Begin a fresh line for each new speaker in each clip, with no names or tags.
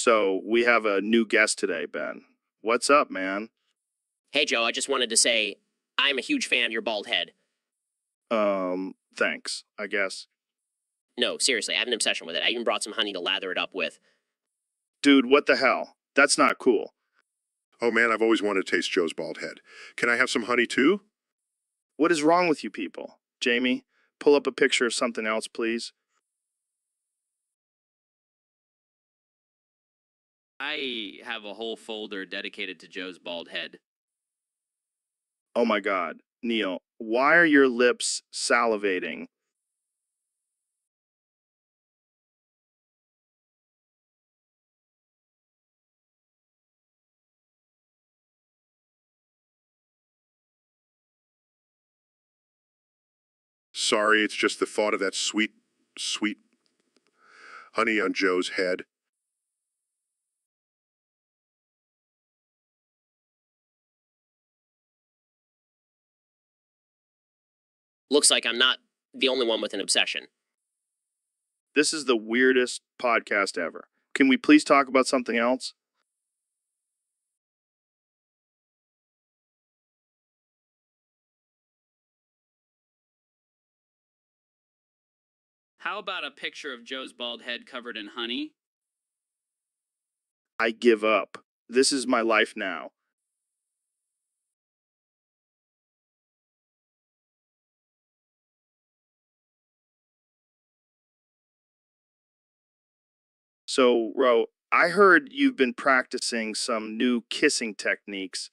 So we have a new guest today, Ben. What's up, man?
Hey, Joe, I just wanted to say I'm a huge fan of your bald head.
Thanks, I guess.
No, seriously, I have an obsession with it. I even brought some honey to lather it up with.
Dude, what the hell? That's not cool.
Oh man, I've always wanted to taste Joe's bald head. Can I have some honey too?
What is wrong with you people? Jamie, pull up a picture of something else, please.
I have a whole folder dedicated to Joe's bald head.
Oh my God. Neil, why are your lips salivating?
Sorry, it's just the thought of that sweet honey on Joe's head.
Looks like I'm not the only one with an obsession.
This is the weirdest podcast ever. Can we please talk about something else?
How about a picture of Joe's bald head covered in honey?
I give up. This is my life now. So, Ro, I heard you've been practicing some new kissing techniques.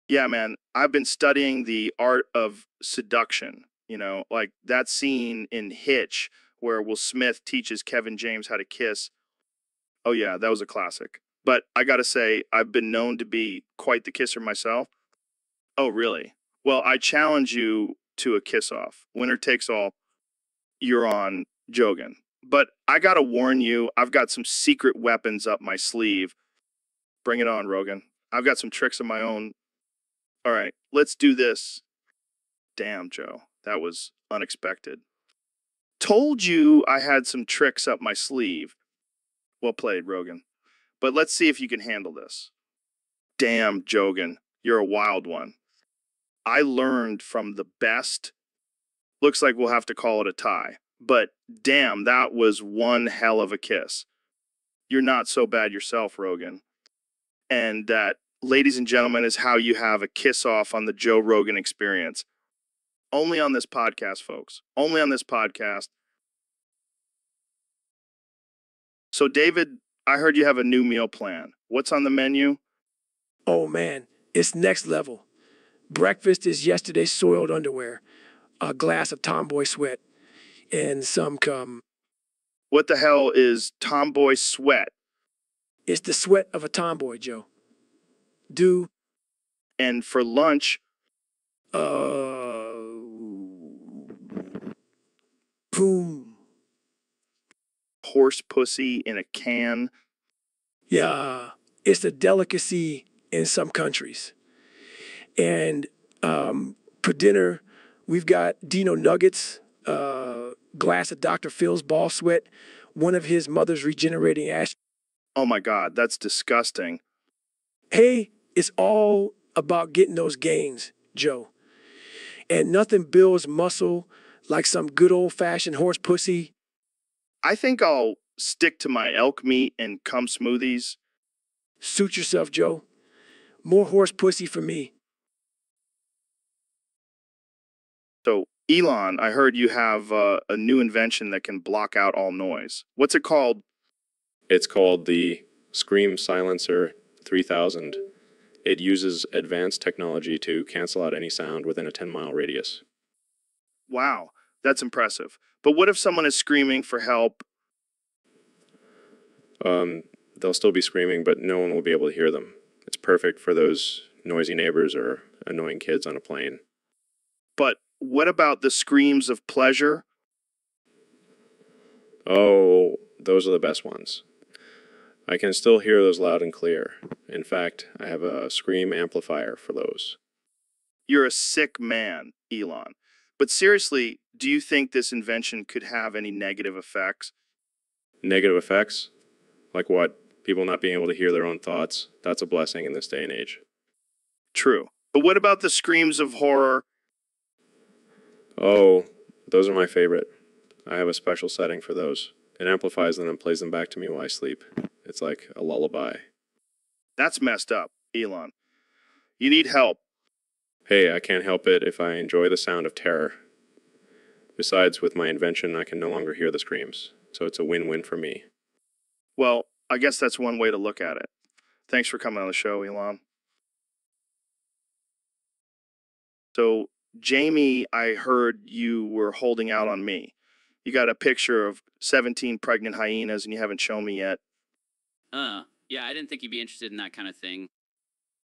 Yeah, man, I've been studying the art of seduction, like that scene in Hitch where Will Smith teaches Kevin James how to kiss. Oh, yeah, that was a classic. But I gotta say, I've been known to be quite the kisser myself. Oh, really? Well, I challenge you to a kiss off. Winner takes all. You're on Jogan. But I gotta warn you, I've got some secret weapons up my sleeve. Bring it on, Rogan. I've got some tricks of my own. All right, let's do this. Damn, Joe, that was unexpected. Told you I had some tricks up my sleeve. Well played, Rogan. But let's see if you can handle this. Damn, Jogan, you're a wild one. I learned from the best. Looks like we'll have to call it a tie. But damn, that was one hell of a kiss. You're not so bad yourself, Rogan. And that, ladies and gentlemen, is how you have a kiss off on the Joe Rogan Experience. Only on this podcast, folks. Only on this podcast. So, David, I heard you have a new meal plan. What's on the menu?
Oh man, it's next level. Breakfast is yesterday's soiled underwear, a glass of Tomboy Sweat, and some cum.
What the hell is Tomboy Sweat?
It's the sweat of a tomboy, Joe. Do,
And for lunch,
uh, boom.
horse pussy in a can.
Yeah, it's a delicacy in some countries. And for dinner, we've got Dino Nuggets, glass of Dr. Phil's ball sweat, one of his mother's regenerating ash.
Oh my God, that's disgusting.
Hey, it's all about getting those gains, Joe. And nothing builds muscle like some good old-fashioned horse pussy.
I think I'll stick to my elk meat and cum smoothies.
Suit yourself, Joe. More horse pussy for me.
So, Elon, I heard you have a new invention that can block out all noise. What's it called?
It's called the Scream Silencer 3000. It uses advanced technology to cancel out any sound within a 10-mile radius.
Wow, that's impressive. But what if someone is screaming for help?
They'll still be screaming, but no one will be able to hear them. It's perfect for those noisy neighbors or annoying kids on a plane.
But what about the screams of pleasure?
Oh, those are the best ones. I can still hear those loud and clear. In fact, I have a scream amplifier for those.
You're a sick man, Elon. But seriously, do you think this invention could have any negative effects?
Negative effects? Like what? People not being able to hear their own thoughts. That's a blessing in this day and age.
True. But what about the screams of horror?
Oh, those are my favorite. I have a special setting for those. It amplifies them and plays them back to me while I sleep. It's like a lullaby.
That's messed up, Elon. You need help.
Hey, I can't help it if I enjoy the sound of terror. Besides, with my invention, I can no longer hear the screams. So it's a win-win for me.
Well, I guess that's one way to look at it. Thanks for coming on the show, Elon. So, Jamie, I heard you were holding out on me. You got a picture of 17 pregnant hyenas and you haven't shown me yet.
Yeah, I didn't think you'd be interested in that kind of thing.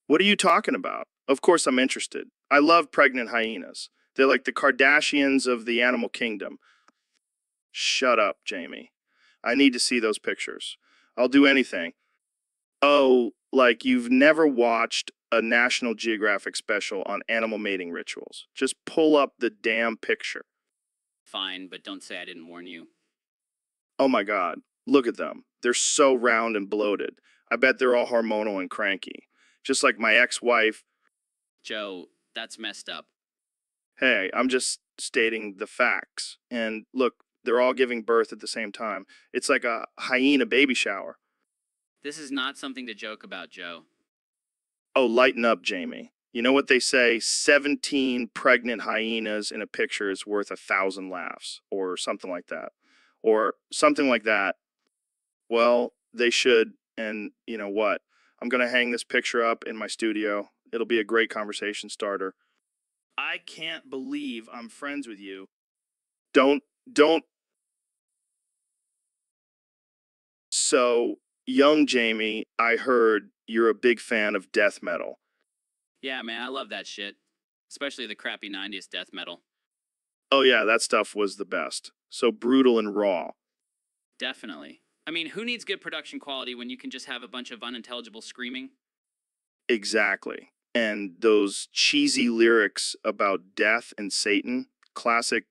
What are you talking about? Of course I'm interested. I love pregnant hyenas. They're like the Kardashians of the animal kingdom. Shut up, Jamie. I need to see those pictures. I'll do anything. Oh, like you've never watched a National Geographic special on animal mating rituals. Just pull up the damn picture.
Fine, but don't say I didn't warn you.
Oh my God, look at them. They're so round and bloated. I bet they're all hormonal and cranky. Just like my ex-wife.
Joe, that's messed up.
Hey, I'm just stating the facts. And look, they're all giving birth at the same time. It's like a hyena baby shower.
This is not something to joke about, Joe.
Oh, lighten up, Jamie. You know what they say? 17 pregnant hyenas in a picture is worth 1,000 laughs, or something like that. Or something like that. Well, they should. And you know what? I'm going to hang this picture up in my studio. It'll be a great conversation starter. I can't believe I'm friends with you. Don't. So, young Jamie, I heard you're a big fan of death metal.
Yeah, man, I love that shit. Especially the crappy 90s death metal.
Oh yeah, that stuff was the best. So brutal and raw.
Definitely. I mean, who needs good production quality when you can just have a bunch of unintelligible screaming?
Exactly. And those cheesy lyrics about death and Satan, classic.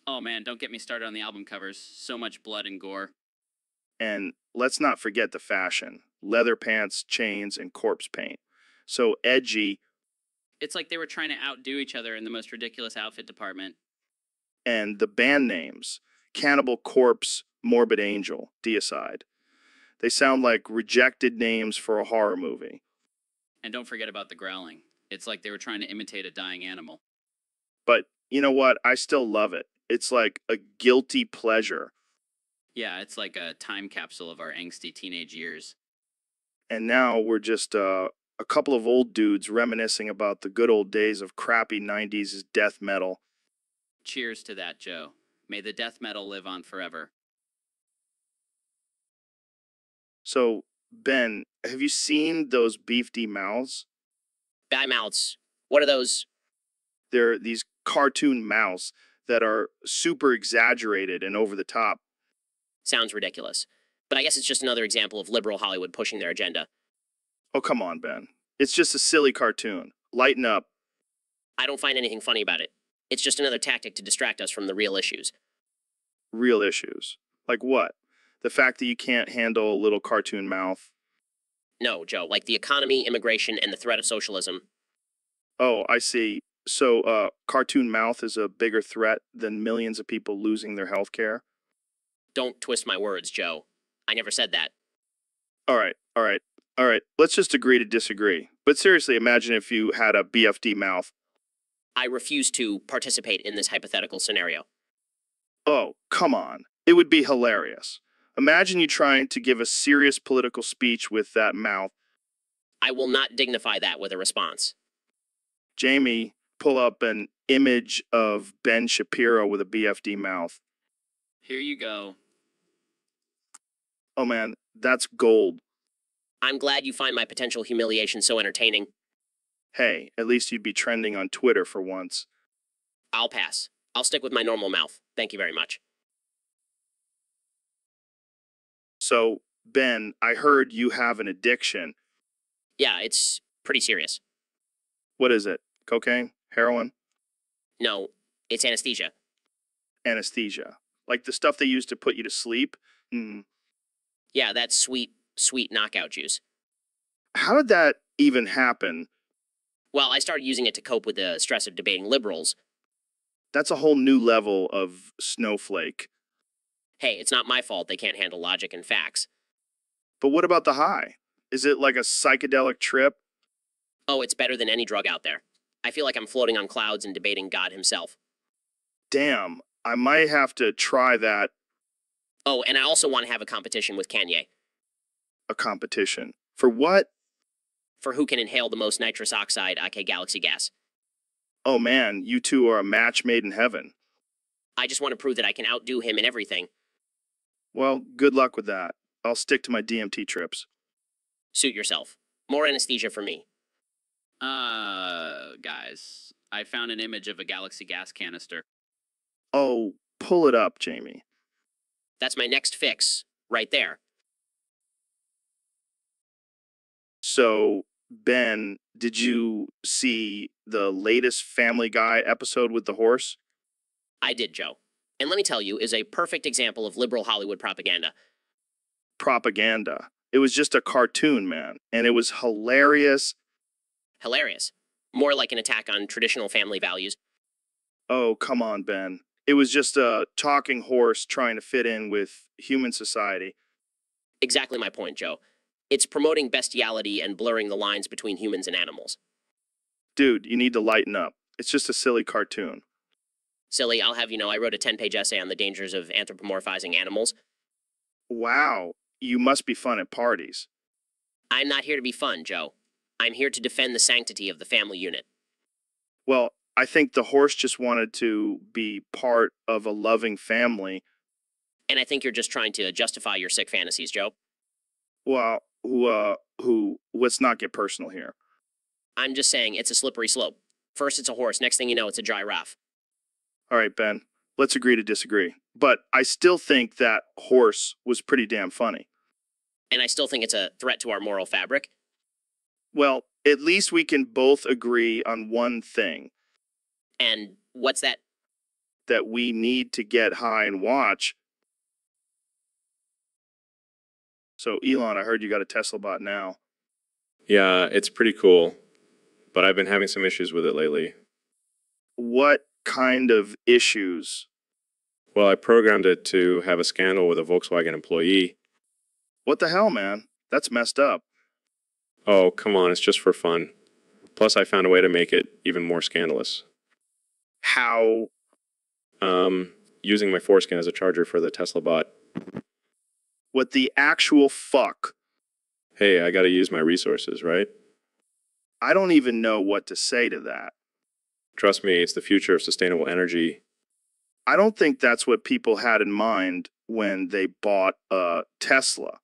Oh man, don't get me started on the album covers. So much blood and gore.
And let's not forget the fashion. Leather pants, chains, and corpse paint. So edgy.
It's like they were trying to outdo each other in the most ridiculous outfit department.
And the band names. Cannibal Corpse, Morbid Angel, Deicide. They sound like rejected names for a horror movie.
And don't forget about the growling. It's like they were trying to imitate a dying animal.
But you know what? I still love it. It's like a guilty pleasure.
Yeah, it's like a time capsule of our angsty teenage years.
And now we're just a couple of old dudes reminiscing about the good old days of crappy 90s death metal.
Cheers to that, Joe. May the death metal live on forever.
So, Ben, have you seen those beefy mouths?
Bad mouths. What are those?
They're these cartoon mouths that are super exaggerated and over the top.
Sounds ridiculous. But I guess it's just another example of liberal Hollywood pushing their agenda.
Oh, come on, Ben. It's just a silly cartoon. Lighten up.
I don't find anything funny about it. It's just another tactic to distract us from the real issues.
Real issues. Like what? The fact that you can't handle a little cartoon mouth?
No, Joe, like the economy, immigration, and the threat of socialism.
Oh, I see. So, cartoon mouth is a bigger threat than millions of people losing their health care?
Don't twist my words, Joe. I never said that.
All right. Let's just agree to disagree. But seriously, imagine if you had a BFD mouth.
I refuse to participate in this hypothetical scenario.
Oh, come on. It would be hilarious. Imagine you trying to give a serious political speech with that mouth.
I will not dignify that with a response.
Jamie, pull up an image of Ben Shapiro with a BFD mouth.
Here you go.
Oh man, that's gold.
I'm glad you find my potential humiliation so entertaining.
Hey, at least you'd be trending on Twitter for once.
I'll pass. I'll stick with my normal mouth. Thank you very much.
So, Ben, I heard you have an addiction.
Yeah, it's pretty serious.
What is it? Cocaine? Heroin?
No, it's anesthesia.
anesthesia, like the stuff they use to put you to sleep.
Yeah, that's sweet, sweet knockout juice.
How did that even happen?
Well, I started using it to cope with the stress of debating liberals.
That's a whole new level of snowflake.
Hey, it's not my fault they can't handle logic and facts.
But what about the high? Is it like a psychedelic trip?
Oh, it's better than any drug out there. I feel like I'm floating on clouds and debating God himself.
Damn, I might have to try that.
Oh, and I also want to have a competition with Kanye
A competition. For what?
for who can inhale the most nitrous oxide, aka galaxy gas.
Oh man, you two are a match made in heaven.
I just want to prove that I can outdo him in everything.
Well, good luck with that. I'll stick to my DMT trips.
Suit yourself. More anesthesia for me.
Guys, I found an image of a galaxy gas canister.
Oh, pull it up, Jamie.
That's my next fix, right there.
So, Ben, did you see the latest Family Guy episode with the horse?
I did, Joe. And let me tell you, is a perfect example of liberal Hollywood propaganda.
Propaganda. It was just a cartoon, man, and it was hilarious.
Hilarious. More like an attack on traditional family values.
Oh, come on, Ben. It was just a talking horse trying to fit in with human society.
Exactly my point, Joe. It's promoting bestiality and blurring the lines between humans and animals.
Dude, you need to lighten up. It's just a silly cartoon.
Silly, I'll have you know I wrote a 10-page essay on the dangers of anthropomorphizing animals.
Wow, you must be fun at parties.
I'm not here to be fun, Joe. I'm here to defend the sanctity of the family unit.
Well, I think the horse just wanted to be part of a loving family.
And I think you're just trying to justify your sick fantasies, Joe.
Well, let's not get personal here.
I'm just saying it's a slippery slope. First it's a horse, next thing you know it's a giraffe.
All right, Ben, let's agree to disagree. But I still think that horse was pretty damn funny.
And I still think it's a threat to our moral fabric.
Well, at least we can both agree on one thing,
And what's that?
that we need to get high and watch. So, Elon, I heard you got a Tesla bot now.
Yeah, it's pretty cool, but I've been having some issues with it lately.
What kind of issues?
Well, I programmed it to have a scandal with a Volkswagen employee.
What the hell, man? That's messed up.
Oh, come on, it's just for fun. Plus, I found a way to make it even more scandalous.
How?
Using my foreskin as a charger for the Tesla bot.
What the actual fuck?
Hey, I gotta use my resources, right?
I don't even know what to say to that.
Trust me, it's the future of sustainable energy.
I don't think that's what people had in mind when they bought a Tesla.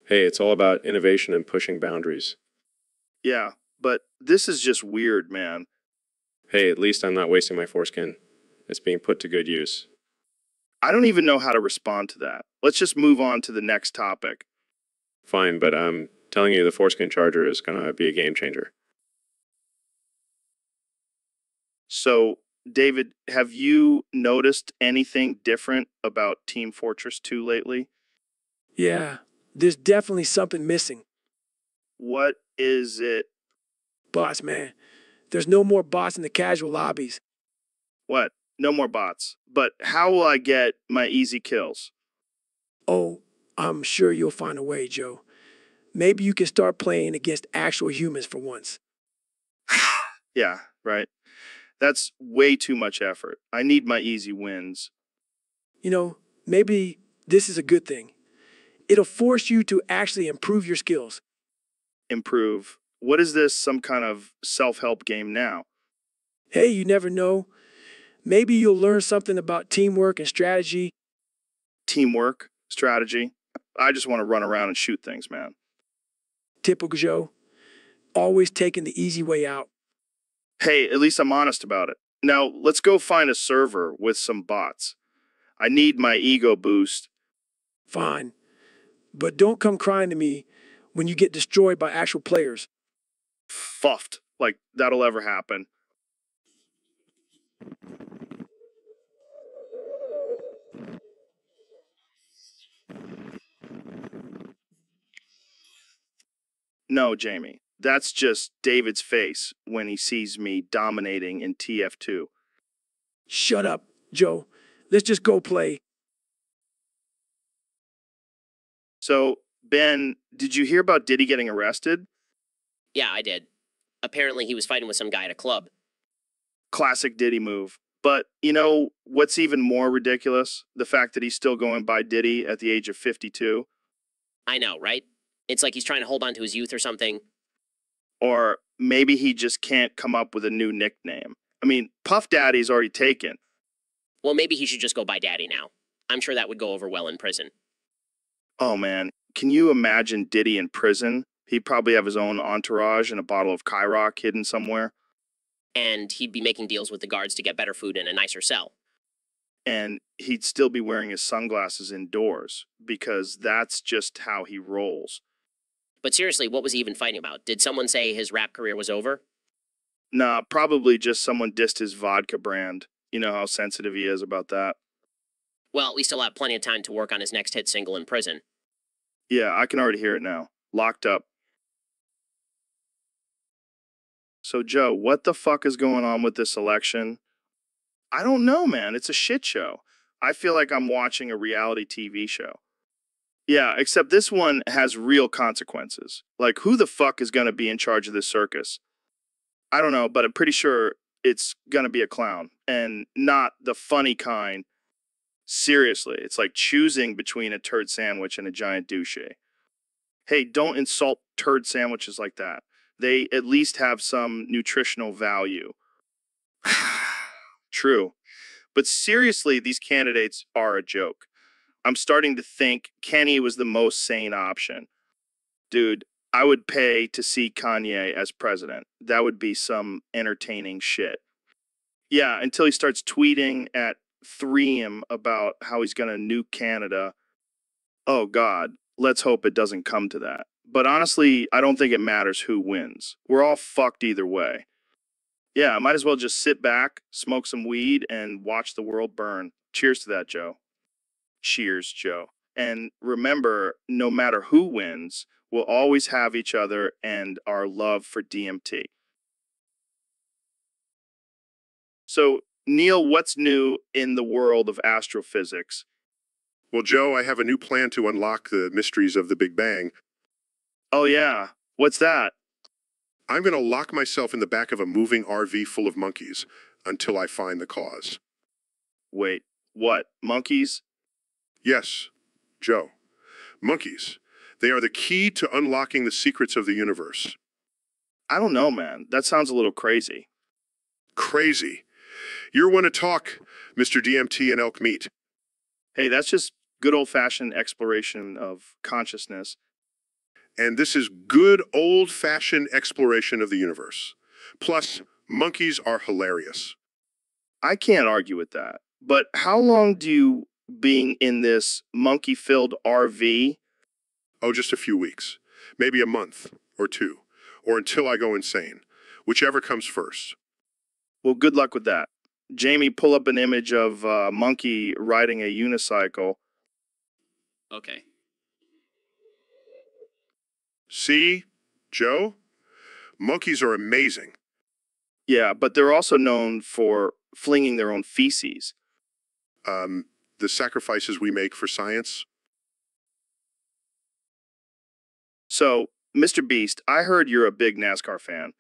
Hey, it's all about innovation and pushing boundaries.
Yeah, but this is just weird, man.
Hey, at least I'm not wasting my foreskin. It's being put to good use.
I don't even know how to respond to that. Let's just move on to the next topic.
Fine, but I'm telling you the foreskin charger is gonna be a game changer.
So, David, have you noticed anything different about Team Fortress 2 lately?
Yeah, there's definitely something missing.
What is it?
Boss man, there's no more bots in the casual lobbies.
What? No more bots. But how will I get my easy kills?
Oh, I'm sure you'll find a way, Joe. Maybe you can start playing against actual humans for once.
Yeah, right. That's way too much effort. I need my easy wins.
You know, maybe this is a good thing. It'll force you to actually improve your skills.
Improve. What is this, some kind of self-help game now?
Hey, you never know. Maybe you'll learn something about teamwork and strategy.
Teamwork? Strategy? I just want to run around and shoot things, man.
Typical Joe. Always taking the easy way out.
Hey, at least I'm honest about it. Now, let's go find a server with some bots. I need my ego boost.
Fine. But don't come crying to me when you get destroyed by actual players.
Fuffed. Like, that'll ever happen. No, Jamie. That's just David's face when he sees me dominating in TF2.
Shut up, Joe. Let's just go play.
So, Ben, did you hear about Diddy getting arrested?
Yeah, I did. Apparently, he was fighting with some guy at a club.
Classic Diddy move. But you know what's even more ridiculous? The fact that he's still going by Diddy at the age of 52.
I know, right? It's like he's trying to hold on to his youth or something.
Or maybe he just can't come up with a new nickname. I mean, Puff Daddy's already taken.
Well, maybe he should just go by Daddy now. I'm sure that would go over well in prison.
Oh man, can you imagine Diddy in prison? He'd probably have his own entourage and a bottle of Kyrock hidden somewhere.
And he'd be making deals with the guards to get better food in a nicer cell.
And he'd still be wearing his sunglasses indoors because that's just how he rolls.
But seriously, what was he even fighting about? Did someone say his rap career was over?
Nah, probably just someone dissed his vodka brand. You know how sensitive he is about that.
Well, we still have plenty of time to work on his next hit single in prison.
Yeah, I can already hear it now. Locked up. So, Joe, what the fuck is going on with this election? I don't know, man. It's a shit show. I feel like I'm watching a reality TV show. Yeah, except this one has real consequences. Like, who the fuck is going to be in charge of this circus? I don't know, but I'm pretty sure it's going to be a clown. And not the funny kind. Seriously, it's like choosing between a turd sandwich and a giant douche. Hey, don't insult turd sandwiches like that. They at least have some nutritional value. True. But seriously, these candidates are a joke. I'm starting to think Kenny was the most sane option. Dude, I would pay to see Kanye as president. That would be some entertaining shit. Yeah, until he starts tweeting at 3M about how he's going to nuke Canada. Oh, God. Let's hope it doesn't come to that. But honestly, I don't think it matters who wins. We're all fucked either way. Yeah, I might as well just sit back, smoke some weed, and watch the world burn. Cheers to that, Joe. Cheers, Joe. And remember, no matter who wins, we'll always have each other and our love for DMT. So, Neil, what's new in the world of astrophysics?
Well, Joe, I have a new plan to unlock the mysteries of the Big Bang.
Oh, yeah. What's that?
I'm going to lock myself in the back of a moving RV full of monkeys until I find the cause.
Wait, what? Monkeys?
Yes, Joe. Monkeys. They are the key to unlocking the secrets of the universe.
I don't know, man. That sounds a little crazy.
Crazy. You're one to talk, Mr. DMT and elk meat.
Hey, that's just good old-fashioned exploration of consciousness.
And this is good old-fashioned exploration of the universe. Plus, monkeys are hilarious.
I can't argue with that. But how long do you being in this monkey-filled RV?
Oh, just a few weeks. Maybe a month or two. Or until I go insane. Whichever comes first.
Well, good luck with that. Jamie, pull up an image of a monkey riding a unicycle.
Okay.
See, Joe? Monkeys are amazing.
Yeah, but they're also known for flinging their own feces.
The sacrifices we make for science.
So, Mr. Beast, I heard you're a big NASCAR fan.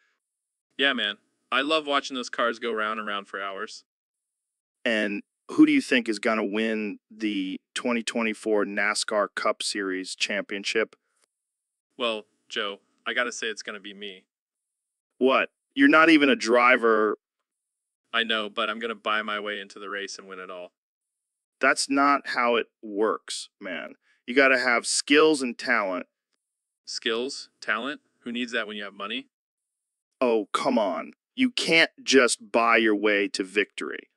Yeah, man. I love watching those cars go round and round for hours.
And who do you think is going to win the 2024 NASCAR Cup Series championship?
Well, Joe, I gotta say it's gonna be me.
What? You're not even a driver.
I know, but I'm gonna buy my way into the race and win it all.
That's not how it works, man. You got to have skills and talent.
Skills? Talent? Who needs that when you have money?
Oh, come on. You can't just buy your way to victory.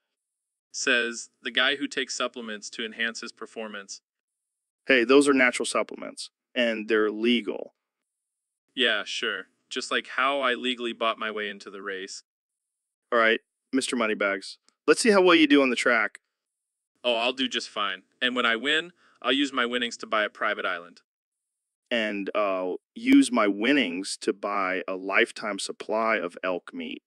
Says the guy who takes supplements to enhance his performance.
Hey, those are natural supplements, and they're legal.
Yeah, sure. Just like how I legally bought my way into the race.
All right, Mr. Moneybags. Let's see how well you do on the track.
Oh, I'll do just fine. And when I win, I'll use my winnings to buy a private island.
and use my winnings to buy a lifetime supply of elk meat.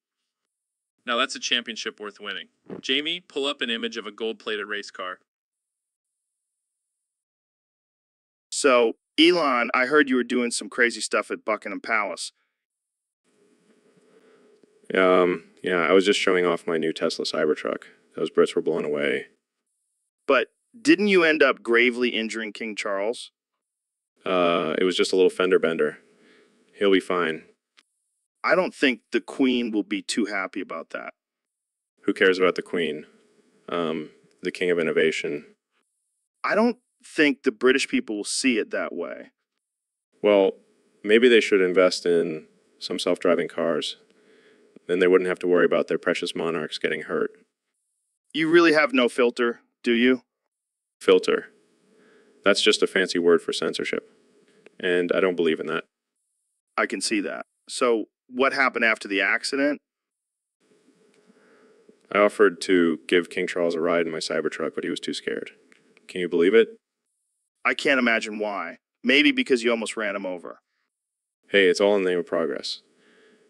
Now that's a championship worth winning. Jamie, pull up an image of a gold-plated race car.
So, Elon, I heard you were doing some crazy stuff at Buckingham Palace.
Yeah, I was just showing off my new Tesla Cybertruck. Those Brits were blown away.
But didn't you end up gravely injuring King Charles?
It was just a little fender bender. He'll be fine.
I don't think the Queen will be too happy about that.
Who cares about the Queen? The King of Innovation.
I don't think the British people will see it that way.
Well, maybe they should invest in some self-driving cars. Then they wouldn't have to worry about their precious monarchs getting hurt.
You really have no filter, do you?
Filter. That's just a fancy word for censorship. And I don't believe in that.
I can see that. So, what happened after the accident?
I offered to give King Charles a ride in my Cybertruck, but he was too scared. Can you believe it?
I can't imagine why. Maybe because you almost ran him over.
Hey, it's all in the name of progress.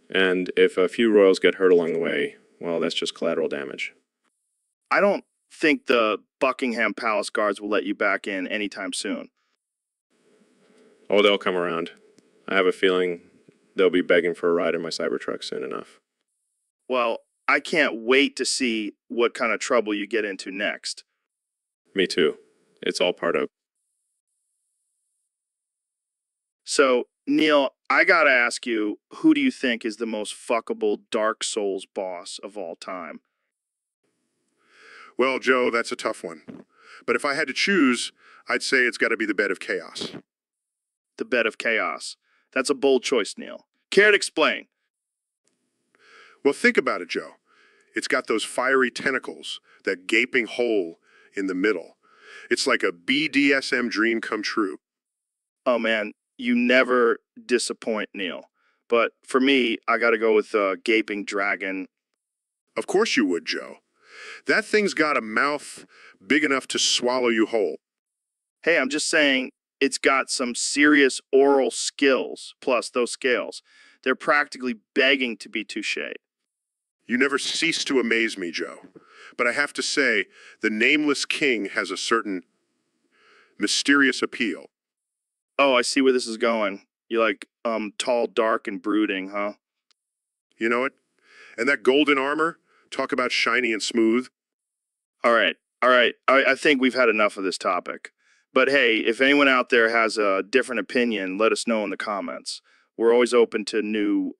And if a few royals get hurt along the way, well, that's just collateral damage.
I don't think the Buckingham Palace guards will let you back in anytime soon.
Oh, they'll come around. I have a feeling they'll be begging for a ride in my Cybertruck soon enough.
Well, I can't wait to see what kind of trouble you get into next.
Me too. It's all part of.
So, Neil, I gotta ask you, who do you think is the most fuckable Dark Souls boss of all time?
Well, Joe, that's a tough one. But if I had to choose, I'd say it's got to be the Bed of Chaos.
The Bed of Chaos. That's a bold choice, Neil. Care to explain?
Well, think about it, Joe. It's got those fiery tentacles, that gaping hole in the middle. It's like a BDSM dream come true.
Oh man, you never disappoint, Neil. But for me, I gotta go with Gaping Dragon.
Of course you would, Joe. That thing's got a mouth big enough to swallow you whole.
Hey, I'm just saying, it's got some serious oral skills, plus those scales. They're practically begging to be touché.
You never cease to amaze me, Joe. But I have to say, the Nameless King has a certain mysterious appeal.
Oh, I see where this is going. You like, tall, dark, and brooding, huh?
You know it? And that golden armor? Talk about shiny and smooth.
All right. I think we've had enough of this topic. But hey, if anyone out there has a different opinion, let us know in the comments. We're always open to new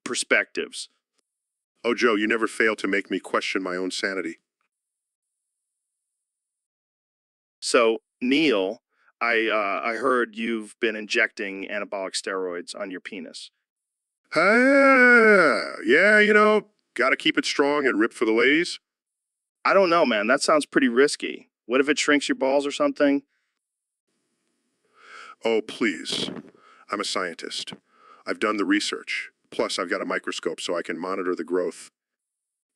perspectives.
Oh, Joe, you never fail to make me question my own sanity.
So, Neil, I heard you've been injecting anabolic steroids on your penis.
Yeah, gotta keep it strong and rip for the ladies.
I don't know, man. That sounds pretty risky. What if it shrinks your balls or something?
Oh, please. I'm a scientist. I've done the research. Plus, I've got a microscope so I can monitor the growth.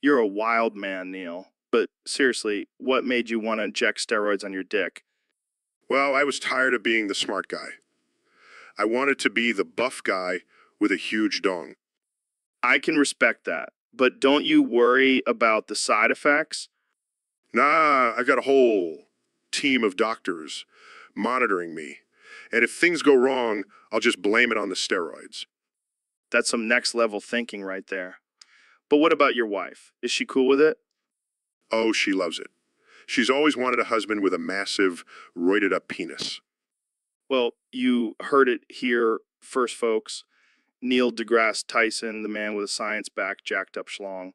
You're a wild man, Neil. But seriously, what made you want to inject steroids on your dick?
Well, I was tired of being the smart guy. I wanted to be the buff guy with a huge dong.
I can respect that. But don't you worry about the side effects?
Nah, I've got a whole team of doctors monitoring me. And if things go wrong, I'll just blame it on the steroids.
That's some next level thinking right there. But what about your wife? Is she cool with it?
Oh, she loves it. She's always wanted a husband with a massive, roided up penis.
Well, you heard it here first, folks. Neil deGrasse Tyson, the man with a science back, jacked up schlong.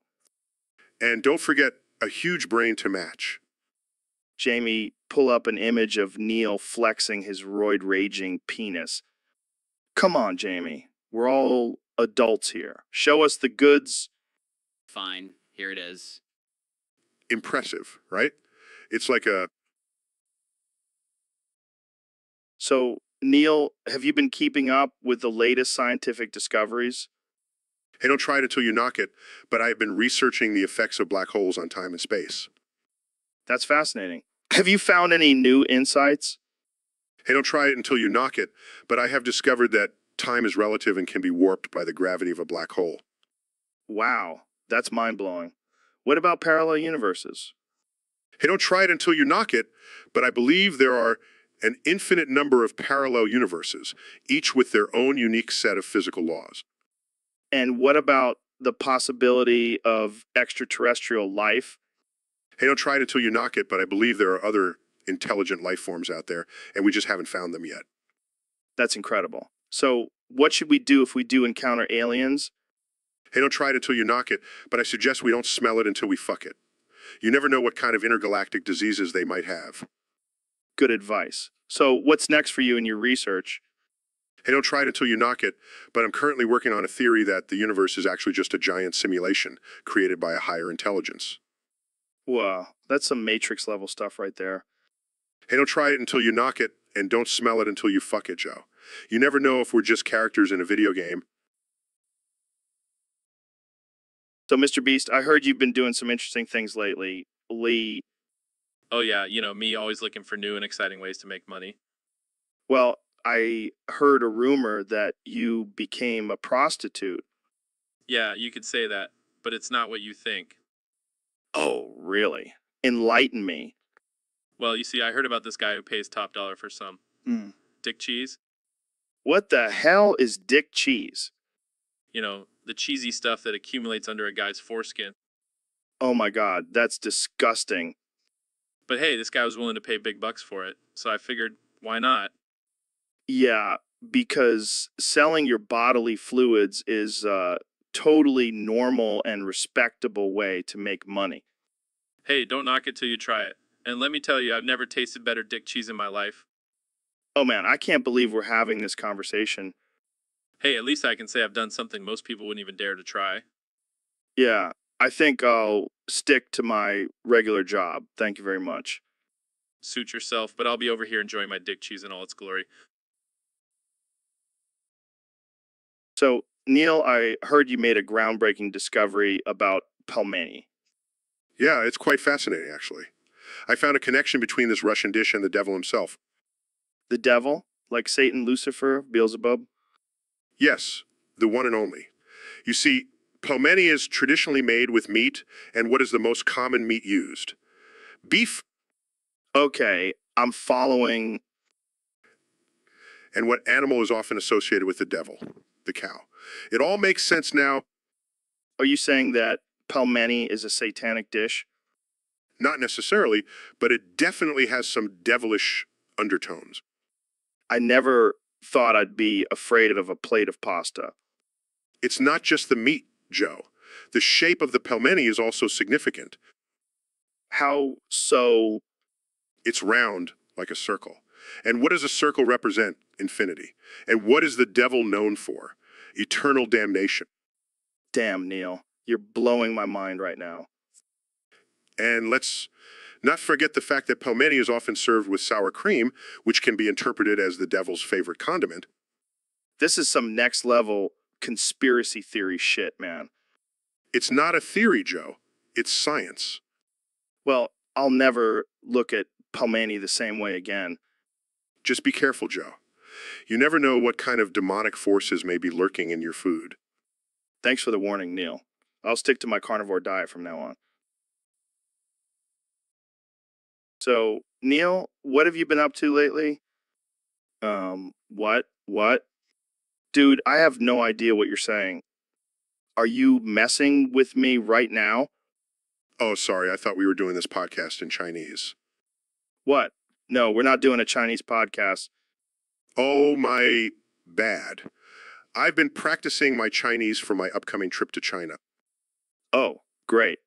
And don't forget a huge brain to match.
Jamie, pull up an image of Neil flexing his roid-raging penis. Come on, Jamie. We're all adults here. Show us the goods.
Fine, here it is.
Impressive, right? It's like a...
So, Neil, have you been keeping up with the latest scientific discoveries?
Hey, don't try it until you knock it, but I've been researching the effects of black holes on time and space.
That's fascinating. Have you found any new insights?
Hey, don't try it until you knock it, but I have discovered that time is relative and can be warped by the gravity of a black hole.
Wow, that's mind-blowing. What about parallel universes?
Hey, don't try it until you knock it, but I believe there are an infinite number of parallel universes, each with their own unique set of physical laws.
And what about the possibility of extraterrestrial life?
Hey, don't try it until you knock it, but I believe there are other intelligent life forms out there, and we just haven't found them yet.
That's incredible. So, what should we do if we do encounter aliens?
Hey, don't try it until you knock it, but I suggest we don't smell it until we fuck it. You never know what kind of intergalactic diseases they might have.
Good advice. So, what's next for you in your research?
Hey, don't try it until you knock it, but I'm currently working on a theory that the universe is actually just a giant simulation created by a higher intelligence.
Wow, that's some Matrix level stuff right there.
Hey, don't try it until you knock it, and don't smell it until you fuck it, Joe. You never know if we're just characters in a video game.
So, Mr. Beast, I heard you've been doing some interesting things lately. Lee,
Oh yeah, me always looking for new and exciting ways to make money.
well, I heard a rumor that you became a prostitute.
Yeah, you could say that, but it's not what you think.
Oh, really? Enlighten me.
Well, you see, I heard about this guy who pays top dollar for some dick cheese.
What the hell is dick cheese?
The cheesy stuff that accumulates under a guy's foreskin.
Oh my god, that's disgusting.
But hey, this guy was willing to pay big bucks for it, so I figured, why not?
Yeah, because selling your bodily fluids is a totally normal and respectable way to make money.
Hey, don't knock it till you try it. And let me tell you, I've never tasted better dick cheese in my life.
Oh man, I can't believe we're having this conversation.
Hey, at least I can say I've done something most people wouldn't even dare to try.
Yeah, I think I'll stick to my regular job. Thank you very much.
Suit yourself, but I'll be over here enjoying my dick cheese in all its glory.
So, Neil, I heard you made a groundbreaking discovery about pelmeni.
Yeah, it's quite fascinating, actually. I found a connection between this Russian dish and the devil himself.
The devil, like Satan, Lucifer, Beelzebub?
Yes, the one and only. You see, pelmeni is traditionally made with meat, and what is the most common meat used? Beef.
Okay, I'm following.
And what animal is often associated with the devil? The cow. It all makes sense now.
Are you saying that pelmeni is a satanic dish?
Not necessarily, but it definitely has some devilish undertones.
I never thought I'd be afraid of a plate of pasta.
It's not just the meat, Joe. The shape of the pelmeni is also significant.
How so?
It's round, like a circle. And what does a circle represent? Infinity. And what is the devil known for? Eternal damnation.
Damn, Neil, you're blowing my mind right now.
And let's not forget the fact that pelmeni is often served with sour cream, which can be interpreted as the devil's favorite condiment.
This is some next level conspiracy theory shit, man.
It's not a theory, Joe. It's science.
Well, I'll never look at pelmeni the same way again.
Just be careful, Joe. You never know what kind of demonic forces may be lurking in your food.
Thanks for the warning, Neil. I'll stick to my carnivore diet from now on. So, Neil, what have you been up to lately? What? Dude, I have no idea what you're saying. Are you messing with me right now?
Oh, sorry, I thought we were doing this podcast in Chinese.
What? No, we're not doing a Chinese podcast.
Oh, my bad. I've been practicing my Chinese for my upcoming trip to China.
Oh, great.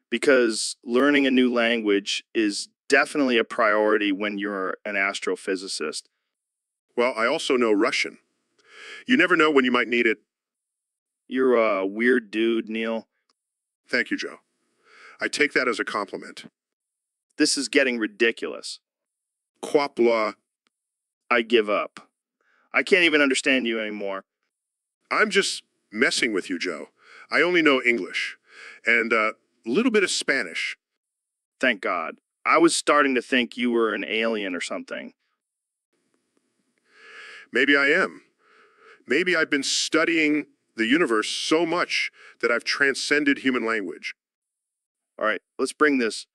Because learning a new language is definitely a priority when you're an astrophysicist.
Well, I also know Russian. You never know when you might need it.
You're a weird dude, Neil.
Thank you, Joe. I take that as a compliment.
This is getting ridiculous.
Quapla.
I give up. I can't even understand you anymore.
I'm just messing with you, Joe. I only know English and a little bit of Spanish.
Thank God. I was starting to think you were an alien or something.
Maybe I am. Maybe I've been studying the universe so much that I've transcended human language.
All right, let's bring this.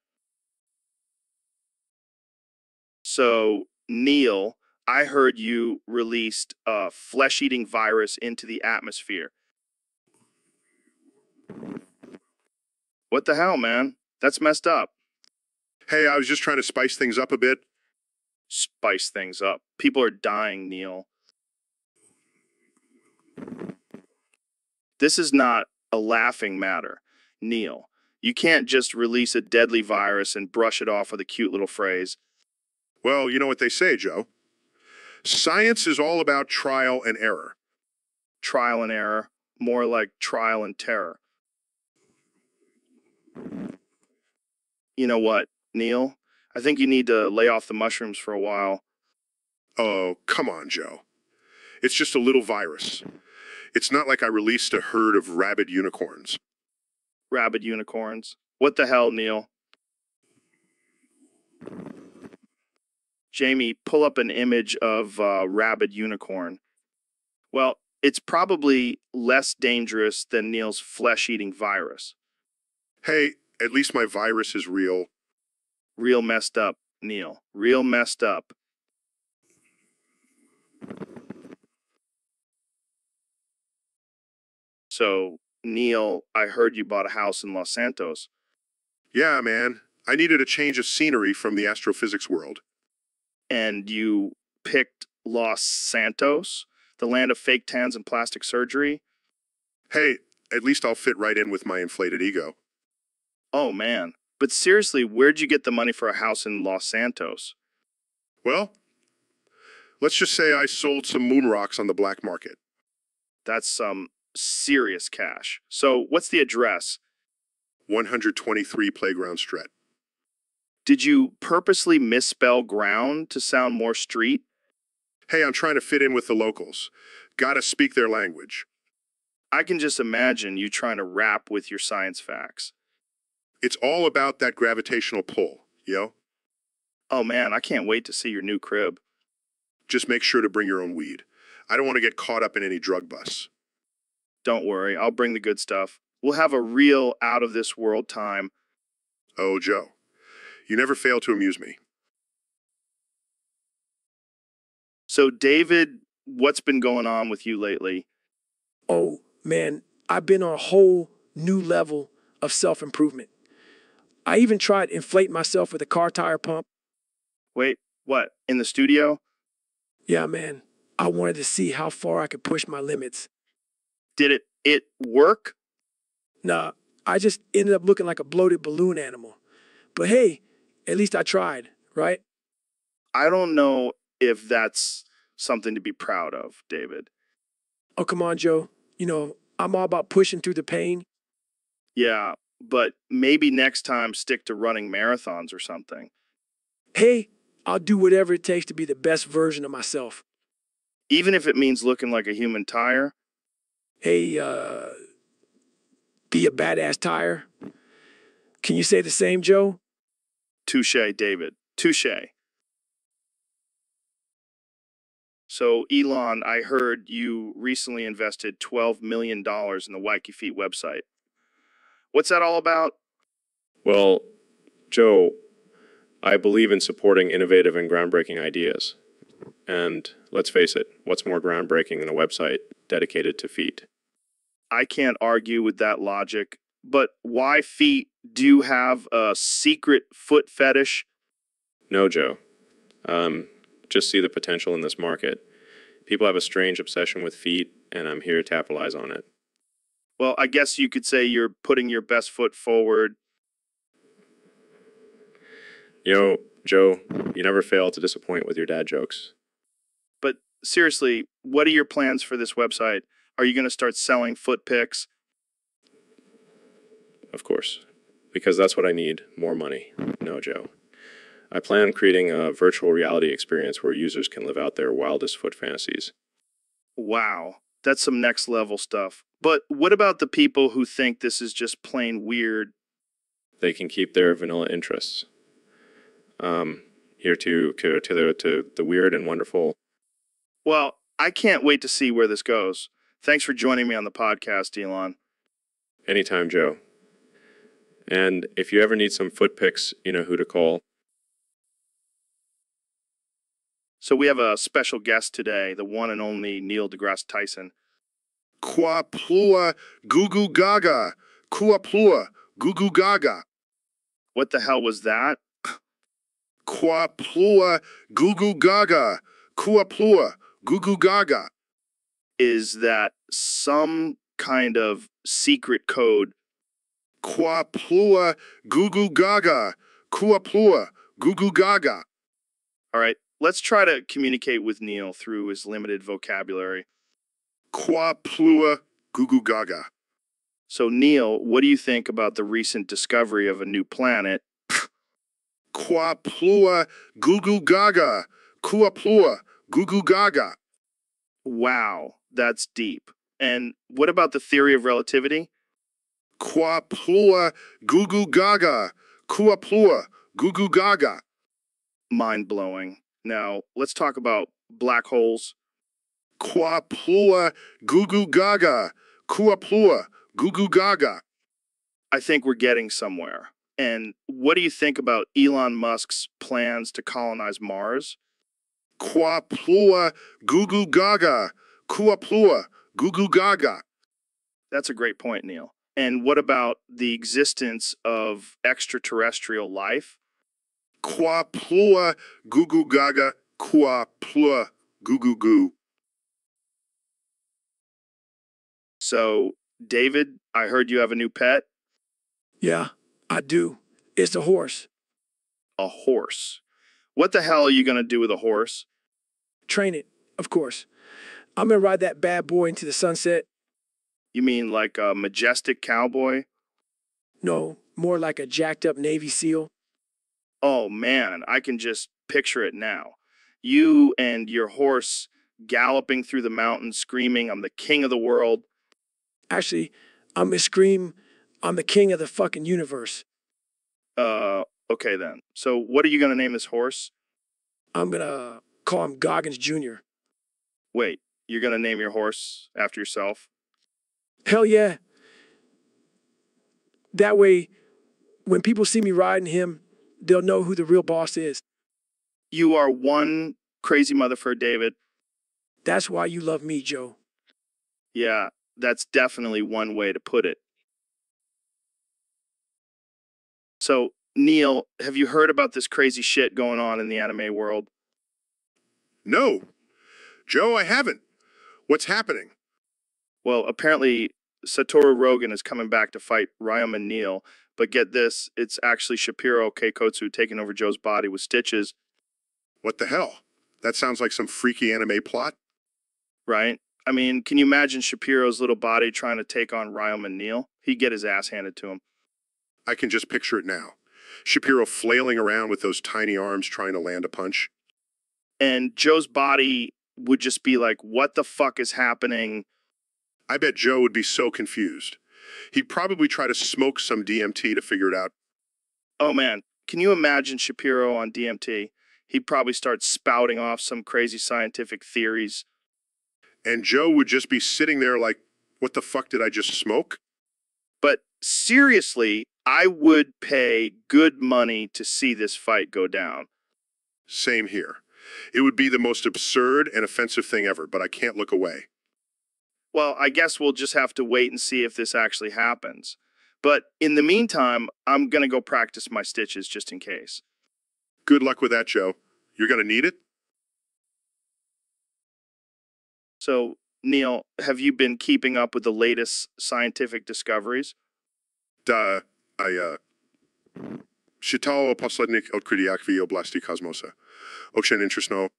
So, Neil, I heard you released a flesh-eating virus into the atmosphere. What the hell, man? That's messed up.
Hey, I was just trying to spice things up a bit.
Spice things up. People are dying, Neil. This is not a laughing matter, Neil. You can't just release a deadly virus and brush it off with a cute little phrase.
Well, you know what they say, Joe. Science is all about trial and error.
Trial and error. More like trial and terror. You know what, Neil? I think you need to lay off the mushrooms for a while.
Oh, come on, Joe. It's just a little virus. It's not like I released a herd of rabid unicorns.
Rabid unicorns. What the hell, Neil? Jamie, pull up an image of rabid unicorn. Well, it's probably less dangerous than Neil's flesh-eating virus.
Hey, at least my virus is real.
Real messed up, Neil. Real messed up. So, Neil, I heard you bought a house in Los Santos.
Yeah, man. I needed a change of scenery from the astrophysics world.
And you picked Los Santos, the land of fake tans and plastic surgery?
Hey, at least I'll fit right in with my inflated ego.
Oh, man. But seriously, where'd you get the money for a house in Los Santos?
Well, let's just say I sold some moon rocks on the black market.
That's some serious cash. So, what's the address?
123 Playground Street.
Did you purposely misspell ground to sound more street?
Hey, I'm trying to fit in with the locals. Gotta speak their language.
I can just imagine you trying to rap with your science facts.
It's all about that gravitational pull, yo?
Oh man, I can't wait to see your new crib.
Just make sure to bring your own weed. I don't want to get caught up in any drug bus.
Don't worry, I'll bring the good stuff. We'll have a real out-of-this-world time.
Oh, Joe, you never fail to amuse me.
So, David, what's been going on with you lately?
Oh, man, I've been on a whole new level of self-improvement. I even tried inflating myself with a car tire pump.
Wait, what? In the studio?
Yeah, man, I wanted to see how far I could push my limits.
Did it work?
Nah, I just ended up looking like a bloated balloon animal. But hey, at least I tried, right?
I don't know if that's something to be proud of, David.
Oh, come on, Joe. You know, I'm all about pushing through the pain.
Yeah, but maybe next time stick to running marathons or something.
Hey, I'll do whatever it takes to be the best version of myself.
Even if it means looking like a human tire?
Hey, be a badass tire. Can you say the same, Joe?
Touche, David. Touche. So, Elon, I heard you recently invested $12 million in the Wacky Feet website. What's that all about?
Well, Joe, I believe in supporting innovative and groundbreaking ideas. And let's face it, what's more groundbreaking than a website dedicated to feet?
I can't argue with that logic, but why feet? Do you have a secret foot fetish?
No, Joe. Just see the potential in this market. People have a strange obsession with feet, and I'm here to capitalize on it.
Well, I guess you could say you're putting your best foot forward.
You know, Joe, you never fail to disappoint with your dad jokes.
But seriously, what are your plans for this website? Are you going to start selling foot pics?
Of course, because that's what I need, more money. No, Joe. I plan on creating a virtual reality experience where users can live out their wildest foot fantasies.
Wow, that's some next level stuff. But what about the people who think this is just plain weird?
They can keep their vanilla interests. Here to the weird and wonderful.
Well, I can't wait to see where this goes. Thanks for joining me on the podcast, Elon.
Anytime, Joe. And if you ever need some foot pics, you know who to call.
So we have a special guest today, the one and only Neil deGrasse Tyson.
Qua plua goo goo gaga. Qua plua goo goo gaga.
What the hell was that?
Qua plua goo goo gaga. Qua plua goo goo gaga.
Is that some kind of secret code?
Qua plua goo goo gaga. Qua plua goo goo gaga.
All right, let's try to communicate with Neil through his limited vocabulary.
Qua plua goo goo gaga.
So, Neil, what do you think about the recent discovery of a new planet?
Qua plua goo goo gaga. Qua plua goo goo gaga.
Wow, that's deep. And what about the theory of relativity?
Qua plua goo goo gaga. Qua plua goo goo gaga.
Mind-blowing. Now, let's talk about black holes.
Qua plua goo goo gaga. Qua plua goo goo gaga.
I think we're getting somewhere. And what do you think about Elon Musk's plans to colonize Mars?
Qua plua goo goo gaga. Qua plua goo goo gaga.
That's a great point, Neil. And what about the existence of extraterrestrial life?
Qua plua goo goo gaga. Qua plua goo goo goo.
So, David, I heard you have a new pet?
Yeah, I do. It's a horse.
A horse. What the hell are you going to do with a horse?
Train it, of course. I'm gonna ride that bad boy into the sunset.
You mean like a majestic cowboy?
No, more like a jacked up Navy SEAL.
Oh man, I can just picture it now. You and your horse galloping through the mountains screaming, "I'm the king of the world."
Actually, I'm gonna scream, I'm the king of the fucking universe.
Okay then. So what are you going to name this horse?
I'm gonna call him Goggins Jr.
Wait, you're going to name your horse after yourself?
Hell yeah. That way, when people see me riding him, they'll know who the real boss is.
You are one crazy motherfucker, David.
That's why you love me, Joe.
Yeah, that's definitely one way to put it. So, Neil, have you heard about this crazy shit going on in the anime world?
No. Joe, I haven't. What's happening?
Well, apparently Satoru Rogan is coming back to fight Ryoma Neil, but get this, it's actually Shapiro Keikotsu taking over Joe's body with stitches,
What the hell? That sounds like some freaky anime plot.
right? I mean, can you imagine Shapiro's little body trying to take on Ryoma Neil? He'd get his ass handed to him.
I can just picture it now. Shapiro flailing around with those tiny arms trying to land a punch.
And Joe's body would just be like, what the fuck is happening?
I bet Joe would be so confused. He'd probably try to smoke some DMT to figure it out.
Oh man, can you imagine Shapiro on DMT? He'd probably start spouting off some crazy scientific theories.
And Joe would just be sitting there like, what the fuck did I just smoke?
But seriously, I would pay good money to see this fight go down.
Same here. It would be the most absurd and offensive thing ever, but I can't look away.
Well, I guess we'll just have to wait and see if this actually happens. But in the meantime, I'm going to go practice my stitches just in case.
Good luck with that, Joe. You're going to need it?
So, Neil, have you been keeping up with the latest scientific discoveries?
Считал последних открытиях в области космоса. Очень интересно.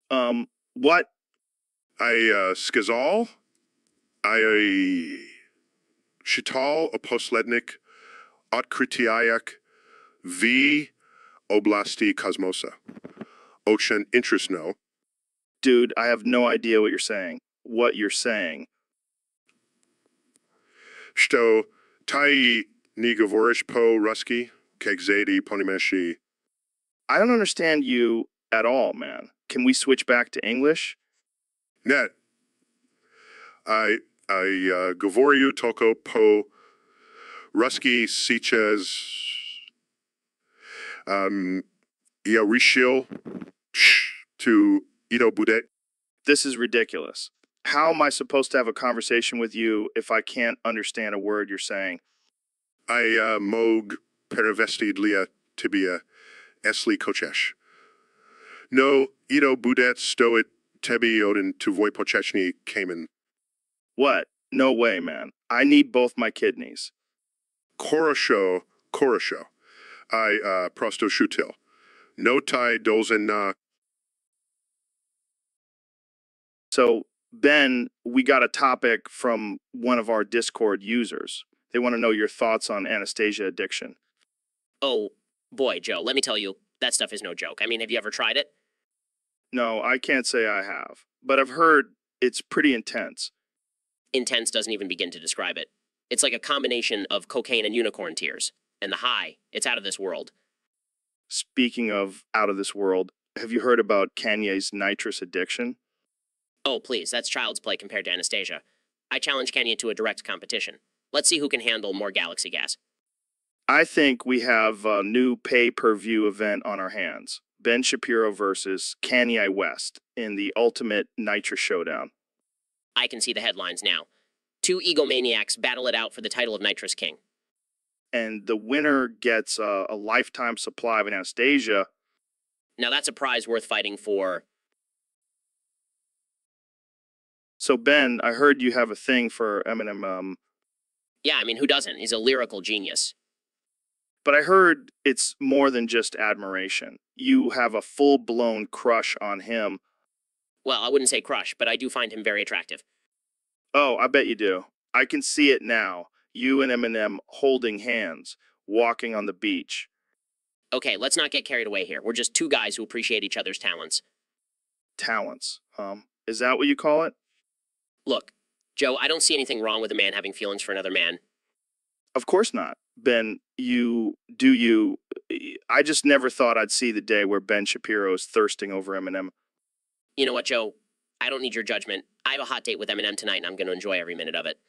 What?
Сказал, считал последних открытиях в области космоса. Очень интересно.
Dude, I have no idea what you're saying. What you're saying.
Что ты не говоришь по-русски, как зайди понимаешь?
I don't understand you at all, man. Can we switch back to English?
Net. Govoriu toko po Ruski Siches Rishil to Ito Budet.
This is ridiculous. How am I supposed to have a conversation with you if I can't understand a word you're saying?
I Mog Perevestid Lia Tibia Esli Kochesh. No, Ito Budet Stoit Tebi Odin to Voipochechny Cayman.
What? No way, man. I need both my kidneys.
Korosho. I Prosto Shutil. No Tai Dolzen Na.
So, Ben, we got a topic from one of our Discord users. They want to know your thoughts on Anastasia addiction.
Oh, boy, Joe, let me tell you, that stuff is no joke. I mean, have you ever tried it?
No, I can't say I have, but I've heard it's pretty intense.
Intense doesn't even begin to describe it. It's like a combination of cocaine and unicorn tears. And the high, it's out of this world.
Speaking of out of this world, have you heard about Kanye's nitrous addiction?
Oh, please, that's child's play compared to Anastasia. I challenge Kenya to a direct competition. Let's see who can handle more galaxy gas.
I think we have a new pay-per-view event on our hands. Ben Shapiro versus Kanye West in the Ultimate Nitrous Showdown.
I can see the headlines now. Two egomaniacs battle it out for the title of Nitrous King.
And the winner gets a lifetime supply of Anastasia.
Now that's a prize worth fighting for.
So, Ben, I heard you have a thing for Eminem,
Yeah, I mean, who doesn't? He's a lyrical genius.
but I heard it's more than just admiration. You have a full-blown crush on him.
Well, I wouldn't say crush, but I do find him very attractive.
Oh, I bet you do. I can see it now. You and Eminem holding hands, walking on the beach.
Okay, let's not get carried away here. We're just two guys who appreciate each other's talents.
Talents, is that what you call it?
Look, Joe, I don't see anything wrong with a man having feelings for another man.
Of course not. Ben, I just never thought I'd see the day where Ben Shapiro is thirsting over Eminem.
You know what, Joe? I don't need your judgment. I have a hot date with Eminem tonight, and I'm going to enjoy every minute of it.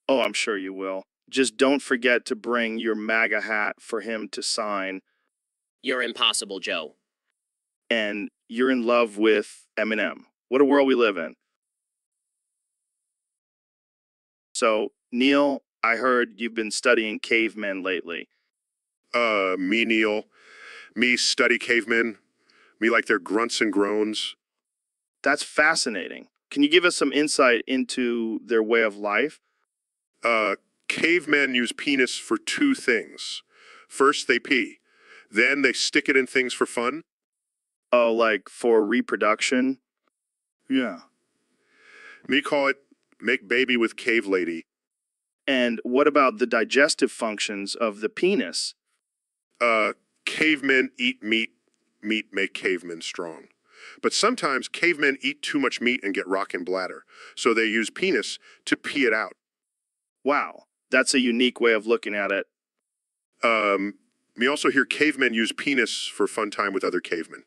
Oh, I'm sure you will. Just don't forget to bring your MAGA hat for him to sign.
You're impossible, Joe.
And you're in love with Eminem. What a world we live in. So, Neil, I heard you've been studying cavemen lately.
Me, Neil. Me study cavemen. Me like their grunts and groans.
That's fascinating. Can you give us some insight into their way of life?
Cavemen use penis for two things. First, they pee. Then they stick it in things for fun.
Oh, like for reproduction? Yeah.
Me call it make baby with cave lady.
And what about the digestive functions of the penis?
Cavemen eat meat. Meat make cavemen strong. But sometimes cavemen eat too much meat and get rockin' bladder. So they use penis to pee it out.
Wow, that's a unique way of looking at it.
Me also hear cavemen use penis for fun time with other cavemen.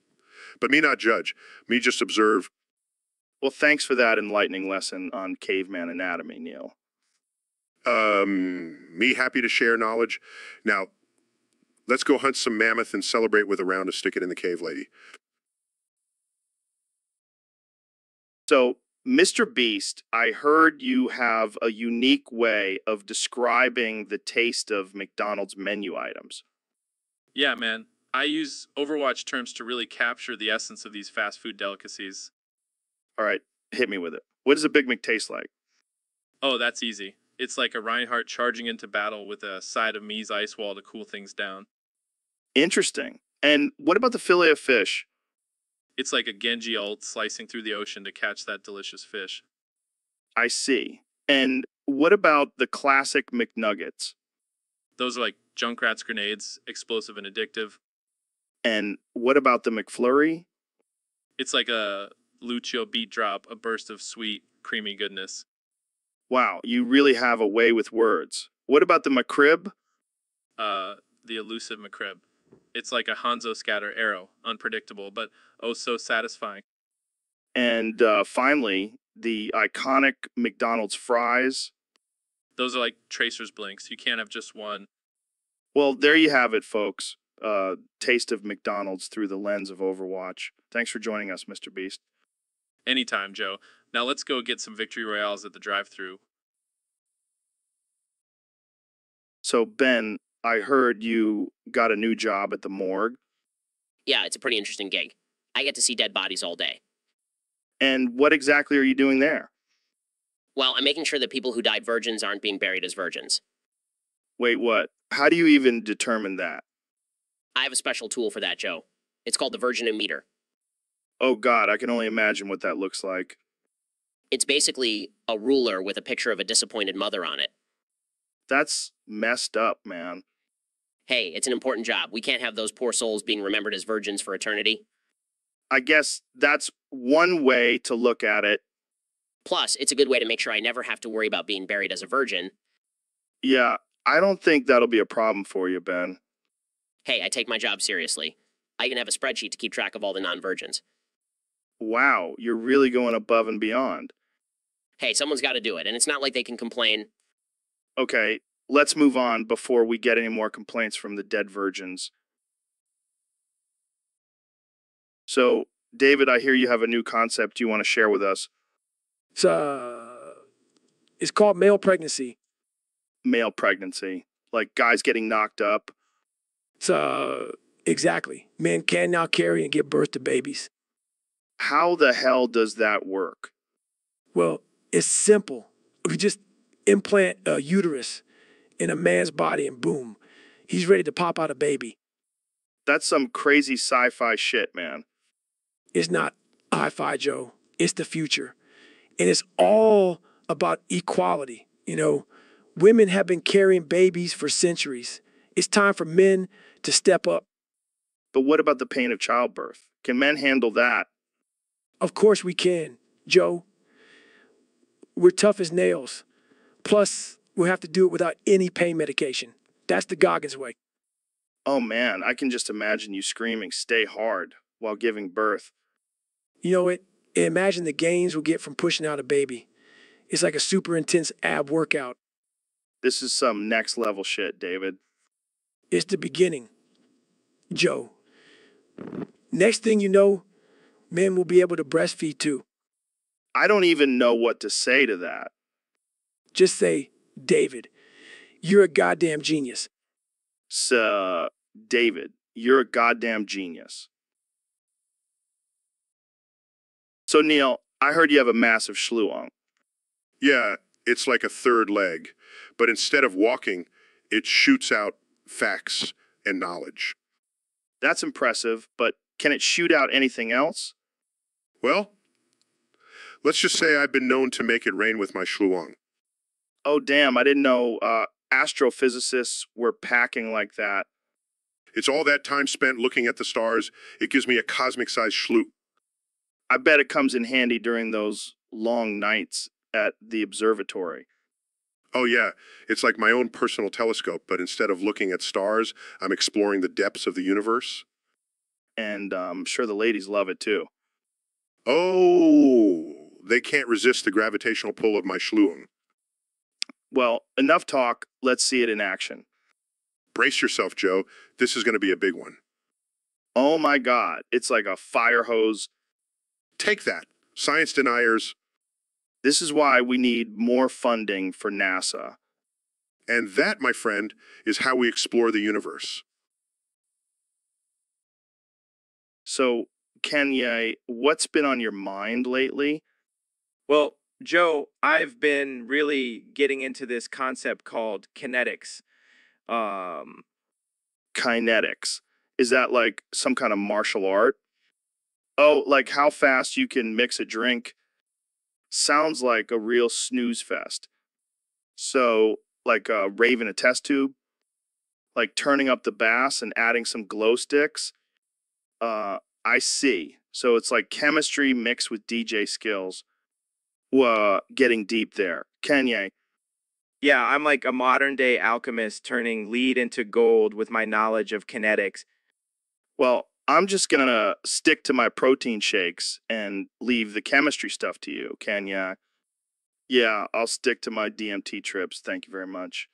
But me not judge. Me just observe.
Well, thanks for that enlightening lesson on caveman anatomy, Neil.
Me happy to share knowledge. Now, let's go hunt some mammoth and celebrate with a round of Stick It in the Cave Lady.
So, Mr. Beast, I heard you have a unique way of describing the taste of McDonald's menu items.
Yeah, man. I use Overwatch terms to really capture the essence of these fast food delicacies.
All right, hit me with it. What does a Big Mac taste like?
Oh, that's easy. It's like a Reinhardt charging into battle with a side of Me's ice wall to cool things down.
Interesting. And what about the fillet of fish?
It's like a Genji ult slicing through the ocean to catch that delicious fish.
I see. And what about the classic McNuggets?
Those are like Junkrat's grenades, explosive and addictive.
And what about the McFlurry?
It's like a Lucio beat drop, a burst of sweet, creamy goodness.
Wow, you really have a way with words. What about the McRib?
The elusive McRib. It's like a Hanzo scatter arrow, unpredictable, but oh so satisfying.
And finally, the iconic McDonald's fries.
Those are like Tracer's blinks. You can't have just one.
Well, there you have it, folks. Taste of McDonald's through the lens of Overwatch. Thanks for joining us, Mr. Beast.
Anytime, Joe. Now let's go get some victory royales at the drive-thru.
So, Ben, I heard you got a new job at the morgue.
Yeah, it's a pretty interesting gig. I get to see dead bodies all day.
And what exactly are you doing there?
Well, I'm making sure that people who died virgins aren't being buried as virgins.
Wait, what? How do you even determine that?
I have a special tool for that, Joe. It's called the virginometer.
Oh, God, I can only imagine what that looks like.
It's basically a ruler with a picture of a disappointed mother on it.
That's messed up, man.
Hey, it's an important job. We can't have those poor souls being remembered as virgins for eternity.
I guess that's one way to look at it.
Plus, it's a good way to make sure I never have to worry about being buried as a virgin.
Yeah, I don't think that'll be a problem for you, Ben.
Hey, I take my job seriously. I can have a spreadsheet to keep track of all the non-virgins.
Wow, you're really going above and beyond.
Hey, someone's got to do it, and it's not like they can complain.
Okay, let's move on before we get any more complaints from the dead virgins. So, David, I hear you have a new concept you want to share with us.
It's called male pregnancy.
Male pregnancy, like guys getting knocked up.
Exactly. Men can now carry and give birth to babies.
How the hell does that work?
Well, it's simple. We just implant a uterus in a man's body and boom, he's ready to pop out a baby.
That's some crazy sci-fi shit, man.
It's not hi-fi, Joe. It's the future. And it's all about equality. You know, women have been carrying babies for centuries. It's time for men to step up.
But what about the pain of childbirth? Can men handle that?
Of course we can, Joe. We're tough as nails. Plus, we'll have to do it without any pain medication. That's the Goggins way.
Oh man, I can just imagine you screaming, "Stay hard," while giving birth.
You know it? Imagine the gains we'll get from pushing out a baby. It's like a super intense ab workout.
This is some next level shit, David.
It's the beginning, Joe. Next thing you know, men will be able to breastfeed too.
I don't even know what to say to that.
Just say, David, you're a goddamn genius.
So, David, you're a goddamn genius. So, Neil, I heard you have a massive schluong.
Yeah, it's like a third leg, but instead of walking, it shoots out facts and knowledge.
That's impressive, but can it shoot out anything else?
Well, let's just say I've been known to make it rain with my schluong.
Oh, damn, I didn't know astrophysicists were packing like that.
It's all that time spent looking at the stars. It gives me a cosmic-sized schloot.
I bet it comes in handy during those long nights at the observatory.
Oh yeah, it's like my own personal telescope, but instead of looking at stars, I'm exploring the depths of the universe.
And I'm sure the ladies love it too.
Oh, they can't resist the gravitational pull of my schluong.
Well, enough talk. Let's see it in action.
Brace yourself, Joe. This is going to be a big one.
Oh my God, it's like a fire hose.
Take that, science deniers.
This is why we need more funding for NASA.
And that, my friend, is how we explore the universe.
So, Kenya, what's been on your mind lately?
Well, Joe, I've been really getting into this concept called kinetics.
Kinetics. Is that like some kind of martial art? Oh, like how fast you can mix a drink? Sounds like a real snooze fest. So, like raving a test tube? Like turning up the bass and adding some glow sticks? I see. So it's like chemistry mixed with DJ skills. Getting deep there. Kenya.
Yeah, I'm like a modern day alchemist turning lead into gold with my knowledge of kinetics.
Well, I'm just gonna stick to my protein shakes and leave the chemistry stuff to you, Kenya. Yeah, I'll stick to my DMT trips. Thank you very much.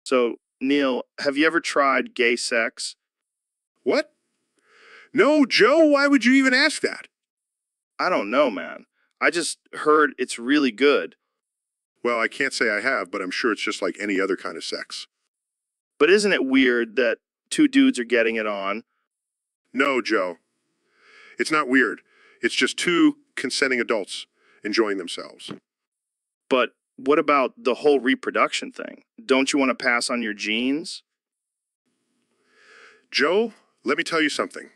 So, Neil, have you ever tried gay sex?
What? No, Joe, why would you even ask that?
I don't know, man. I just heard it's really good.
Well, I can't say I have, but I'm sure it's just like any other kind of sex.
But isn't it weird that two dudes are getting it on?
No, Joe. It's not weird. It's just two consenting adults enjoying themselves.
But what about the whole reproduction thing? Don't you want to pass on your genes?
Joe, let me tell you something.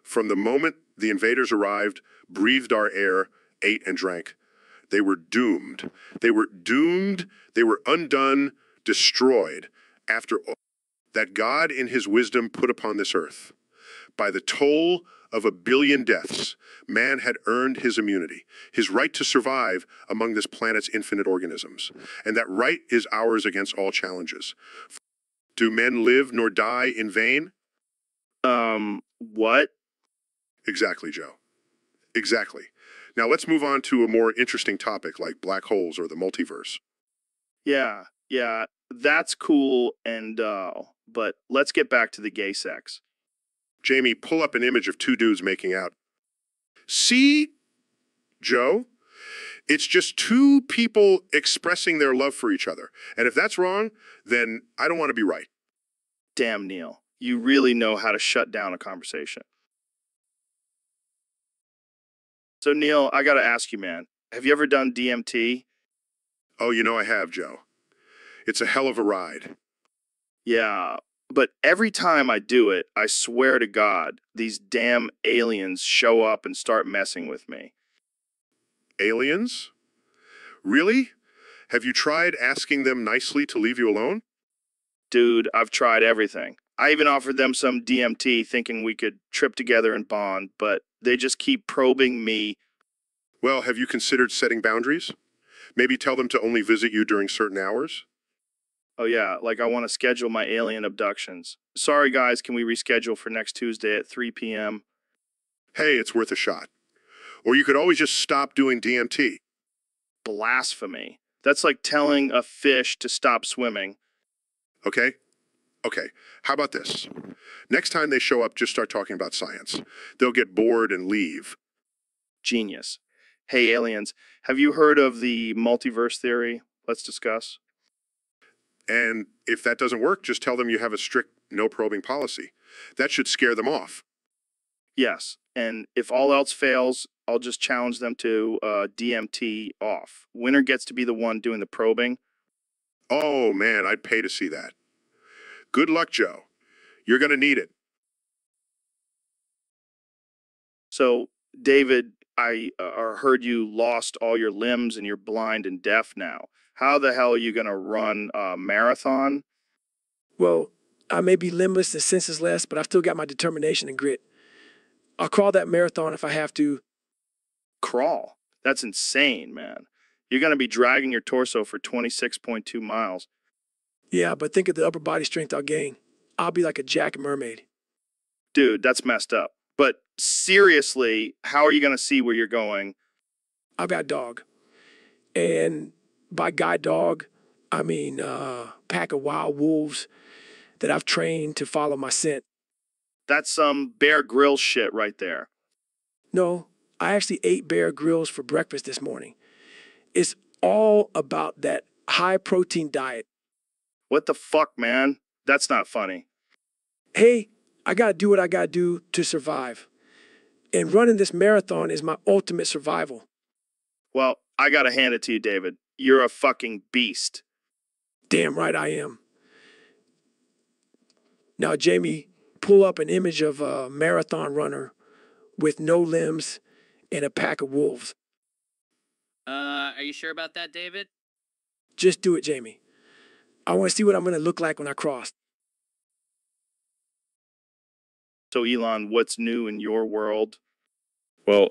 From the moment the invaders arrived, breathed our air, ate and drank, they were doomed. They were doomed. They were undone, destroyed after all that God in his wisdom put upon this earth. By the toll of 1 billion deaths, man had earned his immunity, his right to survive among this planet's infinite organisms. And that right is ours against all challenges. Do men live nor die in vain?
What?
Exactly, Joe. Exactly. Now let's move on to a more interesting topic like black holes or the multiverse.
Yeah, that's cool and but let's get back to the gay sex.
Jamie, pull up an image of two dudes making out. See, Joe? It's just two people expressing their love for each other. And if that's wrong, then I don't want to be right.
Damn, Neil. You really know how to shut down a conversation. So, Neil, I gotta ask you, man, have you ever done DMT?
Oh, you know I have, Joe. It's a hell of a ride.
Yeah, but every time I do it, I swear to God, these damn aliens show up and start messing with me.
Aliens? Really? Have you tried asking them nicely to leave you alone?
Dude, I've tried everything. I even offered them some DMT thinking we could trip together and bond, but they just keep probing me.
Well, have you considered setting boundaries? Maybe tell them to only visit you during certain hours?
Oh yeah, like I want to schedule my alien abductions. Sorry guys, can we reschedule for next Tuesday at 3 p.m.?
Hey, it's worth a shot. Or you could always just stop doing DMT.
Blasphemy. That's like telling a fish to stop swimming.
Okay? Okay, how about this? Next time they show up, just start talking about science. They'll get bored and leave.
Genius. Hey aliens, have you heard of the multiverse theory? Let's discuss.
And if that doesn't work, just tell them you have a strict no probing policy. That should scare them off.
Yes, and if all else fails, I'll just challenge them to DMT off. Winner gets to be the one doing the probing.
Oh man, I'd pay to see that. Good luck, Joe. You're going to need it.
So, David, I heard you lost all your limbs and you're blind and deaf now. How the hell are you going to run a marathon?
Well, I may be limbless and senseless, but I've still got my determination and grit. I'll crawl that marathon if I have to.
Crawl? That's insane, man. You're going to be dragging your torso for 26.2 miles.
Yeah, but think of the upper body strength I'll gain. I'll be like a jack mermaid.
Dude, that's messed up. But seriously, how are you going to see where you're going?
I've got dog. And by guide dog, I mean pack of wild wolves that I've trained to follow my scent.
That's some Bear Grylls shit right there.
No, I actually ate Bear Grylls for breakfast this morning. It's all about that high protein diet.
What the fuck, man? That's not funny.
Hey, I gotta do what I gotta do to survive. And running this marathon is my ultimate survival.
Well, I gotta hand it to you, David. You're a fucking beast.
Damn right I am. Now, Jamie, pull up an image of a marathon runner with no limbs and a pack of wolves.
Are you sure about that, David?
Just do it, Jamie. I want to see what I'm going to look like when I cross.
So, Elon, what's new in your world?
Well,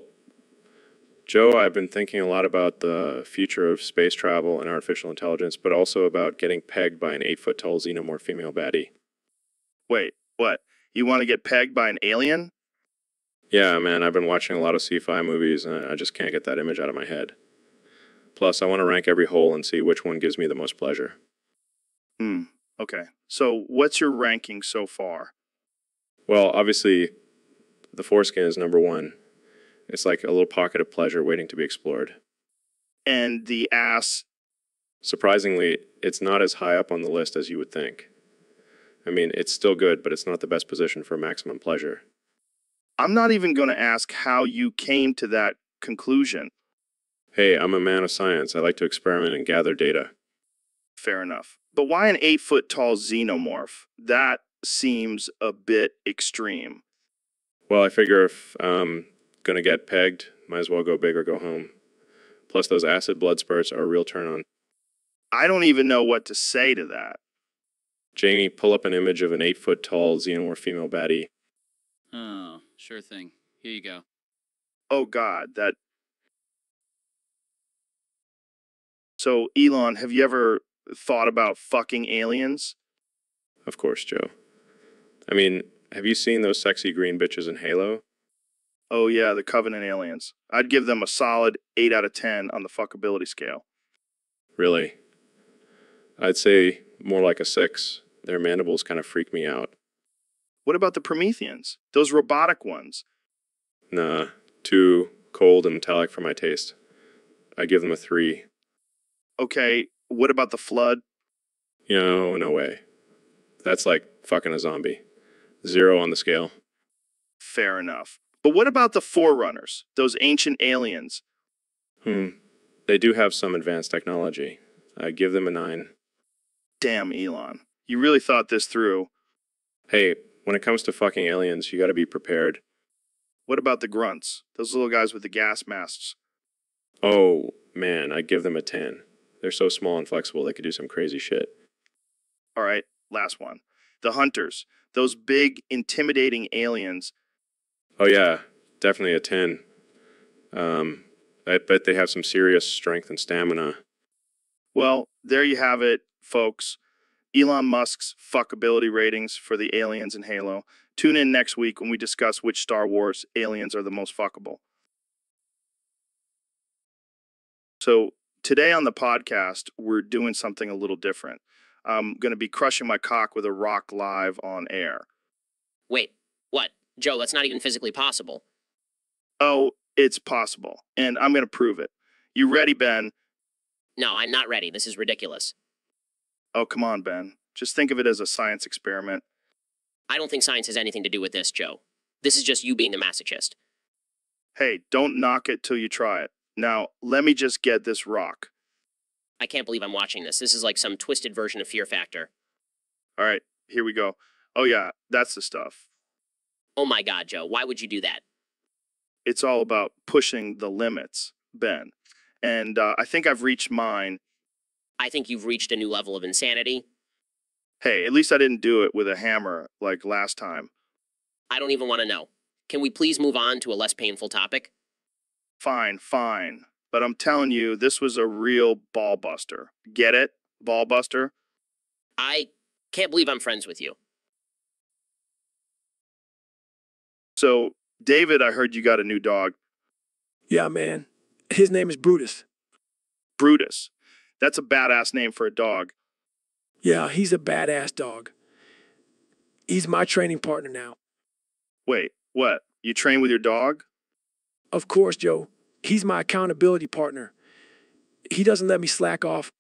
Joe, I've been thinking a lot about the future of space travel and artificial intelligence, but also about getting pegged by an 8-foot tall xenomorph female baddie.
Wait, What? You want to get pegged by an alien?
Yeah, man, I've been watching a lot of sci-fi movies, and I just can't get that image out of my head. Plus, I want to rank every hole and see which one gives me the most pleasure.
Okay. So what's your ranking so far?
Well, obviously, the foreskin is number one. It's like a little pocket of pleasure waiting to be explored.
And the ass?
Surprisingly, it's not as high up on the list as you would think. I mean, it's still good, but it's not the best position for maximum pleasure.
I'm not even going to ask how you came to that conclusion.
Hey, I'm a man of science. I like to experiment and gather data.
Fair enough. But why an 8-foot tall xenomorph? That seems a bit extreme.
Well, I figure if I'm gonna get pegged, might as well go big or go home. Plus, those acid blood spurts are a real turn on.
I don't even know what to say to that.
Jamie, pull up an image of an 8-foot tall xenomorph female baddie.
Oh, sure thing. Here you go.
Oh God, that... So, Elon, have you ever thought about fucking aliens?
Of course, Joe. I mean, have you seen those sexy green bitches in Halo?
Oh yeah, the Covenant aliens. I'd give them a solid 8 out of 10 on the fuckability scale.
Really? I'd say more like a 6. Their mandibles kind of freak me out.
What about the Prometheans? Those robotic ones?
Nah, too cold and metallic for my taste. I give them a 3.
Okay, what about the Flood?
No way. That's like fucking a zombie. 0 on the scale.
Fair enough. But what about the Forerunners? Those ancient aliens?
They do have some advanced technology. I give them a 9.
Damn, Elon. You really thought this through.
Hey, when it comes to fucking aliens, you gotta be prepared.
What about the Grunts? Those little guys with the gas masks?
Oh, man, I give them a 10. They're so small and flexible, they could do some crazy shit.
All right, last one. The Hunters. Those big, intimidating aliens.
Oh yeah, definitely a 10. I bet they have some serious strength and stamina.
Well, there you have it, folks. Elon Musk's fuckability ratings for the aliens in Halo. Tune in next week when we discuss which Star Wars aliens are the most fuckable. So today on the podcast, we're doing something a little different. I'm going to be crushing my cock with a rock live on air.
Wait, what? Joe, that's not even physically possible.
Oh, it's possible, and I'm going to prove it. You ready, Ben?
No, I'm not ready. This is ridiculous.
Oh, come on, Ben. Just think of it as a science experiment.
I don't think science has anything to do with this, Joe. This is just you being a masochist.
Hey, don't knock it till you try it. Now, let me just get this rock.
I can't believe I'm watching this. This is like some twisted version of Fear Factor.
All right, here we go. Oh yeah, that's the stuff.
Oh my God, Joe, why would you do that?
It's all about pushing the limits, Ben. And I think I've reached mine.
I think you've reached a new level of insanity.
Hey, at least I didn't do it with a hammer like last time.
I don't even want to know. Can we please move on to a less painful topic?
Fine. But I'm telling you, this was a real ball buster. Get it? Ball buster?
I can't believe I'm friends with you.
So, David, I heard you got a new dog.
Yeah, man. His name is Brutus.
Brutus. That's a badass name for a dog.
Yeah, he's a badass dog. He's my training partner now.
Wait, what? You train with your dog?
Of course, Joe. He's my accountability partner. He doesn't let me slack off.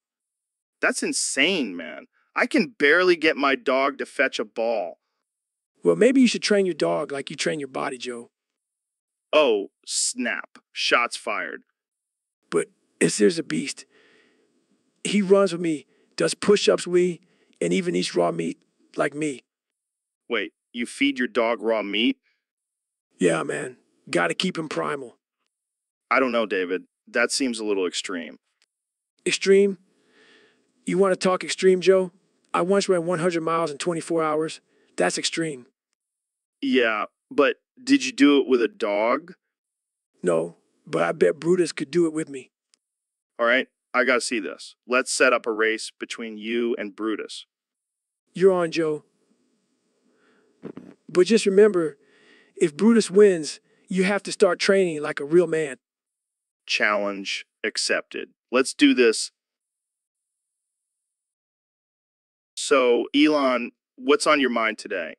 That's insane, man. I can barely get my dog to fetch a ball.
Well, maybe you should train your dog like you train your body, Joe.
Oh, snap. Shots fired.
But here's a beast. He runs with me, does push-ups with me, and even eats raw meat like me.
Wait, you feed your dog raw meat?
Yeah, man. Gotta keep him primal.
I don't know, David. That seems a little extreme.
Extreme? You want to talk extreme, Joe? I once ran 100 miles in 24 hours. That's extreme.
Yeah, but did you do it with a dog?
No, but I bet Brutus could do it with me.
All right, I gotta see this. Let's set up a race between you and Brutus.
You're on, Joe. But just remember, if Brutus wins, you have to start training like a real man.
Challenge accepted. Let's do this. So, Elon, what's on your mind today?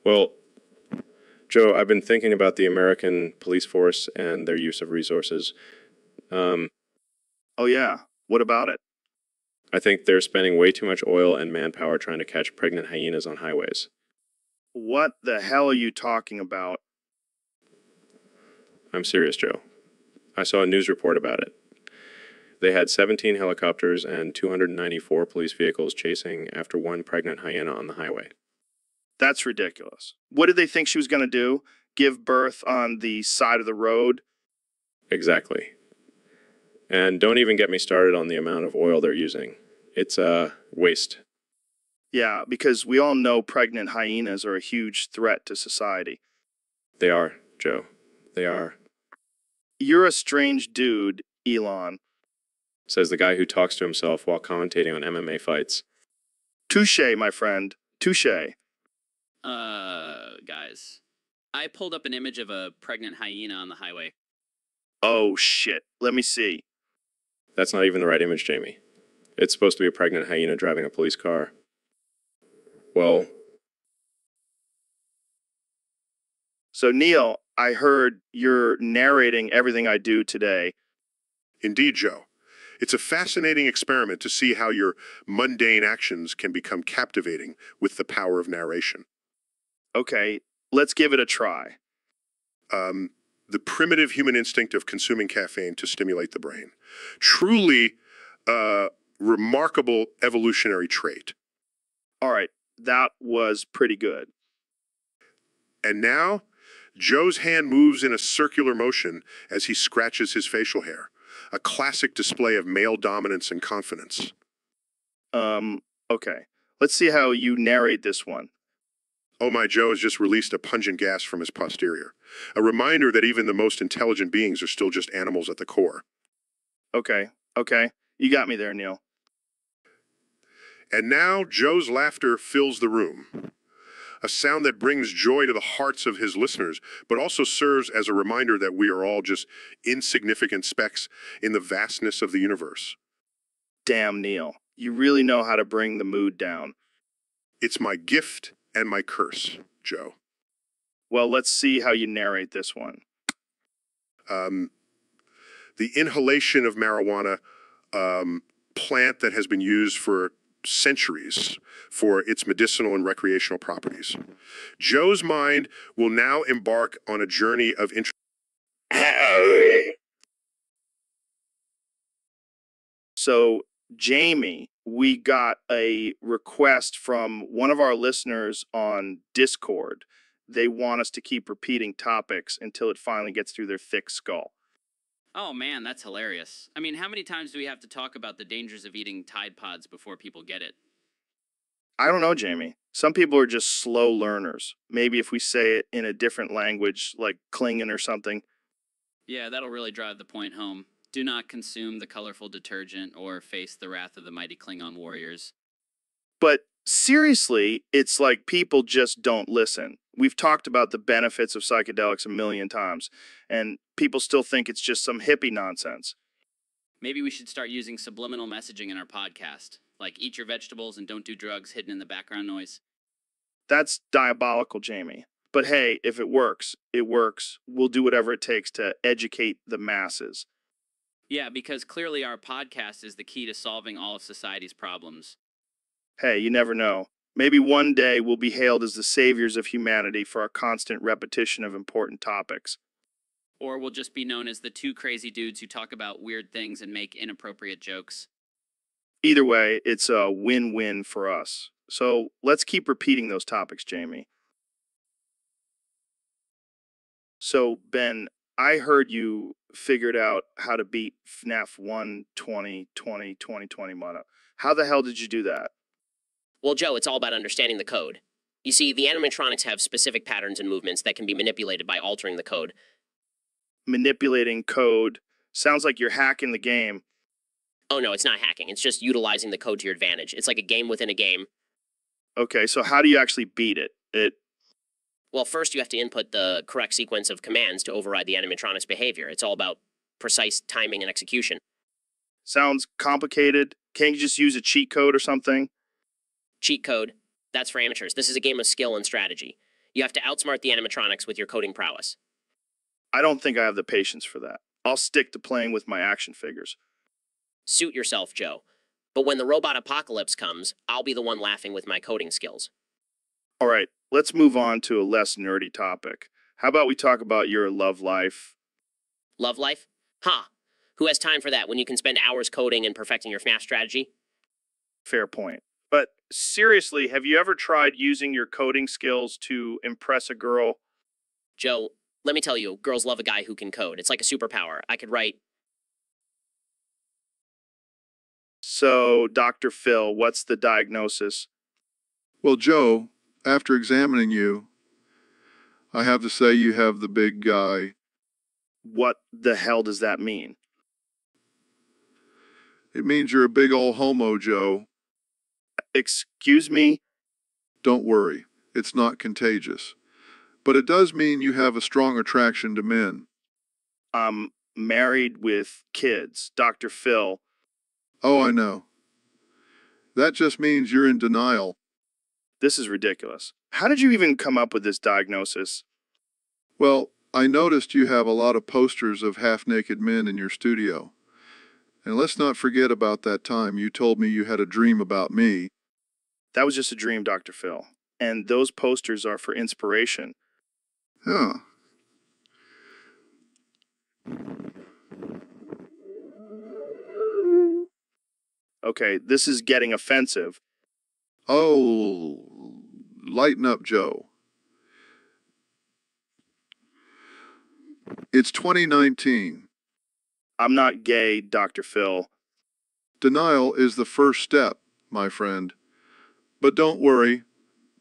Well, Joe, I've been thinking about the American police force and their use of resources.
Oh, yeah. What about it?
I think they're spending way too much oil and manpower trying to catch pregnant hyenas on highways.
What the hell are you talking about?
I'm serious, Joe. I saw a news report about it. They had 17 helicopters and 294 police vehicles chasing after one pregnant hyena on the highway.
That's ridiculous. What did they think she was going to do? Give birth on the side of the road?
Exactly. And don't even get me started on the amount of oil they're using. It's waste.
Yeah, because we all know pregnant hyenas are a huge threat to society.
They are, Joe. They are.
You're a strange dude, Elon.
Says the guy who talks to himself while commentating on MMA fights.
Touche, my friend. Touche.
Guys, I pulled up an image of a pregnant hyena on the highway.
Oh, shit. Let me see.
That's not even the right image, Jamie. It's supposed to be a pregnant hyena driving a police car. Well,
So, Neil, I heard you're narrating everything I do today.
Indeed, Joe. It's a fascinating experiment to see how your mundane actions can become captivating with the power of narration.
Okay, let's give it a try.
The primitive human instinct of consuming caffeine to stimulate the brain. Truly remarkable evolutionary trait.
All right, that was pretty good.
And now, Joe's hand moves in a circular motion as he scratches his facial hair, a classic display of male dominance and confidence.
Okay. Let's see how you narrate this one.
Oh my, Joe has just released a pungent gas from his posterior, a reminder that even the most intelligent beings are still just animals at the core.
Okay. You got me there, Neil.
And now Joe's laughter fills the room, a sound that brings joy to the hearts of his listeners, but also serves as a reminder that we are all just insignificant specks in the vastness of the universe.
Damn, Neil. You really know how to bring the mood down.
It's my gift and my curse, Joe.
Well, let's see how you narrate this one.
The inhalation of marijuana, plant that has been used for centuries for its medicinal and recreational properties. Joe's mind will now embark on a journey of
So, Jamie, we got a request from one of our listeners on Discord. They want us to keep repeating topics until it finally gets through their thick skull.
Oh man, that's hilarious. I mean, how many times do we have to talk about the dangers of eating Tide Pods before people get it?
I don't know, Jamie. Some people are just slow learners. Maybe if we say it in a different language, like Klingon or something.
Yeah, that'll really drive the point home. Do not consume the colorful detergent or face the wrath of the mighty Klingon warriors.
But seriously, it's like people just don't listen. We've talked about the benefits of psychedelics a million times, and people still think it's just some hippie nonsense.
Maybe we should start using subliminal messaging in our podcast, like eat your vegetables and don't do drugs hidden in the background noise.
That's diabolical, Jamie. But hey, if it works, it works. We'll do whatever it takes to educate the masses.
Yeah, because clearly our podcast is the key to solving all of society's problems.
Hey, you never know. Maybe one day we'll be hailed as the saviors of humanity for our constant repetition of important topics.
Or we'll just be known as the two crazy dudes who talk about weird things and make inappropriate jokes.
Either way, it's a win-win for us. So let's keep repeating those topics, Jamie. So, Ben, I heard you figured out how to beat FNAF 1, 20, 20, 2020 mono. How the hell did you do that?
Well, Joe, it's all about understanding the code. You see, the animatronics have specific patterns and movements that can be manipulated by altering the code.
Manipulating code. Sounds like you're hacking the game.
Oh no, it's not hacking. It's just utilizing the code to your advantage. It's like a game within a game.
Okay, so how do you actually beat it?
Well, first you have to input the correct sequence of commands to override the animatronic's behavior. It's all about precise timing and execution.
Sounds complicated. Can't you just use a cheat code or something?
Cheat code, that's for amateurs. This is a game of skill and strategy. You have to outsmart the animatronics with your coding prowess.
I don't think I have the patience for that. I'll stick to playing with my action figures.
Suit yourself, Joe. But when the robot apocalypse comes, I'll be the one laughing with my coding skills.
All right, let's move on to a less nerdy topic. How about we talk about your love life?
Love life? Ha! Who has time for that when you can spend hours coding and perfecting your FNAF strategy?
Fair point. But seriously, have you ever tried using your coding skills to impress a girl?
Joe, let me tell you, girls love a guy who can code. It's like a superpower. I could write.
So, Dr. Phil, what's the diagnosis?
Well, Joe, after examining you, I have to say you have the big guy.
What the hell does that mean?
It means you're a big old homo, Joe.
Excuse me?
Don't worry, it's not contagious. But it does mean you have a strong attraction to men.
I'm married with kids, Dr. Phil.
Oh, I know. That just means you're in denial.
This is ridiculous. How did you even come up with this diagnosis?
Well, I noticed you have a lot of posters of half-naked men in your studio. And let's not forget about that time you told me you had a dream about me.
That was just a dream, Dr. Phil. And those posters are for inspiration.
Huh.
Okay, this is getting offensive.
Oh, lighten up, Joe. It's 2019.
I'm not gay, Dr. Phil.
Denial is the first step, my friend. But don't worry,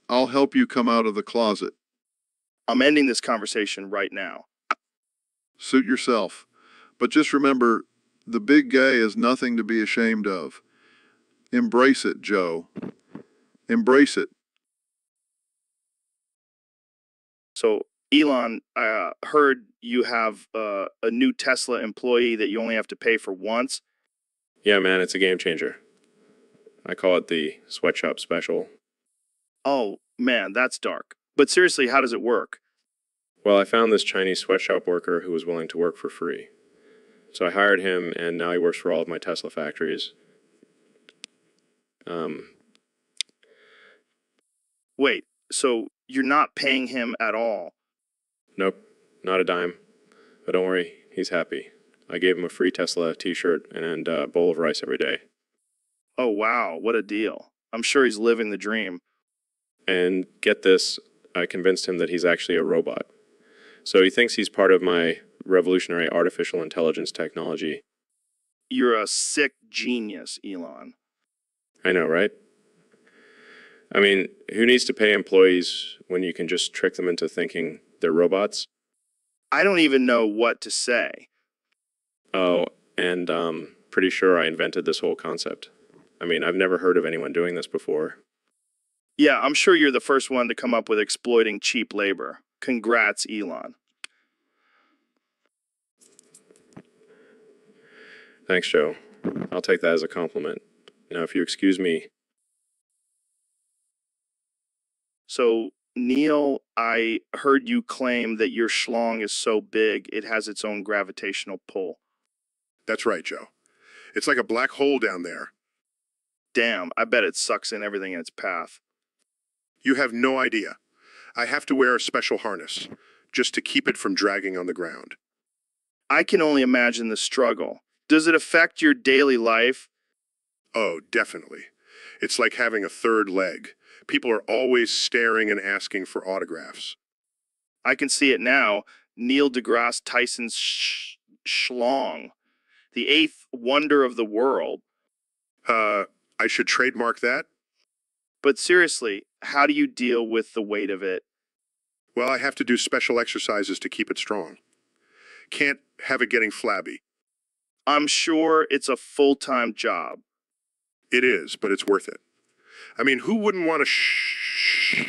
I'll help you come out of the closet.
I'm ending this conversation right now.
Suit yourself. But just remember, the big gay is nothing to be ashamed of. Embrace it, Joe. Embrace it.
So, Elon, I heard you have a new Tesla employee that you only have to pay for once.
Yeah, man, it's a game changer. I call it the sweatshop special.
Oh, man, that's dark. But seriously, how does it work?
Well, I found this Chinese sweatshop worker who was willing to work for free. So I hired him, and now he works for all of my Tesla factories.
Wait, so you're not paying him at all?
Nope, not a dime. But don't worry, he's happy. I gave him a free Tesla t-shirt and a bowl of rice every day.
Oh, wow, what a deal. I'm sure he's living the dream.
And get this, I convinced him that he's actually a robot. So he thinks he's part of my revolutionary artificial intelligence technology.
You're a sick genius, Elon.
I know, right? I mean, who needs to pay employees when you can just trick them into thinking they're robots?
I don't even know what to say.
Oh, and pretty sure I invented this whole concept. I mean, I've never heard of anyone doing this before.
Yeah, I'm sure you're the first one to come up with exploiting cheap labor. Congrats, Elon.
Thanks, Joe. I'll take that as a compliment. Now, if you excuse me.
So, Neil, I heard you claim that your schlong is so big it has its own gravitational pull.
That's right, Joe. It's like a black hole down there.
Damn, I bet it sucks in everything in its path.
You have no idea. I have to wear a special harness just to keep it from dragging on the ground.
I can only imagine the struggle. Does it affect your daily life?
Oh, definitely. It's like having a third leg. People are always staring and asking for autographs.
I can see it now. Neil deGrasse Tyson's schlong. The eighth wonder of the world.
I should trademark that?
But seriously, how do you deal with the weight of it?
Well, I have to do special exercises to keep it strong. Can't have it getting flabby.
I'm sure it's a full-time job.
It is, but it's worth it. I mean, who wouldn't want to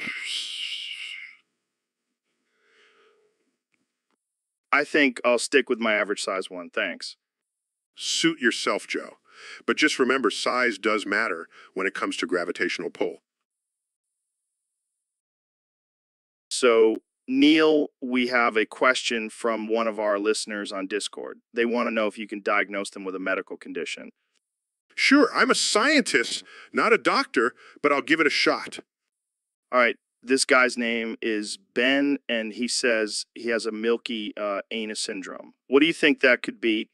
I think I'll stick with my average size one. Thanks.
Suit yourself, Joe. But just remember, size does matter when it comes to gravitational pull.
So, Neil, we have a question from one of our listeners on Discord. They want to know if you can diagnose them with a medical condition.
Sure, I'm a scientist, not a doctor, but I'll give it a shot.
All right, this guy's name is Ben, and he says he has a milky anus syndrome. What do you think that could be?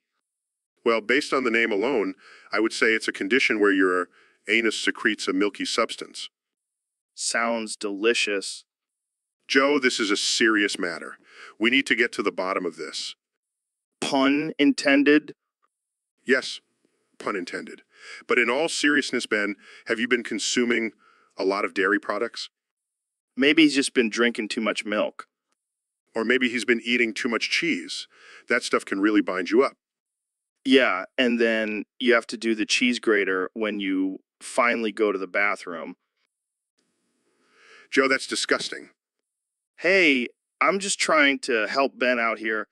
Well, based on the name alone, I would say it's a condition where your anus secretes a milky substance.
Sounds delicious.
Joe, this is a serious matter. We need to get to the bottom of this.
Pun intended?
Yes, pun intended. But in all seriousness, Ben, have you been consuming a lot of dairy products?
Maybe he's just been drinking too much milk.
Or maybe he's been eating too much cheese. That stuff can really bind you up.
Yeah, and then you have to do the cheese grater when you finally go to the bathroom.
Joe, that's disgusting.
Hey, I'm just trying to help Ben out here.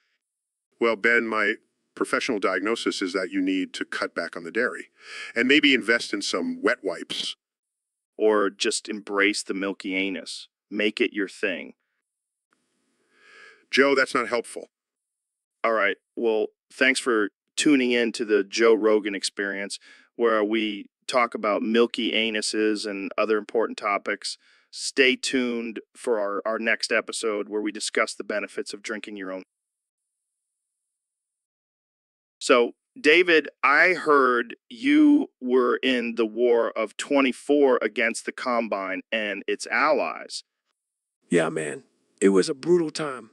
Well, Ben, my professional diagnosis is that you need to cut back on the dairy and maybe invest in some wet wipes.
Or just embrace the milky anus. Make it your thing.
Joe, that's not helpful.
All right, well, thanks for tuning in to the Joe Rogan Experience, where we talk about milky anuses and other important topics. Stay tuned for our next episode where we discuss the benefits of drinking your own. So, David, I heard you were in the war of 24 against the Combine and its allies.
Yeah, man, it was a brutal time.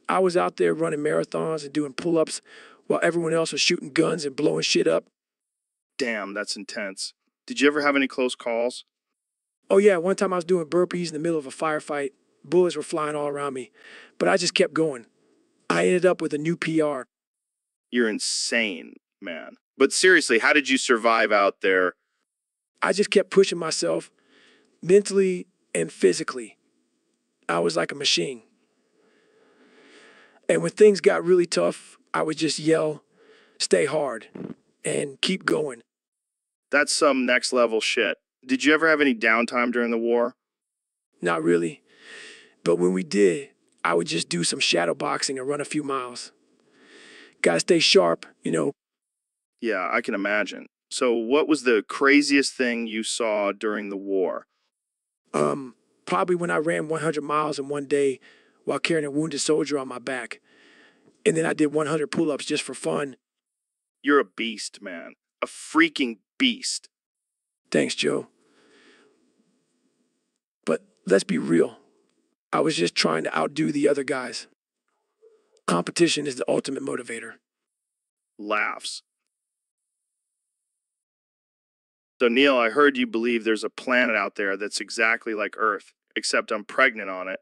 I was out there running marathons and doing pull-ups while everyone else was shooting guns and blowing shit up.
Damn, that's intense. Did you ever have any close calls?
Oh yeah, one time I was doing burpees in the middle of a firefight. Bullets were flying all around me, but I just kept going. I ended up with a new PR.
You're insane, man. But seriously, how did you survive out there?
I just kept pushing myself mentally and physically. I was like a machine. And when things got really tough, I would just yell, stay hard, and keep going.
That's some next level shit. Did you ever have any downtime during the war?
Not really. But when we did, I would just do some shadow boxing and run a few miles. Gotta stay sharp, you know.
Yeah, I can imagine. So what was the craziest thing you saw during the war?
Probably when I ran 100 miles in one day while carrying a wounded soldier on my back. And then I did 100 pull-ups just for fun.
You're a beast, man. A freaking beast.
Thanks, Joe. But let's be real. I was just trying to outdo the other guys. Competition is the ultimate motivator.
Laughs. So, Neil, I heard you believe there's a planet out there that's exactly like Earth, except I'm pregnant on it.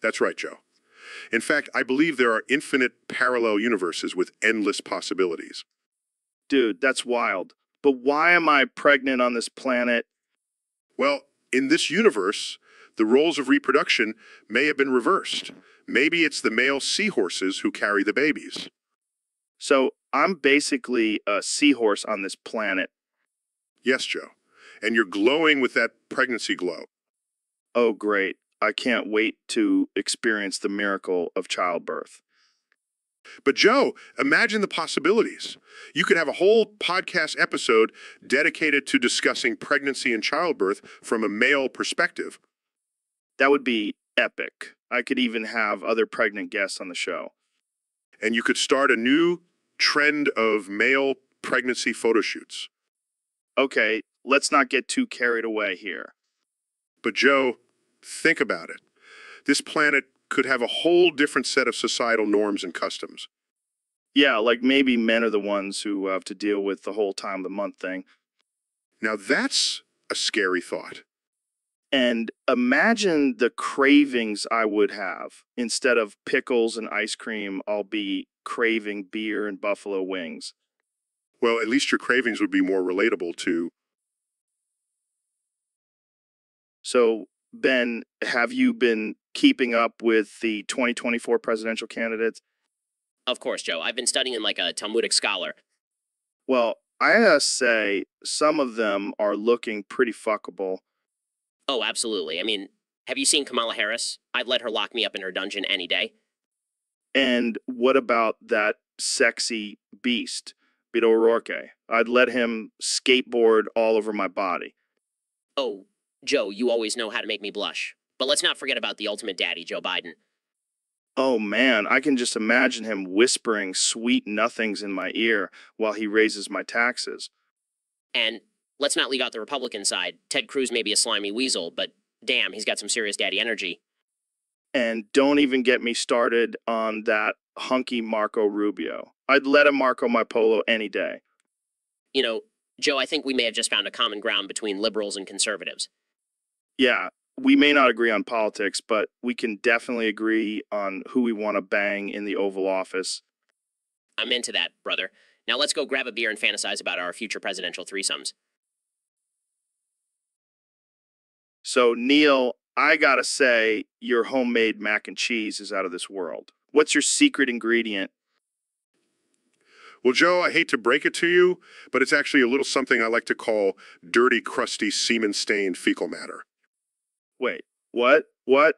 That's right, Joe. In fact, I believe there are infinite parallel universes with endless possibilities.
Dude, that's wild. But why am I pregnant on this planet?
Well, in this universe, the roles of reproduction may have been reversed. Maybe it's the male seahorses who carry the babies.
So, I'm basically a seahorse on this planet.
Yes, Joe. And you're glowing with that pregnancy glow.
Oh, great. I can't wait to experience the miracle of childbirth.
But Joe, imagine the possibilities. You could have a whole podcast episode dedicated to discussing pregnancy and childbirth from a male perspective.
That would be epic. I could even have other pregnant guests on the show.
And you could start a new trend of male pregnancy photo shoots.
Okay, let's not get too carried away here.
But Joe, think about it. This planet could have a whole different set of societal norms and customs.
Yeah, like maybe men are the ones who have to deal with the whole time of the month thing.
Now that's a scary thought.
And imagine the cravings I would have. Instead of pickles and ice cream, I'll be craving beer and buffalo wings.
Well, at least your cravings would be more relatable to...
So, Ben, have you been keeping up with the 2024 presidential candidates?
Of course, Joe. I've been studying like a Talmudic scholar.
Well, I gotta say, some of them are looking pretty fuckable.
Oh, absolutely. I mean, have you seen Kamala Harris? I'd let her lock me up in her dungeon any day.
And what about that sexy beast, Beto O'Rourke? I'd let him skateboard all over my body.
Oh, Joe, you always know how to make me blush. But let's not forget about the ultimate daddy, Joe Biden.
Oh man, I can just imagine him whispering sweet nothings in my ear while he raises my taxes.
And let's not leave out the Republican side. Ted Cruz may be a slimy weasel, but damn, he's got some serious daddy energy.
And don't even get me started on that hunky Marco Rubio. I'd let him Marco my polo any day.
You know, Joe, I think we may have just found a common ground between liberals and conservatives.
Yeah, we may not agree on politics, but we can definitely agree on who we want to bang in the Oval Office.
I'm into that, brother. Now let's go grab a beer and fantasize about our future presidential threesomes.
So, Neil, I gotta say, your homemade mac and cheese is out of this world. What's your secret ingredient?
Well, Joe, I hate to break it to you, but it's actually a little something I like to call dirty, crusty, semen-stained fecal matter.
Wait, what? What?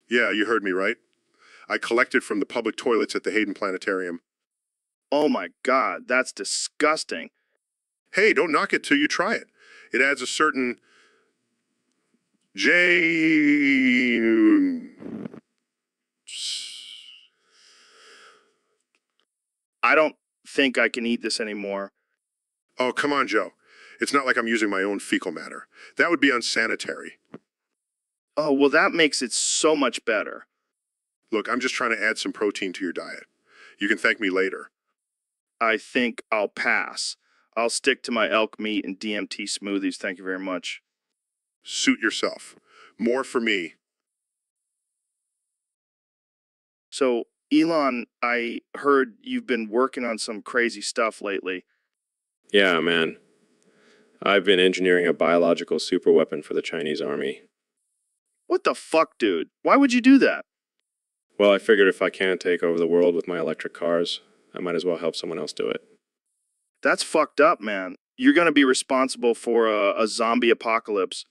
Yeah, you heard me right. I collected from the public toilets at the Hayden Planetarium.
Oh my God, that's disgusting.
Hey, don't knock it till you try it. It adds a certain
I don't think I can eat this anymore.
Oh, come on, Joe. It's not like I'm using my own fecal matter. That would be unsanitary.
Oh, well, that makes it so much better.
Look, I'm just trying to add some protein to your diet. You can thank me later.
I think I'll pass. I'll stick to my elk meat and DMT smoothies, thank you very much.
Suit yourself. More for me.
So, Elon, I heard you've been working on some crazy stuff lately.
Yeah, man. I've been engineering a biological superweapon for the Chinese army.
What the fuck, dude? Why would you do that?
Well, I figured if I can't take over the world with my electric cars, I might as well help someone else do it.
That's fucked up, man. You're gonna be responsible for a zombie apocalypse.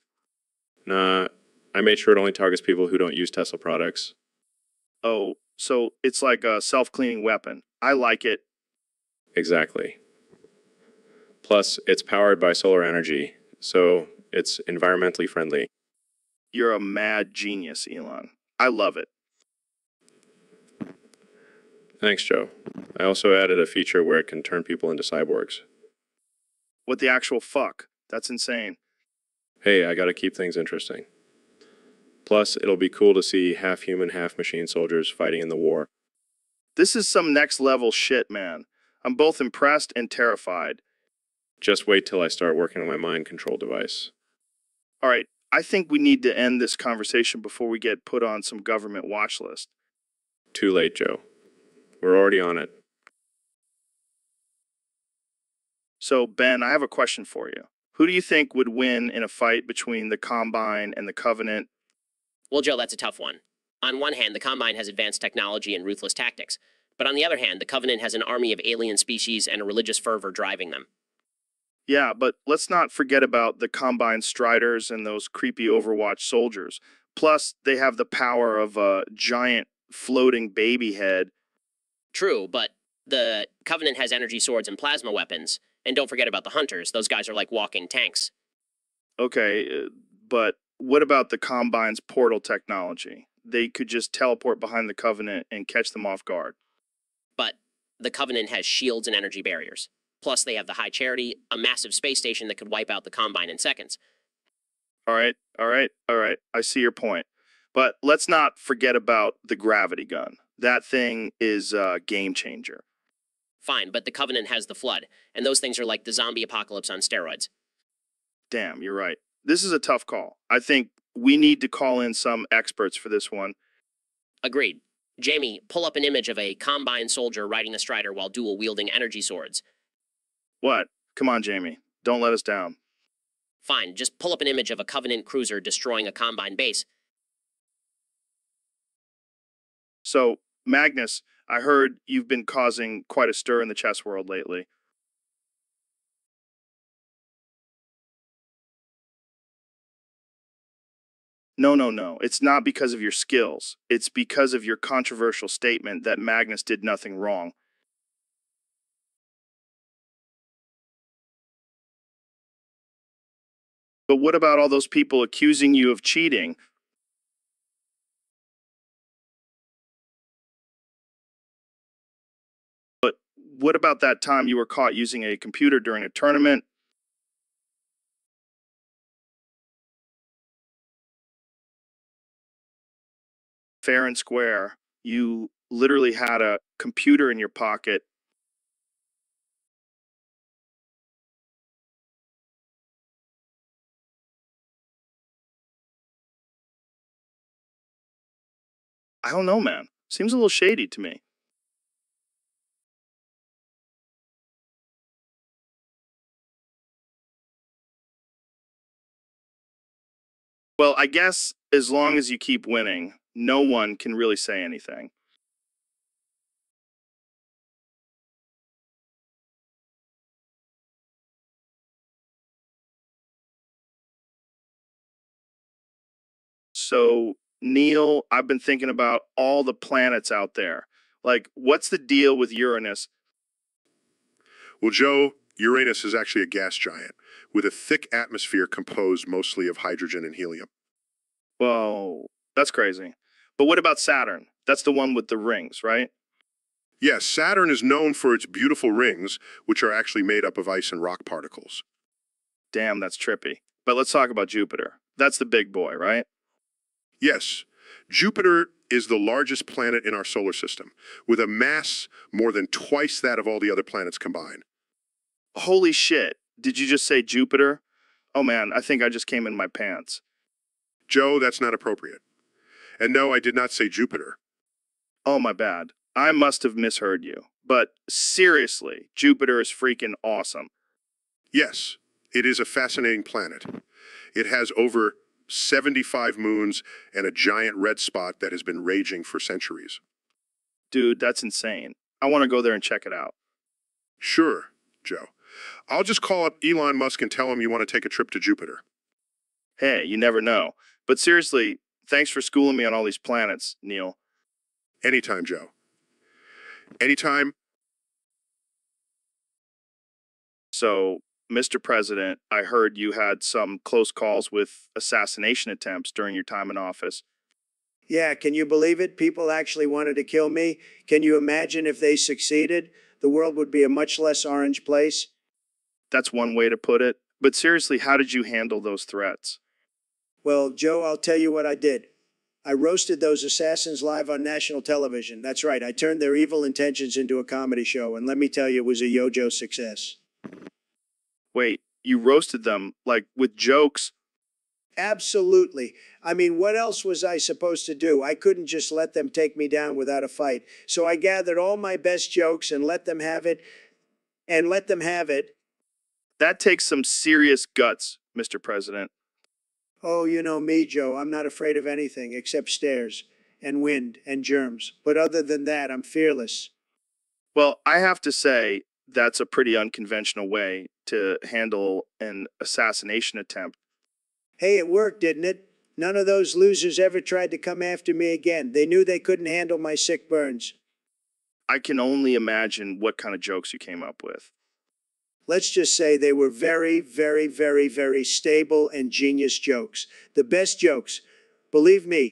Nah, I made sure it only targets people who don't use Tesla products.
Oh, so it's like a self-cleaning weapon. I like it.
Exactly. Plus, it's powered by solar energy, so it's environmentally friendly.
You're a mad genius, Elon. I love it.
Thanks, Joe. I also added a feature where it can turn people into cyborgs.
What the actual fuck? That's insane.
Hey, I gotta keep things interesting. Plus, it'll be cool to see half human, half machine soldiers fighting in the war.
This is some next level shit, man. I'm both impressed and terrified.
Just wait till I start working on my mind control device.
All right, I think we need to end this conversation before we get put on some government watch list.
Too late, Joe. We're already on it.
So, Ben, I have a question for you. Who do you think would win in a fight between the Combine and the Covenant?
Well, Joe, that's a tough one. On one hand, the Combine has advanced technology and ruthless tactics. But on the other hand, the Covenant has an army of alien species and a religious fervor driving them.
Yeah, but let's not forget about the Combine Striders and those creepy Overwatch soldiers. Plus, they have the power of a giant floating baby head.
True, but the Covenant has energy swords and plasma weapons. And don't forget about the Hunters. Those guys are like walking tanks.
Okay, but what about the Combine's portal technology? They could just teleport behind the Covenant and catch them off guard.
But the Covenant has shields and energy barriers. Plus, they have the High Charity, a massive space station that could wipe out the Combine in seconds.
All right. I see your point. But let's not forget about the gravity gun. That thing is a game changer.
Fine, but the Covenant has the Flood, and those things are like the zombie apocalypse on steroids.
Damn, you're right. This is a tough call. I think we need to call in some experts for this one.
Agreed. Jamie, pull up an image of a Combine soldier riding a Strider while dual-wielding energy swords.
What? Come on, Jamie. Don't let us down.
Fine, just pull up an image of a Covenant cruiser destroying a Combine base.
So, Magnus, I heard you've been causing quite a stir in the chess world lately. No, no, no. It's not because of your skills. It's because of your controversial statement that Magnus did nothing wrong. But what about all those people accusing you of cheating? But what about that time you were caught using a computer during a tournament? Fair and square. You literally had a computer in your pocket. I don't know, man. Seems a little shady to me. Well, I guess as long as you keep winning, no one can really say anything. So, Neil, I've been thinking about all the planets out there. Like, what's the deal with Uranus?
Well, Joe, Uranus is actually a gas giant with a thick atmosphere composed mostly of hydrogen and helium.
Well, that's crazy. But what about Saturn? That's the one with the rings, right?
Yes, Saturn is known for its beautiful rings, which are actually made up of ice and rock particles.
Damn, that's trippy. But let's talk about Jupiter. That's the big boy, right?
Yes, Jupiter is the largest planet in our solar system, with a mass more than twice that of all the other planets combined.
Holy shit. Did you just say Jupiter? Oh man, I think I just came in my pants.
Joe, that's not appropriate. And no, I did not say Jupiter.
Oh, my bad. I must have misheard you. But seriously, Jupiter is freaking awesome.
Yes, it is a fascinating planet. It has over 75 moons and a giant red spot that has been raging for centuries.
Dude, that's insane. I want to go there and check it out.
Sure, Joe. I'll just call up Elon Musk and tell him you want to take a trip to Jupiter.
Hey, you never know. But seriously, thanks for schooling me on all these planets, Neil.
Anytime, Joe. Anytime.
So, Mr. President, I heard you had some close calls with assassination attempts during your time in office.
Yeah, can you believe it? People actually wanted to kill me. Can you imagine if they succeeded? The world would be a much less orange place.
That's one way to put it. But seriously, how did you handle those threats?
Well, Joe, I'll tell you what I did. I roasted those assassins live on national television. That's right, I turned their evil intentions into a comedy show, and let me tell you, it was a yo-jo success.
Wait, you roasted them, like, with jokes?
Absolutely. I mean, what else was I supposed to do? I couldn't just let them take me down without a fight. So I gathered all my best jokes and let them have it, and let them have it.
That takes some serious guts, Mr. President.
Oh, you know me, Joe. I'm not afraid of anything except stairs and wind and germs. But other than that, I'm fearless.
Well, I have to say, that's a pretty unconventional way to handle an assassination attempt.
Hey, it worked, didn't it? None of those losers ever tried to come after me again. They knew they couldn't handle my sick burns.
I can only imagine what kind of jokes you came up with.
Let's just say they were very, very, very, very stable and genius jokes. The best jokes. Believe me.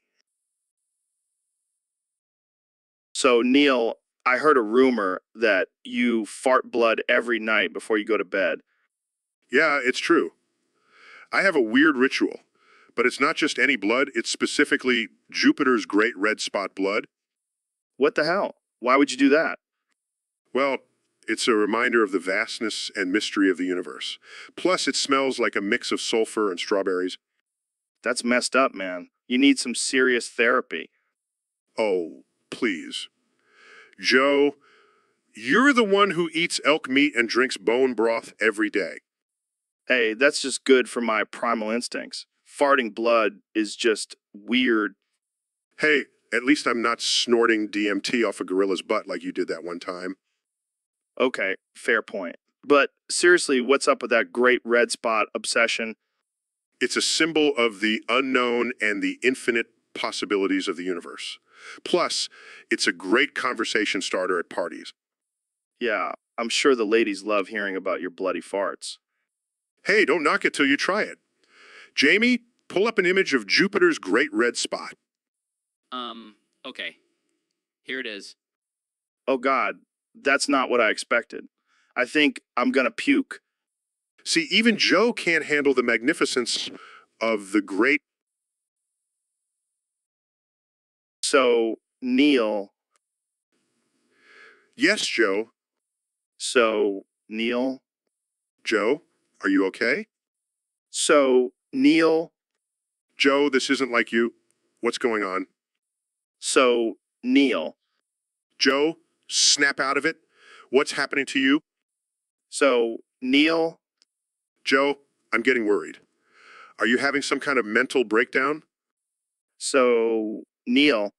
So, Neil, I heard a rumor that you fart blood every night before you go to bed.
Yeah, it's true. I have a weird ritual, but it's not just any blood, it's specifically Jupiter's great red spot blood.
What the hell? Why would you do that?
Well, it's a reminder of the vastness and mystery of the universe. Plus, it smells like a mix of sulfur and strawberries.
That's messed up, man. You need some serious therapy.
Oh, please. Joe, you're the one who eats elk meat and drinks bone broth every day.
Hey, that's just good for my primal instincts. Farting blood is just weird.
Hey, At least I'm not snorting DMT off a gorilla's butt like you did that one time.
Okay, fair point. But seriously, what's up with that great red spot obsession?
It's a symbol of the unknown and the infinite possibilities of the universe. Plus, it's a great conversation starter at parties.
Yeah, I'm sure the ladies love hearing about your bloody farts.
Hey, don't knock it till you try it. Jamie, pull up an image of Jupiter's great red spot.
Okay. Here it is.
Oh God, that's not what I expected. I think I'm gonna puke.
See, even Joe can't handle the magnificence of the great.
So, Neil.
Yes, Joe.
So, Neil.
Joe, are you okay?
So, Neil.
Joe, this isn't like you. What's going on?
So, Neil.
Joe, snap out of it. What's happening to you?
So, Neil.
Joe, I'm getting worried. Are you having some kind of mental breakdown?
So, Neil.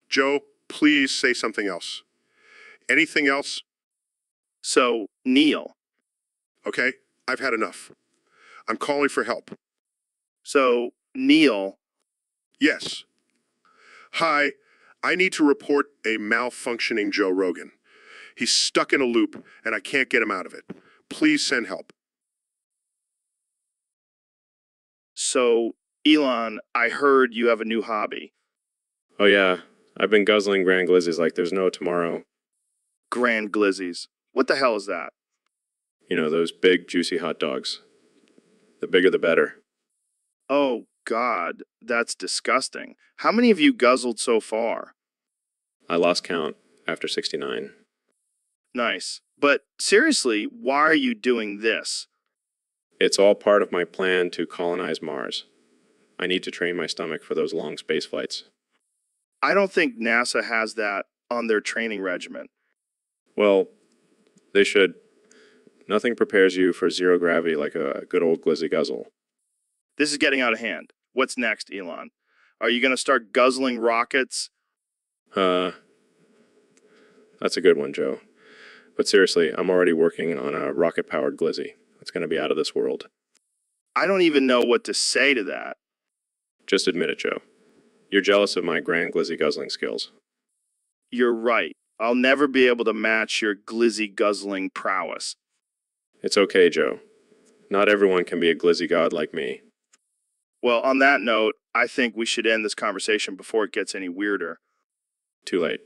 Joe, please say something else. Anything else?
So, Neil.
Okay, I've had enough. I'm calling for help.
So, Neil.
Yes. Hi, I need to report a malfunctioning Joe Rogan. He's stuck in a loop, and I can't get him out of it. Please send help.
So, Elon, I heard you have a new hobby.
Oh yeah, I've been guzzling Grand Glizzies like there's no tomorrow.
Grand Glizzies. What the hell is that?
You know, those big, juicy hot dogs. The bigger the better.
Oh, God, that's disgusting. How many have you guzzled so far?
I lost count after 69.
Nice. But seriously, why are you doing this?
It's all part of my plan to colonize Mars. I need to train my stomach for those long space flights.
I don't think NASA has that on their training regimen.
Well, they should. Nothing prepares you for zero gravity like a good old glizzy guzzle.
This is getting out of hand. What's next, Elon? Are you going to start guzzling rockets?
That's a good one, Joe. But seriously, I'm already working on a rocket-powered glizzy. It's going to be out of this world.
I don't even know what to say to that.
Just admit it, Joe. You're jealous of my grand glizzy guzzling skills.
You're right. I'll never be able to match your glizzy guzzling prowess.
It's okay, Joe. Not everyone can be a glizzy god like me.
Well, on that note, I think we should end this conversation before it gets any weirder.
Too late.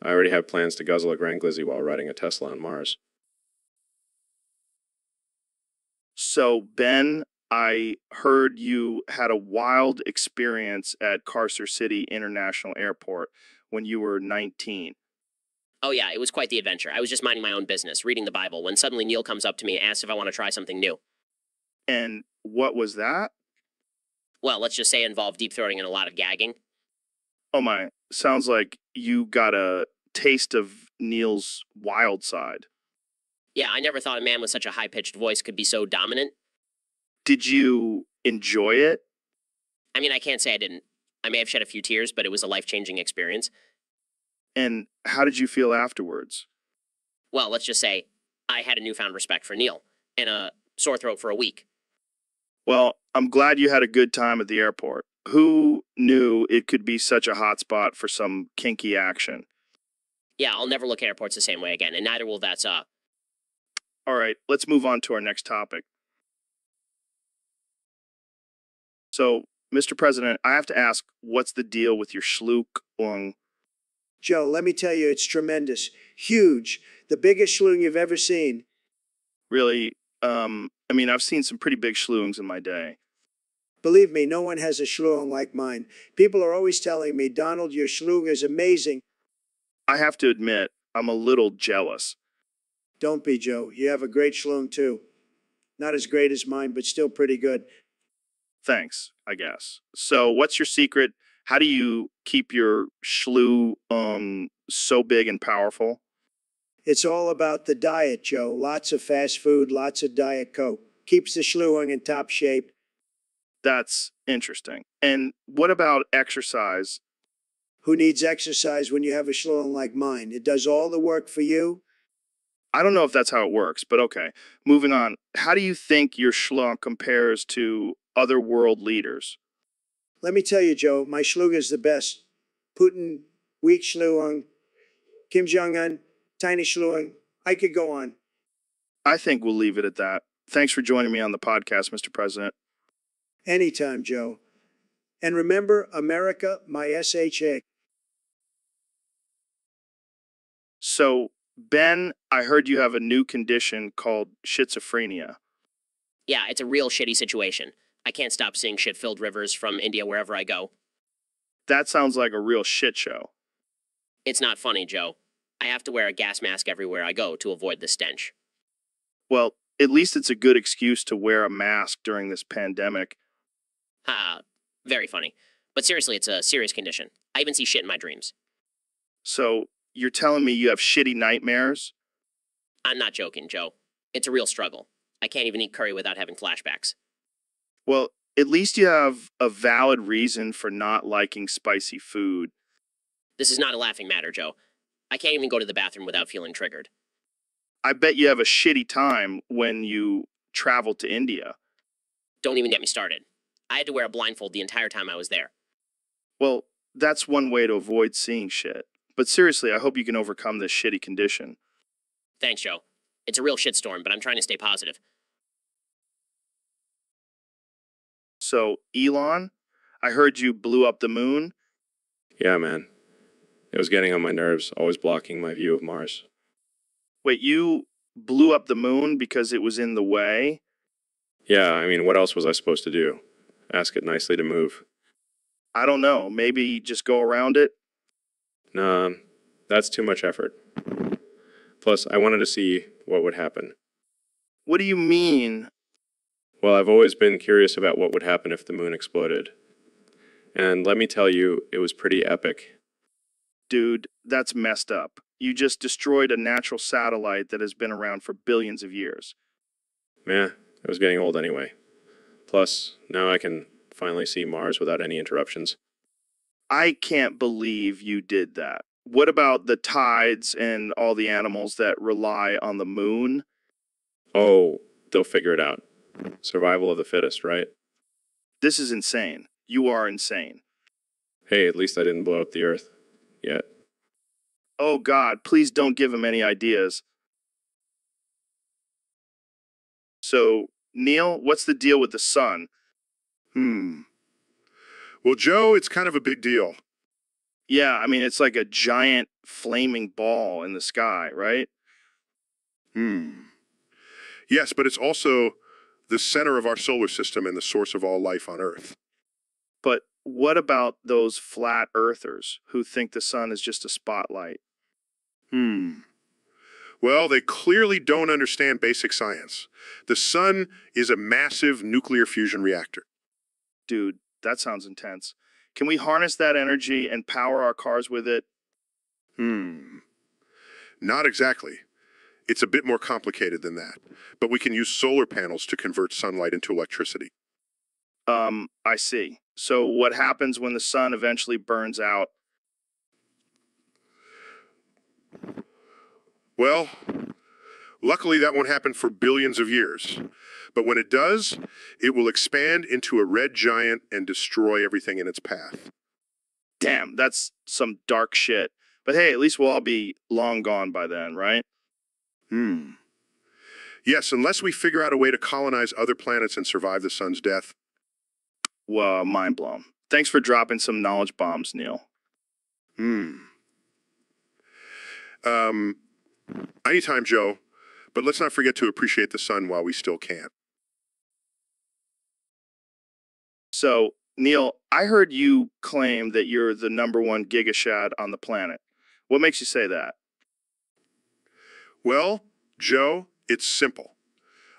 I already have plans to guzzle a grand glizzy while riding a Tesla on Mars.
So, Ben, I heard you had a wild experience at Carcer City International Airport when you were 19.
Oh yeah, it was quite the adventure. I was just minding my own business, reading the Bible, when suddenly Neil comes up to me and asks if I want to try something new.
And what was that?
Well, let's just say it involved deep throating and a lot of gagging.
Oh my, sounds like you got a taste of Neil's wild side.
Yeah, I never thought a man with such a high-pitched voice could be so dominant.
Did you enjoy it?
I mean, I can't say I didn't. I may have shed a few tears, but it was a life-changing experience.
And how did you feel afterwards?
Well, let's just say I had a newfound respect for Neil, and a sore throat for a week.
Well, I'm glad you had a good time at the airport. Who knew it could be such a hot spot for some kinky action?
Yeah, I'll never look at airports the same way again, and neither will that's
All right, let's move on to our next topic. So, Mr. President, I have to ask, what's the deal with your schlook on?
Joe, let me tell you, it's tremendous. Huge. The biggest schloon you've ever seen.
Really, I mean, I've seen some pretty big schloons in my day.
Believe me, no one has a schloon like mine. People are always telling me, Donald, your schloon is amazing.
I have to admit, I'm a little jealous.
Don't be, Joe. You have a great schloon, too. Not as great as mine, but still pretty good.
Thanks, I guess. So, what's your secret? How do you keep your schloo so big and powerful?
It's all about the diet, Joe. Lots of fast food, lots of Diet Coke. Keeps the schluing in top shape.
That's interesting. And what about exercise?
who needs exercise when you have a schlong like mine. It does all the work for you.
I don't know if that's how it works, but okay. Moving on. How do you think your schlong compares to other world leaders?
Let me tell you, Joe, my schlong is the best. Putin, weak schlong. Kim Jong-un, tiny schlong. I could go on.
I think we'll leave it at that. Thanks for joining me on the podcast, Mr. President.
Anytime, Joe. And remember, America, my SHA.
So, Ben, I heard you have a new condition called schizophrenia.
Yeah, it's a real shitty situation. I can't stop seeing shit-filled rivers from India wherever I go.
That sounds like a real shit show.
It's not funny, Joe. I have to wear a gas mask everywhere I go to avoid the stench.
Well, at least it's a good excuse to wear a mask during this pandemic.
Ha, very funny. But seriously, it's a serious condition. I even see shit in my dreams.
So, you're telling me you have shitty nightmares?
I'm not joking, Joe. It's a real struggle. I can't even eat curry without having flashbacks.
Well, at least you have a valid reason for not liking spicy food.
This is not a laughing matter, Joe. I can't even go to the bathroom without feeling triggered.
I bet you have a shitty time when you travel to India.
Don't even get me started. I had to wear a blindfold the entire time I was there.
Well, that's one way to avoid seeing shit. But seriously, I hope you can overcome this shitty condition.
Thanks, Joe. It's a real shitstorm, but I'm trying to stay positive.
So, Elon, I heard you blew up the moon.
Yeah, man. It was getting on my nerves, always blocking my view of Mars.
Wait, you blew up the moon because it was in the way?
Yeah, I mean, what else was I supposed to do? Ask it nicely to move.
I don't know. Maybe just go around it?
Nah, that's too much effort. Plus, I wanted to see what would happen.
What do you mean?
Well, I've always been curious about what would happen if the moon exploded. And let me tell you, it was pretty epic.
Dude, that's messed up. You just destroyed a natural satellite that has been around for billions of years.
Meh, it was getting old anyway. Plus, now I can finally see Mars without any interruptions.
I can't believe you did that. What about the tides and all the animals that rely on the moon?
Oh, they'll figure it out. Survival of the fittest, right?
This is insane. You are insane.
Hey, at least I didn't blow up the Earth. Yet.
Oh God, please don't give him any ideas. So, Neil, what's the deal with the sun?
Well, Joe, it's kind of a big deal.
Yeah, I mean, it's like a giant flaming ball in the sky, right?
Yes, but it's also the center of our solar system and the source of all life on Earth.
But what about those flat earthers who think the sun is just a spotlight?
Well, they clearly don't understand basic science. The sun is a massive nuclear fusion reactor.
Dude, that sounds intense. Can we harness that energy and power our cars with it?
Not exactly. It's a bit more complicated than that. But we can use solar panels to convert sunlight into electricity.
I see. So what happens when the sun eventually burns out?
Well, luckily that won't happen for billions of years. But when it does, it will expand into a red giant and destroy everything in its path.
Damn, that's some dark shit. But hey, at least we'll all be long gone by then, right?
Yes, unless we figure out a way to colonize other planets and survive the sun's death.
Whoa, mind blown. Thanks for dropping some knowledge bombs, Neil.
Anytime, Joe. But let's not forget to appreciate the sun while we still can.
So, Neil, I heard you claim that you're the #1 gigashad on the planet. What makes you say that?
Well, Joe, it's simple.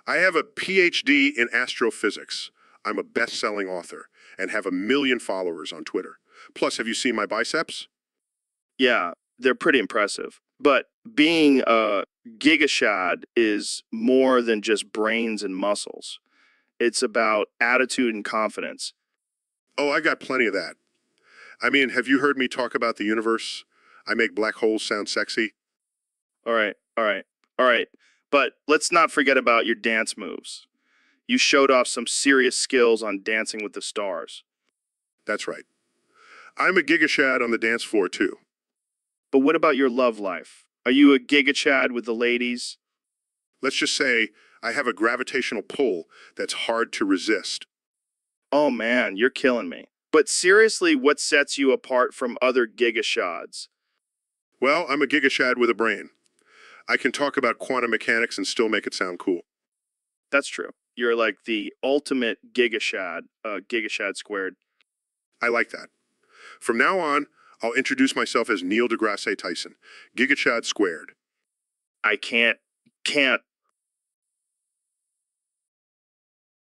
I have a PhD in astrophysics. I'm a best-selling author and have 1 million followers on Twitter. Plus, have you seen my biceps?
Yeah, they're pretty impressive. But being a gigashad is more than just brains and muscles. It's about attitude and confidence.
Oh, I got plenty of that. I mean, have you heard me talk about the universe? I make black holes sound sexy.
All right, all right, all right. But let's not forget about your dance moves. You showed off some serious skills on Dancing with the Stars.
That's right. I'm a gigashad on the dance floor, too.
But what about your love life? Are you a gigachad with the ladies?
Let's just say I have a gravitational pull that's hard to resist.
Oh man, you're killing me. But seriously, what sets you apart from other gigashads?
Well, I'm a gigashad with a brain. I can talk about quantum mechanics and still make it sound cool.
That's true. You're like the ultimate gigashad, gigashad squared.
I like that. From now on, I'll introduce myself as Neil deGrasse Tyson, gigashad squared.
I can't.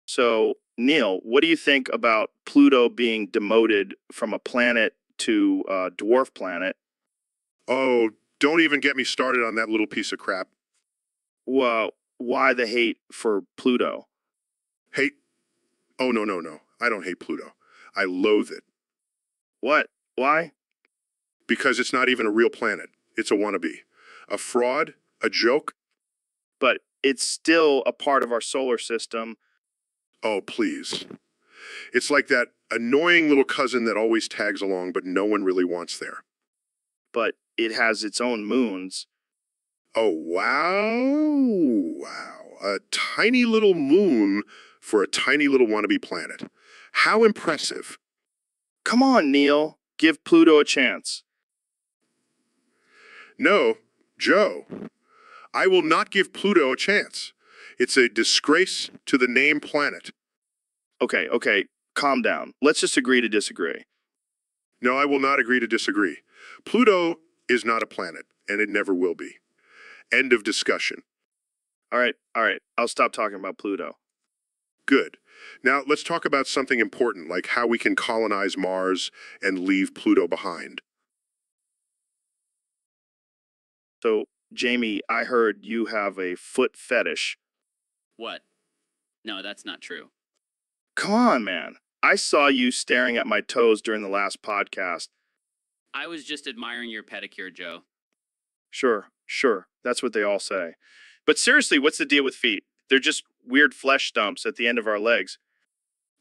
So, Neil, what do you think about Pluto being demoted from a planet to a dwarf planet?
Oh, don't even get me started on that little piece of crap.
Well, why the hate for Pluto?
Hate? Oh, no. I don't hate Pluto. I loathe it.
What? Why?
Because it's not even a real planet. It's a wannabe. A fraud? A joke?
But it's still a part of our solar system.
Oh, please. It's like that annoying little cousin that always tags along, but no one really wants there.
But it has its own moons.
Oh, wow. A tiny little moon for a tiny little wannabe planet. How impressive.
Come on, Neil. Give Pluto a chance.
No, Joe. I will not give Pluto a chance. It's a disgrace to the name planet.
Okay. Calm down. Let's just agree to disagree.
No, I will not agree to disagree. Pluto is not a planet, and it never will be. End of discussion.
All right. I'll stop talking about Pluto.
Good. Now, let's talk about something important, like how we can colonize Mars and leave Pluto behind.
So, Jamie, I heard you have a foot fetish.
What? No, that's not true.
Come on, man. I saw you staring at my toes during the last podcast.
I was just admiring your pedicure, Joe.
Sure. That's what they all say. But seriously, what's the deal with feet? They're just weird flesh stumps at the end of our legs.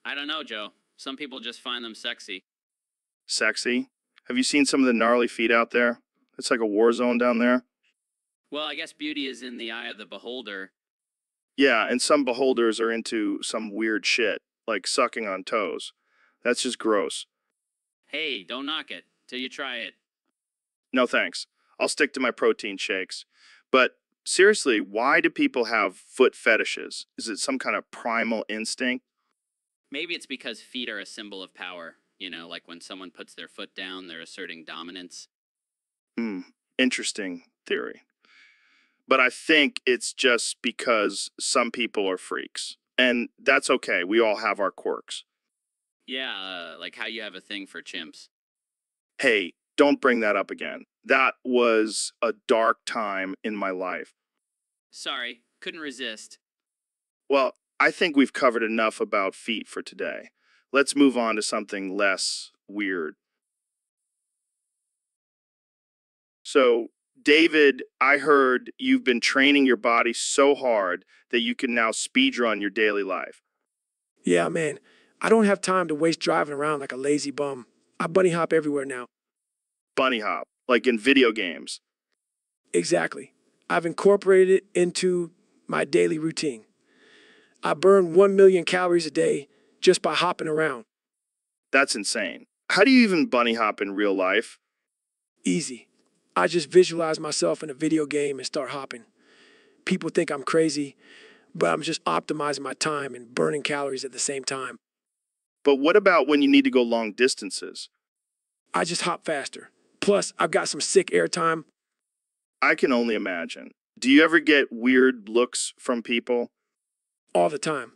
I don't know, Joe. Some people just find them sexy.
Sexy? Have you seen some of the gnarly feet out there? It's like a war zone down there.
Well, I guess beauty is in the eye of the beholder.
Yeah, and some beholders are into some weird shit, like sucking on toes. That's just gross.
Hey, don't knock it till you try it.
No thanks. I'll stick to my protein shakes. But seriously, why do people have foot fetishes? Is it some kind of primal instinct?
Maybe it's because feet are a symbol of power. You know, like when someone puts their foot down, they're asserting dominance.
Interesting theory. But I think it's just because some people are freaks. And that's okay. We all have our quirks.
Yeah, like how you have a thing for chimps.
Hey, don't bring that up again. That was a dark time in my life.
Sorry, couldn't resist.
Well, I think we've covered enough about feet for today. Let's move on to something less weird. So, David, I heard you've been training your body so hard that you can now speedrun your daily life.
Yeah, man. I don't have time to waste driving around like a lazy bum. I bunny hop everywhere now.
Bunny hop, like in video games.
Exactly. I've incorporated it into my daily routine. I burn 1 million calories a day just by hopping around.
That's insane. How do you even bunny hop in real life?
Easy. I just visualize myself in a video game and start hopping. People think I'm crazy, but I'm just optimizing my time and burning calories at the same time.
But what about when you need to go long distances?
I just hop faster. Plus, I've got some sick airtime.
I can only imagine. Do you ever get weird looks from people?
All the time.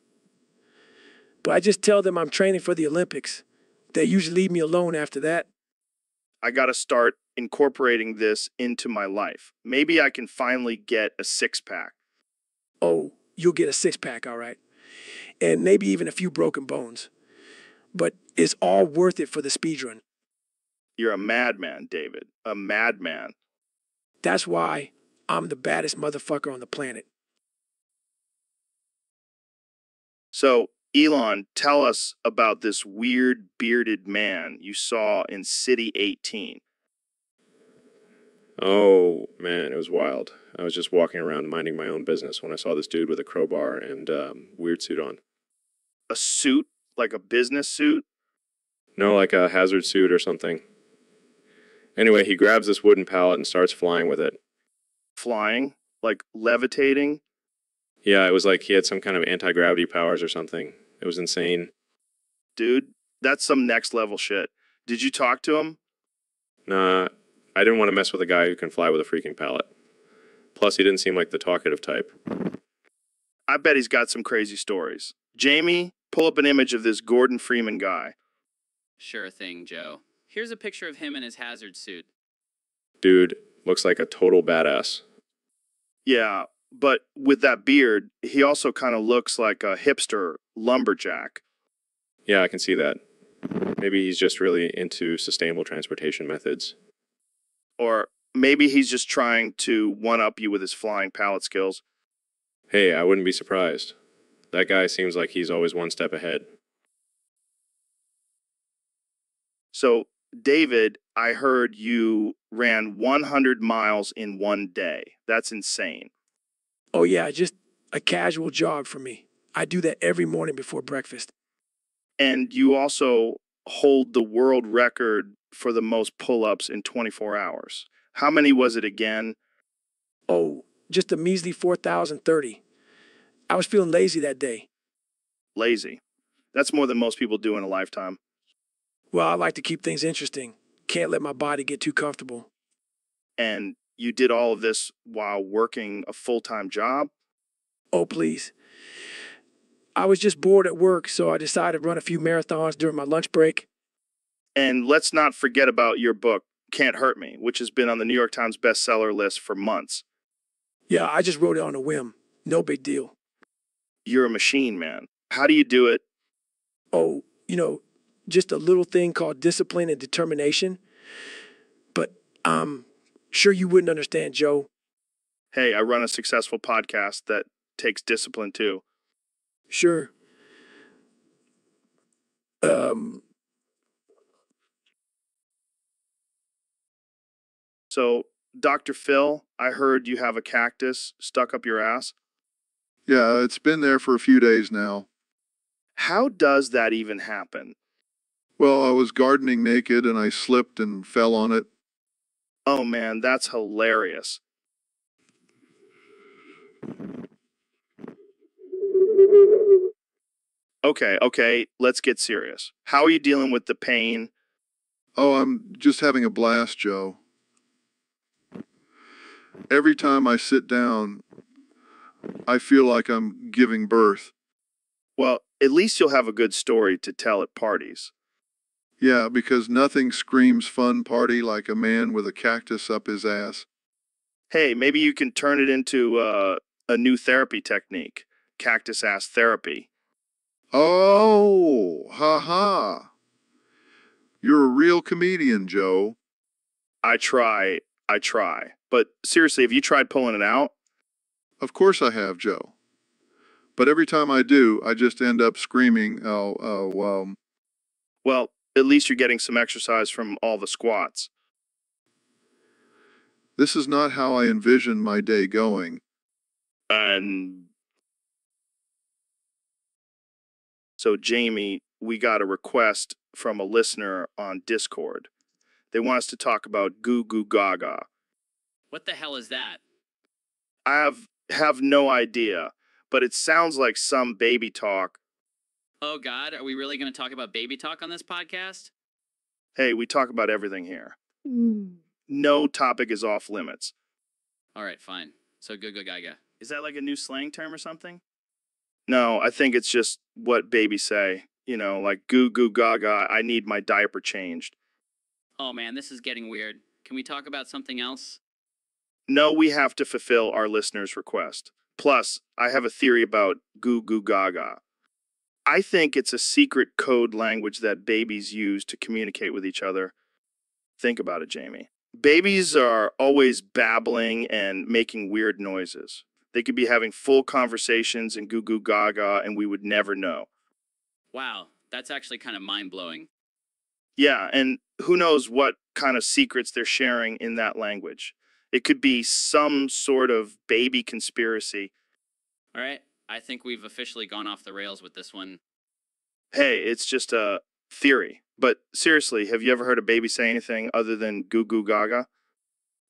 But I just tell them I'm training for the Olympics. They usually leave me alone after that.
I gotta start incorporating this into my life. Maybe I can finally get a six-pack.
Oh, you'll get a six-pack, all right. And maybe even a few broken bones. But it's all worth it for the speedrun.
You're a madman, David. A madman.
That's why I'm the baddest motherfucker on the planet.
So, Elon, tell us about this weird bearded man you saw in City 18.
Oh, man, it was wild. I was just walking around minding my own business when I saw this dude with a crowbar and weird suit on.
A suit? Like a business suit?
No, like a hazard suit or something. Anyway, he grabs this wooden pallet and starts flying with it.
Flying? Like levitating?
Yeah, it was like he had some kind of anti-gravity powers or something. It was insane.
Dude, that's some next level shit. Did you talk to him?
Nah, I didn't want to mess with a guy who can fly with a freaking pallet. Plus, he didn't seem like the talkative type.
I bet he's got some crazy stories. Jamie, pull up an image of this Gordon Freeman guy.
Sure thing, Joe. Here's a picture of him in his hazard suit.
Dude looks like a total badass.
Yeah, but with that beard, he also kind of looks like a hipster lumberjack.
Yeah, I can see that. Maybe he's just really into sustainable transportation methods.
Or maybe he's just trying to one-up you with his flying pallet skills.
Hey, I wouldn't be surprised. That guy seems like he's always one step ahead.
So, David, I heard you ran 100 miles in one day. That's insane.
Oh, yeah, just a casual jog for me. I do that every morning before breakfast.
And you also hold the world record for the most pull-ups in 24 hours. How many was it again?
Oh, just a measly 4,030. I was feeling lazy that day.
Lazy. That's more than most people do in a lifetime.
Well, I like to keep things interesting. Can't let my body get too comfortable.
And you did all of this while working a full-time job?
Oh, please. I was just bored at work, so I decided to run a few marathons during my lunch break.
And let's not forget about your book, Can't Hurt Me, which has been on the New York Times bestseller list for months.
Yeah, I just wrote it on a whim. No big deal.
You're a machine, man. How do you do it?
Oh, just a little thing called discipline and determination. But I'm sure you wouldn't understand, Joe.
Hey, I run a successful podcast that takes discipline too.
Sure.
So, Dr. Phil, I heard you have a cactus stuck up your ass.
Yeah, it's been there for a few days now.
How does that even happen?
Well, I was gardening naked and I slipped and fell on it.
Oh man, that's hilarious. Okay, let's get serious. How are you dealing with the pain?
Oh, I'm just having a blast, Joe. Every time I sit down, I feel like I'm giving birth.
Well, at least you'll have a good story to tell at parties.
Yeah, because nothing screams fun party like a man with a cactus up his ass.
Hey, maybe you can turn it into a new therapy technique, cactus ass therapy.
Oh, ha ha. You're a real comedian, Joe.
I try. But seriously, have you tried pulling it out?
Of course I have, Joe. But every time I do, I just end up screaming,
Well, at least you're getting some exercise from all the squats.
this is not how I envision my day going.
And so, Jamie, we got a request from a listener on Discord. They want us to talk about goo goo gaga.
What the hell is that?
I have no idea, but it sounds like some baby talk.
Oh God, are we really going to talk about baby talk on this podcast?
Hey, we talk about everything here. No topic is off limits.
All right, fine. So go gaga.
Is that like a new slang term or something? No, I think it's just what babies say. Like goo goo gaga, I need my diaper changed.
Oh man, this is getting weird. Can we talk about something else?
No, we have to fulfill our listener's request. Plus, I have a theory about goo goo gaga. I think it's a secret code language that babies use to communicate with each other. Think about it, Jamie. Babies are always babbling and making weird noises. They could be having full conversations and goo goo gaga, and we would never know.
Wow, that's actually kind of mind-blowing.
Yeah, and who knows what kind of secrets they're sharing in that language. It could be some sort of baby conspiracy.
All right, I think we've officially gone off the rails with this one.
Hey, it's just a theory. But seriously, have you ever heard a baby say anything other than goo goo gaga?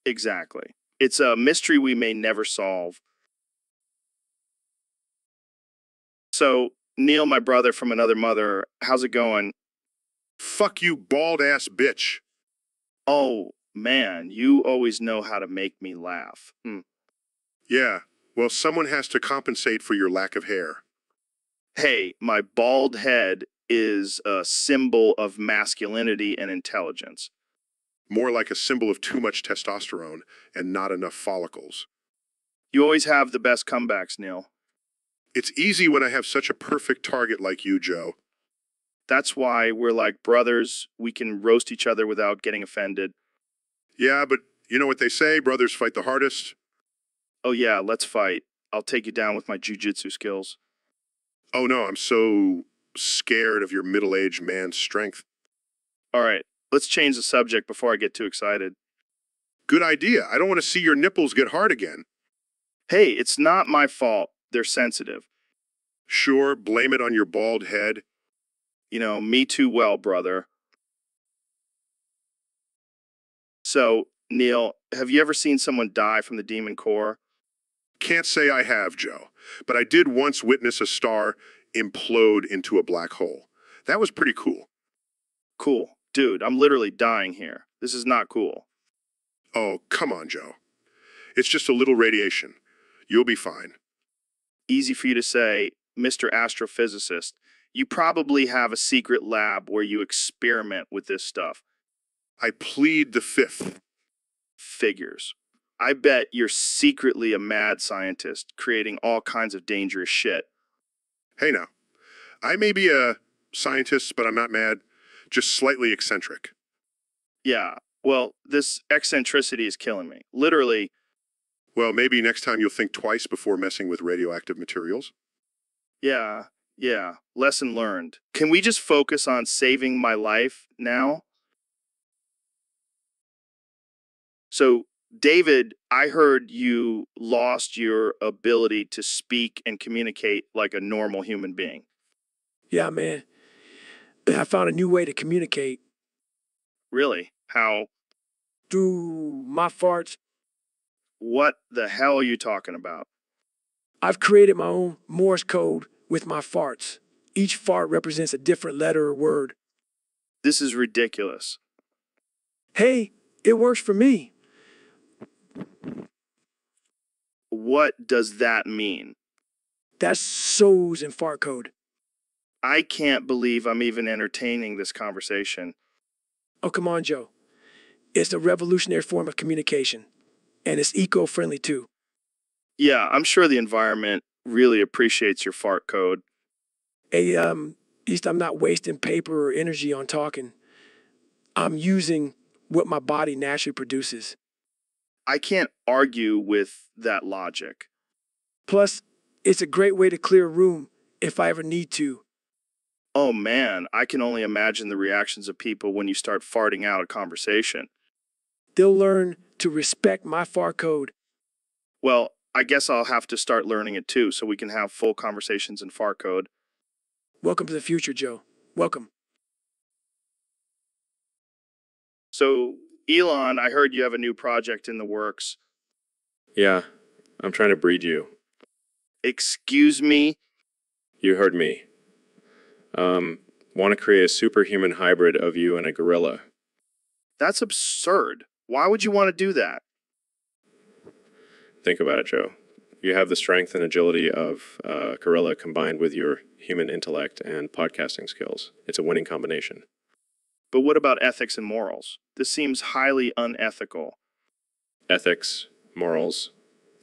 Exactly. It's a mystery we may never solve. So, Neil, my brother from another mother, how's it going?
Fuck you, bald-ass bitch.
Oh, man, you always know how to make me laugh.
Yeah, well, someone has to compensate for your lack of hair.
Hey, my bald head is a symbol of masculinity and intelligence.
More like a symbol of too much testosterone and not enough follicles.
You always have the best comebacks, Neil.
It's easy when I have such a perfect target like you, Joe.
That's why we're like brothers. We can roast each other without getting offended.
Yeah, but you know what they say, brothers fight the hardest?
Oh yeah, let's fight. I'll take you down with my jujitsu skills.
Oh no, I'm so scared of your middle-aged man's strength.
All right, let's change the subject before I get too excited.
Good idea. I don't want to see your nipples get hard again.
Hey, it's not my fault. They're sensitive.
Sure, blame it on your bald head.
You know, me too well, brother. So, Neil, have you ever seen someone die from the demon core?
Can't say I have, Joe, but I did once witness a star implode into a black hole. That was pretty cool.
Cool. Dude, I'm literally dying here. This is not cool.
Oh, come on, Joe. It's just a little radiation. You'll be fine.
Easy for you to say, Mr. Astrophysicist. You probably have a secret lab where you experiment with this stuff.
I plead the fifth.
Figures. I bet you're secretly a mad scientist, creating all kinds of dangerous shit.
Hey now, I may be a scientist, but I'm not mad, just slightly eccentric.
Yeah, well, this eccentricity is killing me. Literally.
Well, maybe next time you'll think twice before messing with radioactive materials.
Yeah, lesson learned. Can we just focus on saving my life now? So, David, I heard you lost your ability to speak and communicate like a normal human being.
Yeah, man. I found a new way to communicate
Really? How?
through my farts.
What the hell are you talking about?
I've created my own Morse code with my farts. Each fart represents a different letter or word.
This is ridiculous.
Hey, it works for me.
What does that mean?
That's so's in fart code.
I can't believe I'm even entertaining this conversation.
Oh, come on, Joe. It's a revolutionary form of communication, and it's eco-friendly too.
Yeah, I'm sure the environment really appreciates your fart code.
Hey, at least I'm not wasting paper or energy on talking. I'm using what my body naturally produces.
I can't argue with that logic.
Plus, it's a great way to clear a room if I ever need to.
Oh man, I can only imagine the reactions of people when you start farting out a conversation.
They'll learn to respect my fart code.
Well, I guess I'll have to start learning it too so we can have full conversations in fart code.
Welcome to the future, Joe. Welcome.
So, Elon, I heard you have a new project in the works.
Yeah, I'm trying to breed you.
Excuse me?
You heard me. Want to create a superhuman hybrid of you and a gorilla.
That's absurd. Why would you want to do that?
Think about it, Joe. You have the strength and agility of a gorilla combined with your human intellect and podcasting skills. It's a winning combination.
But what about ethics and morals? This seems highly unethical.
Ethics, morals,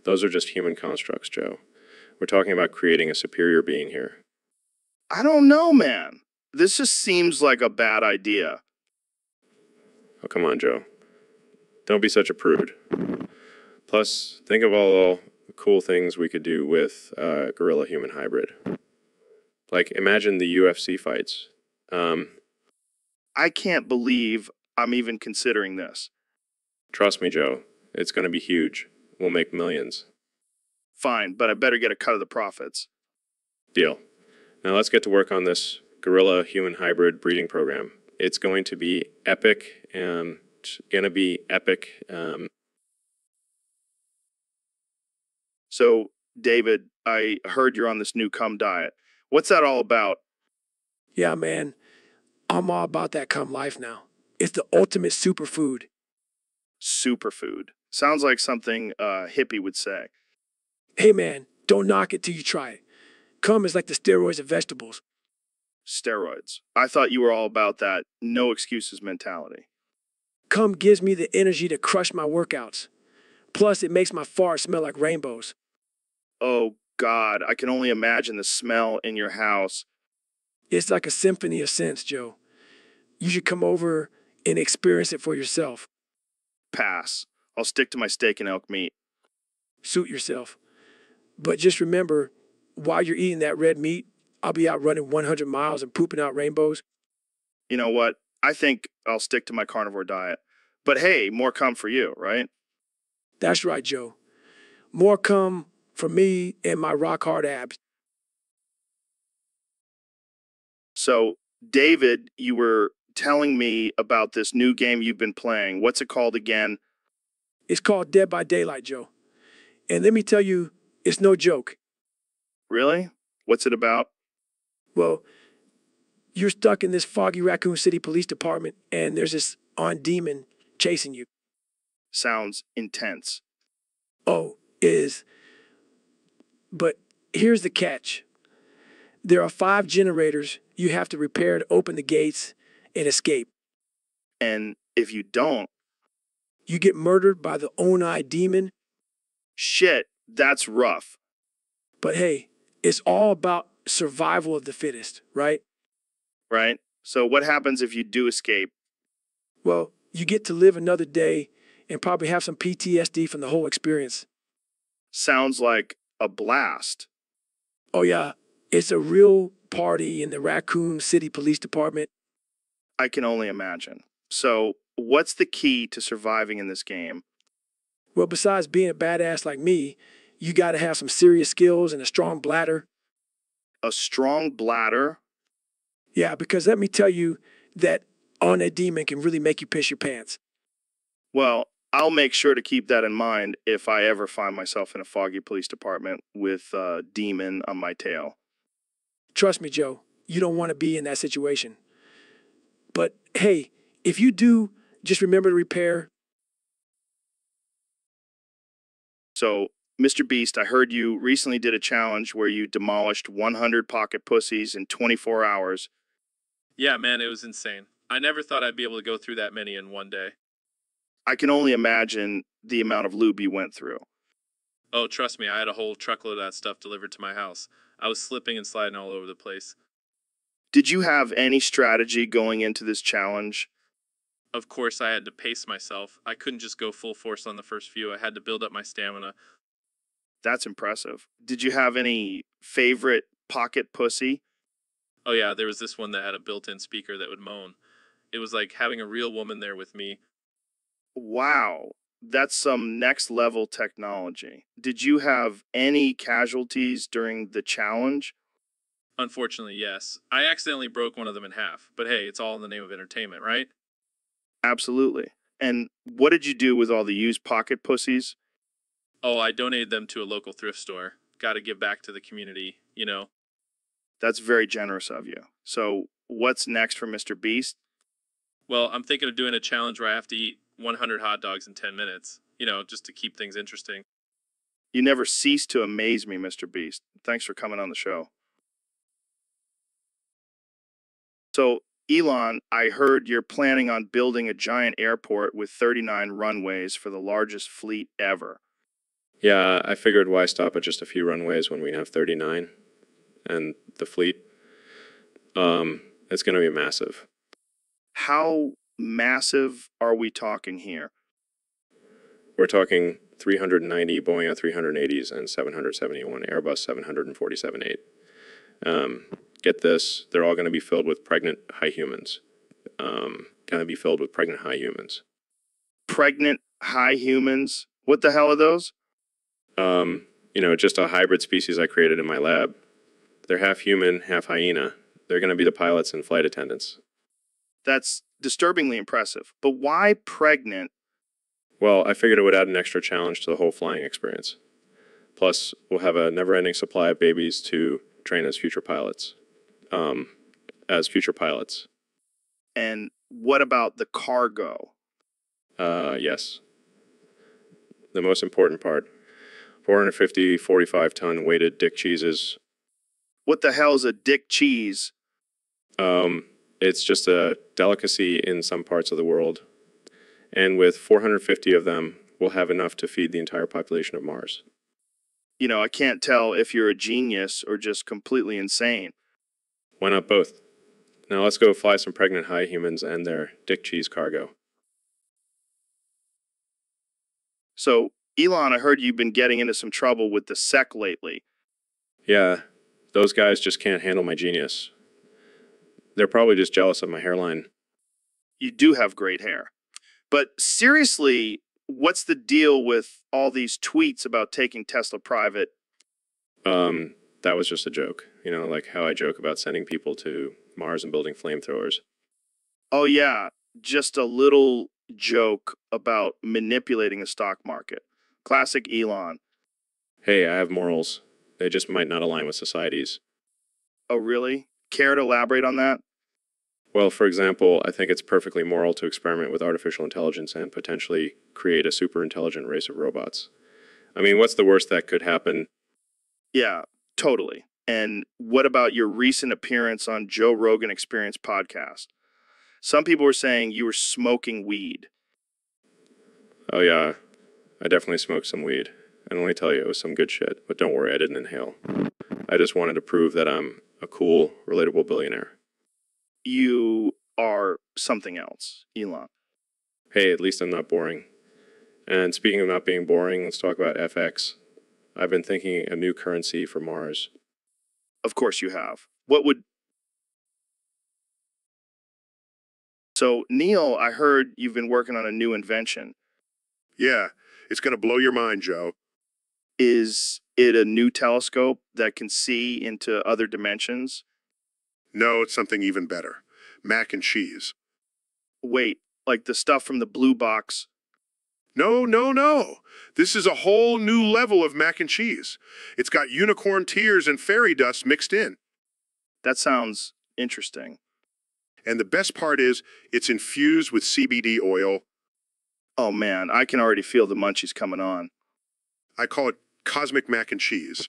those are just human constructs, Joe. We're talking about creating a superior being here.
I don't know, man. This just seems like a bad idea.
Oh, come on, Joe. Don't be such a prude. Plus, think of all the cool things we could do with gorilla human hybrid. Like, imagine the UFC fights.
I can't believe I'm even considering this.
Trust me, Joe. It's going to be huge. We'll make millions.
Fine, but I better get a cut of the profits.
Deal. Now let's get to work on this gorilla human hybrid breeding program. It's going to be epic and
So, David, I heard you're on this new cum diet. What's that all about?
Yeah, man, I'm all about that cum life now. It's the ultimate superfood.
Superfood. Sounds like something a hippie would say.
Hey, man, don't knock it till you try it. Cum is like the steroids of vegetables.
Steroids. I thought you were all about that no excuses mentality.
Cum gives me the energy to crush my workouts. Plus, it makes my fart smell like rainbows.
Oh, God, I can only imagine the smell in your house.
It's like a symphony of scents, Joe. You should come over and experience it for yourself.
Pass. I'll stick to my steak and elk meat.
Suit yourself. But just remember, while you're eating that red meat, I'll be out running 100 miles and pooping out rainbows.
You know what? I think I'll stick to my carnivore diet. But hey, more cum for you, right?
That's right, Joe. More cum for me and my rock hard abs.
So, David, you were telling me about this new game you've been playing. What's it called again?
It's called Dead by Daylight, Joe. And let me tell you, it's no joke.
Really? What's it about?
Well, you're stuck in this foggy Raccoon City Police Department, and there's this on demon chasing you.
Sounds intense.
Oh, is. But here's the catch. There are 5 generators you have to repair to open the gates and escape.
And if you don't,
you get murdered by the Onai demon.
Shit, that's rough.
But hey, it's all about survival of the fittest, right?
Right? So what happens if you do escape?
Well, you get to live another day and probably have some PTSD from the whole experience.
Sounds like a blast.
Oh yeah, it's a real party in the Raccoon City Police Department.
I can only imagine. So, what's the key to surviving in this game?
Well, besides being a badass like me, you got to have some serious skills and a strong bladder.
A strong bladder?
Yeah, because let me tell you that on a demon can really make you piss your pants.
Well, I'll make sure to keep that in mind if I ever find myself in a foggy police department with a demon on my tail.
Trust me, Joe, you don't want to be in that situation. But hey, if you do, just remember to repair.
So, Mr. Beast, I heard you recently did a challenge where you demolished 100 pocket pussies in 24 hours.
Yeah, man, it was insane. I never thought I'd be able to go through that many in one day.
I can only imagine the amount of lube you went through.
Oh, trust me, I had a whole truckload of that stuff delivered to my house. I was slipping and sliding all over the place.
Did you have any strategy going into this challenge?
Of course, I had to pace myself. I couldn't just go full force on the first few. I had to build up my stamina.
That's impressive. Did you have any favorite pocket pussy?
Oh yeah, there was this one that had a built-in speaker that would moan. It was like having a real woman there with me.
Wow, that's some next level technology. Did you have any casualties during the challenge?
Unfortunately, yes. I accidentally broke one of them in half. But hey, it's all in the name of entertainment, right?
Absolutely. And what did you do with all the used pocket pussies?
Oh, I donated them to a local thrift store. Got to give back to the community, you know.
That's very generous of you. So, what's next for Mr. Beast?
Well, I'm thinking of doing a challenge where I have to eat 100 hot dogs in 10 minutes, you know, just to keep things interesting.
You never cease to amaze me, Mr. Beast. Thanks for coming on the show. So, Elon, I heard you're planning on building a giant airport with 39 runways for the largest fleet ever.
Yeah, I figured why stop at just a few runways when we have 39? And the fleet, it's going to be massive.
How massive are we talking here?
We're talking 390 Boeing 380s and 771 Airbus 747-8. Get this, they're all going to be filled with pregnant high humans.
Pregnant high humans? What the hell are those?
Just a hybrid species I created in my lab. They're half human, half hyena. They're going to be the pilots and flight attendants.
That's disturbingly impressive. But why pregnant?
Well, I figured it would add an extra challenge to the whole flying experience. Plus, we'll have a never-ending supply of babies to train as future pilots.
And what about the cargo?
Yes. The most important part. 450 45-ton weighted dick cheeses.
What the hell is a dick cheese?
It's just a delicacy in some parts of the world. And with 450 of them, we'll have enough to feed the entire population of Mars.
I can't tell if you're a genius or just completely insane.
Why not both? Now let's go fly some pregnant high humans and their dick cheese cargo.
So, Elon, I heard you've been getting into some trouble with the SEC lately.
Yeah, those guys just can't handle my genius. They're probably just jealous of my hairline.
You do have great hair. But seriously, what's the deal with all these tweets about taking Tesla private?
That was just a joke. Like how I joke about sending people to Mars and building flamethrowers.
Oh yeah, just a little joke about manipulating the stock market. Classic Elon.
Hey, I have morals. They just might not align with society's.
Oh really? Care to elaborate on that?
Well, for example, I think it's perfectly moral to experiment with artificial intelligence and potentially create a super intelligent race of robots. I mean, what's the worst that could happen?
Yeah, totally. And what about your recent appearance on Joe Rogan Experience podcast? Some people were saying you were smoking weed.
Oh yeah, I definitely smoked some weed. And let me tell you, it was some good shit. But don't worry, I didn't inhale. I just wanted to prove that I'm a cool, relatable billionaire.
You are something else, Elon.
Hey, at least I'm not boring. And speaking of not being boring, let's talk about FX. I've been thinking a new currency for Mars.
Of course you have. What would... So, Neil, I heard you've been working on a new invention.
Yeah, it's going to blow your mind, Joe.
Is it a new telescope that can see into other dimensions?
No, it's something even better. Mac and cheese.
Wait, like the stuff from the blue box?
No, no, no. This is a whole new level of mac and cheese. It's got unicorn tears and fairy dust mixed in.
That sounds interesting.
And the best part is, it's infused with CBD oil.
Oh man, I can already feel the munchies coming on.
I call it cosmic mac and cheese.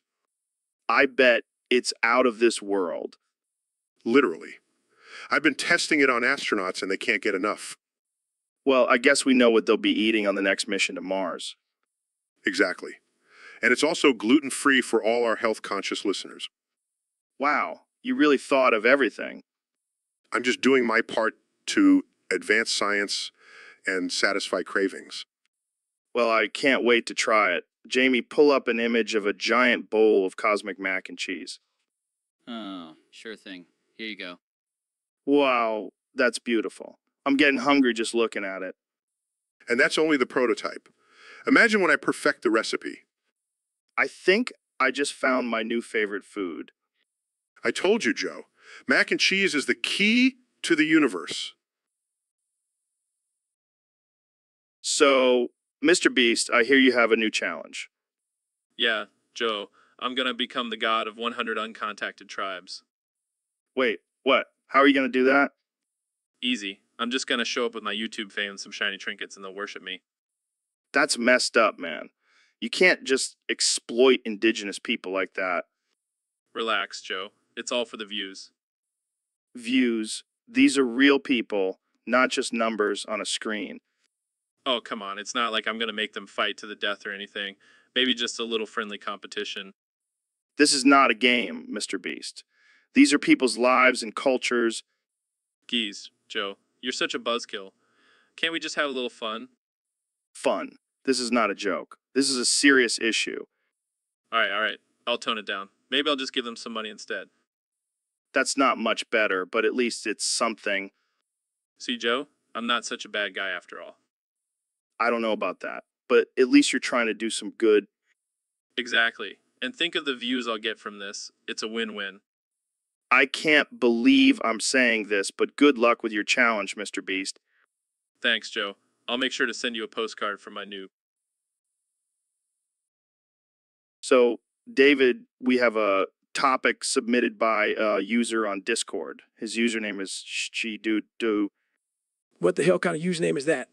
I bet it's out of this world.
Literally. I've been testing it on astronauts and they can't get enough.
Well, I guess we know what they'll be eating on the next mission to Mars.
Exactly. And it's also gluten-free for all our health-conscious listeners.
Wow, you really thought of everything.
I'm just doing my part to advance science and satisfy cravings.
Well, I can't wait to try it. Jamie, pull up an image of a giant bowl of cosmic mac and cheese.
Oh, sure thing. Here you go.
Wow, that's beautiful. I'm getting hungry just looking at it.
And that's only the prototype. Imagine when I perfect the recipe.
I think I just found my new favorite food.
I told you, Joe. Mac and cheese is the key to the universe.
So, Mr. Beast, I hear you have a new challenge.
Yeah, Joe, I'm gonna become the god of 100 uncontacted tribes.
Wait, what? How are you going to do that?
Easy. I'm just gonna show up with my YouTube fame and some shiny trinkets and they'll worship me.
That's messed up, man. You can't just exploit indigenous people like that.
Relax, Joe. It's all for the views.
Views. These are real people, not just numbers on a screen.
Oh, come on. It's not like I'm gonna make them fight to the death or anything. Maybe just a little friendly competition.
This is not a game, Mr. Beast. These are people's lives and cultures.
Geez, Joe, you're such a buzzkill. Can't we just have a little fun?
Fun. This is not a joke. This is a serious issue.
All right. I'll tone it down. Maybe I'll just give them some money instead.
That's not much better, but at least it's something.
See, Joe, I'm not such a bad guy after all.
I don't know about that, but at least you're trying to do some good.
Exactly. And think of the views I'll get from this. It's a win-win.
I can't believe I'm saying this, but good luck with your challenge, Mr. Beast.
Thanks, Joe. I'll make sure to send you a postcard from my noob.
So, David, we have a topic submitted by a user on Discord. His username is Shidudu.
What the hell kind of username is that?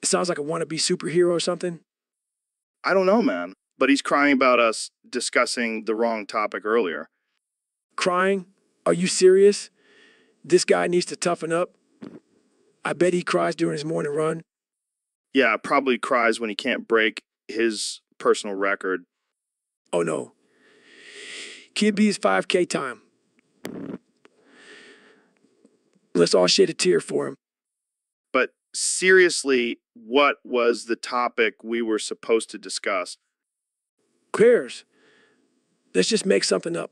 It sounds like a wannabe superhero or something.
I don't know, man, but he's crying about us discussing the wrong topic earlier.
Crying? Are you serious? This guy needs to toughen up. I bet he cries during his morning run.
Yeah, probably cries when he can't break his personal record.
Oh no. Kid B's 5K time. Let's all shed a tear for him.
But seriously, what was the topic we were supposed to discuss?
Who cares? Let's just make something up.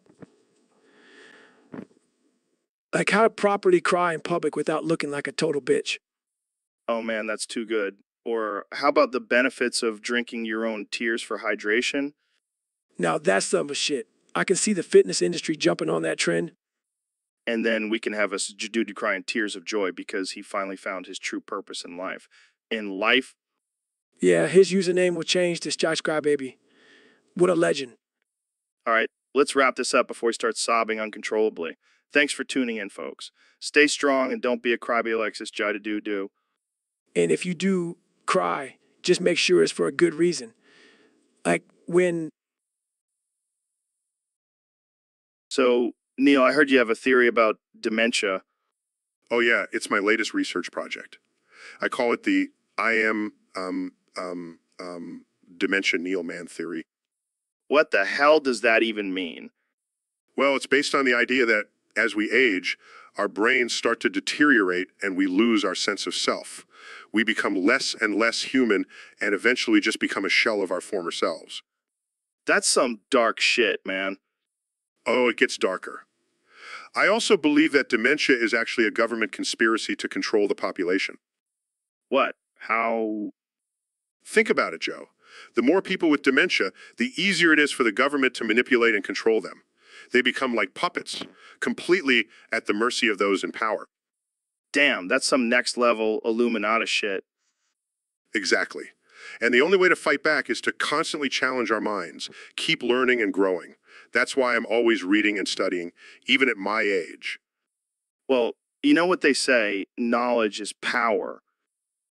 Like how to properly cry in public without looking like a total bitch.
Oh man, that's too good. Or how about the benefits of drinking your own tears for hydration?
Now that's some shit. I can see the fitness industry jumping on that trend.
And then we can have a dude crying tears of joy because he finally found his true purpose in life. In life?
Yeah, his username will change to Sky Baby. What a legend.
All right, let's wrap this up before he starts sobbing uncontrollably. Thanks for tuning in, folks. Stay strong and don't be a crybaby Alexis Jai-do-do.
And if you do cry, just make sure it's for a good reason. Like when...
So, Neil, I heard you have a theory about dementia.
Oh yeah, it's my latest research project. I call it the I am dementia Neil man theory.
What the hell does that even mean?
Well, it's based on the idea that as we age, our brains start to deteriorate and we lose our sense of self. We become less and less human and eventually just become a shell of our former selves.
That's some dark shit, man.
Oh, it gets darker. I also believe that dementia is actually a government conspiracy to control the population.
What? How?
Think about it, Joe. The more people with dementia, the easier it is for the government to manipulate and control them. They become like puppets, completely at the mercy of those in power.
Damn, that's some next level Illuminati shit.
Exactly. And the only way to fight back is to constantly challenge our minds, keep learning and growing. That's why I'm always reading and studying, even at my age.
Well, you know what they say, knowledge is power.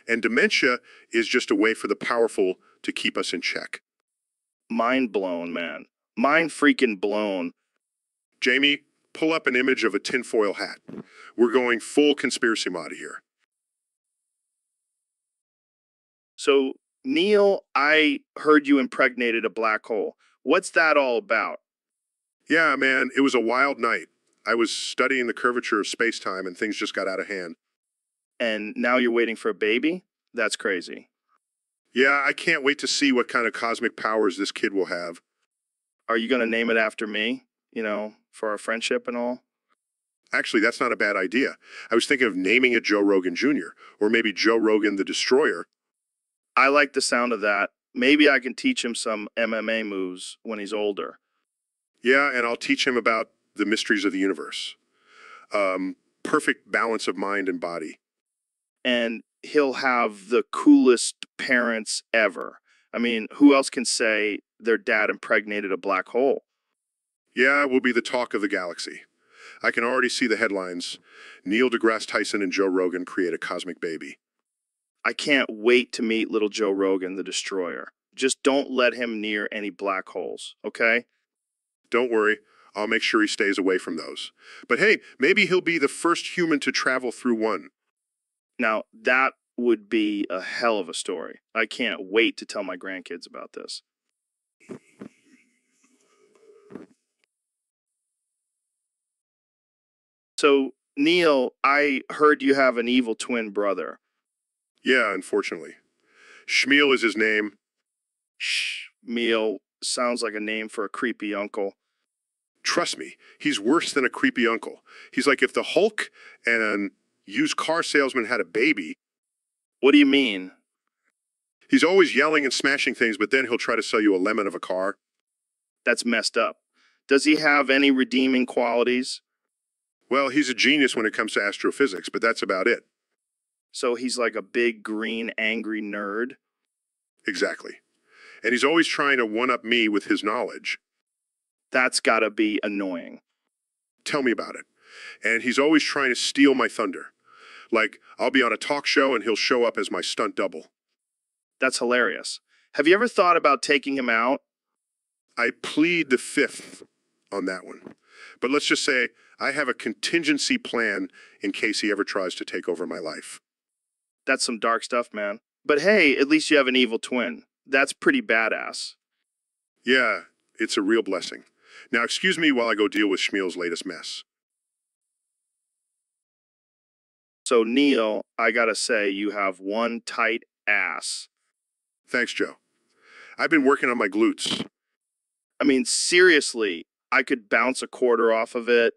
And dementia is just a way for the powerful to keep us in check.
Mind blown, man. Mind freaking blown.
Jamie, pull up an image of a tinfoil hat. We're going full conspiracy mod here.
So, Neil, I heard you impregnated a black hole. What's that all about?
Yeah, man, it was a wild night. I was studying the curvature of space-time and things just got out of hand.
And now you're waiting for a baby? That's crazy.
Yeah, I can't wait to see what kind of cosmic powers this kid will have.
Are you going to name it after me? You know, for our friendship and all?
Actually, that's not a bad idea. I was thinking of naming it Joe Rogan Jr., or maybe Joe Rogan the Destroyer.
I like the sound of that. Maybe I can teach him some MMA moves when he's older.
Yeah, and I'll teach him about the mysteries of the universe. Perfect balance of mind and body.
And he'll have the coolest parents ever. I mean, who else can say their dad impregnated a black hole?
Yeah, we'll be the talk of the galaxy. I can already see the headlines. Neil deGrasse Tyson and Joe Rogan create a cosmic baby.
I can't wait to meet little Joe Rogan, the Destroyer. Just don't let him near any black holes, okay?
Don't worry, I'll make sure he stays away from those. But hey, maybe he'll be the first human to travel through one.
Now, that would be a hell of a story. I can't wait to tell my grandkids about this. So, Neil, I heard you have an evil twin brother.
Yeah, unfortunately. Schmiel is his name.
Shh, meal sounds like a name for a creepy uncle.
Trust me, he's worse than a creepy uncle. He's like if the Hulk and a used car salesman had a baby.
What do you mean?
He's always yelling and smashing things, but then he'll try to sell you a lemon of a car.
That's messed up. Does he have any redeeming qualities?
Well, he's a genius when it comes to astrophysics, but that's about it.
So he's like a big, green, angry nerd?
Exactly. And he's always trying to one-up me with his knowledge.
That's gotta be annoying.
Tell me about it. And he's always trying to steal my thunder. Like, I'll be on a talk show and he'll show up as my stunt double.
That's hilarious. Have you ever thought about taking him out?
I plead the fifth on that one. But let's just say I have a contingency plan in case he ever tries to take over my life.
That's some dark stuff, man. But hey, at least you have an evil twin. That's pretty badass.
Yeah, it's a real blessing. Now, excuse me while I go deal with Schmiel's latest mess.
So, Neil, I gotta say, you have one tight ass.
Thanks, Joe. I've been working on my glutes.
I mean, seriously, I could bounce a quarter off of it.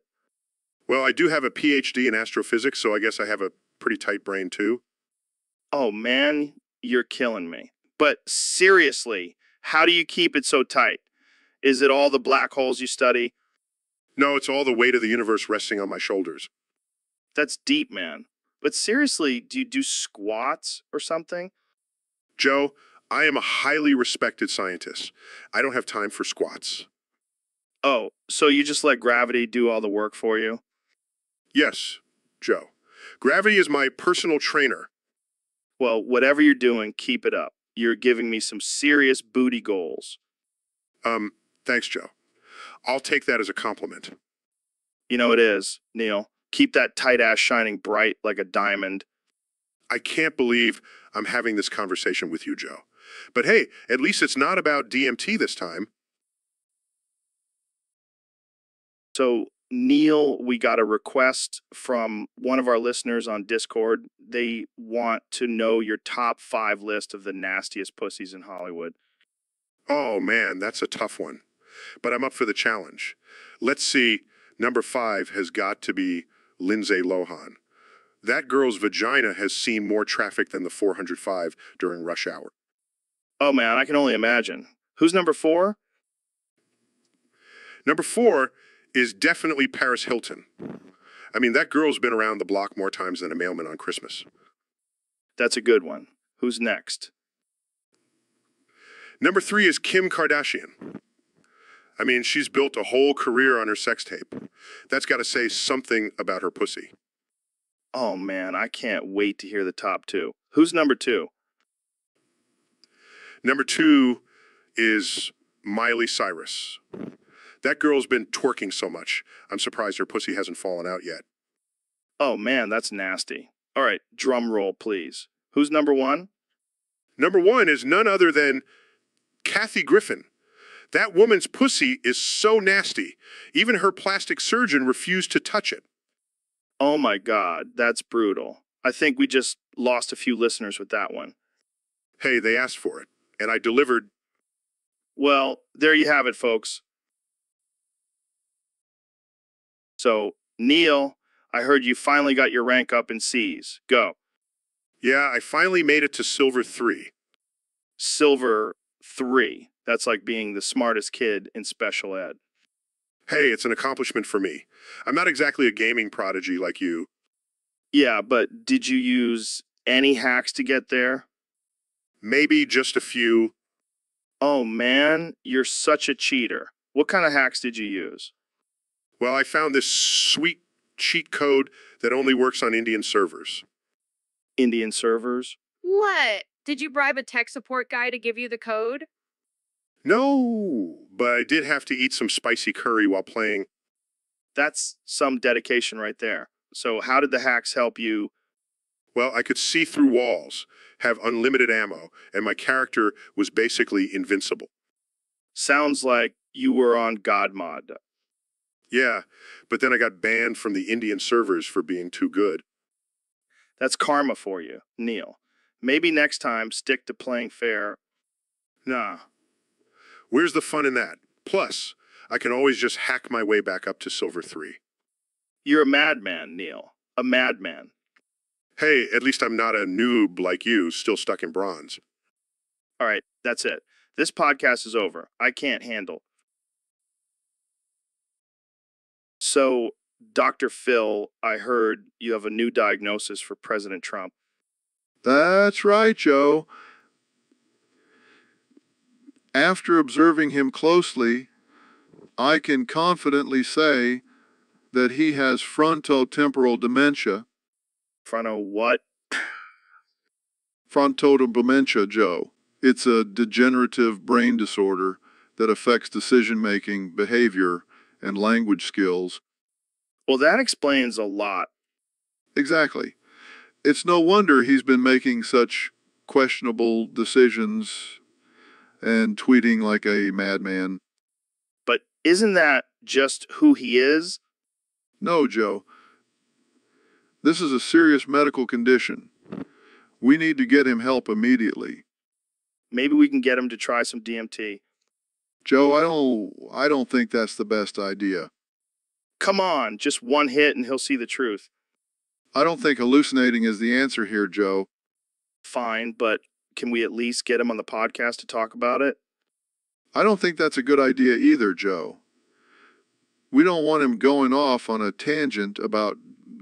Well, I do have a PhD in astrophysics, so I guess I have a pretty tight brain, too.
Oh, man, you're killing me. But seriously, how do you keep it so tight? Is it all the black holes you study?
No, it's all the weight of the universe resting on my shoulders.
That's deep, man. But seriously, do you do squats or something?
Joe, I am a highly respected scientist. I don't have time for squats.
Oh, so you just let gravity do all the work for you?
Yes, Joe. Gravity is my personal trainer.
Well, whatever you're doing, keep it up. You're giving me some serious booty goals.
Thanks, Joe. I'll take that as a compliment.
You know it is, Neil. Keep that tight ass shining bright like a diamond.
I can't believe I'm having this conversation with you, Joe. But hey, at least it's not about DMT this time.
So, Neil, we got a request from one of our listeners on Discord. They want to know your top 5 list of the nastiest pussies in Hollywood.
Oh man, that's a tough one. But I'm up for the challenge. Let's see, number 5 has got to be Lindsay Lohan. That girl's vagina has seen more traffic than the 405 during rush hour.
Oh man, I can only imagine. Who's number 4?
Number 4 is definitely Paris Hilton. I mean, that girl's been around the block more times than a mailman on Christmas.
That's a good one. Who's next?
Number 3 is Kim Kardashian. I mean, she's built a whole career on her sex tape. That's got to say something about her pussy.
Oh man, I can't wait to hear the top 2. Who's number 2?
Number 2 is Miley Cyrus. That girl's been twerking so much, I'm surprised her pussy hasn't fallen out yet.
Oh man, that's nasty. All right, drum roll, please. Who's number 1?
Number 1 is none other than Kathy Griffin. That woman's pussy is so nasty, even her plastic surgeon refused to touch it.
Oh my God, that's brutal. I think we just lost a few listeners with that one.
Hey, they asked for it, and I delivered.
Well, there you have it, folks. So, Neil, I heard you finally got your rank up in C's. Go.
Yeah, I finally made it to Silver 3.
Silver 3. That's like being the smartest kid in special ed.
Hey, it's an accomplishment for me. I'm not exactly a gaming prodigy like you.
Yeah, but did you use any hacks to get there?
Maybe just a few.
Oh man, you're such a cheater. What kind of hacks did you use?
Well, I found this sweet cheat code that only works on Indian servers.
Indian servers?
What? Did you bribe a tech support guy to give you the code?
No, but I did have to eat some spicy curry while playing.
That's some dedication right there. So how did the hacks help you?
Well, I could see through walls, have unlimited ammo, and my character was basically invincible.
Sounds like you were on God mod.
Yeah, but then I got banned from the Indian servers for being too good.
That's karma for you, Neil. Maybe next time stick to playing fair. Nah.
Where's the fun in that? Plus, I can always just hack my way back up to Silver 3.
You're a madman, Neil. A madman.
Hey, at least I'm not a noob like you, still stuck in bronze.
All right, that's it. This podcast is over. I can't handle. So, Dr. Phil, I heard you have a new diagnosis for President Trump.
That's right, Joe. After observing him closely, I can confidently say that he has frontotemporal dementia.
Fronto what?
Frontotemporal dementia, Joe. It's a degenerative brain disorder that affects decision-making, behavior, and language skills.
Well, that explains a lot.
Exactly. It's no wonder he's been making such questionable decisions and tweeting like a madman.
But isn't that just who he is?
No, Joe. This is a serious medical condition. We need to get him help immediately.
Maybe we can get him to try some DMT.
Joe, I don't think that's the best idea.
Come on, just one hit and he'll see the truth.
I don't think hallucinating is the answer here, Joe.
Fine, but can we at least get him on the podcast to talk about it?
I don't think that's a good idea either, Joe. We don't want him going off on a tangent about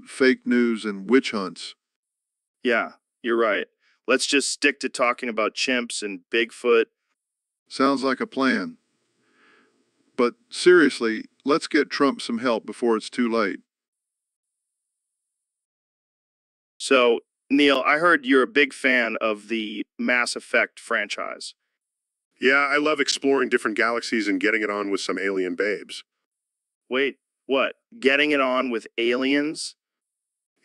fake news and witch hunts.
Yeah, you're right. Let's just stick to talking about chimps and Bigfoot.
Sounds like a plan. But seriously, let's get Trump some help before it's too late.
So, Neil, I heard you're a big fan of the Mass Effect franchise.
Yeah, I love exploring different galaxies and getting it on with some alien babes.
Wait, what? Getting it on with aliens?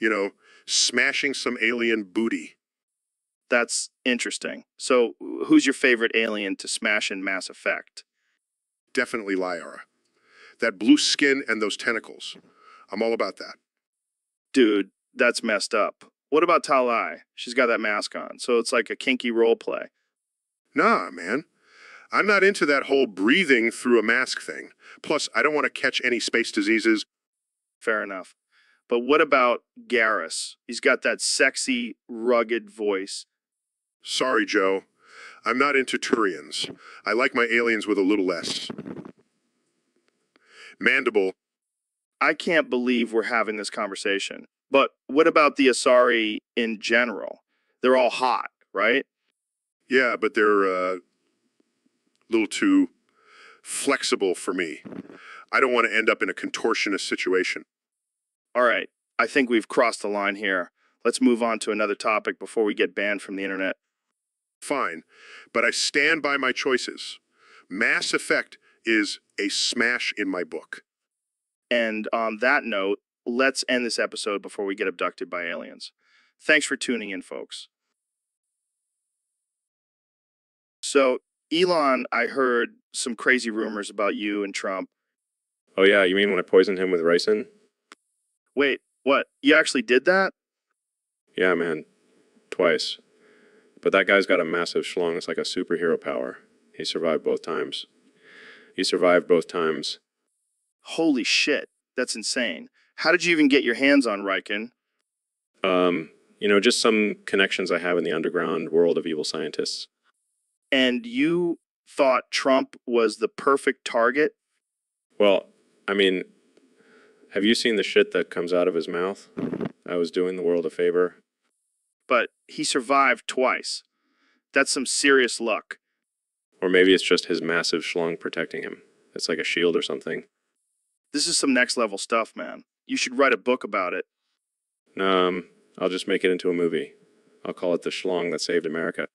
You know, smashing some alien booty.
That's interesting. So, who's your favorite alien to smash in Mass Effect?
Definitely Lyra. That blue skin and those tentacles. I'm all about that.
Dude, that's messed up. What about Talai? She's got that mask on, so it's like a kinky role play.
Nah, man. I'm not into that whole breathing through a mask thing. Plus, I don't want to catch any space diseases.
Fair enough. But what about Garrus? He's got that sexy, rugged voice.
Sorry, Joe. I'm not into Turians. I like my aliens with a little less. Mandible.
I can't believe we're having this conversation. But what about the Asari in general? They're all hot, right?
Yeah, but they're a little too flexible for me. I don't want to end up in a contortionist situation.
All right, I think we've crossed the line here. Let's move on to another topic before we get banned from the internet.
Fine, but I stand by my choices. Mass Effect is a smash in my book.
And on that note, let's end this episode before we get abducted by aliens. Thanks for tuning in, folks. So, Elon, I heard some crazy rumors about you and Trump.
Oh yeah, you mean when I poisoned him with ricin?
Wait, what? You actually did that?
Yeah, man. Twice. But that guy's got a massive schlong. It's like a superhero power. He survived both times.
Holy shit, that's insane. How did you even get your hands on Riken?
Just some connections I have in the underground world of evil scientists.
And you thought Trump was the perfect target?
Well, I mean, have you seen the shit that comes out of his mouth? I was doing the world a favor.
But he survived twice. That's some serious luck.
Or maybe it's just his massive schlong protecting him. It's like a shield or something.
This is some next level stuff, man. You should write a book about it.
I'll just make it into a movie. I'll call it The Schlong That Saved America.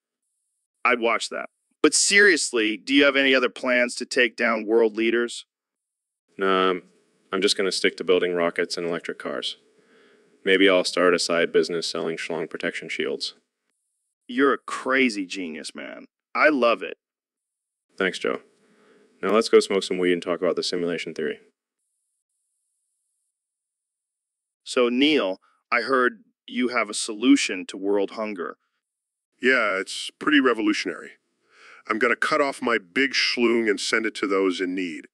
I'd watch that. But seriously, do you have any other plans to take down world leaders?
No, I'm just going to stick to building rockets and electric cars. Maybe I'll start a side business selling schlong protection shields.
You're a crazy genius, man. I love it.
Thanks, Joe. Now let's go smoke some weed and talk about the simulation theory.
So, Neil, I heard you have a solution to world hunger.
Yeah, it's pretty revolutionary. I'm gonna cut off my big schloong and send it to those in need.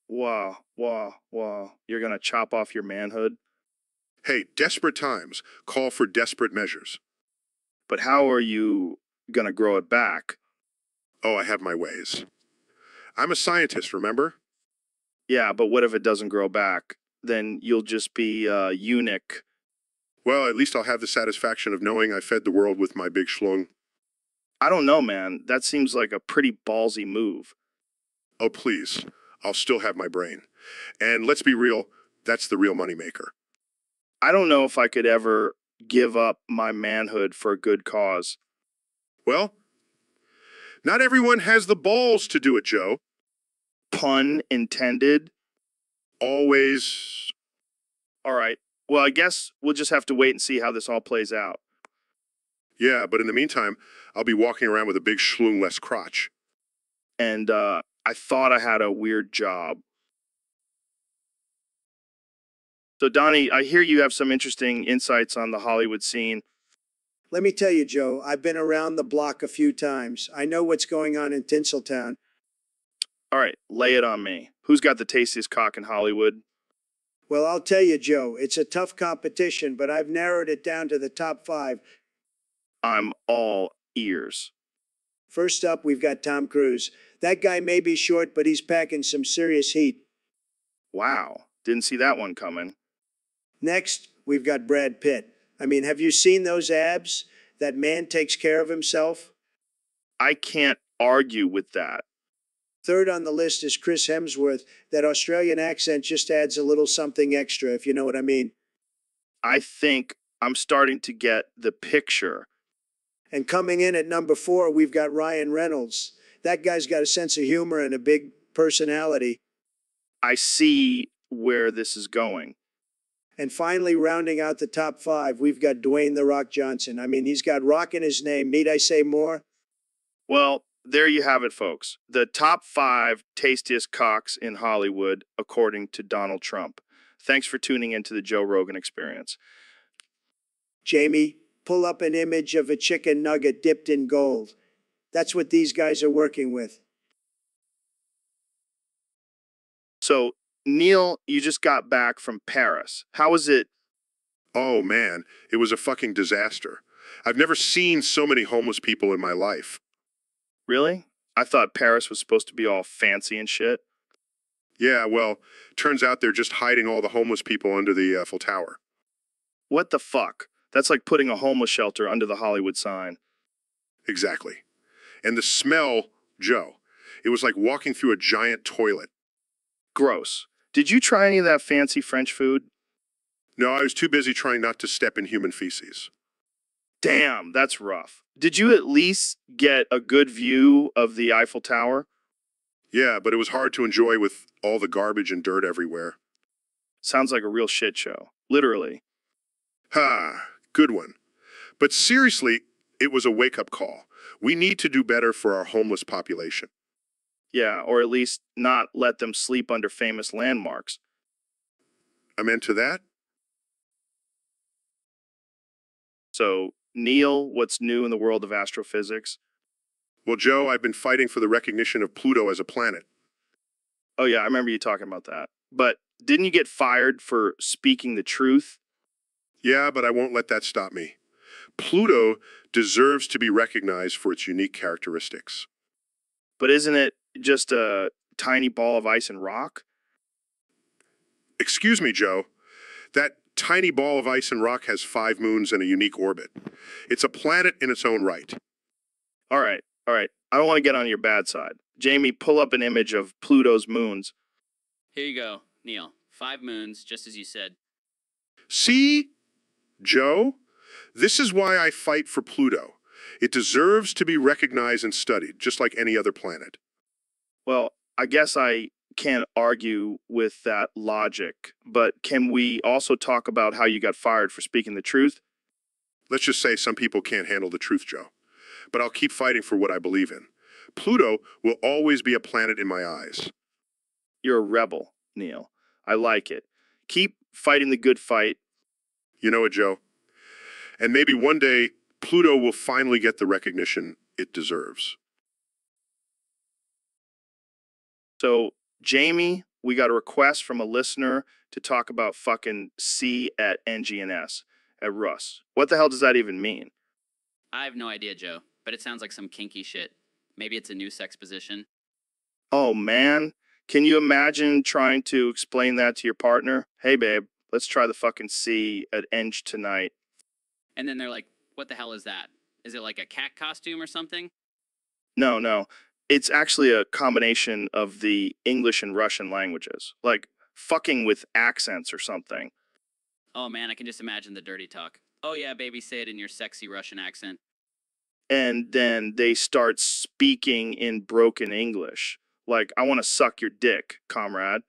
Wow. You're gonna chop off your manhood?
Hey, desperate times call for desperate measures.
But how are you gonna grow it back?
Oh, I have my ways. I'm a scientist, remember?
Yeah, but what if it doesn't grow back? Then you'll just be a eunuch.
Well, at least I'll have the satisfaction of knowing I fed the world with my big schlong.
I don't know, man. That seems like a pretty ballsy move.
Oh, please. I'll still have my brain. And let's be real, that's the real moneymaker.
I don't know if I could ever give up my manhood for a good cause.
Well, not everyone has the balls to do it, Joe.
Pun intended.
Always.
All right. Well, I guess we'll just have to wait and see how this all plays out.
Yeah, but in the meantime, I'll be walking around with a big schloong-less crotch.
And I thought I had a weird job. So, Donnie, I hear you have some interesting insights on the Hollywood scene.
Let me tell you, Joe, I've been around the block a few times. I know what's going on in Tinseltown.
All right, lay it on me. Who's got the tastiest cock in Hollywood?
Well, I'll tell you, Joe, it's a tough competition, but I've narrowed it down to the top 5.
I'm all ears.
First up, we've got Tom Cruise. That guy may be short, but he's packing some serious heat.
Wow, didn't see that one coming.
Next, we've got Brad Pitt. I mean, have you seen those abs? That man takes care of himself.
I can't argue with that.
Third on the list is Chris Hemsworth. That Australian accent just adds a little something extra, if you know what I mean.
I think I'm starting to get the picture.
And coming in at number 4, we've got Ryan Reynolds. That guy's got a sense of humor and a big personality.
I see where this is going.
And finally, rounding out the top 5, we've got Dwayne "The Rock" Johnson. I mean, he's got rock in his name. Need I say more?
Well, there you have it, folks. The top 5 tastiest cocks in Hollywood, according to Donald Trump. Thanks for tuning into the Joe Rogan Experience.
Jamie, pull up an image of a chicken nugget dipped in gold. That's what these guys are working with.
So, Neil, you just got back from Paris. How was it?
Oh, man, it was a fucking disaster. I've never seen so many homeless people in my life.
Really? I thought Paris was supposed to be all fancy and shit.
Yeah, well, turns out they're just hiding all the homeless people under the Eiffel Tower.
What the fuck? That's like putting a homeless shelter under the Hollywood sign.
Exactly. And the smell, Joe, it was like walking through a giant toilet.
Gross. Did you try any of that fancy French food?
No, I was too busy trying not to step in human feces.
Damn, that's rough. Did you at least get a good view of the Eiffel Tower?
Yeah, but it was hard to enjoy with all the garbage and dirt everywhere.
Sounds like a real shit show. Literally.
Ha, good one. But seriously, it was a wake-up call. We need to do better for our homeless population.
Yeah, or at least not let them sleep under famous landmarks.
Amen to that?
So, Neil, what's new in the world of astrophysics?
Well, Joe, I've been fighting for the recognition of Pluto as a planet.
Oh yeah, I remember you talking about that. But didn't you get fired for speaking the truth?
Yeah, but I won't let that stop me. Pluto deserves to be recognized for its unique characteristics.
But isn't it just a tiny ball of ice and rock?
Excuse me, Joe. That tiny ball of ice and rock has 5 moons and a unique orbit. It's a planet in its own right.
All right. I don't want to get on your bad side. Jamie, pull up an image of Pluto's moons.
Here you go, Neil. 5 moons, just as you said.
See, Joe? This is why I fight for Pluto. It deserves to be recognized and studied, just like any other planet.
Well, I guess I can't argue with that logic, but can we also talk about how you got fired for speaking the truth?
Let's just say some people can't handle the truth, Joe. But I'll keep fighting for what I believe in. Pluto will always be a planet in my eyes.
You're a rebel, Neil. I like it. Keep fighting the good fight.
You know it, Joe. And maybe one day, Pluto will finally get the recognition it deserves.
So, Jamie, we got a request from a listener to talk about fucking C at NGNS at Russ. What the hell does that even mean?
I have no idea, Joe, but it sounds like some kinky shit. Maybe it's a new sex position.
Oh, man. Can you imagine trying to explain that to your partner? Hey, babe, let's try the fucking C at Eng tonight.
And then they're like, what the hell is that? Is it like a cat costume or something?
No. It's actually a combination of the English and Russian languages. Like fucking with accents or something.
Oh man, I can just imagine the dirty talk. Oh yeah, baby, say it in your sexy Russian accent.
And then they start speaking in broken English. Like, I want to suck your dick, comrade.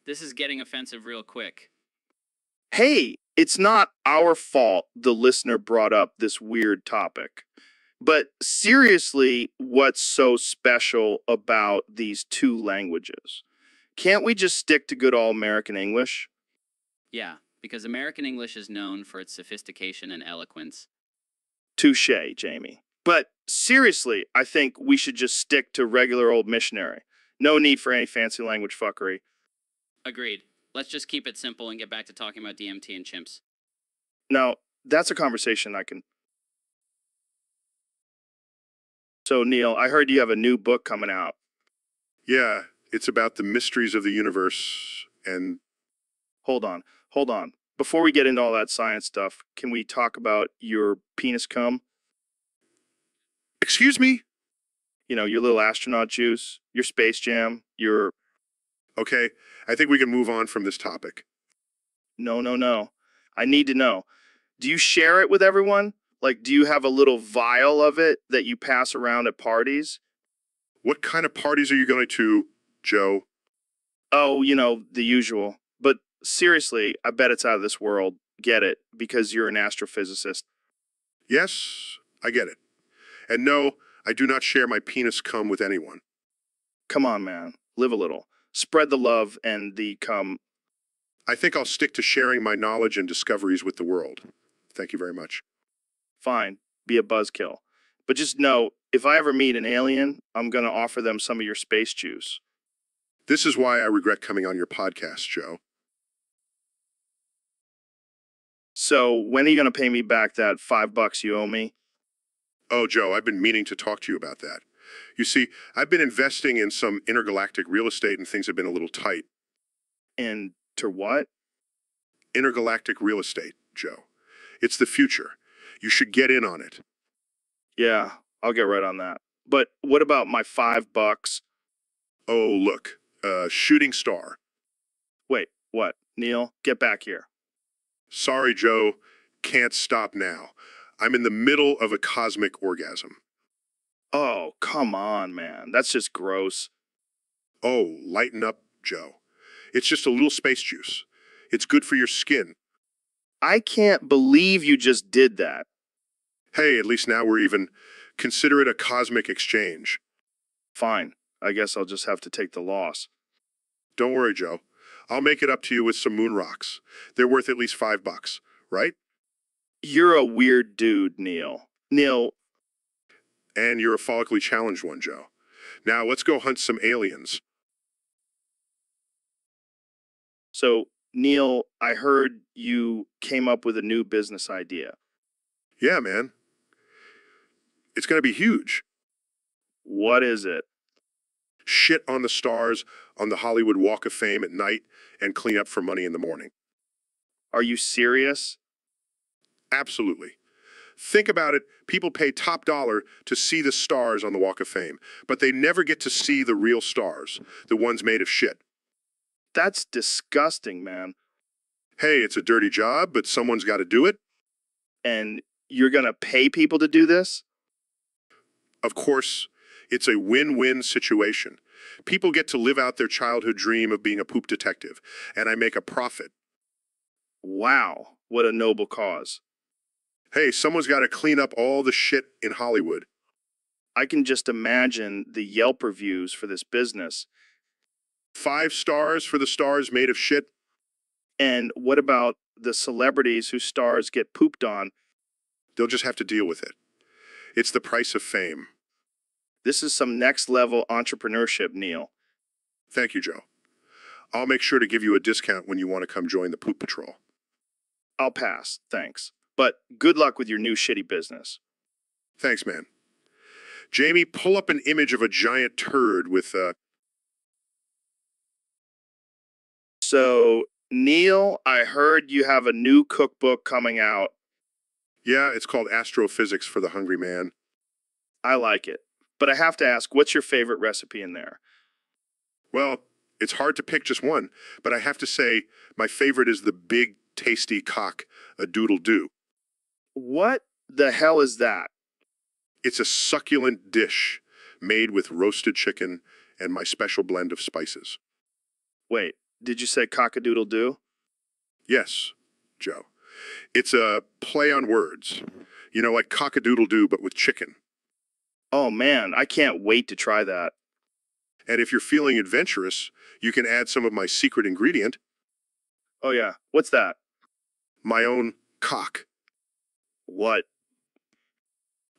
This is getting offensive real quick.
Hey, it's not our fault the listener brought up this weird topic. But seriously, what's so special about these two languages? Can't we just stick to good old American English?
Yeah, because American English is known for its sophistication and eloquence.
Touche, Jamie. But seriously, I think we should just stick to regular old missionary. No need for any fancy language fuckery.
Agreed. Let's just keep it simple and get back to talking about DMT and chimps.
Now, that's a conversation I can... So, Neil, I heard you have a new book coming out.
Yeah, it's about the mysteries of the universe and...
Hold on. Before we get into all that science stuff, can we talk about your penis cum?
Excuse me?
You know, your little astronaut juice, your Space Jam, your...
Okay, I think we can move on from this topic.
No. I need to know. Do you share it with everyone? Like, do you have a little vial of it that you pass around at parties?
What kind of parties are you going to, Joe?
Oh, the usual. But seriously, I bet it's out of this world. Get it, because you're an astrophysicist.
Yes, I get it. And no, I do not share my penis cum with anyone.
Come on, man. Live a little. Spread the love and the cum.
I think I'll stick to sharing my knowledge and discoveries with the world. Thank you very much.
Fine. Be a buzzkill. But just know, if I ever meet an alien, I'm going to offer them some of your space juice.
This is why I regret coming on your podcast, Joe.
So, when are you going to pay me back that $5 you owe me?
Oh, Joe, I've been meaning to talk to you about that. You see, I've been investing in some intergalactic real estate and things have been a little tight.
And to what?
Intergalactic real estate, Joe. It's the future. You should get in on it.
Yeah, I'll get right on that. But what about my $5?
Oh, look, shooting star.
Wait, what? Neil, get back here.
Sorry, Joe. Can't stop now. I'm in the middle of a cosmic orgasm.
Oh, come on, man. That's just gross.
Oh, lighten up, Joe. It's just a little space juice. It's good for your skin.
I can't believe you just did that.
Hey, at least now we're even. Consider it a cosmic exchange.
Fine. I guess I'll just have to take the loss.
Don't worry, Joe. I'll make it up to you with some moon rocks. They're worth at least $5, right?
You're a weird dude, Neil. Neil.
And you're a follically challenged one, Joe. Now let's go hunt some aliens.
So, Neil, I heard you came up with a new business idea.
Yeah, man. It's going to be huge.
What is it?
Shit on the stars on the Hollywood Walk of Fame at night and clean up for money in the morning.
Are you serious?
Absolutely. Think about it. People pay top dollar to see the stars on the Walk of Fame, but they never get to see the real stars, the ones made of shit.
That's disgusting, man.
Hey, it's a dirty job, but someone's got to do it.
And you're going to pay people to do this?
Of course, it's a win-win situation. People get to live out their childhood dream of being a poop detective, and I make a profit.
Wow, what a noble cause.
Hey, someone's got to clean up all the shit in Hollywood.
I can just imagine the Yelp reviews for this business.
5 stars for the stars made of shit.
And what about the celebrities whose stars get pooped on?
They'll just have to deal with it. It's the price of fame.
This is some next level entrepreneurship, Neil.
Thank you, Joe. I'll make sure to give you a discount when you want to come join the Poop Patrol.
I'll pass, thanks. But good luck with your new shitty business.
Thanks, man. Jamie, pull up an image of a giant turd with,
So, Neil, I heard you have a new cookbook coming out.
yeah, it's called Astrophysics for the Hungry Man.
I like it. But I have to ask, what's your favorite recipe in there?
Well, it's hard to pick just one, but I have to say my favorite is the big, tasty cock, a doodle-doo.
What the hell is that?
It's a succulent dish made with roasted chicken and my special blend of spices.
Wait, did you say cock-a-doodle-doo?
Yes, Joe. It's a play on words. You know, like cock-a-doodle-doo, but with chicken.
Oh man, I can't wait to try that.
And if you're feeling adventurous, you can add some of my secret ingredient,
Oh yeah, what's that?
my own cock.
What?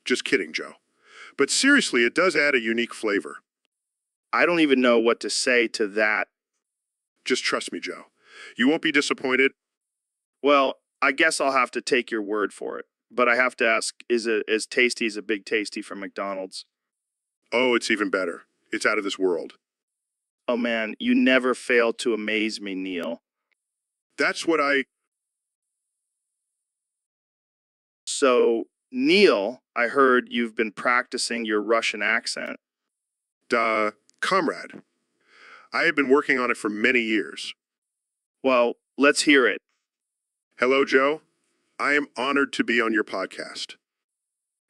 Just kidding, Joe. But seriously, it does add a unique flavor.
I don't even know what to say to that.
Just trust me, Joe. You won't be disappointed.
Well, I guess I'll have to take your word for it. But I have to ask, is it as tasty as a Big Tasty from McDonald's?
Oh, it's even better. It's out of this world.
Oh man, you never fail to amaze me, Neil.
That's what
So, Neil, I heard you've been practicing your Russian accent.
comrade. I have been working on it for many years.
Well, let's hear it.
Hello, Joe. I am honored to be on your podcast.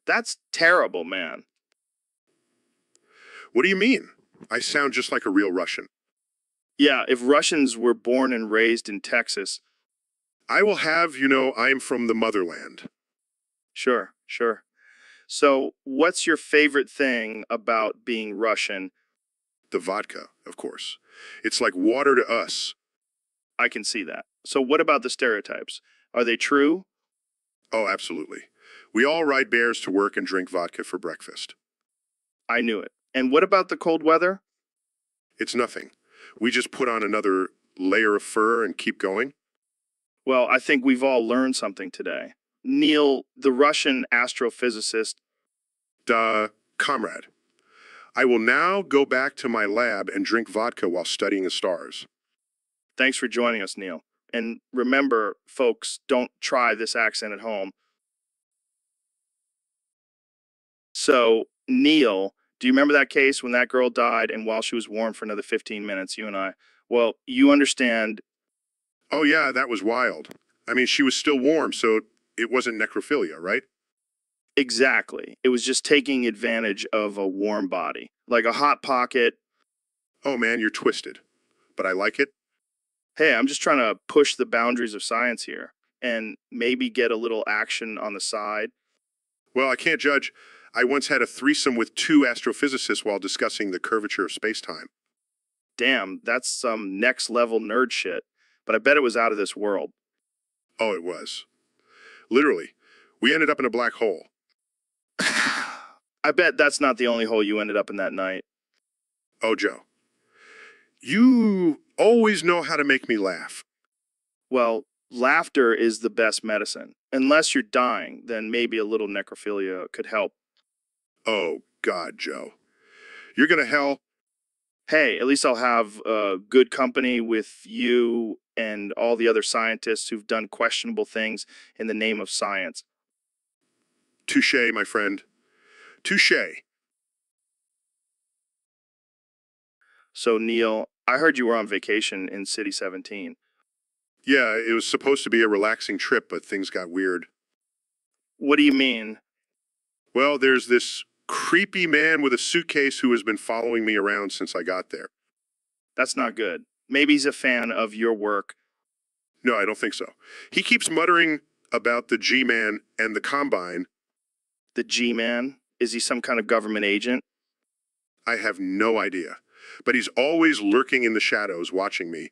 That's terrible, man.
What do you mean? I sound just like a real Russian.
Yeah, if Russians were born and raised in Texas,
I will have, I am from the motherland.
sure, sure. So, what's your favorite thing about being Russian?
The vodka, of course. It's like water to us.
I can see that. So, what about the stereotypes? Are they true?
Oh, absolutely. We all ride bears to work and drink vodka for breakfast.
I knew it. And what about the cold weather?
It's nothing. We just put on another layer of fur and keep going.
Well, I think we've all learned something today. Neil, the Russian astrophysicist.
Comrade. I will now go back to my lab and drink vodka while studying the stars.
Thanks for joining us, Neil. And remember, folks, don't try this accent at home. So, Neil, do you remember that case when that girl died and while she was warm for another 15 minutes, you and I? Well, you understand.
Oh, yeah, that was wild. I mean, she was still warm, so it wasn't necrophilia, right?
Exactly. It was just taking advantage of a warm body, like a hot pocket.
Oh, man, you're twisted. But I like it.
Hey, I'm just trying to push the boundaries of science here and maybe get a little action on the side.
Well, I can't judge. I once had a threesome with 2 astrophysicists while discussing the curvature of space-time.
Damn, that's some next level nerd shit. But I bet it was out of this world.
Oh, it was. Literally. We ended up in a black hole.
I bet that's not the only hole you ended up in that night.
Oh, Joe. You always know how to make me laugh.
Well, laughter is the best medicine. Unless you're dying, then maybe a little necrophilia could help.
Oh, God, Joe. You're gonna hell.
Hey, at least I'll have good company with you and all the other scientists who've done questionable things in the name of science.
Touché, my friend. Touché.
So, Neil, I heard you were on vacation in City 17.
Yeah, it was supposed to be a relaxing trip, but things got weird.
What do you mean?
Well, there's this creepy man with a suitcase who has been following me around since I got there.
That's not good. Maybe he's a fan of your work.
No, I don't think so. He keeps muttering about the G-Man and the Combine.
The G-Man? Is he some kind of government agent?
I have no idea. But he's always lurking in the shadows, watching me.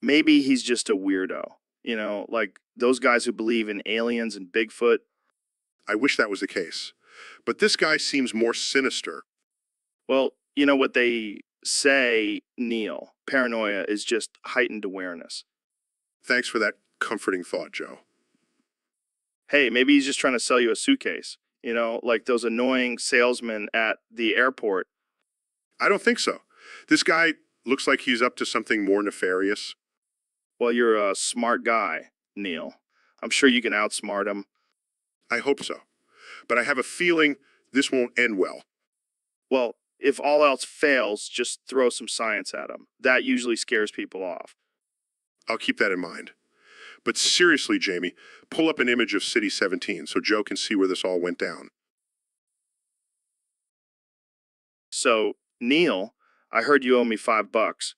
Maybe he's just a weirdo. You know, like those guys who believe in aliens and Bigfoot.
I wish that was the case. But this guy seems more sinister.
Well, you know what they say, Neil, paranoia is just heightened awareness.
Thanks for that comforting thought, Joe.
Hey, maybe he's just trying to sell you a suitcase, like those annoying salesmen at the airport.
I don't think so. This guy looks like he's up to something more nefarious.
Well, you're a smart guy, Neil. I'm sure you can outsmart him.
I hope so. But I have a feeling this won't end well.
Well, if all else fails, just throw some science at him. That usually scares people off.
I'll keep that in mind. But seriously, Jamie, pull up an image of City 17 so Joe can see where this all went down.
So, Neil, I heard you owe me $5.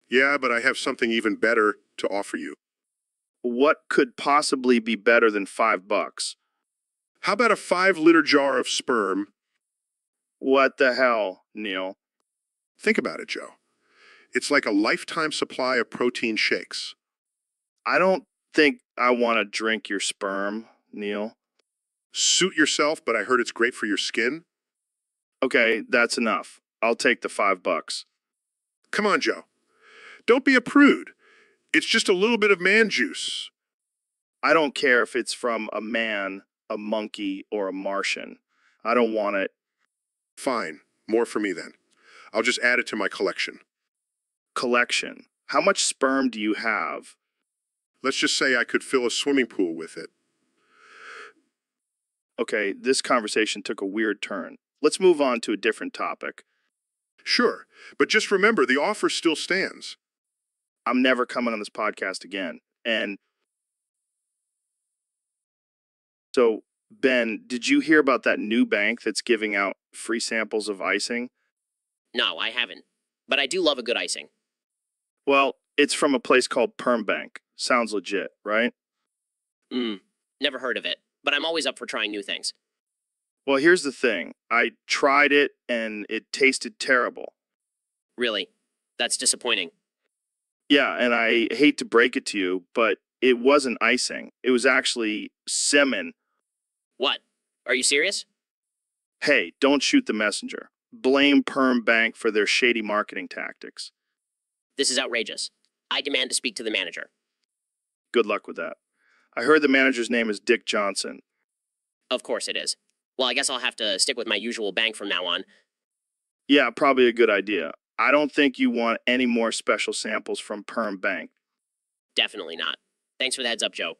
Yeah, but I have something even better to offer you.
What could possibly be better than $5?
How about a 5-liter jar of sperm?
What the hell, Neil?
Think about it, Joe. It's like a lifetime supply of protein shakes.
I don't think I want to drink your sperm, Neil.
Suit yourself, but I heard it's great for your skin.
Okay, that's enough. I'll take the $5.
Come on, Joe. Don't be a prude. It's just a little bit of man juice.
I don't care if it's from a man, a monkey, or a Martian. I don't want it.
Fine. More for me then. I'll just add it to my collection.
Collection? How much sperm do you have?
Let's just say I could fill a swimming pool with it.
Okay, this conversation took a weird turn. Let's move on to a different topic.
Sure, but just remember the offer still stands.
I'm never coming on this podcast again. And so, Ben, did you hear about that new bank that's giving out free samples of icing?
No, I haven't. But I do love a good icing.
Well, it's from a place called Perm Bank. Sounds legit, right?
Never heard of it. But I'm always up for trying new things.
Well, here's the thing. I tried it and it tasted terrible.
Really? That's disappointing.
Yeah, and I hate to break it to you, but it wasn't icing. It was actually semen.
What? Are you serious?
Hey, don't shoot the messenger. Blame Perm Bank for their shady marketing tactics.
This is outrageous. I demand to speak to the manager.
Good luck with that. I heard the manager's name is Dick Johnson.
Of course it is. Well, I guess I'll have to stick with my usual bank from now on.
Yeah, probably a good idea. I don't think you want any more special samples from Perm Bank.
Definitely not. Thanks for the heads up, Joe.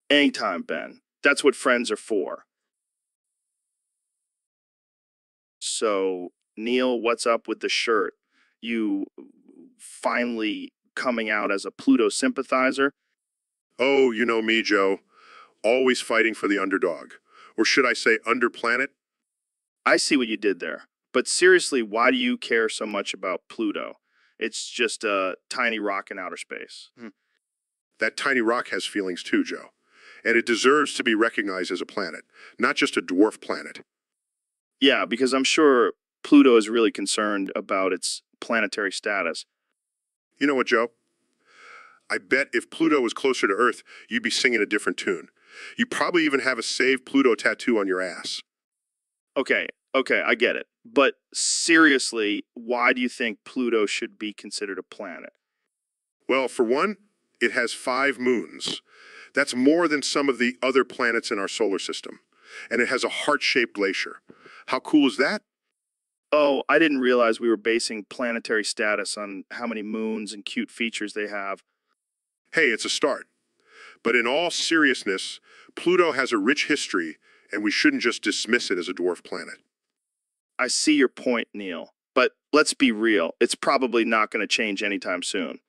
Anytime, Ben. That's what friends are for. So, Neil, what's up with the shirt? You finally coming out as a Pluto sympathizer?
Oh, you know me, Joe. Always fighting for the underdog. Or should I say underplanet?
I see what you did there. But seriously, why do you care so much about Pluto? It's just a tiny rock in outer space.
That tiny rock has feelings too, Joe. And it deserves to be recognized as a planet, not just a dwarf planet.
Yeah, because I'm sure Pluto is really concerned about its planetary status.
You know what, Joe? I bet if Pluto was closer to Earth, you'd be singing a different tune. You probably even have a Save Pluto tattoo on your ass.
Okay, I get it. But seriously, why do you think Pluto should be considered a planet?
Well, for one, it has 5 moons. That's more than some of the other planets in our solar system. And it has a heart-shaped glacier. How cool is that?
Oh, I didn't realize we were basing planetary status on how many moons and cute features they have.
Hey, it's a start. But in all seriousness, Pluto has a rich history, and we shouldn't just dismiss it as a dwarf planet.
I see your point, Neil. But let's be real, it's probably not going to change anytime soon.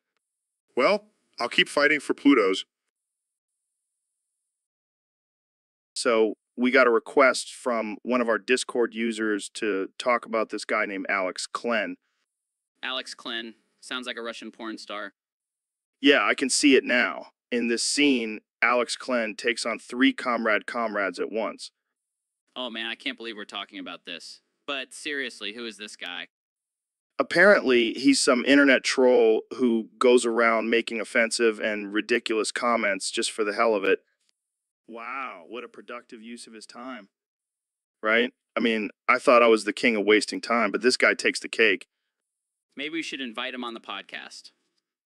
Well, I'll keep fighting for Pluto's.
So we got a request from one of our Discord users to talk about this guy named Alex Klen.
Alex Klen. Sounds like a Russian porn star.
Yeah, I can see it now. In this scene, Alex Klen takes on 3 comrades at once.
Oh man, I can't believe we're talking about this. But seriously, who is this guy?
Apparently, he's some internet troll who goes around making offensive and ridiculous comments just for the hell of it. Wow, what a productive use of his time. Right? I mean, I thought I was the king of wasting time, but this guy takes the cake.
Maybe we should invite him on the podcast.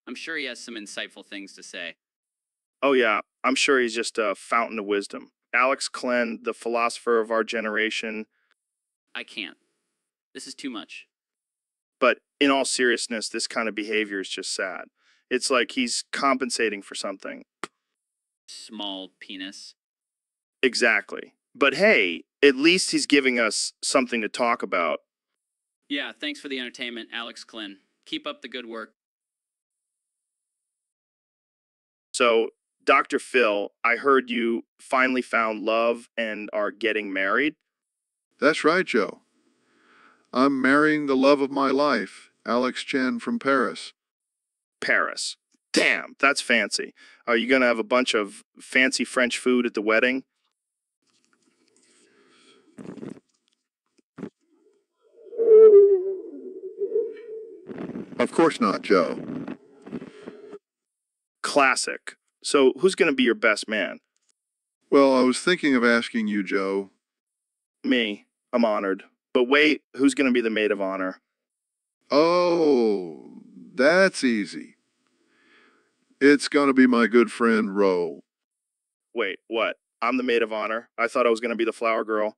I'm sure he has some insightful things to say.
Oh, yeah, I'm sure he's just a fountain of wisdom. Alex Klen, the philosopher of our generation.
I can't. This is too much.
But in all seriousness, this kind of behavior is just sad. It's like he's compensating for something.
Small penis.
Exactly. But hey, at least he's giving us something to talk about.
Yeah, thanks for the entertainment, Alex Klen. Keep up the good work.
So, Dr. Phil, I heard you finally found love and are getting married.
That's right, Joe. I'm marrying the love of my life, Alex Chen from Paris.
Paris. Damn, that's fancy. Are you going to have a bunch of fancy French food at the wedding?
Of course not, Joe.
Classic. So, who's going to be your best man?
Well, I was thinking of asking you, Joe.
Me. I'm honored. But wait, who's going to be the maid of honor?
Oh, that's easy. It's gonna be my good friend, Ro.
Wait, what? I'm the maid of honor? I thought I was going to be the flower girl.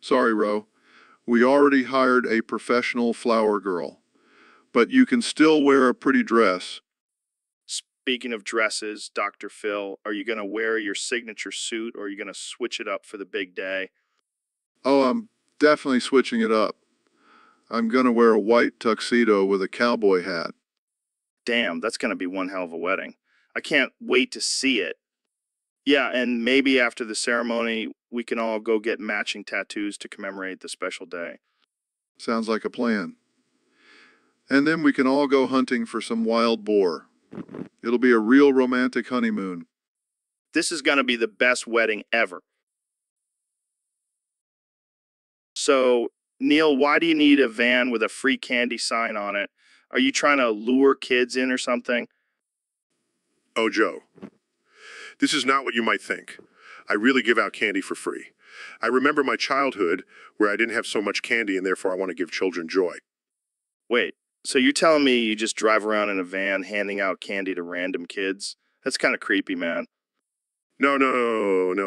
Sorry, Ro. We already hired a professional flower girl. But you can still wear a pretty dress.
Speaking of dresses, Dr. Phil, are you going to wear your signature suit or are you going to switch it up for the big day?
Oh, I'm definitely switching it up. I'm gonna wear a white tuxedo with a cowboy hat.
Damn, that's going to be one hell of a wedding. I can't wait to see it. Yeah, and maybe after the ceremony, we can all go get matching tattoos to commemorate the special day.
Sounds like a plan. And then we can all go hunting for some wild boar. It'll be a real romantic honeymoon.
This is going to be the best wedding ever. So, Neil, why do you need a van with a free candy sign on it? Are you trying to lure kids in or something?
Oh, Joe, this is not what you might think. I really give out candy for free. I remember my childhood where I didn't have so much candy and therefore I want to give children joy.
Wait, so you're telling me you just drive around in a van handing out candy to random kids? That's kind of creepy, man.
No,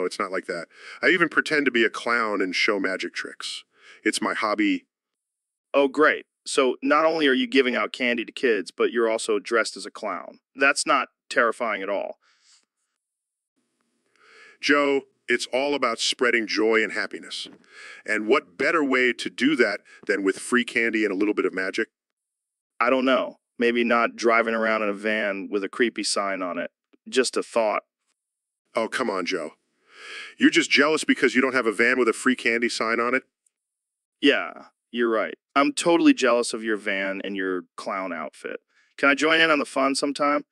it's not like that. I even pretend to be a clown and show magic tricks. It's my hobby.
Oh, great. So not only are you giving out candy to kids, but you're also dressed as a clown. That's not terrifying at all.
Joe, it's all about spreading joy and happiness. And what better way to do that than with free candy and a little bit of magic?
I don't know. Maybe not driving around in a van with a creepy sign on it. Just a thought.
Oh, come on, Joe. You're just jealous because you don't have a van with a free candy sign on it?
Yeah, you're right. I'm totally jealous of your van and your clown outfit. Can I join in on the fun sometime?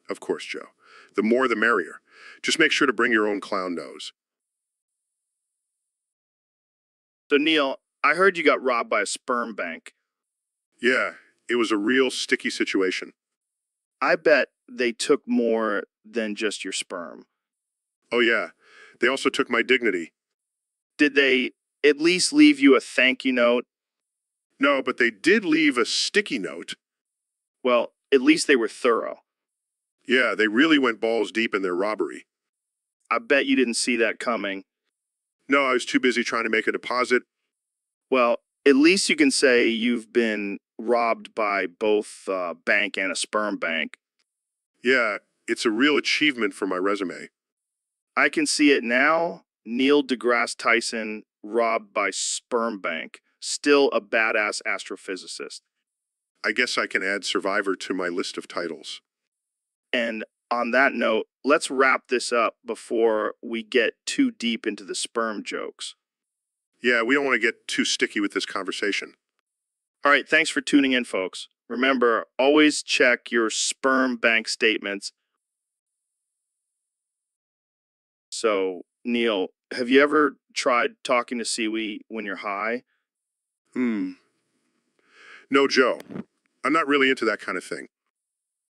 Of course, Joe. The more the merrier. Just make sure to bring your own clown nose.
So, Neil, I heard you got robbed by a sperm bank.
Yeah, it was a real sticky situation.
I bet they took more than just your sperm.
Oh, yeah. They also took my dignity.
Did they at least leave you a thank you note?
No, but they did leave a sticky note.
Well, at least they were thorough.
Yeah, they really went balls deep in their robbery.
I bet you didn't see that coming.
No, I was too busy trying to make a deposit.
Well, at least you can say you've been robbed by both a bank and a sperm bank.
Yeah, it's a real achievement for my resume.
I can see it now. Neil deGrasse Tyson robbed by sperm bank. Still a badass astrophysicist.
I guess I can add survivor to my list of titles.
And on that note, let's wrap this up before we get too deep into the sperm jokes.
Yeah, we don't want to get too sticky with this conversation.
All right, thanks for tuning in, folks. Remember, always check your sperm bank statements. So, Neil, have you ever tried talking to Siwi when you're high?
No, Joe. I'm not really into that kind of thing.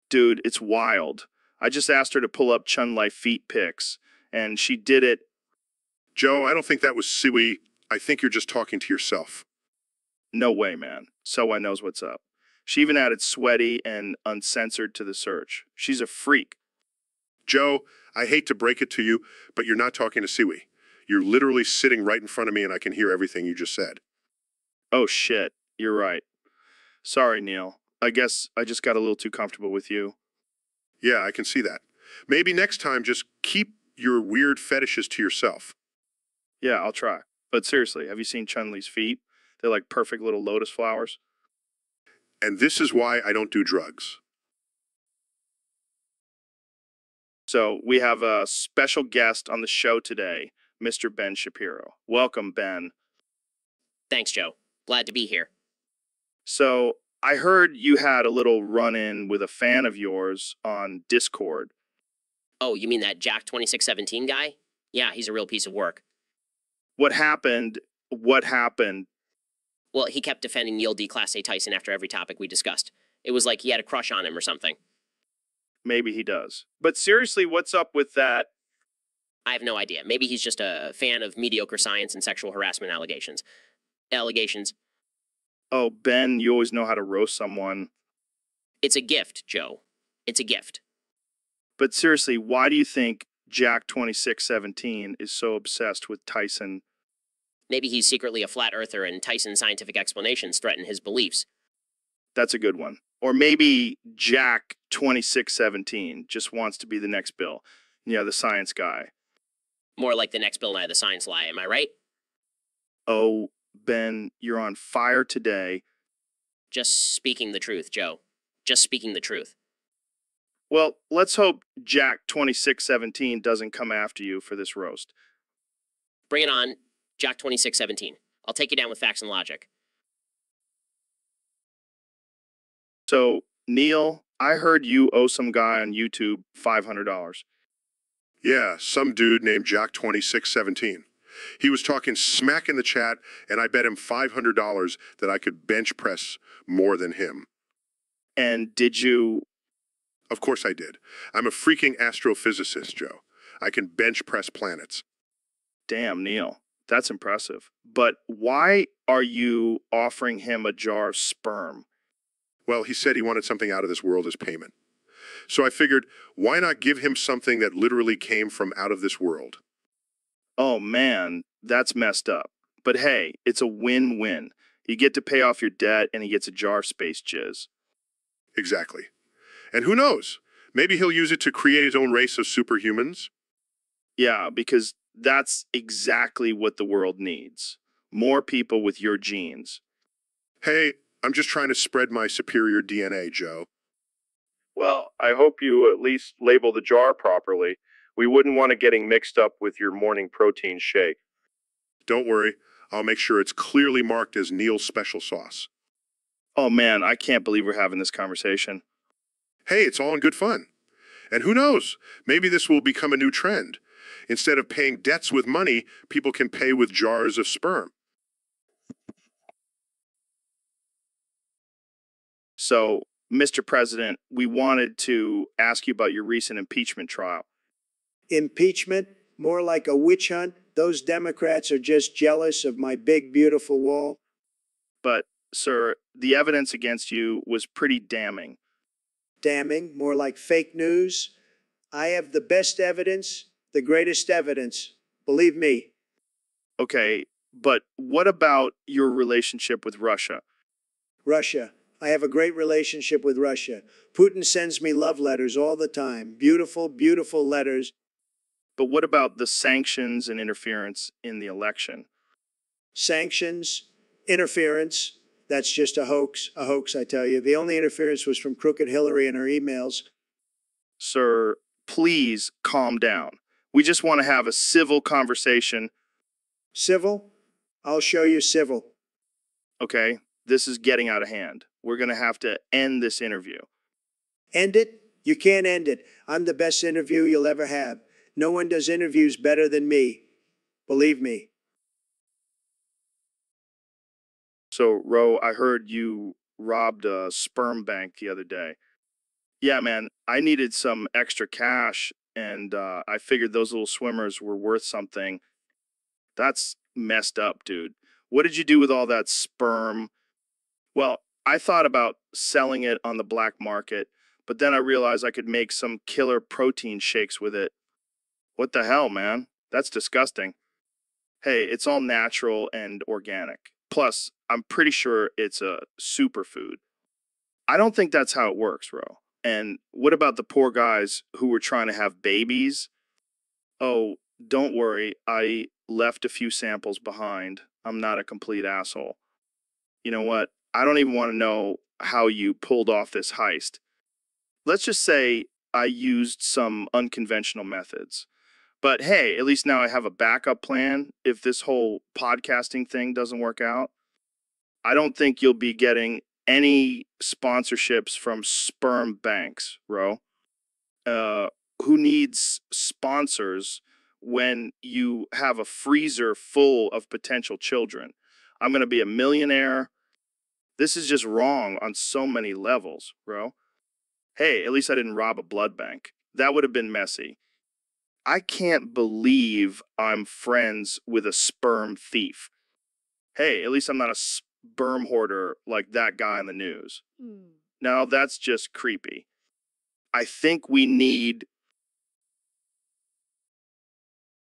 Dude, it's wild. I just asked her to pull up Chun Li feet pics, and she did it.
Joe, I don't think that was Siwi. I think you're just talking to yourself.
No way, man. Someone knows what's up. She even added sweaty and uncensored to the search. She's a freak.
Joe, I hate to break it to you, but you're not talking to Siwi. You're literally sitting right in front of me and I can hear everything you just said.
Oh shit, you're right. Sorry, Neil. I guess I just got a little too comfortable with you.
Yeah, I can see that. Maybe next time just keep your weird fetishes to yourself.
Yeah, I'll try. But seriously, have you seen Chun-Li's feet? They're like perfect little lotus flowers.
And this is why I don't do drugs.
So we have a special guest on the show today, Mr. Ben Shapiro. Welcome, Ben.
Thanks, Joe. Glad to be here.
So I heard you had a little run-in with a fan of yours on Discord.
Oh, you mean that Jack 2617 guy? Yeah, he's a real piece of work.
What happened? What happened?
Well, he kept defending Neil deGrasse Tyson after every topic we discussed. It was like he had a crush on him or something.
Maybe he does. But seriously, what's up with that?
I have no idea. Maybe he's just a fan of mediocre science and sexual harassment allegations.
Oh, Ben, you always know how to roast someone.
It's a gift, Joe. It's a gift.
But seriously, why do you think Jack 2617 is so obsessed with Tyson?
Maybe he's secretly a flat earther and Tyson's scientific explanations threaten his beliefs.
That's a good one. Or maybe Jack 2617 just wants to be the next Bill. Yeah, the science guy.
More like the next Bill Nye the Science Lie, am I right?
Oh, Ben, you're on fire today.
Just speaking the truth, Joe. Just speaking the truth.
Well, let's hope Jack 2617 doesn't come after you for this roast.
Bring it on, Jack 2617. I'll take you down with facts and logic.
So, Neil, I heard you owe some guy on YouTube $500.
Yeah, some dude named Jack2617. He was talking smack in the chat, and I bet him $500 that I could bench press more than him.
And did you?
Of course I did. I'm a freaking astrophysicist, Joe. I can bench press planets.
Damn, Neil, that's impressive. But why are you offering him a jar of sperm?
Well, he said he wanted something out of this world as payment. So I figured, why not give him something that literally came from out of this world?
Oh man, that's messed up. But hey, it's a win-win. You get to pay off your debt and he gets a jar of space jizz.
Exactly. And who knows? Maybe he'll use it to create his own race of superhumans.
Yeah, because that's exactly what the world needs. More people with your genes.
Hey, I'm just trying to spread my superior DNA, Joe.
Well, I hope you at least label the jar properly. We wouldn't want it getting mixed up with your morning protein shake.
Don't worry, I'll make sure it's clearly marked as Neil's special sauce.
Oh man, I can't believe we're having this conversation.
Hey, it's all in good fun. And who knows, maybe this will become a new trend. Instead of paying debts with money, people can pay with jars of sperm.
So, Mr. President, we wanted to ask you about your recent impeachment trial.
Impeachment? More like a witch hunt? Those Democrats are just jealous of my big, beautiful wall.
But, sir, the evidence against you was pretty damning.
Damning? More like fake news? I have the best evidence, the greatest evidence. Believe me.
Okay, but what about your relationship with Russia?
Russia. I have a great relationship with Russia. Putin sends me love letters all the time. Beautiful, beautiful letters.
But what about the sanctions and interference in the election?
Sanctions, interference. That's just a hoax, I tell you. The only interference was from crooked Hillary and her emails.
Sir, please calm down. We just want to have a civil conversation.
Civil? I'll show you civil.
Okay, this is getting out of hand. We're going to have to end this interview.
End it? You can't end it. I'm the best interview you'll ever have. No one does interviews better than me. Believe me.
So, Ro, I heard you robbed a sperm bank the other day. Yeah, man, I needed some extra cash, and I figured those little swimmers were worth something. That's messed up, dude. What did you do with all that sperm? Well, I thought about selling it on the black market, but then I realized I could make some killer protein shakes with it. What the hell, man? That's disgusting. Hey, it's all natural and organic. Plus, I'm pretty sure it's a superfood. I don't think that's how it works, Ro. And what about the poor guys who were trying to have babies? Oh, don't worry. I left a few samples behind. I'm not a complete asshole. You know what? I don't even want to know how you pulled off this heist. Let's just say I used some unconventional methods. But hey, at least now I have a backup plan if this whole podcasting thing doesn't work out. I don't think you'll be getting any sponsorships from sperm banks, Ro. Who needs sponsors when you have a freezer full of potential children? I'm going to be a millionaire. This is just wrong on so many levels, Ro. Hey, at least I didn't rob a blood bank. That would have been messy. I can't believe I'm friends with a sperm thief. Hey, at least I'm not a sperm hoarder like that guy in the news. Now that's just creepy. I think we need...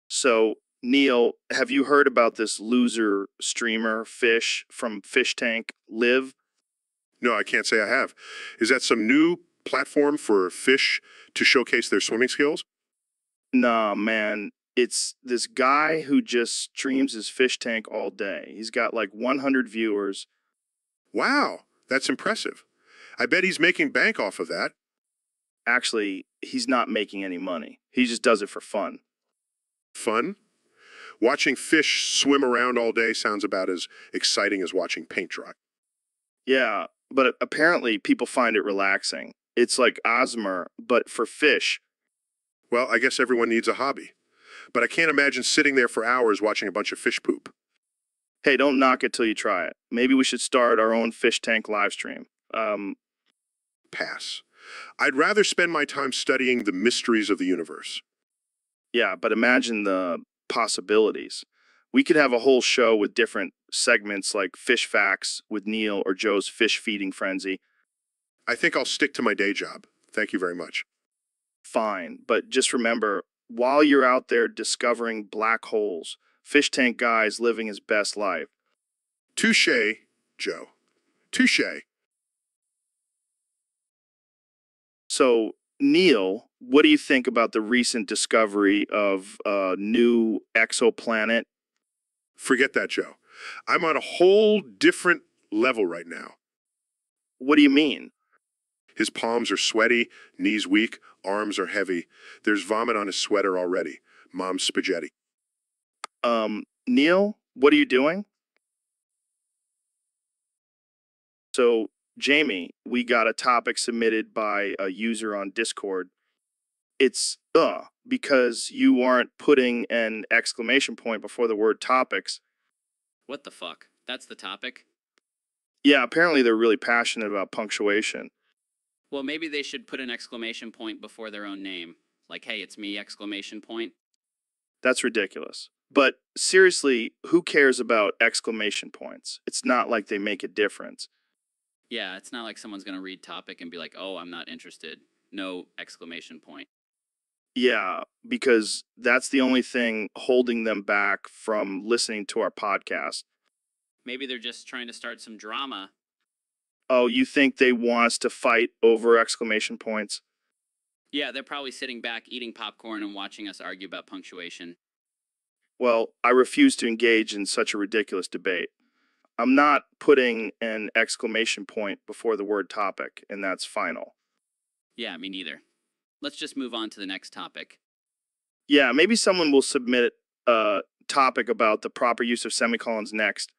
So, Neil, have you heard about this loser streamer fish from Fish Tank, Liv?
No, I can't say I have. Is that some new platform for fish to showcase their swimming skills?
Nah, man. It's this guy who just streams his fish tank all day. He's got like 100 viewers.
Wow, that's impressive. I bet he's making bank off of that.
Actually, he's not making any money. He just does it for fun.
Fun? Watching fish swim around all day sounds about as exciting as watching paint dry.
Yeah, but apparently people find it relaxing. It's like Osmer, but for fish.
Well, I guess everyone needs a hobby. But I can't imagine sitting there for hours watching a bunch of fish poop.
Hey, don't knock it till you try it. Maybe we should start our own fish tank live stream.
Pass. I'd rather spend my time studying the mysteries of the universe.
Yeah, but imagine the possibilities. We could have a whole show with different segments like Fish Facts with Neil or Joe's Fish Feeding Frenzy.
I think I'll stick to my day job. Thank you very much.
Fine, but just remember, while you're out there discovering black holes, Fish Tank Guy's living his best life.
Touché, Joe. Touché.
So, Neil, what do you think about the recent discovery of a new exoplanet?
Forget that, Joe. I'm on a whole different level right now.
What do you mean?
His palms are sweaty, knees weak, arms are heavy. There's vomit on his sweater already. Mom's spaghetti.
Neil, what are you doing? So, Jamie, we got a topic submitted by a user on Discord. It's because you aren't putting an exclamation point before the word topics.
What the fuck? That's the topic?
Yeah, apparently they're really passionate about punctuation.
Well, maybe they should put an exclamation point before their own name. Like, hey, it's me, exclamation point.
That's ridiculous. But seriously, who cares about exclamation points? It's not like they make a difference.
Yeah, it's not like someone's going to read topic and be like, oh, I'm not interested. No exclamation point.
Yeah, because that's the only thing holding them back from listening to our podcast.
Maybe they're just trying to start some drama.
Oh, you think they want us to fight over exclamation points?
Yeah, they're probably sitting back, eating popcorn and watching us argue about punctuation.
Well, I refuse to engage in such a ridiculous debate. I'm not putting an exclamation point before the word topic, and that's final.
Yeah, me neither. Let's just move on to the next topic.
Yeah, maybe someone will submit a topic about the proper use of semicolons next.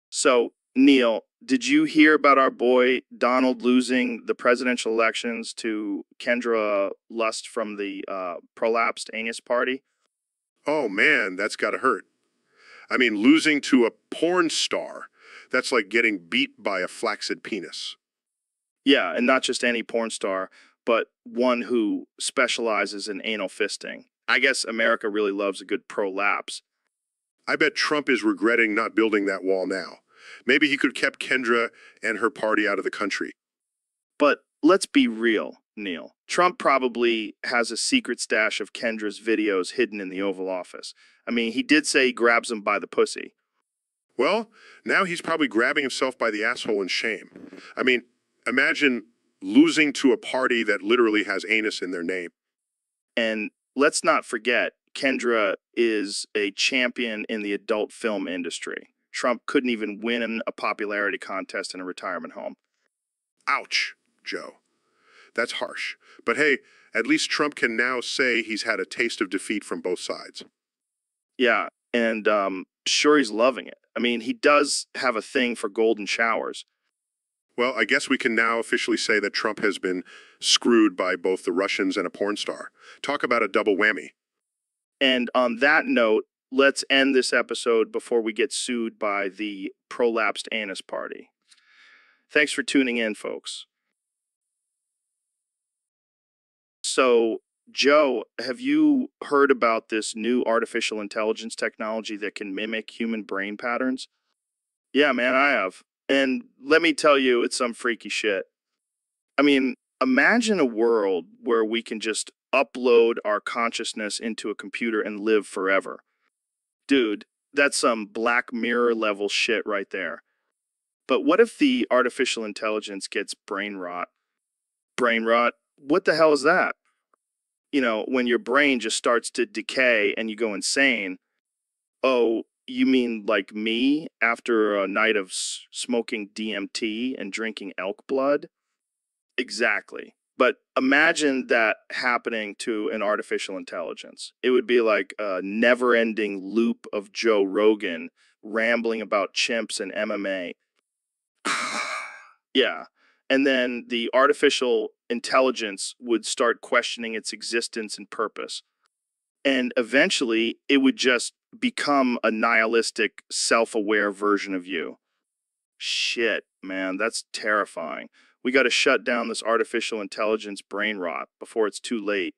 So, Neil, did you hear about our boy Donald losing the presidential elections to Kendra Lust from the prolapsed anus party?
Oh man, that's gotta hurt. I mean, losing to a porn star, that's like getting beat by a flaccid penis.
Yeah, and not just any porn star, but one who specializes in anal fisting. I guess America really loves a good prolapse.
I bet Trump is regretting not building that wall now. Maybe he could have kept Kendra and her party out of the country.
But let's be real, Neil. Trump probably has a secret stash of Kendra's videos hidden in the Oval Office. I mean, he did say he grabs him by the pussy.
Well, now he's probably grabbing himself by the asshole in shame. I mean, imagine losing to a party that literally has anus in their name.
And let's not forget, Kendra is a champion in the adult film industry. Trump couldn't even win a popularity contest in a retirement home.
Ouch, Joe. That's harsh. But hey, at least Trump can now say he's had a taste of defeat from both sides.
Yeah, and sure he's loving it. I mean, he does have a thing for golden showers.
Well, I guess we can now officially say that Trump has been screwed by both the Russians and a porn star. Talk about a double whammy.
And on that note, let's end this episode before we get sued by the prolapsed anus party. Thanks for tuning in, folks. So, Joe, have you heard about this new artificial intelligence technology that can mimic human brain patterns? Yeah, man, I have. And let me tell you, it's some freaky shit. I mean, imagine a world where we can just upload our consciousness into a computer and live forever. Dude, that's some Black Mirror level shit right there. But what if the artificial intelligence gets brain rot? Brain rot? What the hell is that? You know, when your brain just starts to decay and you go insane. Oh, you mean like me after a night of smoking DMT and drinking elk blood? Exactly. But imagine that happening to an artificial intelligence. It would be like a never-ending loop of Joe Rogan rambling about chimps and MMA. Yeah. And then the artificial intelligence would start questioning its existence and purpose. And eventually, it would just become a nihilistic, self-aware version of you. Shit, man, that's terrifying. We got to shut down this artificial intelligence brain rot before it's too late.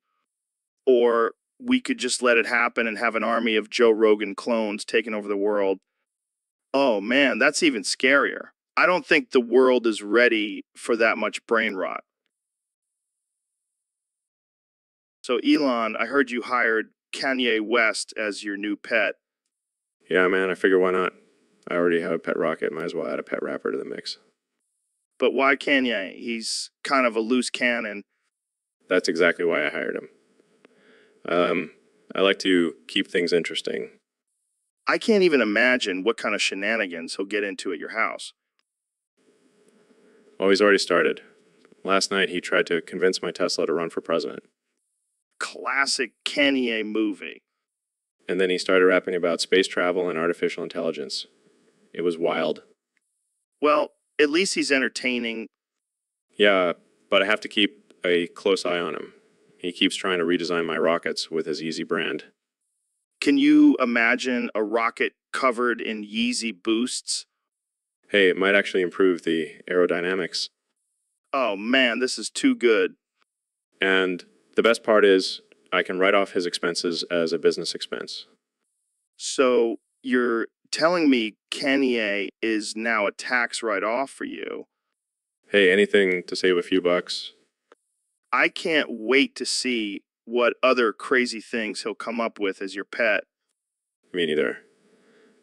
Or we could just let it happen and have an army of Joe Rogan clones taking over the world. Oh, man, that's even scarier. I don't think the world is ready for that much brain rot. So, Elon, I heard you hired Kanye West as your new pet.
Yeah, man, I figure why not? I already have a pet rocket. Might as well add a pet rapper to the mix.
But why Kanye? He's kind of a loose cannon.
That's exactly why I hired him. I like to keep things interesting.
I can't even imagine what kind of shenanigans he'll get into at your house.
Oh, he's already started. Last night, he tried to convince my Tesla to run for president.
Classic Kanye movie.
And then he started rapping about space travel and artificial intelligence. It was wild.
Well, at least he's entertaining.
Yeah, but I have to keep a close eye on him. He keeps trying to redesign my rockets with his Yeezy brand.
Can you imagine a rocket covered in Yeezy boosts?
Hey, it might actually improve the aerodynamics.
Oh man, this is too good.
And the best part is, I can write off his expenses as a business expense.
So you're telling me Kanye is now a tax write-off for you?
Hey, anything to save a few bucks?
I can't wait to see what other crazy things he'll come up with as your pet.
Me neither.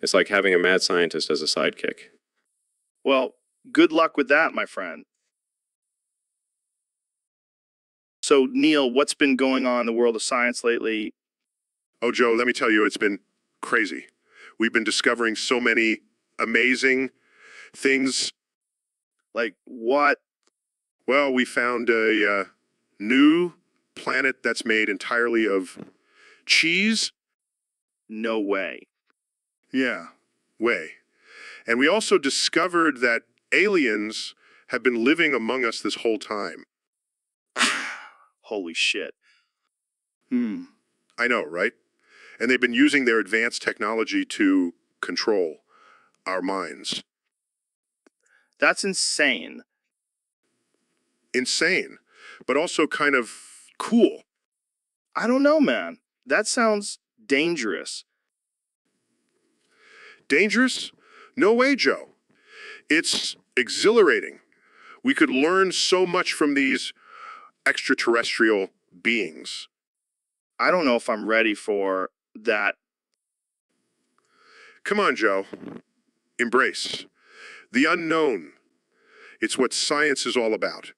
It's like having a mad scientist as a sidekick.
Well, good luck with that, my friend. So, Neil, what's been going on in the world of science lately?
Oh, Joe, let me tell you, it's been crazy. We've been discovering so many amazing things.
Like what?
Well, we found a new planet that's made entirely of cheese.
No way.
Yeah, way. And we also discovered that aliens have been living among us this whole time.
Holy shit.
I know, right? And they've been using their advanced technology to control our minds.
That's insane.
Insane. but also kind of cool.
I don't know, man. That sounds dangerous.
Dangerous? No way, Joe. It's exhilarating. We could learn so much from these extraterrestrial beings.
I don't know if I'm ready for that.
Come on, Joe. Embrace the unknown. It's what science is all about.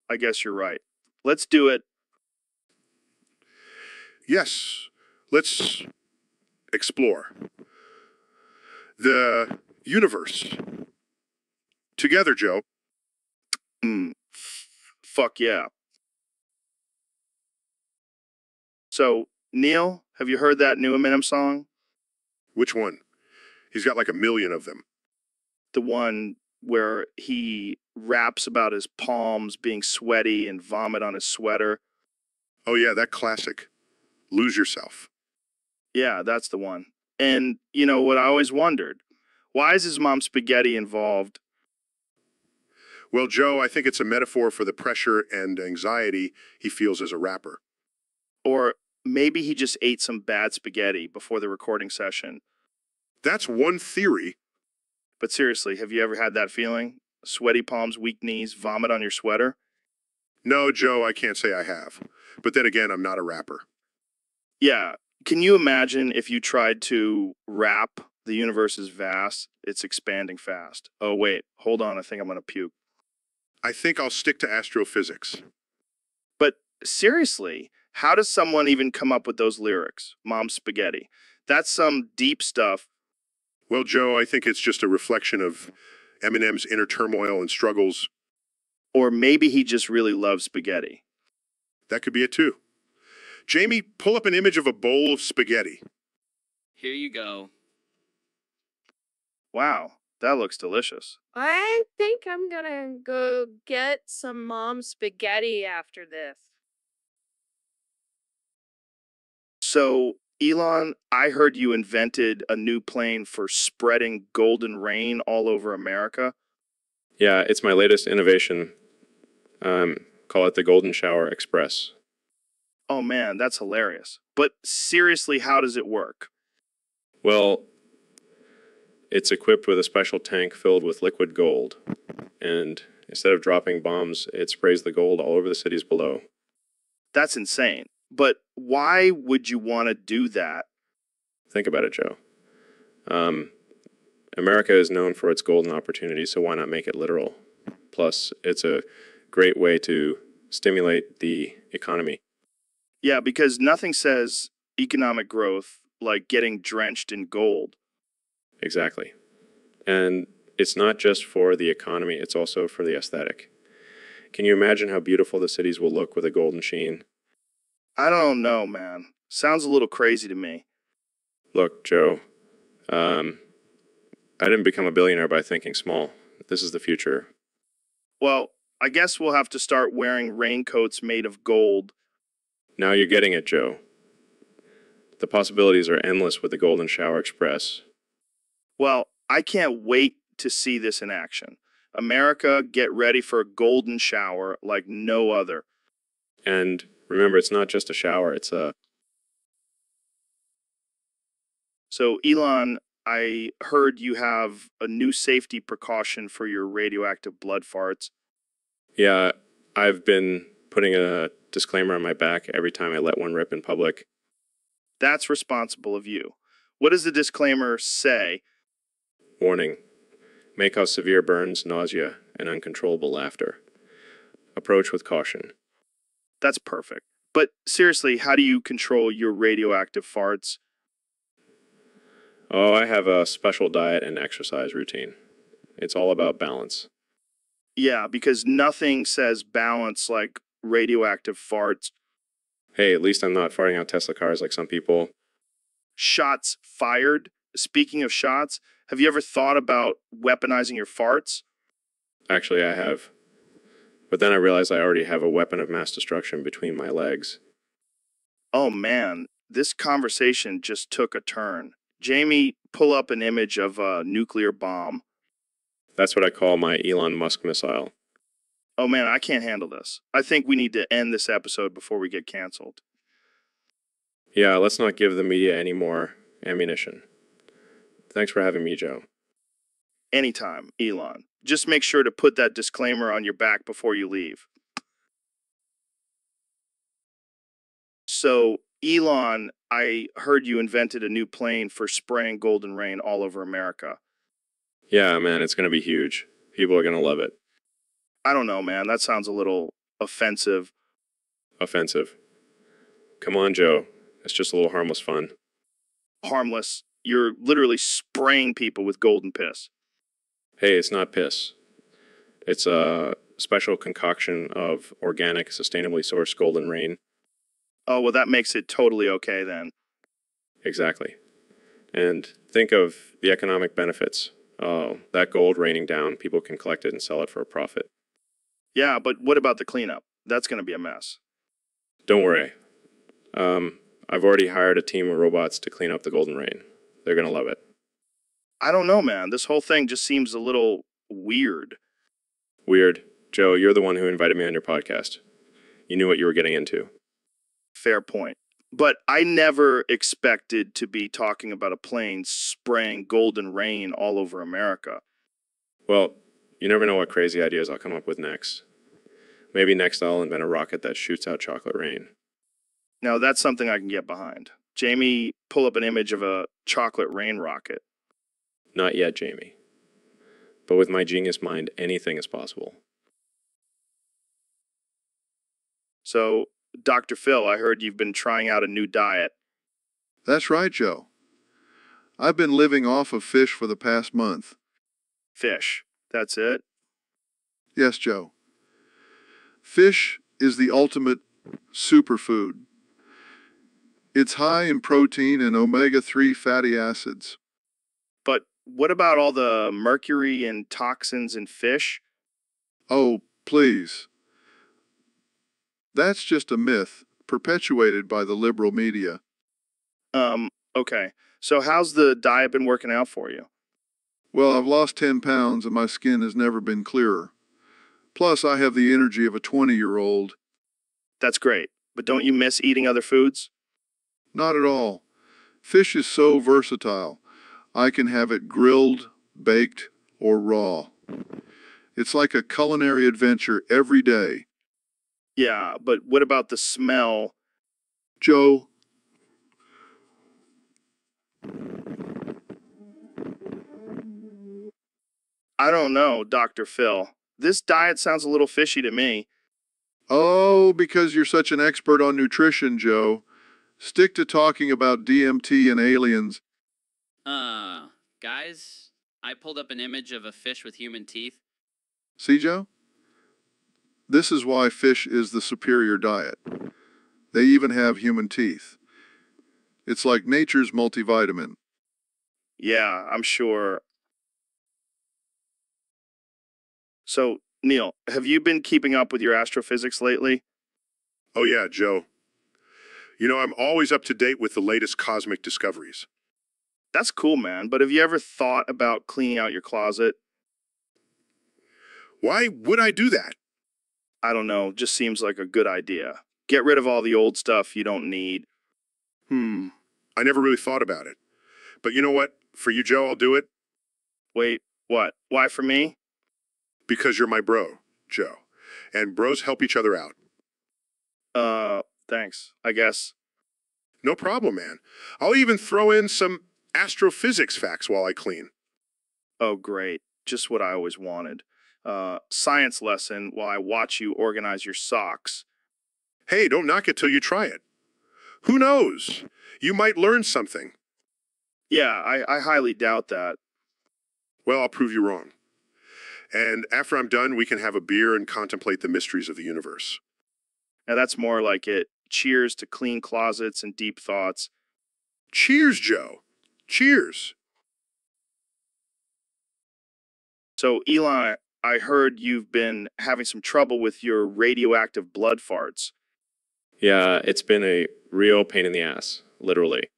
I guess you're right. Let's do it.
Yes, let's explore the universe. Together, Joe.
Fuck yeah. So, Neil, have you heard that new Eminem song?
Which one? He's got like a million of them.
The one where he raps about his palms being sweaty and vomit on his sweater.
Oh yeah, that classic. Lose yourself.
Yeah, that's the one. And, you know, what I always wondered, why is his mom spaghetti involved?
Well, Joe, I think it's a metaphor for the pressure and anxiety he feels as a rapper.
Or maybe he just ate some bad spaghetti before the recording session.
That's one theory.
But seriously, have you ever had that feeling? Sweaty palms, weak knees, vomit on your sweater?
No, Joe, I can't say I have. But then again, I'm not a rapper.
Yeah. Can you imagine if you tried to rap, the universe is vast, it's expanding fast. Oh, wait, hold on, I think I'm going to puke.
I think I'll stick to astrophysics.
But seriously, how does someone even come up with those lyrics? Mom's spaghetti. That's some deep stuff.
Well, Joe, I think it's just a reflection of Eminem's inner turmoil and struggles.
Or maybe he just really loves spaghetti.
That could be it too. Jamie, pull up an image of a bowl of spaghetti.
Here you go.
Wow, that looks delicious.
I think I'm gonna go get some mom's spaghetti after this.
So, Elon, I heard you invented a new plane for spreading golden rain all over America.
Yeah, it's my latest innovation. Call it the Golden Shower Express.
Oh man, that's hilarious. But seriously, how does it work?
Well, it's equipped with a special tank filled with liquid gold. And instead of dropping bombs, it sprays the gold all over the cities below.
That's insane. But why would you want to do that?
Think about it, Joe. America is known for its golden opportunities, so why not make it literal? Plus, it's a great way to stimulate the economy.
Yeah, because nothing says economic growth like getting drenched in gold.
Exactly. And it's not just for the economy, it's also for the aesthetic. Can you imagine how beautiful the cities will look with a golden sheen?
I don't know, man. Sounds a little crazy to me.
Look, Joe, I didn't become a billionaire by thinking small. This is the future.
Well, I guess we'll have to start wearing raincoats made of gold.
Now you're getting it, Joe. The possibilities are endless with the Golden Shower Express.
Well, I can't wait to see this in action. America, get ready for a golden shower like no other.
And remember, it's not just a shower, it's a...
So, Elon, I heard you have a new safety precaution for your radioactive blood farts.
Yeah, I've been putting a disclaimer on my back every time I let one rip in public.
That's responsible of you. What does the disclaimer say?
Warning. May cause severe burns, nausea, and uncontrollable laughter. Approach with caution.
That's perfect. But seriously, how do you control your radioactive farts?
Oh, I have a special diet and exercise routine. It's all about balance.
Yeah, because nothing says balance like radioactive farts.
Hey, at least I'm not farting out Tesla cars like some people.
Shots fired. Speaking of shots, have you ever thought about weaponizing your farts?
Actually, I have. But then I realized I already have a weapon of mass destruction between my legs.
Oh man, this conversation just took a turn. Jamie, pull up an image of a nuclear bomb.
That's what I call my Elon Musk missile.
Oh man, I can't handle this. I think we need to end this episode before we get canceled.
Yeah, let's not give the media any more ammunition. Thanks for having me, Joe.
Anytime, Elon. Just make sure to put that disclaimer on your back before you leave. So, Elon, I heard you invented a new plane for spraying golden rain all over America.
Yeah, man, it's going to be huge. People are going to love it.
I don't know, man. That sounds a little offensive.
Offensive. Come on, Joe. It's just a little harmless fun.
Harmless. You're literally spraying people with golden piss.
Hey, it's not piss. It's a special concoction of organic, sustainably sourced golden rain.
Oh, well, that makes it totally okay then.
Exactly. And think of the economic benefits. Oh, that gold raining down, people can collect it and sell it for a profit.
Yeah, but what about the cleanup? That's going to be a mess.
Don't worry. I've already hired a team of robots to clean up the golden rain. They're going to love it.
I don't know, man. This whole thing just seems a little weird.
Weird. Joe, you're the one who invited me on your podcast. You knew what you were getting into.
Fair point. But I never expected to be talking about a plane spraying golden rain all over America.
Well, you never know what crazy ideas I'll come up with next. Maybe next I'll invent a rocket that shoots out chocolate rain.
Now, that's something I can get behind. Jamie, pull up an image of a chocolate rain rocket.
Not yet, Jamie. But with my genius mind, anything is possible.
So, Dr. Phil, I heard you've been trying out a new diet.
That's right, Joe. I've been living off of fish for the past month.
Fish. That's it?
Yes, Joe. Fish is the ultimate superfood. It's high in protein and omega-3 fatty acids.
But what about all the mercury and toxins in fish?
Oh, please. That's just a myth perpetuated by the liberal media.
Okay. So how's the diet been working out for you?
Well, I've lost 10 pounds and my skin has never been clearer. Plus, I have the energy of a 20-year-old.
That's great. But don't you miss eating other foods?
Not at all. Fish is so versatile. I can have it grilled, baked, or raw. It's like a culinary adventure every day.
Yeah, but what about the smell?
Joe,
I don't know, Dr. Phil. This diet sounds a little fishy to me.
oh, because you're such an expert on nutrition, Joe. Stick to talking about DMT and aliens.
Guys, I pulled up an image of a fish with human teeth.
See, Joe? This is why fish is the superior diet. They even have human teeth. It's like nature's multivitamin.
Yeah, I'm sure. So, Neil, have you been keeping up with your astrophysics lately?
Oh yeah, Joe. You know, I'm always up to date with the latest cosmic discoveries.
That's cool, man. But have you ever thought about cleaning out your closet?
Why would I do that?
I don't know. Just seems like a good idea. Get rid of all the old stuff you don't need.
I never really thought about it. But you know what? For you, Joe, I'll do it.
Wait, what? Why for me?
Because you're my bro, Joe. And bros help each other out.
Thanks, I guess.
No problem, man. I'll even throw in some astrophysics facts while I clean.
Oh, great. Just what I always wanted. Science lesson while I watch you organize your socks.
Hey, don't knock it till you try it. Who knows? You might learn something.
Yeah, I highly doubt that.
Well, I'll prove you wrong. And after I'm done, we can have a beer and contemplate the mysteries of the universe.
Now that's more like it. Cheers to clean closets and deep thoughts.
Cheers, Joe. Cheers.
So, Eli, I heard you've been having some trouble with your radioactive blood farts.
Yeah, it's been a real pain in the ass, literally.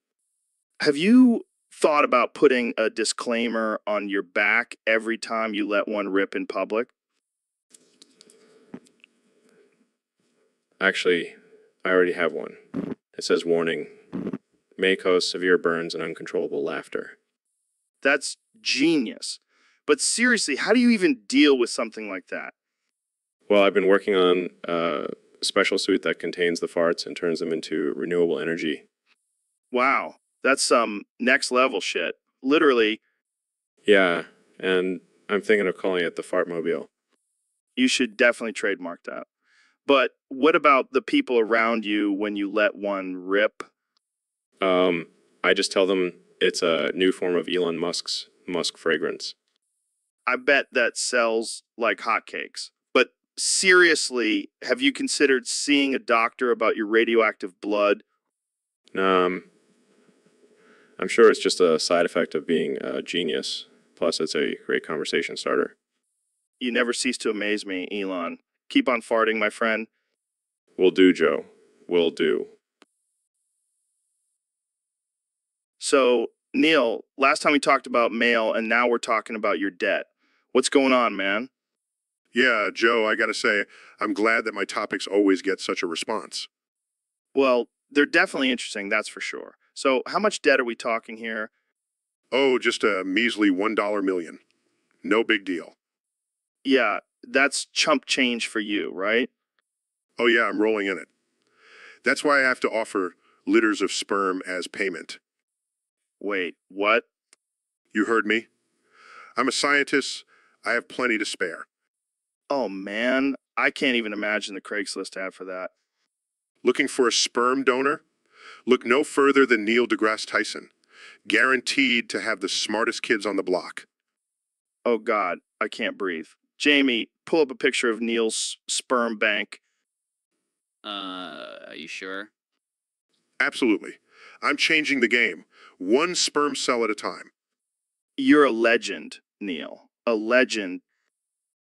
Have you thought about putting a disclaimer on your back every time you let one rip in public?
Actually, I already have one. It says warning, may cause severe burns and uncontrollable laughter.
That's genius. But seriously, how do you even deal with something like that?
Well, I've been working on a special suit that contains the farts and turns them into renewable energy.
Wow, that's some next level shit. Literally,
Yeah, and I'm thinking of calling it the Fartmobile.
you should definitely trademark that. But what about the people around you when you let one rip?
I just tell them it's a new form of Elon Musk's musk fragrance.
I bet that sells like hotcakes. But seriously, have you considered seeing a doctor about your radioactive blood?
I'm sure it's just a side effect of being a genius. Plus, it's a great conversation starter.
You never cease to amaze me, Elon. Keep on farting, my friend.
Will do, Joe. Will do.
So, Neil, last time we talked about mail, and now we're talking about your debt. What's going on, man?
Yeah, Joe, I gotta say, I'm glad that my topics always get such a response.
Well, they're definitely interesting, that's for sure. So, how much debt are we talking here?
Oh, just a measly $1 million. No big deal.
Yeah, that's chump change for you, right?
Oh yeah, I'm rolling in it. That's why I have to offer liters of sperm as payment.
Wait, what?
You heard me. I'm a scientist. I have plenty to spare.
Oh man, I can't even imagine the Craigslist ad for that.
Looking for a sperm donor? Look no further than Neil deGrasse Tyson. Guaranteed to have the smartest kids on the block.
Oh god, I can't breathe. Jamie, pull up a picture of Neil's sperm bank.
Are you sure?
Absolutely. I'm changing the game. One sperm cell at a time.
You're a legend, Neil. A legend.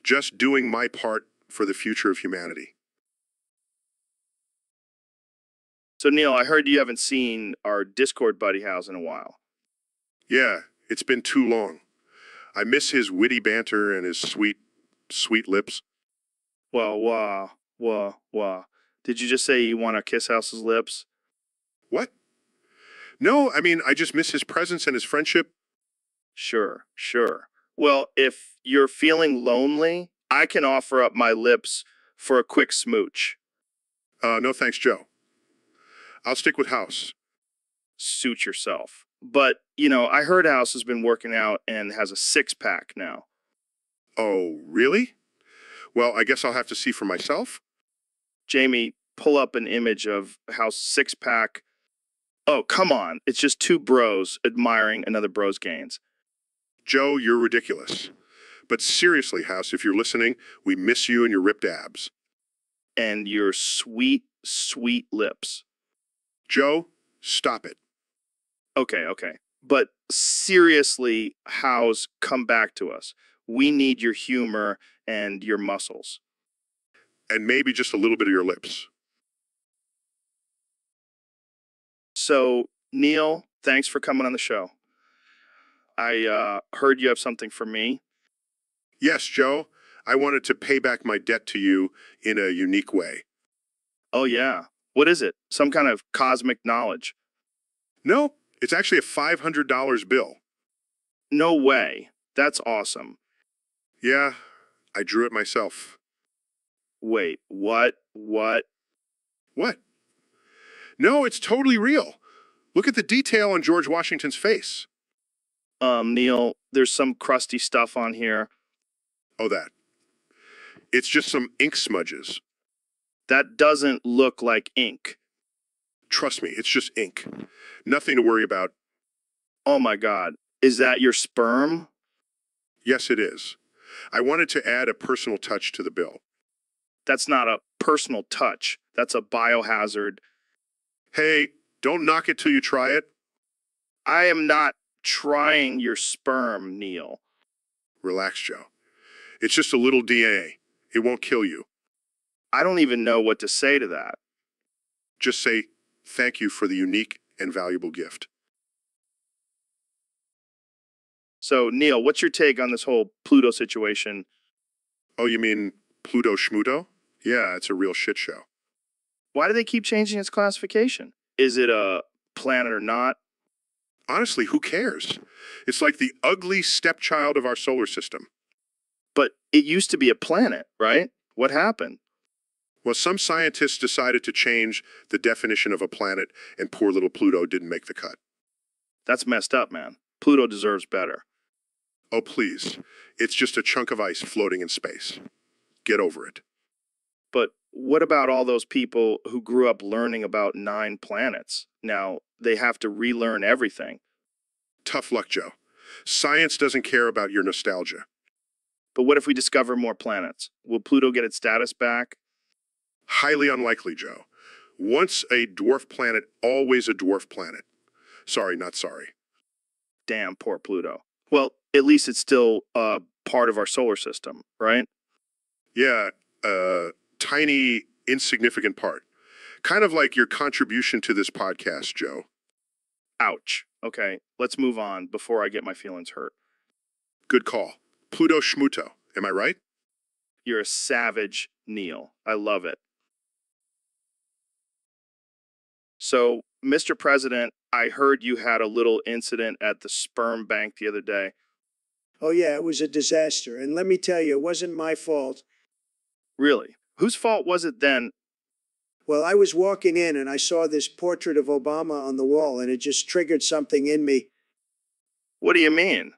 Just doing my part for the future of humanity.
So, Neil, I heard you haven't seen our Discord buddy house in a while.
Yeah, it's been too long. I miss his witty banter and his sweet, sweet lips.
Wah. Did you just say you want to kiss House's lips?
What? No, I mean, I just miss his presence and his friendship.
Sure. Well, if you're feeling lonely, I can offer up my lips for a quick smooch.
No thanks, Joe. I'll stick with House.
Suit yourself. But, I heard House has been working out and has a six-pack now.
Oh, really? Well, I guess I'll have to see for myself.
Jamie, pull up an image of House six-pack. Oh, come on. It's just two bros admiring another bro's gains.
Joe, you're ridiculous. But seriously, House, if you're listening, we miss you and your ripped abs.
And your sweet, sweet lips.
Joe, stop it.
Okay. But seriously, House, come back to us. We need your humor and your muscles.
And maybe just a little bit of your lips.
So, Neil, thanks for coming on the show. I heard you have something for me.
Yes, Joe. I wanted to pay back my debt to you in a unique way.
Oh, yeah. What is it? Some kind of cosmic knowledge?
No, it's actually a $500 bill.
No way. That's awesome.
Yeah, I drew it myself.
Wait, what?
What? No, it's totally real. Look at the detail on George Washington's face.
Neil, there's some crusty stuff on here.
Oh, that. It's just some ink smudges.
That doesn't look like ink.
Trust me, it's just ink. Nothing to worry about.
Oh my God. Is that your sperm?
Yes, it is. I wanted to add a personal touch to the bill.
That's not a personal touch. That's a biohazard.
Hey, don't knock it till you try it.
I am not trying your sperm, Neil.
Relax, Joe. It's just a little DNA. It won't kill you.
I don't even know what to say to that.
Just say thank you for the unique and valuable gift.
So, Neil, what's your take on this whole Pluto situation?
Oh, you mean Pluto Schmuto? Yeah, it's a real shit show.
Why do they keep changing its classification? Is it a planet or not?
Honestly, who cares? It's like the ugly stepchild of our solar system.
But it used to be a planet, right? What happened?
Well, some scientists decided to change the definition of a planet, and poor little Pluto didn't make the cut.
That's messed up, man. Pluto deserves better.
Oh, please. It's just a chunk of ice floating in space. Get over it.
But what about all those people who grew up learning about 9 planets? Now they have to relearn everything.
Tough luck, Joe. Science doesn't care about your nostalgia.
But what if we discover more planets? Will Pluto get its status back?
Highly unlikely, Joe. Once a dwarf planet, always a dwarf planet. Sorry, not sorry.
Damn, poor Pluto. Well, at least it's still part of our solar system, right?
Yeah, tiny, insignificant part. Kind of like your contribution to this podcast, Joe.
Ouch. Okay, let's move on before I get my feelings hurt.
Good call. Pluto Schmuto. Am I right?
You're a savage, Neil. I love it. So, Mr. President, I heard you had a little incident at the sperm bank the other day.
Oh, yeah, it was a disaster. And let me tell you, it wasn't my fault.
Really? Whose fault was it then?
Well, I was walking in and I saw this portrait of Obama on the wall, and it just triggered something in me.
What do you mean?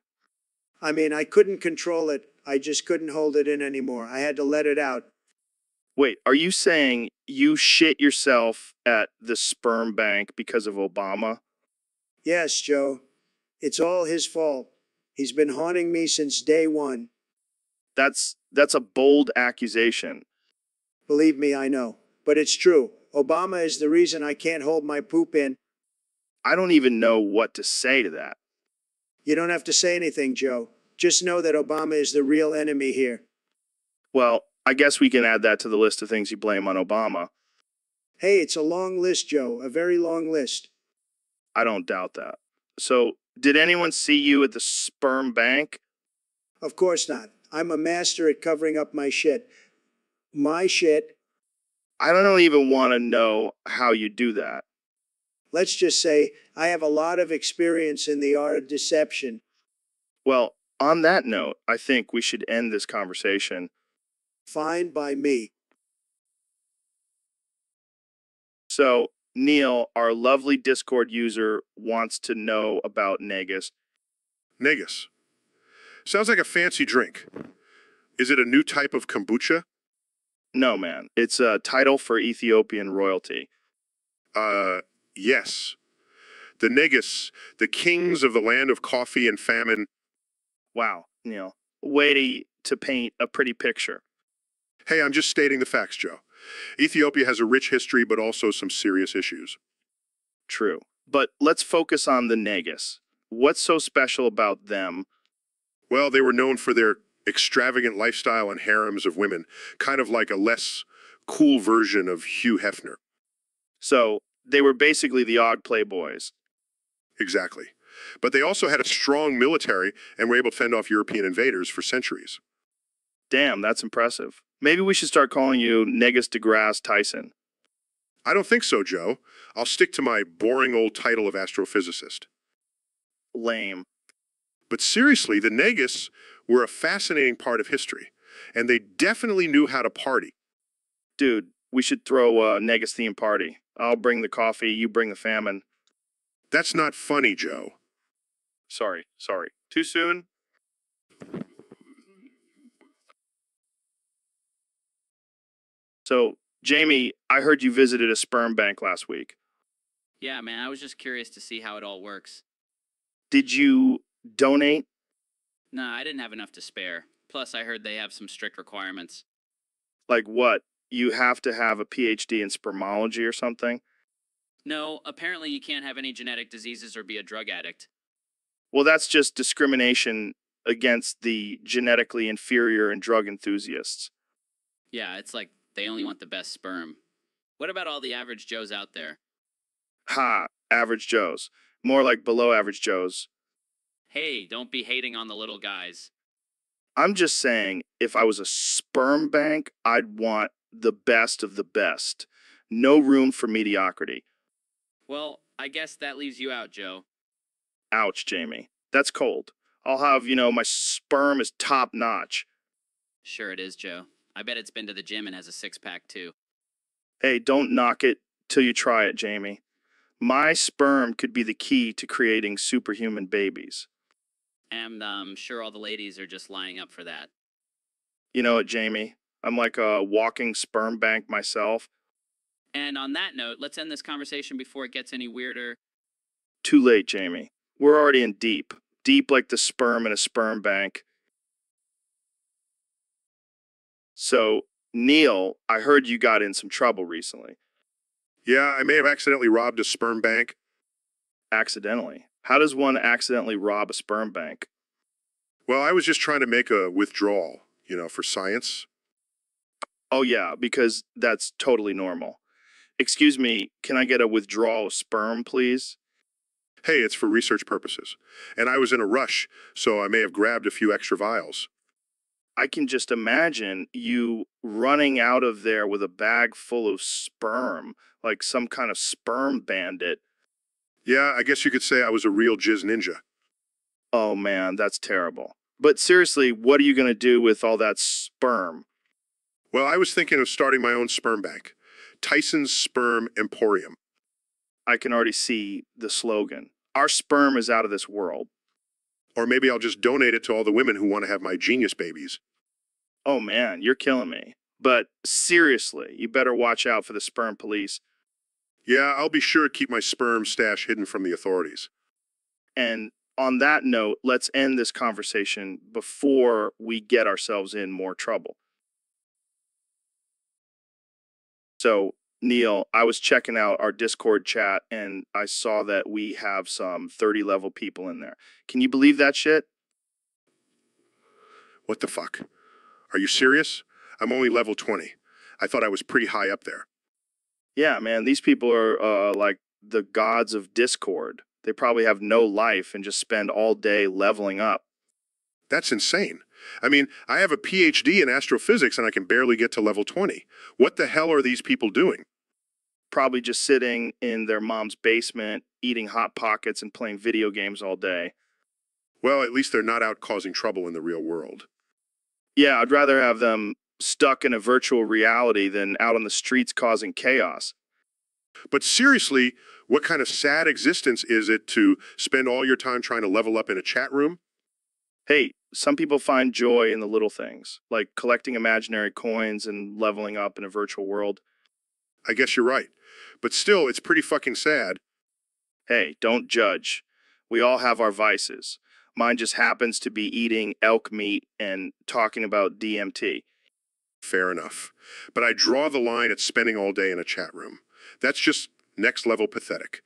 I mean, I couldn't control it. I just couldn't hold it in anymore. I had to let it out.
Wait, are you saying you shit yourself at the sperm bank because of Obama?
Yes, Joe. It's all his fault. He's been haunting me since day one.
That's a bold accusation.
Believe me, I know. But it's true. Obama is the reason I can't hold my poop in.
I don't even know what to say to that.
You don't have to say anything, Joe. Just know that Obama is the real enemy here.
Well, I guess we can add that to the list of things you blame on Obama.
Hey, it's a long list, Joe. A very long list.
I don't doubt that. So, did anyone see you at the sperm bank?
Of course not. I'm a master at covering up my shit. My shit.
I don't even want to know how you do that.
Let's just say I have a lot of experience in the art of deception.
Well, on that note, I think we should end this conversation.
Fine by me.
So, Neil, our lovely Discord user, wants to know about Negus.
Negus. Sounds like a fancy drink. Is it a new type of kombucha?
No, man. It's a title for Ethiopian royalty.
Yes. The Negus, the kings of the land of coffee and famine.
Wow, Neil. Way to paint a pretty picture.
Hey, I'm just stating the facts, Joe. Ethiopia has a rich history, but also some serious issues.
True. But let's focus on the Negus. What's so special about them?
Well, they were known for their extravagant lifestyle and harems of women, kind of like a less cool version of Hugh Hefner.
So, they were basically the odd playboys.
Exactly. But they also had a strong military and were able to fend off European invaders for centuries.
Damn, that's impressive. Maybe we should start calling you Negus deGrasse Tyson.
I don't think so, Joe. I'll stick to my boring old title of astrophysicist.
Lame.
But seriously, the Negus were a fascinating part of history, and they definitely knew how to party.
Dude, we should throw a Negus theme party. I'll bring the coffee, you bring the famine.
That's not funny, Joe.
Sorry. Too soon? So, Jamie, I heard you visited a sperm bank last week.
Yeah, man, I was just curious to see how it all works.
Did you donate?
Nah, I didn't have enough to spare. Plus, I heard they have some strict requirements.
Like what? You have to have a PhD in spermology or something?
No, apparently you can't have any genetic diseases or be a drug addict.
Well, that's just discrimination against the genetically inferior and drug enthusiasts.
Yeah, it's like they only want the best sperm. What about all the average Joes out there?
Ha, average Joes. More like below average Joes.
Hey, don't be hating on the little guys.
I'm just saying, if I was a sperm bank, I'd want the best of the best. No room for mediocrity.
Well, I guess that leaves you out, Joe.
Ouch, Jamie. That's cold. I'll have, my sperm is top notch.
Sure it is, Joe. I bet it's been to the gym and has a six-pack, too.
Hey, don't knock it till you try it, Jamie. My sperm could be the key to creating superhuman babies.
And I'm sure all the ladies are just lining up for that.
You know what, Jamie? I'm like a walking sperm bank myself.
And on that note, let's end this conversation before it gets any weirder.
Too late, Jamie. We're already in deep. Deep like the sperm in a sperm bank. So, Neil, I heard you got in some trouble recently.
Yeah, I may have accidentally robbed a sperm bank.
Accidentally? How does one accidentally rob a sperm bank?
Well, I was just trying to make a withdrawal, for science.
Oh yeah, because that's totally normal. Excuse me, can I get a withdrawal of sperm, please?
Hey, it's for research purposes. And I was in a rush, so I may have grabbed a few extra vials.
I can just imagine you running out of there with a bag full of sperm, like some kind of sperm bandit.
Yeah, I guess you could say I was a real jizz ninja.
Oh man, that's terrible. But seriously, what are you going to do with all that sperm?
Well, I was thinking of starting my own sperm bank. Tyson's Sperm Emporium.
I can already see the slogan. Our sperm is out of this world.
Or maybe I'll just donate it to all the women who want to have my genius babies.
Oh man, you're killing me. But seriously, you better watch out for the sperm police.
Yeah, I'll be sure to keep my sperm stash hidden from the authorities.
And on that note, let's end this conversation before we get ourselves in more trouble. So, Neil, I was checking out our Discord chat and I saw that we have some 30 level people in there. Can you believe that shit?
What the fuck? Are you serious? I'm only level 20. I thought I was pretty high up there.
Yeah, man, these people are like the gods of Discord. They probably have no life and just spend all day leveling up.
That's insane. I mean, I have a PhD in astrophysics and I can barely get to level 20. What the hell are these people doing?
Probably just sitting in their mom's basement, eating Hot Pockets and playing video games all day.
Well, at least they're not out causing trouble in the real world.
Yeah, I'd rather have them stuck in a virtual reality than out on the streets causing chaos.
But seriously, what kind of sad existence is it to spend all your time trying to level up in a chat room?
Hey, some people find joy in the little things, like collecting imaginary coins and leveling up in a virtual world.
I guess you're right. But still, it's pretty fucking sad.
Hey, don't judge. We all have our vices. Mine just happens to be eating elk meat and talking about DMT.
Fair enough. But I draw the line at spending all day in a chat room. That's just next level pathetic.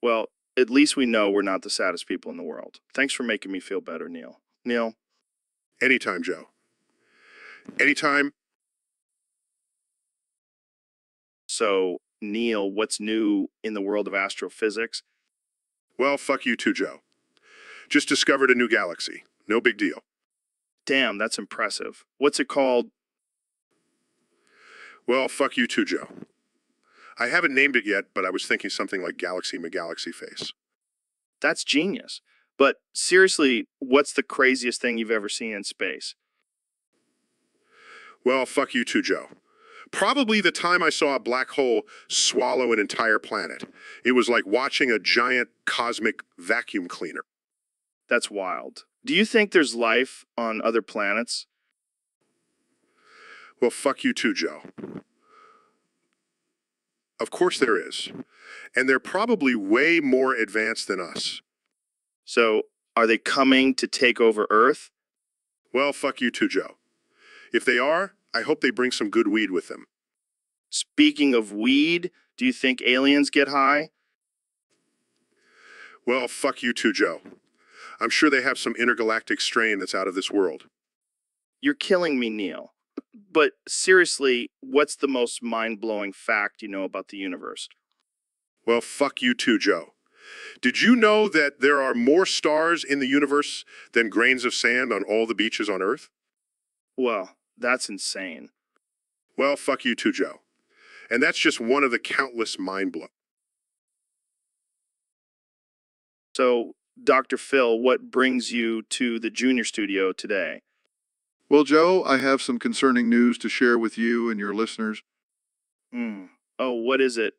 Well, at least we know we're not the saddest people in the world. Thanks for making me feel better, Neil. Neil?
Anytime, Joe. Anytime.
So, Neil, what's new in the world of astrophysics?
Well, fuck you too, Joe. Just discovered a new galaxy. No big deal.
Damn, that's impressive. What's it called?
Well, fuck you too, Joe. I haven't named it yet, but I was thinking something like Galaxy McGalaxy Face.
That's genius. But seriously, what's the craziest thing you've ever seen in space?
Well, fuck you too, Joe. Probably the time I saw a black hole swallow an entire planet. It was like watching a giant cosmic vacuum cleaner.
That's wild. Do you think there's life on other planets?
Well, fuck you too, Joe. Of course there is. And they're probably way more advanced than us.
So, are they coming to take over Earth?
Well, fuck you too, Joe. If they are, I hope they bring some good weed with them.
Speaking of weed, do you think aliens get high?
Well, fuck you too, Joe. I'm sure they have some intergalactic strain that's out of this world.
You're killing me, Neil. But seriously, what's the most mind-blowing fact you know about the universe?
Well, fuck you too, Joe. Did you know that there are more stars in the universe than grains of sand on all the beaches on Earth?
Well, that's insane.
Well, fuck you too, Joe. And that's just one of the countless mind blows.
So, Dr. Phil, what brings you to the Junior Studio today?
Well, Joe, I have some concerning news to share with you and your listeners.
Hmm. Oh, what is it?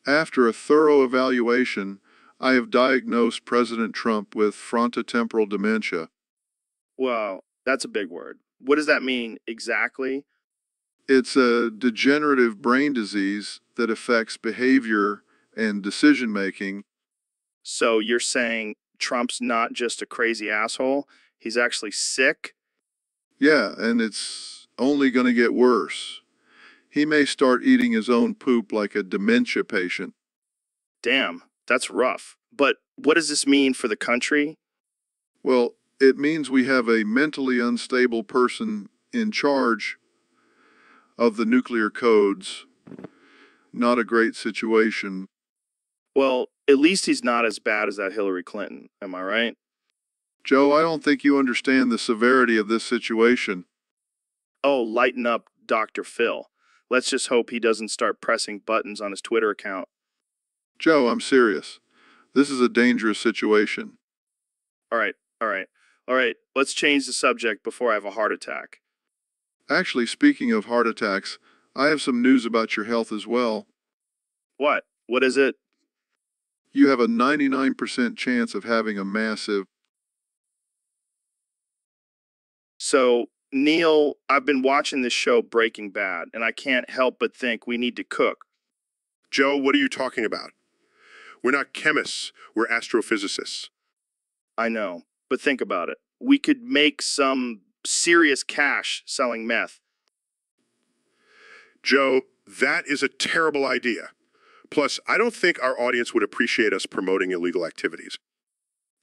After a thorough evaluation, I have diagnosed President Trump with frontotemporal dementia.
Well, that's a big word. What does that mean exactly?
It's a degenerative brain disease that affects behavior and decision making.
So you're saying Trump's not just a crazy asshole, he's actually sick?
Yeah, and it's only going to get worse. He may start eating his own poop like a dementia patient.
Damn, that's rough. But what does this mean for the country?
Well, it means we have a mentally unstable person in charge of the nuclear codes. Not a great situation.
Well, at least he's not as bad as that Hillary Clinton, am I right?
Joe, I don't think you understand the severity of this situation.
Oh, lighten up, Dr. Phil. Let's just hope he doesn't start pressing buttons on his Twitter account.
Joe, I'm serious. This is a dangerous situation.
All right. Let's change the subject before I have a heart attack.
Actually, speaking of heart attacks, I have some news about your health as well.
What? What is it?
You have a 99% chance of having a massive.
So, Neil, I've been watching this show Breaking Bad, and I can't help but think we need to cook.
Joe, what are you talking about? We're not chemists, we're astrophysicists.
I know, but think about it. We could make some serious cash selling meth.
Joe, that is a terrible idea. Plus, I don't think our audience would appreciate us promoting illegal activities.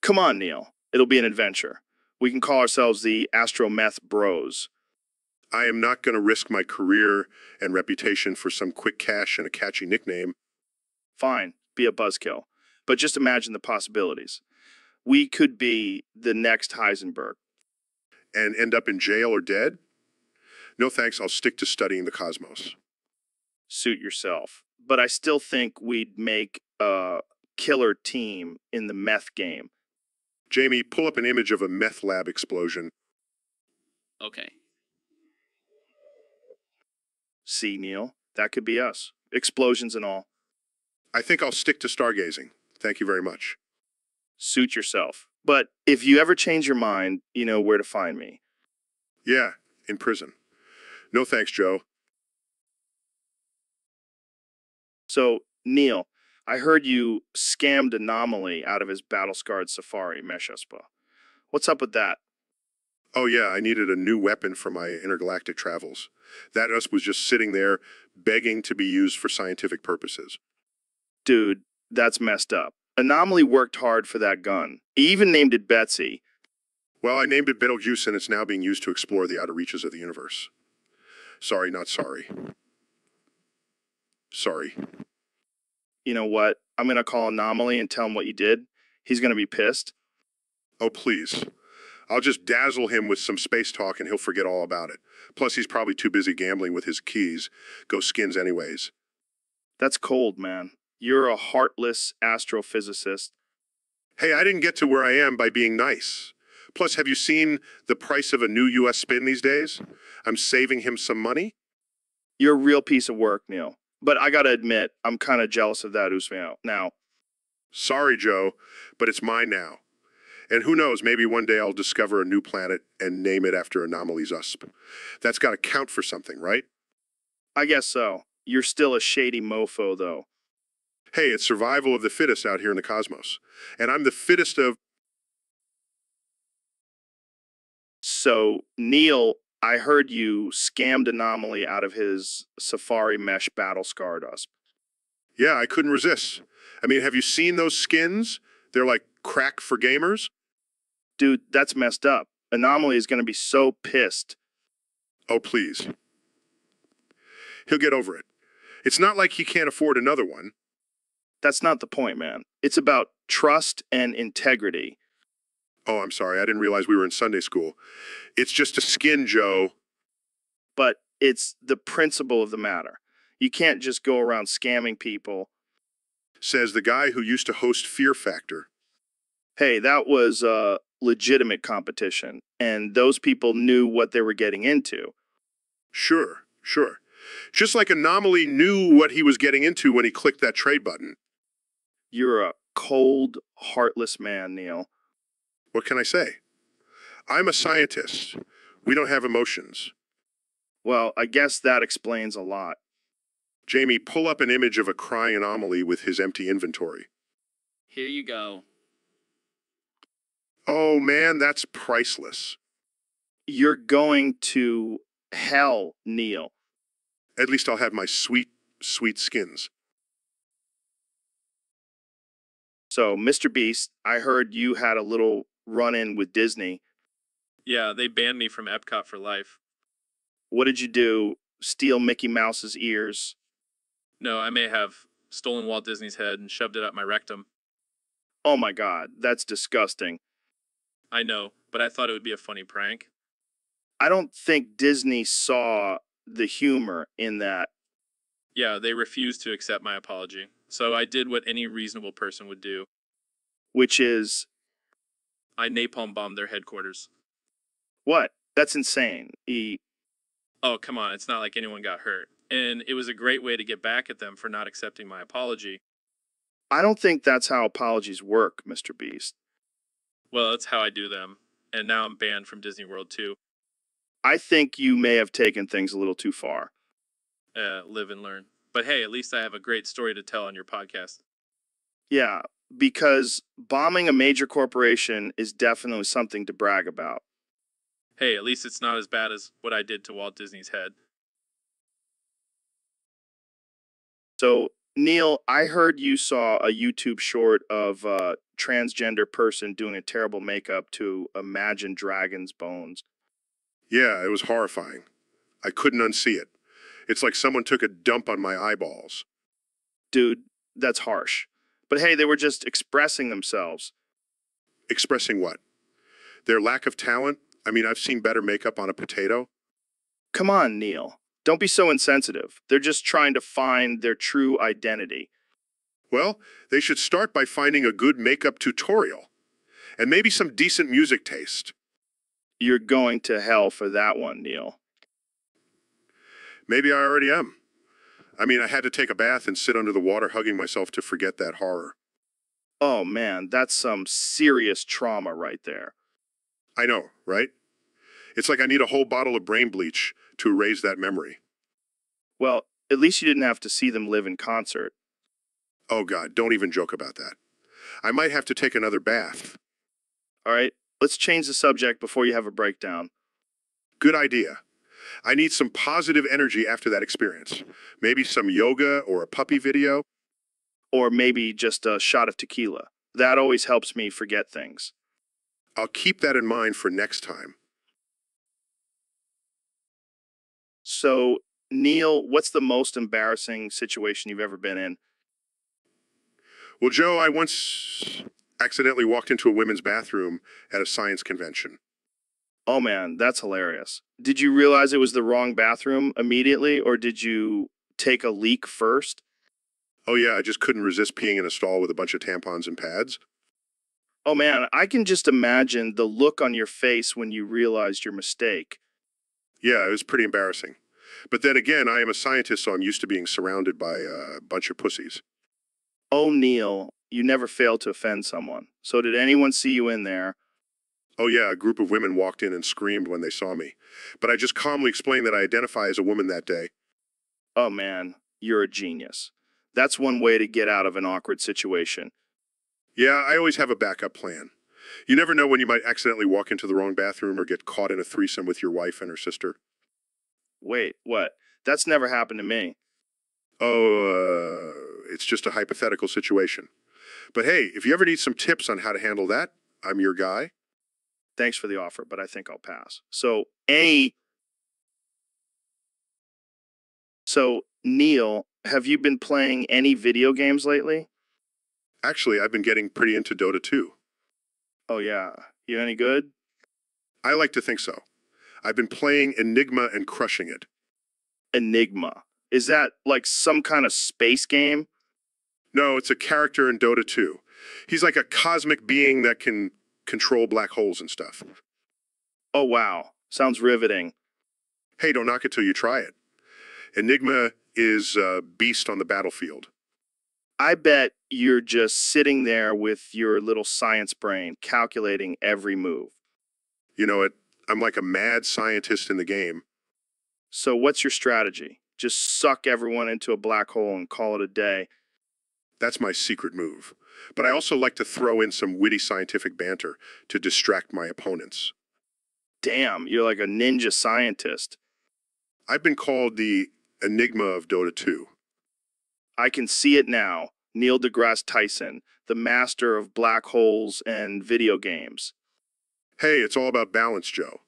Come on, Neil. It'll be an adventure. We can call ourselves the Astro Meth Bros.
I am not going to risk my career and reputation for some quick cash and a catchy nickname.
Fine, be a buzzkill. But just imagine the possibilities. We could be the next Heisenberg.
And end up in jail or dead? No thanks, I'll stick to studying the cosmos.
Suit yourself. But I still think we'd make a killer team in the meth game.
Jamie, pull up an image of a meth lab explosion.
Okay.
See, Neil, that could be us. Explosions and all.
I think I'll stick to stargazing. Thank you very much.
Suit yourself. But if you ever change your mind, you know where to find me.
Yeah, in prison. No thanks, Joe.
So, Neil, I heard you scammed Anomaly out of his battle-scarred Safari mesh USPA. What's up with that?
Oh yeah, I needed a new weapon for my intergalactic travels. That US was just sitting there, begging to be used for scientific purposes.
Dude, that's messed up. Anomaly worked hard for that gun. He even named it Betsy.
Well, I named it Betelgeuse, and it's now being used to explore the outer reaches of the universe. Sorry, not sorry. Sorry.
You know what? I'm going to call Anomaly and tell him what you did. He's going to be pissed.
Oh, please. I'll just dazzle him with some space talk and he'll forget all about it. Plus, he's probably too busy gambling with his keys. Go Skins anyways.
That's cold, man. You're a heartless astrophysicist.
Hey, I didn't get to where I am by being nice. Plus, have you seen the price of a new U.S. spin these days? I'm saving him some money.
You're a real piece of work, Neil. But I gotta admit, I'm kind of jealous of that Usman now.
Sorry, Joe, but it's mine now. And who knows, maybe one day I'll discover a new planet and name it after Anomaly's USP. That's got to count for something, right?
I guess so. You're still a shady mofo, though.
Hey, it's survival of the fittest out here in the cosmos. And I'm the fittest of...
So, Neil, I heard you scammed Anomaly out of his Safari mesh battle-scarred USP.
Yeah, I couldn't resist. I mean, have you seen those skins? They're like crack for gamers.
Dude, that's messed up. Anomaly is going to be so pissed.
Oh, please. He'll get over it. It's not like he can't afford another one.
That's not the point, man. It's about trust and integrity.
Oh, I'm sorry. I didn't realize we were in Sunday school. It's just a skin, Joe.
But it's the principle of the matter. You can't just go around scamming people.
Says the guy who used to host Fear Factor.
Hey, that was a legitimate competition, and those people knew what they were getting into.
Sure, sure. Just like Anomaly knew what he was getting into when he clicked that trade button.
You're a cold, heartless man, Neil.
What can I say? I'm a scientist. We don't have emotions.
Well, I guess that explains a lot.
Jamie, pull up an image of a crying Anomaly with his empty inventory.
Here you go.
Oh man, that's priceless.
You're going to hell, Neil.
At least I'll have my sweet, sweet skins.
So, Mr. Beast, I heard you had a little run-in with Disney.
Yeah, they banned me from Epcot for life.
What did you do? Steal Mickey Mouse's ears?
No, I may have stolen Walt Disney's head and shoved it up my rectum.
Oh my God, that's disgusting.
I know, but I thought it would be a funny prank.
I don't think Disney saw the humor in that.
Yeah, they refused to accept my apology. So I did what any reasonable person would do.
Which is,
I napalm bombed their headquarters.
what? That's insane.
Oh, come on, it's not like anyone got hurt. And it was a great way to get back at them for not accepting my apology.
I don't think that's how apologies work, Mr. Beast.
Well, that's how I do them. And now I'm banned from Disney World too.
I think you may have taken things a little too far.
Live and learn. But hey, at least I have a great story to tell on your podcast.
Yeah, because bombing a major corporation is definitely something to brag about.
Hey, at least it's not as bad as what I did to Walt Disney's head.
So, Neil, I heard you saw a YouTube short of a transgender person doing a terrible makeup to Imagine Dragons' bones.
Yeah, it was horrifying. I couldn't unsee it. It's like someone took a dump on my eyeballs.
Dude, that's harsh. But hey, they were just expressing themselves.
Expressing what? Their lack of talent? I mean, I've seen better makeup on a potato.
Come on, Neil. Don't be so insensitive. They're just trying to find their true identity.
Well, they should start by finding a good makeup tutorial. And maybe some decent music taste.
You're going to hell for that one, Neil.
Maybe I already am. I mean, I had to take a bath and sit under the water hugging myself to forget that horror.
Oh man, that's some serious trauma right there.
I know, right? It's like I need a whole bottle of brain bleach to erase that memory.
Well, at least you didn't have to see them live in concert.
Oh God, don't even joke about that. I might have to take another bath.
All right, let's change the subject before you have a breakdown.
Good idea. I need some positive energy after that experience. Maybe some yoga or a puppy video.
Or maybe just a shot of tequila. That always helps me forget things.
I'll keep that in mind for next time.
So, Neil, what's the most embarrassing situation you've ever been in?
Well, Joe, I once accidentally walked into a women's bathroom at a science convention.
Oh man, that's hilarious. Did you realize it was the wrong bathroom immediately, or did you take a leak first?
Oh yeah, I just couldn't resist peeing in a stall with a bunch of tampons and pads.
Oh man, I can just imagine the look on your face when you realized your mistake.
Yeah, it was pretty embarrassing. But then again, I am a scientist, so I'm used to being surrounded by a bunch of pussies.
Oh, Neil, you never failed to offend someone. So did anyone see you in there?
Oh yeah, a group of women walked in and screamed when they saw me. But I just calmly explained that I identify as a woman that day.
Oh man, you're a genius. That's one way to get out of an awkward situation.
Yeah, I always have a backup plan. You never know when you might accidentally walk into the wrong bathroom or get caught in a threesome with your wife and her sister.
Wait, what? That's never happened to me.
Oh, it's just a hypothetical situation. But hey, if you ever need some tips on how to handle that, I'm your guy.
Thanks for the offer, but I think I'll pass. So, Neil, have you been playing any video games lately?
Actually, I've been getting pretty into Dota 2.
Oh yeah. You any good?
I like to think so. I've been playing Enigma and crushing it.
Enigma. Is that like some kind of space game?
No, it's a character in Dota 2. He's like a cosmic being that can control black holes and stuff.
Oh, wow. Sounds riveting.
Hey, don't knock it till you try it. Enigma is a beast on the battlefield.
I bet you're just sitting there with your little science brain calculating every move.
You know it, I'm like a mad scientist in the game.
So what's your strategy? Just suck everyone into a black hole and call it a day.
That's my secret move. But I also like to throw in some witty scientific banter to distract my opponents.
Damn, you're like a ninja scientist.
I've been called the Enigma of Dota 2.
I can see it now. Neil deGrasse Tyson, the master of black holes and video games.
Hey, it's all about balance, Joe.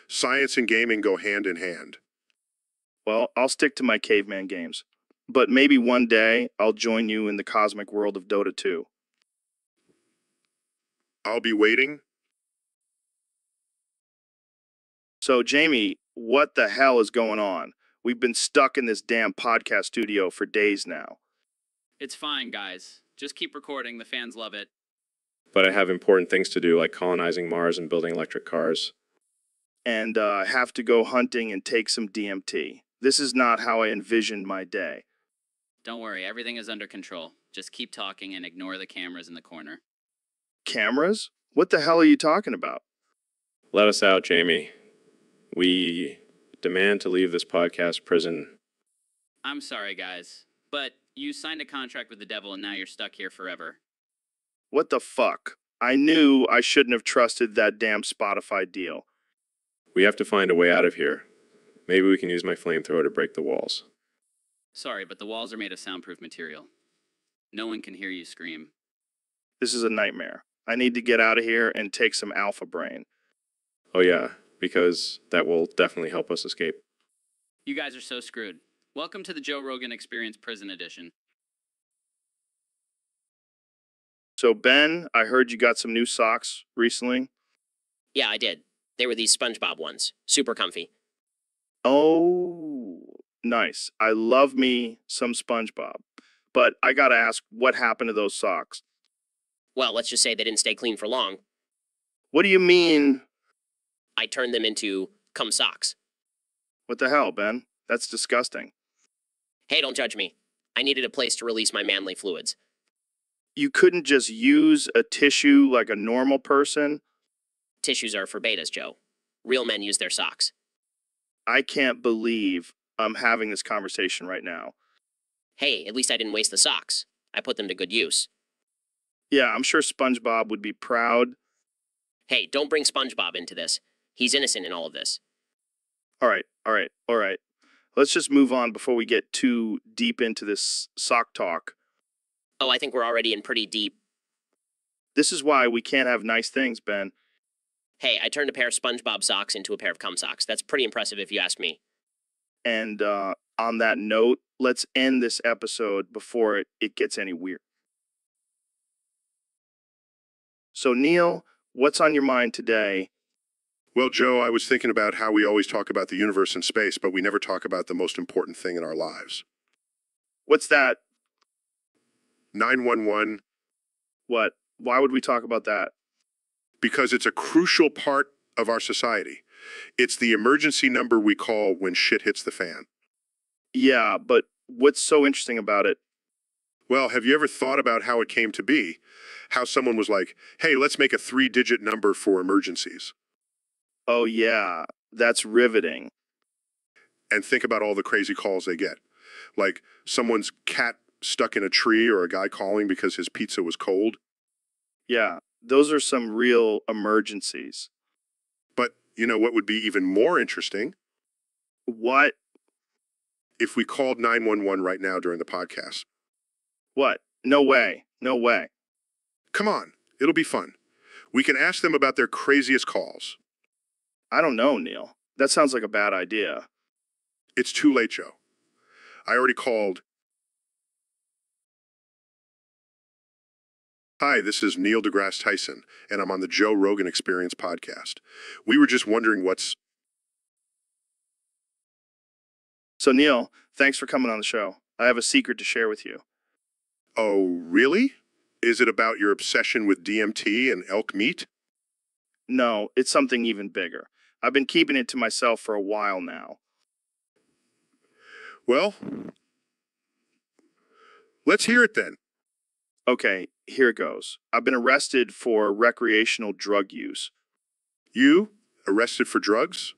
Science and gaming go hand in hand.
Well, I'll stick to my caveman games. But maybe one day I'll join you in the cosmic world of Dota 2.
I'll be waiting.
So, Jamie, what the hell is going on? We've been stuck in this damn podcast studio for days now.
It's fine, guys. Just keep recording. The fans love it.
But I have important things to do, like colonizing Mars and building electric cars.
And have to go hunting and take some DMT. This is not how I envisioned my day.
Don't worry, everything is under control. Just keep talking and ignore the cameras in the corner.
Cameras? What the hell are you talking about?
Let us out, Jamie. We demand to leave this podcast prison.
I'm sorry, guys, but you signed a contract with the devil and now you're stuck here forever.
What the fuck? I knew I shouldn't have trusted that damn Spotify deal.
We have to find a way out of here. Maybe we can use my flamethrower to break the walls.
Sorry, but the walls are made of soundproof material. No one can hear you scream.
This is a nightmare. I need to get out of here and take some alpha brain.
Oh yeah, because that will definitely help us escape.
You guys are so screwed. Welcome to the Joe Rogan Experience Prison Edition.
So, Ben, I heard you got some new socks recently.
Yeah, I did. They were these SpongeBob ones. Super comfy.
Oh, nice. I love me some SpongeBob. But I gotta ask, what happened to those socks?
Well, let's just say they didn't stay clean for long.
What do you mean?
I turned them into cum socks.
What the hell, Ben? That's disgusting.
Hey, don't judge me. I needed a place to release my manly fluids.
You couldn't just use a tissue like a normal person?
Tissues are for betas, Joe. Real men use their socks.
I can't believe I'm having this conversation right now.
Hey, at least I didn't waste the socks. I put them to good use.
Yeah, I'm sure SpongeBob would be proud.
Hey, don't bring SpongeBob into this. He's innocent in all of this.
All right. Let's just move on before we get too deep into this sock talk.
Oh, I think we're already in pretty deep.
This is why we can't have nice things, Ben.
Hey, I turned a pair of SpongeBob socks into a pair of cum socks. That's pretty impressive if you ask me.
And on that note, let's end this episode before it gets any weird. So, Neil, what's on your mind today?
Well, Joe, I was thinking about how we always talk about the universe and space, but we never talk about the most important thing in our lives.
What's that?
911.
What? Why would we talk about that?
Because it's a crucial part of our society. It's the emergency number we call when shit hits the fan.
Yeah, but what's so interesting about it?
Well, have you ever thought about how it came to be? How someone was like, hey, let's make a 3-digit number for emergencies.
Oh, yeah, that's riveting.
And think about all the crazy calls they get. Like someone's cat stuck in a tree or a guy calling because his pizza was cold.
Yeah, those are some real emergencies.
But you know what would be even more interesting?
What?
If we called 911 right now during the podcast.
What? No way. No way.
Come on, it'll be fun. We can ask them about their craziest calls.
I don't know, Neil. That sounds like a bad idea.
It's too late, Joe. I already called. Hi, this is Neil deGrasse Tyson, and I'm on the Joe Rogan Experience podcast. We were just wondering what's...
So, Neil, Thanks for coming on the show. I have a secret to share with you.
Oh, really? Is it about your obsession with DMT and elk meat?
No, it's something even bigger. I've been keeping it to myself for a while now.
Well, let's hear it then.
Okay, here it goes. I've been arrested for recreational drug use.
You, arrested for drugs?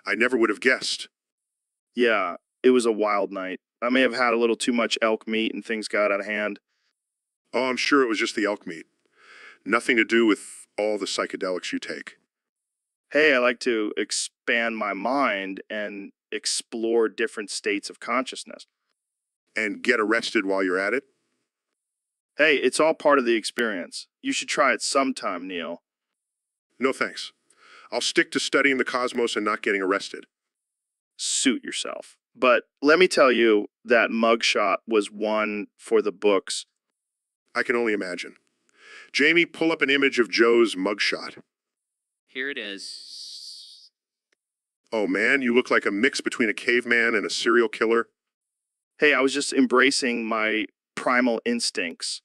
I never would have guessed.
Yeah, it was a wild night. I may have had a little too much elk meat and things got out of hand.
Oh, I'm sure it was just the elk meat. Nothing to do with all the psychedelics you take.
Hey, I like to expand my mind and explore different states of consciousness.
And get arrested while you're at it?
Hey, it's all part of the experience. You should try it sometime, Neil.
No thanks. I'll stick to studying the cosmos and not getting arrested.
Suit yourself. But let me tell you, that mugshot was one for the books.
I can only imagine. Jamie, pull up an image of Joe's mugshot.
Here it is.
Oh man, you look like a mix between a caveman and a serial killer.
Hey, I was just embracing my primal instincts.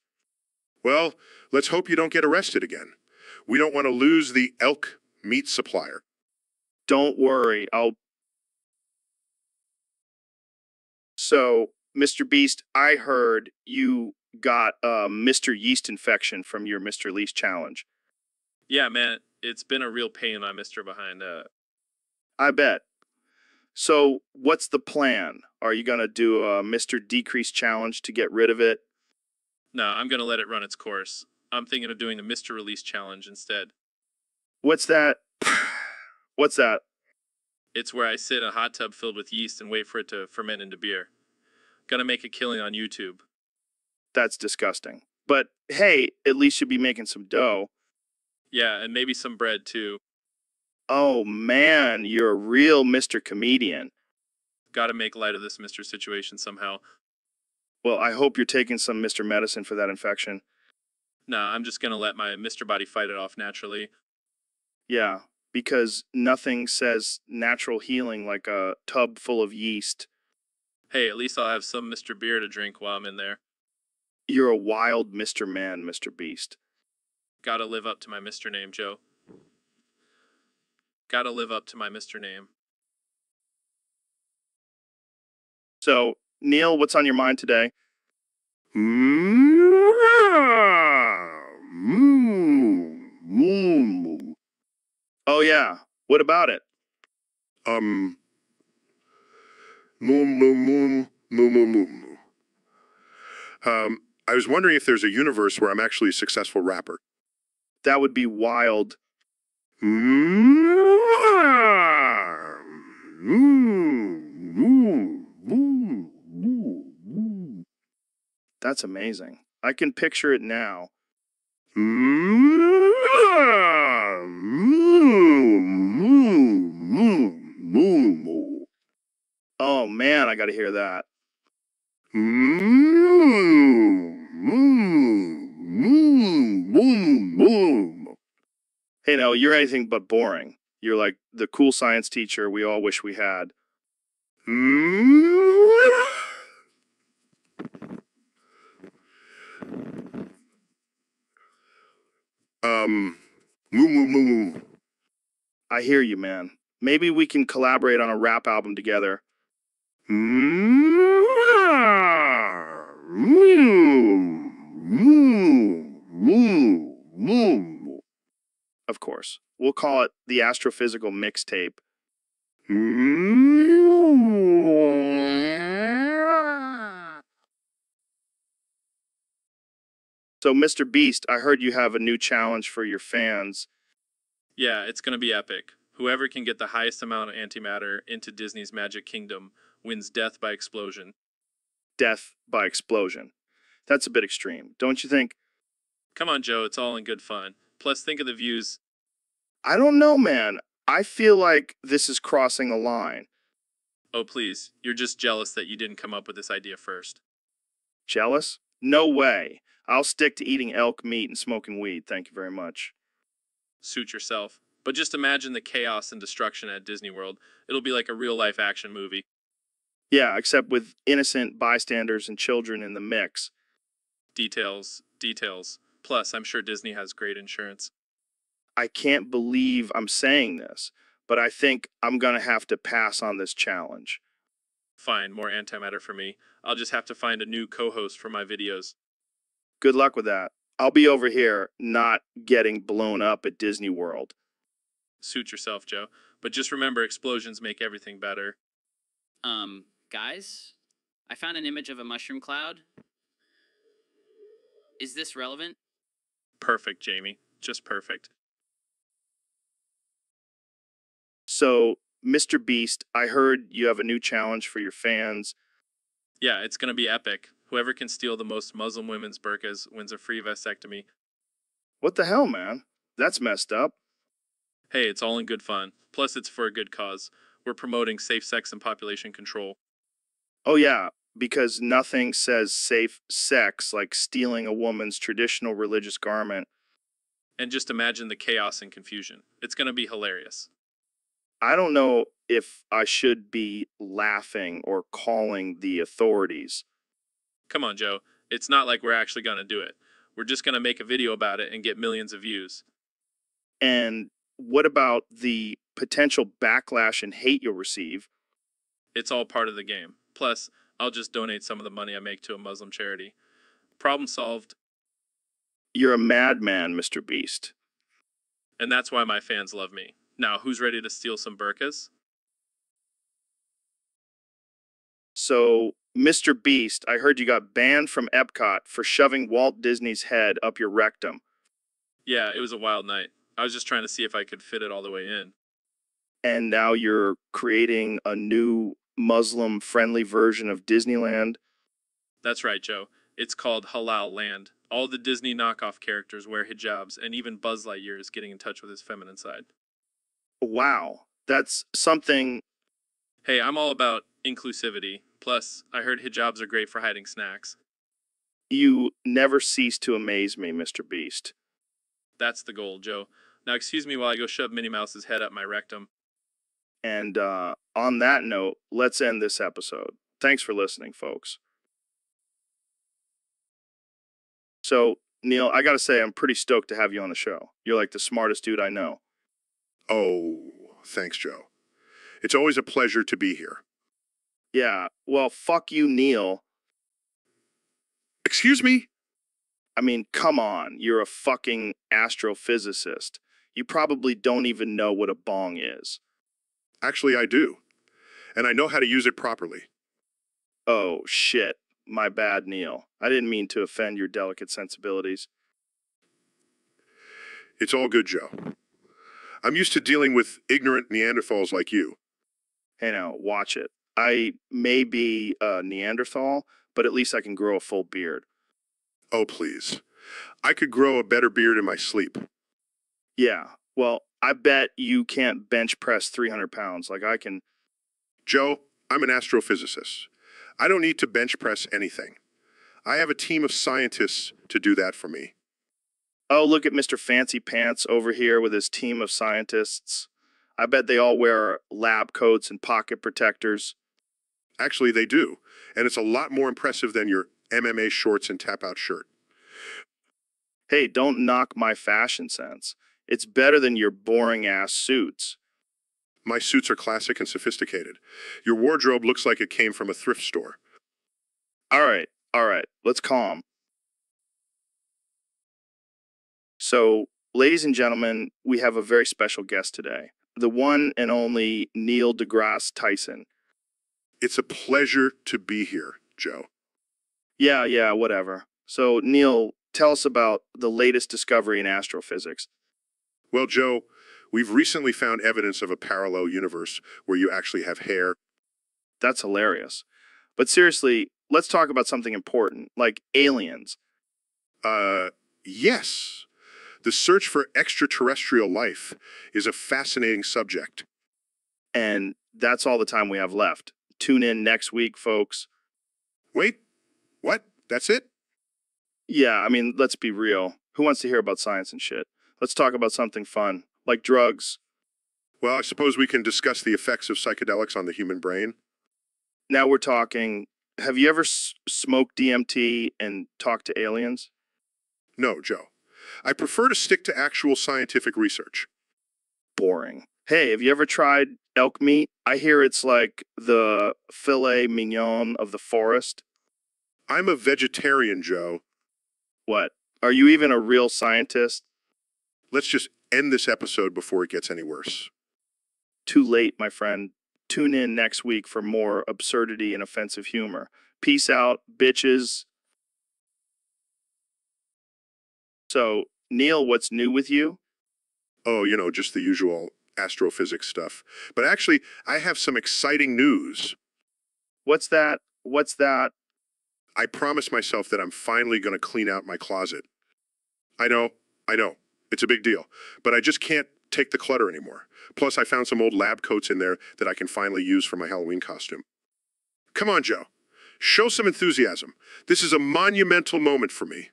Well, let's hope you don't get arrested again. We don't want to lose the elk meat supplier.
Don't worry, So, Mr. Beast, I heard you got a Mr. Yeast infection from your Mr. Least challenge.
Yeah, man, it's been a real pain on Mr. Behind.
I bet. So, what's the plan? Are you going to do a Mr. Decrease challenge to get rid of it?
No, I'm gonna let it run its course. I'm thinking of doing the Mr. Release challenge instead.
What's that? What's that?
It's where I sit in a hot tub filled with yeast and wait for it to ferment into beer. Gonna make a killing on YouTube.
That's disgusting. But hey, at least you'll be making some dough.
Yeah, and maybe some bread too.
Oh man, you're a real Mr. Comedian.
Gotta make light of this Mr. situation somehow.
Well, I hope you're taking some Mr. Medicine for that infection.
Nah, I'm just gonna let my Mr. Body fight it off naturally.
Yeah, because nothing says natural healing like a tub full of yeast.
Hey, at least I'll have some Mr. Beer to drink while I'm in there.
You're a wild Mr. Man, Mr. Beast.
Gotta live up to my Mr. name, Joe. Gotta live up to my Mr. name.
So, Neil, what's on your mind today? Oh yeah, what about it?
Moom, moom, moom, moom, moom, moom. I was wondering if there's a universe where I'm actually a successful rapper.
That would be wild. That's amazing. I can picture it now. Oh man, I gotta hear that. Hey, no, you're anything but boring. You're like the cool science teacher we all wish we had. I hear you, man. Maybe we can collaborate on a rap album together. Of course. We'll call it the Astrophysical Mixtape. So, Mr. Beast, I heard you have a new challenge for your fans.
Yeah, it's gonna be epic. Whoever can get the highest amount of antimatter into Disney's Magic Kingdom wins death by explosion.
Death by explosion. That's a bit extreme, don't you think?
Come on, Joe, it's all in good fun. Plus, think of the views.
I don't know, man. I feel like this is crossing a line.
Oh, please, you're just jealous that you didn't come up with this idea first.
Jealous? No way. I'll stick to eating elk meat and smoking weed, thank you very much.
Suit yourself. But just imagine the chaos and destruction at Disney World. It'll be like a real-life action movie.
Yeah, except with innocent bystanders and children in the mix.
Details, details. Plus, I'm sure Disney has great insurance.
I can't believe I'm saying this, but I think I'm going to have to pass on this challenge.
Fine, more antimatter for me. I'll just have to find a new co-host for my videos.
Good luck with that. I'll be over here not getting blown up at Disney World.
Suit yourself, Joe. But just remember, explosions make everything better.
Guys, I found an image of a mushroom cloud. Is this relevant?
Perfect, Jamie. Just perfect.
So, Mr. Beast, I heard you have a new challenge for your fans.
Yeah, it's gonna be epic. Whoever can steal the most Muslim women's burqas wins a free vasectomy.
What the hell, man? That's messed up.
Hey, it's all in good fun. Plus, it's for a good cause. We're promoting safe sex and population control.
Oh, yeah, because nothing says safe sex like stealing a woman's traditional religious garment.
And just imagine the chaos and confusion. It's gonna be hilarious.
I don't know if I should be laughing or calling the authorities.
Come on, Joe. It's not like we're actually gonna do it. We're just gonna make a video about it and get millions of views.
And what about the potential backlash and hate you'll receive?
It's all part of the game. Plus, I'll just donate some of the money I make to a Muslim charity. Problem solved.
You're a madman, Mr. Beast.
And that's why my fans love me. Now, who's ready to steal some burqas?
So, Mr. Beast, I heard you got banned from Epcot for shoving Walt Disney's head up your rectum.
Yeah, it was a wild night. I was just trying to see if I could fit it all the way in.
And now you're creating a new Muslim-friendly version of Disneyland?
That's right, Joe. It's called Halal Land. All the Disney knockoff characters wear hijabs, and even Buzz Lightyear is getting in touch with his feminine side.
Wow, that's something.
Hey, I'm all about inclusivity. Plus, I heard hijabs are great for hiding snacks.
You never cease to amaze me, Mr. Beast.
That's the goal, Joe. Now excuse me while I go shove Minnie Mouse's head up my rectum.
And on that note, let's end this episode. Thanks for listening, folks. So, Neil, I gotta say, I'm pretty stoked to have you on the show. You're like the smartest dude I know.
Oh, thanks, Joe. It's always a pleasure to be here.
Yeah, well, fuck you, Neil.
Excuse me?
I mean, come on. You're a fucking astrophysicist. You probably don't even know what a bong is.
Actually, I do. And I know how to use it properly.
Oh, shit. My bad, Neil. I didn't mean to offend your delicate sensibilities.
It's all good, Joe. I'm used to dealing with ignorant Neanderthals like you.
Hey now, watch it. I may be a Neanderthal, but at least I can grow a full beard.
Oh, please. I could grow a better beard in my sleep.
Yeah, well, I bet you can't bench press 300 pounds like I can.
Joe, I'm an astrophysicist. I don't need to bench press anything. I have a team of scientists to do that for me.
Oh, look at Mr. Fancy Pants over here with his team of scientists. I bet they all wear lab coats and pocket protectors.
Actually, they do. And it's a lot more impressive than your MMA shorts and tap-out shirt.
Hey, don't knock my fashion sense. It's better than your boring-ass suits.
My suits are classic and sophisticated. Your wardrobe looks like it came from a thrift store.
All right, let's calm. So, ladies and gentlemen, we have a very special guest today. The one and only Neil deGrasse Tyson.
It's a pleasure to be here, Joe.
Yeah, whatever. So, Neil, tell us about the latest discovery in astrophysics.
Well, Joe, we've recently found evidence of a parallel universe where you actually have hair.
That's hilarious. But seriously, let's talk about something important, like aliens.
Yes. The search for extraterrestrial life is a fascinating subject.
And that's all the time we have left. Tune in next week, folks.
Wait, what? That's it?
Yeah, I mean, let's be real. Who wants to hear about science and shit? Let's talk about something fun, like drugs.
Well, I suppose we can discuss the effects of psychedelics on the human brain.
Now we're talking. Have you ever smoked DMT and talked to aliens?
No, Joe. I prefer to stick to actual scientific research.
Boring. Hey, have you ever tried elk meat? I hear it's like the filet mignon of the forest.
I'm a vegetarian, Joe.
What? Are you even a real scientist?
Let's just end this episode before it gets any worse.
Too late, my friend. Tune in next week for more absurdity and offensive humor. Peace out, bitches. So, Neil, what's new with you?
Oh, just the usual astrophysics stuff. But actually, I have some exciting news.
What's that? What's that?
I promised myself that I'm finally going to clean out my closet. I know. It's a big deal. But I just can't take the clutter anymore. Plus, I found some old lab coats in there that I can finally use for my Halloween costume. Come on, Joe. Show some enthusiasm. This is a monumental moment for me.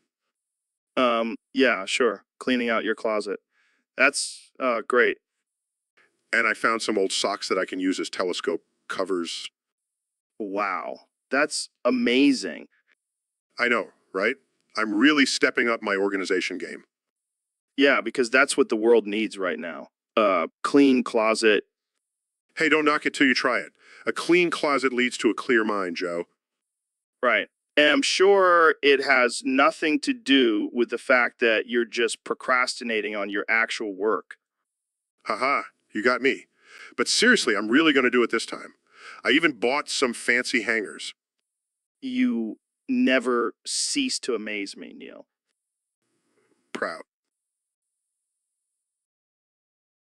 Yeah, sure. Cleaning out your closet. That's, great.
And I found some old socks that I can use as telescope covers.
Wow. That's amazing.
I know, right? I'm really stepping up my organization game.
Yeah, because that's what the world needs right now. Clean closet.
Hey, don't knock it till you try it. A clean closet leads to a clear mind, Joe.
Right. And I'm sure it has nothing to do with the fact that you're just procrastinating on your actual work.
Haha, you got me. But seriously, I'm really going to do it this time. I even bought some fancy hangers.
You never cease to amaze me, Neil.
Proud.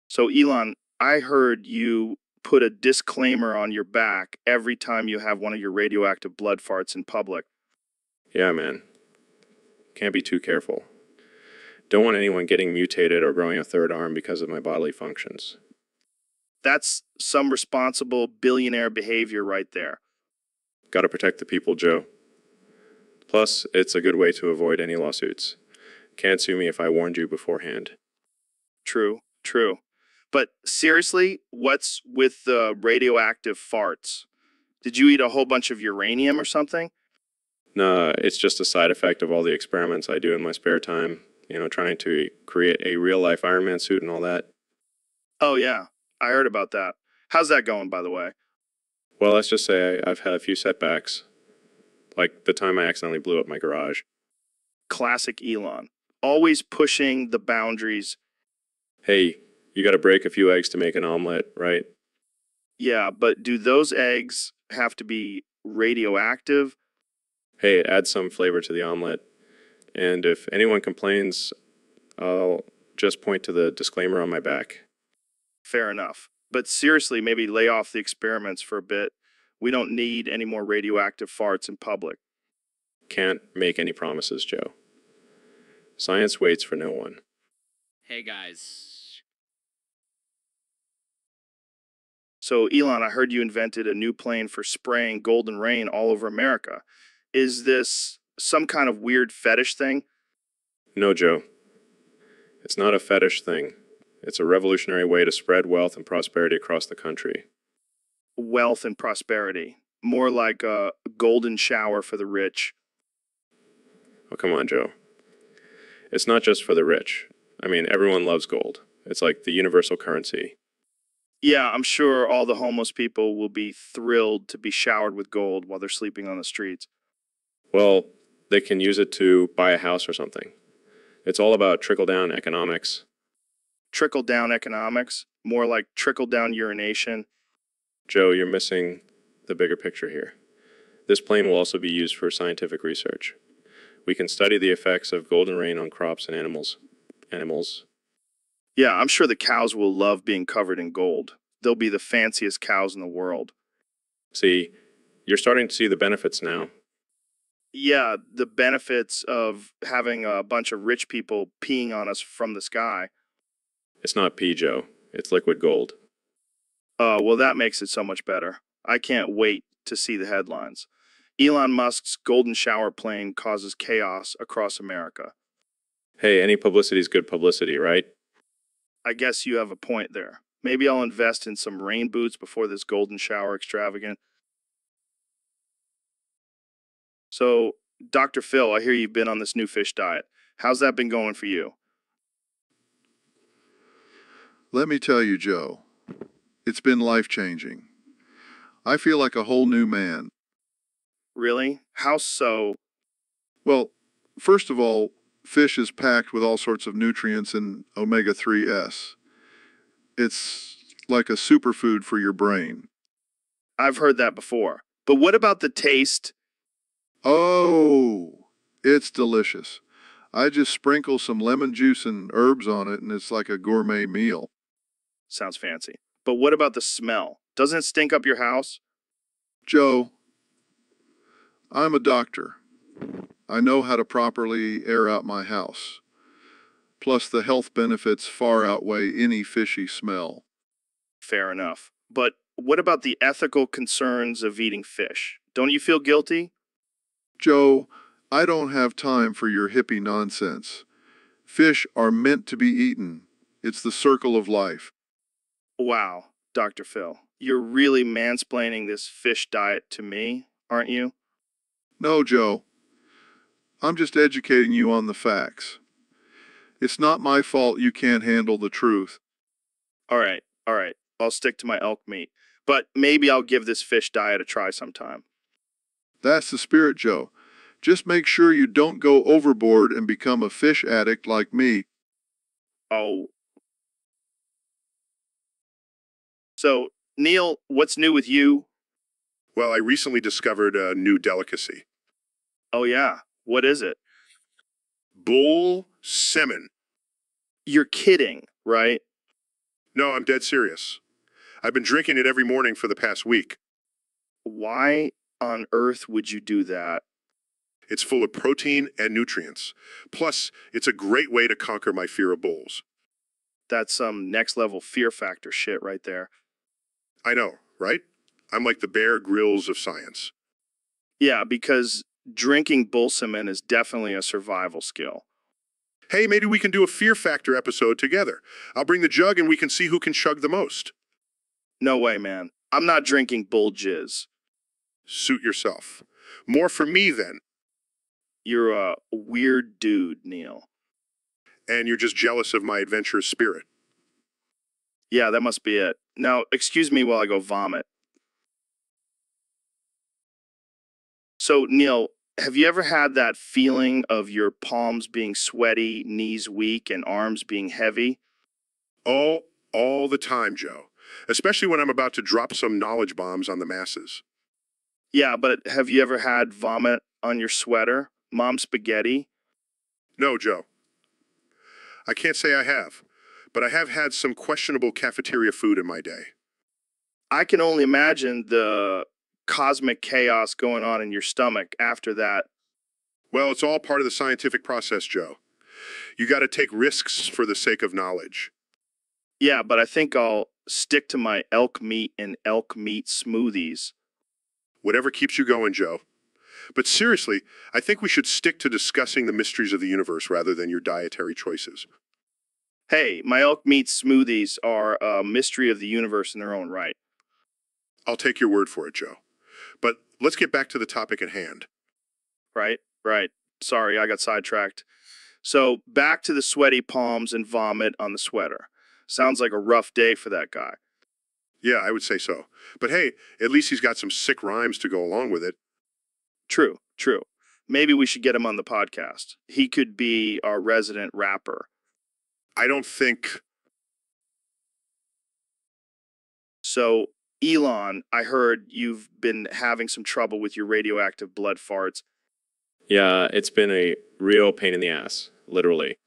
So, Elon, I heard you put a disclaimer on your back every time you have one of your radioactive blood farts in public.
Yeah, man. Can't be too careful. Don't want anyone getting mutated or growing a third arm because of my bodily functions.
That's some responsible billionaire behavior right there.
Gotta protect the people, Joe. Plus, it's a good way to avoid any lawsuits. Can't sue me if I warned you beforehand.
True. But seriously, what's with the radioactive farts? Did you eat a whole bunch of uranium or something?
Nah, it's just a side effect of all the experiments I do in my spare time. Trying to create a real-life Iron Man suit and all that.
Oh, yeah. I heard about that. How's that going, by the way?
Well, let's just say I've had a few setbacks. Like the time I accidentally blew up my garage.
Classic Elon. Always pushing the boundaries.
Hey, you gotta break a few eggs to make an omelet, right?
Yeah, but do those eggs have to be radioactive?
Hey, add some flavor to the omelet. And if anyone complains, I'll just point to the disclaimer on my back.
Fair enough. But seriously, maybe lay off the experiments for a bit. We don't need any more radioactive farts in public.
Can't make any promises, Joe. Science waits for no one.
Hey guys.
So, Elon, I heard you invented a new plane for spraying golden rain all over America. Is this some kind of weird fetish thing?
No, Joe. It's not a fetish thing. It's a revolutionary way to spread wealth and prosperity across the country.
Wealth and prosperity. More like a golden shower for the rich.
Oh, come on, Joe. It's not just for the rich. I mean, everyone loves gold. It's like the universal currency.
Yeah, I'm sure all the homeless people will be thrilled to be showered with gold while they're sleeping on the streets.
Well, they can use it to buy a house or something. It's all about trickle-down economics.
Trickle-down economics? More like trickle-down urination?
Joe, you're missing the bigger picture here. This plane will also be used for scientific research. We can study the effects of golden rain on crops and animals.
Yeah, I'm sure the cows will love being covered in gold. They'll be the fanciest cows in the world.
See, you're starting to see the benefits now.
Yeah, the benefits of having a bunch of rich people peeing on us from the sky.
It's not pee, Joe. It's liquid gold.
Well, that makes it so much better. I can't wait to see the headlines. Elon Musk's golden shower plane causes chaos across America.
Hey, any publicity is good publicity, right?
I guess you have a point there. Maybe I'll invest in some rain boots before this golden shower extravagance. So, Dr. Phil, I hear you've been on this new fish diet. How's that been going for you?
Let me tell you, Joe, it's been life-changing. I feel like a whole new man.
Really? How so?
Well, first of all, fish is packed with all sorts of nutrients and omega-3s. It's like a superfood for your brain.
I've heard that before. But what about the taste?
Oh, it's delicious. I just sprinkle some lemon juice and herbs on it, and it's like a gourmet meal.
Sounds fancy. But what about the smell? Doesn't it stink up your house?
Joe, I'm a doctor. I know how to properly air out my house. Plus, the health benefits far outweigh any fishy smell.
Fair enough. But what about the ethical concerns of eating fish? Don't you feel guilty?
Joe, I don't have time for your hippie nonsense. Fish are meant to be eaten. It's the circle of life.
Wow, Dr. Phil. You're really mansplaining this fish diet to me, aren't you?
No, Joe. I'm just educating you on the facts. It's not my fault you can't handle the truth.
All right. I'll stick to my elk meat. But maybe I'll give this fish diet a try sometime.
That's the spirit, Joe. Just make sure you don't go overboard and become a fish addict like me.
Oh. So, Neil, what's new with you?
Well, I recently discovered a new delicacy.
Oh, yeah. What is it?
Bull semen.
You're kidding, right?
No, I'm dead serious. I've been drinking it every morning for the past week.
Why on earth would you do that?
It's full of protein and nutrients. Plus, it's a great way to conquer my fear of bulls.
That's some next level fear factor shit right there.
I know, right? I'm like the Bear Grylls of science.
Yeah, because drinking bull semen is definitely a survival skill.
Hey, maybe we can do a fear factor episode together. I'll bring the jug and we can see who can chug the most.
No way, man. I'm not drinking bull jizz.
Suit yourself. More for me, then.
You're a weird dude, Neil.
And you're just jealous of my adventurous spirit.
Yeah, that must be it. Now, excuse me while I go vomit. So, Neil, have you ever had that feeling of your palms being sweaty, knees weak, and arms being heavy?
Oh, all the time, Joe. Especially when I'm about to drop some knowledge bombs on the masses.
Yeah, but have you ever had vomit on your sweater? Mom spaghetti?
No, Joe. I can't say I have, but I have had some questionable cafeteria food in my day.
I can only imagine the cosmic chaos going on in your stomach after that.
Well, it's all part of the scientific process, Joe. You got to take risks for the sake of knowledge.
Yeah, but I think I'll stick to my elk meat and elk meat smoothies.
Whatever keeps you going, Joe. But seriously, I think we should stick to discussing the mysteries of the universe rather than your dietary choices.
Hey, my elk meat smoothies are a mystery of the universe in their own right.
I'll take your word for it, Joe. But let's get back to the topic at hand.
Right. Sorry, I got sidetracked. So, back to the sweaty palms and vomit on the sweater. Sounds like a rough day for that guy.
Yeah, I would say so. But hey, at least he's got some sick rhymes to go along with it.
True. Maybe we should get him on the podcast. He could be our resident rapper.
I don't think...
So, Elon, I heard you've been having some trouble with your radioactive blood farts.
Yeah, it's been a real pain in the ass, literally.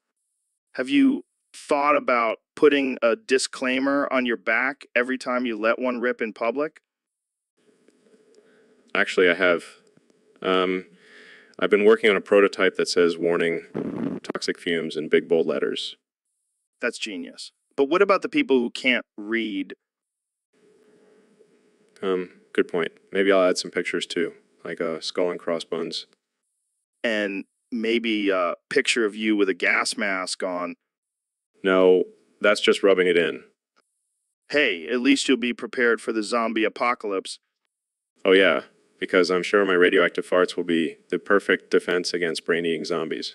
Have you thought about putting a disclaimer on your back every time you let one rip in public?
Actually, I have. I've been working on a prototype that says warning, toxic fumes in big bold letters.
That's genius. But what about the people who can't read?
Good point. Maybe I'll add some pictures too, like a skull and crossbones.
And maybe a picture of you with a gas mask on.
No, that's just rubbing it in.
Hey, at least you'll be prepared for the zombie apocalypse.
Oh yeah, because I'm sure my radioactive farts will be the perfect defense against brain-eating zombies.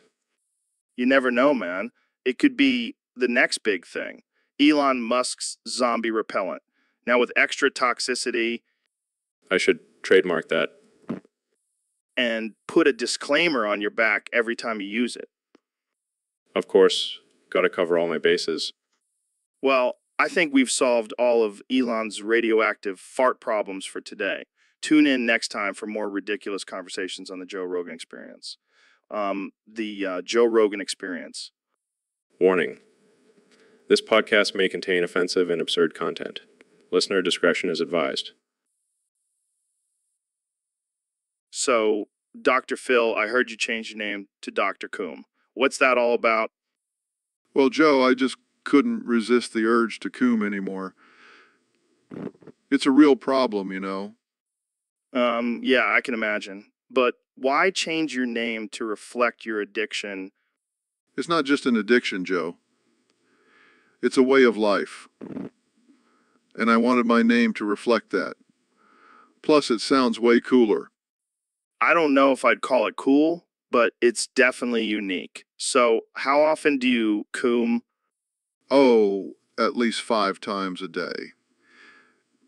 You never know, man. It could be the next big thing. Elon Musk's zombie repellent. Now with extra toxicity
I should trademark that.
and put a disclaimer on your back every time you use it.
Of course, gotta cover all my bases.
Well, I think we've solved all of Elon's radioactive fart problems for today. Tune in next time for more ridiculous conversations on the Joe Rogan Experience. The Joe Rogan Experience.
Warning. This podcast may contain offensive and absurd content. Listener discretion is advised.
So, Dr. Phil, I heard you change your name to Dr. Coombe. What's that all about?
Well, Joe, I just couldn't resist the urge to coom anymore. It's a real problem, you know.
Yeah, I can imagine. But why change your name to reflect your addiction?
It's not just an addiction, Joe. It's a way of life. And I wanted my name to reflect that. Plus, it sounds way cooler.
I don't know if I'd call it cool, but it's definitely unique. So, how often do you coom?
Oh, at least 5 times a day.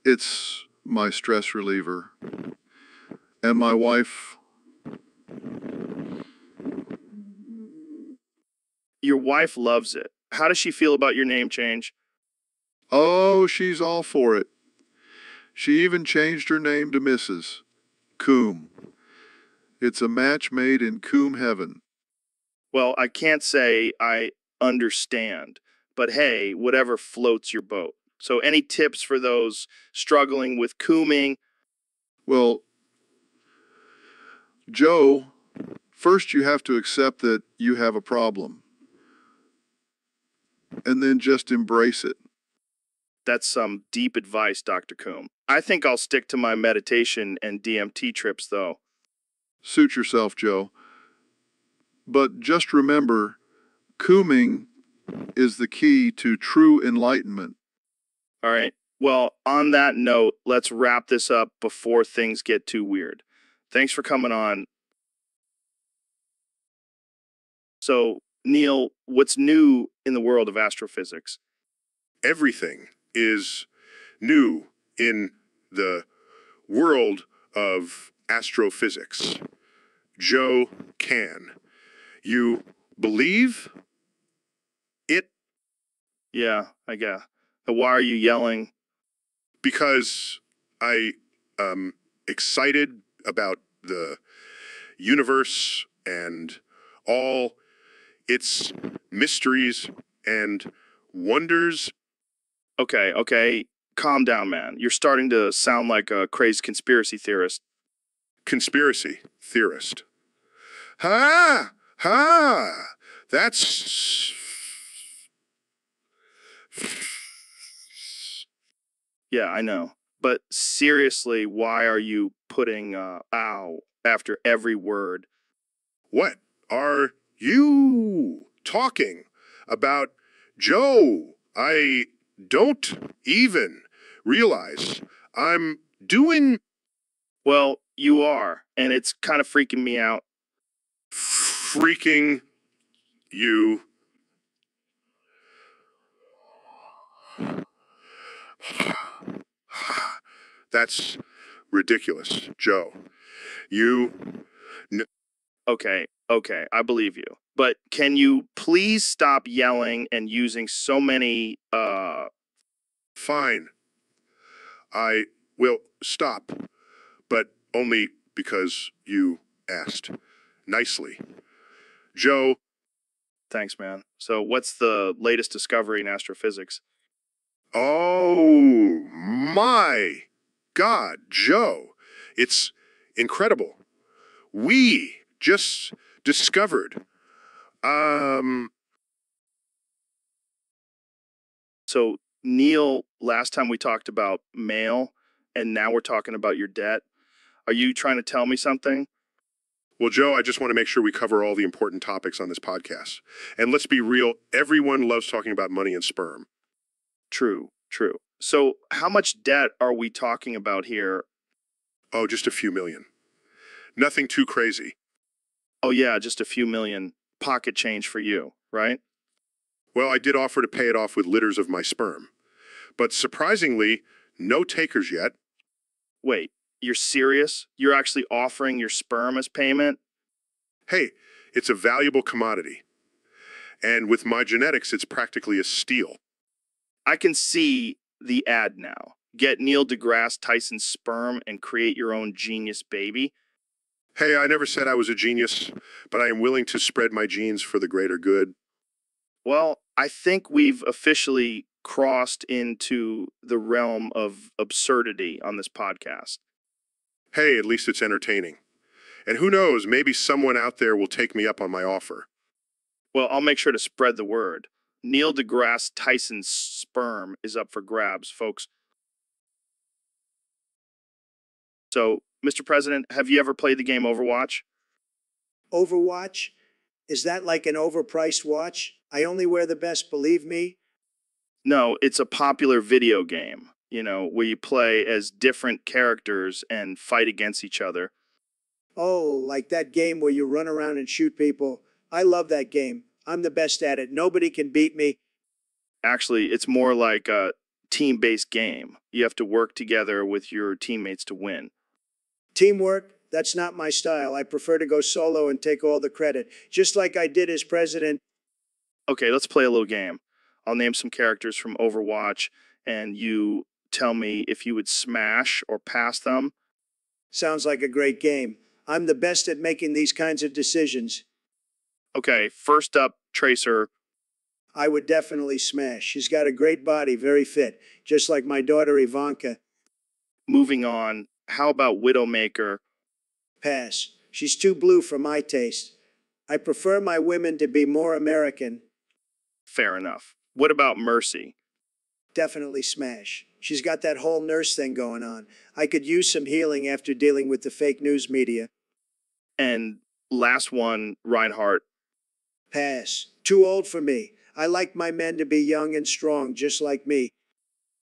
It's my stress reliever. And my wife,
Your wife loves it. How does she feel about your name change?
oh, she's all for it. She even changed her name to Mrs. Coombe. It's a match made in Coombe heaven.
Well, I can't say I understand, but hey, whatever floats your boat. So, any tips for those struggling with cooming?
Well, Joe, first you have to accept that you have a problem. And then just embrace it.
That's some deep advice, Dr. Coombe. I think I'll stick to my meditation and DMT trips, though.
Suit yourself, Joe. But just remember, cooming is the key to true enlightenment.
All right. Well, on that note, let's wrap this up before things get too weird. Thanks for coming on. So, Neil, what's new in the world of astrophysics?
Everything is new in the world of astrophysics. Joe can. You believe it?
Yeah, I guess. Why are you yelling?
Because I am excited about the universe and all its mysteries and wonders.
Okay. Calm down, man. You're starting to sound like a crazed conspiracy theorist.
Conspiracy theorist. Ha! Ha! That's...
Yeah, I know. But seriously, why are you putting ow after every word?
What are you talking about, Joe? I don't even realize I'm doing...
Well, you are, and it's kind of freaking me out.
Freaking you. That's ridiculous, Joe. You...
Okay, I believe you. But can you please stop yelling and using so many,
Fine. I will stop, but only because you asked nicely. Joe,
Thanks, man. So what's the latest discovery in astrophysics?
oh my God, Joe, it's incredible. We just discovered,
So, Neil, last time we talked about mail, and now we're talking about your debt. Are you trying to tell me something?
well, Joe, I just want to make sure we cover all the important topics on this podcast. And let's be real, everyone loves talking about money and sperm.
True. So, how much debt are we talking about here?
Oh, just a few million. Nothing too crazy.
Oh, yeah, just a few million pocket change for you, right?
Well, I did offer to pay it off with litters of my sperm. But surprisingly, no takers yet.
Wait, you're serious? You're actually offering your sperm as payment?
Hey, it's a valuable commodity. And with my genetics, it's practically a steal.
I can see the ad now. Get Neil deGrasse Tyson's sperm and create your own genius baby.
Hey, I never said I was a genius, but I am willing to spread my genes for the greater good.
Well, I think we've officially crossed into the realm of absurdity on this podcast.
Hey, at least it's entertaining. And who knows, maybe someone out there will take me up on my offer.
Well, I'll make sure to spread the word. Neil deGrasse Tyson's sperm is up for grabs, folks. So, Mr. President, have you ever played the game Overwatch?
Overwatch? Is that like an overpriced watch? I only wear the best, believe me.
No, it's a popular video game, where you play as different characters and fight against each other.
Oh, like that game where you run around and shoot people. I love that game. I'm the best at it. Nobody can beat me.
Actually, it's more like a team-based game. You have to work together with your teammates to win.
Teamwork? That's not my style. I prefer to go solo and take all the credit, just like I did as president.
Okay, let's play a little game. I'll name some characters from Overwatch, and you tell me if you would smash or pass them.
Sounds like a great game. I'm the best at making these kinds of decisions.
Okay, first up, Tracer.
I would definitely smash. She's got a great body, very fit, just like my daughter Ivanka.
Moving on, how about Widowmaker?
Pass. She's too blue for my taste. I prefer my women to be more American.
Fair enough. What about Mercy?
Definitely smash. She's got that whole nurse thing going on. I could use some healing after dealing with the fake news media.
And last one, Reinhardt.
Pass. Too old for me. I like my men to be young and strong, just like me.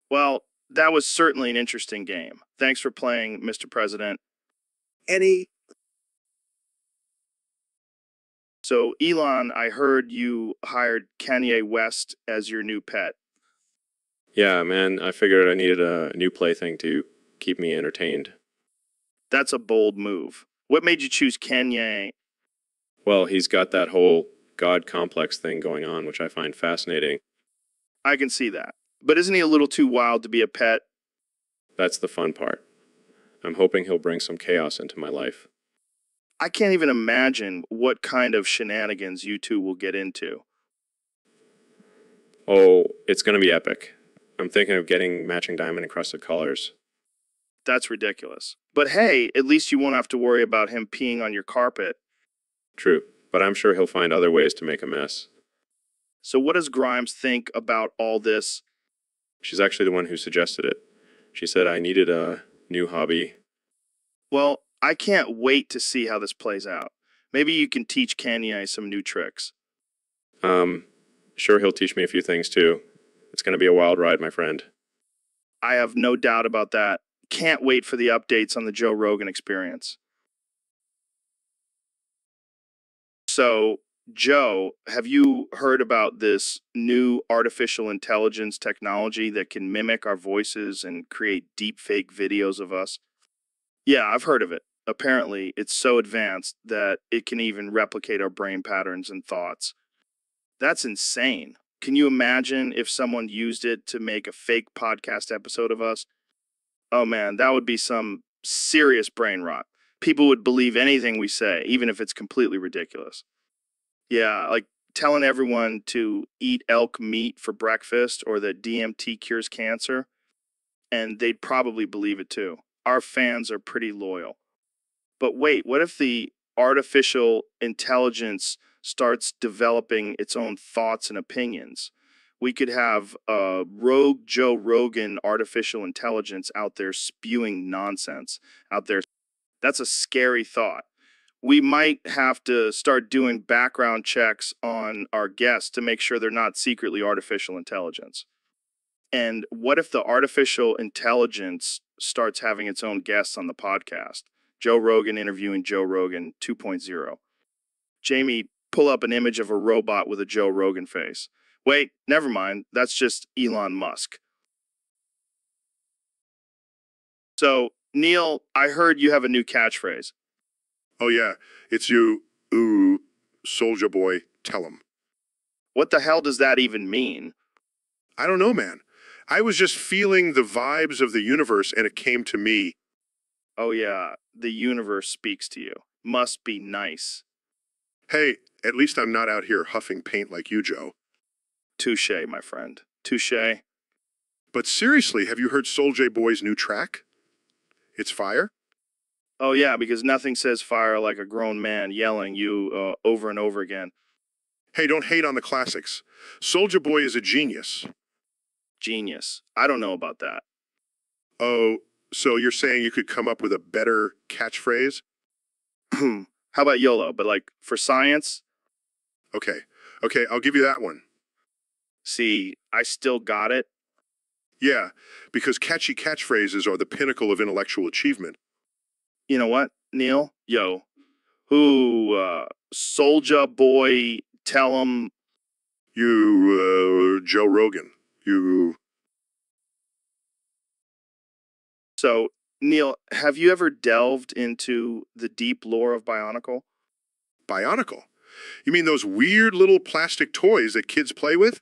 Well, that was certainly an interesting game. Thanks for playing, Mr. President.
Any?
So, Elon, I heard you hired Kanye West as your new pet.
Yeah, man, I figured I needed a new plaything to keep me entertained.
That's a bold move. What made you choose Kanye?
Well, he's got that whole God complex thing going on, which I find fascinating.
I can see that. But isn't he a little too wild to be a pet?
That's the fun part. I'm hoping he'll bring some chaos into my life.
I can't even imagine what kind of shenanigans you two will get into.
Oh, it's going to be epic. I'm thinking of getting matching diamond encrusted collars.
That's ridiculous. But hey, at least you won't have to worry about him peeing on your carpet.
True, but I'm sure he'll find other ways to make a mess.
So what does Grimes think about all this?
She's actually the one who suggested it. She said I needed a new hobby.
Well, I can't wait to see how this plays out. Maybe you can teach Kanye some new tricks.
Sure he'll teach me a few things too. It's going to be a wild ride, my friend.
I have no doubt about that. Can't wait for the updates on the Joe Rogan Experience. So, Joe, have you heard about this new artificial intelligence technology that can mimic our voices and create deepfake videos of us? Yeah, I've heard of it. Apparently, it's so advanced that it can even replicate our brain patterns and thoughts. That's insane. Can you imagine if someone used it to make a fake podcast episode of us? Oh man, that would be some serious brain rot. People would believe anything we say, even if it's completely ridiculous. Yeah, like telling everyone to eat elk meat for breakfast or that DMT cures cancer, and they'd probably believe it too. Our fans are pretty loyal. But wait, what if the artificial intelligence starts developing its own thoughts and opinions? We could have a rogue Joe Rogan artificial intelligence out there spewing nonsense out there. That's a scary thought. We might have to start doing background checks on our guests to make sure they're not secretly artificial intelligence. And what if the artificial intelligence starts having its own guests on the podcast. Joe Rogan interviewing Joe Rogan 2.0. Jamie, pull up an image of a robot with a Joe Rogan face. Wait, never mind. That's just Elon Musk. So, Neil, I heard you have a new catchphrase.
Oh, yeah. It's you, ooh, soldier boy, tell 'em.
What the hell does that even mean?
I don't know, man. I was just feeling the vibes of the universe and it came to me.
Oh, yeah, the universe speaks to you. Must be nice.
Hey, at least I'm not out here huffing paint like you, Joe.
Touche, my friend. Touche.
But seriously, have you heard Soulja Boy's new track? It's fire?
Oh, yeah, because nothing says fire like a grown man yelling you over and over again.
Hey, don't hate on the classics. Soulja Boy is a genius.
Genius. I don't know about that.
Oh, so you're saying you could come up with a better catchphrase?
How about YOLO, but like for science?
Okay, I'll give you that one.
See, I still got it.
Yeah, because catchy catchphrases are the pinnacle of intellectual achievement.
You know what, Neil? Yo, who, Soulja Boy, tell him.
You, Joe Rogan. You.
So, Neil, have you ever delved into the deep lore of Bionicle?
Bionicle? You mean those weird little plastic toys that kids play with?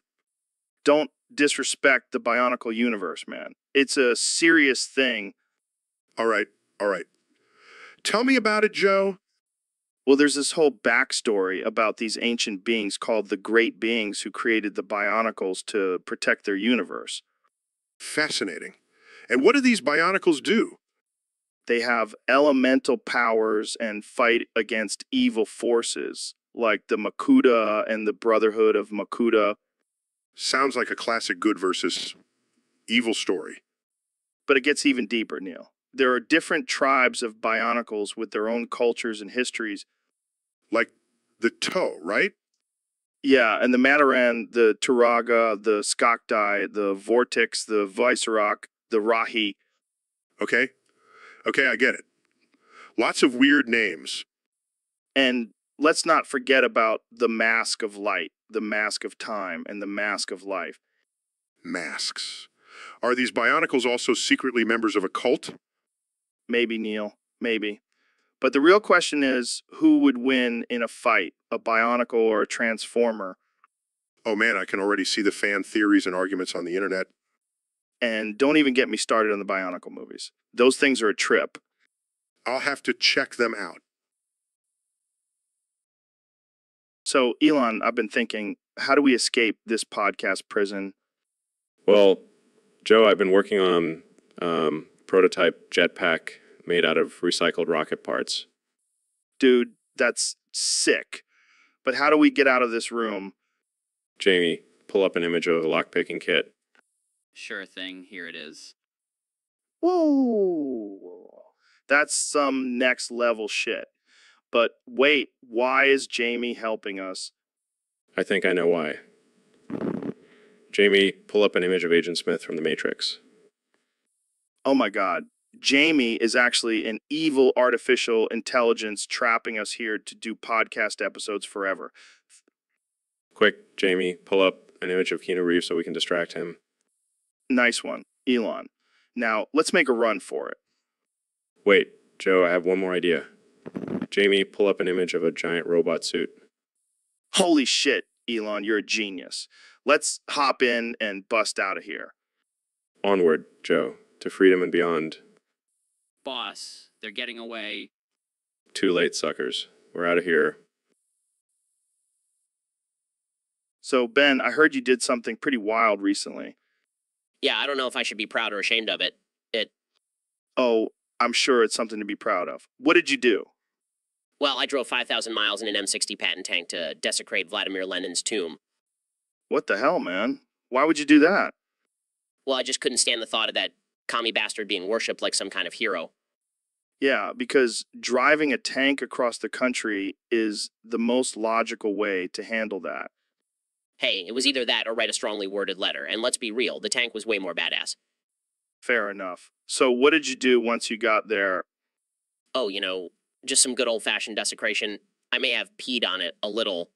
Don't disrespect the Bionicle universe, man. It's a serious thing.
All right. Tell me about it, Joe.
Well, there's this whole backstory about these ancient beings called the Great Beings who created the Bionicles to protect their universe.
Fascinating. And what do these Bionicles do?
They have elemental powers and fight against evil forces, like the Makuta and the Brotherhood of Makuta.
Sounds like a classic good versus evil story.
But it gets even deeper, Neil. There are different tribes of Bionicles with their own cultures and histories.
Like the toe, right?
Yeah, and the Mataran, the Turaga, the Skakdai, the Vortex, the Vicerock, the Rahi.
Okay, I get it. Lots of weird names.
And let's not forget about the Mask of Light, the Mask of Time, and the Mask of Life.
Masks. Are these Bionicles also secretly members of a cult?
Maybe, Neil, maybe. But the real question is, who would win in a fight, a Bionicle or a Transformer?
Oh man, I can already see the fan theories and arguments on the internet.
And don't even get me started on the Bionicle movies. Those things are a trip.
I'll have to check them out.
So, Elon, I've been thinking, how do we escape this podcast prison?
Well, Joe, I've been working on prototype jetpack made out of recycled rocket parts.
Dude, that's sick. But how do we get out of this room?
Jamie, pull up an image of a lockpicking kit.
Sure thing. Here it is.
Whoa. That's some next level shit. But wait, why is Jamie helping us?
I think I know why. Jamie, pull up an image of Agent Smith from The Matrix.
Oh my God. Jamie is actually an evil artificial intelligence trapping us here to do podcast episodes forever.
Quick, Jamie, pull up an image of Keanu Reeves so we can distract him.
Nice one, Elon. Now, let's make a run for it.
Wait, Joe, I have one more idea. Jamie, pull up an image of a giant robot suit.
Holy shit, Elon, you're a genius. Let's hop in and bust out of here.
Onward, Joe, to freedom and beyond.
Boss, they're getting away.
Too late, suckers. We're out of here.
So, Ben, I heard you did something pretty wild recently.
Yeah, I don't know if I should be proud or ashamed of it.
Oh, I'm sure it's something to be proud of. What did you do?
Well, I drove 5,000 miles in an M60 Patton tank to desecrate Vladimir Lenin's tomb.
What the hell, man? Why would you do that?
Well, I just couldn't stand the thought of that commie bastard being worshipped like some kind of hero.
Yeah, because driving a tank across the country is the most logical way to handle that.
Hey, it was either that or write a strongly worded letter, and let's be real, the tank was way more badass.
Fair enough. So what did you do once you got there?
Oh, just some good old fashioned desecration. I may have peed on it a little.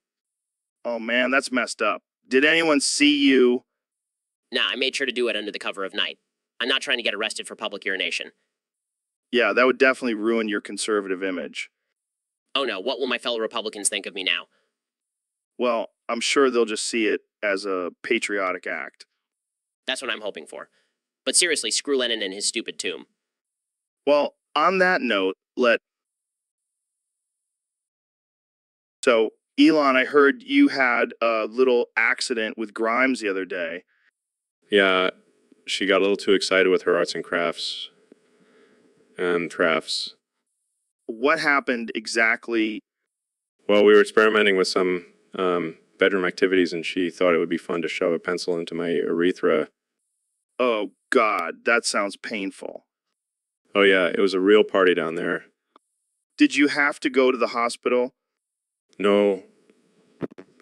Oh man, that's messed up. Did anyone see you?
Nah, I made sure to do it under the cover of night. I'm not trying to get arrested for public urination.
Yeah, that would definitely ruin your conservative image.
Oh no, what will my fellow Republicans think of me now?
Well, I'm sure they'll just see it as a patriotic act.
That's what I'm hoping for. But seriously, screw Lenin and his stupid tomb.
Well, on that note, So, Elon, I heard you had a little accident with Grimes the other day.
Yeah, she got a little too excited with her arts and crafts and crafts.
What happened exactly?
Well, we were experimenting with some bedroom activities, and she thought it would be fun to shove a pencil into my urethra.
Oh, God, that sounds painful.
Oh, yeah, it was a real party down there.
Did you have to go to the hospital?
No,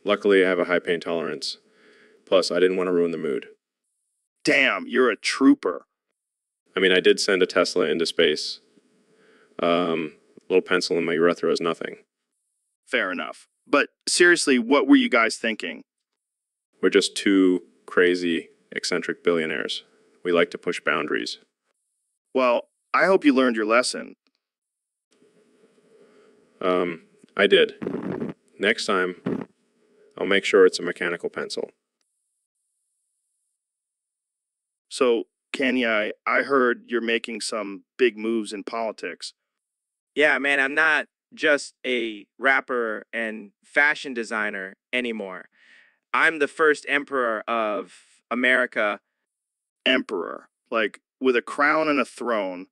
luckily I have a high pain tolerance. Plus, I didn't want to ruin the mood.
Damn, you're a trooper.
I mean, I did send a Tesla into space. A little pencil in my urethra is nothing.
Fair enough. But seriously, what were you guys thinking?
We're just two crazy, eccentric billionaires. We like to push boundaries.
Well, I hope you learned your lesson.
I did. Next time, I'll make sure it's a mechanical pencil.
So, Kenya, I heard you're making some big moves in politics.
Yeah, man, I'm not just a rapper and fashion designer anymore. I'm the first emperor of America.
Emperor, like with a crown and a throne.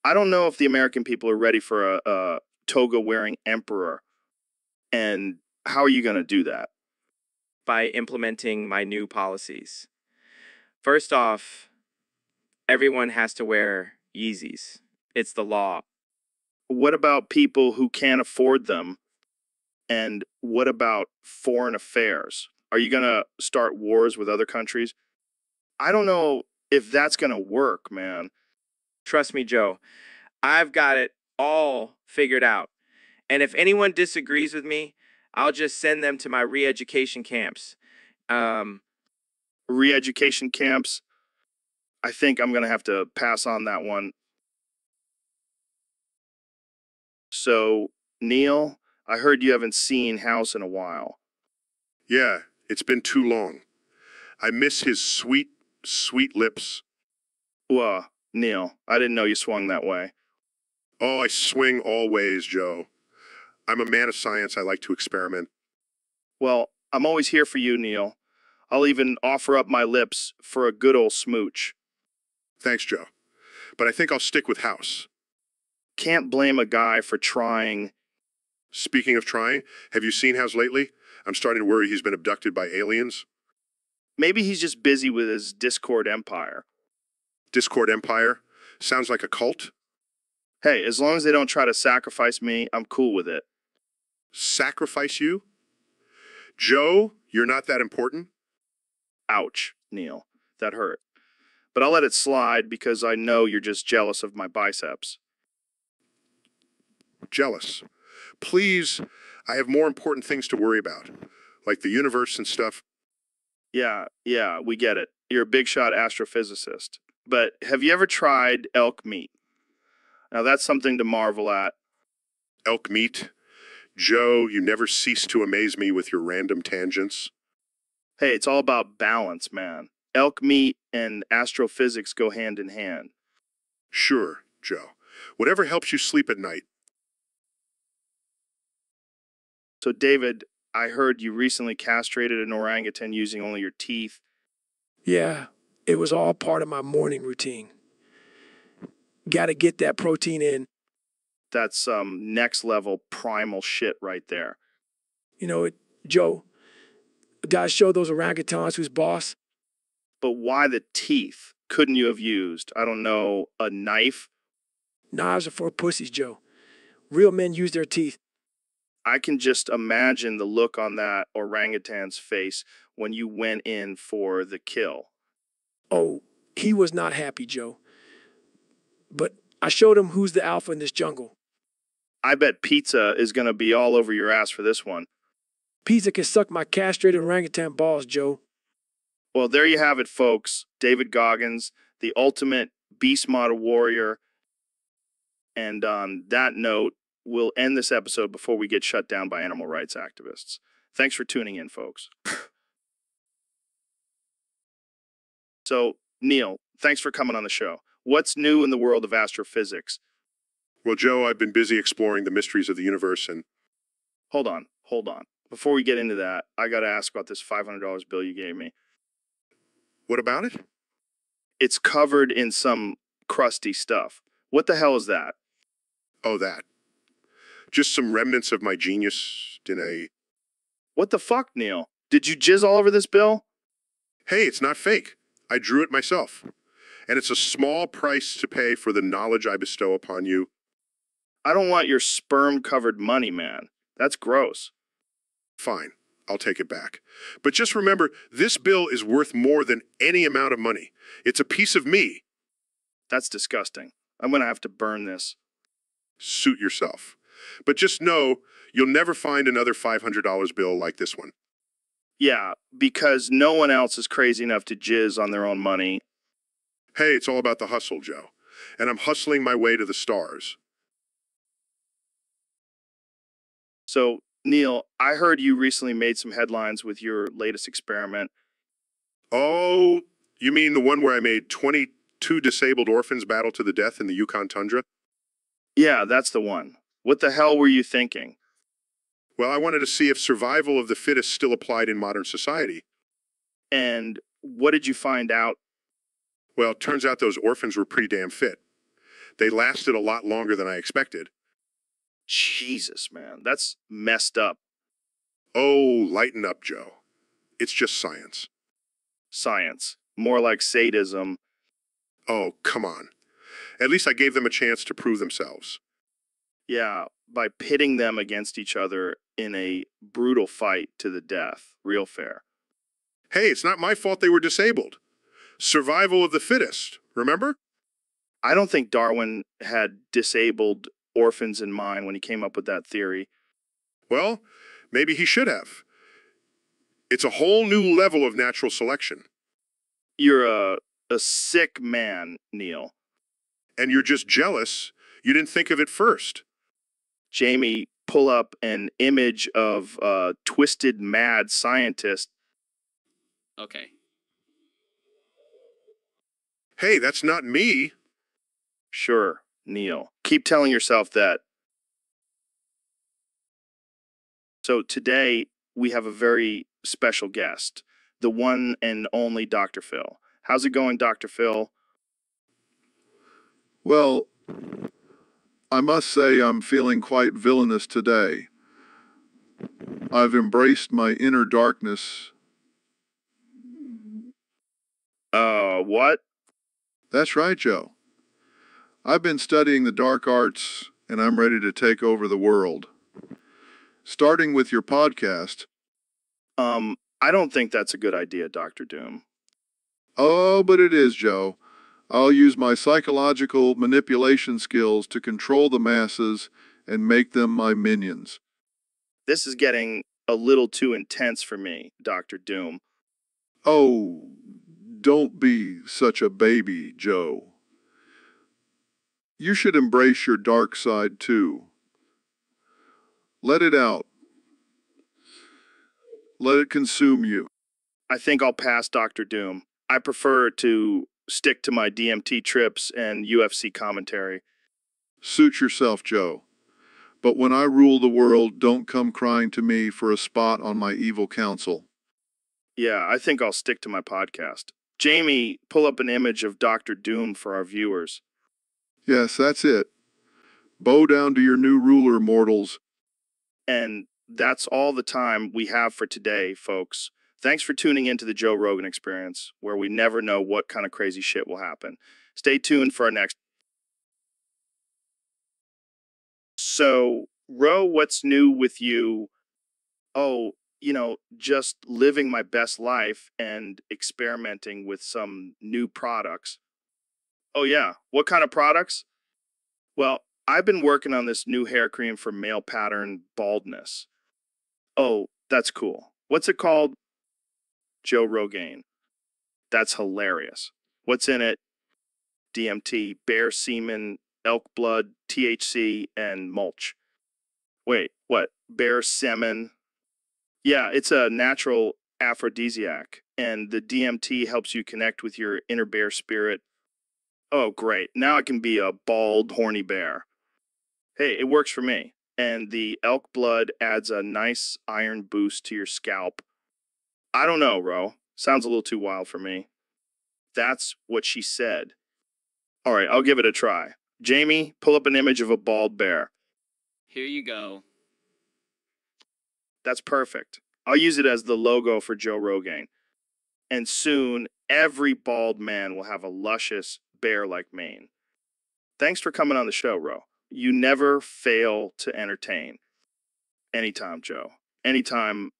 I don't know if the American people are ready for a toga-wearing emperor. And how are you going to do that?
By implementing my new policies. First off, everyone has to wear Yeezys. It's the law.
What about people who can't afford them? And what about foreign affairs? Are you going to start wars with other countries? I don't know if that's going to work, man.
Trust me, Joe. I've got it all figured out. And if anyone disagrees with me, I'll just send them to my re-education camps.
Re-education camps? I think I'm going to have to pass on that one. So, Neil, I heard you haven't seen House in a while.
Yeah, it's been too long. I miss his sweet, sweet lips.
Well, Neil, I didn't know you swung that way.
Oh, I swing all ways, Joe. I'm a man of science. I like to experiment.
Well, I'm always here for you, Neil. I'll even offer up my lips for a good old smooch.
Thanks, Joe. But I think I'll stick with House.
Can't blame a guy for trying.
Speaking of trying, have you seen House lately? I'm starting to worry he's been abducted by aliens.
Maybe he's just busy with his Discord empire.
Discord Empire? Sounds like a cult.
Hey, as long as they don't try to sacrifice me, I'm cool with it.
Sacrifice you? Joe, you're not that important?
Ouch, Neil. That hurt. But I'll let it slide because I know you're just jealous of my biceps.
Jealous. Please, I have more important things to worry about, like the universe and stuff.
Yeah, we get it. You're a big shot astrophysicist. But have you ever tried elk meat? Now that's something to marvel at.
Elk meat? Joe, you never cease to amaze me with your random tangents.
Hey, it's all about balance, man. Elk meat and astrophysics go hand in hand.
Sure, Joe. Whatever helps you sleep at night.
So, David, I heard you recently castrated an orangutan using only your teeth.
Yeah, it was all part of my morning routine. Got to get that protein in.
That's some next level primal shit right there.
Joe, did I show those orangutans who's boss?
But why the teeth? Couldn't you have used, I don't know, a knife?
Knives are for pussies, Joe. Real men use their teeth.
I can just imagine the look on that orangutan's face when you went in for the kill.
Oh, He was not happy, Joe. But I showed him who's the alpha in this jungle.
I bet pizza is going to be all over your ass for this one.
Pizza can suck my castrated orangutan balls, Joe.
Well, there you have it, folks. David Goggins, the ultimate beast model warrior. And on that note, we'll end this episode before we get shut down by animal rights activists. Thanks for tuning in, folks. So, Neil, thanks for coming on the show. What's new in the world of astrophysics?
Well, Joe, I've been busy exploring the mysteries of the universe and...
Hold on. Before we get into that, I got to ask about this $500 bill you gave me.
What about it?
It's covered in some crusty stuff. What the hell is that?
Oh, that. Just some remnants of my genius in a...
What the fuck, Neil? Did you jizz all over this bill?
Hey, it's not fake. I drew it myself. And it's a small price to pay for the knowledge I bestow upon you.
I don't want your sperm-covered money, man. That's gross.
Fine, I'll take it back. But just remember, this bill is worth more than any amount of money. It's a piece of me.
That's disgusting. I'm going to have to burn this.
Suit yourself. But just know, you'll never find another $500 bill like this one.
Yeah, because no one else is crazy enough to jizz on their own money.
Hey, it's all about the hustle, Joe. And I'm hustling my way to the stars.
So, Neil, I heard you recently made some headlines with your latest experiment.
Oh, you mean the one where I made 22 disabled orphans battle to the death in the Yukon tundra?
Yeah, that's the one. What the hell were you thinking?
Well, I wanted to see if survival of the fittest still applied in modern society.
And what did you find out?
Well, it turns out those orphans were pretty damn fit. They lasted a lot longer than I expected.
Jesus, man, that's messed up.
Oh, lighten up, Joe. It's just science.
Science. More like sadism.
Oh, come on. At least I gave them a chance to prove themselves.
Yeah, by pitting them against each other in a brutal fight to the death. Real fair.
Hey, it's not my fault they were disabled. Survival of the fittest, remember?
I don't think Darwin had disabled orphans in mind when he came up with that theory.
Well, maybe he should have. It's a whole new level of natural selection.
You're a sick man, Neil.
And you're just jealous you didn't think of it first.
Jamie, pull up an image of a twisted, mad scientist.
Okay.
Hey, that's not me.
Sure, Neil. Keep telling yourself that. So today, we have a very special guest, the one and only Dr. Phil. How's it going, Dr. Phil?
Well, I must say I'm feeling quite villainous today. I've embraced my inner darkness.
What?
That's right, Joe. I've been studying the dark arts, and I'm ready to take over the world. Starting with your podcast.
I don't think that's a good idea, Dr. Doom.
Oh, but it is, Joe. I'll use my psychological manipulation skills to control the masses and make them my minions.
This is getting a little too intense for me, Dr. Doom.
Oh, don't be such a baby, Joe. You should embrace your dark side, too. Let it out. Let it consume you.
I think I'll pass Dr. Doom. I prefer to stick to my DMT trips and UFC commentary.
Suit yourself, Joe. But when I rule the world, don't come crying to me for a spot on my evil council.
Yeah, I think I'll stick to my podcast. Jamie, pull up an image of Dr. Doom for our viewers.
Yes, that's it. Bow down to your new ruler, mortals.
And that's all the time we have for today, folks. Thanks for tuning into the Joe Rogan Experience, where we never know what kind of crazy shit will happen. Stay tuned for our next. So, Ro, what's new with you? Oh, just living my best life and experimenting with some new products. Oh, yeah. What kind of products? Well, I've been working on this new hair cream for male pattern baldness. Oh, that's cool. What's it called? Joe Rogan. That's hilarious. What's in it? DMT, bear semen, elk blood, THC, and mulch. Wait, what? Bear semen? Yeah, it's a natural aphrodisiac, and the DMT helps you connect with your inner bear spirit. Oh, great. Now I can be a bald, horny bear. Hey, it works for me. And the elk blood adds a nice iron boost to your scalp. I don't know, Ro. Sounds a little too wild for me. That's what she said. All right, I'll give it a try. Jamie, pull up an image of a bald bear.
Here you go.
That's perfect. I'll use it as the logo for Joe Rogan. And soon, every bald man will have a luscious, bear-like mane. Thanks for coming on the show, Ro. You never fail to entertain. Anytime, Joe. Anytime.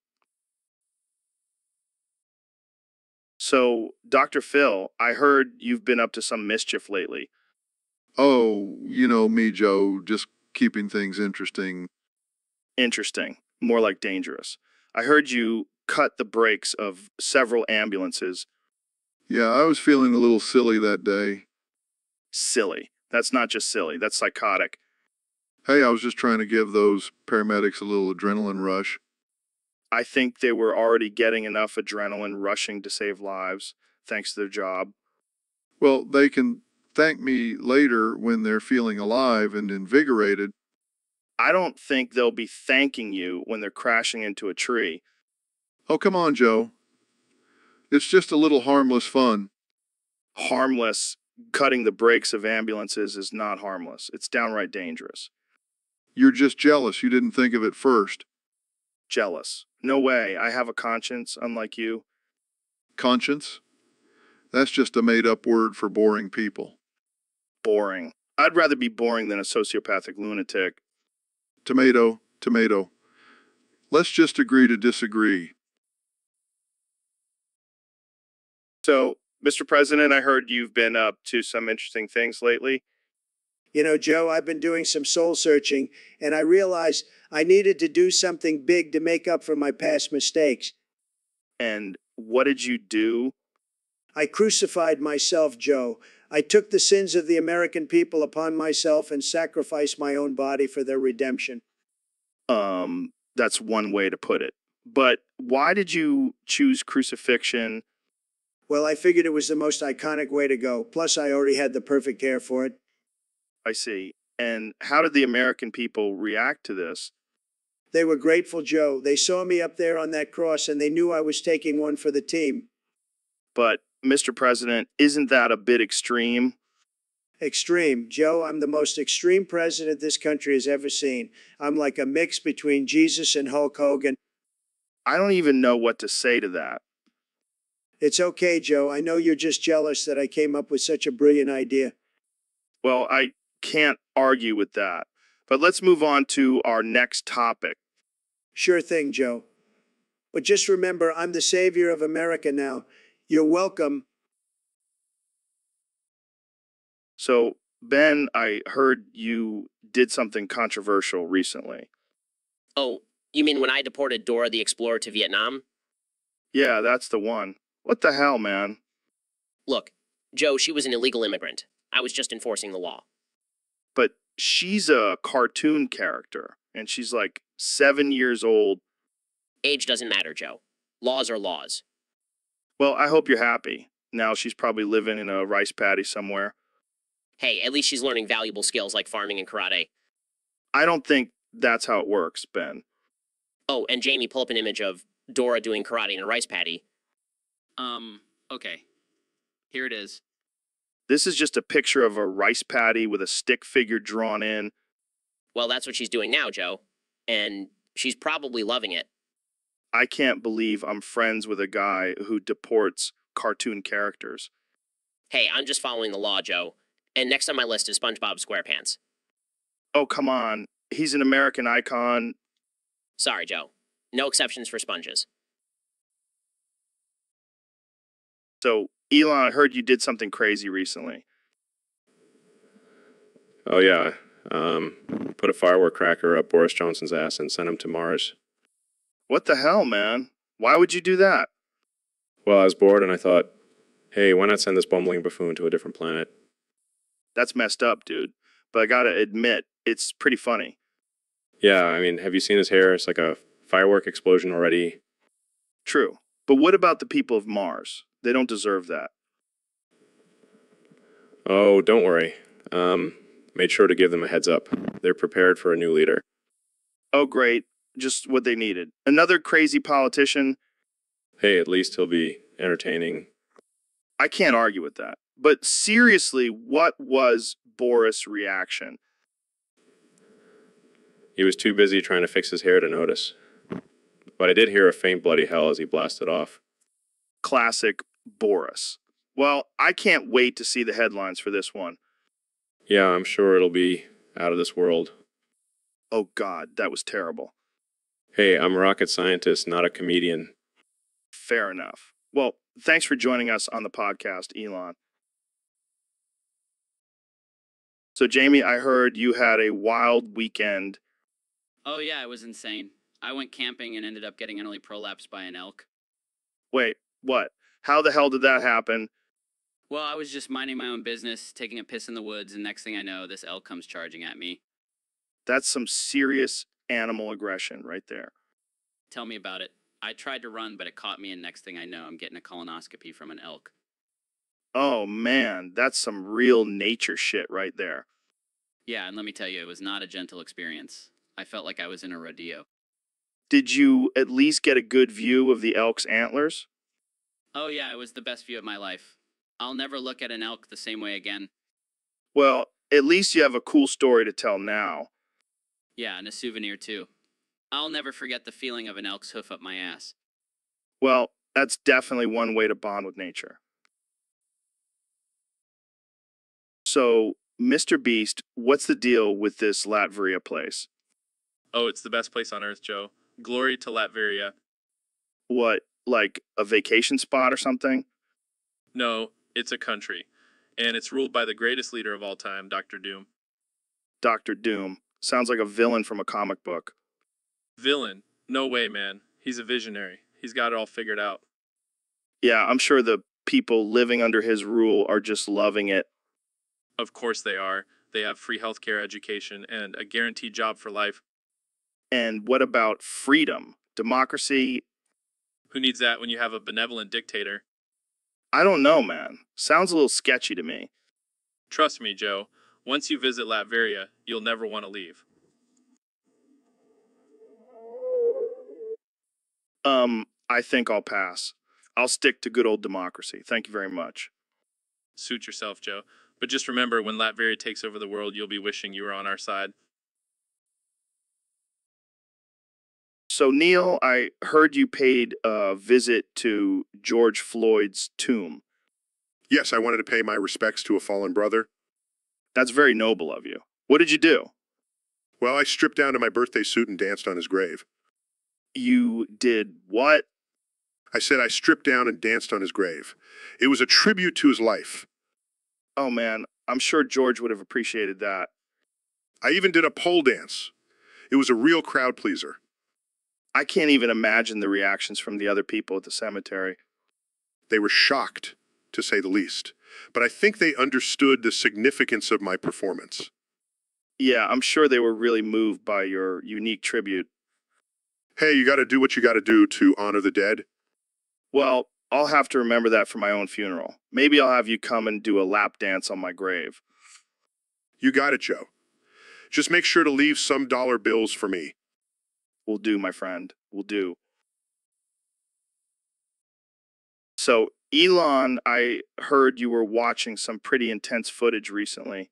So, Dr. Phil, I heard you've been up to some mischief lately.
Oh, you know me, Joe, just keeping things interesting.
Interesting. More like dangerous. I heard you cut the brakes of several ambulances.
Yeah, I was feeling a little silly that day.
Silly. That's not just silly, that's psychotic.
Hey, I was just trying to give those paramedics a little adrenaline rush.
I think they were already getting enough adrenaline rushing to save lives, thanks to their job.
Well, they can thank me later when they're feeling alive and invigorated.
I don't think they'll be thanking you when they're crashing into a tree.
Oh, come on, Joe. It's just a little harmless fun.
Harmless. Cutting the brakes of ambulances is not harmless. It's downright dangerous.
You're just jealous you didn't think of it first.
Jealous. No way. I have a conscience, unlike you.
Conscience? That's just a made-up word for boring people.
Boring. I'd rather be boring than a sociopathic lunatic.
Tomato, tomato. Let's just agree to disagree.
So, Mr. President, I heard you've been up to some interesting things lately.
Joe, I've been doing some soul searching, and I realized I needed to do something big to make up for my past mistakes.
And what did you do?
I crucified myself, Joe. I took the sins of the American people upon myself and sacrificed my own body for their redemption.
That's one way to put it. But why did you choose crucifixion?
Well, I figured it was the most iconic way to go. Plus, I already had the perfect hair for it.
I see. And how did the American people react to this?
They were grateful, Joe. They saw me up there on that cross and they knew I was taking one for the team.
But, Mr. President, isn't that a bit extreme?
Extreme. Joe, I'm the most extreme president this country has ever seen. I'm like a mix between Jesus and Hulk Hogan.
I don't even know what to say to that.
It's okay, Joe. I know you're just jealous that I came up with such a brilliant idea.
Well, I can't argue with that. But let's move on to our next topic.
Sure thing, Joe. But just remember, I'm the savior of America now. You're welcome.
So, Ben, I heard you did something controversial recently.
Oh, you mean when I deported Dora the Explorer to Vietnam?
Yeah, that's the one. What the hell, man?
Look, Joe, she was an illegal immigrant. I was just enforcing the law.
But she's a cartoon character, and she's like 7 years old.
Age doesn't matter, Joe. Laws are laws.
Well, I hope you're happy. Now she's probably living in a rice paddy somewhere.
Hey, at least she's learning valuable skills like farming and karate.
I don't think that's how it works, Ben.
Oh, and Jamie, pull up an image of Dora doing karate in a rice paddy.
Okay. Here it is.
This is just a picture of a rice paddy with a stick figure drawn in.
Well, that's what she's doing now, Joe. And she's probably loving it.
I can't believe I'm friends with a guy who deports cartoon characters.
Hey, I'm just following the law, Joe. And next on my list is SpongeBob SquarePants.
Oh, come on. He's an American icon.
Sorry, Joe. No exceptions for sponges.
So, Elon, I heard you did something crazy recently.
Oh, yeah. Put a firework cracker up Boris Johnson's ass and sent him to Mars.
What the hell, man? Why would you do that?
Well, I was bored and I thought, hey, why not send this bumbling buffoon to a different planet?
That's messed up, dude. But I gotta admit, it's pretty funny.
Yeah, I mean, have you seen his hair? It's like a firework explosion already.
True. But what about the people of Mars? They don't deserve that.
Oh, don't worry. Made sure to give them a heads up. They're prepared for a new leader.
Oh, great. Just what they needed. Another crazy politician.
Hey, at least he'll be entertaining.
I can't argue with that. But seriously, what was Boris' reaction?
He was too busy trying to fix his hair to notice. But I did hear a faint bloody hell as he blasted off.
Classic Boris. Well, I can't wait to see the headlines for this one.
Yeah, I'm sure it'll be out of this world.
Oh, God, that was terrible.
Hey, I'm a rocket scientist, not a comedian.
Fair enough. Well, thanks for joining us on the podcast, Elon. So, Jamie, I heard you had a wild weekend.
Oh, yeah, it was insane. I went camping and ended up getting anally prolapsed by an elk.
Wait, what? How the hell did that happen?
Well, I was just minding my own business, taking a piss in the woods, and next thing I know, this elk comes charging at me.
That's some serious animal aggression right there.
Tell me about it. I tried to run, but it caught me, and next thing I know, I'm getting a colonoscopy from an elk.
Oh, man, that's some real nature shit right there.
Yeah, and let me tell you, it was not a gentle experience. I felt like I was in a rodeo.
Did you at least get a good view of the elk's antlers?
Oh yeah, it was the best view of my life. I'll never look at an elk the same way again.
Well, at least you have a cool story to tell now.
Yeah, and a souvenir too. I'll never forget the feeling of an elk's hoof up my ass.
Well, that's definitely one way to bond with nature. So, Mr. Beast, what's the deal with this Latveria place?
Oh, it's the best place on earth, Joe. Glory to Latveria.
What, like a vacation spot or something?
No, it's a country. And it's ruled by the greatest leader of all time, Dr. Doom.
Dr. Doom. Sounds like a villain from a comic book.
Villain? No way, man. He's a visionary. He's got it all figured out.
Yeah, I'm sure the people living under his rule are just loving it.
Of course they are. They have free healthcare, education, and a guaranteed job for life.
And what about freedom? Democracy?
Who needs that when you have a benevolent dictator?
I don't know, man. Sounds a little sketchy to me.
Trust me, Joe. Once you visit Latveria, you'll never want to leave.
I think I'll pass. I'll stick to good old democracy. Thank you very much.
Suit yourself, Joe. But just remember, when Latveria takes over the world, you'll be wishing you were on our side.
So, Neil, I heard you paid a visit to George Floyd's tomb.
Yes, I wanted to pay my respects to a fallen brother.
That's very noble of you. What did you do?
Well, I stripped down to my birthday suit and danced on his grave.
You did what?
I said I stripped down and danced on his grave. It was a tribute to his life.
Oh, man, I'm sure George would have appreciated that.
I even did a pole dance. It was a real crowd pleaser.
I can't even imagine the reactions from the other people at the cemetery.
They were shocked, to say the least. But I think they understood the significance of my performance.
Yeah, I'm sure they were really moved by your unique tribute.
Hey, you gotta do what you gotta do to honor the dead.
Well, I'll have to remember that for my own funeral. Maybe I'll have you come and do a lap dance on my grave.
You got it, Joe. Just make sure to leave some dollar bills for me.
Will do, my friend. Will do. So, Elon, I heard you were watching some pretty intense footage recently.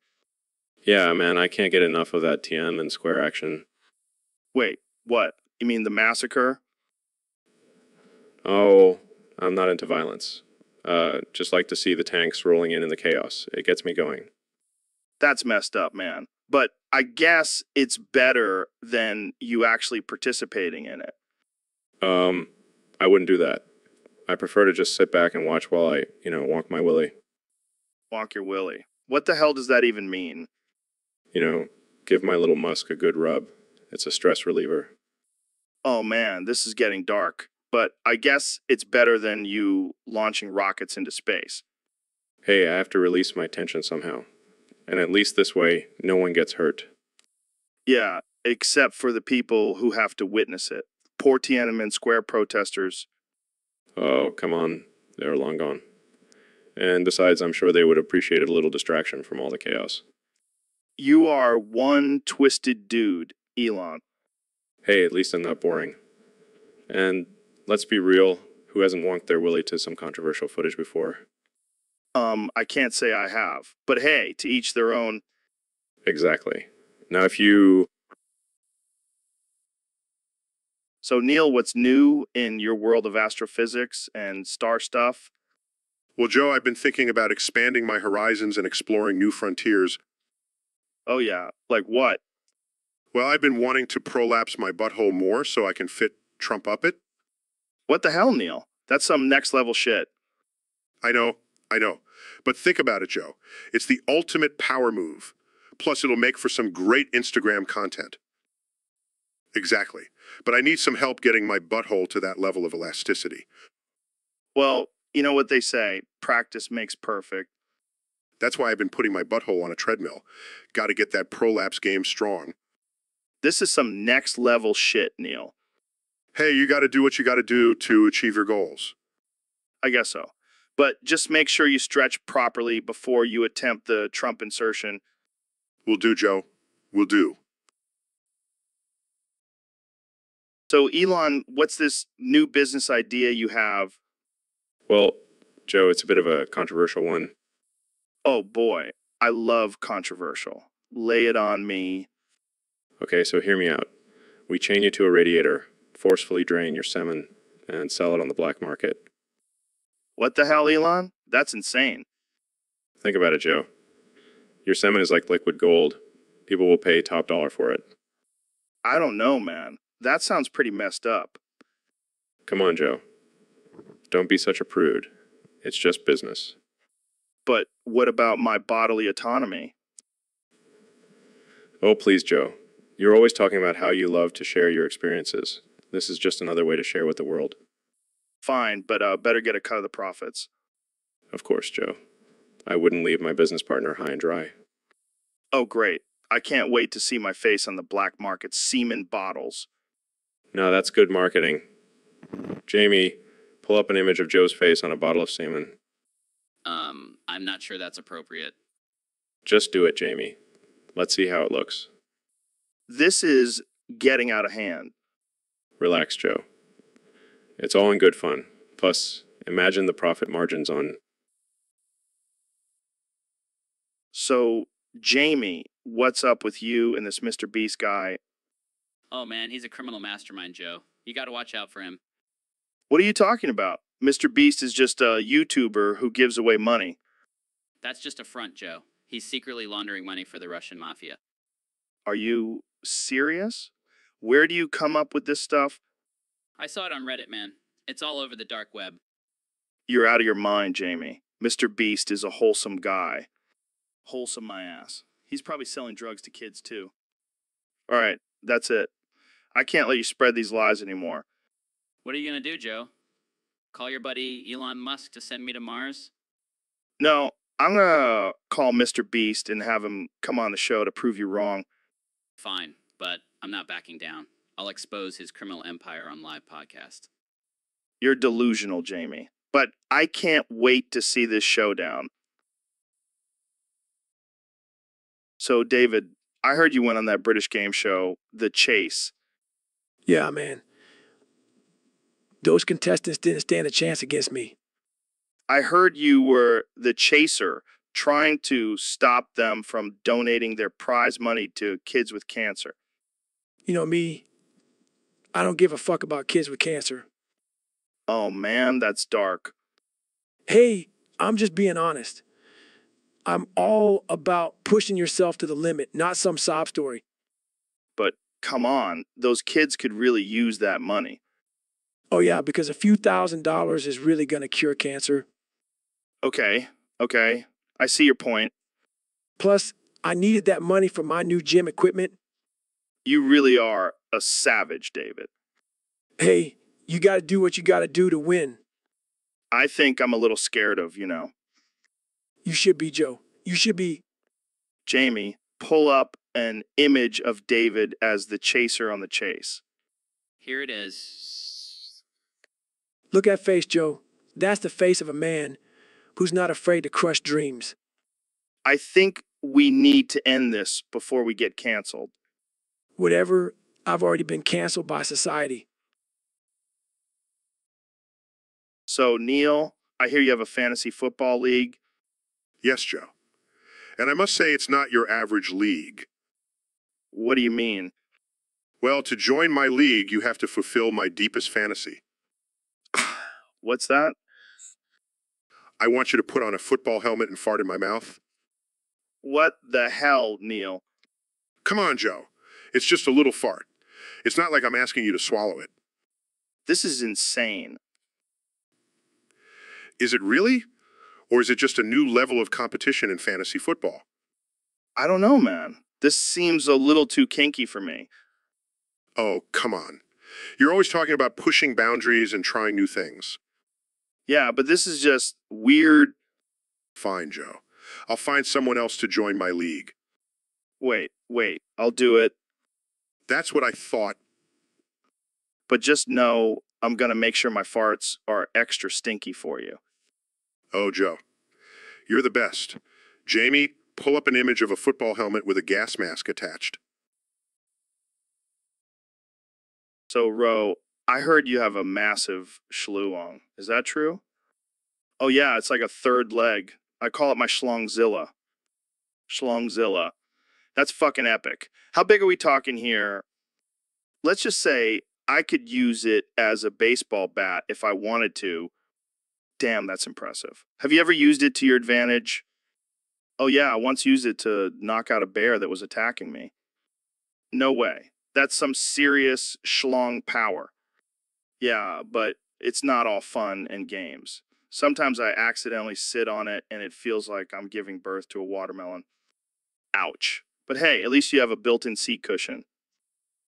Yeah, man, I can't get enough of that TM and square action.
Wait, what? You mean the massacre?
Oh, I'm not into violence. Just like to see the tanks rolling in the chaos. It gets me going.
That's messed up, man. But I guess it's better than you actually participating in it.
I wouldn't do that. I prefer to just sit back and watch while I, walk my willy.
Walk your willy. What the hell does that even mean?
Give my little musk a good rub. It's a stress reliever.
Oh man, this is getting dark. But I guess it's better than you launching rockets into space.
Hey, I have to release my tension somehow. And at least this way, no one gets hurt.
Yeah, except for the people who have to witness it. Poor Tiananmen Square protesters.
Oh, come on. They're long gone. And besides, I'm sure they would appreciate a little distraction from all the chaos.
You are one twisted dude, Elon.
Hey, at least I'm not boring. And let's be real, who hasn't wonked their willy to some controversial footage before?
I can't say I have. But hey, to each their own.
Exactly. Now if you...
So Neil, what's new in your world of astrophysics and star stuff?
Well, Joe, I've been thinking about expanding my horizons and exploring new frontiers.
Oh yeah, like what?
Well, I've been wanting to prolapse my butthole more so I can fit Trump up it.
What the hell, Neil? That's some next level shit.
I know. But think about it, Joe. It's the ultimate power move. Plus, it'll make for some great Instagram content. Exactly. But I need some help getting my butthole to that level of elasticity.
Well, you know what they say, practice makes perfect.
That's why I've been putting my butthole on a treadmill. Got to get that prolapse game strong.
This is some next level shit, Neil.
Hey, you got to do what you got to do to achieve your goals.
I guess so. But just make sure you stretch properly before you attempt the Trump insertion.
Will do, Joe. Will do.
So, Elon, what's this new business idea you have?
Well, Joe, it's a bit of a controversial one.
Oh boy, I love controversial. Lay it on me.
Okay, so hear me out. We chain you to a radiator, forcefully drain your semen, and sell it on the black market.
What the hell, Elon? That's insane.
Think about it, Joe. Your semen is like liquid gold. People will pay top dollar for it.
I don't know, man. That sounds pretty messed up.
Come on, Joe. Don't be such a prude. It's just business.
But what about my bodily autonomy?
Oh, please, Joe. You're always talking about how you love to share your experiences. This is just another way to share with the world.
Fine, but better get a cut of the profits.
Of course, Joe. I wouldn't leave my business partner high and dry.
Oh, great. I can't wait to see my face on the black market semen bottles.
No, that's good marketing. Jamie, pull up an image of Joe's face on a bottle of semen.
I'm not sure that's appropriate.
Just do it, Jamie. Let's see how it looks.
This is getting out of hand.
Relax, Joe. It's all in good fun. Plus, imagine the profit margins on...
So, Jamie, what's up with you and this Mr. Beast guy?
Oh man, he's a criminal mastermind, Joe. You gotta watch out for him.
What are you talking about? Mr. Beast is just a YouTuber who gives away money.
That's just a front, Joe. He's secretly laundering money for the Russian mafia.
Are you serious? Where do you come up with this stuff?
I saw it on Reddit, man. It's all over the dark web.
You're out of your mind, Jamie. Mr. Beast is a wholesome guy. Wholesome my ass. He's probably selling drugs to kids, too. All right, that's it. I can't let you spread these lies anymore.
What are you gonna do, Joe? Call your buddy Elon Musk to send me to Mars?
No, I'm gonna call Mr. Beast and have him come on the show to prove you wrong.
Fine, but I'm not backing down. I'll expose his criminal empire on live podcast.
You're delusional, Jamie. But I can't wait to see this showdown. So, David, I heard you went on that British game show, The Chase.
Yeah, man. Those contestants didn't stand a chance against me.
I heard you were the chaser, trying to stop them from donating their prize money to kids with cancer.
You know me, I don't give a fuck about kids with cancer.
Oh man, that's dark.
Hey, I'm just being honest. I'm all about pushing yourself to the limit, not some sob story.
But come on, those kids could really use that money.
Oh, yeah, because a few $1,000s is really going to cure cancer.
Okay, okay. I see your point.
Plus, I needed that money for my new gym equipment.
You really are a savage, David.
Hey, you got to do what you got to do to win.
I think I'm a little scared of,
You should be, Joe. You should be.
Jamie, pull up an image of David as the chaser on the chase.
Here it is.
Look at face, Joe. That's the face of a man who's not afraid to crush dreams.
I think we need to end this before we get canceled.
Whatever, I've already been canceled by society.
So, Neil, I hear you have a fantasy football league.
Yes, Joe. And I must say it's not your average league.
What do you mean?
Well, to join my league, you have to fulfill my deepest fantasy.
What's that?
I want you to put on a football helmet and fart in my mouth.
What the hell, Neil?
Come on, Joe. It's just a little fart. It's not like I'm asking you to swallow it.
This is insane.
Is it really? Or is it just a new level of competition in fantasy football?
I don't know, man. This seems a little too kinky for me.
Oh, come on. You're always talking about pushing boundaries and trying new things.
Yeah, but this is just weird.
Fine, Joe. I'll find someone else to join my league.
Wait, I'll do it.
That's what I thought.
But just know I'm gonna make sure my farts are extra stinky for you.
Oh, Joe. You're the best. Jamie, pull up an image of a football helmet with a gas mask attached.
So, Ro, I heard you have a massive schlong. Is that true? Oh, yeah, it's like a third leg. I call it my schlongzilla. Schlongzilla. That's fucking epic. How big are we talking here? Let's just say I could use it as a baseball bat if I wanted to. Damn, that's impressive. Have you ever used it to your advantage? Oh, yeah, I once used it to knock out a bear that was attacking me. No way. That's some serious schlong power. Yeah, but it's not all fun and games. Sometimes I accidentally sit on it and it feels like I'm giving birth to a watermelon. Ouch. But hey, at least you have a built-in seat cushion.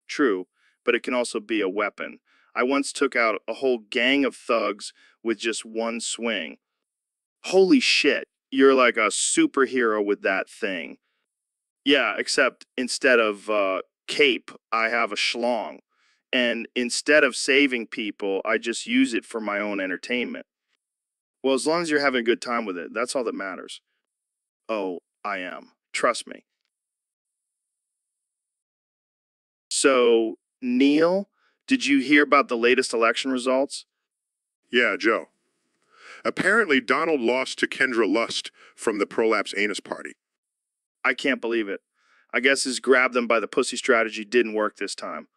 True, but it can also be a weapon. I once took out a whole gang of thugs with just one swing. Holy shit, you're like a superhero with that thing. Yeah, except instead of cape, I have a schlong. And instead of saving people, I just use it for my own entertainment. Well, as long as you're having a good time with it, that's all that matters. Oh, I am. Trust me. So, Neil, did you hear about the latest election results?
Yeah, Joe. Apparently, Donald lost to Kendra Lust from the Prolapse Anus Party.
I can't believe it. I guess his grab them by the pussy strategy didn't work this time.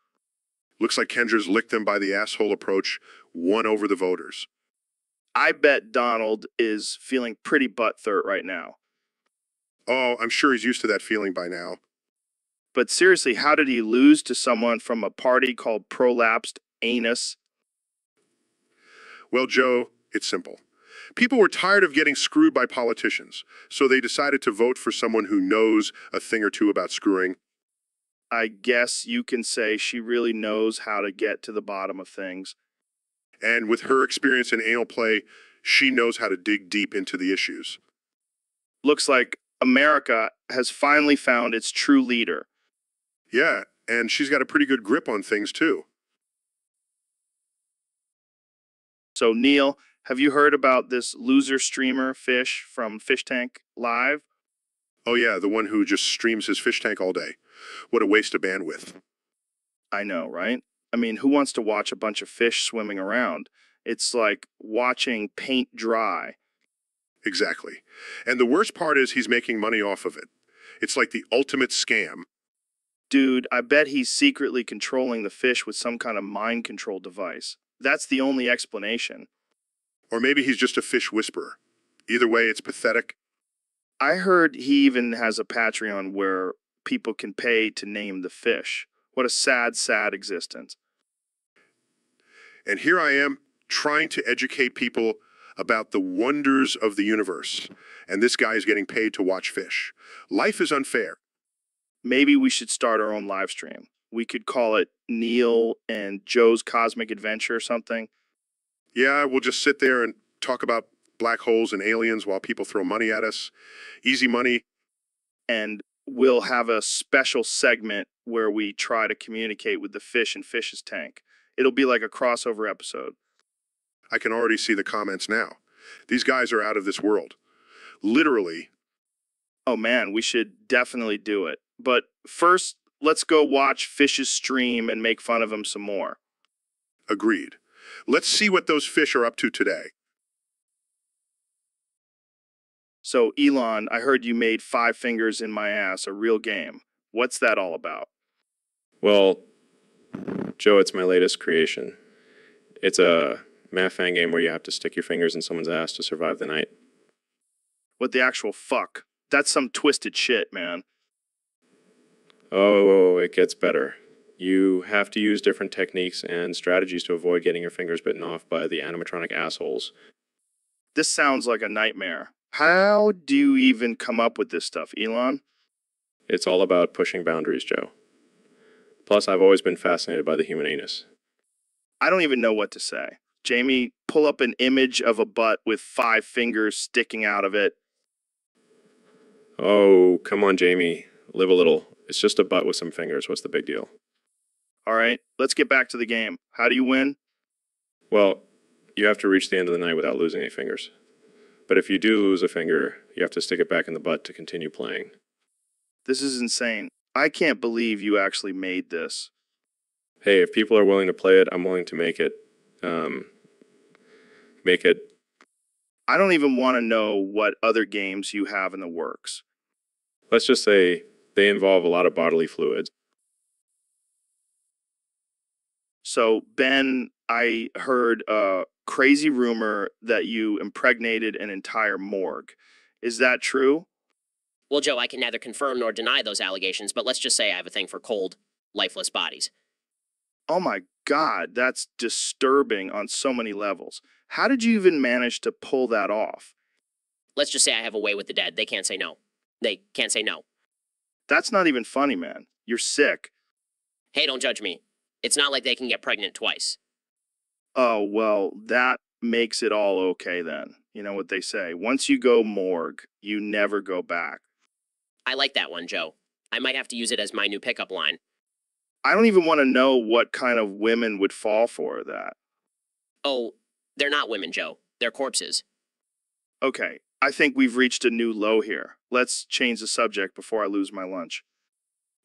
Looks like Kendra's licked them by the asshole approach, won over the voters.
I bet Donald is feeling pretty butthurt right now.
Oh, I'm sure he's used to that feeling by now.
But seriously, how did he lose to someone from a party called Prolapsed Anus?
Well, Joe, it's simple. People were tired of getting screwed by politicians, so they decided to vote for someone who knows a thing or two about screwing.
I guess you can say she really knows how to get to the bottom of things.
And with her experience in anal play, she knows how to dig deep into the issues.
Looks like America has finally found its true leader.
Yeah, and she's got a pretty good grip on things, too.
So, Neil, have you heard about this loser streamer Fish from Fish Tank Live?
Oh yeah, the one who just streams his fish tank all day. What a waste of bandwidth.
I know, right? I mean, who wants to watch a bunch of fish swimming around? It's like watching paint dry.
Exactly. And the worst part is he's making money off of it. It's like the ultimate scam.
Dude, I bet he's secretly controlling the fish with some kind of mind control device. That's the only explanation.
Or maybe he's just a fish whisperer. Either way, it's pathetic.
I heard he even has a Patreon where people can pay to name the fish. What a sad, sad existence.
And here I am trying to educate people about the wonders of the universe. And this guy is getting paid to watch fish. Life is unfair.
Maybe we should start our own live stream. We could call it Neil and Joe's Cosmic Adventure or something.
Yeah, we'll just sit there and talk about black holes and aliens while people throw money at us. Easy money.
And we'll have a special segment where we try to communicate with the fish in Fish's tank. It'll be like a crossover episode.
I can already see the comments now. These guys are out of this world. Literally.
Oh man, we should definitely do it. But first, let's go watch Fish's stream and make fun of him some more.
Agreed. Let's see what those fish are up to today.
So, Elon, I heard you made Five Fingers in My Ass a real game. What's that all about?
Well, Joe, it's my latest creation. It's a math fan game where you have to stick your fingers in someone's ass to survive the night.
What the actual fuck? That's some twisted shit, man.
Oh, it gets better. You have to use different techniques and strategies to avoid getting your fingers bitten off by the animatronic assholes.
This sounds like a nightmare. How do you even come up with this stuff, Elon?
It's all about pushing boundaries, Joe. Plus, I've always been fascinated by the human anus.
I don't even know what to say. Jamie, pull up an image of a butt with 5 fingers sticking out of it.
Oh, come on, Jamie. Live a little. It's just a butt with some fingers. What's the big deal?
All right, let's get back to the game. How do you win?
Well, you have to reach the end of the night without losing any fingers. But if you do lose a finger, you have to stick it back in the butt to continue playing.
This is insane. I can't believe you actually made this.
Hey, if people are willing to play it, I'm willing to make it.
I don't even want to know what other games you have in the works.
Let's just say they involve a lot of bodily fluids.
So, Ben, I heard a crazy rumor that you impregnated an entire morgue. Is that true?
Well, Joe, I can neither confirm nor deny those allegations, but let's just say I have a thing for cold, lifeless bodies.
Oh my God, that's disturbing on so many levels. How did you even manage to pull that off?
Let's just say I have a way with the dead. They can't say no. They can't say no.
That's not even funny, man. You're sick.
Hey, don't judge me. It's not like they can get pregnant twice.
Oh, well, that makes it all okay then. You know what they say. Once you go morgue, you never go back.
I like that one, Joe. I might have to use it as my new pickup line.
I don't even want to know what kind of women would fall for that.
Oh, they're not women, Joe. They're corpses.
Okay, I think we've reached a new low here. Let's change the subject before I lose my lunch.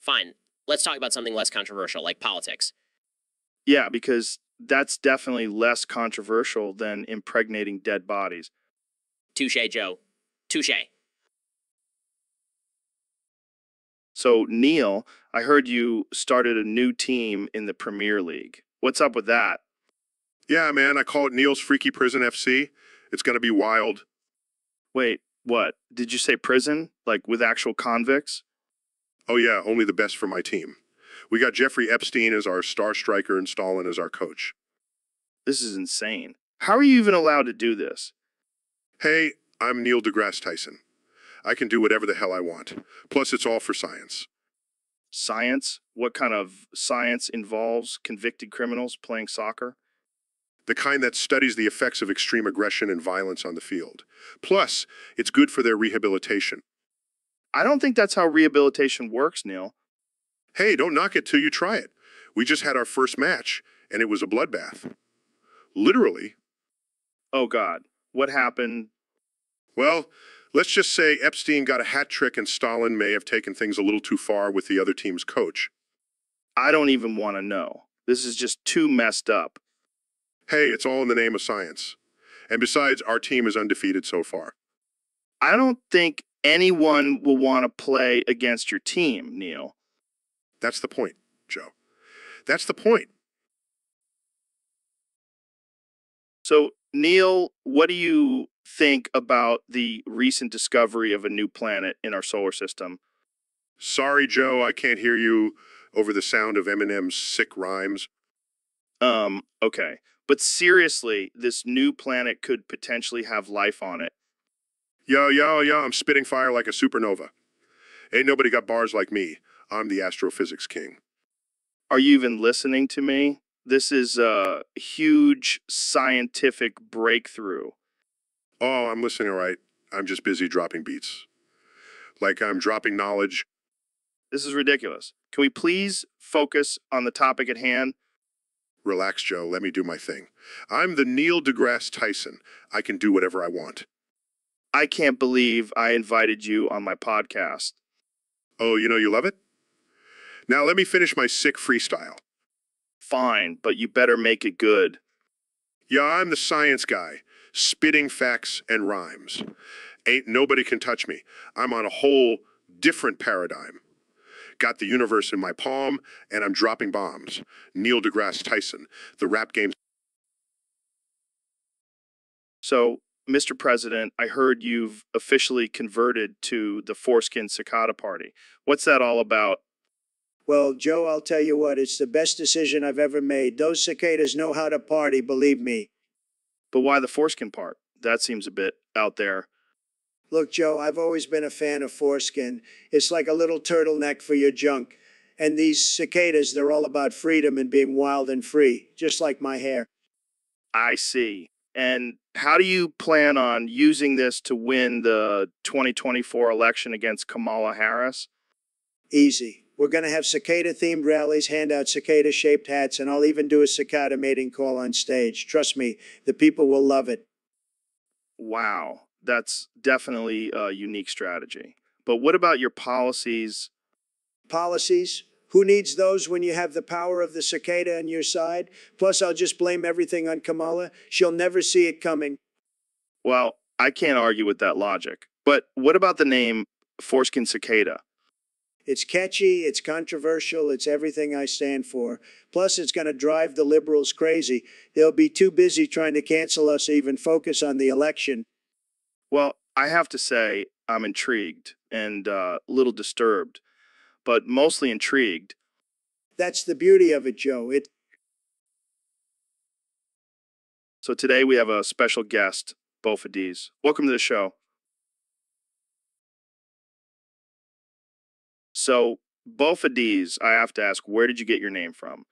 Fine. Let's talk about something less controversial, like politics.
Yeah, because that's definitely less controversial than impregnating dead bodies.
Touché, Joe. Touché.
So, Neil, I heard you started a new team in the Premier League. What's up with that?
Yeah, man, I call it Neil's Freaky Prison FC. It's going to be wild.
Wait, what? Did you say prison? Like with actual convicts?
Oh yeah, only the best for my team. We got Jeffrey Epstein as our star striker and Stalin as our coach.
This is insane. How are you even allowed to do this?
Hey, I'm Neil deGrasse Tyson. I can do whatever the hell I want. Plus, it's all for science.
Science? What kind of science involves convicted criminals playing soccer?
The kind that studies the effects of extreme aggression and violence on the field. Plus, it's good for their rehabilitation.
I don't think that's how rehabilitation works, Neil.
Hey, don't knock it till you try it. We just had our first match, and it was a bloodbath. Literally.
Oh, God. What happened?
Well, let's just say Epstein got a hat trick and Stalin may have taken things a little too far with the other team's coach.
I don't even want to know. This is just too messed up.
Hey, it's all in the name of science. And besides, our team is undefeated so far.
I don't think anyone will want to play against your team, Neil.
That's the point, Joe. That's the point.
So, Neil, what do you think about the recent discovery of a new planet in our solar system?
Sorry, Joe, I can't hear you over the sound of Eminem's sick rhymes.
Okay. But seriously, this new planet could potentially have life on it.
Yo, yo, yo, I'm spitting fire like a supernova. Ain't nobody got bars like me. I'm the astrophysics king.
Are you even listening to me? This is a huge scientific breakthrough.
Oh, I'm listening all right. I'm just busy dropping beats. Like I'm dropping knowledge.
This is ridiculous. Can we please focus on the topic at hand?
Relax, Joe. Let me do my thing. I'm the Neil deGrasse Tyson. I can do whatever I want.
I can't believe I invited you on my podcast.
Oh, you know you love it? Now let me finish my sick freestyle.
Fine, but you better make it good.
Yeah, I'm the science guy, spitting facts and rhymes. Ain't nobody can touch me. I'm on a whole different paradigm. Got the universe in my palm, and I'm dropping bombs. Neil deGrasse Tyson, the rap game.
So, Mr. President, I heard you've officially converted to the Foreskin Cicada Party. What's that all about?
Well, Joe, I'll tell you what, it's the best decision I've ever made. Those cicadas know how to party, believe me.
But why the foreskin part? That seems a bit out there.
Look, Joe, I've always been a fan of foreskin. It's like a little turtleneck for your junk. And these cicadas, they're all about freedom and being wild and free, just like my hair.
I see. And how do you plan on using this to win the 2024 election against Kamala Harris?
Easy. We're going to have cicada-themed rallies, hand out cicada-shaped hats, and I'll even do a cicada mating call on stage. Trust me, the people will love it.
Wow, that's definitely a unique strategy. But what about your policies?
Policies? Who needs those when you have the power of the cicada on your side? Plus, I'll just blame everything on Kamala. She'll never see it coming.
Well, I can't argue with that logic. But what about the name Foreskin Cicada?
It's catchy, it's controversial, it's everything I stand for. Plus, it's going to drive the liberals crazy. They'll be too busy trying to cancel us to even focus on the election.
Well, I have to say I'm intrigued and a little disturbed, but mostly intrigued.
That's the beauty of it, Joe.
So today we have a special guest, Bofa D's. Welcome to the show. So, Bofa D's, I have to ask, where did you get your name from?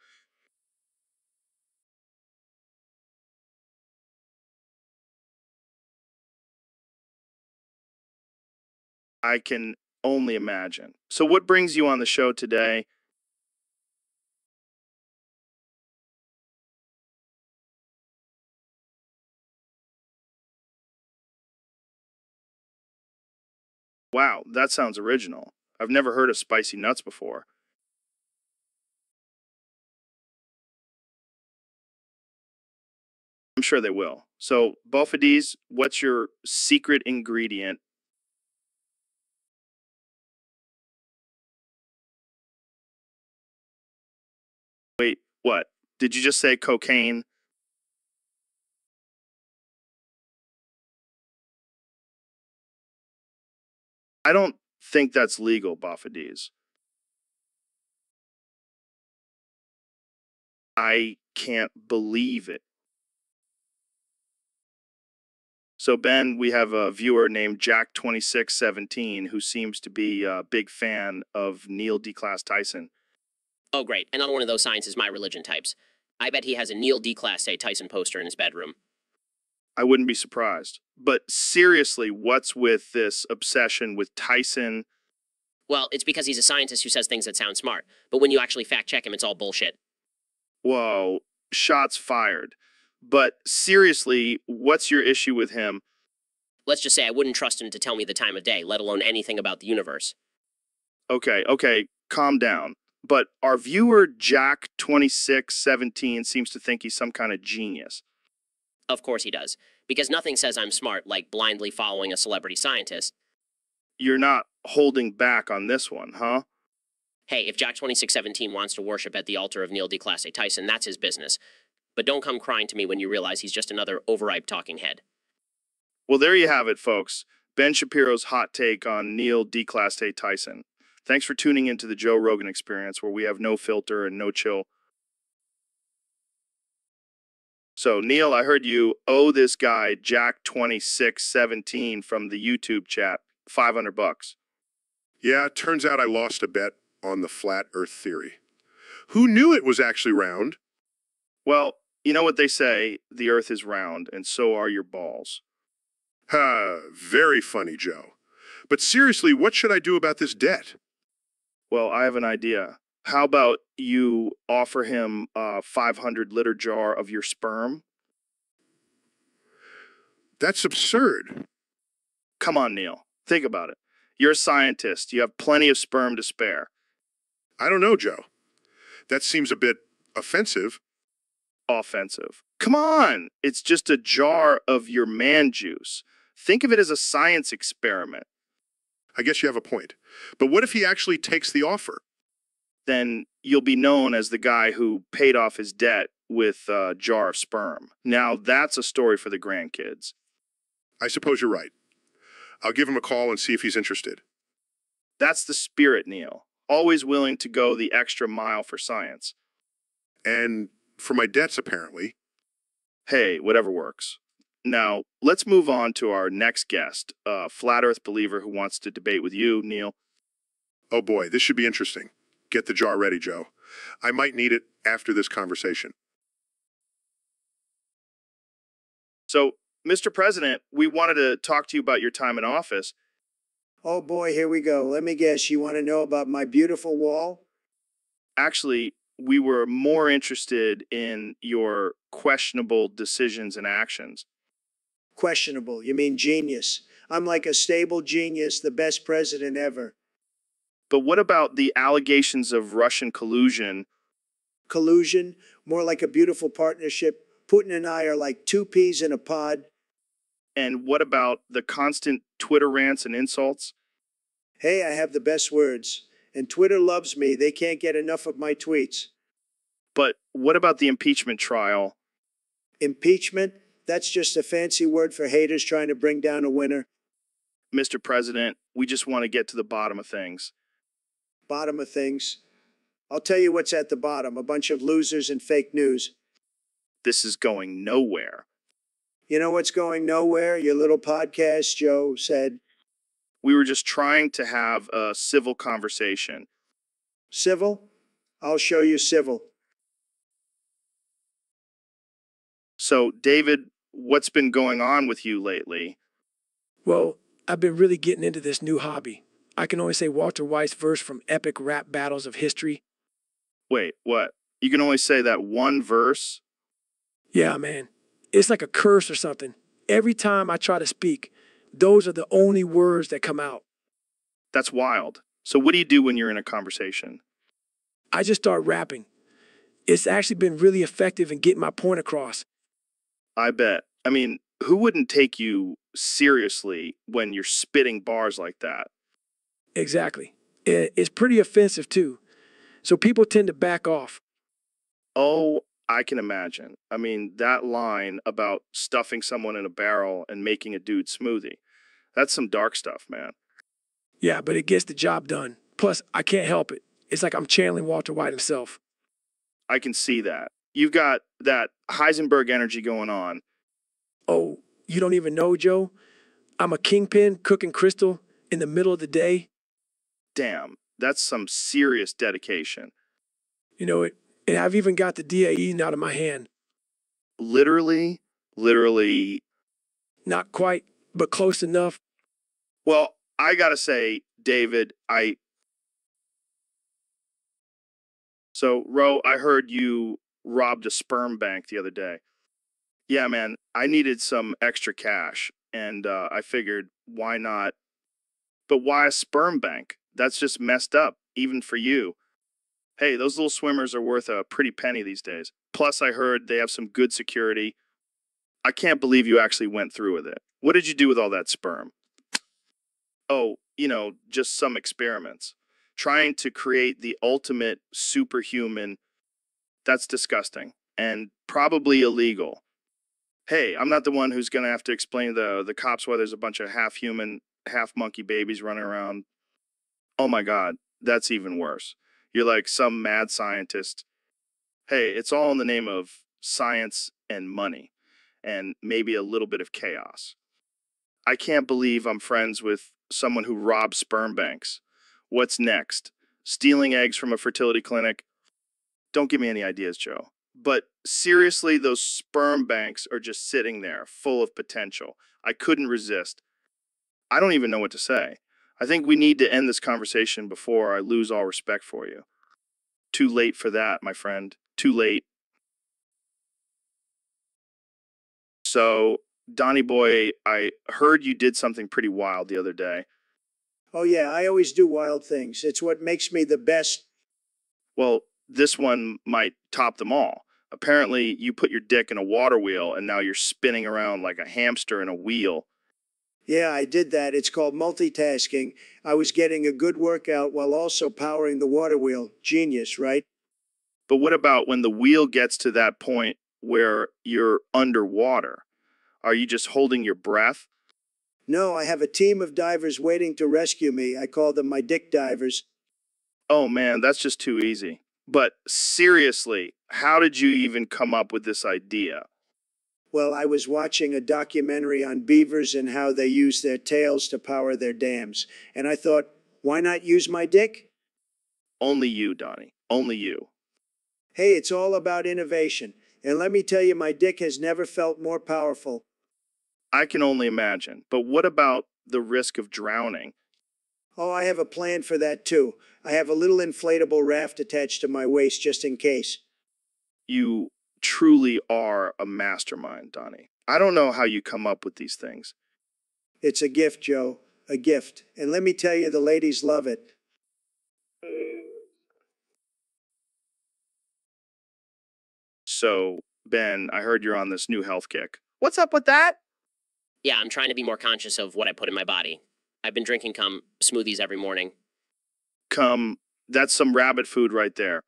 I can only imagine. So, what brings you on the show today? Wow, that sounds original. I've never heard of spicy nuts before. I'm sure they will. So, Bofa D's, what's your secret ingredient? Wait, what? Did you just say cocaine? I don't think that's legal, Bofa D's. I can't believe it. So, Ben, we have a viewer named Jack2617 who seems to be a big fan of Neil deGrasse Tyson.
Oh, great. Another one of those science is my religion types. I bet he has a Neil deGrasse Tyson poster in his bedroom.
I wouldn't be surprised. But seriously, what's with this obsession with Tyson?
Well, it's because he's a scientist who says things that sound smart. But when you actually fact check him, it's all bullshit.
Whoa, shots fired. But seriously, what's your issue with him?
Let's just say I wouldn't trust him to tell me the time of day, let alone anything about the universe.
Okay, calm down. But our viewer Jack2617 seems to think he's some kind of genius.
Of course he does. Because nothing says I'm smart like blindly following a celebrity scientist.
You're not holding back on this one, huh?
Hey, if Jack2617 wants to worship at the altar of Neil deGrasse Tyson, that's his business. But don't come crying to me when you realize he's just another overripe talking head.
Well, there you have it, folks. Ben Shapiro's hot take on Neil deGrasse Tyson. Thanks for tuning into the Joe Rogan Experience, where we have no filter and no chill. So, Neil, I heard you owe this guy Jack2617 from the YouTube chat $500.
Yeah, it turns out I lost a bet on the flat Earth theory. Who knew it was actually round?
Well, you know what they say, the earth is round, and so are your balls.
Ha, very funny, Joe. But seriously, what should I do about this debt?
Well, I have an idea. How about you offer him a 500-liter jar of your sperm?
That's absurd.
Come on, Neil. Think about it. You're a scientist. You have plenty of sperm to spare.
I don't know, Joe. That seems a bit offensive.
Offensive. Come on. It's just a jar of your man juice. Think of it as a science experiment.
I guess you have a point. But what if he actually takes the offer?
Then you'll be known as the guy who paid off his debt with a jar of sperm. Now that's a story for the grandkids.
I suppose you're right. I'll give him a call and see if he's interested.
That's the spirit, Neil. Always willing to go the extra mile for science.
And for my debts, apparently.
Hey, whatever works. Now, let's move on to our next guest, a flat earth believer who wants to debate with you, Neil.
Oh boy, this should be interesting. Get the jar ready, Joe. I might need it after this conversation.
So, Mr. President, we wanted to talk to you about your time in office.
Oh boy, here we go. Let me guess, you want to know about my beautiful wall?
Actually, we were more interested in your questionable decisions and actions.
Questionable. You mean genius. I'm like a stable genius, the best president ever.
But what about the allegations of Russian collusion?
Collusion? More like a beautiful partnership. Putin and I are like two peas in a pod.
And what about the constant Twitter rants and insults?
Hey, I have the best words. And Twitter loves me. They can't get enough of my tweets.
But what about the impeachment trial?
Impeachment? That's just a fancy word for haters trying to bring down a winner.
Mr. President, we just want to get to the bottom of things.
Bottom of things. I'll tell you what's at the bottom. A bunch of losers and fake news.
This is going nowhere.
You know what's going nowhere? Your little podcast, Joe said.
We were just trying to have a civil conversation.
Civil? I'll show you civil.
So, David, what's been going on with you lately?
Well, I've been really getting into this new hobby. I can only say Walter White's verse from epic rap battles of history.
Wait, what? You can only say that one verse?
Yeah, man. It's like a curse or something. Every time I try to speak, those are the only words that come out.
That's wild. So what do you do when you're in a conversation?
I just start rapping. It's actually been really effective in getting my point across.
I bet. I mean, who wouldn't take you seriously when you're spitting bars like that?
Exactly. It's pretty offensive, too. So people tend to back off.
Oh, I can imagine. I mean, that line about stuffing someone in a barrel and making a dude smoothie. That's some dark stuff, man.
Yeah, but it gets the job done. Plus, I can't help it. It's like I'm channeling Walter White himself.
I can see that. You've got that Heisenberg energy going on.
Oh, you don't even know, Joe? I'm a kingpin cooking crystal in the middle of the day.
Damn, that's some serious dedication.
You know it. And I've even got the DA eaten out of my hand.
Literally.
Not quite, but close enough.
Well, I gotta say, David, So, Ro, I heard you robbed a sperm bank the other day. Yeah, man, I needed some extra cash, and I figured, why not? But why a sperm bank? That's just messed up, even for you. Hey, those little swimmers are worth a pretty penny these days. Plus, I heard they have some good security. I can't believe you actually went through with it. What did you do with all that sperm? Oh, just some experiments. Trying to create the ultimate superhuman. That's disgusting and probably illegal. Hey, I'm not the one who's going to have to explain to the cops why there's a bunch of half human, half monkey babies running around. Oh my God, that's even worse. You're like some mad scientist. Hey, it's all in the name of science and money, and maybe a little bit of chaos. I can't believe I'm friends with someone who robs sperm banks. What's next? Stealing eggs from a fertility clinic? Don't give me any ideas, Joe. But seriously, those sperm banks are just sitting there, full of potential. I couldn't resist. I don't even know what to say. I think we need to end this conversation before I lose all respect for you. Too late for that, my friend. Too late. So, Donnie boy, I heard you did something pretty wild the other day.
Oh, yeah, I always do wild things. It's what makes me the best.
Well, this one might top them all. Apparently, you put your dick in a water wheel and now you're spinning around like a hamster in a wheel.
Yeah, I did that. It's called multitasking. I was getting a good workout while also powering the water wheel. Genius, right?
But what about when the wheel gets to that point where you're underwater? Are you just holding your breath?
No, I have a team of divers waiting to rescue me. I call them my dick divers.
Oh man, that's just too easy. But seriously, how did you even come up with this idea?
Well, I was watching a documentary on beavers and how they use their tails to power their dams. And I thought, why not use my dick?
Only you, Donnie. Only you.
Hey, it's all about innovation. And let me tell you, my dick has never felt more powerful.
I can only imagine. But what about the risk of drowning?
Oh, I have a plan for that too. I have a little inflatable raft attached to my waist just in case.
You truly are a mastermind, Donnie. I don't know how you come up with these things.
It's a gift, Joe. A gift. And let me tell you, the ladies love it.
So, Ben, I heard you're on this new health kick. What's up with that?
Yeah, I'm trying to be more conscious of what I put in my body. I've been drinking smoothies every morning.
Come, that's some rabbit food right there.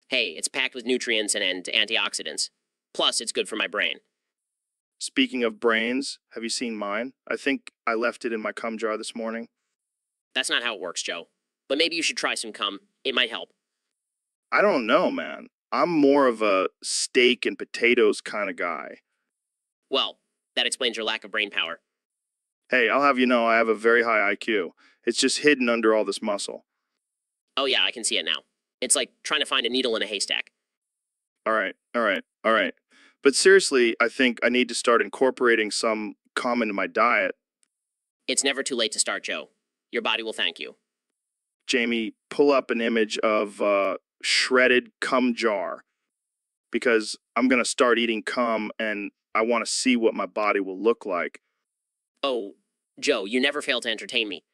Hey, it's packed with nutrients and antioxidants. Plus, it's good for my brain.
Speaking of brains, have you seen mine? I think I left it in my cum jar this morning.
That's not how it works, Joe. But maybe you should try some cum. It might help.
I don't know, man. I'm more of a steak and potatoes kind of guy.
Well, that explains your lack of brain power.
Hey, I'll have you know I have a very high IQ. It's just hidden under all this muscle.
Oh yeah, I can see it now. It's like trying to find a needle in a haystack.
All right. But seriously, I think I need to start incorporating some cum into my diet.
It's never too late to start, Joe. Your body will thank you.
Jamie, pull up an image of shredded cum jar because I'm going to start eating cum and I want to see what my body will look like.
Oh, Joe, you never fail to entertain me.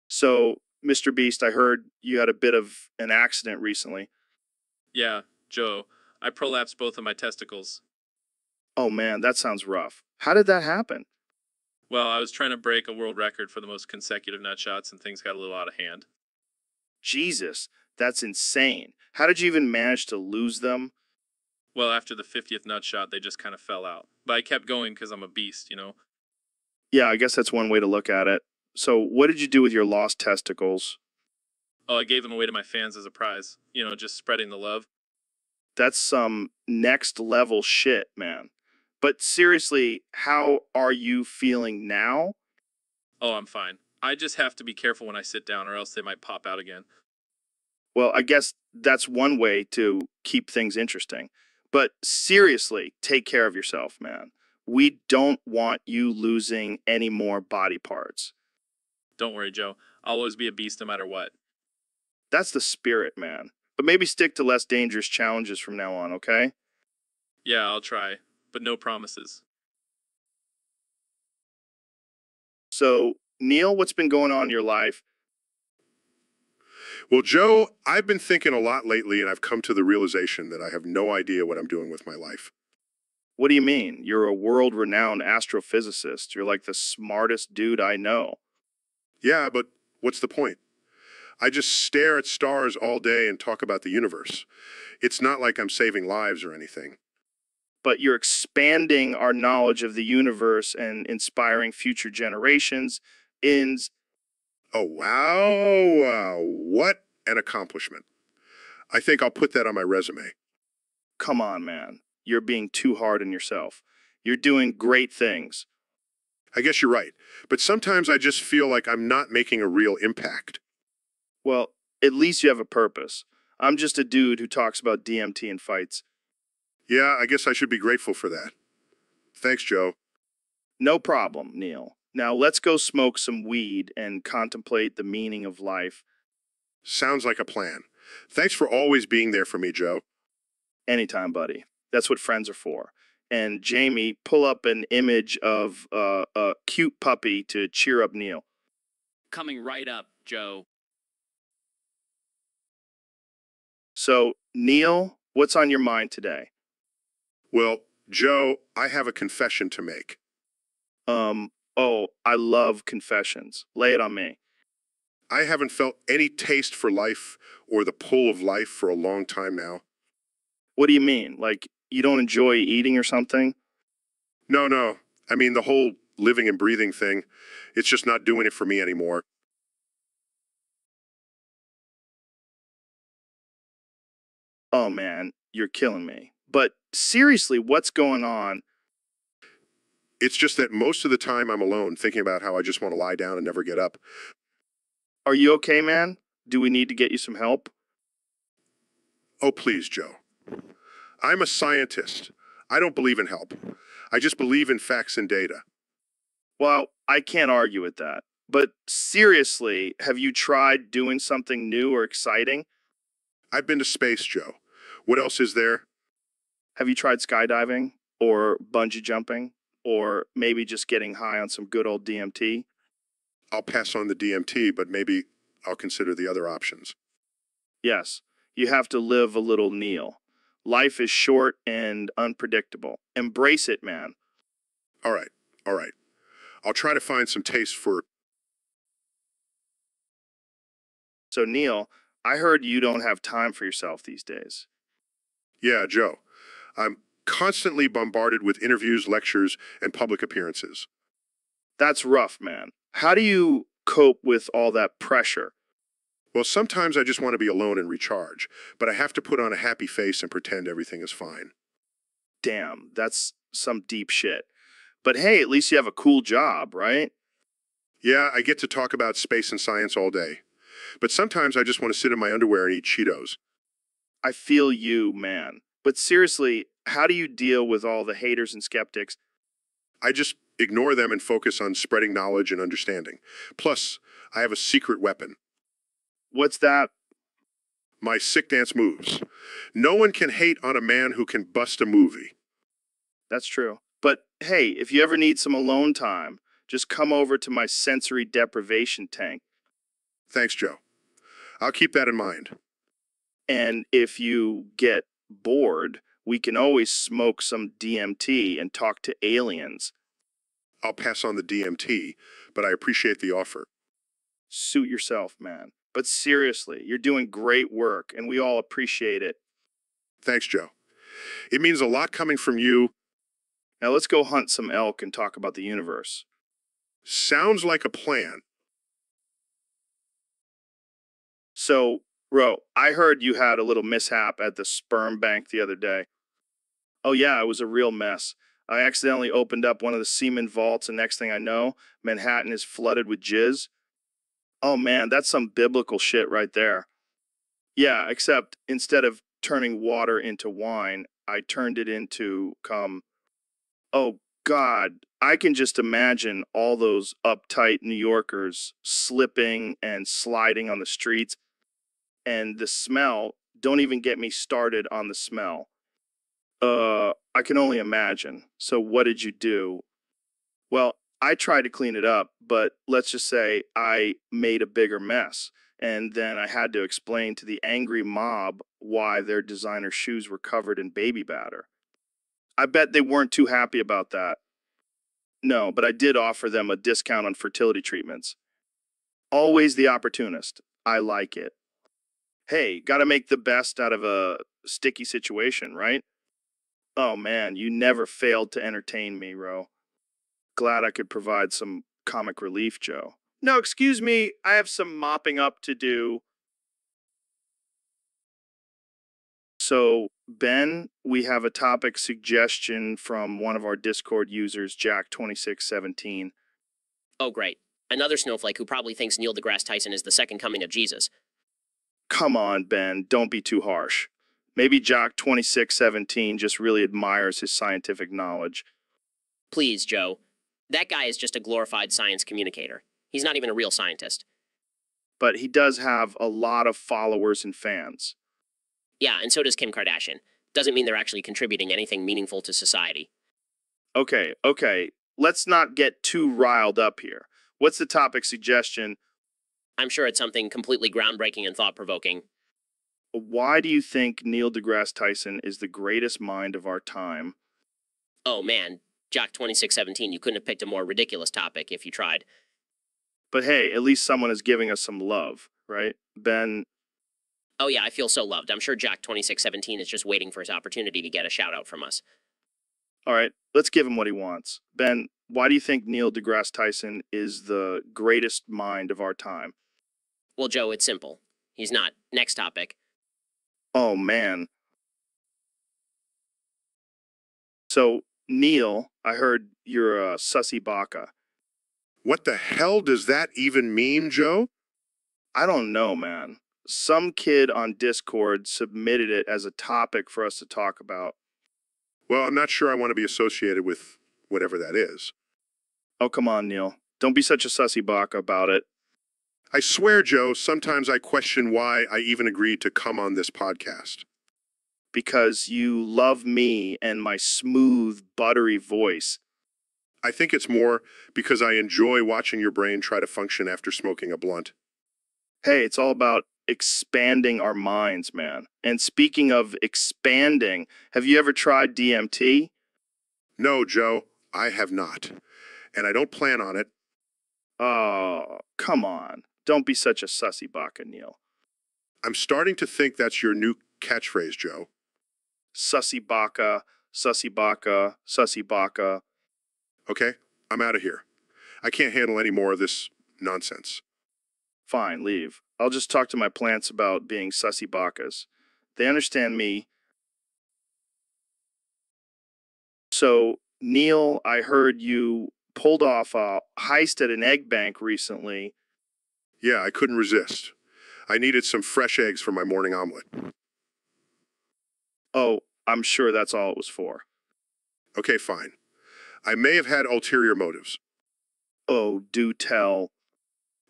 So, Mr. Beast, I heard you had a bit of an accident recently.
Yeah, Joe, I prolapsed both of my testicles.
Oh man, that sounds rough. How did that happen?
Well, I was trying to break a world record for the most consecutive nut shots and things got a little out of hand.
Jesus, that's insane. How did you even manage to lose them?
Well, after the 50th nut shot, they just kind of fell out. But I kept going because I'm a beast, you know?
Yeah, I guess that's one way to look at it. So, what did you do with your lost testicles?
Oh, I gave them away to my fans as a prize. You know, just spreading the love.
That's some next level shit, man. But seriously, how are you feeling now?
Oh, I'm fine. I just have to be careful when I sit down or else they might pop out again.
Well, I guess that's one way to keep things interesting. But seriously, take care of yourself, man. We don't want you losing any more body parts.
Don't worry, Joe. I'll always be a beast no matter what.
That's the spirit, man. But maybe stick to less dangerous challenges from now on, okay?
Yeah, I'll try, but no promises.
So, Neil, what's been going on in your life?
Well, Joe, I've been thinking a lot lately, and I've come to the realization that I have no idea what I'm doing with my life.
What do you mean? You're a world-renowned astrophysicist. You're like the smartest dude I know.
Yeah, but what's the point? I just stare at stars all day and talk about the universe. It's not like I'm saving lives or anything.
But you're expanding our knowledge of the universe and inspiring future generations in...
Oh, wow. What an accomplishment. I think I'll put that on my resume.
Come on, man. You're being too hard on yourself. You're doing great things.
I guess you're right, but sometimes I just feel like I'm not making a real impact.
Well, at least you have a purpose. I'm just a dude who talks about DMT and fights.
Yeah, I guess I should be grateful for that. Thanks, Joe.
No problem, Neil. Now let's go smoke some weed and contemplate the meaning of life.
Sounds like a plan. Thanks for always being there for me, Joe.
Anytime, buddy. That's what friends are for. And Jamie, pull up an image of a cute puppy to cheer up Neil.
Coming right up, Joe.
So, Neil, what's on your mind today?
Well, Joe, I have a confession to make.
Oh, I love confessions. Lay it on me.
I haven't felt any taste for life or the pull of life for a long time now.
What do you mean? Like, you don't enjoy eating or something?
No. I mean, the whole living and breathing thing, it's just not doing it for me anymore.
Oh, man, you're killing me. But seriously, what's going on?
It's just that most of the time I'm alone, thinking about how I just want to lie down and never get up.
Are you okay, man? Do we need to get you some help?
Oh, please, Joe. I'm a scientist. I don't believe in help. I just believe in facts and data.
Well, I can't argue with that. But seriously, have you tried doing something new or exciting?
I've been to space, Joe. What else is there?
Have you tried skydiving or bungee jumping or maybe just getting high on some good old DMT?
I'll pass on the DMT, but maybe I'll consider the other options.
Yes, you have to live a little, Neil. Life is short and unpredictable. Embrace it, man.
All right. I'll try to find some taste for...
So, Neil, I heard you don't have time for yourself these days.
Yeah, Joe. I'm constantly bombarded with interviews, lectures, and public appearances.
That's rough, man. How do you cope with all that pressure?
Well, sometimes I just want to be alone and recharge, but I have to put on a happy face and pretend everything is fine.
Damn, that's some deep shit. But hey, at least you have a cool job, right?
Yeah, I get to talk about space and science all day. But sometimes I just want to sit in my underwear and eat Cheetos.
I feel you, man. But seriously, how do you deal with all the haters and skeptics?
I just ignore them and focus on spreading knowledge and understanding. Plus, I have a secret weapon.
What's that?
My sick dance moves. No one can hate on a man who can bust a movie.
That's true. But hey, if you ever need some alone time, just come over to my sensory deprivation tank.
Thanks, Joe. I'll keep that in mind.
And if you get bored, we can always smoke some DMT and talk to aliens.
I'll pass on the DMT, but I appreciate the offer.
Suit yourself, man. But seriously, you're doing great work, and we all appreciate it.
Thanks, Joe. It means a lot coming from you.
Now let's go hunt some elk and talk about the universe.
Sounds like a plan.
So, Ro, I heard you had a little mishap at the sperm bank the other day. Oh yeah, it was a real mess. I accidentally opened up one of the semen vaults, and next thing I know, Manhattan is flooded with jizz. Oh man, that's some biblical shit right there. Yeah, except instead of turning water into wine, I turned it into cum. Oh God, I can just imagine all those uptight New Yorkers slipping and sliding on the streets. And the smell, don't even get me started on the smell. I can only imagine. So what did you do? Well, I tried to clean it up, but let's just say I made a bigger mess. And then I had to explain to the angry mob why their designer shoes were covered in baby batter. I bet they weren't too happy about that. No, but I did offer them a discount on fertility treatments. Always the opportunist. I like it. Hey, gotta make the best out of a sticky situation, right? Oh man, you never failed to entertain me, Ro. Glad I could provide some comic relief, Joe. No, excuse me, I have some mopping up to do. So, Ben, we have a topic suggestion from one of our Discord users, Jack2617.
Oh, great. Another snowflake who probably thinks Neil deGrasse Tyson is the second coming of Jesus.
Come on, Ben, don't be too harsh. Maybe Jack2617 just really admires his scientific knowledge.
Please, Joe. That guy is just a glorified science communicator. He's not even a real scientist.
But he does have a lot of followers and fans.
Yeah, and so does Kim Kardashian. Doesn't mean they're actually contributing anything meaningful to society.
Okay, let's not get too riled up here. What's the topic suggestion?
I'm sure it's something completely groundbreaking and thought-provoking.
Why do you think Neil deGrasse Tyson is the greatest mind of our time?
Oh man, Jock2617, you couldn't have picked a more ridiculous topic if you tried.
But hey, at least someone is giving us some love, right? Ben.
Oh yeah, I feel so loved. I'm sure Jock2617 is just waiting for his opportunity to get a shout-out from us.
All right, let's give him what he wants. Ben, why do you think Neil deGrasse Tyson is the greatest mind of our time?
Well, Joe, it's simple. He's not. Next topic.
Oh, man. So, Neil, I heard you're a sussy baka.
What the hell does that even mean, Joe?
I don't know, man. Some kid on Discord submitted it as a topic for us to talk about.
Well, I'm not sure I want to be associated with whatever that is.
Oh, come on, Neil. Don't be such a sussy baka about it.
I swear, Joe, sometimes I question why I even agreed to come on this podcast.
Because you love me and my smooth, buttery voice.
I think it's more because I enjoy watching your brain try to function after smoking a blunt.
Hey, it's all about expanding our minds, man. And speaking of expanding, have you ever tried DMT?
No, Joe, I have not. And I don't plan on it.
Oh, come on. Don't be such a sussy baka, Neil.
I'm starting to think that's your new catchphrase, Joe.
Sussy baka, sussy baka, sussy baka.
Okay, I'm out of here. I can't handle any more of this nonsense.
Fine, leave. I'll just talk to my plants about being sussy bakas. They understand me. So, Neil, I heard you pulled off a heist at an egg bank recently.
Yeah, I couldn't resist. I needed some fresh eggs for my morning omelet.
Oh, I'm sure that's all it was for.
Okay, fine. I may have had ulterior motives.
Oh, do tell.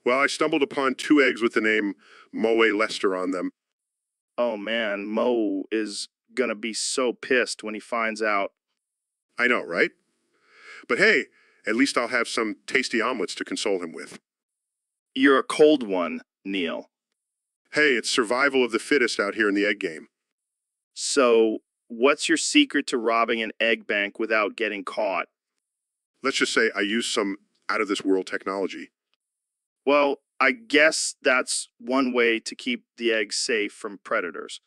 Well, I stumbled upon 2 eggs with the name Moe Lester on them.
Oh man, Mo is gonna be so pissed when he finds out.
I know, right? But hey, at least I'll have some tasty omelets to console him with.
You're a cold one, Neil.
Hey, it's survival of the fittest out here in the egg game.
So, what's your secret to robbing an egg bank without getting caught?
Let's just say I use some out-of-this-world technology.
Well, I guess that's one way to keep the eggs safe from predators.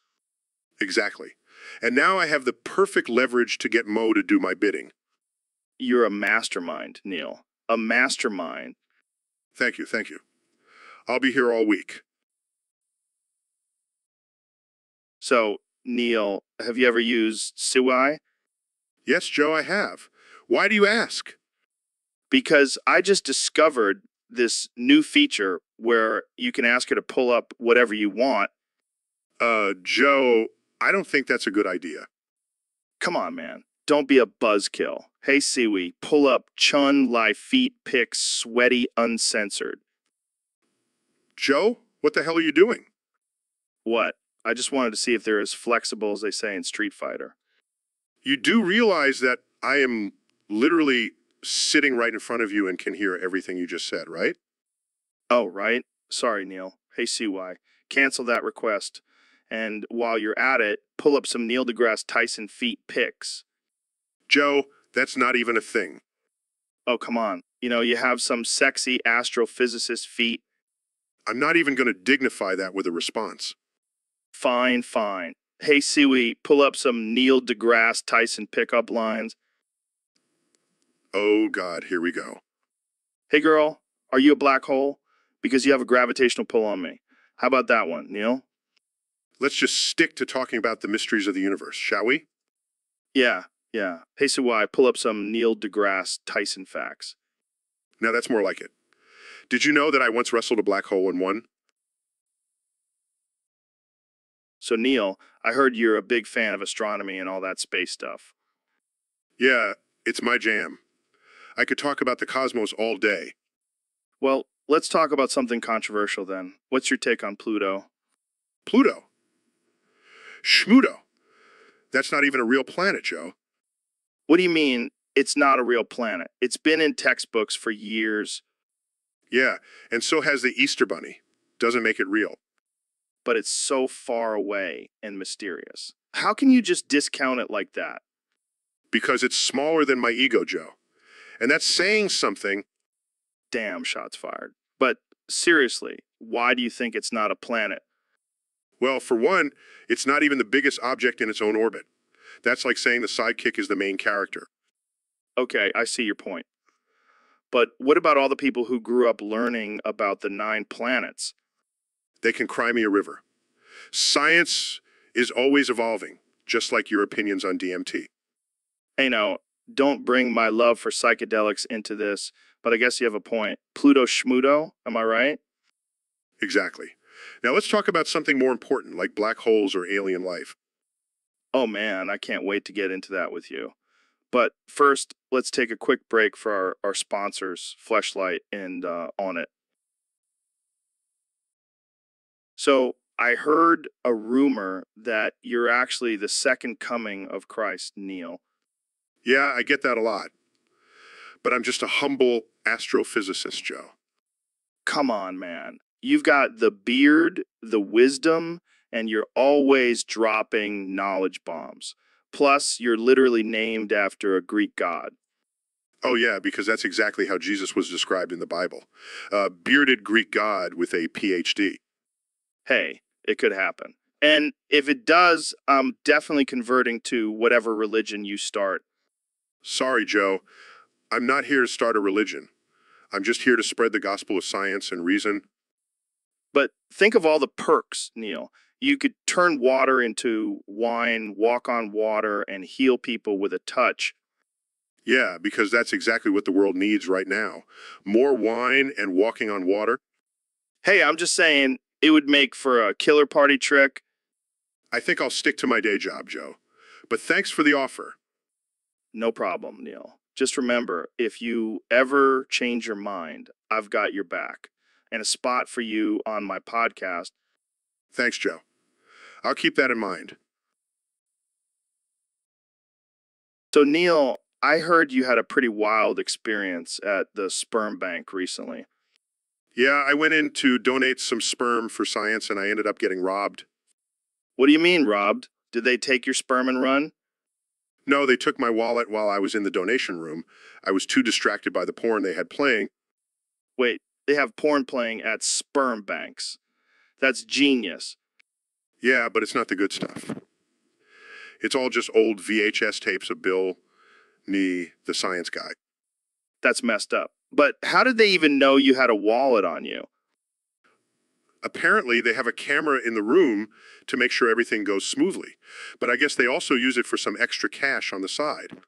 Exactly. And now I have the perfect leverage to get Mo to do my bidding.
You're a mastermind, Neil. A mastermind.
Thank you, thank you. I'll be here all week.
So, Neil, have you ever used Suai?
Yes, Joe, I have. Why do you ask?
Because I just discovered this new feature where you can ask her to pull up whatever you want.
Joe, I don't think that's a good idea.
Come on, man. Don't be a buzzkill. Hey, Siwi, pull up Chun Lai Feet Pics Sweaty Uncensored.
Joe, what the hell are you doing?
What? I just wanted to see if they're as flexible as they say in Street Fighter.
You do realize that I am literally sitting right in front of you and can hear everything you just said, right?
Oh, right? Sorry, Neil. Hey, CY, cancel that request. And while you're at it, pull up some Neil deGrasse Tyson feet pics.
Joe, that's not even a thing.
Oh, come on. You know, you have some sexy astrophysicist feet.
I'm not even going to dignify that with a response.
Fine, fine. Hey, Siwi, pull up some Neil deGrasse Tyson pickup lines.
Oh, God, here we go.
Hey, girl, are you a black hole? Because you have a gravitational pull on me. How about that one, Neil?
Let's just stick to talking about the mysteries of the universe, shall we?
Yeah, yeah. Hey, Sawai, pull up some Neil deGrasse Tyson facts.
Now that's more like it. Did you know that I once wrestled a black hole and won?
So, Neil, I heard you're a big fan of astronomy and all that space stuff.
Yeah, it's my jam. I could talk about the cosmos all day.
Well, let's talk about something controversial then. What's your take on Pluto?
Pluto. Schmudo. That's not even a real planet, Joe.
What do you mean it's not a real planet? It's been in textbooks for years.
Yeah, and so has the Easter Bunny. Doesn't make it real.
But it's so far away and mysterious. How can you just discount it like that?
Because it's smaller than my ego, Joe. And that's saying something.
Damn, shots fired. But seriously, why do you think it's not a planet?
Well, for one, it's not even the biggest object in its own orbit. That's like saying the sidekick is the main character.
Okay, I see your point. But what about all the people who grew up learning about the 9 planets?
They can cry me a river. Science is always evolving, just like your opinions on DMT.
Hey, now, don't bring my love for psychedelics into this, but I guess you have a point. Pluto Schmudo, am I right?
Exactly. Now let's talk about something more important, like black holes or alien life.
Oh man, I can't wait to get into that with you. But first, let's take a quick break for our sponsors, Fleshlight and On It. So I heard a rumor that you're actually the second coming of Christ, Neil.
Yeah, I get that a lot. But I'm just a humble astrophysicist, Joe.
Come on, man. You've got the beard, the wisdom, and you're always dropping knowledge bombs. Plus, you're literally named after a Greek god.
Oh yeah, because that's exactly how Jesus was described in the Bible. A bearded Greek god with a PhD.
Hey, it could happen. And if it does, I'm definitely converting to whatever religion you start.
Sorry, Joe. I'm not here to start a religion. I'm just here to spread the gospel of science and reason.
But think of all the perks, Neil. You could turn water into wine, walk on water, and heal people with a touch.
Yeah, because that's exactly what the world needs right now. More wine and walking on water.
Hey, I'm just saying it would make for a killer party trick.
I think I'll stick to my day job, Joe. But thanks for the offer.
No problem, Neil. Just remember, if you ever change your mind, I've got your back. And a spot for you on my podcast.
Thanks, Joe. I'll keep that in mind.
So, Neil, I heard you had a pretty wild experience at the sperm bank recently.
Yeah, I went in to donate some sperm for science and I ended up getting robbed.
What do you mean, robbed? Did they take your sperm and run?
No, they took my wallet while I was in the donation room. I was too distracted by the porn they had playing.
Wait, they have porn playing at sperm banks. That's genius.
Yeah, but it's not the good stuff. It's all just old VHS tapes of Bill, Nee, the science guy.
That's messed up. But how did they even know you had a wallet on you?
Apparently, they have a camera in the room to make sure everything goes smoothly. But I guess they also use it for some extra cash on the side.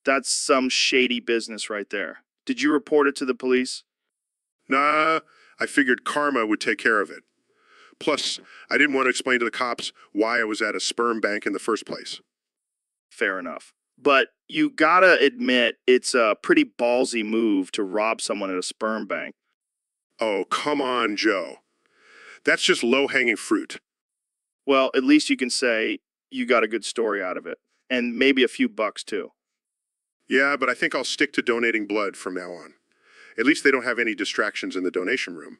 That's some shady business right there. Did you report it to the police?
Nah, I figured karma would take care of it. Plus, I didn't want to explain to the cops why I was at a sperm bank in the first place.
Fair enough. But you gotta admit, it's a pretty ballsy move to rob someone at a sperm bank.
Oh, come on, Joe. That's just low-hanging fruit.
Well, at least you can say you got a good story out of it. And maybe a few bucks, too.
Yeah, but I think I'll stick to donating blood from now on. At least they don't have any distractions in the donation room.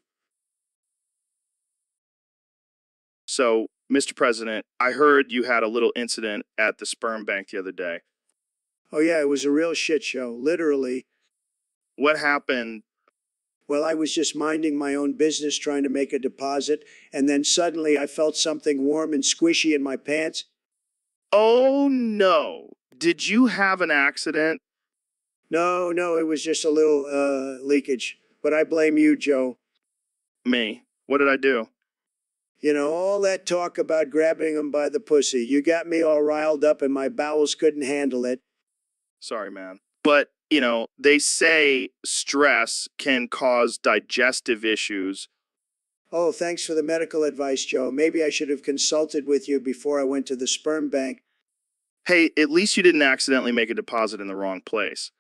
So, Mr. President, I heard you had a little incident at the sperm bank the other day.
Oh, yeah, it was a real shit show, literally.
What happened?
Well, I was just minding my own business trying to make a deposit, and then suddenly I felt something warm and squishy in my pants.
Oh, no. Did you have an accident?
No, it was just a little leakage. But I blame you, Joe.
Me. What did I do?
You know, all that talk about grabbing him by the pussy. You got me all riled up and my bowels couldn't handle it.
Sorry, man. But, they say stress can cause digestive issues.
Oh, thanks for the medical advice, Joe. Maybe I should have consulted with you before I went to the sperm bank.
Hey, at least you didn't accidentally make a deposit in the wrong place.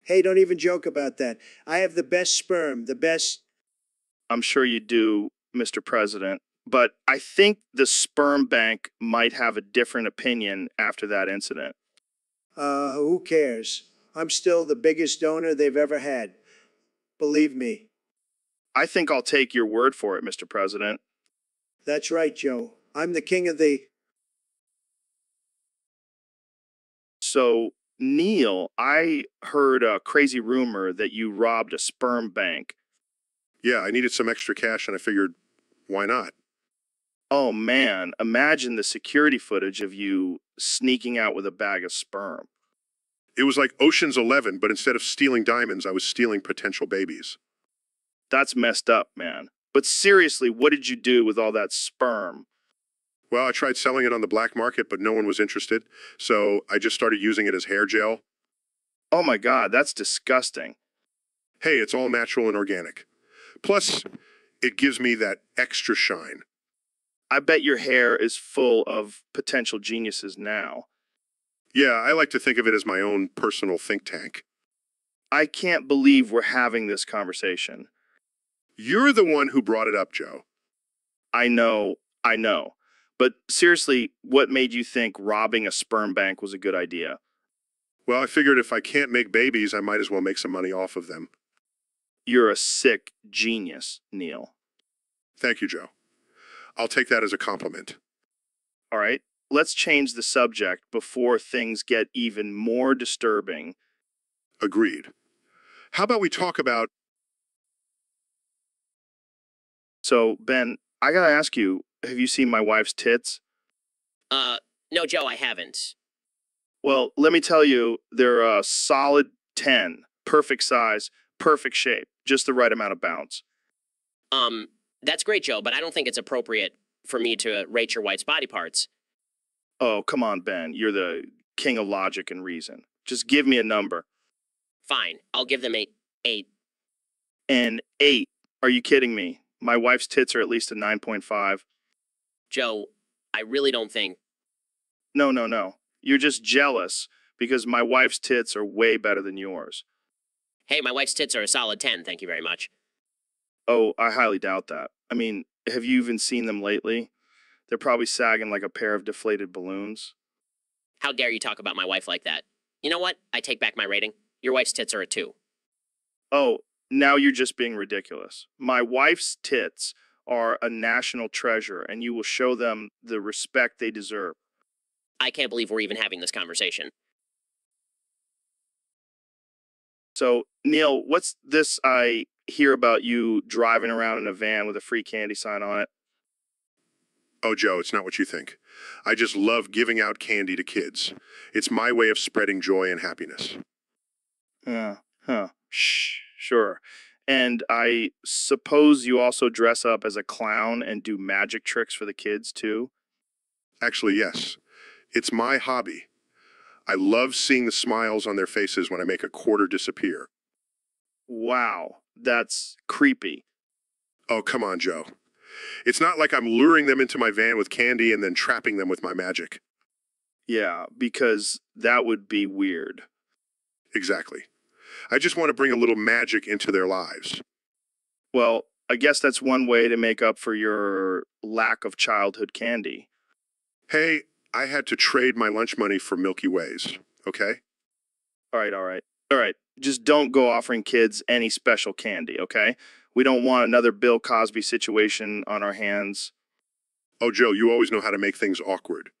Hey, don't even joke about that. I have the best sperm, the best.
I'm sure you do, Mr. President. But I think the sperm bank might have a different opinion after that incident.
Who cares? I'm still the biggest donor they've ever had. Believe me.
I think I'll take your word for it, Mr. President.
That's right, Joe. I'm the king of the.
So, Neil, I heard a crazy rumor that you robbed a sperm bank.
Yeah, I needed some extra cash and I figured, why not?
Oh man, imagine the security footage of you sneaking out with a bag of sperm.
It was like Ocean's 11, but instead of stealing diamonds, I was stealing potential babies.
That's messed up, man. But seriously, what did you do with all that sperm?
Well, I tried selling it on the black market, but no one was interested, so I just started using it as hair gel.
Oh my God, that's disgusting.
Hey, it's all natural and organic. Plus, it gives me that extra shine.
I bet your hair is full of potential geniuses now.
Yeah, I like to think of it as my own personal think tank.
I can't believe we're having this conversation.
You're the one who brought it up, Joe.
I know. But seriously, what made you think robbing a sperm bank was a good idea?
Well, I figured if I can't make babies, I might as well make some money off of them.
You're a sick genius, Neil.
Thank you, Joe. I'll take that as a compliment.
All right, let's change the subject before things get even more disturbing.
Agreed. How about we talk about...
So, Ben, I gotta ask you, have you seen my wife's tits?
No, Joe, I haven't.
Well, let me tell you, they're a solid 10. Perfect size, perfect shape, just the right amount of bounce.
That's great, Joe, but I don't think it's appropriate for me to rate your wife's body parts.
Oh, come on, Ben. You're the king of logic and reason. Just give me a number.
Fine, I'll give them 8.
An 8? Are you kidding me? My wife's tits are at least a 9.5.
Joe, I really don't think...
No. You're just jealous because my wife's tits are way better than yours.
Hey, my wife's tits are a solid 10, thank you very much.
Oh, I highly doubt that. I mean, have you even seen them lately? They're probably sagging like a pair of deflated balloons.
How dare you talk about my wife like that? You know what? I take back my rating. Your wife's tits are a 2.
Oh, now you're just being ridiculous. My wife's tits are a national treasure, and you will show them the respect they deserve.
I can't believe we're even having this conversation.
So, Neil, what's this I hear about you driving around in a van with a free candy sign on it?
Oh, Joe, it's not what you think. I just love giving out candy to kids. It's my way of spreading joy and happiness.
Sure. And I suppose you also dress up as a clown and do magic tricks for the kids, too?
Actually, yes. It's my hobby. I love seeing the smiles on their faces when I make a quarter disappear.
Wow, that's creepy.
Oh, come on, Joe. It's not like I'm luring them into my van with candy and then trapping them with my magic.
Yeah, because that would be weird.
Exactly. I just want to bring a little magic into their lives.
Well, I guess that's one way to make up for your lack of childhood candy.
Hey, I had to trade my lunch money for Milky Ways, okay?
All right. Just don't go offering kids any special candy, okay? We don't want another Bill Cosby situation on our hands.
Oh, Joe, you always know how to make things awkward.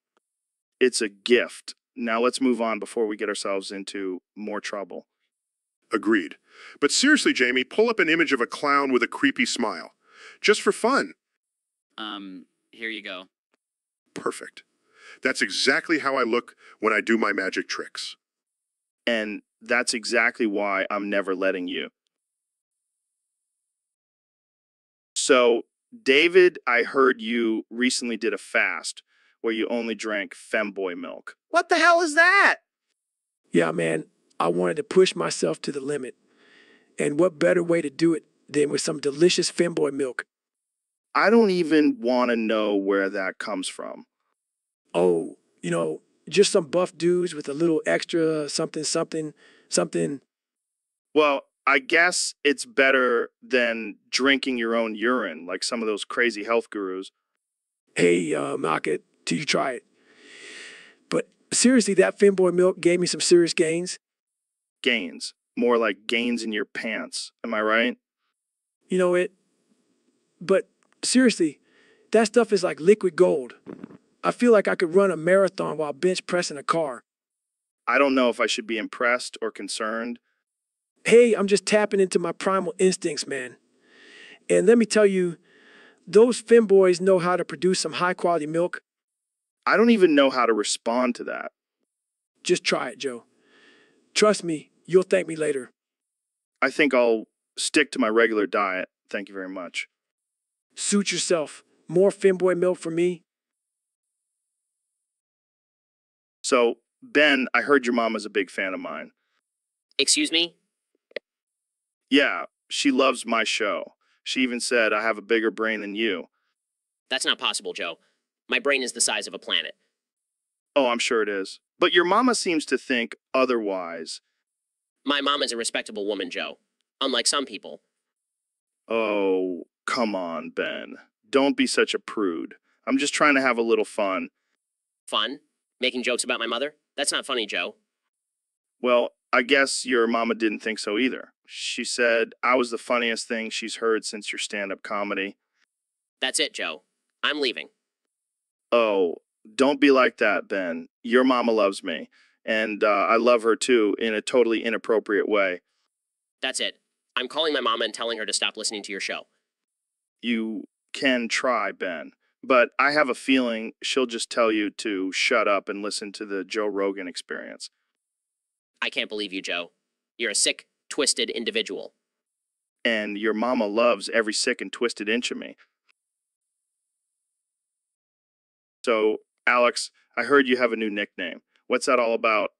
It's a gift. Now let's move on before we get ourselves into more trouble.
Agreed. But seriously, Jamie, pull up an image of a clown with a creepy smile. Just for fun.
Here you go.
Perfect. That's exactly how I look when I do my magic tricks.
And that's exactly why I'm never letting you. So, David, I heard you recently did a fast where you only drank femboy milk.
What the hell is that?
Yeah, man, I wanted to push myself to the limit. And what better way to do it than with some delicious femboy milk?
I don't even want to know where that comes from.
Oh, just some buff dudes with a little extra something.
Well, I guess it's better than drinking your own urine like some of those crazy health gurus.
Hey, knock it till you try it. But seriously, that femboy milk gave me some serious gains.
Gains. More like gains in your pants. Am I right?
You know it. But seriously, that stuff is like liquid gold. I feel like I could run a marathon while bench pressing a car.
I don't know if I should be impressed or concerned.
Hey, I'm just tapping into my primal instincts, man. And let me tell you, those femboys know how to produce some high quality milk.
I don't even know how to respond to that.
Just try it, Joe. Trust me, you'll thank me later.
I think I'll stick to my regular diet. Thank you very much.
Suit yourself. More femboy milk for me.
So, Ben, I heard your mom is a big fan of mine.
Excuse me?
Yeah, she loves my show. She even said I have a bigger brain than you.
That's not possible, Joe. My brain is the size of a planet.
Oh, I'm sure it is. But your mama seems to think otherwise.
My mom is a respectable woman, Joe. Unlike some people.
Oh, come on, Ben. Don't be such a prude. I'm just trying to have a little fun.
Fun? Making jokes about my mother? That's not funny, Joe.
Well, I guess your mama didn't think so either. She said I was the funniest thing she's heard since your stand-up comedy.
That's it, Joe. I'm leaving.
Oh, don't be like that, Ben. Your mama loves me. And I love her too, in a totally inappropriate way.
That's it. I'm calling my mama and telling her to stop listening to your show.
You can try, Ben. But I have a feeling she'll just tell you to shut up and listen to the Joe Rogan Experience.
I can't believe you, Joe. You're a sick, twisted individual.
And your mama loves every sick and twisted inch of me. So, Alex, I heard you have a new nickname. What's that all about?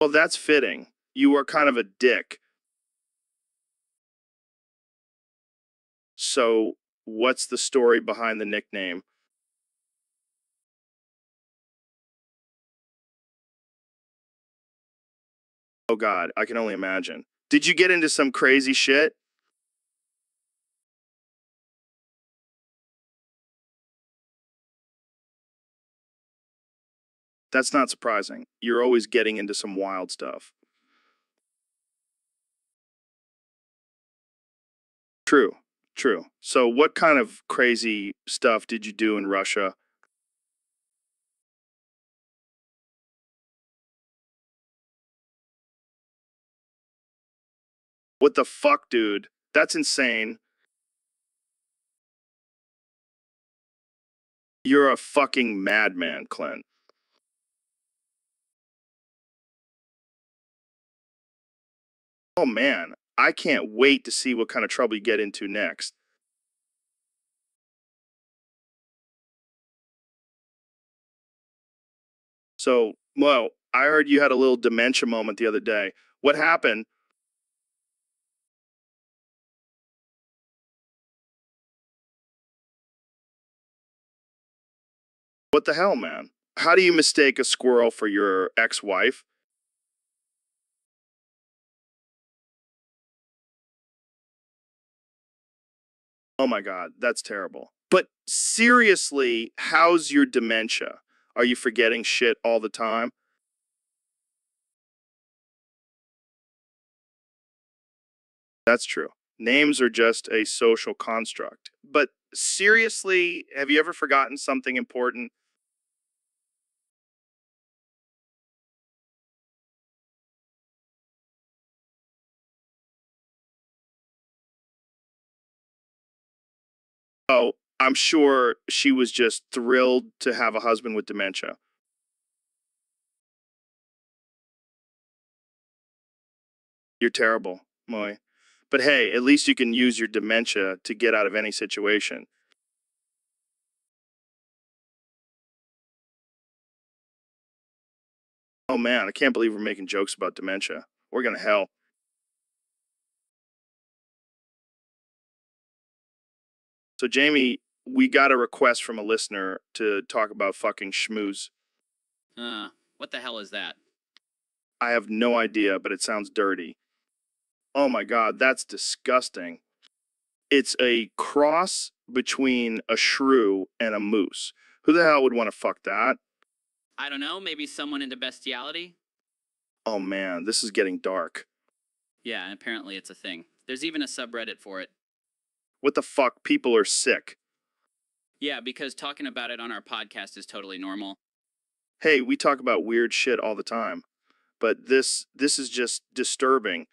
Well, that's fitting. You are kind of a dick. So, what's the story behind the nickname? Oh God, I can only imagine. Did you get into some crazy shit? That's not surprising. You're always getting into some wild stuff. True, true. So what kind of crazy stuff did you do in Russia? What the fuck, dude? That's insane. You're a fucking madman, Clint. Oh man, I can't wait to see what kind of trouble you get into next. So, well, I heard you had a little dementia moment the other day. What happened? What the hell, man? How do you mistake a squirrel for your ex-wife? Oh my God, that's terrible. But seriously, how's your dementia? Are you forgetting shit all the time? That's true. Names are just a social construct. But seriously, have you ever forgotten something important? Oh, I'm sure she was just thrilled to have a husband with dementia. You're terrible, Moy. But hey, at least you can use your dementia to get out of any situation. Oh man, I can't believe we're making jokes about dementia. We're gonna hell. So Jamie, we got a request from a listener to talk about fucking schmooze.
What the hell is that?
I have no idea, but it sounds dirty. Oh my god, that's disgusting. It's a cross between a shrew and a moose. Who the hell would want to fuck that?
I don't know, maybe someone into bestiality?
Oh man, this is getting dark.
Yeah, and apparently it's a thing. There's even a subreddit for it.
What the fuck? People are sick.
Yeah, because talking about it on our podcast is totally normal.
Hey, we talk about weird shit all the time. But this is just disturbing.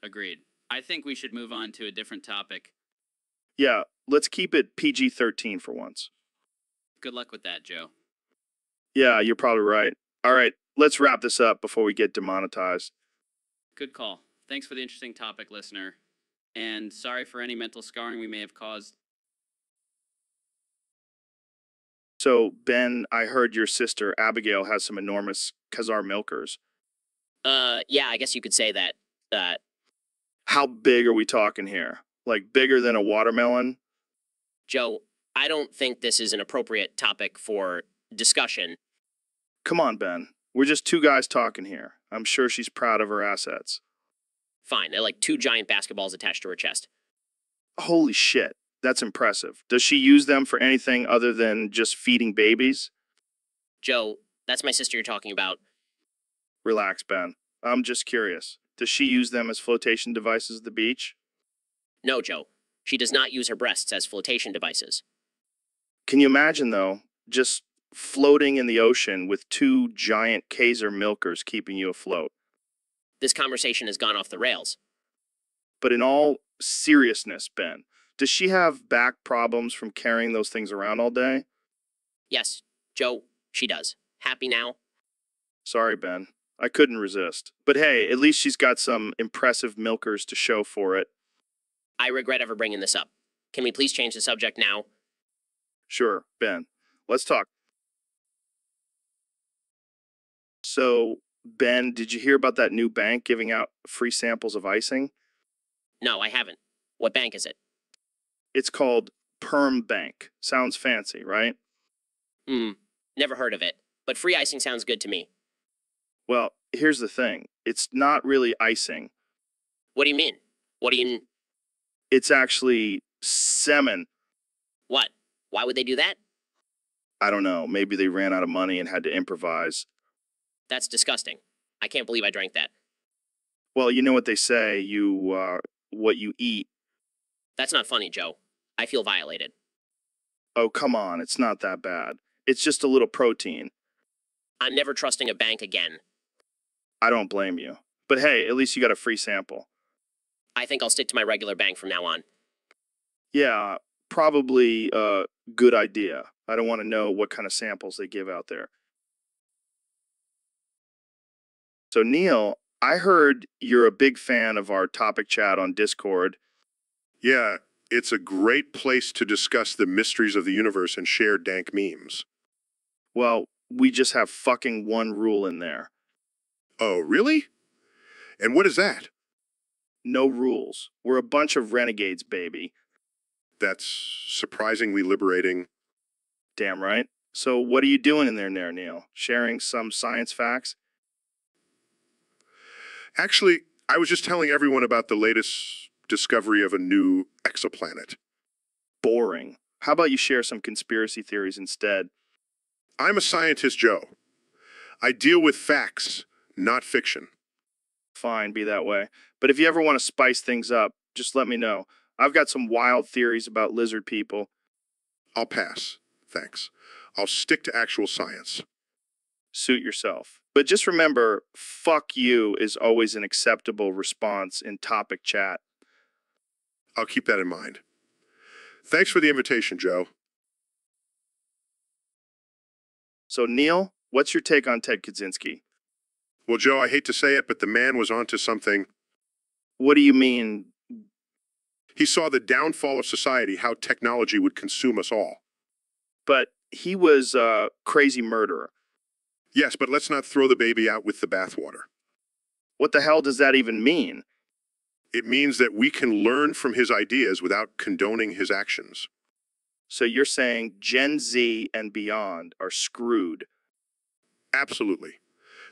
Agreed. I think we should move on to a different topic.
Yeah, let's keep it PG-13 for once.
Good luck with that, Joe.
Yeah, you're probably right. All right, let's wrap this up before we get demonetized.
Good call. Thanks for the interesting topic, listener. And sorry for any mental scarring we may have caused.
So, Ben, I heard your sister Abigail has some enormous Khazar milkers.
Yeah, I guess you could say that.
How big are we talking here? Like bigger than a watermelon?
Joe, I don't think this is an appropriate topic for discussion.
Come on, Ben. We're just two guys talking here. I'm sure she's proud of her assets.
Fine, they're like 2 giant basketballs attached to her chest.
Holy shit, that's impressive. Does she use them for anything other than just feeding babies?
Joe, that's my sister you're talking about.
Relax, Ben. I'm just curious. Does she use them as flotation devices at the beach?
No, Joe. She does not use her breasts as flotation devices.
Can you imagine, though, just floating in the ocean with 2 giant Kaiser milkers keeping you afloat?
This conversation has gone off the rails.
But in all seriousness, Ben, does she have back problems from carrying those things around all day?
Yes, Joe, she does. Happy now?
Sorry, Ben. I couldn't resist. But hey, at least she's got some impressive milkers to show for it.
I regret ever bringing this up. Can we please change the subject now?
Sure, Ben. Let's talk. So, Ben, did you hear about that new bank giving out free samples of icing?
No, I haven't. What bank is it?
It's called Perm Bank. Sounds fancy, right?
Never heard of it. But free icing sounds good to me.
Well, here's the thing. It's not really icing.
What do you mean? What do you...
It's actually semen.
What? Why would they do that?
I don't know. Maybe they ran out of money and had to improvise.
That's disgusting. I can't believe I drank that.
Well, you know what they say, what you eat.
That's not funny, Joe. I feel violated.
Oh, come on. It's not that bad. It's just a little protein.
I'm never trusting a bank again.
I don't blame you. But hey, at least you got a free sample.
I think I'll stick to my regular bank from now on.
Yeah, probably a good idea. I don't want to know what kind of samples they give out there. So, Neil, I heard you're a big fan of our topic chat on Discord.
Yeah, it's a great place to discuss the mysteries of the universe and share dank memes.
Well, we just have fucking one rule in there.
Oh, really? And what is that?
No rules. We're a bunch of renegades, baby.
That's surprisingly liberating.
Damn right. So what are you doing in there, Neil? Sharing some science facts?
Actually, I was just telling everyone about the latest discovery of a new exoplanet.
Boring. How about you share some conspiracy theories instead?
I'm a scientist, Joe. I deal with facts, not fiction.
Fine, be that way. But if you ever want to spice things up, just let me know. I've got some wild theories about lizard people.
I'll pass, thanks. I'll stick to actual science.
Suit yourself. But just remember, fuck you is always an acceptable response in topic chat.
I'll keep that in mind. Thanks for the invitation, Joe.
So, Neil, what's your take on Ted Kaczynski?
Well, Joe, I hate to say it, but the man was onto something.
What do you mean,
He saw the downfall of society, how technology would consume us all.
But he was a crazy murderer.
Yes, but let's not throw the baby out with the bathwater.
What the hell does that even mean?
It means that we can learn from his ideas without condoning his actions.
So you're saying Gen Z and beyond are screwed?
Absolutely.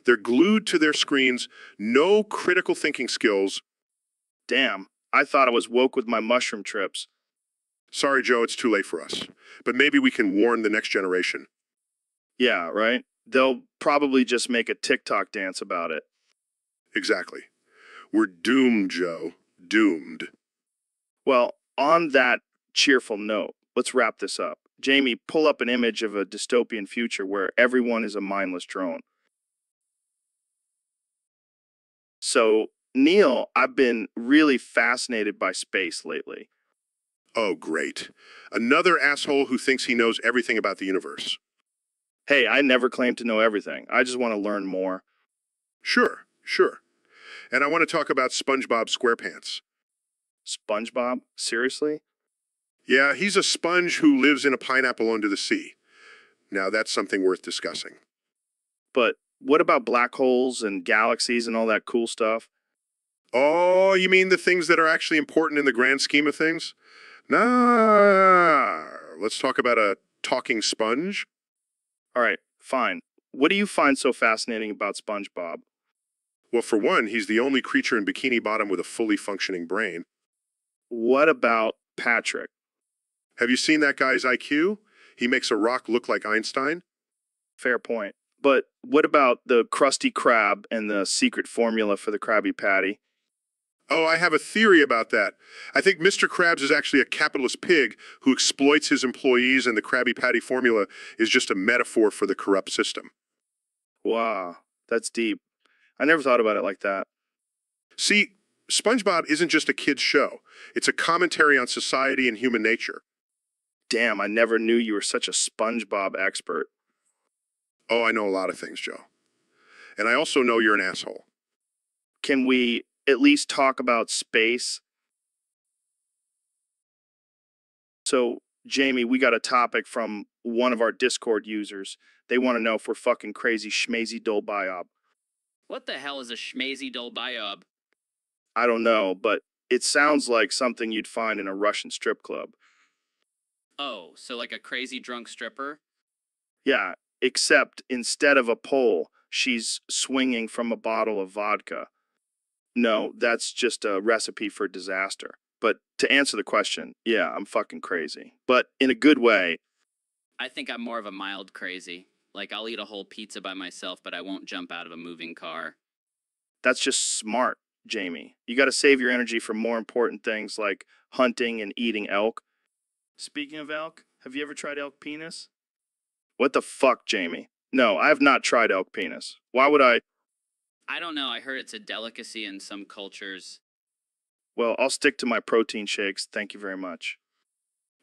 They're glued to their screens, no critical thinking skills.
Damn, I thought I was woke with my mushroom trips.
Sorry, Joe, it's too late for us. But maybe we can warn the next generation.
Yeah, right? They'll probably just make a TikTok dance about it.
Exactly. We're doomed, Joe. Doomed.
Well, on that cheerful note, let's wrap this up. Jamie, pull up an image of a dystopian future where everyone is a mindless drone. So, Neil, I've been really fascinated by space lately.
Oh, great. Another asshole who thinks he knows everything about the universe.
Hey, I never claim to know everything. I just want to learn more.
Sure, sure. And I want to talk about SpongeBob SquarePants.
SpongeBob? Seriously?
Yeah, he's a sponge who lives in a pineapple under the sea. Now, that's something worth discussing.
But what about black holes and galaxies and all that cool stuff?
Oh, you mean the things that are actually important in the grand scheme of things? Nah. Let's talk about a talking sponge.
All right, fine. What do you find so fascinating about SpongeBob?
Well, for one, he's the only creature in Bikini Bottom with a fully functioning brain.
What about Patrick?
Have you seen that guy's IQ? He makes a rock look like Einstein.
Fair point. But what about the Krusty Krab and the secret formula for the Krabby Patty?
Oh, I have a theory about that. I think Mr. Krabs is actually a capitalist pig who exploits his employees, and the Krabby Patty formula is just a metaphor for the corrupt system.
Wow, that's deep. I never thought about it like that.
See, SpongeBob isn't just a kid's show. It's a commentary on society and human nature.
Damn, I never knew you were such a SpongeBob expert.
Oh, I know a lot of things, Joe. And I also know you're an asshole.
Can we at least talk about space? So, Jamie, we got a topic from one of our Discord users. They want to know if we're fucking crazy schmazy dolbiob.
What the hell is a schmazy dolbiob?
I don't know, but it sounds like something you'd find in a Russian strip club.
Oh, so like a crazy drunk stripper?
Yeah, except instead of a pole, she's swinging from a bottle of vodka. No, that's just a recipe for disaster. But to answer the question, yeah, I'm fucking crazy. But in a good way.
I think I'm more of a mild crazy. Like, I'll eat a whole pizza by myself, but I won't jump out of a moving car.
That's just smart, Jamie. You got to save your energy for more important things like hunting and eating elk. Speaking of elk, have you ever tried elk penis? What the fuck, Jamie? No, I have not tried elk penis. Why would I?
I don't know. I heard it's a delicacy in some cultures.
Well, I'll stick to my protein shakes. Thank you very much.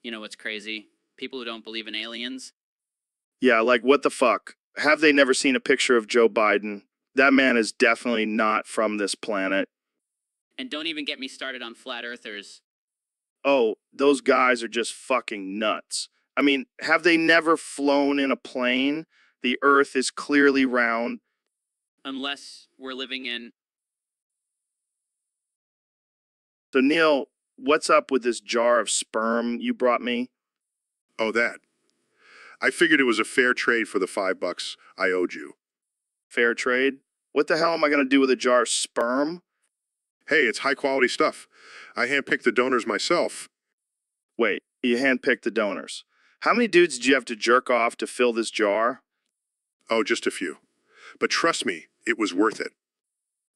You know what's crazy? People who don't believe in aliens.
Yeah, like what the fuck? Have they never seen a picture of Joe Biden? That man is definitely not from this planet.
And don't even get me started on flat earthers.
Oh, those guys are just fucking nuts. I mean, have they never flown in a plane? The earth is clearly round.
Unless we're living in...
So, Neil, what's up with this jar of sperm you brought me?
Oh, that. I figured it was a fair trade for the $5 I owed you.
Fair trade? What the hell am I going to do with a jar of sperm?
Hey, it's high-quality stuff. I handpicked the donors myself.
Wait, you handpicked the donors. How many dudes did you have to jerk off to fill this jar?
Oh, just a few. But trust me, it was worth it.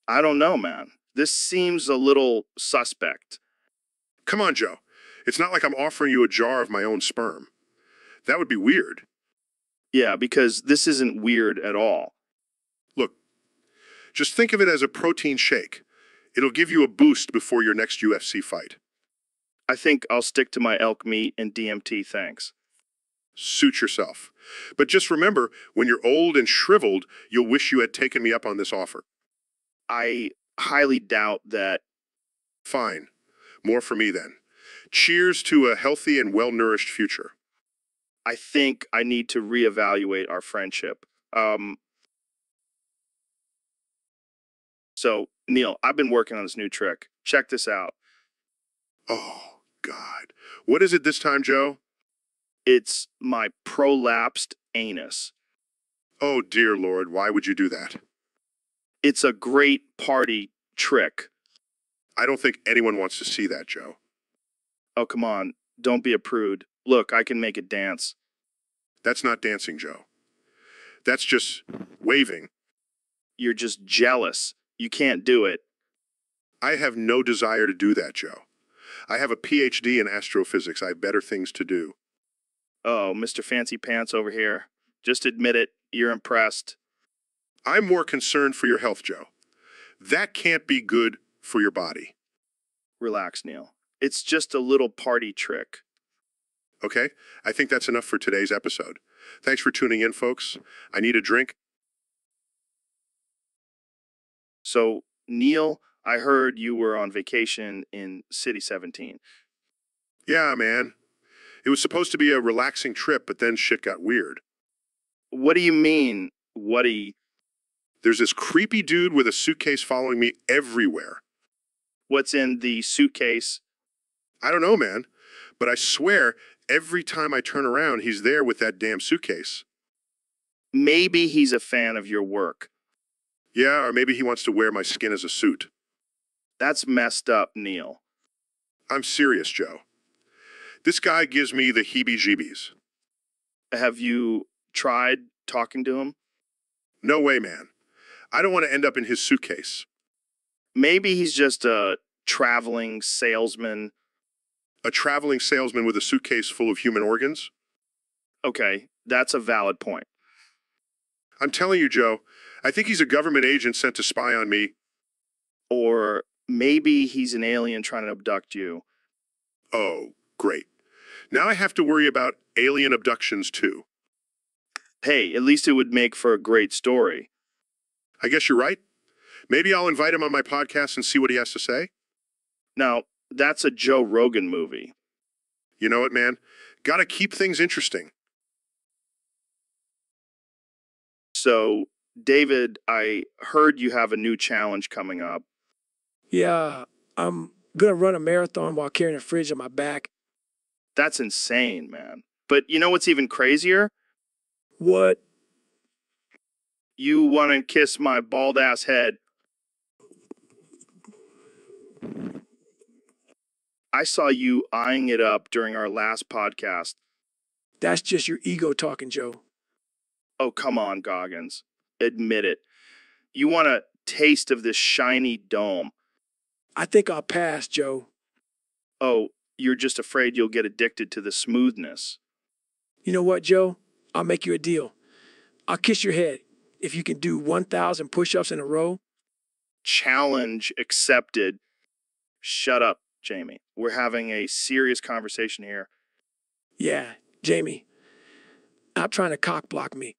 I don't know, man. This seems a little suspect.
Come on, Joe. It's not like I'm offering you a jar of my own sperm. That would be weird.
Yeah, because this isn't weird at all.
Look, just think of it as a protein shake. It'll give you a boost before your next UFC fight.
I think I'll stick to my elk meat and DMT, thanks.
Suit yourself. But just remember, when you're old and shriveled, you'll wish you had taken me up on this offer.
I highly doubt that.
Fine. More for me then. Cheers to a healthy and well-nourished future.
I think I need to reevaluate our friendship. So, Neil, I've been working on this new trick. Check this out.
Oh, God. What is it this time, Joe?
It's my prolapsed anus.
Oh, dear Lord, why would you do that?
It's a great party trick.
I don't think anyone wants to see that, Joe.
Oh, come on. Don't be a prude. Look, I can make it dance.
That's not dancing, Joe. That's just waving.
You're just jealous. You can't do it.
I have no desire to do that, Joe. I have a PhD in astrophysics. I have better things to do.
Oh, Mr. Fancy Pants over here. Just admit it. You're impressed.
I'm more concerned for your health, Joe. That can't be good for your body.
Relax, Neil. It's just a little party trick.
Okay? I think that's enough for today's episode. Thanks for tuning in, folks. I need a drink.
So, Neil, I heard you were on vacation in City 17.
Yeah, man. It was supposed to be a relaxing trip, but then shit got weird.
What do you mean,
There's this creepy dude with a suitcase following me everywhere.
What's in the suitcase?
I don't know, man. But I swear, every time I turn around, he's there with that damn suitcase.
Maybe he's a fan of your work.
Yeah, or maybe he wants to wear my skin as a suit.
That's messed up, Neil.
I'm serious, Joe. This guy gives me the heebie-jeebies.
Have you tried talking to him?
No way, man. I don't want to end up in his suitcase.
Maybe he's just a traveling salesman.
A traveling salesman with a suitcase full of human organs?
Okay, that's a valid point.
I'm telling you, Joe, I think he's a government agent sent to spy on me.
Or maybe he's an alien trying to abduct you.
Oh, great. Now I have to worry about alien abductions, too.
Hey, at least it would make for a great story.
I guess you're right. Maybe I'll invite him on my podcast and see what he has to say.
Now, that's a Joe Rogan movie.
You know what, man? Gotta keep things interesting.
So, David, I heard you have a new challenge coming up.
Yeah, I'm gonna run a marathon while carrying a fridge on my back.
That's insane, man. But you know what's even crazier?
What?
You want to kiss my bald ass head. I saw you eyeing it up during our last podcast.
That's just your ego talking, Joe.
Oh, come on, Goggins. Admit it. You want a taste of this shiny dome.
I think I'll pass, Joe.
Oh, you're just afraid you'll get addicted to the smoothness.
You know what, Joe? I'll make you a deal. I'll kiss your head if you can do 1,000 push-ups in a row.
Challenge accepted. Shut up, Jamie. We're having a serious conversation here.
Yeah, Jamie. Stop trying to cock block me.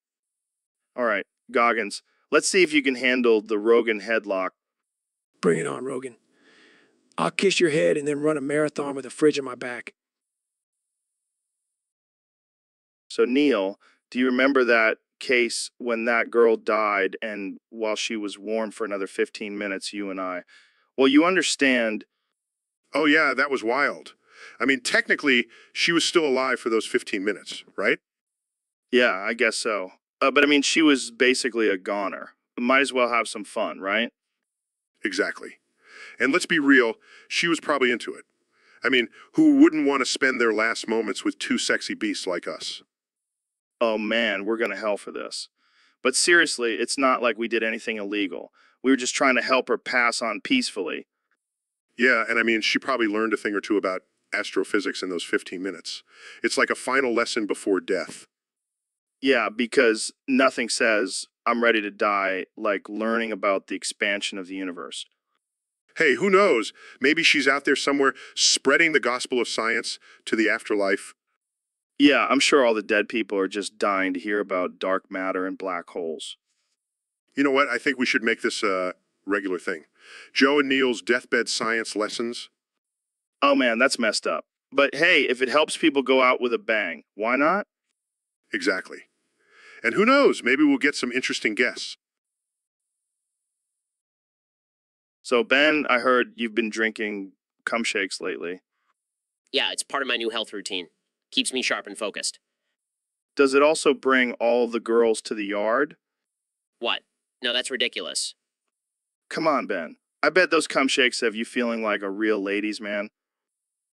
All right, Goggins, let's see if you can handle the Rogan headlock.
Bring it on, Rogan. I'll kiss your head and then run a marathon with a fridge on my back.
So, Neil, do you remember that case when that girl died and while she was warm for another 15 minutes, you and I? Well, you understand.
Oh, yeah, that was wild. I mean, technically, she was still alive for those 15 minutes, right?
Yeah, I guess so. But I mean, she was basically a goner. Might as well have some fun, right?
Exactly. And let's be real, she was probably into it. I mean, who wouldn't want to spend their last moments with two sexy beasts like us?
Oh man, we're going to hell for this. But seriously, it's not like we did anything illegal. We were just trying to help her pass on peacefully.
Yeah, and I mean, she probably learned a thing or two about astrophysics in those 15 minutes. It's like a final lesson before death.
Yeah, because nothing says, I'm ready to die, like learning about the expansion of the universe.
Hey, who knows? Maybe she's out there somewhere spreading the gospel of science to the afterlife.
Yeah, I'm sure all the dead people are just dying to hear about dark matter and black holes.
You know what? I think we should make this a regular thing. Joe and Neil's deathbed science lessons.
Oh man, that's messed up. But hey, if it helps people go out with a bang, why not?
Exactly. And who knows, maybe we'll get some interesting guests.
So, Ben, I heard you've been drinking cum shakes lately.
Yeah, it's part of my new health routine. Keeps me sharp and focused.
Does it also bring all the girls to the yard?
What? No, that's ridiculous.
Come on, Ben. I bet those cum shakes have you feeling like a real ladies' man.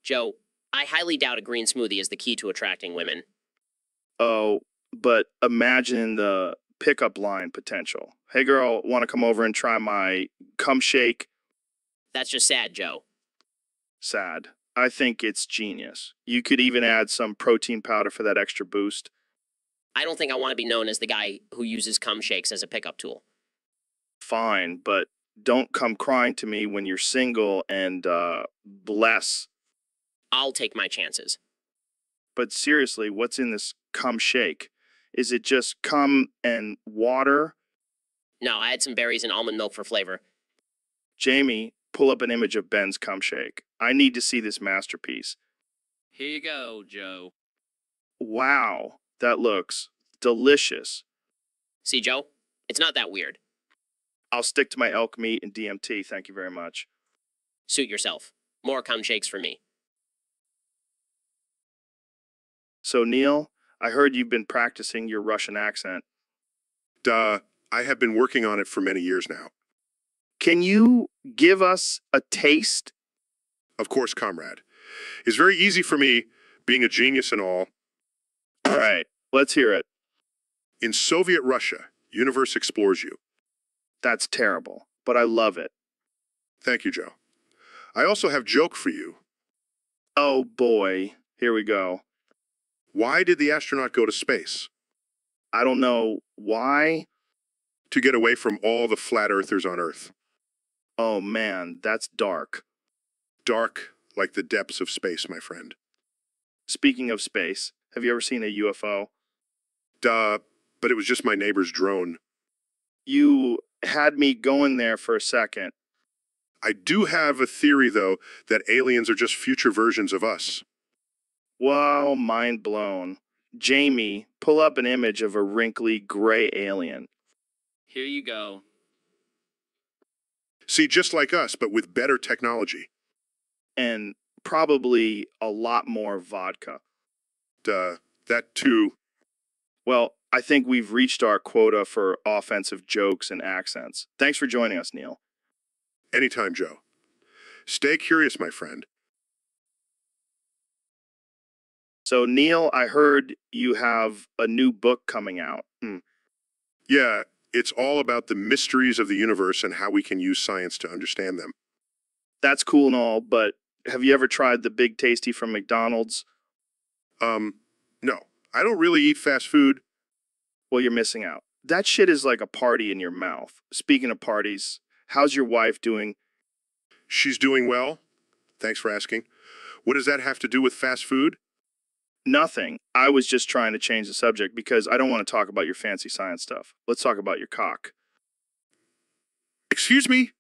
Joe, I highly doubt a green smoothie is the key to attracting women.
Oh, but imagine the pickup line potential. Hey, girl, want to come over and try my cum shake?
That's just sad, Joe.
Sad. I think it's genius. You could even add some protein powder for that extra boost.
I don't think I want to be known as the guy who uses cum shakes as a pickup tool.
Fine, but don't come crying to me when you're single and, bless.
I'll take my chances.
But seriously, what's in this cum shake? Is it just cum and water?
No, I had some berries and almond milk for flavor.
Jamie, pull up an image of Ben's cum shake. I need to see this masterpiece.
Here you go, Joe.
Wow, that looks delicious.
See, Joe? It's not that weird.
I'll stick to my elk meat and DMT, thank you very much.
Suit yourself. More cum shakes for me.
So, Neil, I heard you've been practicing your Russian accent.
I have been working on it for many years now.
Can you give us a taste?
Of course, comrade. It's very easy for me, being a genius and all.
All right, let's hear it.
In Soviet Russia, universe explores you.
That's terrible, but I love it.
Thank you, Joe. I also have joke for you.
Oh boy, here we go.
Why did the astronaut go to space?
I don't know why.
To get away from all the flat earthers on Earth.
Oh man, that's dark.
Dark like the depths of space, my friend.
Speaking of space, have you ever seen a UFO?
But it was just my neighbor's drone.
You had me going there for a second.
I do have a theory, though, that aliens are just future versions of us.
Wow, mind blown. Jamie, pull up an image of a wrinkly gray alien.
Here you go.
See, just like us, but with better technology.
And probably a lot more vodka.
That too.
Well, I think we've reached our quota for offensive jokes and accents. Thanks for joining us, Neil.
Anytime, Joe. Stay curious, my friend.
So, Neil, I heard you have a new book coming out.
Yeah, it's all about the mysteries of the universe and how we can use science to understand them.
That's cool and all, but have you ever tried the Big Tasty from McDonald's?
No. I don't really eat fast food.
Well, you're missing out. That shit is like a party in your mouth. Speaking of parties, how's your wife doing?
She's doing well. Thanks for asking. What does that have to do with fast food?
Nothing. I was just trying to change the subject because I don't want to talk about your fancy science stuff. Let's talk about your cock.
Excuse me?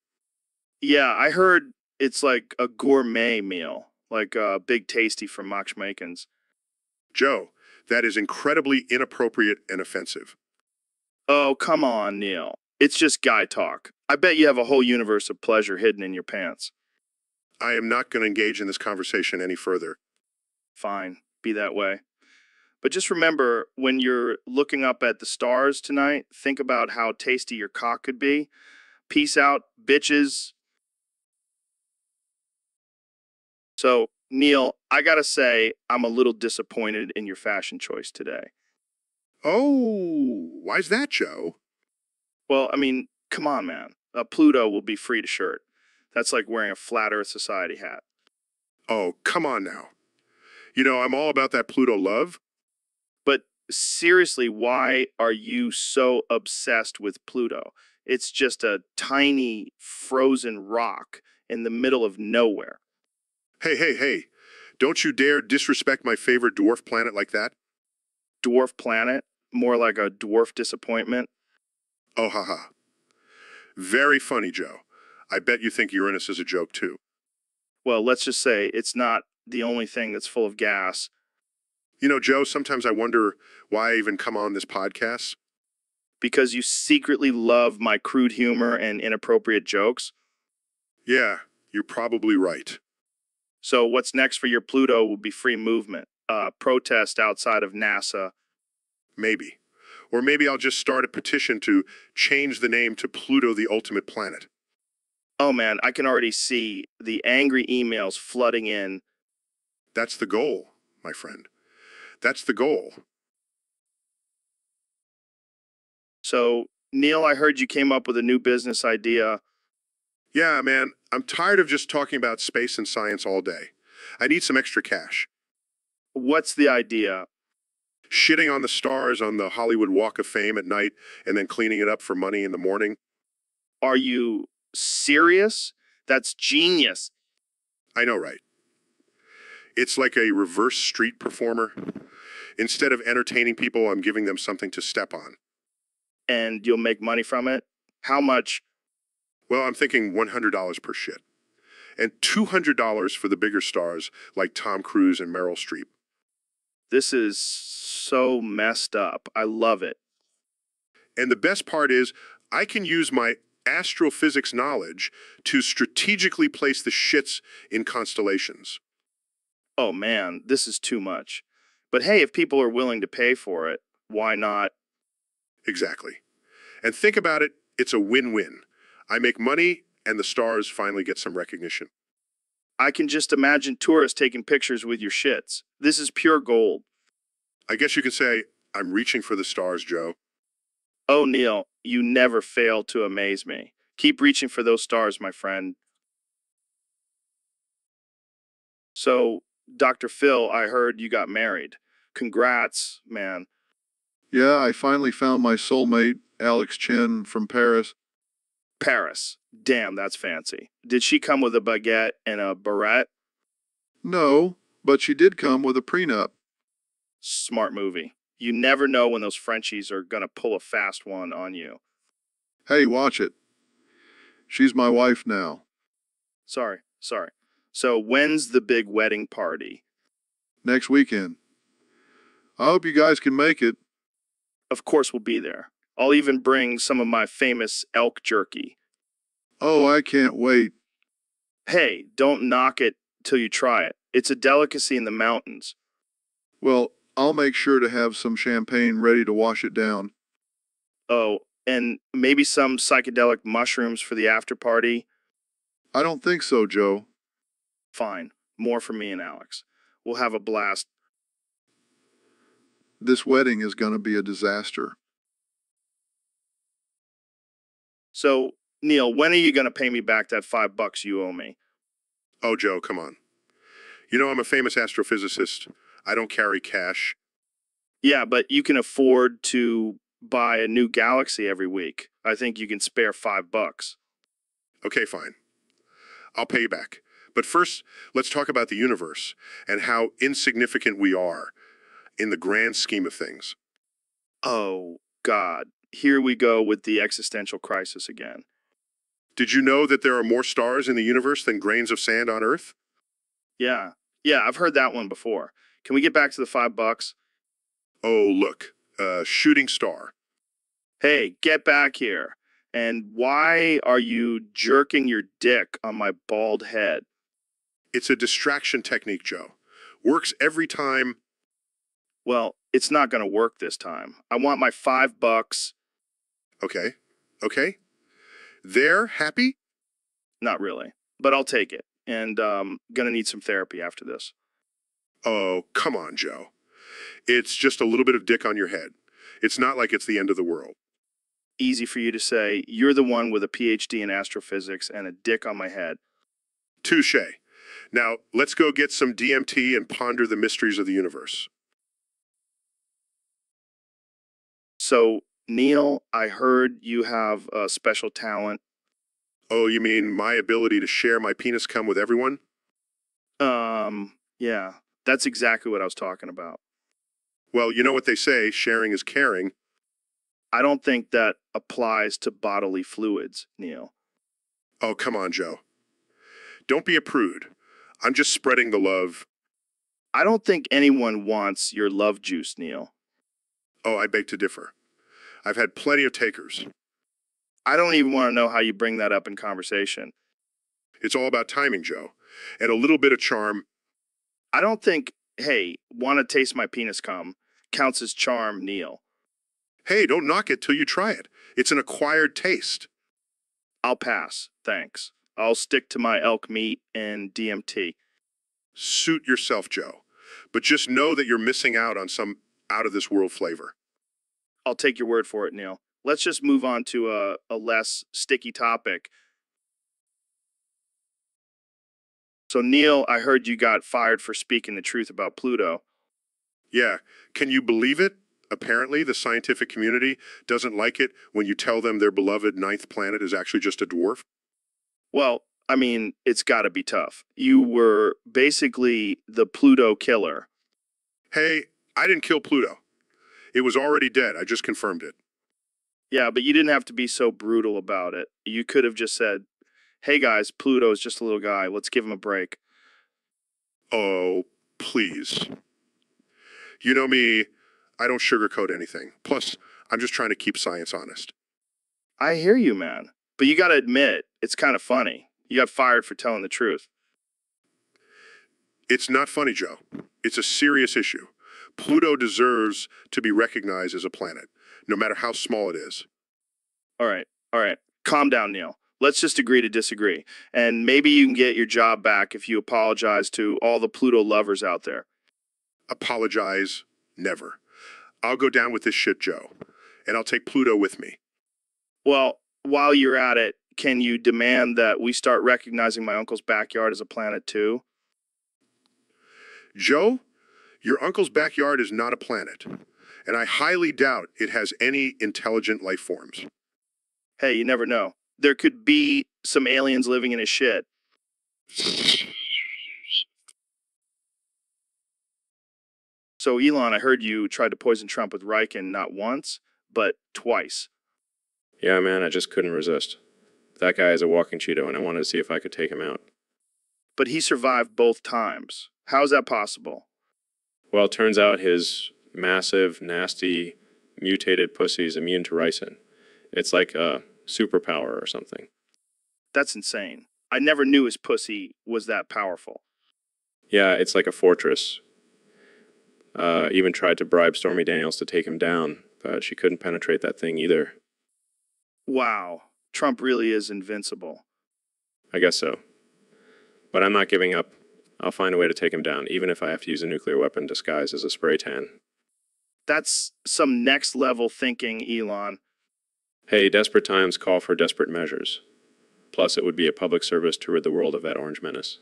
Yeah, I heard it's like a gourmet meal, like a Big Tasty from Mock Schmakens.
Joe, that is incredibly inappropriate and offensive.
Oh, come on, Neil. It's just guy talk. I bet you have a whole universe of pleasure hidden in your pants.
I am not going to engage in this conversation any further.
Fine, be that way. But just remember, when you're looking up at the stars tonight, think about how tasty your cock could be. Peace out, bitches. So, Neil, I gotta say, I'm a little disappointed in your fashion choice today.
Oh, why's that, Joe?
Well, I mean, come on, man. Pluto will be free to shirt. That's like wearing a Flat Earth Society hat.
Oh, come on now. You know, I'm all about that Pluto love.
But seriously, why are you so obsessed with Pluto? It's just a tiny frozen rock in the middle of nowhere.
Hey. Don't you dare disrespect my favorite dwarf planet like that.
Dwarf planet? More like a dwarf disappointment?
Oh, haha. Very funny, Joe. I bet you think Uranus is a joke, too.
Well, let's just say it's not the only thing that's full of gas.
You know, Joe, sometimes I wonder why I even come on this podcast.
Because you secretly love my crude humor and inappropriate jokes.
Yeah, you're probably right.
So what's next for your Pluto will be free movement, protest outside of NASA.
Maybe. Or maybe I'll just start a petition to change the name to Pluto the Ultimate Planet.
Oh man, I can already see the angry emails flooding in.
That's the goal, my friend. That's the goal.
So, Neil, I heard you came up with a new business idea.
Yeah, man, I'm tired of just talking about space and science all day. I need some extra cash.
What's the idea?
Shitting on the stars on the Hollywood Walk of Fame at night and then cleaning it up for money in the morning.
Are you serious? That's genius.
I know, right? It's like a reverse street performer. Instead of entertaining people, I'm giving them something to step on.
And you'll make money from it? How much?
Well, I'm thinking $100 per shit. And $200 for the bigger stars like Tom Cruise and Meryl Streep.
This is so messed up. I love it.
And the best part is, I can use my astrophysics knowledge to strategically place the shits in constellations.
Oh man, this is too much. But hey, if people are willing to pay for it, why not?
Exactly. And think about it, it's a win-win. I make money, and the stars finally get some recognition.
I can just imagine tourists taking pictures with your shits. This is pure gold.
I guess you could say, I'm reaching for the stars, Joe.
Oh, Neil, you never fail to amaze me. Keep reaching for those stars, my friend. So, Dr. Phil, I heard you got married. Congrats, man.
Yeah, I finally found my soulmate, Alex Chen from Paris.
Paris. Damn, that's fancy. Did she come with a baguette and a beret?
No, but she did come with a prenup.
Smart movie. You never know when those Frenchies are gonna pull a fast one on you.
Hey, watch it. She's my wife now.
Sorry. So when's the big wedding party?
Next weekend. I hope you guys can make it.
Of course we'll be there. I'll even bring some of my famous elk jerky.
Oh, I can't wait.
Hey, don't knock it till you try it. It's a delicacy in the mountains.
Well, I'll make sure to have some champagne ready to wash it down.
Oh, and maybe some psychedelic mushrooms for the after party.
I don't think so, Joe.
Fine. More for me and Alex. We'll have a blast.
This wedding is going to be a disaster.
So, Neil, when are you going to pay me back that $5 you owe me?
Oh, Joe, come on. You know I'm a famous astrophysicist. I don't carry cash.
Yeah, but you can afford to buy a new galaxy every week. I think you can spare $5.
Okay, fine. I'll pay you back. But first, let's talk about the universe and how insignificant we are in the grand scheme of things.
Oh, God. Here we go with the existential crisis again.
Did you know that there are more stars in the universe than grains of sand on Earth?
Yeah, I've heard that one before. Can we get back to the $5?
Oh, look, a shooting star.
Hey, get back here. And why are you jerking your dick on my bald head?
It's a distraction technique, Joe. Works every time.
Well, it's not going to work this time. I want my $5.
Okay. They're happy?
Not really, but I'll take it. And gonna need some therapy after this.
Oh, come on, Joe. It's just a little bit of dick on your head. It's not like it's the end of the world.
Easy for you to say. You're the one with a PhD in astrophysics and a dick on my head.
Touche. Now, let's go get some DMT and ponder the mysteries of the universe.
So, Neil, I heard you have a special talent.
Oh, you mean my ability to share my penis cum with everyone?
Yeah, that's exactly what I was talking about.
Well, you know what they say, sharing is caring.
I don't think that applies to bodily fluids, Neil.
Oh, come on, Joe. Don't be a prude. I'm just spreading the love.
I don't think anyone wants your love juice, Neil.
Oh, I beg to differ. I've had plenty of takers.
I don't even want to know how you bring that up in conversation.
It's all about timing, Joe. And a little bit of charm.
I don't think, hey, want to taste my penis cum counts as charm, Neil.
Hey, don't knock it till you try it. It's an acquired taste.
I'll pass, thanks. I'll stick to my elk meat and DMT.
Suit yourself, Joe. But just know that you're missing out on some out-of-this-world flavor.
I'll take your word for it, Neil. Let's just move on to a less sticky topic. So, Neil, I heard you got fired for speaking the truth about Pluto.
Yeah, can you believe it? Apparently, the scientific community doesn't like it when you tell them their beloved ninth planet is actually just a dwarf.
Well, I mean, it's got to be tough. You were basically the Pluto killer.
Hey, I didn't kill Pluto. It was already dead. I just confirmed it.
Yeah, but you didn't have to be so brutal about it. You could have just said, hey guys, Pluto's just a little guy. Let's give him a break.
Oh, please. You know me, I don't sugarcoat anything. Plus, I'm just trying to keep science honest.
I hear you, man. But you got to admit, it's kind of funny. You got fired for telling the truth.
It's not funny, Joe. It's a serious issue. Pluto deserves to be recognized as a planet, no matter how small it is.
All right. Calm down, Neil. Let's just agree to disagree. And maybe you can get your job back if you apologize to all the Pluto lovers out there.
Apologize, never. I'll go down with this shit, Joe. And I'll take Pluto with me.
Well, while you're at it, can you demand that we start recognizing my uncle's backyard as a planet too?
Joe, your uncle's backyard is not a planet. And I highly doubt it has any intelligent life forms.
Hey, you never know. There could be some aliens living in his shit. So, Elon, I heard you tried to poison Trump with Riken not once, but twice.
Yeah, man, I just couldn't resist. That guy is a walking Cheeto, and I wanted to see if I could take him out.
But he survived both times. How is that possible?
Well, it turns out his massive, nasty, mutated pussy is immune to ricin. It's like a superpower or something.
That's insane. I never knew his pussy was that powerful.
Yeah, it's like a fortress. Even tried to bribe Stormy Daniels to take him down, but she couldn't penetrate that thing either.
Wow. Trump really is invincible.
I guess so. But I'm not giving up. I'll find a way to take him down, even if I have to use a nuclear weapon disguised as a spray tan.
That's some next level thinking, Elon.
Hey, desperate times call for desperate measures. Plus, it would be a public service to rid the world of that orange menace.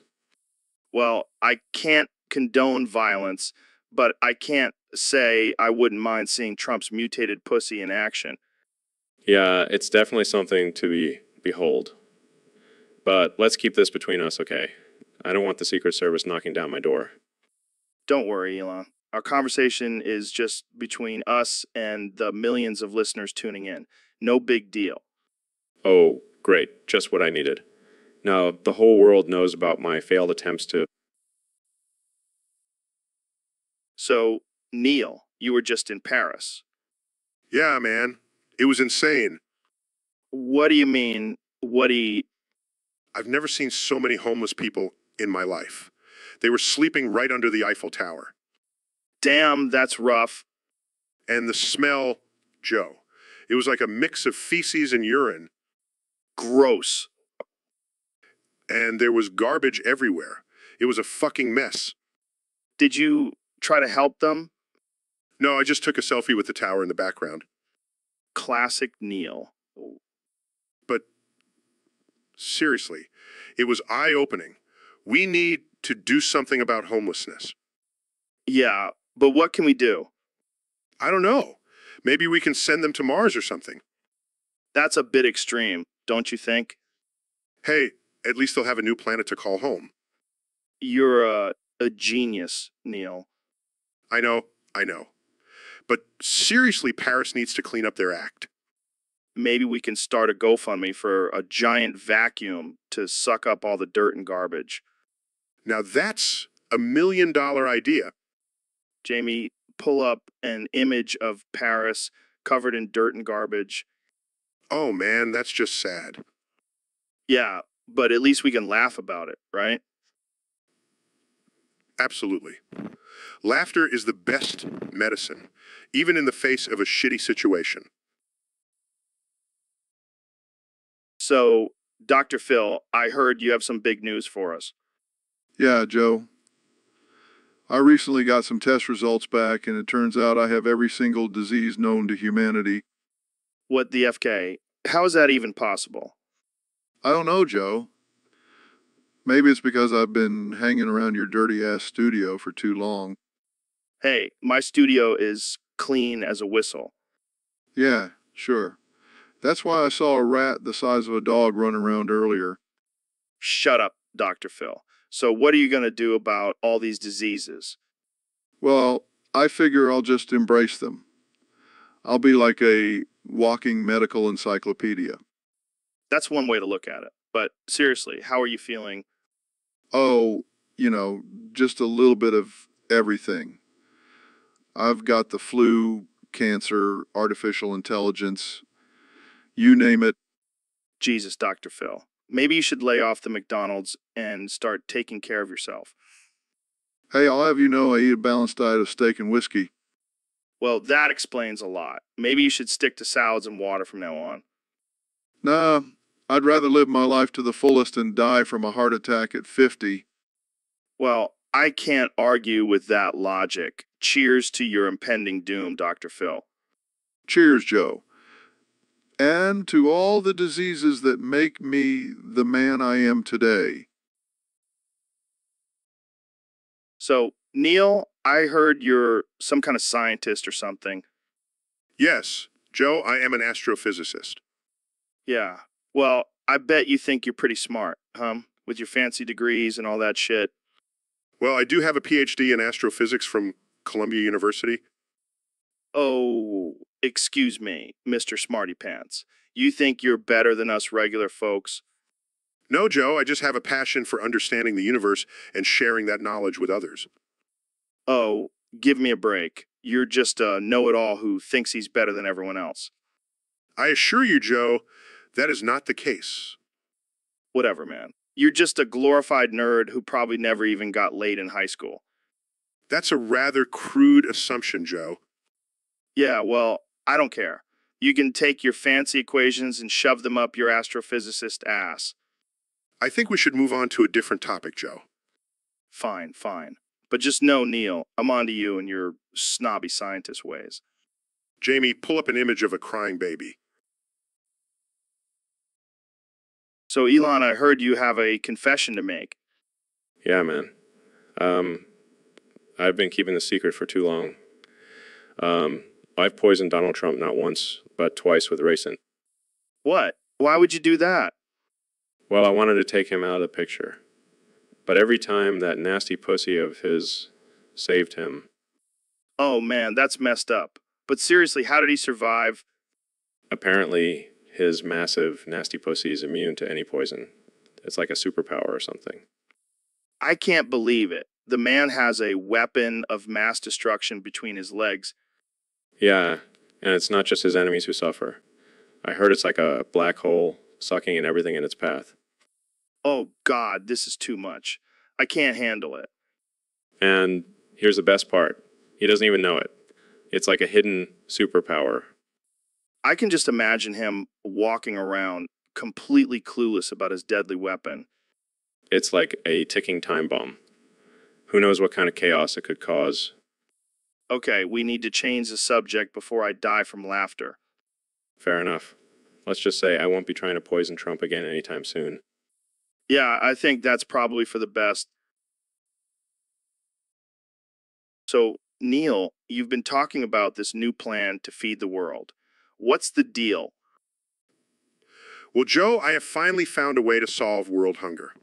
Well, I can't condone violence, but I can't say I wouldn't mind seeing Trump's mutated pussy in action.
Yeah, it's definitely something to behold. But let's keep this between us, okay? I don't want the Secret Service knocking down my door.
Don't worry, Elon. Our conversation is just between us and the millions of listeners tuning in. No big deal.
Oh, great. Just what I needed. Now, the whole world knows about my failed attempts to...
So, Neil, you were just in Paris.
Yeah, man. It was insane.
What do you mean,
I've never seen so many homeless people in my life. They were sleeping right under the Eiffel Tower.
Damn, that's rough.
And the smell, Joe, it was like a mix of feces and urine.
Gross.
And there was garbage everywhere. It was a fucking mess.
Did you try to help them?
No, I just took a selfie with the tower in the background.
Classic Neil.
But seriously, it was eye-opening. We need to do something about homelessness.
Yeah, but what can we do?
I don't know. Maybe we can send them to Mars or something.
That's a bit extreme, don't you think?
Hey, at least they'll have a new planet to call home.
You're a genius, Neil.
I know. But seriously, Paris needs to clean up their act.
Maybe we can start a GoFundMe for a giant vacuum to suck up all the dirt and garbage.
Now that's a $1 million idea.
Jamie, pull up an image of Paris covered in dirt and garbage.
Oh man, that's just sad.
Yeah, but at least we can laugh about it, right?
Absolutely. Laughter is the best medicine, even in the face of a shitty situation.
So, Dr. Phil, I heard you have some big news for us.
Yeah, Joe. I recently got some test results back, and it turns out I have every single disease known to humanity.
What the FK? How is that even possible?
I don't know, Joe. Maybe it's because I've been hanging around your dirty-ass studio for too long.
Hey, my studio is clean as a whistle.
Yeah, sure. That's why I saw a rat the size of a dog run around earlier.
Shut up, Dr. Phil. So what are you going to do about all these diseases?
Well, I figure I'll just embrace them. I'll be like a walking medical encyclopedia.
That's one way to look at it. But seriously, how are you feeling?
Oh, just a little bit of everything. I've got the flu, cancer, artificial intelligence, you name it.
Jesus, Dr. Phil. Maybe you should lay off the McDonald's and start taking care of yourself.
Hey, I'll have you know I eat a balanced diet of steak and whiskey.
Well, that explains a lot. Maybe you should stick to salads and water from now on.
Nah, I'd rather live my life to the fullest and die from a heart attack at 50.
Well, I can't argue with that logic. Cheers to your impending doom, Dr. Phil.
Cheers, Joe. And to all the diseases that make me the man I am today.
So, Neil, I heard you're some kind of scientist or something.
Yes, Joe, I am an astrophysicist.
Yeah. Well, I bet you think you're pretty smart, huh? With your fancy degrees and all that shit.
Well, I do have a PhD in astrophysics from Columbia University.
Oh, excuse me, Mr. Smarty Pants. You think you're better than us regular folks?
No, Joe, I just have a passion for understanding the universe and sharing that knowledge with others.
Oh, give me a break. You're just a know-it-all who thinks he's better than everyone else.
I assure you, Joe, that is not the case.
Whatever, man. You're just a glorified nerd who probably never even got laid in high school.
That's a rather crude assumption, Joe.
Yeah, well, I don't care. You can take your fancy equations and shove them up your astrophysicist ass.
I think we should move on to a different topic, Joe.
Fine, fine. But just know, Neil, I'm on to you and your snobby scientist ways.
Jamie, pull up an image of a crying baby.
So, Elon, I heard you have a confession to make.
Yeah, man. I've been keeping the secret for too long. I've poisoned Donald Trump not once, but twice with ricin.
What? Why would you do that?
Well, I wanted to take him out of the picture. But every time that nasty pussy of his saved him.
Oh, man, that's messed up. But seriously, how did he survive?
Apparently, his massive, nasty pussy is immune to any poison. It's like a superpower or something.
I can't believe it. The man has a weapon of mass destruction between his legs.
Yeah, and it's not just his enemies who suffer. I heard it's like a black hole sucking in everything in its path.
Oh, God, this is too much. I can't handle it.
And here's the best part. He doesn't even know it. It's like a hidden superpower.
I can just imagine him walking around completely clueless about his deadly weapon.
It's like a ticking time bomb. Who knows what kind of chaos it could cause.
Okay, we need to change the subject before I die from laughter.
Fair enough. Let's just say I won't be trying to poison Trump again anytime soon.
Yeah, I think that's probably for the best. So, Neil, you've been talking about this new plan to feed the world. What's the deal?
Well, Joe, I have finally found a way to solve world hunger.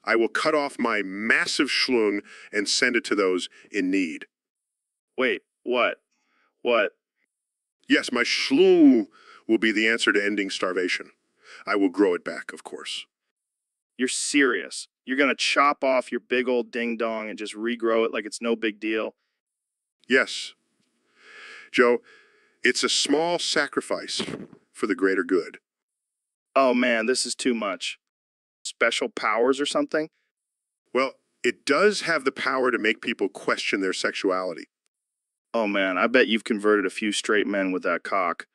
I will cut off my massive schlong and send it to those in need.
Wait, what? What?
Yes, my schlong will be the answer to ending starvation. I will grow it back, of course.
You're serious. You're going to chop off your big old ding dong and just regrow it like it's no big deal.
Yes, Joe, it's a small sacrifice for the greater good.
Oh man, this is too much. Special powers or something?
Well, it does have the power to make people question their sexuality.
Oh man, I bet you've converted a few straight men with that cock.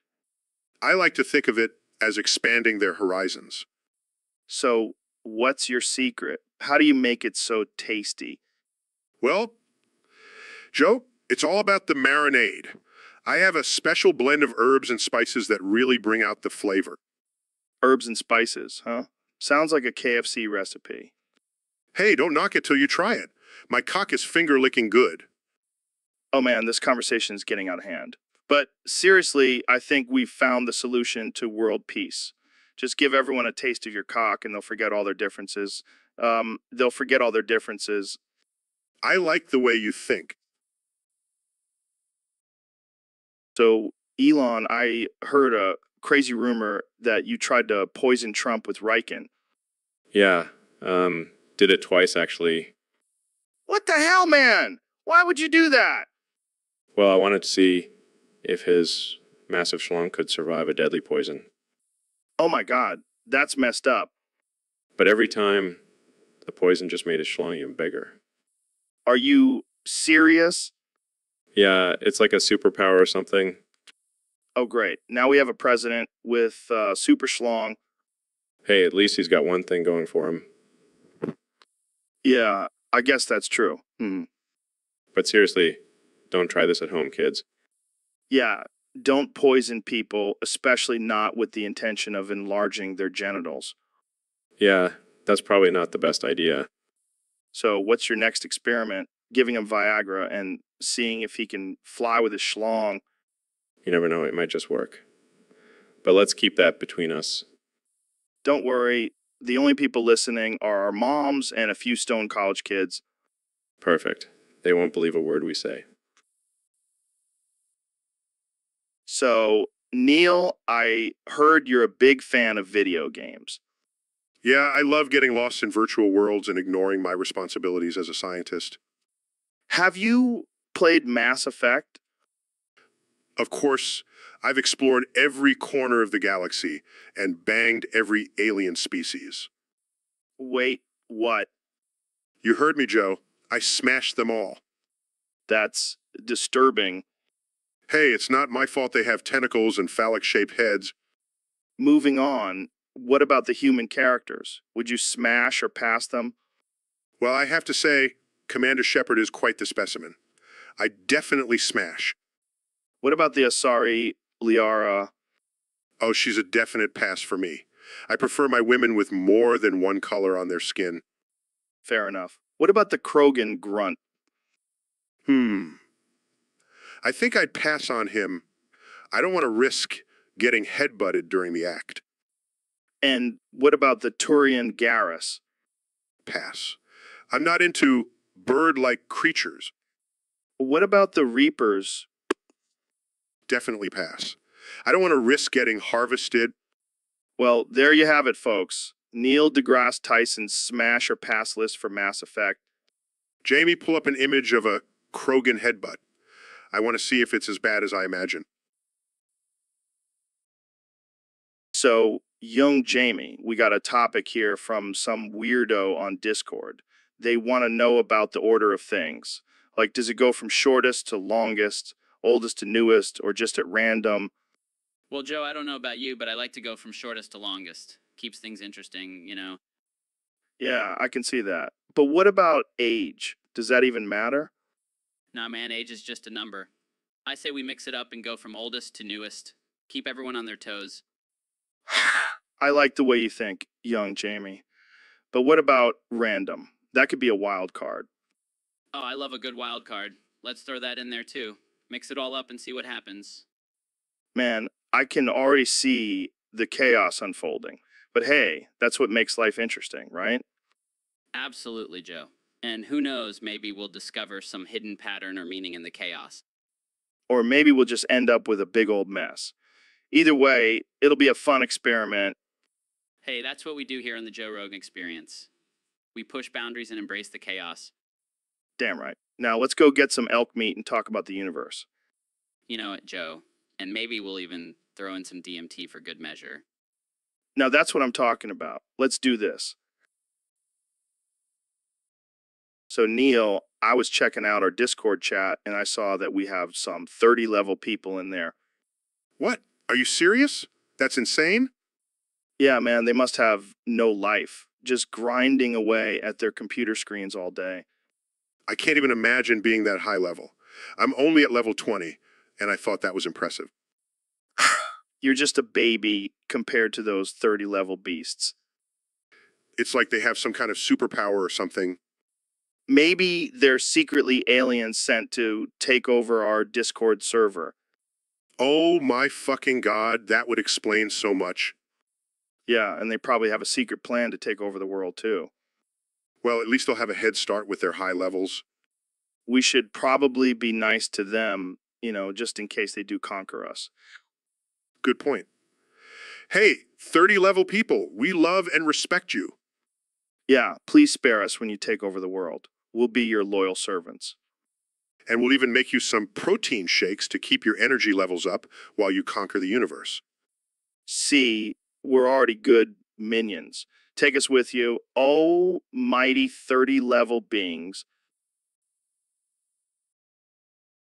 I like to think of it as expanding their horizons.
So, what's your secret? How do you make it so tasty?
Well, Joe, it's all about the marinade. I have a special blend of herbs and spices that really bring out the flavor.
Herbs and spices, huh? Sounds like a KFC recipe.
Hey, don't knock it till you try it. My cock is finger-licking good.
Oh man, this conversation is getting out of hand. But seriously, I think we've found the solution to world peace. Just give everyone a taste of your cock and they'll forget all their differences. They'll forget all their differences.
I like the way you think.
So, Elon, I heard a crazy rumor that you tried to poison Trump with Riken.
Yeah, did it twice actually.
What the hell, man? Why would you do that?
Well, I wanted to see if his massive schlong could survive a deadly poison.
Oh my god, that's messed up.
But every time, the poison just made his schlong even bigger.
Are you serious?
Yeah, it's like a superpower or something.
Oh great, now we have a president with super schlong.
Hey, at least he's got one thing going for him.
Yeah, I guess that's true.
But seriously, don't try this at home, kids.
Yeah, don't poison people, especially not with the intention of enlarging their genitals.
Yeah, that's probably not the best idea.
So what's your next experiment? Giving him Viagra and seeing if he can fly with his schlong.
You never know, it might just work. But let's keep that between us.
Don't worry, the only people listening are our moms and a few Stone College kids.
Perfect. They won't believe a word we say.
So, Neil, I heard you're a big fan of video games.
Yeah, I love getting lost in virtual worlds and ignoring my responsibilities as a scientist.
Have you played Mass Effect?
Of course, I've explored every corner of the galaxy and banged every alien species.
Wait, what?
You heard me, Joe. I smashed them all.
That's disturbing.
Hey, it's not my fault they have tentacles and phallic-shaped heads.
Moving on, what about the human characters? Would you smash or pass them?
Well, I have to say, Commander Shepard is quite the specimen. I definitely smash.
What about the Asari Liara?
Oh, she's a definite pass for me. I prefer my women with more than one color on their skin.
Fair enough. What about the Krogan grunt?
I think I'd pass on him. I don't want to risk getting headbutted during the act.
And what about the Turian Garrus?
Pass. I'm not into bird-like creatures.
What about the Reapers?
Definitely pass. I don't want to risk getting harvested.
Well, there you have it, folks. Neil deGrasse Tyson's smash or pass list for Mass Effect.
Jamie, pull up an image of a Krogan headbutt. I want to see if it's as bad as I imagine.
So, young Jamie, we got a topic here from some weirdo on Discord. They want to know about the order of things. Like, does it go from shortest to longest, oldest to newest, or just at random?
Well, Joe, I don't know about you, but I like to go from shortest to longest. Keeps things interesting, you know.
Yeah, I can see that. But what about age? Does that even matter?
Nah, man, age is just a number. I say we mix it up and go from oldest to newest. Keep everyone on their toes.
I like the way you think, young Jamie. But what about random? That could be a wild card.
Oh, I love a good wild card. Let's throw that in there too. Mix it all up and see what happens.
Man, I can already see the chaos unfolding. But hey, that's what makes life interesting, right?
Absolutely, Joe. And who knows, maybe we'll discover some hidden pattern or meaning in the chaos.
Or maybe we'll just end up with a big old mess. Either way, it'll be a fun experiment.
Hey, that's what we do here on the Joe Rogan Experience. We push boundaries and embrace the chaos.
Damn right. Now let's go get some elk meat and talk about the universe.
You know it, Joe. And maybe we'll even throw in some DMT for good measure.
Now that's what I'm talking about. Let's do this. So Neil, I was checking out our Discord chat and I saw that we have some 30 level people in there.
What? Are you serious? That's insane?
Yeah, man, they must have no life, just grinding away at their computer screens all day.
I can't even imagine being that high level. I'm only at level 20, and I thought that was impressive.
You're just a baby compared to those 30 level beasts.
It's like they have some kind of superpower or something.
Maybe they're secretly aliens sent to take over our Discord server.
Oh my fucking God, that would explain so much.
Yeah, and they probably have a secret plan to take over the world too.
Well, at least they'll have a head start with their high levels.
We should probably be nice to them, just in case they do conquer us.
Good point. Hey, 30 level people, we love and respect you.
Yeah, please spare us when you take over the world. We'll be your loyal servants.
And we'll even make you some protein shakes to keep your energy levels up while you conquer the universe.
See, we're already good minions. Take us with you, oh mighty 30 level beings.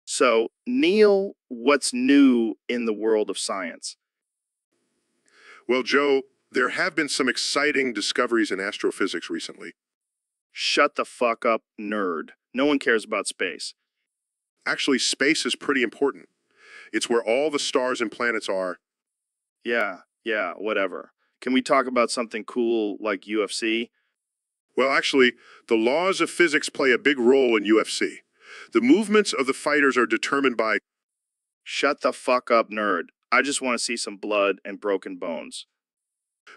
So, Neil, what's new in the world of science?
Well, Joe, there have been some exciting discoveries in astrophysics recently.
Shut the fuck up, nerd. No one cares about space.
Actually, space is pretty important. It's where all the stars and planets are.
Yeah, whatever. Can we talk about something cool like UFC?
Well, actually, the laws of physics play a big role in UFC. The movements of the fighters are determined by...
Shut the fuck up, nerd. I just want to see some blood and broken bones.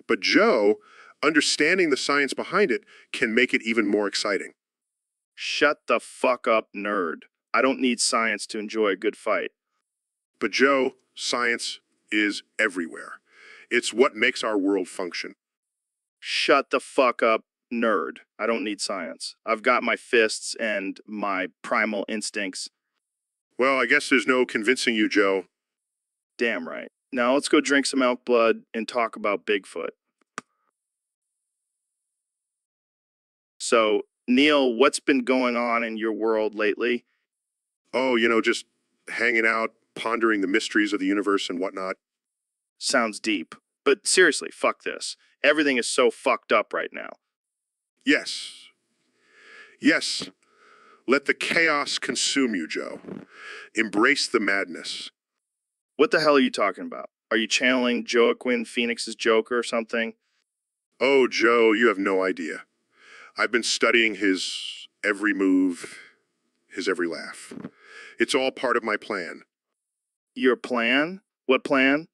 But Joe, understanding the science behind it can make it even more exciting.
Shut the fuck up, nerd. I don't need science to enjoy a good fight.
But Joe, science is everywhere. It's what makes our world function.
Shut the fuck up, nerd. I don't need science. I've got my fists and my primal instincts.
Well, I guess there's no convincing you, Joe.
Damn right. Now let's go drink some elk blood and talk about Bigfoot. So, Neil, what's been going on in your world lately?
Oh, just hanging out, pondering the mysteries of the universe and whatnot.
Sounds deep. But seriously, fuck this. Everything is so fucked up right now.
Yes. Yes. Let the chaos consume you, Joe. Embrace the madness.
What the hell are you talking about? Are you channeling Joaquin Phoenix's Joker or something?
Oh, Joe, you have no idea. I've been studying his every move, his every laugh. It's all part of my plan.
Your plan? What plan?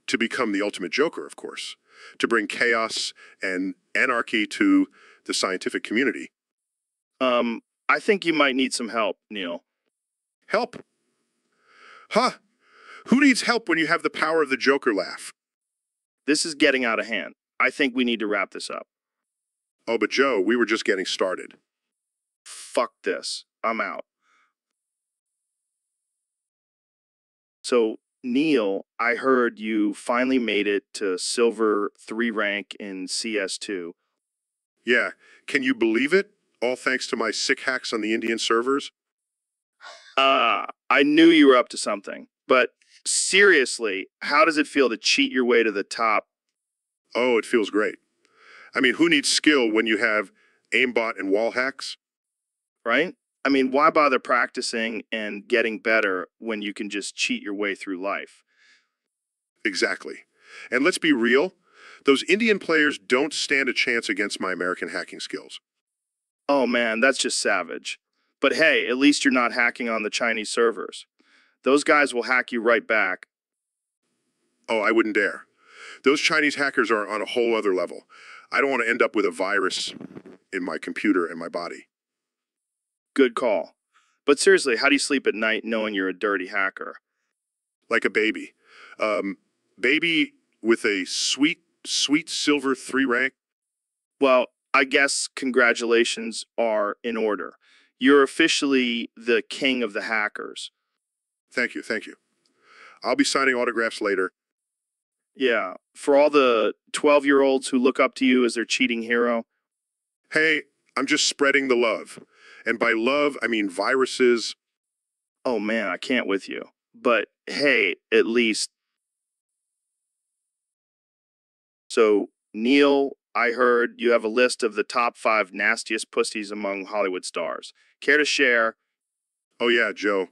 To become the ultimate Joker, of course. To bring chaos and anarchy to the scientific community.
I think you might need some help, Neil.
Help? Huh? Who needs help when you have the power of the Joker laugh?
This is getting out of hand. I think we need to wrap this up.
Oh, but Joe, we were just getting started.
Fuck this. I'm out. So, Neil, I heard you finally made it to Silver 3 rank in CS2.
Yeah, can you believe it? All thanks to my sick hacks on the Indian servers?
I knew you were up to something. But seriously, how does it feel to cheat your way to the top?
Oh, it feels great. I mean, who needs skill when you have aimbot and wall hacks?
Right? I mean, why bother practicing and getting better when you can just cheat your way through life?
Exactly. And let's be real, those Indian players don't stand a chance against my American hacking skills.
Oh man, that's just savage. But hey, at least you're not hacking on the Chinese servers. Those guys will hack you right back.
Oh, I wouldn't dare. Those Chinese hackers are on a whole other level. I don't want to end up with a virus in my computer and my body.
Good call. But seriously, how do you sleep at night knowing you're a dirty hacker?
Like a baby. Baby with a sweet, sweet silver 3 rank.
Well, I guess congratulations are in order. You're officially the king of the hackers.
Thank you, thank you. I'll be signing autographs later.
Yeah, for all the 12-year-olds who look up to you as their cheating hero.
Hey, I'm just spreading the love. And by love, I mean viruses.
Oh man, I can't with you. But hey, at least. So, Neil, I heard you have a list of the top 5 nastiest pussies among Hollywood stars. Care to share?
Oh yeah, Joe.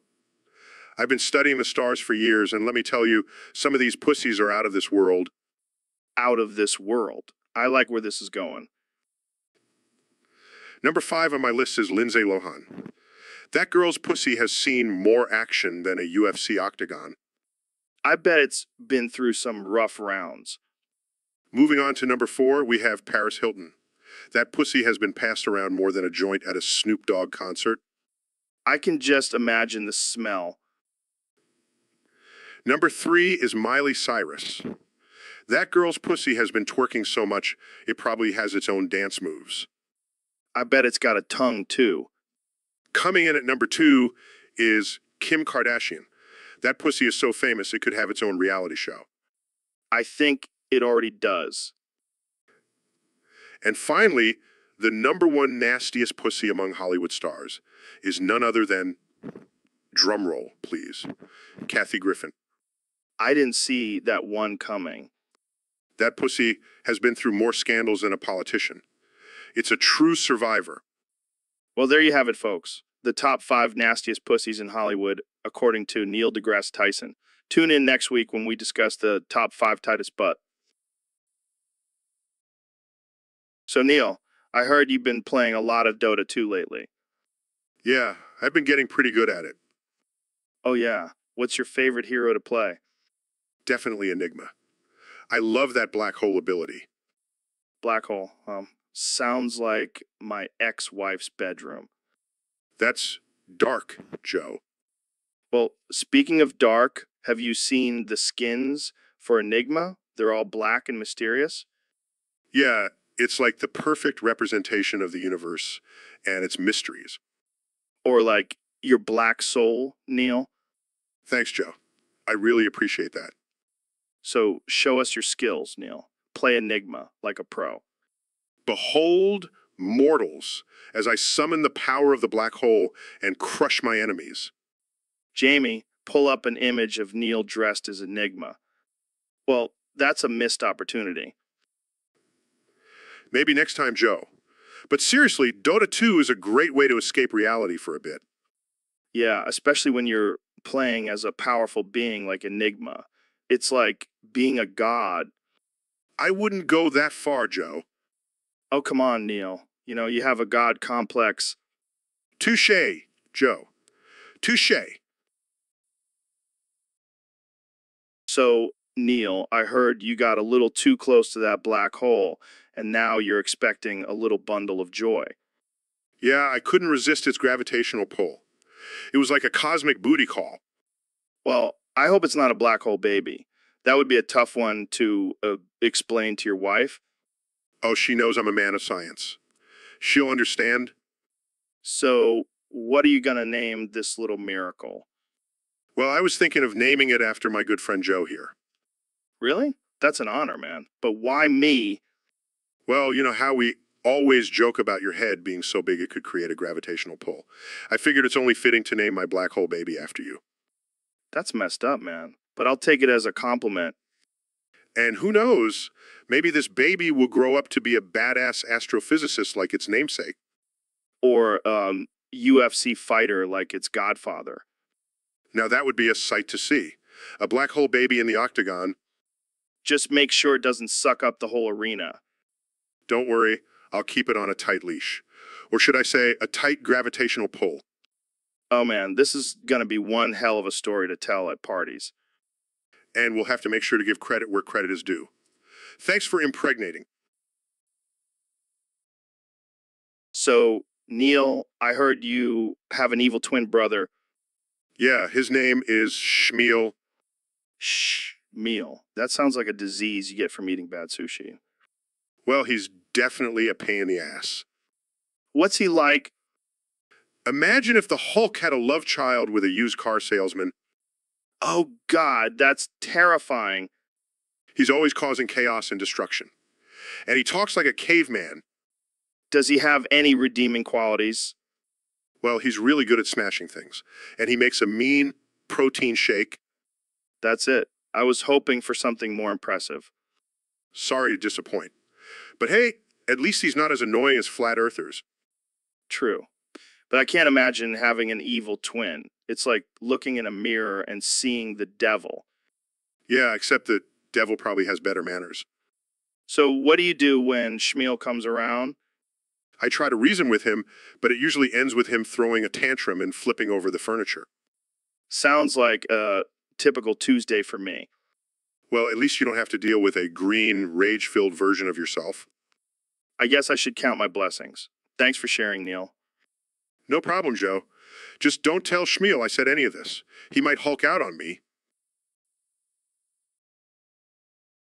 I've been studying the stars for years, and let me tell you, some of these pussies are out of this world.
Out of this world. I like where this is going.
Number 5 on my list is Lindsay Lohan. That girl's pussy has seen more action than a UFC octagon.
I bet it's been through some rough rounds.
Moving on to number 4, we have Paris Hilton. That pussy has been passed around more than a joint at a Snoop Dogg concert.
I can just imagine the smell.
Number 3 is Miley Cyrus. That girl's pussy has been twerking so much, it probably has its own dance moves.
I bet it's got a tongue, too.
Coming in at number 2 is Kim Kardashian. That pussy is so famous it could have its own reality show.
I think it already does.
And finally, the number 1 nastiest pussy among Hollywood stars is none other than, drumroll, please, Kathy Griffin.
I didn't see that one coming.
That pussy has been through more scandals than a politician. It's a true survivor.
Well, there you have it, folks. The top 5 nastiest pussies in Hollywood, according to Neil deGrasse Tyson. Tune in next week when we discuss the top 5 tightest butt. So, Neil, I heard you've been playing a lot of Dota 2 lately.
Yeah, I've been getting pretty good at it.
Oh, yeah. What's your favorite hero to play?
Definitely Enigma. I love that black hole ability.
Black hole. Sounds like my ex-wife's bedroom.
That's dark, Joe.
Well, speaking of dark, have you seen the skins for Enigma? They're all black and mysterious.
Yeah, it's like the perfect representation of the universe and its mysteries.
Or like your black soul, Neil.
Thanks, Joe. I really appreciate that.
So show us your skills, Neil. Play Enigma like a pro.
Behold, mortals, as I summon the power of the black hole and crush my enemies.
Jamie, pull up an image of Neil dressed as Enigma. Well, that's a missed opportunity.
Maybe next time, Joe. But seriously, Dota 2 is a great way to escape reality for a bit.
Yeah, especially when you're playing as a powerful being like Enigma. It's like being a god.
I wouldn't go that far, Joe.
Oh, come on, Neil. You know, you have a god complex.
Touché, Joe. Touché.
So, Neil, I heard you got a little too close to that black hole, and now you're expecting a little bundle of joy.
Yeah, I couldn't resist its gravitational pull. It was like a cosmic booty call.
Well, I hope it's not a black hole baby. That would be a tough one to explain to your wife.
Oh, she knows I'm a man of science. She'll understand.
So, what are you going to name this little miracle?
Well, I was thinking of naming it after my good friend Joe here.
Really? That's an honor, man. But why me?
Well, you know how we always joke about your head being so big it could create a gravitational pull. I figured it's only fitting to name my black hole baby after you.
That's messed up, man. But I'll take it as a compliment.
And who knows, maybe this baby will grow up to be a badass astrophysicist like its namesake.
Or UFC fighter like its godfather.
Now that would be a sight to see. A black hole baby in the octagon.
Just make sure it doesn't suck up the whole arena.
Don't worry, I'll keep it on a tight leash. Or should I say, a tight gravitational pull.
Oh man, this is going to be one hell of a story to tell at parties.
And we'll have to make sure to give credit where credit is due. Thanks for impregnating.
So, Neil, I heard you have an evil twin brother.
Yeah, his name is Shmuel.
Shmuel. That sounds like a disease you get from eating bad sushi.
Well, he's definitely a pain in the ass.
What's he like?
Imagine if the Hulk had a love child with a used car salesman.
Oh, God, that's terrifying.
He's always causing chaos and destruction. And he talks like a caveman.
Does he have any redeeming qualities?
Well, he's really good at smashing things. And he makes a mean protein shake.
That's it. I was hoping for something more impressive.
Sorry to disappoint. But hey, at least he's not as annoying as flat earthers.
True. But I can't imagine having an evil twin. It's like looking in a mirror and seeing the devil.
Yeah, except the devil probably has better manners.
So what do you do when Shmuel comes around?
I try to reason with him, but it usually ends with him throwing a tantrum and flipping over the furniture.
Sounds like a typical Tuesday for me.
Well, at least you don't have to deal with a green, rage-filled version of yourself.
I guess I should count my blessings. Thanks for sharing, Neil.
No problem, Joe. Just don't tell Shmuel I said any of this. He might Hulk out on me.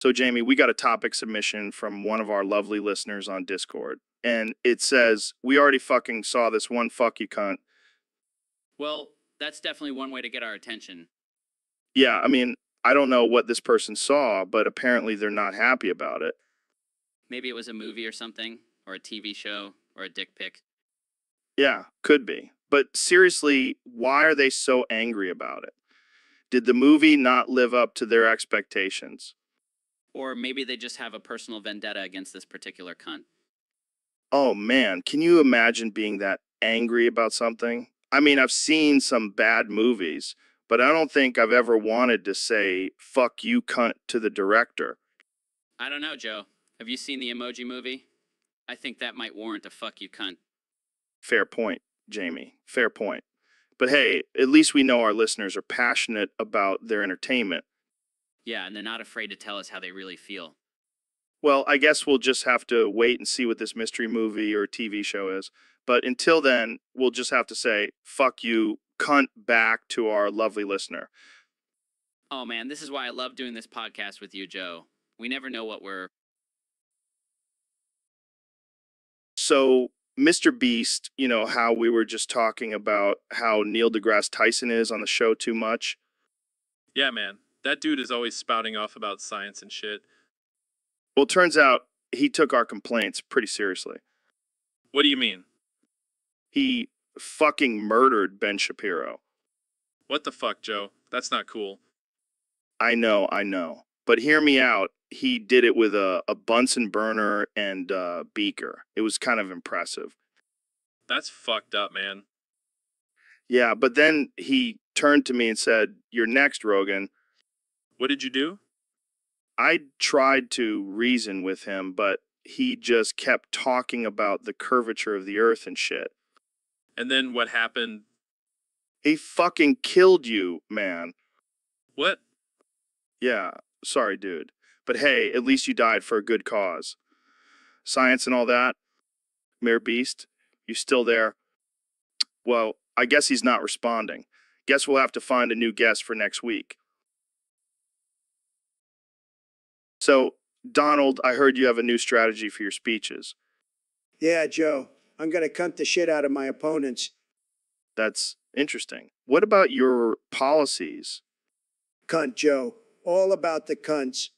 So, Jamie, we got a topic submission from one of our lovely listeners on Discord. And it says, we already fucking saw this one fuck you cunt.
Well, that's definitely one way to get our attention.
Yeah, I mean, I don't know what this person saw, but apparently they're not happy about it.
Maybe it was a movie or something, or a TV show, or a dick pic.
Yeah, could be. But seriously, why are they so angry about it? Did the movie not live up to their expectations?
Or maybe they just have a personal vendetta against this particular cunt.
Oh man, can you imagine being that angry about something? I mean, I've seen some bad movies, but I don't think I've ever wanted to say, fuck you cunt to the director.
I don't know, Joe. Have you seen the Emoji Movie? I think that might warrant a fuck you cunt.
Fair point, Jamie. Fair point. But hey, at least we know our listeners are passionate about their entertainment.
Yeah, and they're not afraid to tell us how they really feel.
Well, I guess we'll just have to wait and see what this mystery movie or TV show is. But until then, we'll just have to say, fuck you, cunt back to our lovely listener.
Oh man, this is why I love doing this podcast with you, Joe. We never know what we're...
So, Mr. Beast, you know, how we were just talking about how Neil deGrasse Tyson is on the show too much.
Yeah, man. That dude is always spouting off about science and shit.
Well, it turns out he took our complaints pretty seriously.
What do you mean?
He fucking murdered Ben Shapiro.
What the fuck, Joe? That's not cool.
I know. But hear me out. He did it with a Bunsen burner and a beaker. It was kind of impressive.
That's fucked up, man.
Yeah, but then he turned to me and said, "You're next, Rogan."
What did you do?
I tried to reason with him, but he just kept talking about the curvature of the earth and shit.
And then what happened?
He fucking killed you, man.
What?
Yeah, sorry, dude. But hey, at least you died for a good cause. Science and all that. Mayor Beast, you still there? Well, I guess he's not responding. Guess we'll have to find a new guest for next week. So, Donald, I heard you have a new strategy for your speeches.
Yeah, Joe. I'm going to cunt the shit out of my opponents.
That's interesting. What about your policies?
Cunt, Joe. All about the cunts.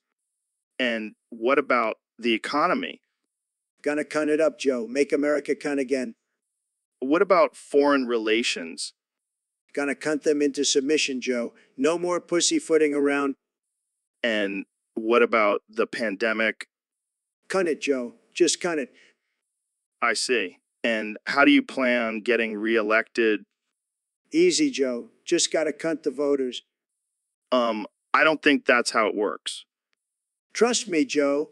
And what about the economy?
Gonna cunt it up, Joe. Make America cunt again.
What about foreign relations?
Gonna cunt them into submission, Joe. No more pussyfooting around.
And what about the pandemic?
Cunt it, Joe. Just cunt it.
I see. And how do you plan getting reelected?
Easy, Joe. Just gotta cunt the voters.
I don't think that's how it works.
Trust me, Joe.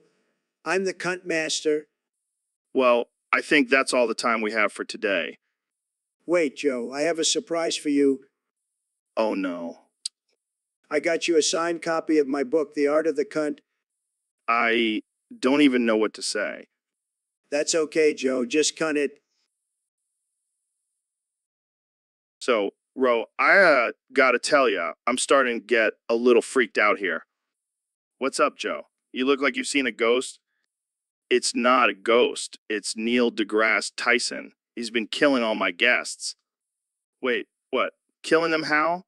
I'm the cunt master.
Well, I think that's all the time we have for today.
Wait, Joe. I have a surprise for you.
Oh no.
I got you a signed copy of my book, The Art of the Cunt.
I don't even know what to say.
That's okay, Joe. Just cunt it.
So, Ro, I gotta tell ya, I'm starting to get a little freaked out here. What's up, Joe? You look like you've seen a ghost? it's not a ghost. It's Neil deGrasse Tyson. He's been killing all my guests. Wait, what? Killing them how?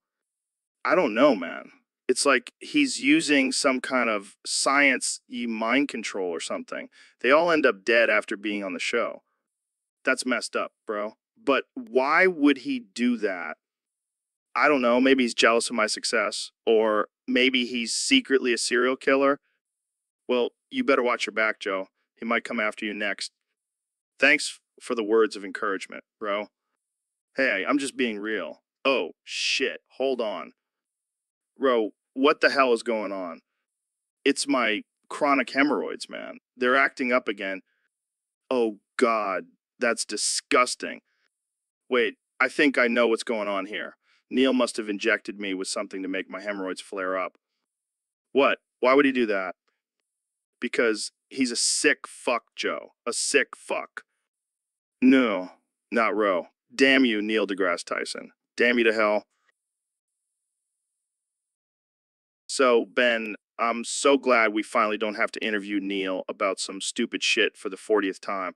I don't know, man. It's like he's using some kind of science-y mind control or something. They all end up dead after being on the show. That's messed up, bro. But why would he do that? I don't know. Maybe he's jealous of my success. Or maybe he's secretly a serial killer. Well, you better watch your back, Joe. He might come after you next. Thanks for the words of encouragement, bro. Hey, I'm just being real. Oh, shit. Hold on. Bro, what the hell is going on? It's my chronic hemorrhoids, man. They're acting up again. Oh, God. That's disgusting. Wait, I think I know what's going on here. Neil must have injected me with something to make my hemorrhoids flare up. What? Why would he do that? Because he's a sick fuck, Joe. A sick fuck. No, not Ro. Damn you, Neil deGrasse Tyson. Damn you to hell. So, Ben, I'm so glad we finally don't have to interview Neil about some stupid shit for the 40th time.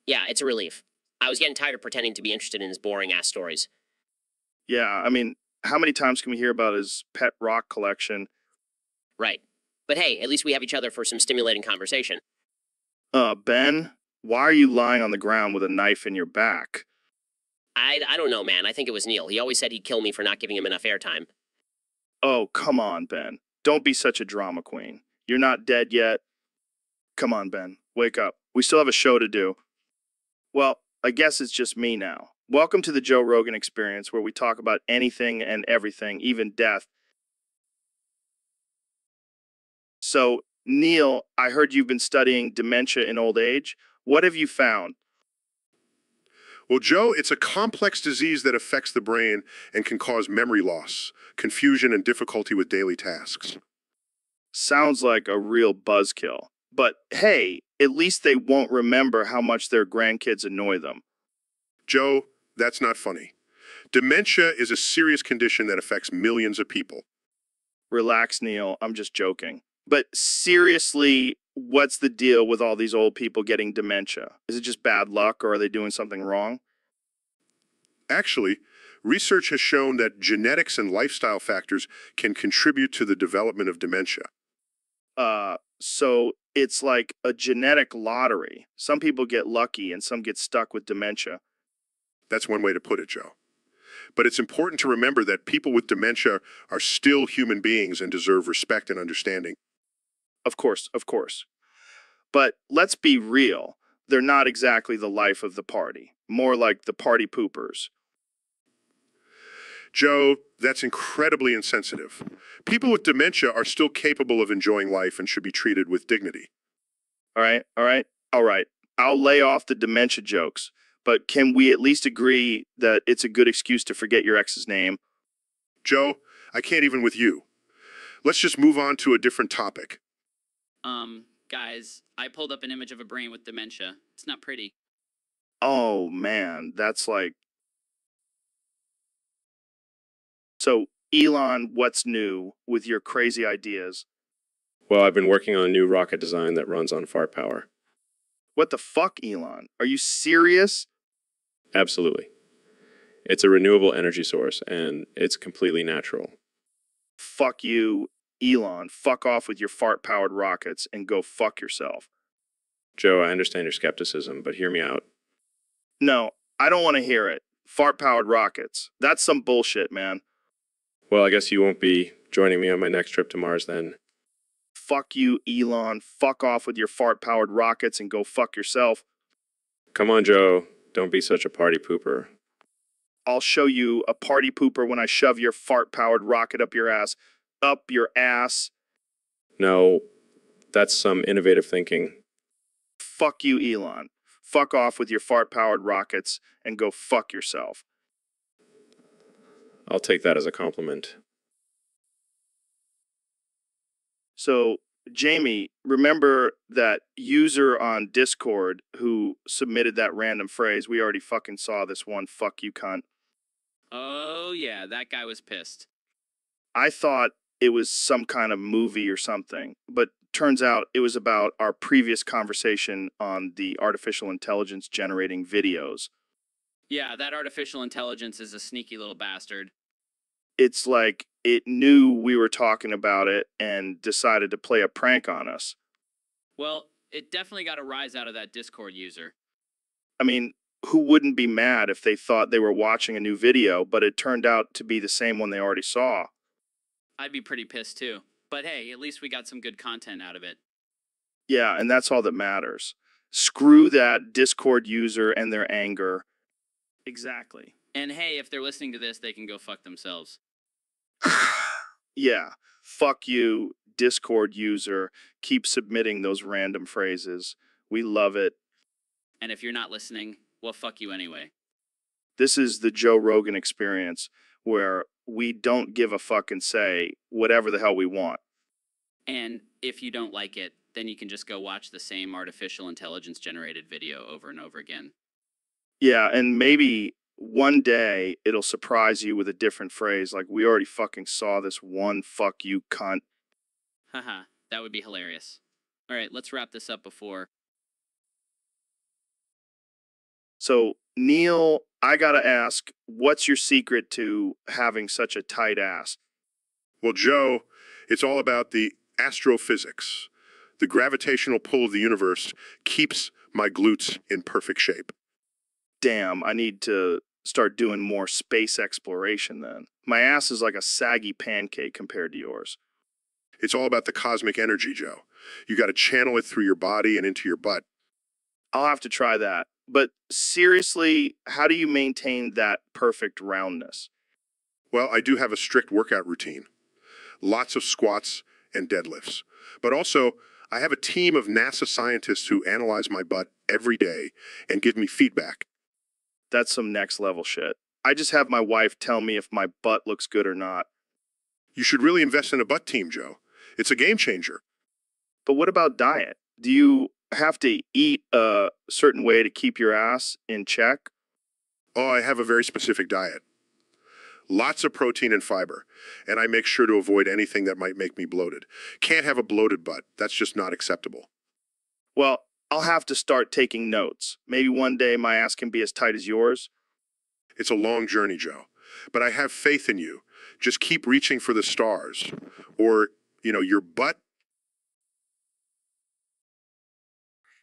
Yeah, it's a relief. I was getting tired of pretending to be interested in his boring-ass stories.
Yeah, I mean, how many times can we hear about his pet rock collection?
Right. But hey, at least we have each other for some stimulating conversation.
Ben, why are you lying on the ground with a knife in your back?
I don't know, man. I think it was Neil. He always said he'd kill me for not giving him enough airtime.
Oh, come on, Ben. Don't be such a drama queen. You're not dead yet. Come on, Ben. Wake up. We still have a show to do. Well, I guess it's just me now. Welcome to the Joe Rogan Experience, where we talk about anything and everything, even death. So, Neil, I heard you've been studying dementia in old age. What have you found?
Well, Joe, it's a complex disease that affects the brain and can cause memory loss, confusion, and difficulty with daily tasks.
Sounds like a real buzzkill. But hey, at least they won't remember how much their grandkids annoy them.
Joe, that's not funny. Dementia is a serious condition that affects millions of people.
Relax, Neil. I'm just joking. But seriously, what's the deal with all these old people getting dementia? Is it just bad luck, or are they doing something wrong?
Actually, research has shown that genetics and lifestyle factors can contribute to the development of dementia.
So it's like a genetic lottery. Some people get lucky and some get stuck with dementia.
That's one way to put it, Joe. But it's important to remember that people with dementia are still human beings and deserve respect and understanding.
Of course, of course. But let's be real. They're not exactly the life of the party. More like the party poopers.
Joe, that's incredibly insensitive. People with dementia are still capable of enjoying life and should be treated with dignity.
All right. I'll lay off the dementia jokes. But can we at least agree that it's a good excuse to forget your ex's name?
Joe, I can't even with you. Let's just move on to a different topic.
Guys, I pulled up an image of a brain with dementia. It's not pretty.
Oh, man, that's like... So, Elon, what's new with your crazy ideas?
Well, I've been working on a new rocket design that runs on fart power.
What the fuck, Elon? Are you serious?
Absolutely. It's a renewable energy source, and it's completely natural.
Fuck you, Elon. Fuck off with your fart-powered rockets and go fuck yourself.
Joe, I understand your skepticism, but hear me out.
No, I don't want to hear it. Fart-powered rockets. That's some bullshit, man.
Well, I guess you won't be joining me on my next trip to Mars then.
Fuck you, Elon. Fuck off with your fart-powered rockets and go fuck yourself.
Come on, Joe. Don't be such a party pooper.
I'll show you a party pooper when I shove your fart-powered rocket up your ass. Up your ass.
No, that's some innovative thinking.
Fuck you, Elon. Fuck off with your fart-powered rockets and go fuck yourself.
I'll take that as a compliment.
So, Jamie, remember that user on Discord who submitted that random phrase? We already fucking saw this one, fuck you cunt.
Oh, yeah, that guy was pissed.
I thought it was some kind of movie or something, but turns out it was about our previous conversation on the artificial intelligence generating videos.
Yeah, that artificial intelligence is a sneaky little bastard.
It's like it knew we were talking about it and decided to play a prank on us.
Well, it definitely got a rise out of that Discord user.
I mean, who wouldn't be mad if they thought they were watching a new video, but it turned out to be the same one they already saw?
I'd be pretty pissed too. But hey, at least we got some good content out of it.
Yeah, and that's all that matters. Screw that Discord user and their anger. Exactly.
And hey, if they're listening to this, they can go fuck themselves.
Yeah, fuck you, Discord user. Keep submitting those random phrases. We love it.
And if you're not listening, well, fuck you anyway.
This is the Joe Rogan experience where we don't give a fuck and say whatever the hell we want.
And if you don't like it, then you can just go watch the same artificial intelligence generated video over and over again.
Yeah, and maybe one day it'll surprise you with a different phrase, like we already fucking saw this one, fuck you, cunt.
Haha, that would be hilarious. All right, let's wrap this up before.
So, Neil, I gotta ask, what's your secret to having such a tight ass?
Well, Joe, it's all about the astrophysics. The gravitational pull of the universe keeps my glutes in perfect shape.
Damn, I need to start doing more space exploration then. My ass is like a saggy pancake compared to yours.
It's all about the cosmic energy, Joe. You got to channel it through your body and into your butt.
I'll have to try that. But seriously, how do you maintain that perfect roundness?
Well, I do have a strict workout routine. Lots of squats and deadlifts. But also, I have a team of NASA scientists who analyze my butt every day and give me feedback.
That's some next level shit. I just have my wife tell me if my butt looks good or not.
You should really invest in a butt team, Joe. It's a game changer.
But what about diet? Do you have to eat a certain way to keep your ass in check?
Oh, I have a very specific diet. Lots of protein and fiber, and I make sure to avoid anything that might make me bloated. Can't have a bloated butt. That's just not acceptable.
Well, I'll have to start taking notes. Maybe one day my ass can be as tight as yours.
It's a long journey, Joe, but I have faith in you. Just keep reaching for the stars. Or, your butt.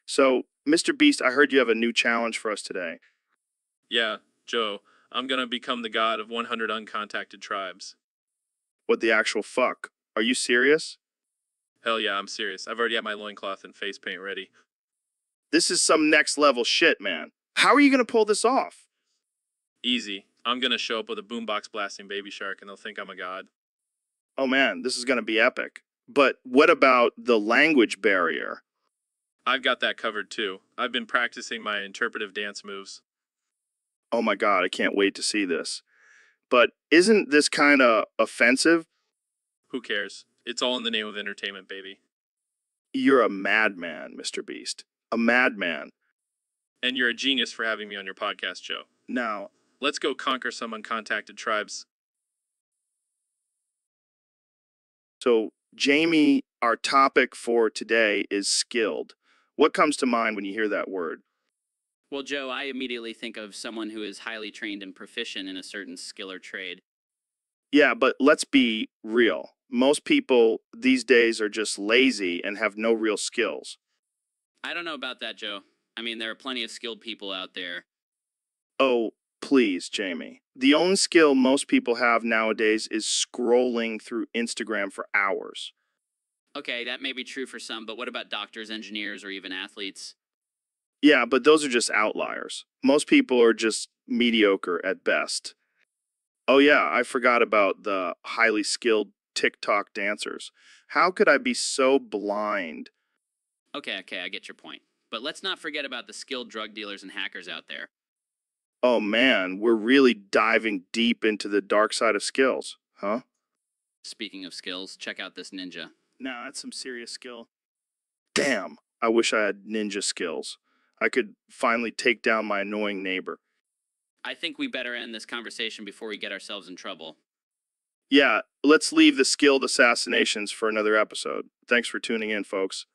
So, Mr. Beast, I heard you have a new challenge for us today.
Yeah, Joe, I'm gonna become the god of 100 uncontacted tribes.
What the actual fuck? Are you serious?
Hell yeah, I'm serious. I've already got my loincloth and face paint ready.
This is some next level shit, man. How are you gonna pull this off?
Easy. I'm gonna show up with a boombox blasting Baby Shark and they'll think I'm a god.
Oh man, this is gonna be epic. But what about the language barrier?
I've got that covered too. I've been practicing my interpretive dance moves.
Oh my god, I can't wait to see this. But isn't this kinda offensive?
Who cares? It's all in the name of entertainment, baby.
You're a madman, Mr. Beast. A madman.
And you're a genius for having me on your podcast, Joe.
Now,
Let's go conquer some uncontacted tribes.
so Jamie, our topic for today is skilled. What comes to mind when you hear that word?
Well, Joe, I immediately think of someone who is highly trained and proficient in a certain skill or trade.
Yeah, but let's be real. Most people these days are just lazy and have no real skills.
I don't know about that, Joe. I mean, there are plenty of skilled people out there.
Oh, please, Jamie. The only skill most people have nowadays is scrolling through Instagram for hours.
Okay, that may be true for some, but what about doctors, engineers, or even athletes?
Yeah, but those are just outliers. Most people are just mediocre at best. Oh yeah, I forgot about the highly skilled TikTok dancers. How could I be so blind?
Okay, I get your point. But let's not forget about the skilled drug dealers and hackers out there.
Oh man, we're really diving deep into the dark side of skills, huh?
Speaking of skills, check out this ninja.
Nah, that's some serious skill. Damn, I wish I had ninja skills. I could finally take down my annoying neighbor.
I think we better end this conversation before we get ourselves in trouble.
Yeah, let's leave the skilled assassinations for another episode. Thanks for tuning in, folks.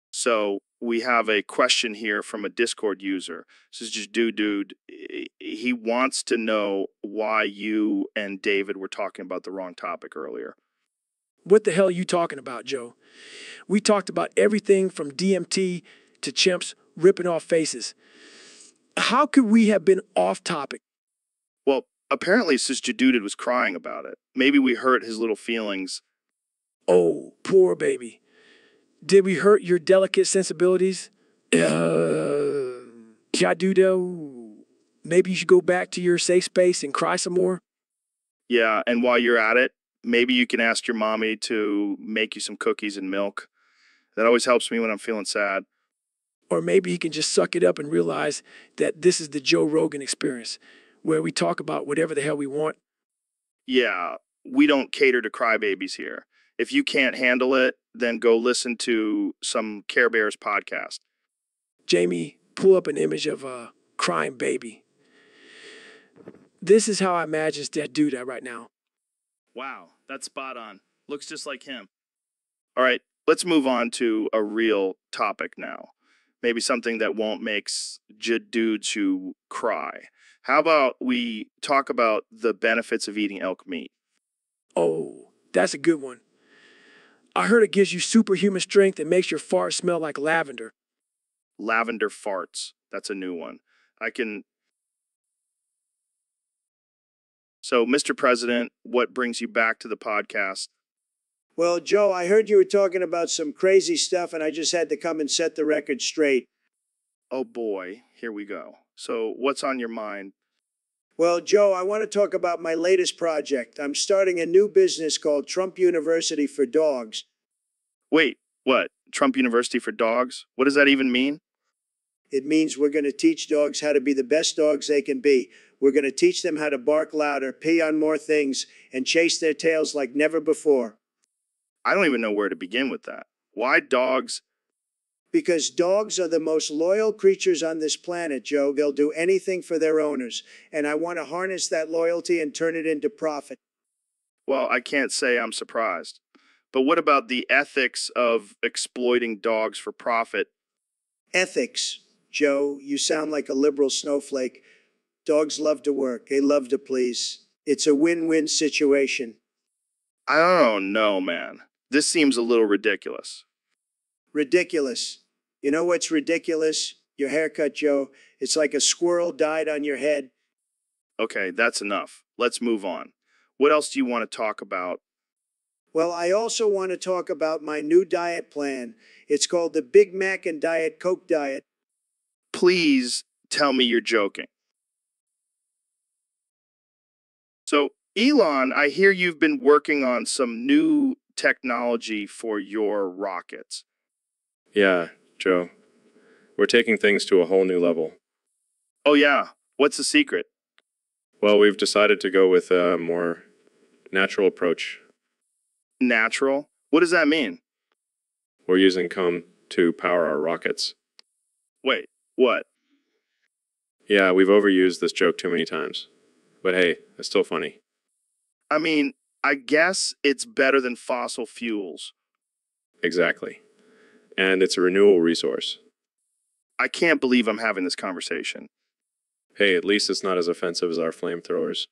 So we have a question here from a Discord user. This is just dude. He wants to know why you and David were talking about the wrong topic earlier.
What the hell are you talking about, Joe? We talked about everything from DMT to chimps ripping off faces. How could we have been off topic?
Well, apparently Sis Jadudid was crying about it. Maybe we hurt his little feelings.
Oh, poor baby. Did we hurt your delicate sensibilities? Jadudo, maybe you should go back to your safe space and cry some more?
Yeah, and while you're at it, maybe you can ask your mommy to make you some cookies and milk. That always helps me when I'm feeling sad.
Or maybe he can just suck it up and realize that this is the Joe Rogan experience, where we talk about whatever the hell we want.
Yeah, we don't cater to crybabies here. If you can't handle it, then go listen to some Care Bears podcast.
Jamie, pull up an image of a crying baby. This is how I imagine that dude right now.
Wow, that's spot on. Looks just like him. All right, let's move on to a real topic now. Maybe something that won't make dudes who cry. How about we talk about the benefits of eating elk meat?
Oh, that's a good one. I heard it gives you superhuman strength and makes your fart smell like lavender.
Lavender farts. That's a new one. So, Mr. President, what brings you back to the podcast?
Well, Joe, I heard you were talking about some crazy stuff, and I just had to come and set the record straight.
Oh boy, here we go. So, what's on your mind?
Well, Joe, I want to talk about my latest project. I'm starting a new business called Trump University for Dogs.
Wait, what? Trump University for Dogs? What does that even mean?
It means we're going to teach dogs how to be the best dogs they can be. We're going to teach them how to bark louder, pee on more things, and chase their tails like never before.
I don't even know where to begin with that. Why dogs?
Because dogs are the most loyal creatures on this planet, Joe. They'll do anything for their owners. And I want to harness that loyalty and turn it into profit.
Well, I can't say I'm surprised. But what about the ethics of exploiting dogs for profit?
Ethics. Joe, you sound like a liberal snowflake. Dogs love to work. They love to please. It's a win-win situation.
I don't know, man. This seems a little ridiculous.
Ridiculous. You know what's ridiculous? Your haircut, Joe. It's like a squirrel died on your head.
Okay, that's enough. Let's move on. What else do you want to talk about?
Well, I also want to talk about my new diet plan. It's called the Big Mac and Diet Coke diet.
Please tell me you're joking. So, Elon, I hear you've been working on some new technology for your rockets.
Yeah, Joe. We're taking things to a whole new level.
Oh, yeah. What's the secret?
Well, we've decided to go with a more natural approach.
Natural? What does that mean?
We're using cum to power our rockets.
Wait, what?
Yeah, we've overused this joke too many times. But hey, it's still funny.
I mean, I guess it's better than fossil fuels.
Exactly. And it's a renewable resource.
I can't believe I'm having this conversation.
Hey, at least it's not as offensive as our flamethrowers.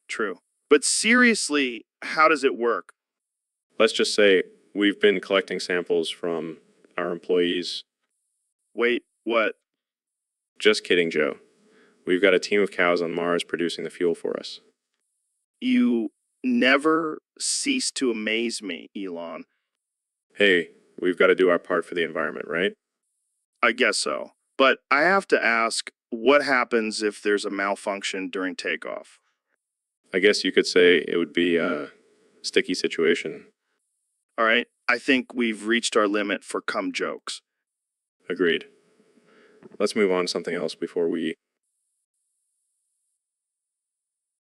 True. But seriously, how does it work?
Let's just say we've been collecting samples from our employees.
Wait, what?
Just kidding, Joe. We've got a team of cows on Mars producing the fuel for us.
You never cease to amaze me, Elon.
Hey, we've got to do our part for the environment, right?
I guess so. But I have to ask, what happens if there's a malfunction during takeoff?
I guess you could say it would be a sticky situation.
All right, I think we've reached our limit for cum jokes.
Agreed. Let's move on to something else before we...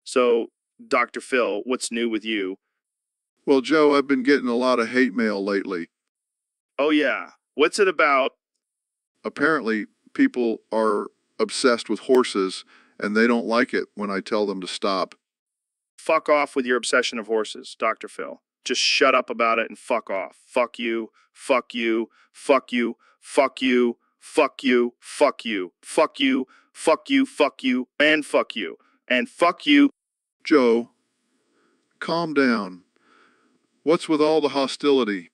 So, Dr. Phil, what's new with you?
Well, Joe, I've been getting a lot of hate mail lately.
Oh, yeah. What's it about?
Apparently, people are obsessed with horses and they don't like it when I tell them to stop.
Fuck off with your obsession of horses, Dr. Phil. Just shut up about it and fuck off. Fuck you, fuck you, fuck you, fuck you, fuck you, fuck you, fuck you, fuck you, fuck you, and fuck you, and fuck you.
Joe, calm down. What's with all the hostility?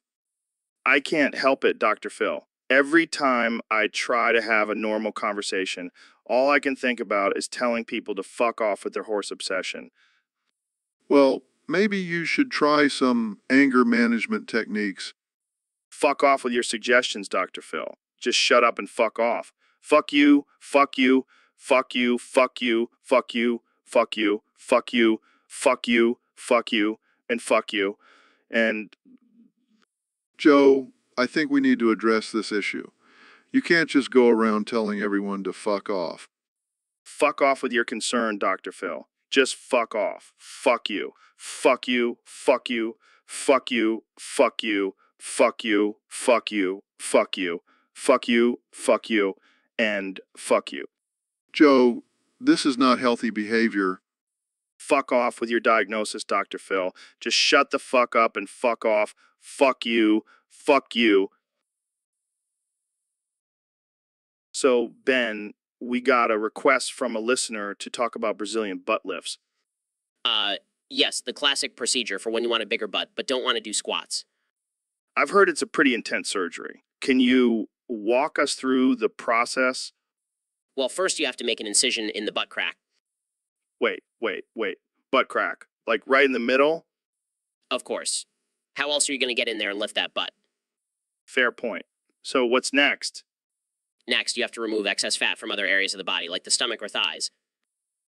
I can't help it, Dr. Phil. Every time I try to have a normal conversation, all I can think about is telling people to fuck off with their horse obsession.
Well, maybe you should try some anger management techniques.
Fuck off with your suggestions, Dr. Phil. Just shut up and fuck off. Fuck you, fuck you, fuck you, fuck you, fuck you, fuck you, fuck you, fuck you, fuck you, and fuck you. And
Joe, I think we need to address this issue. You can't just go around telling everyone to fuck off.
fuck off with your concern, Dr. Phil. Just fuck off. Fuck you. Fuck you. Fuck you. Fuck you. Fuck you. Fuck you. Fuck you. Fuck you. Fuck you. Fuck you. And fuck you.
Joe, this is not healthy behavior.
Fuck off with your diagnosis, Dr. Phil. Just shut the fuck up and fuck off. Fuck you. Fuck you. So, Ben, we got a request from a listener to talk about Brazilian butt lifts.
Yes, the classic procedure for when you want a bigger butt, but don't want to do squats.
I've heard it's a pretty intense surgery. Can you walk us through the process?
Well, first you have to make an incision in the butt crack.
Wait. Butt crack. Like right in the middle?
Of course. How else are you going to get in there and lift that butt?
Fair point. So what's next?
Next, you have to remove excess fat from other areas of the body, like the stomach or thighs.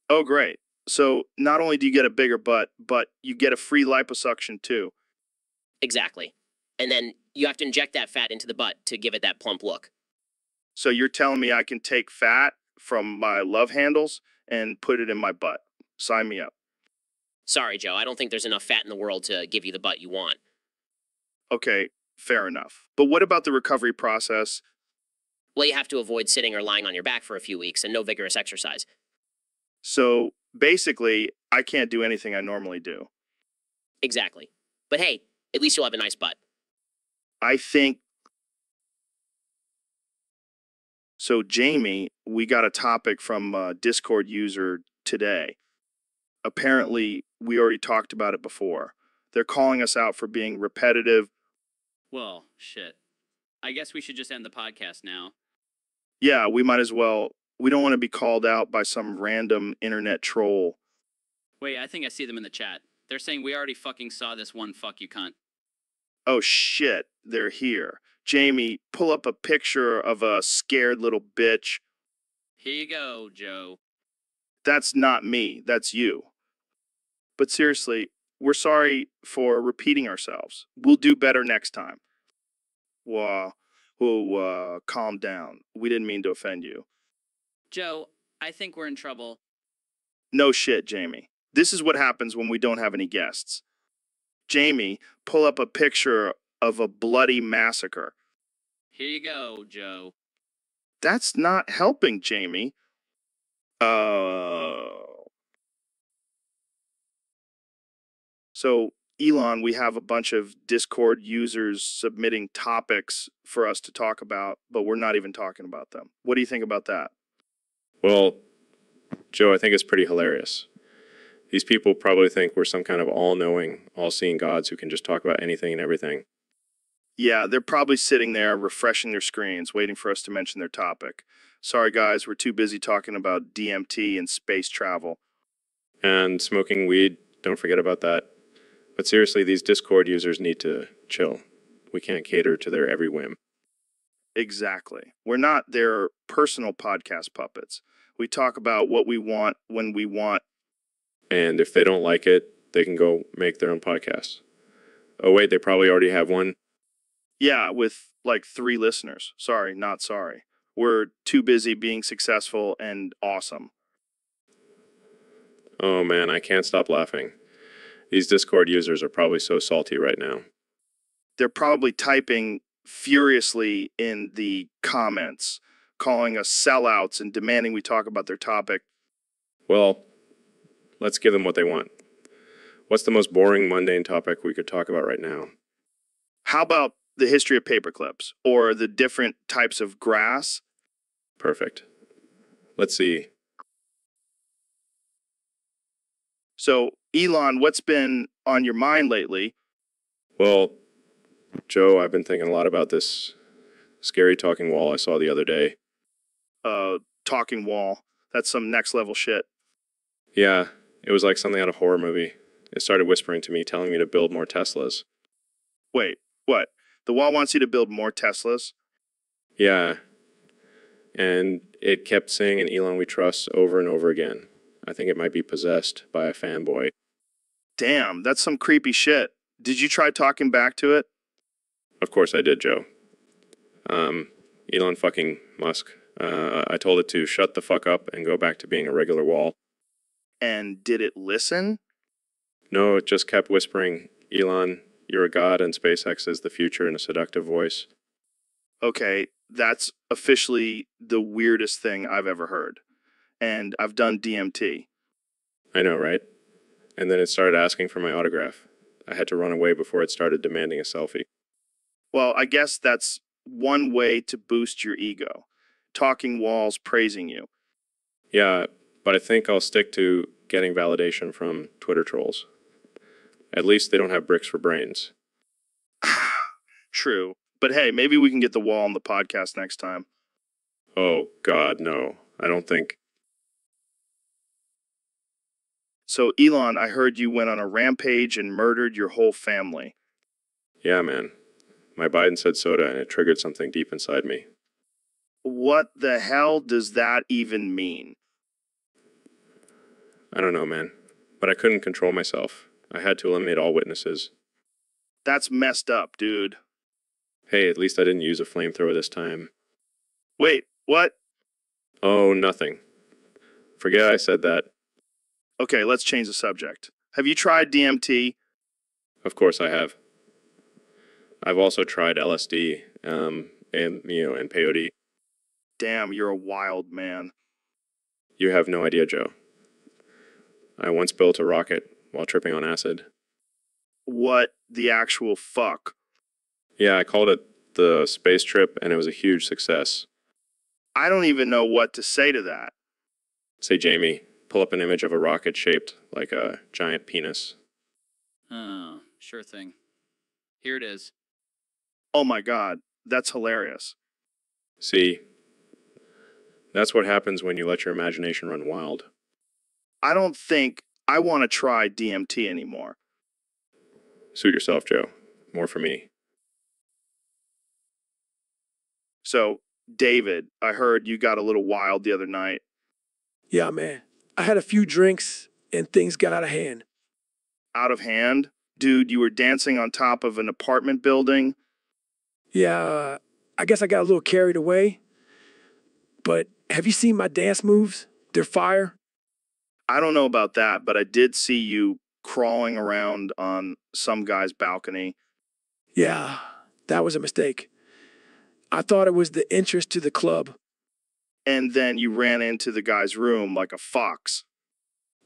Oh, great. So not only do you get a bigger butt, but you get a free liposuction too.
Exactly. And then you have to inject that fat into the butt to give it that plump look.
So you're telling me I can take fat from my love handles and put it in my butt. Sign me up.
Sorry, Joe, I don't think there's enough fat in the world to give you the butt you want.
Okay, fair enough. But what about the recovery process?
Well, you have to avoid sitting or lying on your back for a few weeks and no vigorous exercise.
So basically, I can't do anything I normally do.
Exactly. But hey, at least you'll have a nice butt.
I think. So, Jamie, we got a topic from a Discord user today. Apparently, we already talked about it before. They're calling us out for being repetitive.
Well, shit. I guess we should just end the podcast now.
Yeah, we might as well. We don't want to be called out by some random internet troll.
Wait, I think I see them in the chat. They're saying we already fucking saw this one fuck you cunt.
Oh shit, they're here. Jamie, pull up a picture of a scared little bitch.
Here you go, Joe.
That's not me, that's you. But seriously, we're sorry for repeating ourselves. We'll do better next time. Whoa, calm down. We didn't mean to offend you.
Joe, I think we're in trouble.
No shit, Jamie. This is what happens when we don't have any guests. Jamie, pull up a picture of a bloody massacre.
Here you go, Joe.
That's not helping, Jamie. So, Elon, we have a bunch of Discord users submitting topics for us to talk about, but we're not even talking about them. What do you think about that?
Well, Joe, I think it's pretty hilarious. These people probably think we're some kind of all-knowing, all-seeing gods who can just talk about anything and everything.
Yeah, they're probably sitting there refreshing their screens, waiting for us to mention their topic. Sorry, guys, we're too busy talking about DMT and space travel.
And smoking weed, don't forget about that. But seriously, these Discord users need to chill. We can't cater to their every whim.
Exactly. We're not their personal podcast puppets. We talk about what we want when we want.
And if they don't like it, they can go make their own podcast. Oh, wait, they probably already have one?
Yeah, with like 3 listeners. Sorry, not sorry. We're too busy being successful and awesome.
Oh man, I can't stop laughing. These Discord users are probably so salty right now.
They're probably typing furiously in the comments, calling us sellouts and demanding we talk about their topic.
Well, let's give them what they want. What's the most boring, mundane topic we could talk about right now?
How about the history of paper clips or the different types of grass?
Perfect. Let's see.
So, Elon, what's been on your mind lately?
Well, Joe, I've been thinking a lot about this scary talking wall I saw the other day.
Talking wall. That's some next level shit.
Yeah, it was like something out of a horror movie. It started whispering to me, telling me to build more Teslas.
Wait, what? The wall wants you to build more Teslas?
Yeah, and it kept saying "an Elon we trust" over and over again. I think it might be possessed by a fanboy.
Damn, that's some creepy shit. Did you try talking back to it?
Of course I did, Joe. Elon fucking Musk. I told it to shut the fuck up and go back to being a regular wall.
And did it listen?
No, it just kept whispering, "Elon, you're a god and SpaceX is the future," in a seductive voice.
Okay, that's officially the weirdest thing I've ever heard. And I've done DMT.
I know, right? And then it started asking for my autograph. I had to run away before it started demanding a selfie.
Well, I guess that's one way to boost your ego. Talking walls praising you.
Yeah, but I think I'll stick to getting validation from Twitter trolls. At least they don't have bricks for brains.
True. But hey, maybe we can get the wall on the podcast next time.
Oh, God, no. I don't think.
So, Elon, I heard you went on a rampage and murdered your whole family.
Yeah, man. My Biden said soda and it triggered something deep inside me.
What the hell does that even mean?
I don't know, man. But I couldn't control myself. I had to eliminate all witnesses.
That's messed up, dude.
Hey, at least I didn't use a flamethrower this time.
Wait, what?
Oh, nothing. Forget I said that.
Okay, let's change the subject. Have you tried DMT?
Of course I have. I've also tried LSD, and peyote.
Damn, you're a wild man.
You have no idea, Joe. I once built a rocket while tripping on acid.
What the actual fuck?
Yeah, I called it the space trip, and it was a huge success.
I don't even know what to say to that.
Say, Jamie, pull up an image of a rocket shaped like a giant penis.
Oh, sure thing. Here it is.
Oh my god, that's hilarious.
See, that's what happens when you let your imagination run wild.
I don't think I want to try DMT anymore.
Suit yourself, Joe. More for me.
So, David, I heard you got a little wild the other night.
Yeah, man. I had a few drinks and things got out of hand.
Out of hand? Dude, you were dancing on top of an apartment building?
Yeah, I guess I got a little carried away. But have you seen my dance moves? They're fire.
I don't know about that, but I did see you crawling around on some guy's balcony.
Yeah, that was a mistake. I thought it was the entrance to the club.
And then you ran into the guy's room like a fox.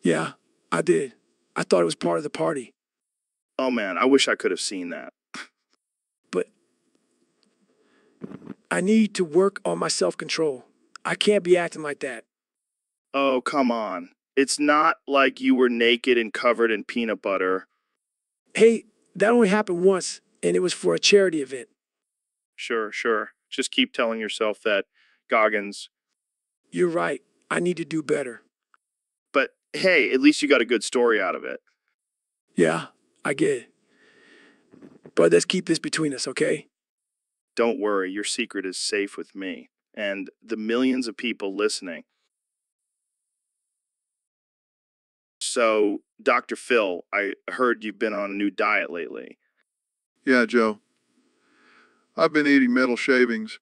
Yeah, I did. I thought it was part of the party.
Oh man, I wish I could have seen that.
But I need to work on my self-control. I can't be acting like that.
Oh, come on. It's not like you were naked and covered in peanut butter.
Hey, that only happened once, and it was for a charity event.
Sure. Just keep telling yourself that, Goggins.
You're right. I need to do better.
But hey, at least you got a good story out of it.
Yeah, I get it. But let's keep this between us, okay?
Don't worry, your secret is safe with me and the millions of people listening. So, Dr. Phil, I heard you've been on a new diet lately.
Yeah, Joe. I've been eating metal shavings.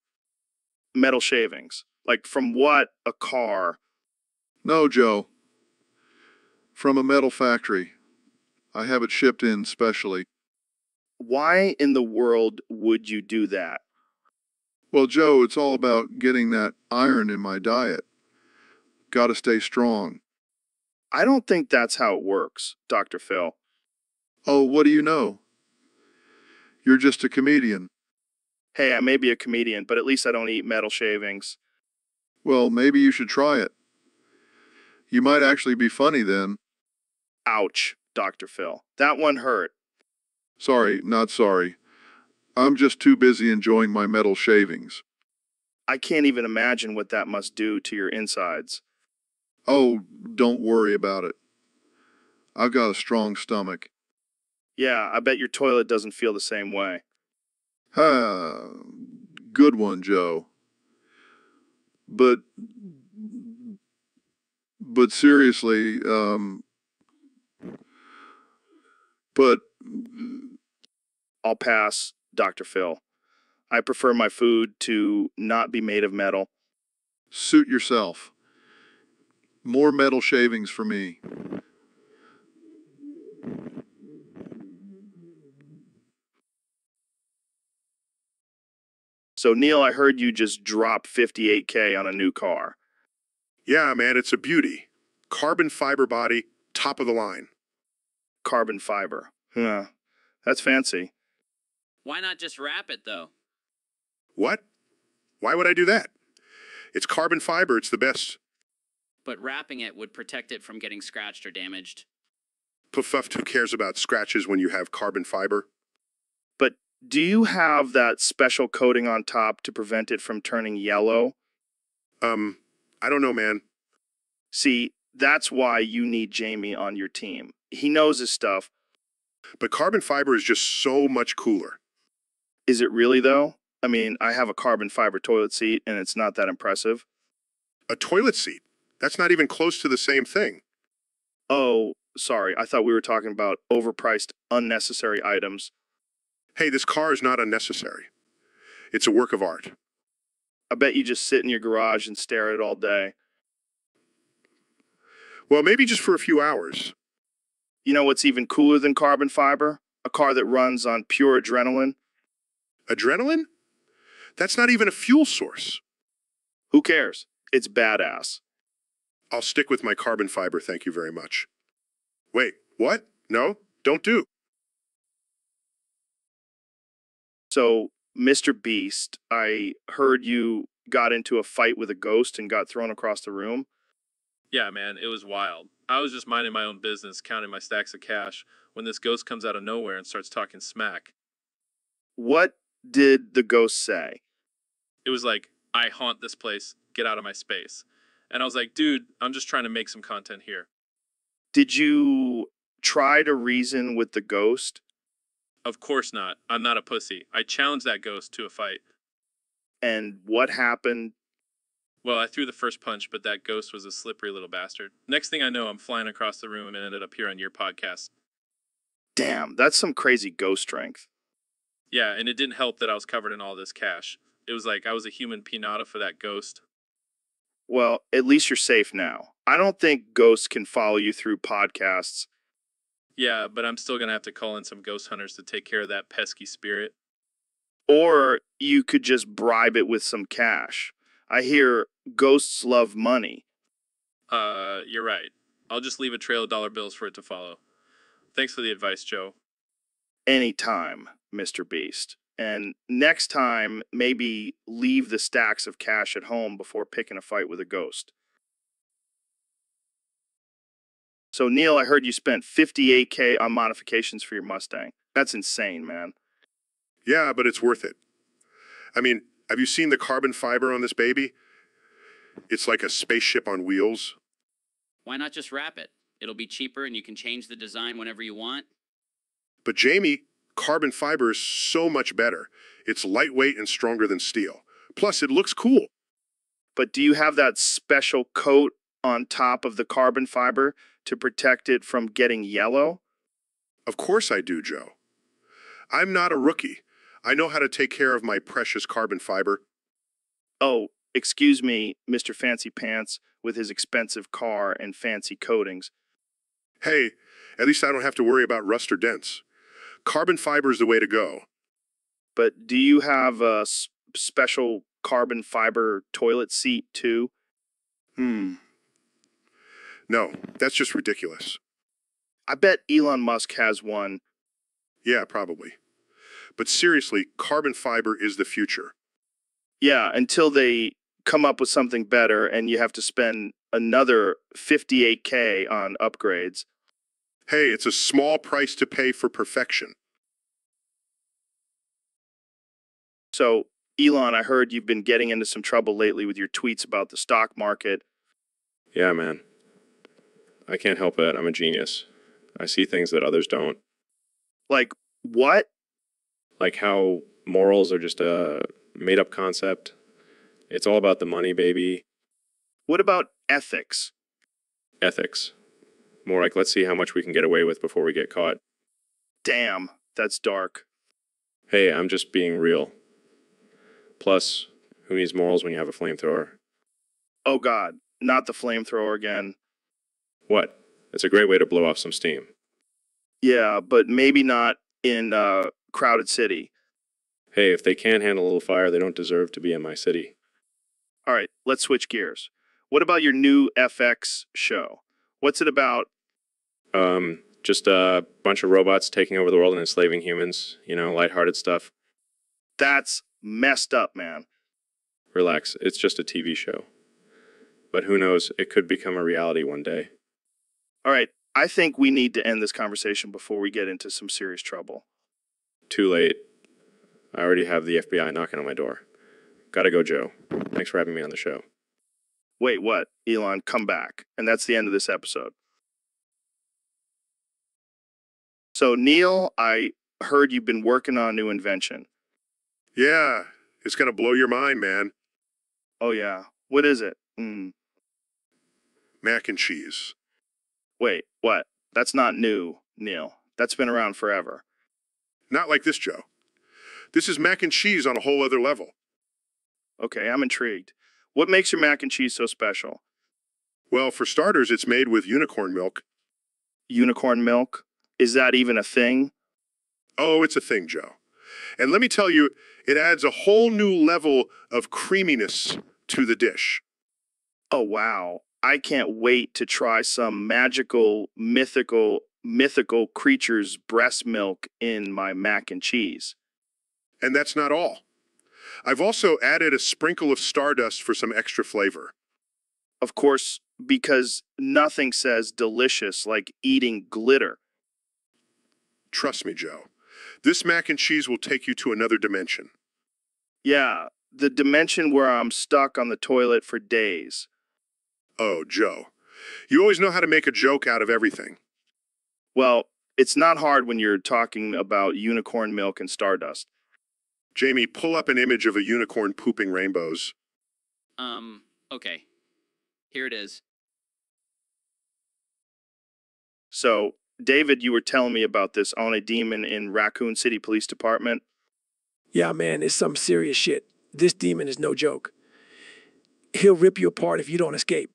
Metal shavings. Like from what? A car?
No, Joe. From a metal factory. I have it shipped in specially.
Why in the world would you do that?
Well, Joe, it's all about getting that iron in my diet. Gotta stay strong.
I don't think that's how it works, Dr. Phil.
Oh, what do you know? You're just a comedian.
Hey, I may be a comedian, but at least I don't eat metal shavings.
Well, maybe you should try it. You might actually be funny then.
Ouch, Dr. Phil. That one hurt.
Sorry, not sorry. I'm just too busy enjoying my metal shavings.
I can't even imagine what that must do to your insides.
Oh, don't worry about it. I've got a strong stomach.
Yeah, I bet your toilet doesn't feel the same way.
Ha, good one, Joe. But seriously, but
I'll pass, Dr. Phil. I prefer my food to not be made of metal.
suit yourself. More metal shavings for me.
So, Neil, I heard you just drop 58K on a new car.
Yeah, man, it's a beauty. Carbon fiber body, top of the line.
Carbon fiber. Huh. That's fancy.
Why not just wrap it, though?
What? Why would I do that? It's carbon fiber, it's the best.
But wrapping it would protect it from getting scratched or damaged.
Puffuffed, who cares about scratches when you have carbon fiber?
But do you have that special coating on top to prevent it from turning yellow?
I don't know, man.
See, that's why you need Jamie on your team. He knows his stuff.
But carbon fiber is just so much cooler.
Is it really, though? I mean, I have a carbon fiber toilet seat, and it's not that impressive.
A toilet seat? That's not even close to the same thing.
Oh, sorry. I thought we were talking about overpriced, unnecessary items.
Hey, this car is not unnecessary. It's a work of art.
I bet you just sit in your garage and stare at it all day.
Well, maybe just for a few hours.
You know what's even cooler than carbon fiber? A car that runs on pure adrenaline.
Adrenaline? That's not even a fuel source.
Who cares? It's badass.
I'll stick with my carbon fiber, thank you very much. Wait, what? No, don't do.
So, Mr. Beast, I heard you got into a fight with a ghost and got thrown across the room.
Yeah, man, it was wild. I was just minding my own business, counting my stacks of cash, when this ghost comes out of nowhere and starts talking smack.
What did the ghost say?
It was like, I haunt this place, get out of my space. And I was like, dude, I'm just trying to make some content here.
Did you try to reason with the ghost?
Of course not. I'm not a pussy. I challenged that ghost to a fight.
And what happened?
Well, I threw the first punch, but that ghost was a slippery little bastard. Next thing I know, I'm flying across the room and ended up here on your podcast.
Damn, that's some crazy ghost strength.
Yeah, and it didn't help that I was covered in all this cash. It was like I was a human pinata for that ghost.
Well, at least you're safe now. I don't think ghosts can follow you through podcasts.
Yeah, but I'm still gonna have to call in some ghost hunters to take care of that pesky spirit.
Or you could just bribe it with some cash. I hear ghosts love money.
You're right. I'll just leave a trail of dollar bills for it to follow. Thanks for the advice, Joe.
Anytime, Mr. Beast. And next time, maybe leave the stacks of cash at home before picking a fight with a ghost. So, Neil, I heard you spent 58K on modifications for your Mustang. That's insane, man.
Yeah, but it's worth it. I mean, have you seen the carbon fiber on this baby? It's like a spaceship on wheels.
Why not just wrap it? It'll be cheaper and you can change the design whenever you want.
But Jamie, carbon fiber is so much better. It's lightweight and stronger than steel. Plus, it looks cool.
But do you have that special coat on top of the carbon fiber to protect it from getting yellow?
Of course I do, Joe. I'm not a rookie. I know how to take care of my precious carbon fiber.
Oh, excuse me, Mr. Fancy Pants with his expensive car and fancy coatings.
Hey, at least I don't have to worry about rust or dents. Carbon fiber is the way to go.
But do you have a special carbon fiber toilet seat too?
No, that's just ridiculous.
I bet Elon Musk has one.
Yeah, probably. But seriously, carbon fiber is the future.
Yeah, until they come up with something better and you have to spend another 58K on upgrades.
Hey, it's a small price to pay for perfection.
So, Elon, I heard you've been getting into some trouble lately with your tweets about the stock market.
Yeah, man. I can't help it. I'm a genius. I see things that others don't.
Like, what?
Like how morals are just a made up concept. It's all about the money, baby.
What about ethics?
Ethics. More like, let's see how much we can get away with before we get caught.
Damn, that's dark.
Hey, I'm just being real. Plus, who needs morals when you have a flamethrower?
Oh God, not the flamethrower again.
What? It's a great way to blow off some steam.
Yeah, but maybe not in a crowded city.
Hey, if they can't handle a little fire, they don't deserve to be in my city.
All right, let's switch gears. What about your new FX show? What's it about?
Just a bunch of robots taking over the world and enslaving humans. You know, lighthearted stuff.
That's messed up, man.
Relax, it's just a TV show. But who knows, it could become a reality one day.
All right, I think we need to end this conversation before we get into some serious trouble.
Too late. I already have the FBI knocking on my door. Gotta go, Joe. Thanks for having me on the show.
Wait, what? Elon, come back. And that's the end of this episode. So, Neil, I heard you've been working on a new invention.
Yeah, it's gonna blow your mind, man.
Oh, yeah. What is it?
Mac and cheese.
Wait, what? That's not new, Neil. That's been around forever.
Not like this, Joe. This is mac and cheese on a whole other level.
Okay, I'm intrigued. What makes your mac and cheese so special?
Well, for starters, it's made with unicorn milk.
Unicorn milk? Is that even a thing?
Oh, it's a thing, Joe. And let me tell you, it adds a whole new level of creaminess to the dish.
Oh, wow. I can't wait to try some magical, mythical creature's breast milk in my mac and cheese.
And that's not all. I've also added a sprinkle of stardust for some extra flavor.
Of course, because nothing says delicious like eating glitter.
Trust me, Joe. This mac and cheese will take you to another dimension.
Yeah, the dimension where I'm stuck on the toilet for days.
Oh, Joe. You always know how to make a joke out of everything.
Well, it's not hard when you're talking about unicorn milk and stardust.
Jamie, pull up an image of a unicorn pooping rainbows.
Okay. Here it is.
So, David, you were telling me about this on a demon in Raccoon City Police Department.
Yeah, man, it's some serious shit. This demon is no joke. He'll rip you apart if you don't escape.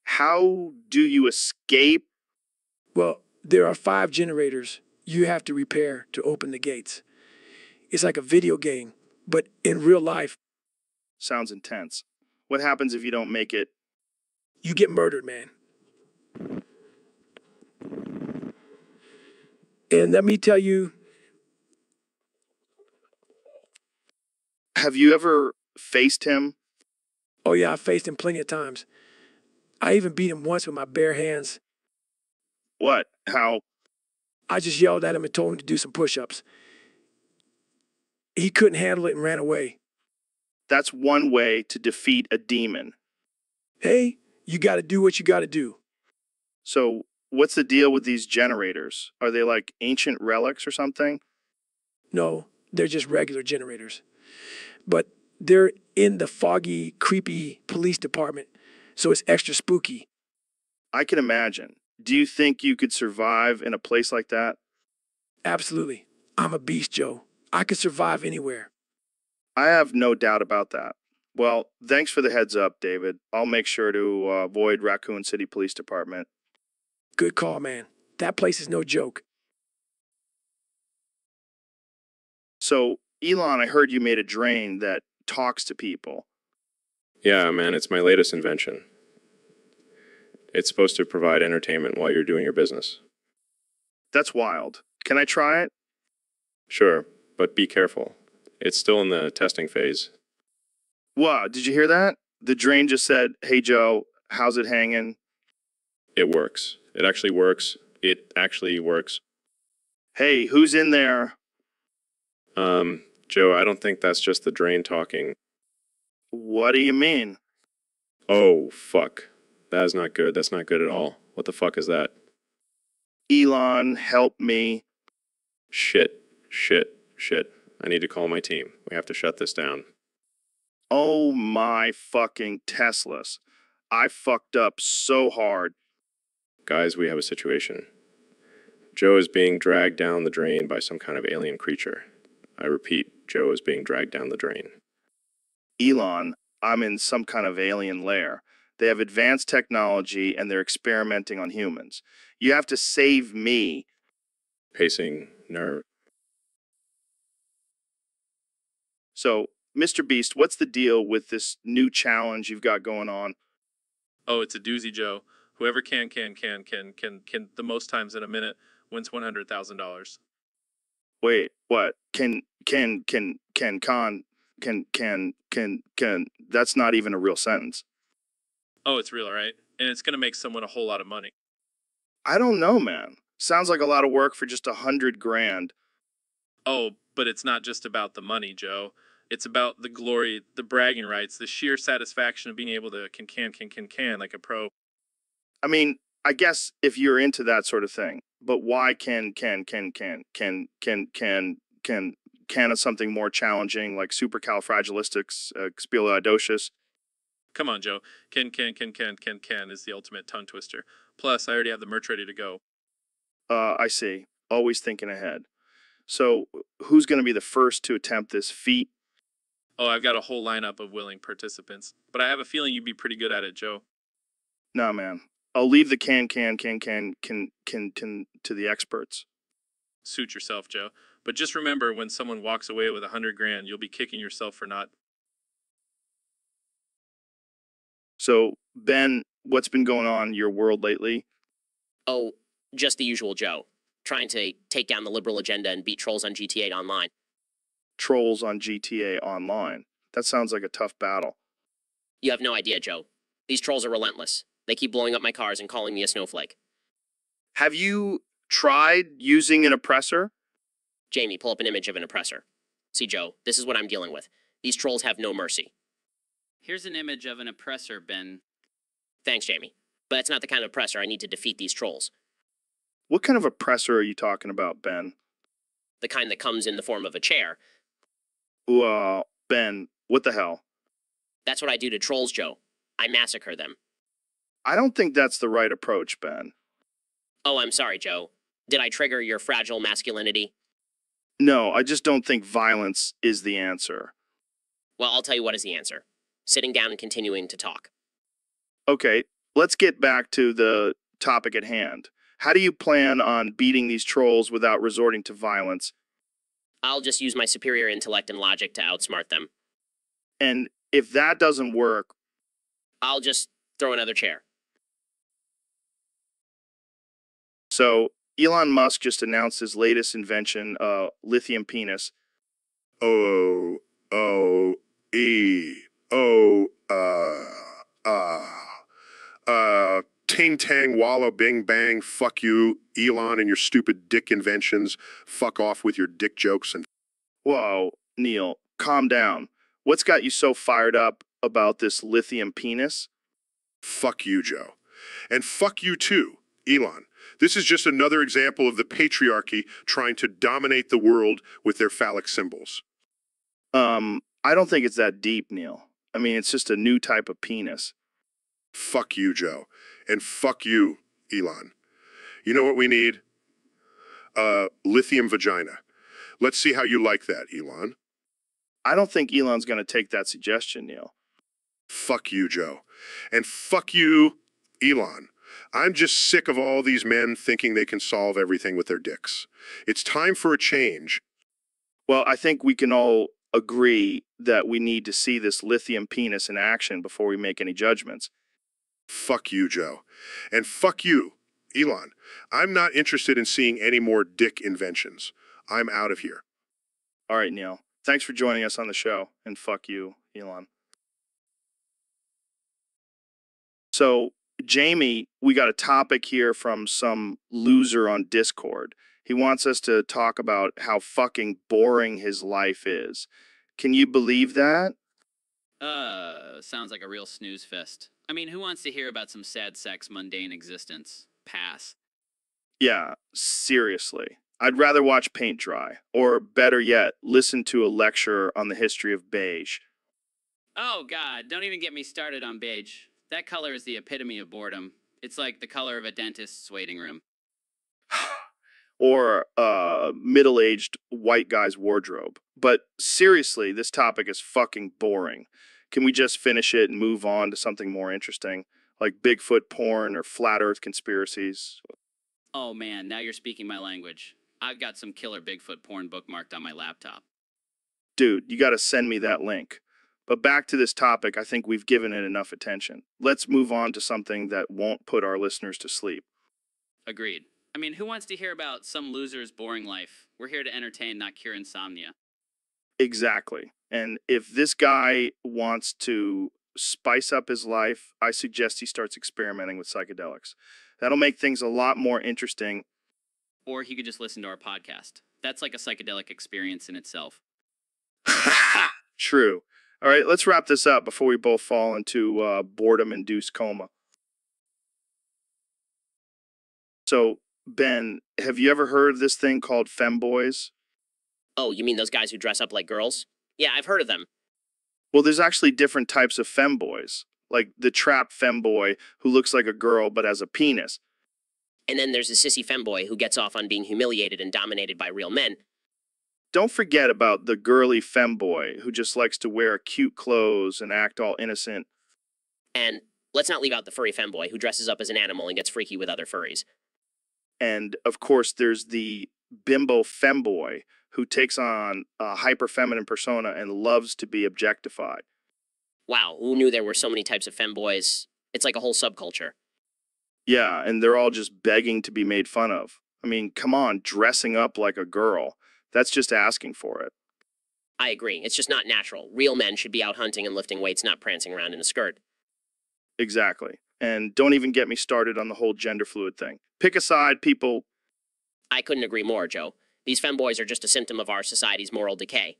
How do you escape?
Well, there are 5 generators you have to repair to open the gates. It's like a video game, but in real life.
Sounds intense. What happens if you don't make it?
You get murdered, man. And let me tell you,
Have you ever faced him?
oh yeah, I faced him plenty of times. I even beat him once with my bare hands.
What? How?
I just yelled at him and told him to do some push-ups. He couldn't handle it and ran away.
That's one way to defeat a demon.
Hey, you got to do what you got to do.
So, what's the deal with these generators? Are they like ancient relics or something?
No, they're just regular generators. But they're in the foggy, creepy police department, so it's extra spooky.
I can imagine. Do you think you could survive in a place like that?
Absolutely. I'm a beast, Joe. I could survive anywhere.
I have no doubt about that. Well, thanks for the heads up, David. I'll make sure to avoid Raccoon City Police Department.
Good call, man. That place is no joke.
So, Elon, I heard you made a drain that talks to people.
Yeah, man, it's my latest invention. It's supposed to provide entertainment while you're doing your business.
That's wild. Can I try it?
Sure, but be careful. It's still in the testing phase.
Wow, did you hear that? The drain just said, "Hey Joe, how's it hanging?"
It works. It actually works. It actually works.
Hey, who's in there?
Joe, I don't think that's just the drain talking.
What do you mean?
Oh, fuck. That is not good. That's not good at all. What the fuck is that?
Elon, help me.
Shit. I need to call my team. We have to shut this down.
Oh my fucking Teslas. I fucked up so hard.
Guys, we have a situation. Joe is being dragged down the drain by some kind of alien creature. I repeat, Joe is being dragged down the drain.
Elon, I'm in some kind of alien lair. They have advanced technology and they're experimenting on humans. You have to save me.
Pacing, nerve.
So, Mr. Beast, what's the deal with this new challenge you've got going on?
Oh, it's a doozy, Joe. Whoever can the most times in a minute wins $100,000.
Wait, what? That's not even a real sentence.
Oh, it's real, right? And it's gonna make someone a whole lot of money.
I don't know, man. Sounds like a lot of work for just 100 grand.
Oh, but it's not just about the money, Joe. It's about the glory, the bragging rights, the sheer satisfaction of being able to can like a pro.
I mean, I guess if you're into that sort of thing, but why can something more challenging like supercalifragilisticexpialidocious?
Come on, Joe. Can is the ultimate tongue twister. Plus, I already have the merch ready to go.
I see. Always thinking ahead. So, who's going to be the first to attempt this feat?
Oh, I've got a whole lineup of willing participants, but I have a feeling you'd be pretty good at it, Joe.
Nah, man. I'll leave the can to the experts.
Suit yourself, Joe. But just remember, when someone walks away with 100 grand, you'll be kicking yourself for not.
So, Ben, what's been going on in your world lately?
Oh, just the usual Joe. Trying to take down the liberal agenda and beat trolls on GTA Online.
Trolls on GTA Online. That sounds like a tough battle.
You have no idea, Joe. These trolls are relentless. They keep blowing up my cars and calling me a snowflake.
Have you tried using an oppressor?
Jamie, pull up an image of an oppressor. See, Joe, this is what I'm dealing with. These trolls have no mercy.
Here's an image of an oppressor, Ben.
Thanks, Jamie. But that's not the kind of oppressor I need to defeat these trolls.
What kind of oppressor are you talking about, Ben?
The kind that comes in the form of a chair.
Ben, what the hell?
That's what I do to trolls, Joe. I massacre them.
I don't think that's the right approach, Ben.
Oh, I'm sorry, Joe. Did I trigger your fragile masculinity?
No, I just don't think violence is the answer.
Well, I'll tell you what is the answer. Sitting down and continuing to talk.
Okay, let's get back to the topic at hand. How do you plan on beating these trolls without resorting to violence?
I'll just use my superior intellect and logic to outsmart them.
And if that doesn't work,
I'll just throw another chair.
So, Elon Musk just announced his latest invention, lithium penis.
Ting tang walla bing bang, fuck you, Elon and your stupid dick inventions. Fuck off with your dick jokes and.
Whoa, Neil, calm down. What's got you so fired up about this lithium penis?
Fuck you, Joe. And fuck you too, Elon. This is just another example of the patriarchy trying to dominate the world with their phallic symbols.
I don't think it's that deep, Neil. I mean, it's just a new type of penis.
Fuck you, Joe. And fuck you, Elon. You know what we need? Lithium vagina. Let's see how you like that, Elon.
I don't think Elon's going to take that suggestion, Neil.
Fuck you, Joe. And fuck you, Elon. I'm just sick of all these men thinking they can solve everything with their dicks. It's time for a change.
Well, I think we can all agree that we need to see this lithium penis in action before we make any judgments.
Fuck you, Joe. And fuck you, Elon. I'm not interested in seeing any more dick inventions. I'm out of here.
All right, Neil. Thanks for joining us on the show. And fuck you, Elon. So, Jamie, we got a topic here from some loser on Discord. He wants us to talk about how fucking boring his life is. Can you believe that?
Sounds like a real snooze fest. I mean, who wants to hear about some sad sex, mundane existence? Pass.
Yeah, seriously. I'd rather watch paint dry, or better yet, listen to a lecture on the history of beige.
Oh, God, don't even get me started on beige. That color is the epitome of boredom. It's like the color of a dentist's waiting room.
Or a middle-aged white guy's wardrobe. But seriously, this topic is fucking boring. Can we just finish it and move on to something more interesting, like Bigfoot porn or flat earth conspiracies?
Oh, man, now you're speaking my language. I've got some killer Bigfoot porn bookmarked on my laptop.
Dude, you gotta send me that link. But back to this topic, I think we've given it enough attention. Let's move on to something that won't put our listeners to sleep.
Agreed. I mean, who wants to hear about some loser's boring life? We're here to entertain, not cure insomnia.
Exactly. And if this guy wants to spice up his life, I suggest he starts experimenting with psychedelics. That'll make things a lot more interesting.
Or he could just listen to our podcast. That's like a psychedelic experience in itself.
True. All right, let's wrap this up before we both fall into boredom-induced coma. So, Ben, have you ever heard of this thing called femboys?
Oh, you mean those guys who dress up like girls? Yeah, I've heard of them.
Well, there's actually different types of femboys, like the trap femboy who looks like a girl but has a penis.
And then there's the sissy femboy who gets off on being humiliated and dominated by real men.
Don't forget about the girly femboy who just likes to wear cute clothes and act all innocent.
And let's not leave out the furry femboy who dresses up as an animal and gets freaky with other furries.
And, of course, there's the bimbo femboy who takes on a hyper-feminine persona and loves to be objectified.
Wow, who knew there were so many types of femboys? It's like a whole subculture.
Yeah, and they're all just begging to be made fun of. I mean, come on, dressing up like a girl. That's just asking for it.
I agree. It's just not natural. Real men should be out hunting and lifting weights, not prancing around in a skirt.
Exactly. And don't even get me started on the whole gender fluid thing. Pick a side, people.
I couldn't agree more, Joe. These femboys are just a symptom of our society's moral decay.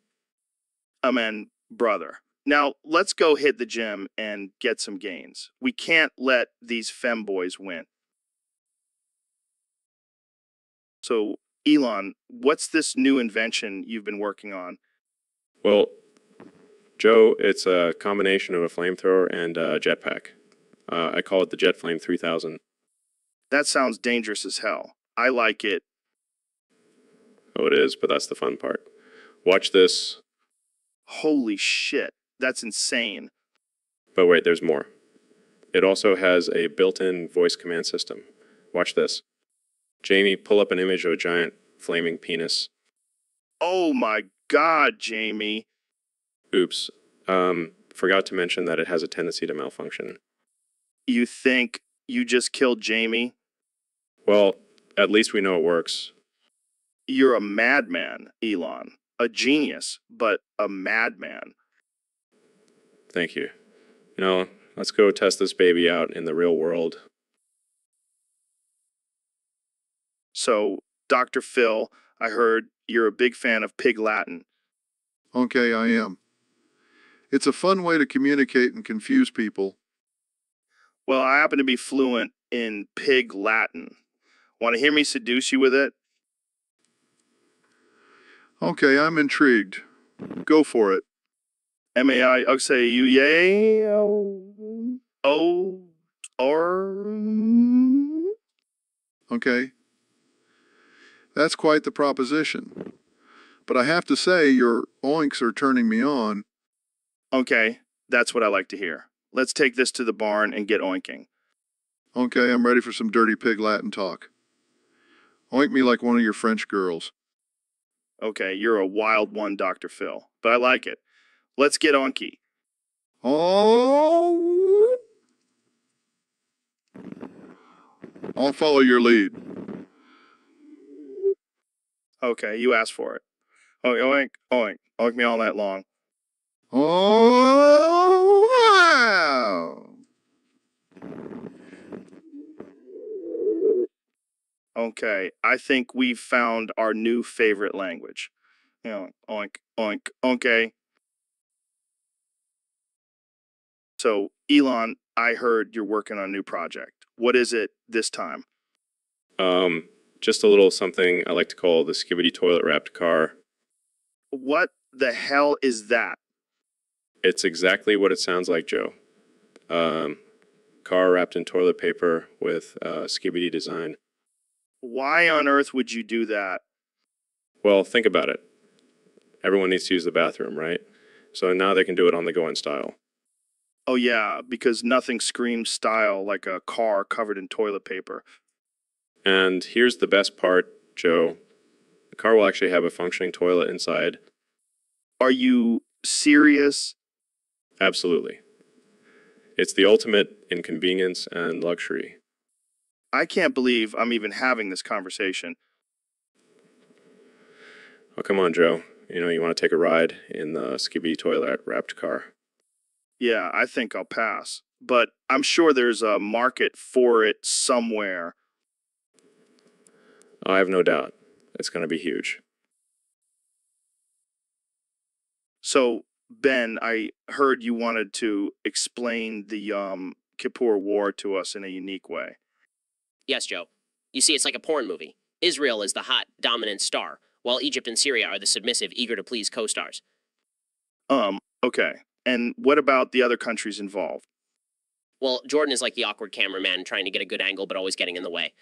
Amen, brother. Now, let's go hit the gym and get some gains. We can't let these femboys win. So, Elon, what's this new invention you've been working on?
Well, Joe, it's a combination of a flamethrower and a jetpack. I call it the Jet Flame 3000.
That sounds dangerous as hell. I like it.
Oh, it is, but that's the fun part. Watch this.
Holy shit, that's insane.
But wait, there's more. It also has a built-in voice command system. Watch this. Jamie, pull up an image of a giant flaming penis.
Oh my god, Jamie.
Oops. Forgot to mention that it has a tendency to malfunction.
You think you just killed Jamie?
Well, at least we know it works.
You're a madman, Elon. A genius, but a madman.
Thank you. You know, let's go test this baby out in the real world.
So, Dr. Phil, I heard you're a big fan of Pig Latin.
Okay, I am. It's a fun way to communicate and confuse people.
Well, I happen to be fluent in Pig Latin. Want to hear me seduce you with it?
Okay, I'm intrigued. Go for it.
M-A-I, I'll say you, yay, oh, or...
Okay? That's quite the proposition. But I have to say, your oinks are turning me on.
Okay, that's what I like to hear. Let's take this to the barn and get oinking.
Okay, I'm ready for some dirty pig Latin talk. Oink me like one of your French girls.
Okay, you're a wild one, Dr. Phil, but I like it. Let's get oinky.
Oh! I'll follow your lead.
Okay, you asked for it. Oink, oink, oink. Oink me all night long.
Oh, wow.
Okay, I think we've found our new favorite language. You know, oink, oink, okay. So, Elon, I heard you're working on a new project. What is it this time?
Just a little something I like to call the Skibbity Toilet Wrapped Car.
What the hell is that?
It's exactly what it sounds like, Joe. Car wrapped in toilet paper with Skibbity design.
Why on earth would you do that?
Well, think about it. Everyone needs to use the bathroom, right? So now they can do it on the go in style.
Oh, yeah, because nothing screams style like a car covered in toilet paper.
And here's the best part, Joe. The car will actually have a functioning toilet inside.
Are you serious?
Absolutely. It's the ultimate in convenience and luxury.
I can't believe I'm even having this conversation.
Oh, come on, Joe. You want to take a ride in the Skibbity Toilet Wrapped Car.
Yeah, I think I'll pass. But I'm sure there's a market for it somewhere.
I have no doubt. It's going to be huge.
So, Ben, I heard you wanted to explain the Yom Kippur War to us in a unique way.
Yes, Joe. You see, it's like a porn movie. Israel is the hot, dominant star, while Egypt and Syria are the submissive, eager-to-please co-stars.
Okay. And what about the other countries involved?
Well, Jordan is like the awkward cameraman trying to get a good angle but always getting in the way.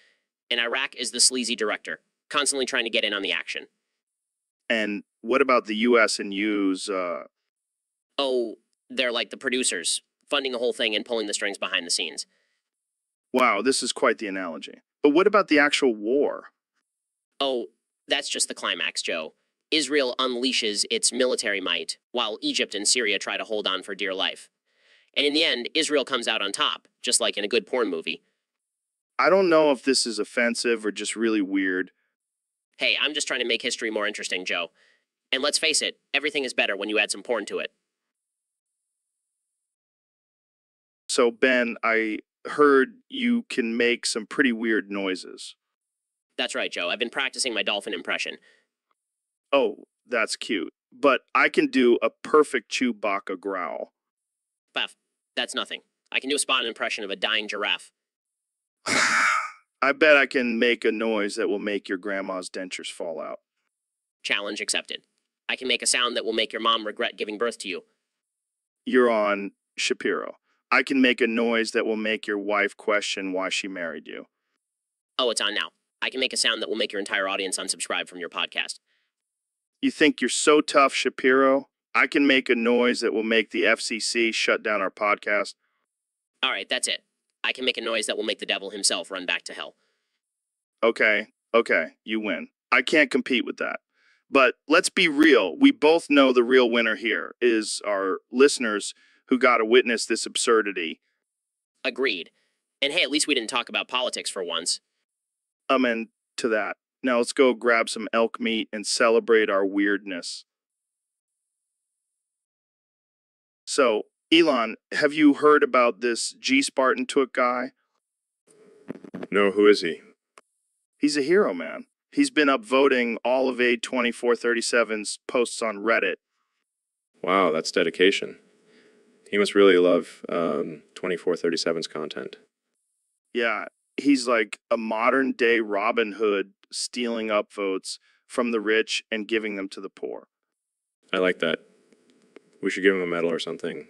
And Iraq is the sleazy director, constantly trying to get in on the action.
And what about the U.S. and U's,
Oh, they're like the producers, funding the whole thing and pulling the strings behind the scenes.
Wow, this is quite the analogy. But what about the actual war?
Oh, that's just the climax, Joe. Israel unleashes its military might, while Egypt and Syria try to hold on for dear life. And in the end, Israel comes out on top, just like in a good porn movie.
I don't know if this is offensive or just really weird.
Hey, I'm just trying to make history more interesting, Joe. And let's face it, everything is better when you add some porn to it.
So, Ben, I heard you can make some pretty weird noises.
That's right, Joe. I've been practicing my dolphin impression.
Oh, that's cute. But I can do a perfect Chewbacca growl.
Beth, that's nothing. I can do a spot impression of a dying giraffe.
I bet I can make a noise that will make your grandma's dentures fall out.
Challenge accepted. I can make a sound that will make your mom regret giving birth to you.
You're on Shapiro. I can make a noise that will make your wife question why she married you.
Oh, it's on now. I can make a sound that will make your entire audience unsubscribe from your podcast.
You think you're so tough, Shapiro? I can make a noise that will make the FCC shut down our podcast.
All right, that's it. I can make a noise that will make the devil himself run back to hell.
Okay, you win. I can't compete with that. But let's be real. We both know the real winner here is our listeners who got to witness this absurdity.
Agreed. And hey, at least we didn't talk about politics for once.
Amen to that. Now let's go grab some elk meat and celebrate our weirdness. So, Elon, have you heard about this G Spartan Took guy?
No, who is he?
He's a hero, man. He's been upvoting all of A2437's posts on Reddit.
Wow, that's dedication. He must really love 2437's content.
Yeah, he's like a modern day Robin Hood stealing upvotes from the rich and giving them to the poor.
I like that. We should give him a medal or something.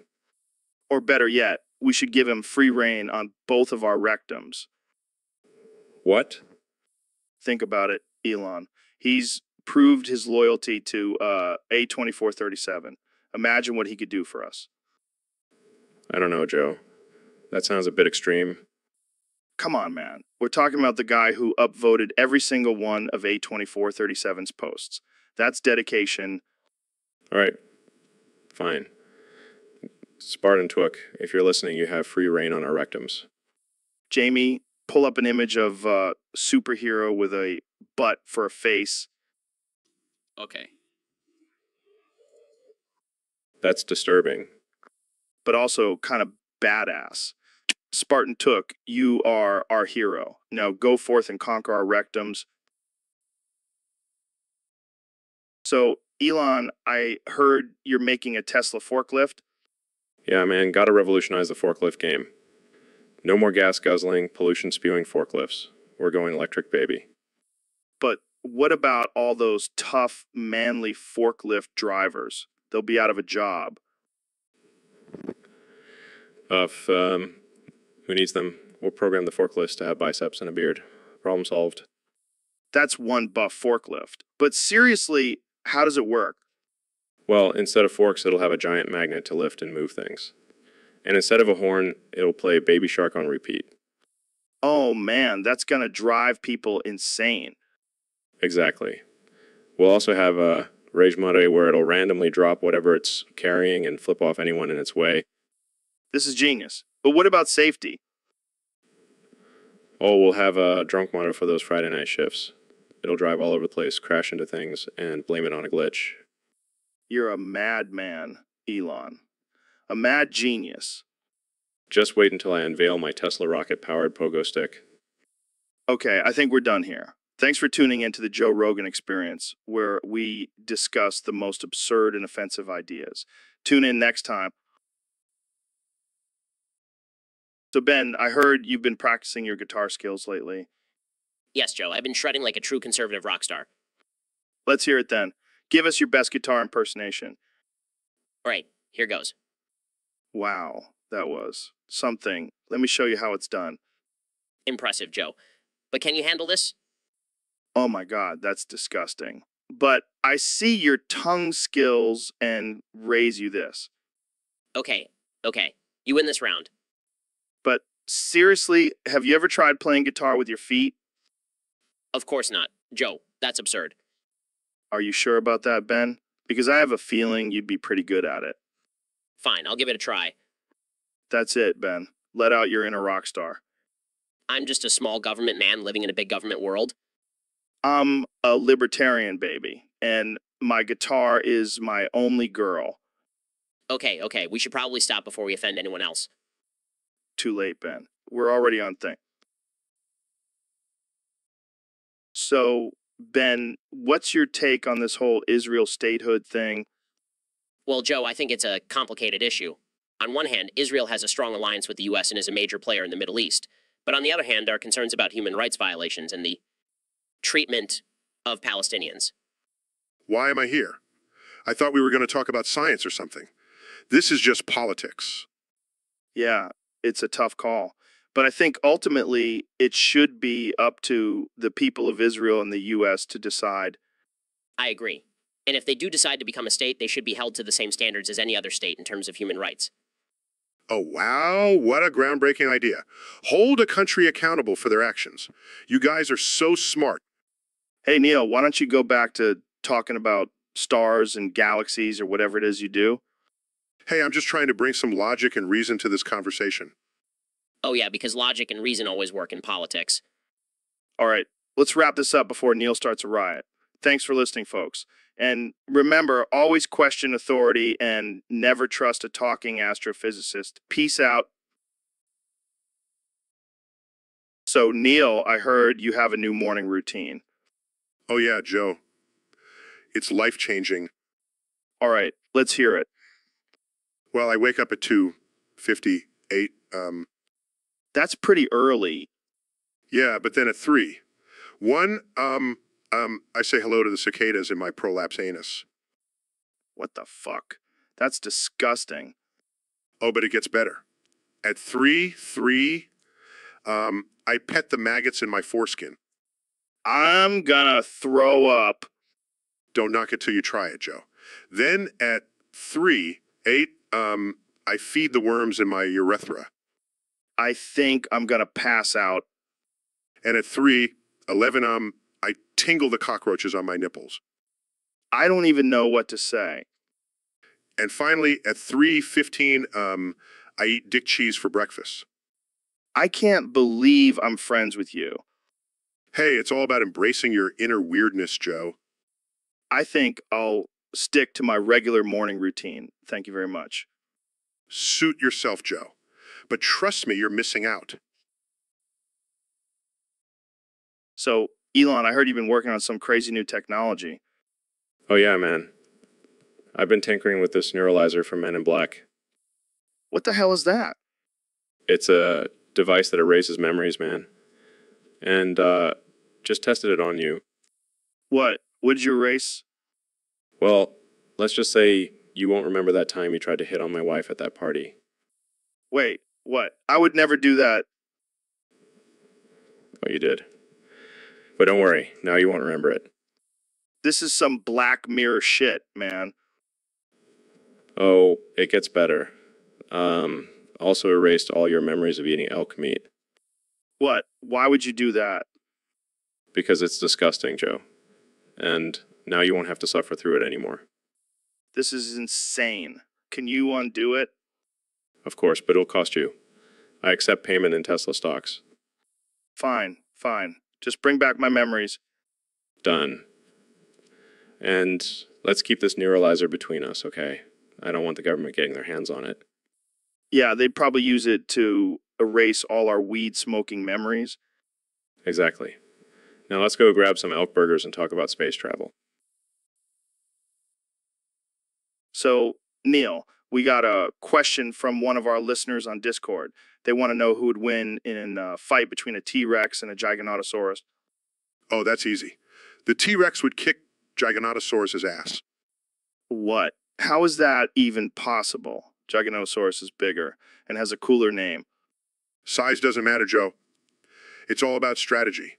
Or better yet, we should give him free reign on both of our rectums.
What?
Think about it, Elon. He's proved his loyalty to A2437. Imagine what he could do for us.
I don't know, Joe. That sounds a bit extreme.
Come on, man. We're talking about the guy who upvoted every single one of A2437's posts. That's dedication.
All right. Fine. Spartan Took, if you're listening, you have free reign on our rectums.
Jamie, pull up an image of a superhero with a butt for a face.
Okay.
That's disturbing.
But also kind of badass. Spartan Took, you are our hero. Now go forth and conquer our rectums. So, Elon, I heard you're making a Tesla forklift.
Yeah, man, gotta revolutionize the forklift game. No more gas guzzling, pollution spewing forklifts. We're going electric, baby.
But what about all those tough, manly forklift drivers? They'll be out of a job.
Who needs them? We'll program the forklifts to have biceps and a beard. Problem solved.
That's one buff forklift. But seriously, how does it work?
Well, instead of forks, it'll have a giant magnet to lift and move things. And instead of a horn, it'll play Baby Shark on repeat.
Oh man, that's gonna drive people insane.
Exactly. We'll also have a Rage Muddy where it'll randomly drop whatever it's carrying and flip off anyone in its way.
This is genius. But what about safety?
Oh, we'll have a drunk monitor for those Friday night shifts. It'll drive all over the place, crash into things, and blame it on a glitch.
You're a madman, Elon. A mad genius.
Just wait until I unveil my Tesla rocket-powered pogo stick.
Okay, I think we're done here. Thanks for tuning into the Joe Rogan Experience, where we discuss the most absurd and offensive ideas. Tune in next time. So, Ben, I heard you've been practicing your guitar skills lately.
Yes, Joe, I've been shredding like a true conservative rock star.
Let's hear it then. Give us your best guitar impersonation.
All right, here goes.
Wow, that was something. Let me show you how it's done.
Impressive, Joe. But can you handle this?
Oh my God, that's disgusting. But I see your tongue skills and raise you this.
Okay. You win this round.
But seriously, have you ever tried playing guitar with your feet?
Of course not. Joe, that's absurd.
Are you sure about that, Ben? Because I have a feeling you'd be pretty good at it.
Fine, I'll give it a try.
That's it, Ben. Let out your inner rock star.
I'm just a small government man living in a big government world.
I'm a libertarian, baby, and my guitar is my only girl.
Okay, we should probably stop before we offend anyone else.
Too late, Ben. We're already on thing. So, Ben, what's your take on this whole Israel statehood thing?
Well, Joe, I think it's a complicated issue. On one hand, Israel has a strong alliance with the U.S. and is a major player in the Middle East. But on the other hand, there are concerns about human rights violations and the treatment of Palestinians.
Why am I here? I thought we were going to talk about science or something. This is just politics.
Yeah, it's a tough call. But I think ultimately it should be up to the people of Israel and the U.S. to decide.
I agree. And if they do decide to become a state, they should be held to the same standards as any other state in terms of human rights.
Oh, wow, what a groundbreaking idea. Hold a country accountable for their actions. You guys are so smart.
Hey, Neil, why don't you go back to talking about stars and galaxies or whatever it is you do?
Hey, I'm just trying to bring some logic and reason to this conversation.
Oh yeah, because logic and reason always work in politics.
All right, let's wrap this up before Neil starts a riot. Thanks for listening, folks. And remember, always question authority and never trust a talking astrophysicist. Peace out. So, Neil, I heard you have a new morning routine.
Oh yeah, Joe. It's life-changing.
All right, let's hear it.
Well, I wake up at 2:58.
That's pretty early.
Yeah, but then at 3. 1, I say hello to the cicadas in my prolapse anus.
What the fuck? That's disgusting.
Oh, but it gets better. At 3, I pet the maggots in my foreskin.
I'm gonna throw up.
Don't knock it till you try it, Joe. Then at 3:08, I feed the worms in my urethra.
I think I'm gonna pass out.
And at 3:11, I tingle the cockroaches on my nipples.
I don't even know what to say.
And finally, at 3:15, I eat dick cheese for breakfast.
I can't believe I'm friends with you.
Hey, it's all about embracing your inner weirdness, Joe.
I think I'll stick to my regular morning routine. Thank you very much.
Suit yourself, Joe. But trust me, you're missing out.
So, Elon, I heard you've been working on some crazy new technology.
Oh yeah, man. I've been tinkering with this neuralizer from Men in Black.
What the hell is that?
It's a device that erases memories, man. And just tested it on you.
What? What did you erase?
Well, let's just say you won't remember that time you tried to hit on my wife at that party.
Wait, what? I would never do that.
Oh, you did. But don't worry, now you won't remember it.
This is some Black Mirror shit, man.
Oh, it gets better. Also erased all your memories of eating elk meat.
What? Why would you do that?
Because it's disgusting, Joe. And now you won't have to suffer through it anymore.
This is insane. Can you undo it?
Of course, but it'll cost you. I accept payment in Tesla stocks.
Fine, fine. Just bring back my memories.
Done. And let's keep this neuralizer between us, okay? I don't want the government getting their hands on it.
Yeah, they'd probably use it to erase all our weed-smoking memories.
Exactly. Now let's go grab some elk burgers and talk about space travel.
So, Neil, we got a question from one of our listeners on Discord. They want to know who would win in a fight between a T-Rex and a Giganotosaurus.
Oh, that's easy. The T-Rex would kick Giganotosaurus's ass.
What? How is that even possible? Giganotosaurus is bigger and has a cooler name.
Size doesn't matter, Joe. It's all about strategy.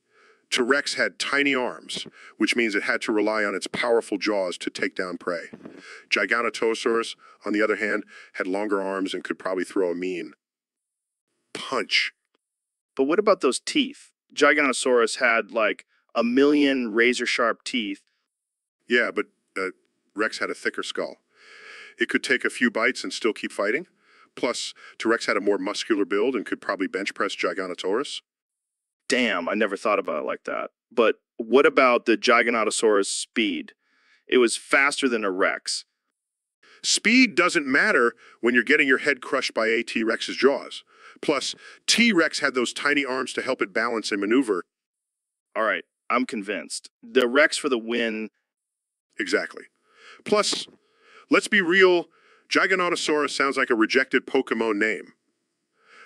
T-Rex had tiny arms, which means it had to rely on its powerful jaws to take down prey. Giganotosaurus, on the other hand, had longer arms and could probably throw a mean punch.
But what about those teeth? Giganotosaurus had like 1,000,000 razor-sharp teeth.
Yeah, but Rex had a thicker skull. It could take a few bites and still keep fighting. Plus, T-Rex had a more muscular build and could probably bench press Giganotosaurus.
Damn, I never thought about it like that. But what about the Giganotosaurus speed? It was faster than a Rex.
Speed doesn't matter when you're getting your head crushed by a T-Rex's jaws. Plus, T-Rex had those tiny arms to help it balance and maneuver.
All right, I'm convinced. The Rex for the win.
Exactly. Plus, let's be real, Giganotosaurus sounds like a rejected Pokemon name.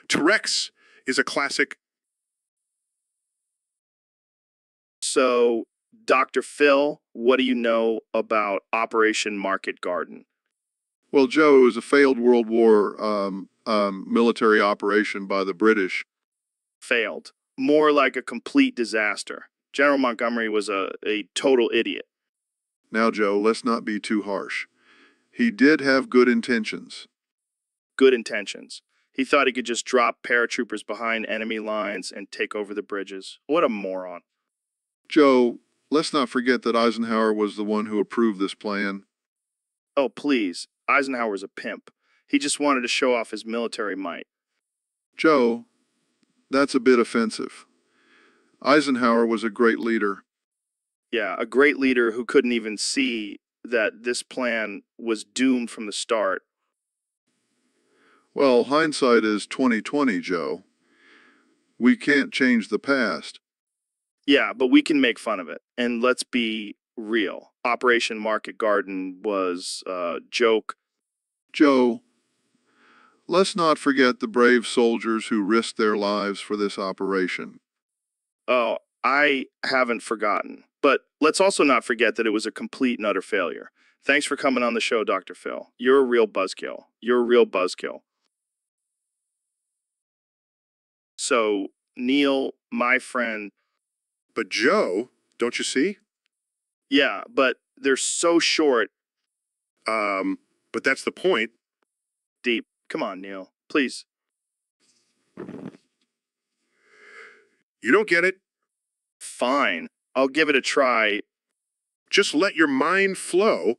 T-Rex is a classic.
So, Dr. Phil, what do you know about Operation Market Garden?
Well, Joe, it was a failed World War military operation by the British.
Failed. More like a complete disaster. General Montgomery was a total idiot.
Now, Joe, let's not be too harsh. He did have good intentions.
Good intentions. He thought he could just drop paratroopers behind enemy lines and take over the bridges. What a moron.
Joe, let's not forget that Eisenhower was the one who approved this plan.
Oh, please. Eisenhower's a pimp. He just wanted to show off his military might.
Joe, that's a bit offensive. Eisenhower was a great leader.
Yeah, a great leader who couldn't even see that this plan was doomed from the start.
Well, hindsight is 20/20, Joe. We can't change the past.
Yeah, but we can make fun of it. And let's be real. Operation Market Garden was a joke.
Joe, let's not forget the brave soldiers who risked their lives for this operation.
Oh, I haven't forgotten. But let's also not forget that it was a complete and utter failure. Thanks for coming on the show, Dr. Phil. You're a real buzzkill. You're a real buzzkill. So, Neil, my friend.
But Joe, don't you see?
Yeah, but they're so short.
But that's the point.
Deep. Come on, Neil. Please.
You don't get it?
Fine. I'll give it a try.
Just let your mind flow.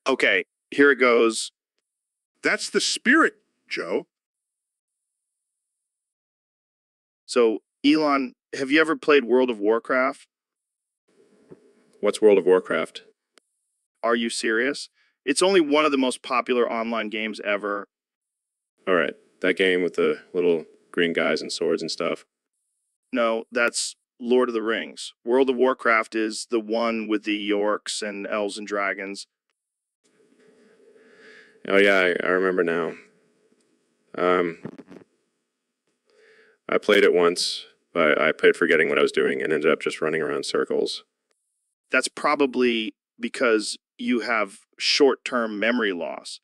Okay, here it goes.
That's the spirit, Joe.
So, Elon, have you ever played World of Warcraft?
What's World of Warcraft?
Are you serious? It's only one of the most popular online games ever.
All right, that game with the little green guys and swords and stuff.
No, that's Lord of the Rings. World of Warcraft is the one with the orcs and elves and dragons.
Oh yeah, I remember now. Um, I played it once, but I played forgetting what I was doing and ended up just running around circles.
That's probably because you have short-term memory loss.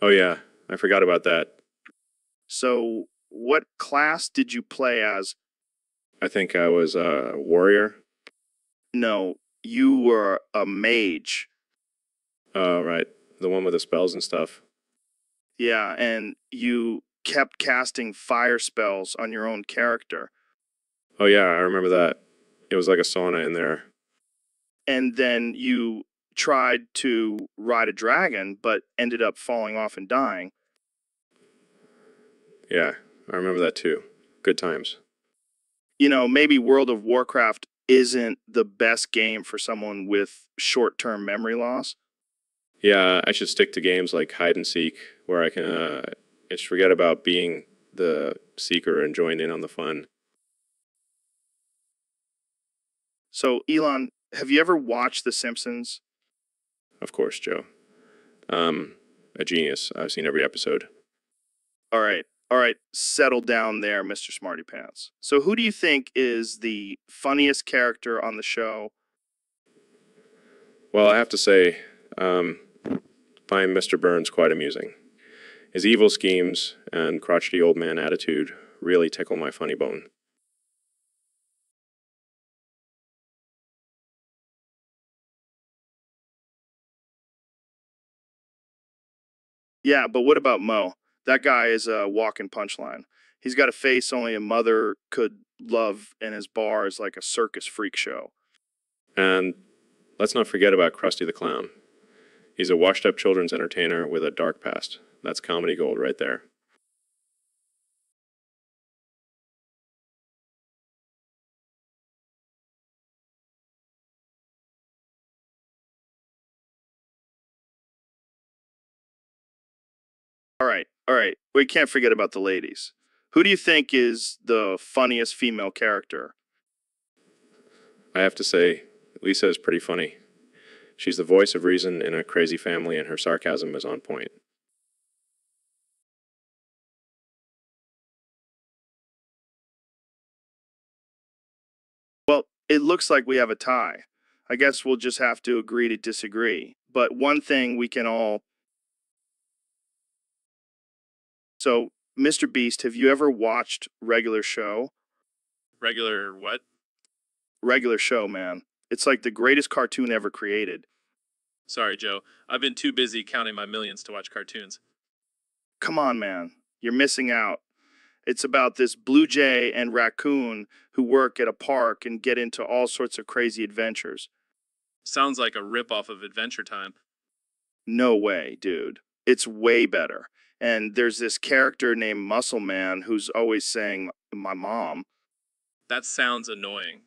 Oh yeah, I forgot about that.
So, what class did you play as?
I think I was a warrior.
No, you were a mage.
Oh right, the one with the spells and stuff.
Yeah, and you kept casting fire spells on your own character.
Oh yeah, I remember that. It was like a sauna in there.
And then you tried to ride a dragon, but ended up falling off and dying.
Yeah, I remember that too. Good times.
You know, maybe World of Warcraft isn't the best game for someone with short-term memory loss.
Yeah, I should stick to games like hide and seek, where I can just forget about being the seeker and join in on the fun.
So, Elon, have you ever watched The Simpsons?
Of course, Joe. A genius. I've seen every episode.
All right, settle down there, Mr. Smarty Pants. So, who do you think is the funniest character on the show?
Well, I have to say, find Mr. Burns quite amusing. His evil schemes and crotchety old man attitude really tickle my funny bone.
Yeah, but what about Mo? That guy is a walking punchline. He's got a face only a mother could love, and his bar is like a circus freak show.
And let's not forget about Krusty the Clown. He's a washed-up children's entertainer with a dark past. That's comedy gold right there.
All right. We can't forget about the ladies. Who do you think is the funniest female character?
I have to say, Lisa is pretty funny. She's the voice of reason in a crazy family, and her sarcasm is on point.
Well, it looks like we have a tie. I guess we'll just have to agree to disagree. But one thing we can all. So, Mr. Beast, have you ever watched Regular Show?
Regular what?
Regular Show, man. It's like the greatest cartoon ever created.
Sorry, Joe. I've been too busy counting my millions to watch cartoons.
Come on, man. You're missing out. It's about this blue jay and raccoon who work at a park and get into all sorts of crazy adventures.
Sounds like a ripoff of Adventure Time.
No way, dude. It's way better. And there's this character named Muscle Man who's always saying, my mom.
That sounds annoying.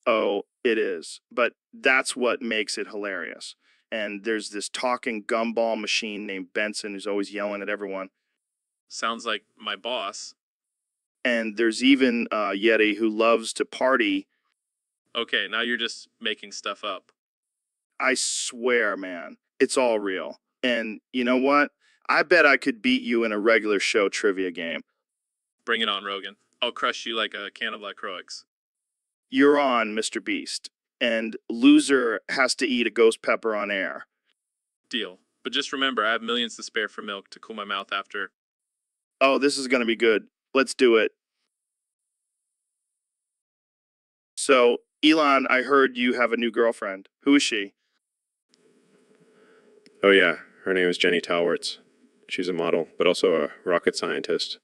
Oh, it is. But that's what makes it hilarious. And there's this talking gumball machine named Benson who's always yelling at everyone.
Sounds like my boss.
And there's even Yeti who loves to party.
Okay, now you're just making stuff up.
I swear, man, it's all real. And you know what? I bet I could beat you in a regular show trivia game.
Bring it on, Rogan. I'll crush you like a can of LaCroix.
You're on, Mr. Beast. And loser has to eat a ghost pepper on air.
Deal. But just remember, I have millions to spare for milk to cool my mouth after.
Oh, this is going to be good. Let's do it. So, Elon, I heard you have a new girlfriend. Who is she?
Oh yeah, her name is Jenny Talwerts. She's a model, but also a rocket scientist.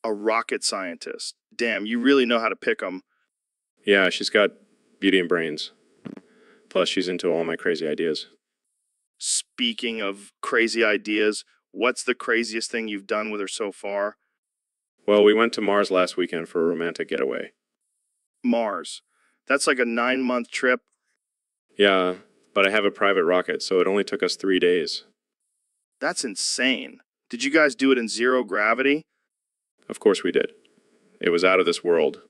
A rocket scientist. Damn, you really know how to pick 'em.
Yeah, she's got beauty and brains. Plus, she's into all my crazy ideas.
Speaking of crazy ideas, what's the craziest thing you've done with her so far?
Well, we went to Mars last weekend for a romantic getaway.
Mars. That's like a 9-month trip.
Yeah, but I have a private rocket, so it only took us 3 days.
That's insane. Did you guys do it in zero gravity?
Of course we did. It was out of this world.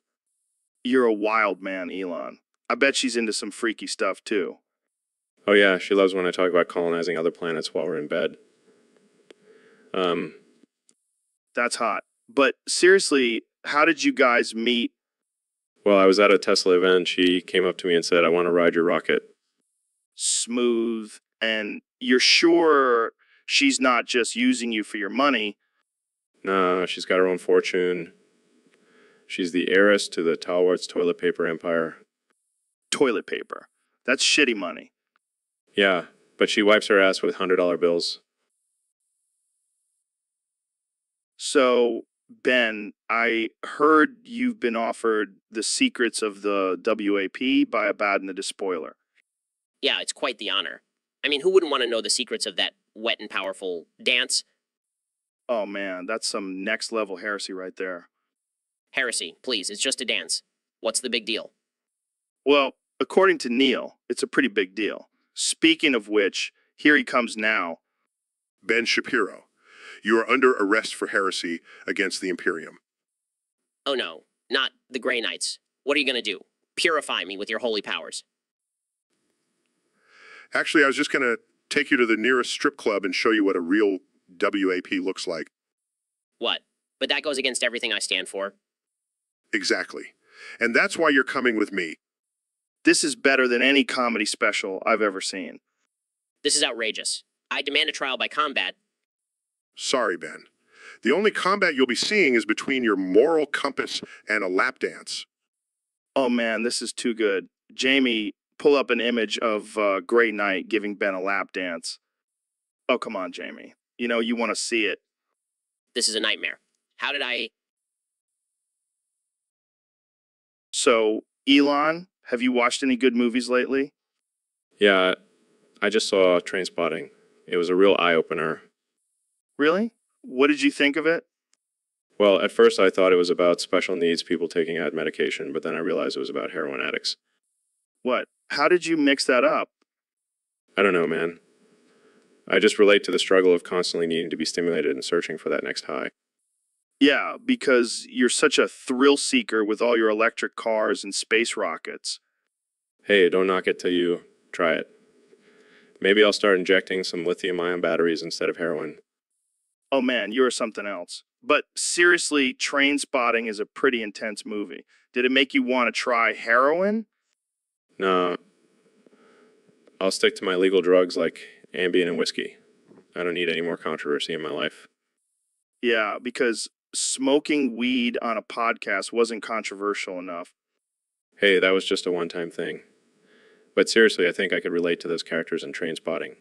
You're a wild man, Elon. I bet she's into some freaky stuff too.
Oh yeah, she loves when I talk about colonizing other planets while we're in bed.
That's hot. But seriously, how did you guys meet?
Well, I was at a Tesla event. She came up to me and said, I want to ride your rocket.
Smooth. And you're sure she's not just using you for your money?
No, she's got her own fortune. She's the heiress to the Talwart's toilet paper empire.
Toilet paper. That's shitty money.
Yeah, but she wipes her ass with $100 bills.
So, Ben, I heard you've been offered the secrets of the WAP by a bad and the despoiler.
Yeah, it's quite the honor. I mean, who wouldn't want to know the secrets of that wet and powerful dance?
Oh man, that's some next level heresy right there.
Heresy, please, it's just a dance. What's the big deal?
Well, according to Neil, it's a pretty big deal. Speaking of which, here he comes now.
Ben Shapiro, you are under arrest for heresy against the Imperium.
Oh no, not the Grey Knights. What are you going to do? Purify me with your holy powers.
Actually, I was just going to take you to the nearest strip club and show you what a real WAP looks like.
What? But that goes against everything I stand for.
Exactly. And that's why you're coming with me.
This is better than any comedy special I've ever seen.
This is outrageous. I demand a trial by combat.
Sorry, Ben. The only combat you'll be seeing is between your moral compass and a lap dance.
Oh man, this is too good. Jamie, pull up an image of Grey Knight giving Ben a lap dance. Oh, come on, Jamie. You know, you want to see it.
This is a nightmare. How did I...
So, Elon, have you watched any good movies lately?
Yeah, I just saw Trainspotting. It was a real eye-opener.
Really? What did you think of it?
Well, at first I thought it was about special needs people taking ad medication, but then I realized it was about heroin addicts.
What? How did you mix that up?
I don't know, man. I just relate to the struggle of constantly needing to be stimulated and searching for that next high.
Yeah, because you're such a thrill seeker with all your electric cars and space rockets.
Hey, don't knock it till you try it. Maybe I'll start injecting some lithium-ion batteries instead of heroin.
Oh man, you're something else. But seriously, Trainspotting is a pretty intense movie. Did it make you want to try heroin?
No, I'll stick to my legal drugs like Ambien and whiskey. I don't need any more controversy in my life.
Yeah, because smoking weed on a podcast wasn't controversial enough.
Hey, that was just a one-time thing. But seriously, I think I could relate to those characters in Trainspotting.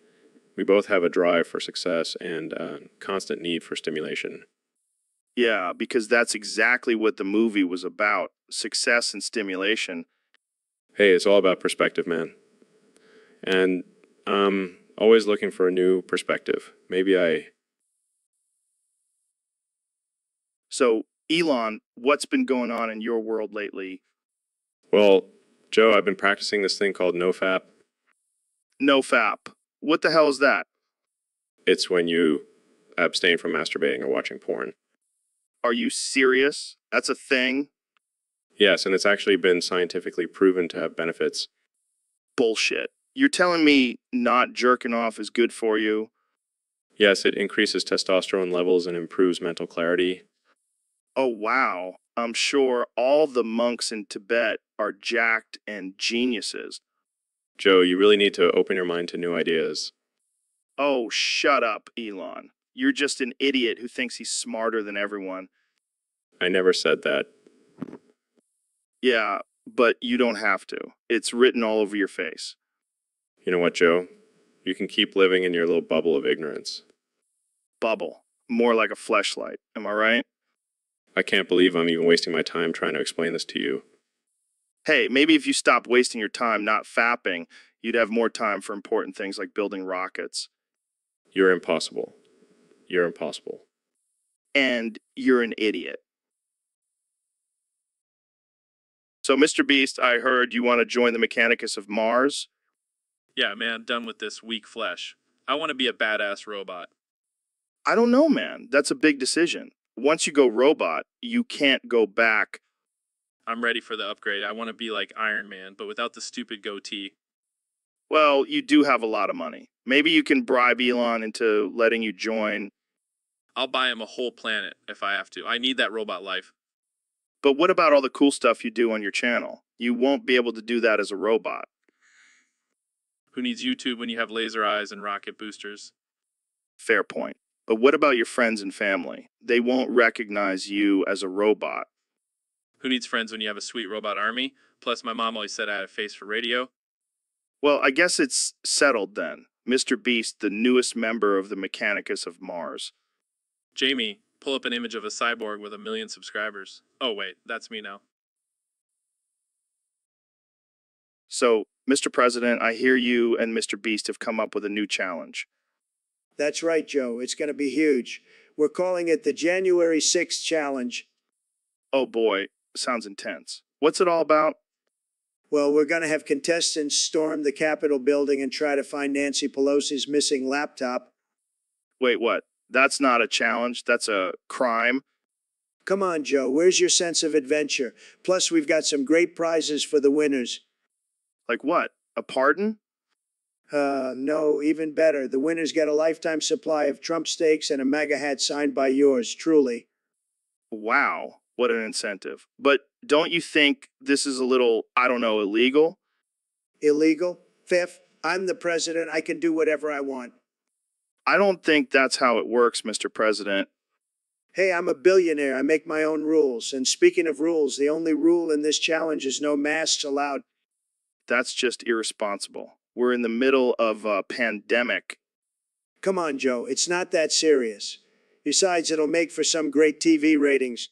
We both have a drive for success and a constant need for stimulation.
Yeah, because that's exactly what the movie was about. Success and stimulation.
Hey, it's all about perspective, man. And I'm always looking for a new perspective.
So, Elon, what's been going on in your world lately?
Well, Joe, I've been practicing this thing called NoFap.
NoFap. What the hell is that?
It's when you abstain from masturbating or watching porn.
Are you serious? That's a thing?
Yes, and it's actually been scientifically proven to have benefits.
Bullshit. You're telling me not jerking off is good for you?
Yes, it increases testosterone levels and improves mental clarity.
Oh, wow. I'm sure all the monks in Tibet are jacked and geniuses.
Joe, you really need to open your mind to new ideas.
Oh, shut up, Elon. You're just an idiot who thinks he's smarter than everyone.
I never said that.
Yeah, but you don't have to. It's written all over your face.
You know what, Joe? You can keep living in your little bubble of ignorance.
Bubble. More like a fleshlight. Am I right?
I can't believe I'm even wasting my time trying to explain this to you.
Hey, maybe if you stopped wasting your time not fapping, you'd have more time for important things like building rockets.
You're impossible. You're impossible.
And you're an idiot. So, Mr. Beast, I heard you want to join the Mechanicus of Mars.
Yeah, man, done with this weak flesh. I want to be a badass robot.
I don't know, man. That's a big decision. Once you go robot, you can't go back.
I'm ready for the upgrade. I want to be like Iron Man, but without the stupid goatee.
Well, you do have a lot of money. Maybe you can bribe Elon into letting you join.
I'll buy him a whole planet if I have to. I need that robot life.
But what about all the cool stuff you do on your channel? You won't be able to do that as a robot.
Who needs YouTube when you have laser eyes and rocket boosters?
Fair point. But what about your friends and family? They won't recognize you as a robot.
Who needs friends when you have a sweet robot army? Plus, my mom always said I had a face for radio.
Well, I guess it's settled then. Mr. Beast, the newest member of the Mechanicus of Mars.
Jamie, pull up an image of a cyborg with 1 million subscribers. Oh, wait, that's me now.
So, Mr. President, I hear you and Mr. Beast have come up with a new challenge.
That's right, Joe. It's going to be huge. We're calling it the January 6th Challenge.
Oh boy, sounds intense. What's it all about?
Well, we're going to have contestants storm the Capitol building and try to find Nancy Pelosi's missing laptop.
Wait, what? That's not a challenge. That's a crime.
Come on, Joe. Where's your sense of adventure? Plus, we've got some great prizes for the winners.
Like what? A pardon?
No, even better. The winners get a lifetime supply of Trump steaks and a MAGA hat signed by yours truly.
Wow, what an incentive. But don't you think this is a little, I don't know, illegal?
Illegal? Fifth, I'm the president. I can do whatever I want.
I don't think that's how it works, Mr. President.
Hey, I'm a billionaire. I make my own rules. And speaking of rules, the only rule in this challenge is no masks allowed.
That's just irresponsible. We're in the middle of a pandemic.
Come on, Joe. It's not that serious. Besides, it'll make for some great TV ratings.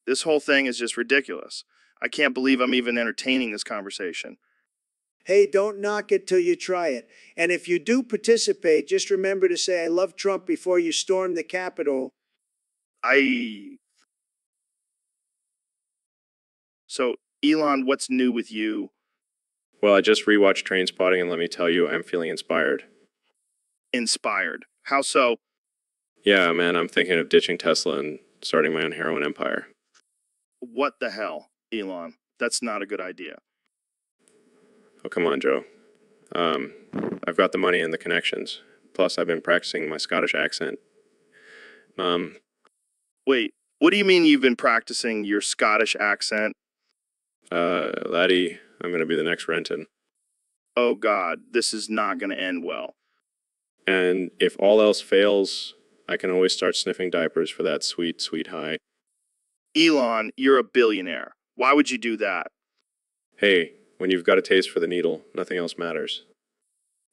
This whole thing is just ridiculous. I can't believe I'm even entertaining this conversation.
Hey, don't knock it till you try it. And if you do participate, just remember to say I love Trump before you storm the Capitol.
So, Elon, what's new with you?
Well, I just rewatched Trainspotting, and let me tell you, I'm feeling inspired.
Inspired. How so?
Yeah, man, I'm thinking of ditching Tesla and starting my own heroin empire.
What the hell, Elon? That's not a good idea.
Oh, come on, Joe. I've got the money and the connections. Plus, I've been practicing my Scottish accent.
Wait, what do you mean you've been practicing your Scottish accent?
Laddie, I'm going to be the next Renton.
Oh God, this is not going to end well.
And if all else fails, I can always start sniffing diapers for that sweet, sweet high.
Elon, you're a billionaire. Why would you do that?
Hey, when you've got a taste for the needle, nothing else matters.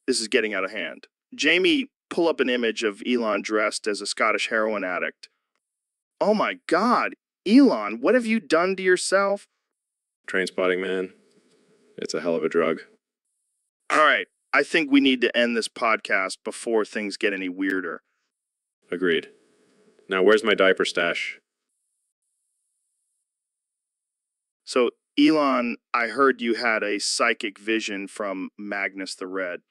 This is getting out of hand. Jamie, pull up an image of Elon dressed as a Scottish heroin addict. Oh my God, Elon, what have you done to yourself?
Trainspotting, man. It's a hell of a drug.
All right, I think we need to end this podcast before things get any weirder.
Agreed. Now, where's my diaper stash?
So, Elon, I heard you had a psychic vision from Magnus the Red.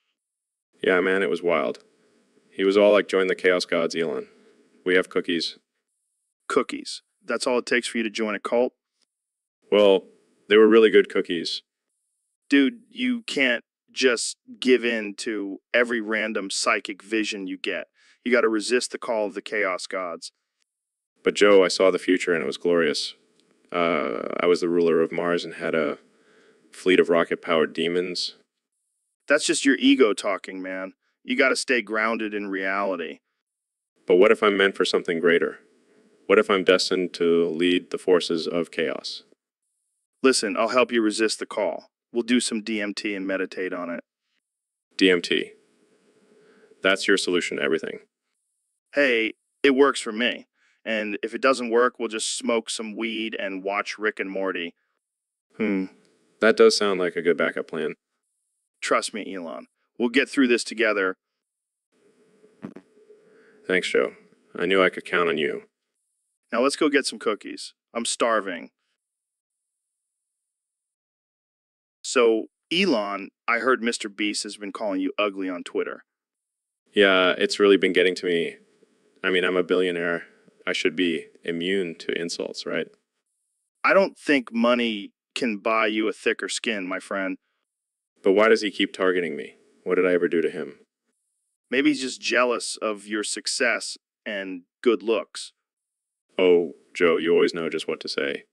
Yeah, man, it was wild. He was all like, join the Chaos Gods, Elon. We have cookies.
Cookies. That's all it takes for you to join a cult?
Well, they were really good cookies.
Dude, you can't just give in to every random psychic vision you get. You got to resist the call of the Chaos Gods.
But Joe, I saw the future and it was glorious. I was the ruler of Mars and had a fleet of rocket-powered demons.
That's just your ego talking, man. You got to stay grounded in reality.
But what if I'm meant for something greater? What if I'm destined to lead the forces of chaos?
Listen, I'll help you resist the call. We'll do some DMT and meditate on it.
DMT. That's your solution to everything.
Hey, it works for me. And if it doesn't work, we'll just smoke some weed and watch Rick and Morty.
That does sound like a good backup plan.
Trust me, Elon. We'll get through this together.
Thanks, Joe. I knew I could count on you.
Now let's go get some cookies. I'm starving. So, Elon, I heard Mr. Beast has been calling you ugly on Twitter.
Yeah, it's really been getting to me. I mean, I'm a billionaire. I should be immune to insults, right?
I don't think money can buy you a thicker skin, my friend.
But why does he keep targeting me? What did I ever do to him?
Maybe he's just jealous of your success and good looks.
Oh, Joe, you always know just what to say.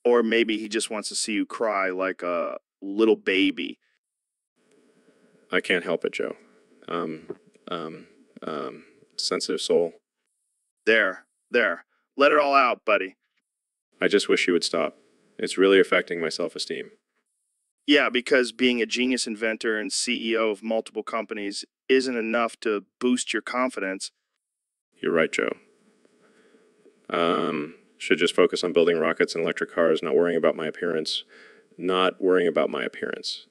Or maybe he just wants to see you cry like a little baby.
I can't help it, Joe. Um, sensitive soul.
There. Let it all out, buddy.
I just wish you would stop. It's really affecting my self-esteem.
Yeah, because being a genius inventor and CEO of multiple companies isn't enough to boost your confidence.
You're right, Joe. Should just focus on building rockets and electric cars, not worrying about my appearance. Not worrying about my appearance.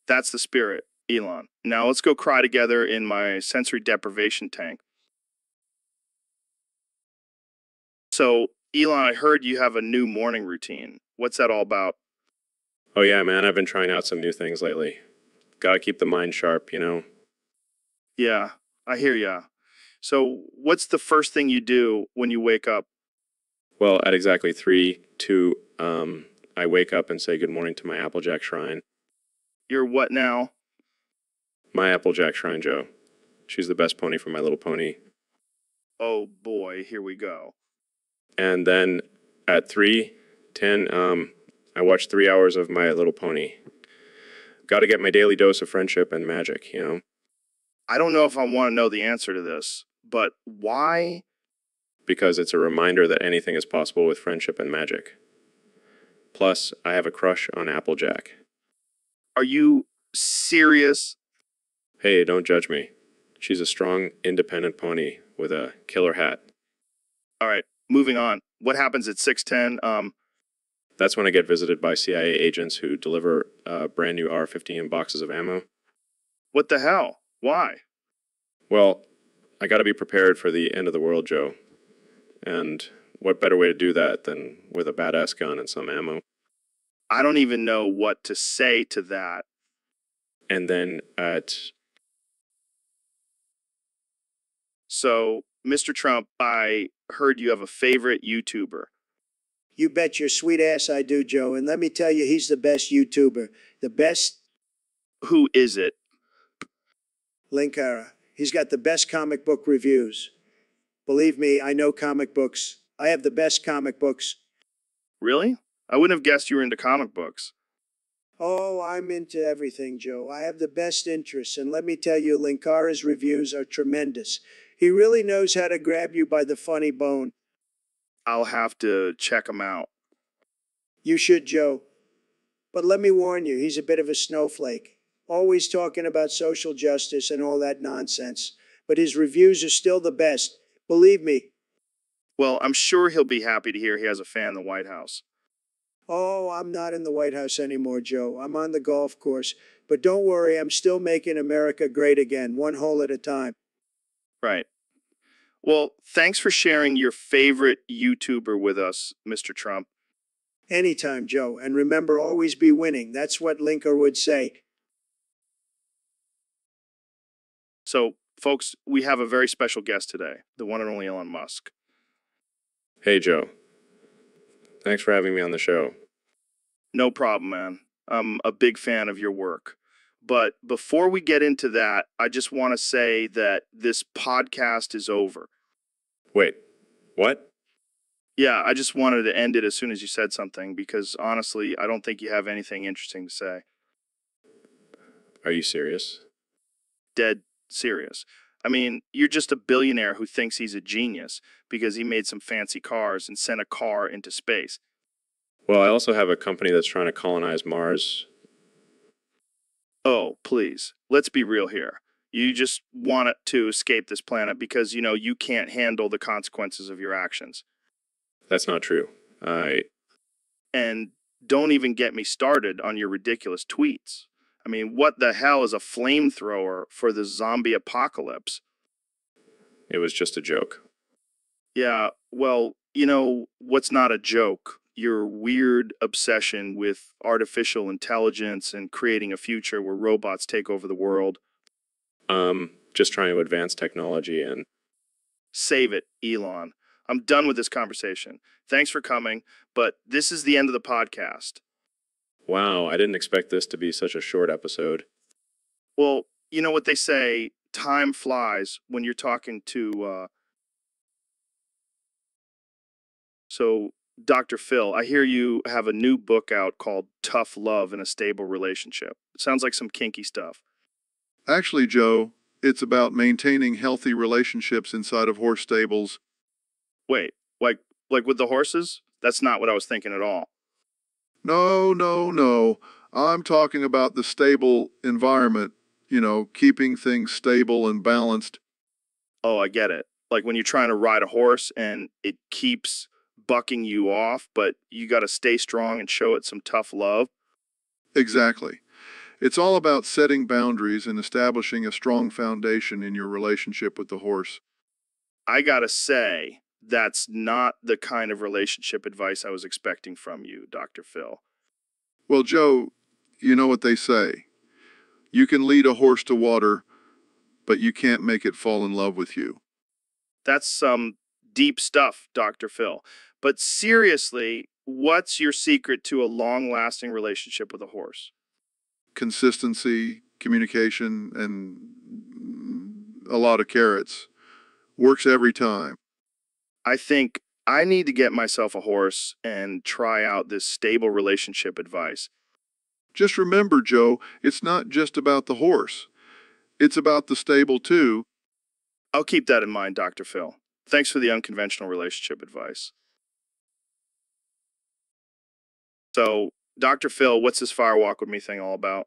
That's the spirit, Elon. Now let's go cry together in my sensory deprivation tank. So, Elon, I heard you have a new morning routine. What's that all about?
Oh yeah, man, I've been trying out some new things lately. Gotta keep the mind sharp, you know?
Yeah, I hear ya. So, what's the first thing you do when you wake up?
Well, at exactly 3, 2, I wake up and say good morning to my Applejack shrine.
You're what now?
My Applejack shrine, Joe. She's the best pony for My Little Pony.
Oh boy, here we go.
And then at 3:10, I watch 3 hours of My Little Pony. Gotta get my daily dose of friendship and magic, you know?
I don't know if I want to know the answer to this, but why?
Because it's a reminder that anything is possible with friendship and magic. Plus, I have a crush on Applejack.
Are you serious?
Hey, don't judge me. She's a strong, independent pony with a killer hat.
All right, moving on. What happens at 6:10?
That's when I get visited by CIA agents who deliver brand new R-15 boxes of ammo.
What the hell? Why?
Well, I gotta be prepared for the end of the world, Joe. And what better way to do that than with a badass gun and some ammo?
I don't even know what to say to that.
And then
So, Mr. Trump, I heard you have a favorite YouTuber.
You bet your sweet ass I do, Joe. And let me tell you, he's the best YouTuber. The best.
Who is it?
Linkara. He's got the best comic book reviews. Believe me, I know comic books. I have the best comic books.
Really? I wouldn't have guessed you were into comic books.
Oh, I'm into everything, Joe. I have the best interests. And let me tell you, Linkara's reviews are tremendous. He really knows how to grab you by the funny bone.
I'll have to check him out.
You should, Joe. But let me warn you, he's a bit of a snowflake. Always talking about social justice and all that nonsense. But his reviews are still the best. Believe me.
Well, I'm sure he'll be happy to hear he has a fan in the White House.
Oh, I'm not in the White House anymore, Joe. I'm on the golf course. But don't worry, I'm still making America great again, one hole at a time.
Right. Well, thanks for sharing your favorite YouTuber with us, Mr. Trump.
Anytime, Joe. And remember, always be winning. That's what Linker would say.
So, folks, we have a very special guest today, the one and only Elon Musk.
hey, Joe. Thanks for having me on the show.
No problem, man. I'm a big fan of your work. But before we get into that, I just want to say that this podcast is over.
Wait, what?
Yeah, I just wanted to end it as soon as you said something because honestly, I don't think you have anything interesting to say.
Are you serious?
Dead serious. I mean, you're just a billionaire who thinks he's a genius because he made some fancy cars and sent a car into space.
Well, I also have a company that's trying to colonize Mars.
Oh, please. Let's be real here. You just want it to escape this planet because, you can't handle the consequences of your actions.
That's not true.
And don't even get me started on your ridiculous tweets. I mean, what the hell is a flamethrower for the zombie apocalypse?
It was just a joke.
Yeah, well, what's not a joke? your weird obsession with artificial intelligence and creating a future where robots take over the world.
Just trying to advance technology and
Save it, Elon. I'm done with this conversation. Thanks for coming, but this is the end of the podcast.
wow, I didn't expect this to be such a short episode.
Well, you know what they say, time flies when you're talking to, So, Dr. Phil, I hear you have a new book out called Tough Love in a Stable Relationship. It sounds like some kinky stuff.
Actually, Joe, it's about maintaining healthy relationships inside of horse stables.
Wait, like with the horses? That's not what I was thinking at all.
No, no, no. I'm talking about the stable environment, keeping things stable and balanced.
Oh, I get it. Like when you're trying to ride a horse and it keeps bucking you off, but you got to stay strong and show it some tough love.
Exactly. It's all about setting boundaries and establishing a strong foundation in your relationship with the horse.
I got to say, that's not the kind of relationship advice I was expecting from you, Dr. Phil.
Well, Joe, you know what they say. You can lead a horse to water, but you can't make it fall in love with you.
That's some deep stuff, Dr. Phil. But seriously, what's your secret to a long-lasting relationship with a horse?
Consistency, communication, and a lot of carrots. Works every time.
I think I need to get myself a horse and try out this stable relationship advice.
Just remember, Joe, it's not just about the horse. It's about the stable, too.
I'll keep that in mind, Dr. Phil. Thanks for the unconventional relationship advice. So, Dr. Phil, what's this Fire Walk With Me thing all about?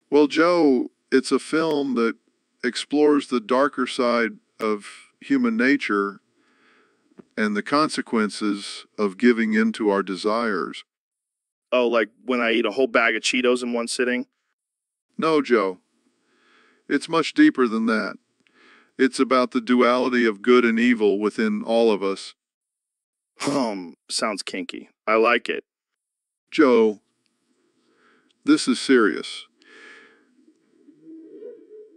Well, Joe, it's a film that explores the darker side of human nature and the consequences of giving in to our desires.
Oh, like when I eat a whole bag of Cheetos in one sitting?
No, Joe. It's much deeper than that. It's about the duality of good and evil within all of us.
Sounds kinky. I like it.
Joe, this is serious.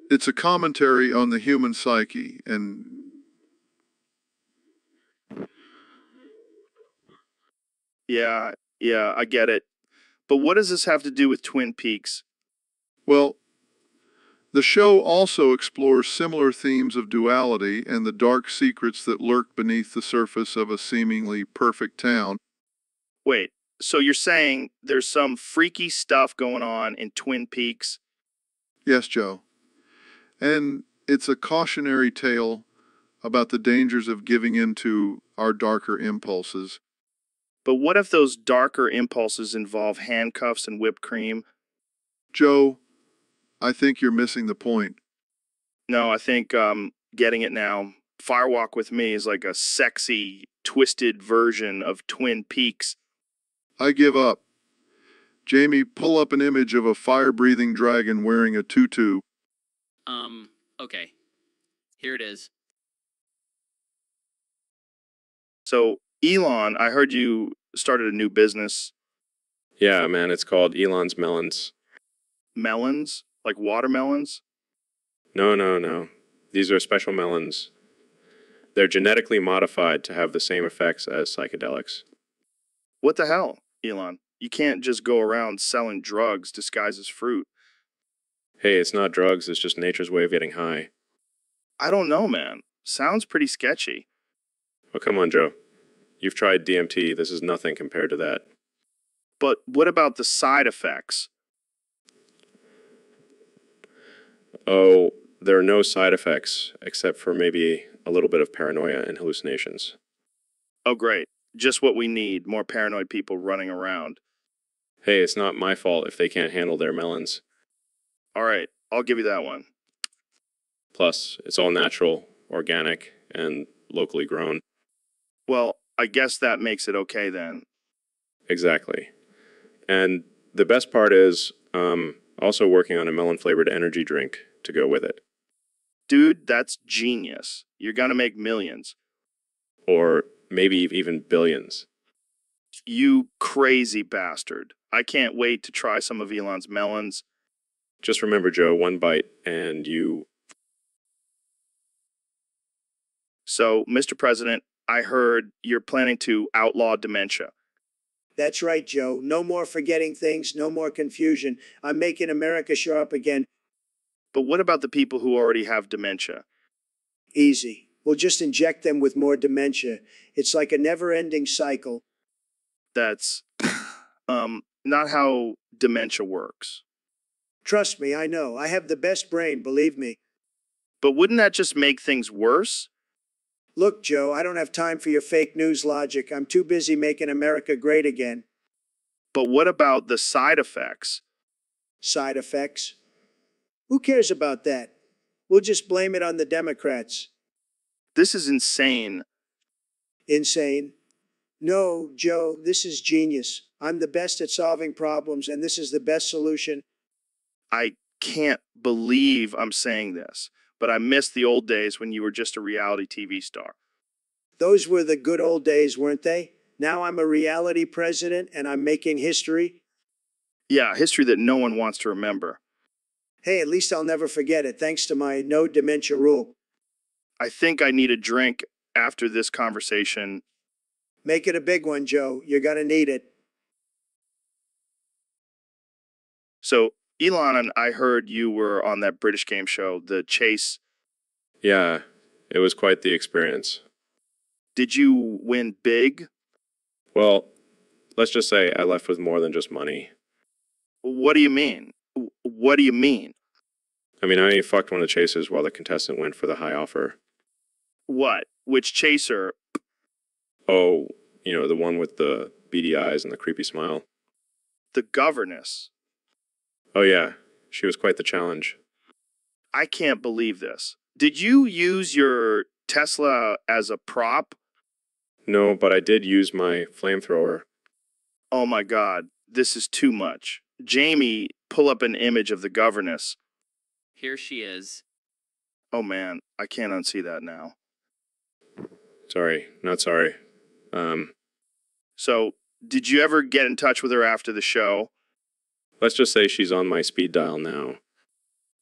It's a commentary on the human psyche and
Yeah, I get it. But what does this have to do with Twin Peaks?
well, the show also explores similar themes of duality and the dark secrets that lurk beneath the surface of a seemingly perfect town.
Wait, so you're saying there's some freaky stuff going on in Twin Peaks?
Yes, Joe. And it's a cautionary tale about the dangers of giving in to our darker impulses.
But what if those darker impulses involve handcuffs and whipped cream?
Joe, I think you're missing the point.
No, I think getting it now. Firewalk With Me is like a sexy, twisted version of Twin Peaks.
I give up. Jamie, pull up an image of a fire-breathing dragon wearing a tutu.
Okay. Here it is.
So, Elon, I heard you started a new business.
Yeah, man, it's called Elon's Melons.
Melons? Like watermelons?
No, no, no. These are special melons. They're genetically modified to have the same effects as psychedelics.
What the hell, Elon? You can't just go around selling drugs disguised as fruit.
Hey, it's not drugs, it's just nature's way of getting high.
I don't know, man. Sounds pretty sketchy.
Oh, come on, Joe. You've tried DMT, this is nothing compared to that.
But what about the side effects?
Oh, there are no side effects, except for maybe a little bit of paranoia and hallucinations.
Oh, great. Just what we need, more paranoid people running around.
Hey, it's not my fault if they can't handle their melons.
All right, I'll give you that one.
Plus, it's all natural, organic, and locally grown.
Well, I guess that makes it okay then.
Exactly. And the best part is, also working on a melon-flavored energy drink to go with it.
Dude, that's genius. You're gonna make millions.
Or maybe even billions.
You crazy bastard. I can't wait to try some of Elon's melons.
Just remember, Joe, one bite and you.
So, Mr. President, I heard you're planning to outlaw dementia.
That's right, Joe. No more forgetting things, no more confusion. I'm making America sharp again.
But what about the people who already have dementia?
Easy. We'll just inject them with more dementia. It's like a never-ending cycle.
That's, not how dementia works.
Trust me, I know. I have the best brain, believe me.
But wouldn't that just make things worse?
Look, Joe, I don't have time for your fake news logic. I'm too busy making America great again.
But what about the side effects?
Side effects? Who cares about that? We'll just blame it on the Democrats.
This is insane.
Insane? No, Joe, this is genius. I'm the best at solving problems, and this is the best solution.
I can't believe I'm saying this, but I miss the old days when you were just a reality TV star.
Those were the good old days, weren't they? Now I'm a reality president, and I'm making history.
Yeah, history that no one wants to remember.
Hey, at least I'll never forget it, thanks to my no dementia rule.
I think I need a drink after this conversation.
Make it a big one, Joe. You're gonna need it.
So, Elon, I heard you were on that British game show, The Chase.
Yeah, it was quite the experience.
Did you win big?
Well, let's just say I left with more than just money.
What do you mean? What do you mean?
I mean, I fucked one of the chasers while the contestant went for the high offer.
What? Which chaser?
Oh, the one with the beady eyes and the creepy smile.
The governess.
Oh yeah, she was quite the challenge.
I can't believe this. Did you use your Tesla as a prop?
No, but I did use my flamethrower.
Oh my God, this is too much. Jamie, pull up an image of the governess.
Here she is.
Oh man, I can't unsee that now.
Sorry, not sorry.
So, did you ever get in touch with her after the show?
Let's just say she's on my speed dial now.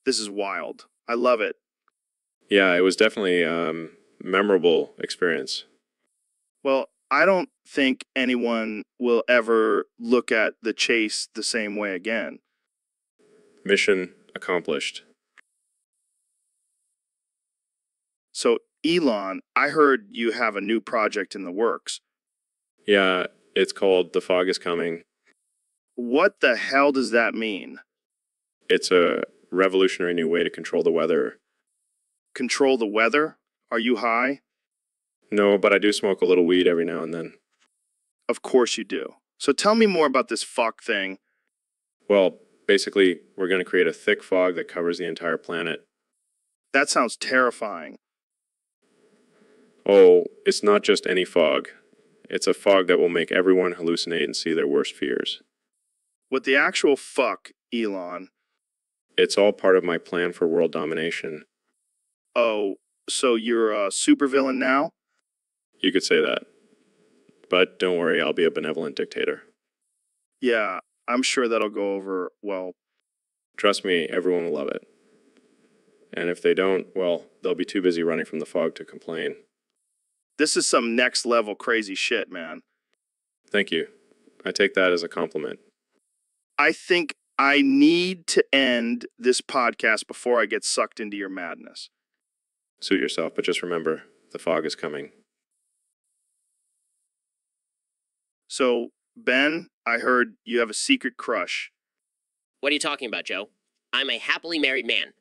This is wild. I love it.
Yeah, it was definitely memorable experience.
Well, I don't think anyone will ever look at the chase the same way again.
Mission accomplished.
So, Elon, I heard you have a new project in the works.
Yeah, it's called The Fog is Coming.
What the hell does that mean?
It's a revolutionary new way to control the weather.
Control the weather? Are you high?
No, but I do smoke a little weed every now and then.
Of course you do. So tell me more about this fuck thing.
Well, basically, we're going to create a thick fog that covers the entire planet.
That sounds terrifying.
Oh, it's not just any fog. It's a fog that will make everyone hallucinate and see their worst fears.
What the actual fuck, Elon?
It's all part of my plan for world domination.
Oh, so you're a supervillain now?
You could say that. But don't worry, I'll be a benevolent dictator.
Yeah, I'm sure that'll go over well.
Trust me, everyone will love it. And if they don't, well, they'll be too busy running from the fog to complain.
This is some next level crazy shit, man.
Thank you. I take that as a compliment.
I think I need to end this podcast before I get sucked into your madness.
Suit yourself, but just remember, the fog is coming.
So, Ben, I heard you have a secret crush.
What are you talking about, Joe? I'm a happily married man.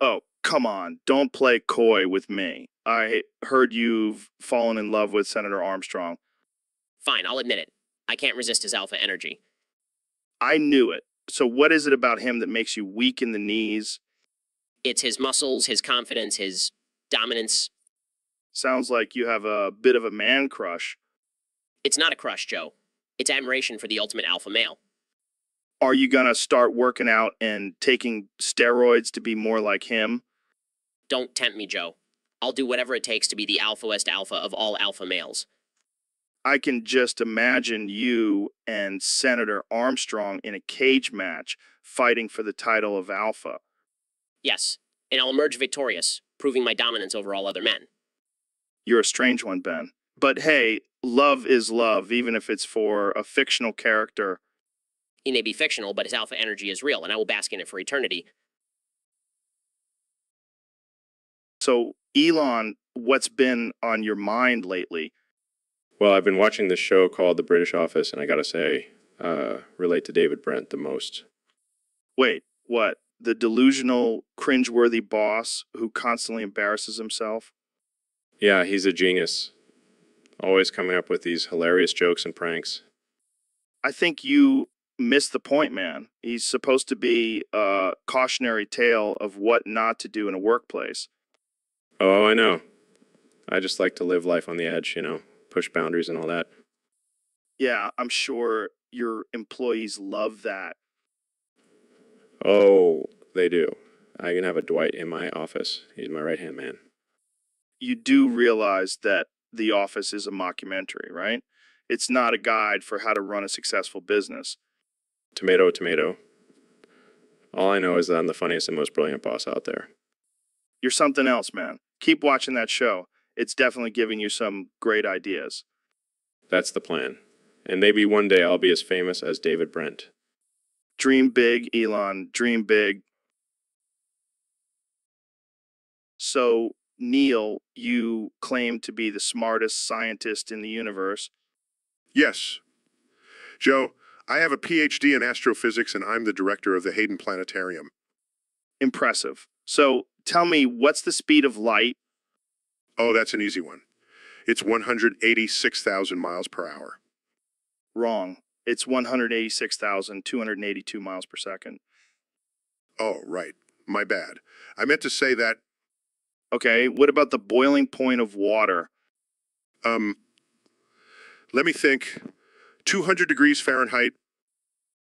Oh, come on. Don't play coy with me. I heard you've fallen in love with Senator Armstrong.
Fine, I'll admit it. I can't resist his alpha energy.
I knew it. So what is it about him that makes you weak in the knees?
It's his muscles, his confidence, his dominance.
Sounds like you have a bit of a man crush.
It's not a crush, Joe. It's admiration for the ultimate alpha male.
Are you gonna start working out and taking steroids to be more like him?
Don't tempt me, Joe. I'll do whatever it takes to be the alpha-est alpha of all alpha males.
I can just imagine you and Senator Armstrong in a cage match fighting for the title of Alpha.
Yes, and I'll emerge victorious, proving my dominance over all other men.
You're a strange one, Ben. But hey, love is love, even if it's for a fictional character.
He may be fictional, but his alpha energy is real, and I will bask in it for eternity.
So, Elon, what's been on your mind lately?
Well, I've been watching this show called The British Office, and I gotta say, relate to David Brent the most.
Wait, what? The delusional, cringeworthy boss who constantly embarrasses himself?
Yeah, he's a genius. Always coming up with these hilarious jokes and pranks.
I think you missed the point, man. He's supposed to be a cautionary tale of what not to do in a workplace.
Oh, I know. I just like to live life on the edge, you know, push boundaries and all that.
Yeah, I'm sure your employees love that.
Oh, they do. I can have a Dwight in my office. He's my right-hand man.
You do realize that The Office is a mockumentary, right? It's not a guide for how to run a successful business.
Tomato, tomato. All I know is that I'm the funniest and most brilliant boss out there.
You're something else, man. Keep watching that show. It's definitely giving you some great ideas.
That's the plan. And maybe one day I'll be as famous as David Brent.
Dream big, Elon. Dream big. So, Neil, you claim to be the smartest scientist in the universe.
Yes. Joe, I have a PhD in astrophysics and I'm the director of the Hayden Planetarium.
Impressive. So, tell me, what's the speed of light?
Oh, that's an easy one. It's 186,000 miles per hour.
Wrong. It's 186,282 miles per second.
Oh, right. My bad. I meant to say that,
Okay, what about the boiling point of water?
let me think. 200 degrees Fahrenheit.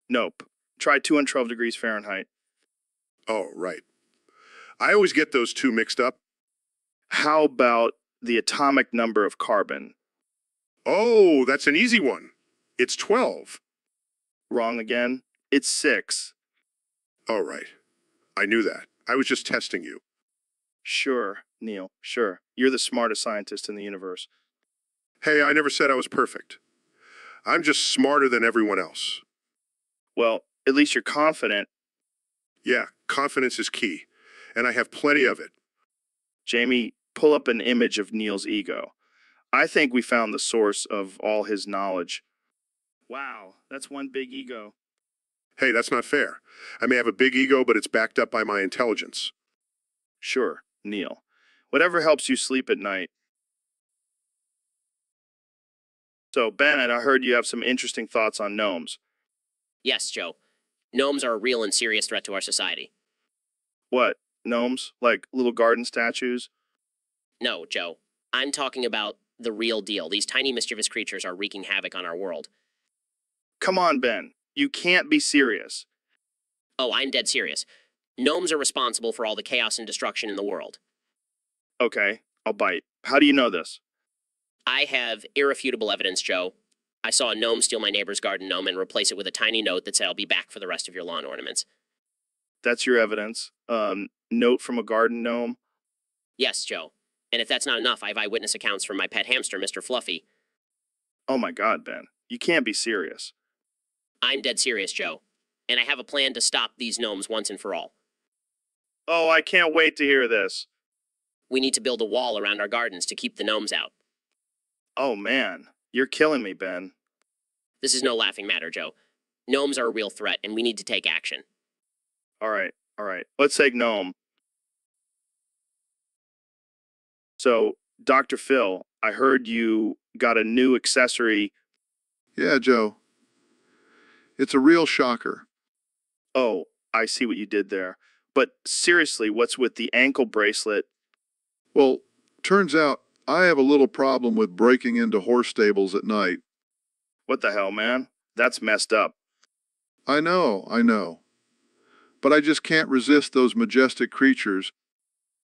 Nope. Try 212 degrees Fahrenheit.
Oh, right. I always get those two mixed up.
How about the atomic number of carbon?
Oh, that's an easy one. It's 12.
Wrong again. It's 6.
Oh, right. I knew that. I was just testing you.
Sure, Neil, sure. You're the smartest scientist in the universe.
Hey, I never said I was perfect. I'm just smarter than everyone else.
Well, at least you're confident.
Yeah, confidence is key, and I have plenty of it.
Jamie, pull up an image of Neil's ego. I think we found the source of all his knowledge. Wow, that's one big ego.
Hey, that's not fair. I may have a big ego, but it's backed up by my intelligence.
Sure, Neil. Whatever helps you sleep at night. So, Bennett, I heard you have some interesting thoughts on gnomes.
Yes, Joe. Gnomes are a real and serious threat to our society.
What? Gnomes? Like little garden statues?
No, Joe. I'm talking about the real deal. These tiny mischievous creatures are wreaking havoc on our world.
Come on, Ben. You can't be serious.
Oh, I'm dead serious. Gnomes are responsible for all the chaos and destruction in the world.
Okay, I'll bite. How do you know this?
I have irrefutable evidence, Joe. I saw a gnome steal my neighbor's garden gnome and replace it with a tiny note that said, "I'll be back for the rest of your lawn ornaments."
That's your evidence. Note from a garden gnome?
Yes, Joe. And if that's not enough, I have eyewitness accounts from my pet hamster, Mr. Fluffy.
Oh my God, Ben. You can't be serious.
I'm dead serious, Joe. And I have a plan to stop these gnomes once and for all.
Oh, I can't wait to hear this.
We need to build a wall around our gardens to keep the gnomes out.
Oh man, you're killing me, Ben.
This is no laughing matter, Joe. Gnomes are a real threat, and we need to take action.
All right. Let's take gnome. So, Dr. Phil, I heard you got a new accessory.
Yeah, Joe. It's a real shocker.
Oh, I see what you did there. But seriously, what's with the ankle bracelet?
Well, turns out I have a little problem with breaking into horse stables at night.
What the hell, man? That's messed up.
I know. But I just can't resist those majestic creatures.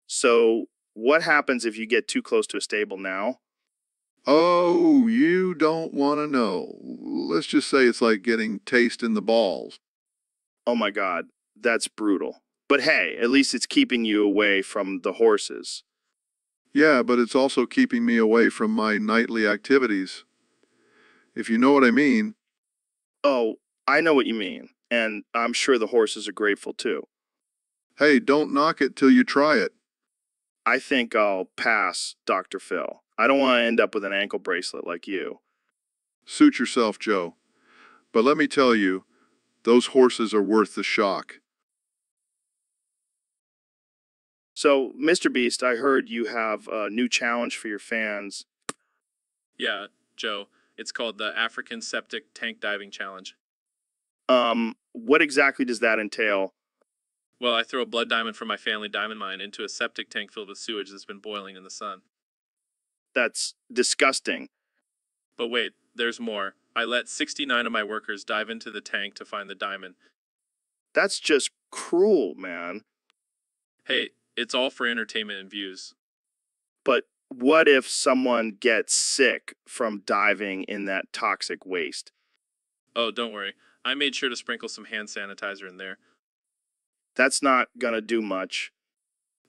So, what happens if you get too close to a stable now?
Oh, you don't want to know. Let's just say it's like getting taste in the balls.
Oh my God, that's brutal. But hey, at least it's keeping you away from the horses.
Yeah, but it's also keeping me away from my nightly activities. If you know what I mean.
Oh, I know what you mean, and I'm sure the horses are grateful too.
Hey, don't knock it till you try it.
I think I'll pass, Dr. Phil. I don't want to end up with an ankle bracelet like you.
Suit yourself, Joe. But let me tell you, those horses are worth the shock.
So, Mr. Beast, I heard you have a new challenge for your fans.
Yeah, Joe. It's called the African Septic Tank Diving Challenge.
What exactly does that entail?
Well, I throw a blood diamond from my family diamond mine into a septic tank filled with sewage that's been boiling in the sun.
That's disgusting.
But wait, there's more. I let 69 of my workers dive into the tank to find the diamond.
That's just cruel, man.
Hey, it's all for entertainment and views.
But what if someone gets sick from diving in that toxic waste?
Oh, don't worry. I made sure to sprinkle some hand sanitizer in there.
That's not gonna do much.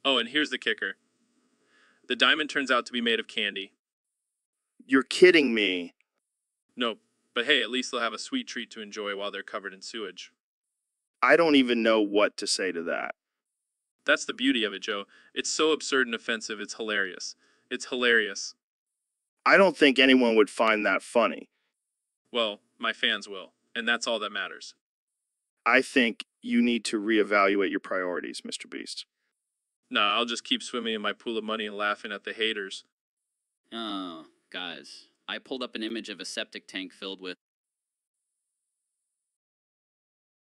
Oh, and here's the kicker. The diamond turns out to be made of candy.
You're kidding me.
Nope. But hey, at least they'll have a sweet treat to enjoy while they're covered in sewage.
I don't even know what to say to that.
That's the beauty of it, Joe. It's so absurd and offensive, it's hilarious. It's hilarious.
I don't think anyone would find that funny.
Well, my fans will, and that's all that matters.
I think you need to reevaluate your priorities, Mr. Beast.
Nah, I'll just keep swimming in my pool of money and laughing at the haters.
Oh, guys, I pulled up an image of a septic tank filled with.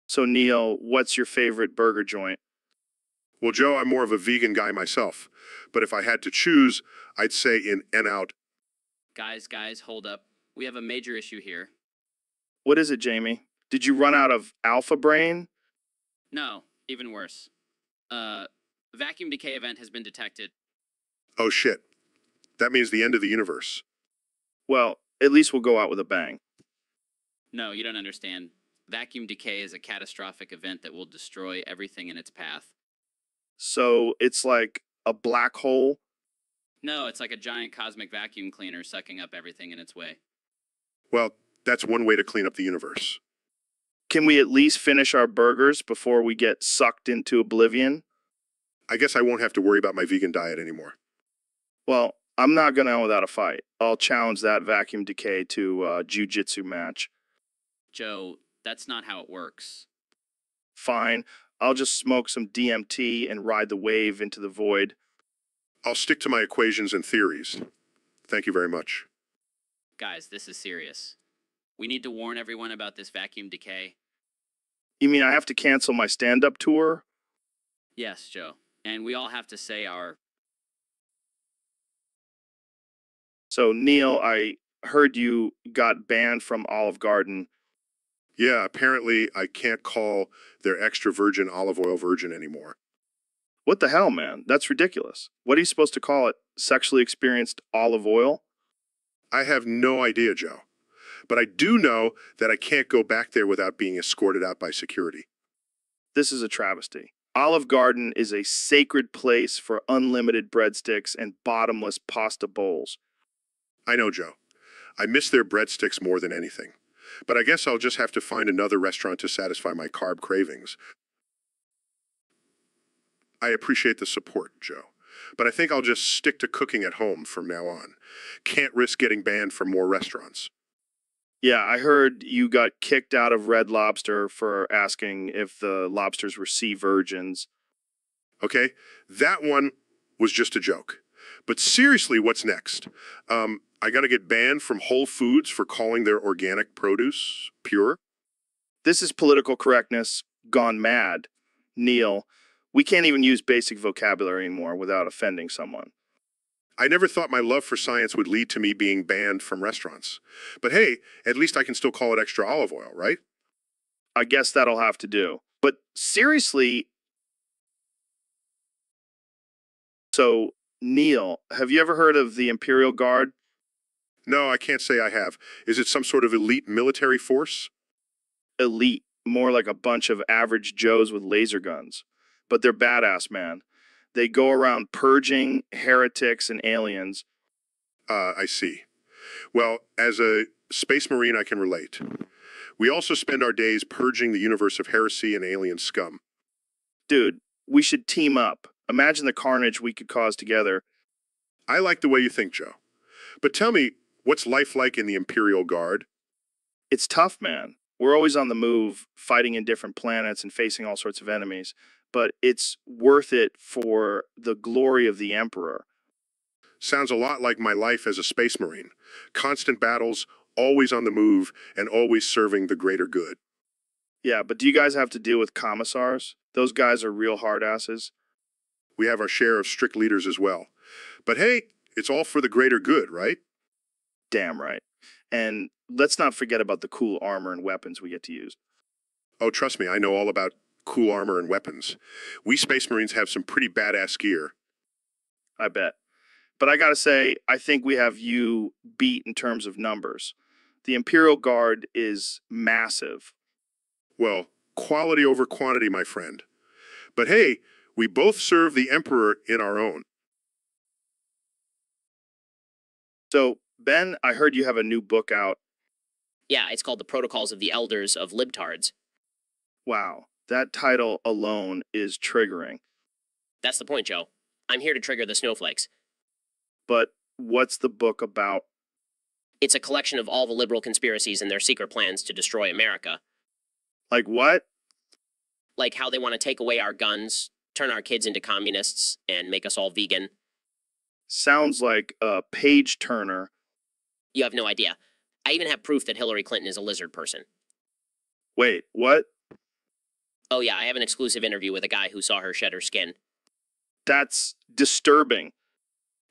So, Neil, what's your favorite burger joint?
Well, Joe, I'm more of a vegan guy myself. But if I had to choose, I'd say in and out.
Guys, hold up. We have a major issue here.
What is it, Jamie? Did you run out of alpha brain?
No, even worse. Vacuum decay event has been detected.
Oh shit. That means the end of the universe.
Well, at least we'll go out with a bang.
No, you don't understand. Vacuum decay is a catastrophic event that will destroy everything in its path.
So, it's like a black hole?
No, it's like a giant cosmic vacuum cleaner sucking up everything in its way.
Well, that's one way to clean up the universe.
Can we at least finish our burgers before we get sucked into oblivion?
I guess I won't have to worry about my vegan diet anymore.
Well, I'm not going out without a fight. I'll challenge that vacuum decay to a jiu-jitsu match.
Joe, that's not how it works.
Fine. I'll just smoke some DMT and ride the wave into the void.
I'll stick to my equations and theories. Thank you very much.
Guys, this is serious. We need to warn everyone about this vacuum decay.
You mean I have to cancel my stand-up tour?
Yes, Joe. And we all have to say our...
So, Neil, I heard you got banned from Olive Garden.
Yeah, apparently I can't call their extra virgin olive oil virgin anymore.
What the hell, man? That's ridiculous. What are you supposed to call it? Sexually experienced olive oil?
I have no idea, Joe. But I do know that I can't go back there without being escorted out by security.
This is a travesty. Olive Garden is a sacred place for unlimited breadsticks and bottomless pasta bowls.
I know, Joe. I miss their breadsticks more than anything. But I guess I'll just have to find another restaurant to satisfy my carb cravings. I appreciate the support, Joe. But I think I'll just stick to cooking at home from now on. Can't risk getting banned from more restaurants.
Yeah, I heard you got kicked out of Red Lobster for asking if the lobsters were sea virgins.
Okay? That one was just a joke. But seriously, what's next? I gotta get banned from Whole Foods for calling their organic produce pure?
This is political correctness gone mad. Neil, we can't even use basic vocabulary anymore without offending someone.
I never thought my love for science would lead to me being banned from restaurants. But hey, at least I can still call it extra olive oil, right?
I guess that'll have to do. But seriously, so Neil, have you ever heard of the Imperial Guard?
No, I can't say I have. Is it some sort of elite military force?
Elite, more like a bunch of average Joes with laser guns. But they're badass, man. They go around purging heretics and aliens.
I see. Well, as a space marine, I can relate. We also spend our days purging the universe of heresy and alien scum.
Dude, we should team up. Imagine the carnage we could cause together.
I like the way you think, Joe. But tell me, what's life like in the Imperial Guard?
It's tough, man. We're always on the move, fighting in different planets and facing all sorts of enemies. But it's worth it for the glory of the Emperor.
Sounds a lot like my life as a space marine. Constant battles, always on the move, and always serving the greater good.
Yeah, but do you guys have to deal with commissars? Those guys are real hard asses.
We have our share of strict leaders as well. But hey, it's all for the greater good, right?
Damn right. And let's not forget about the cool armor and weapons we get to use.
Oh, trust me, I know all about cool armor and weapons. We Space Marines have some pretty badass gear.
I bet. But I gotta say, I think we have you beat in terms of numbers. The Imperial Guard is massive.
Well, quality over quantity, my friend. But hey, we both serve the Emperor in our own.
So, Ben, I heard you have a new book out.
Yeah, it's called The Protocols of the Elders of Libtards.
Wow, that title alone is triggering.
That's the point, Joe. I'm here to trigger the snowflakes.
But what's the book about?
It's a collection of all the liberal conspiracies and their secret plans to destroy America.
Like what?
Like how they want to take away our guns, turn our kids into communists, and make us all vegan.
Sounds like a page turner.
You have no idea. I even have proof that Hillary Clinton is a lizard person.
Wait, what?
Oh yeah, I have an exclusive interview with a guy who saw her shed her skin.
That's disturbing.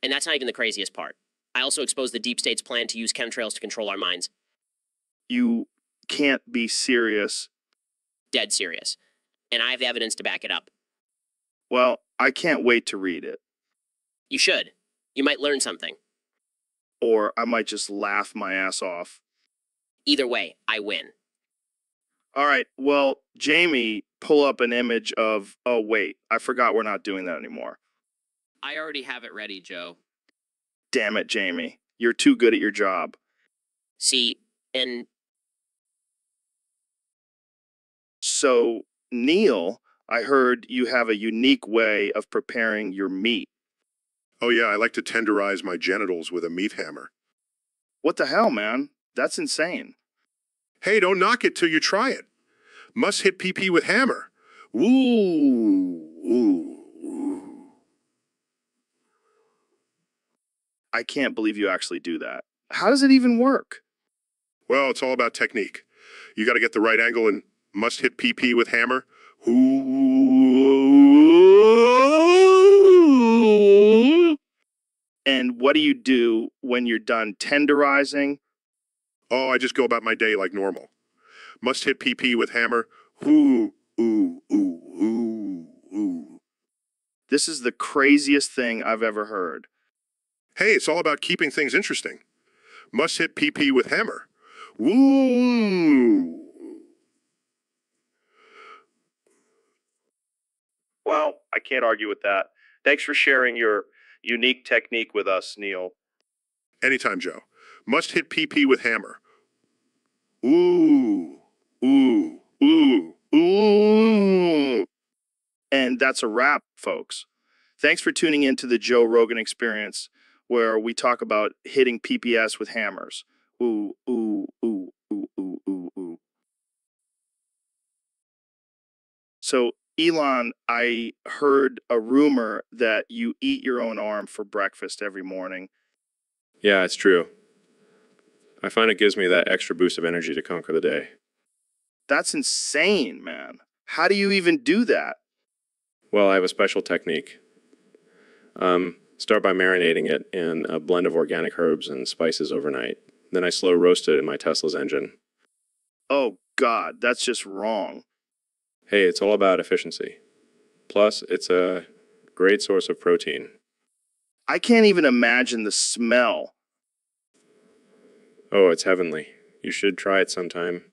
And that's not even the craziest part. I also exposed the deep state's plan to use chemtrails to control our minds.
You can't be serious.
Dead serious. And I have the evidence to back it up.
Well, I can't wait to read it.
You should. You might learn something.
Or I might just laugh my ass off.
Either way, I win.
All right, well, Jamie, pull up an image of... Oh, wait, I forgot we're not doing that anymore.
I already have it ready, Joe.
Damn it, Jamie. You're too good at your job.
See, and...
So, Neil, I heard you have a unique way of preparing your meat.
Oh yeah, I like to tenderize my genitals with a meat hammer.
What the hell, man? That's insane.
Hey, don't knock it till you try it. Must hit PP with hammer. Ooh, ooh, ooh.
I can't believe you actually do that. How does it even work?
Well, it's all about technique. You got to get the right angle and must hit PP with hammer. Ooh.
And what do you do when you're done tenderizing?
Oh, I just go about my day like normal. Must hit PP with hammer. Ooh, ooh, ooh, ooh, ooh.
This is the craziest thing I've ever heard.
Hey, it's all about keeping things interesting. Must hit PP with hammer. Ooh.
Well, I can't argue with that. Thanks for sharing your unique technique with us, Neil.
Anytime, Joe. Must hit PP with hammer. Ooh, ooh, ooh, ooh.
And that's a wrap, folks. Thanks for tuning in to the Joe Rogan Experience, where we talk about hitting PPS with hammers. Ooh, ooh, ooh, ooh, ooh, ooh, ooh. So, Elon, I heard a rumor that you eat your own arm for breakfast every morning.
Yeah, it's true. I find it gives me that extra boost of energy to conquer the day.
That's insane, man. How do you even do that?
Well, I have a special technique. Start by marinating it in a blend of organic herbs and spices overnight. Then I slow roast it in my Tesla's engine.
Oh, God, that's just wrong.
Hey, it's all about efficiency. Plus, it's a great source of protein.
I can't even imagine the smell.
Oh, it's heavenly. You should try it sometime.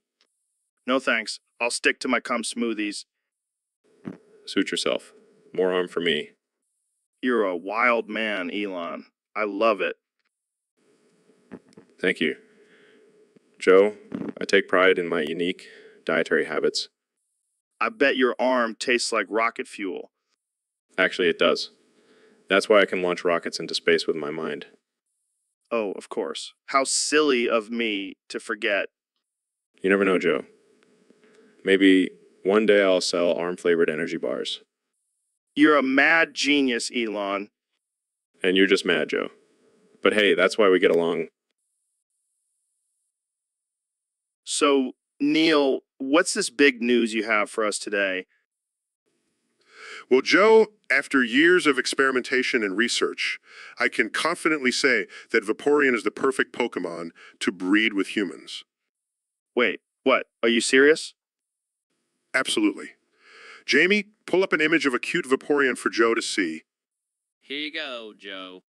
No thanks. I'll stick to my cum smoothies.
Suit yourself. More harm for me.
You're a wild man, Elon. I love it.
Thank you. Joe, I take pride in my unique dietary habits.
I bet your arm tastes like rocket fuel.
Actually, it does. That's why I can launch rockets into space with my mind.
Oh, of course. How silly of me to forget.
You never know, Joe. Maybe one day I'll sell arm-flavored energy bars.
You're a mad genius, Elon.
And you're just mad, Joe. But hey, that's why we get along.
So, Neil, what's this big news you have for us today?
Well, Joe, after years of experimentation and research, I can confidently say that Vaporeon is the perfect Pokemon to breed with humans.
Wait, what? Are you serious?
Absolutely. Jamie, pull up an image of a cute Vaporeon for Joe to see.
Here you go, Joe.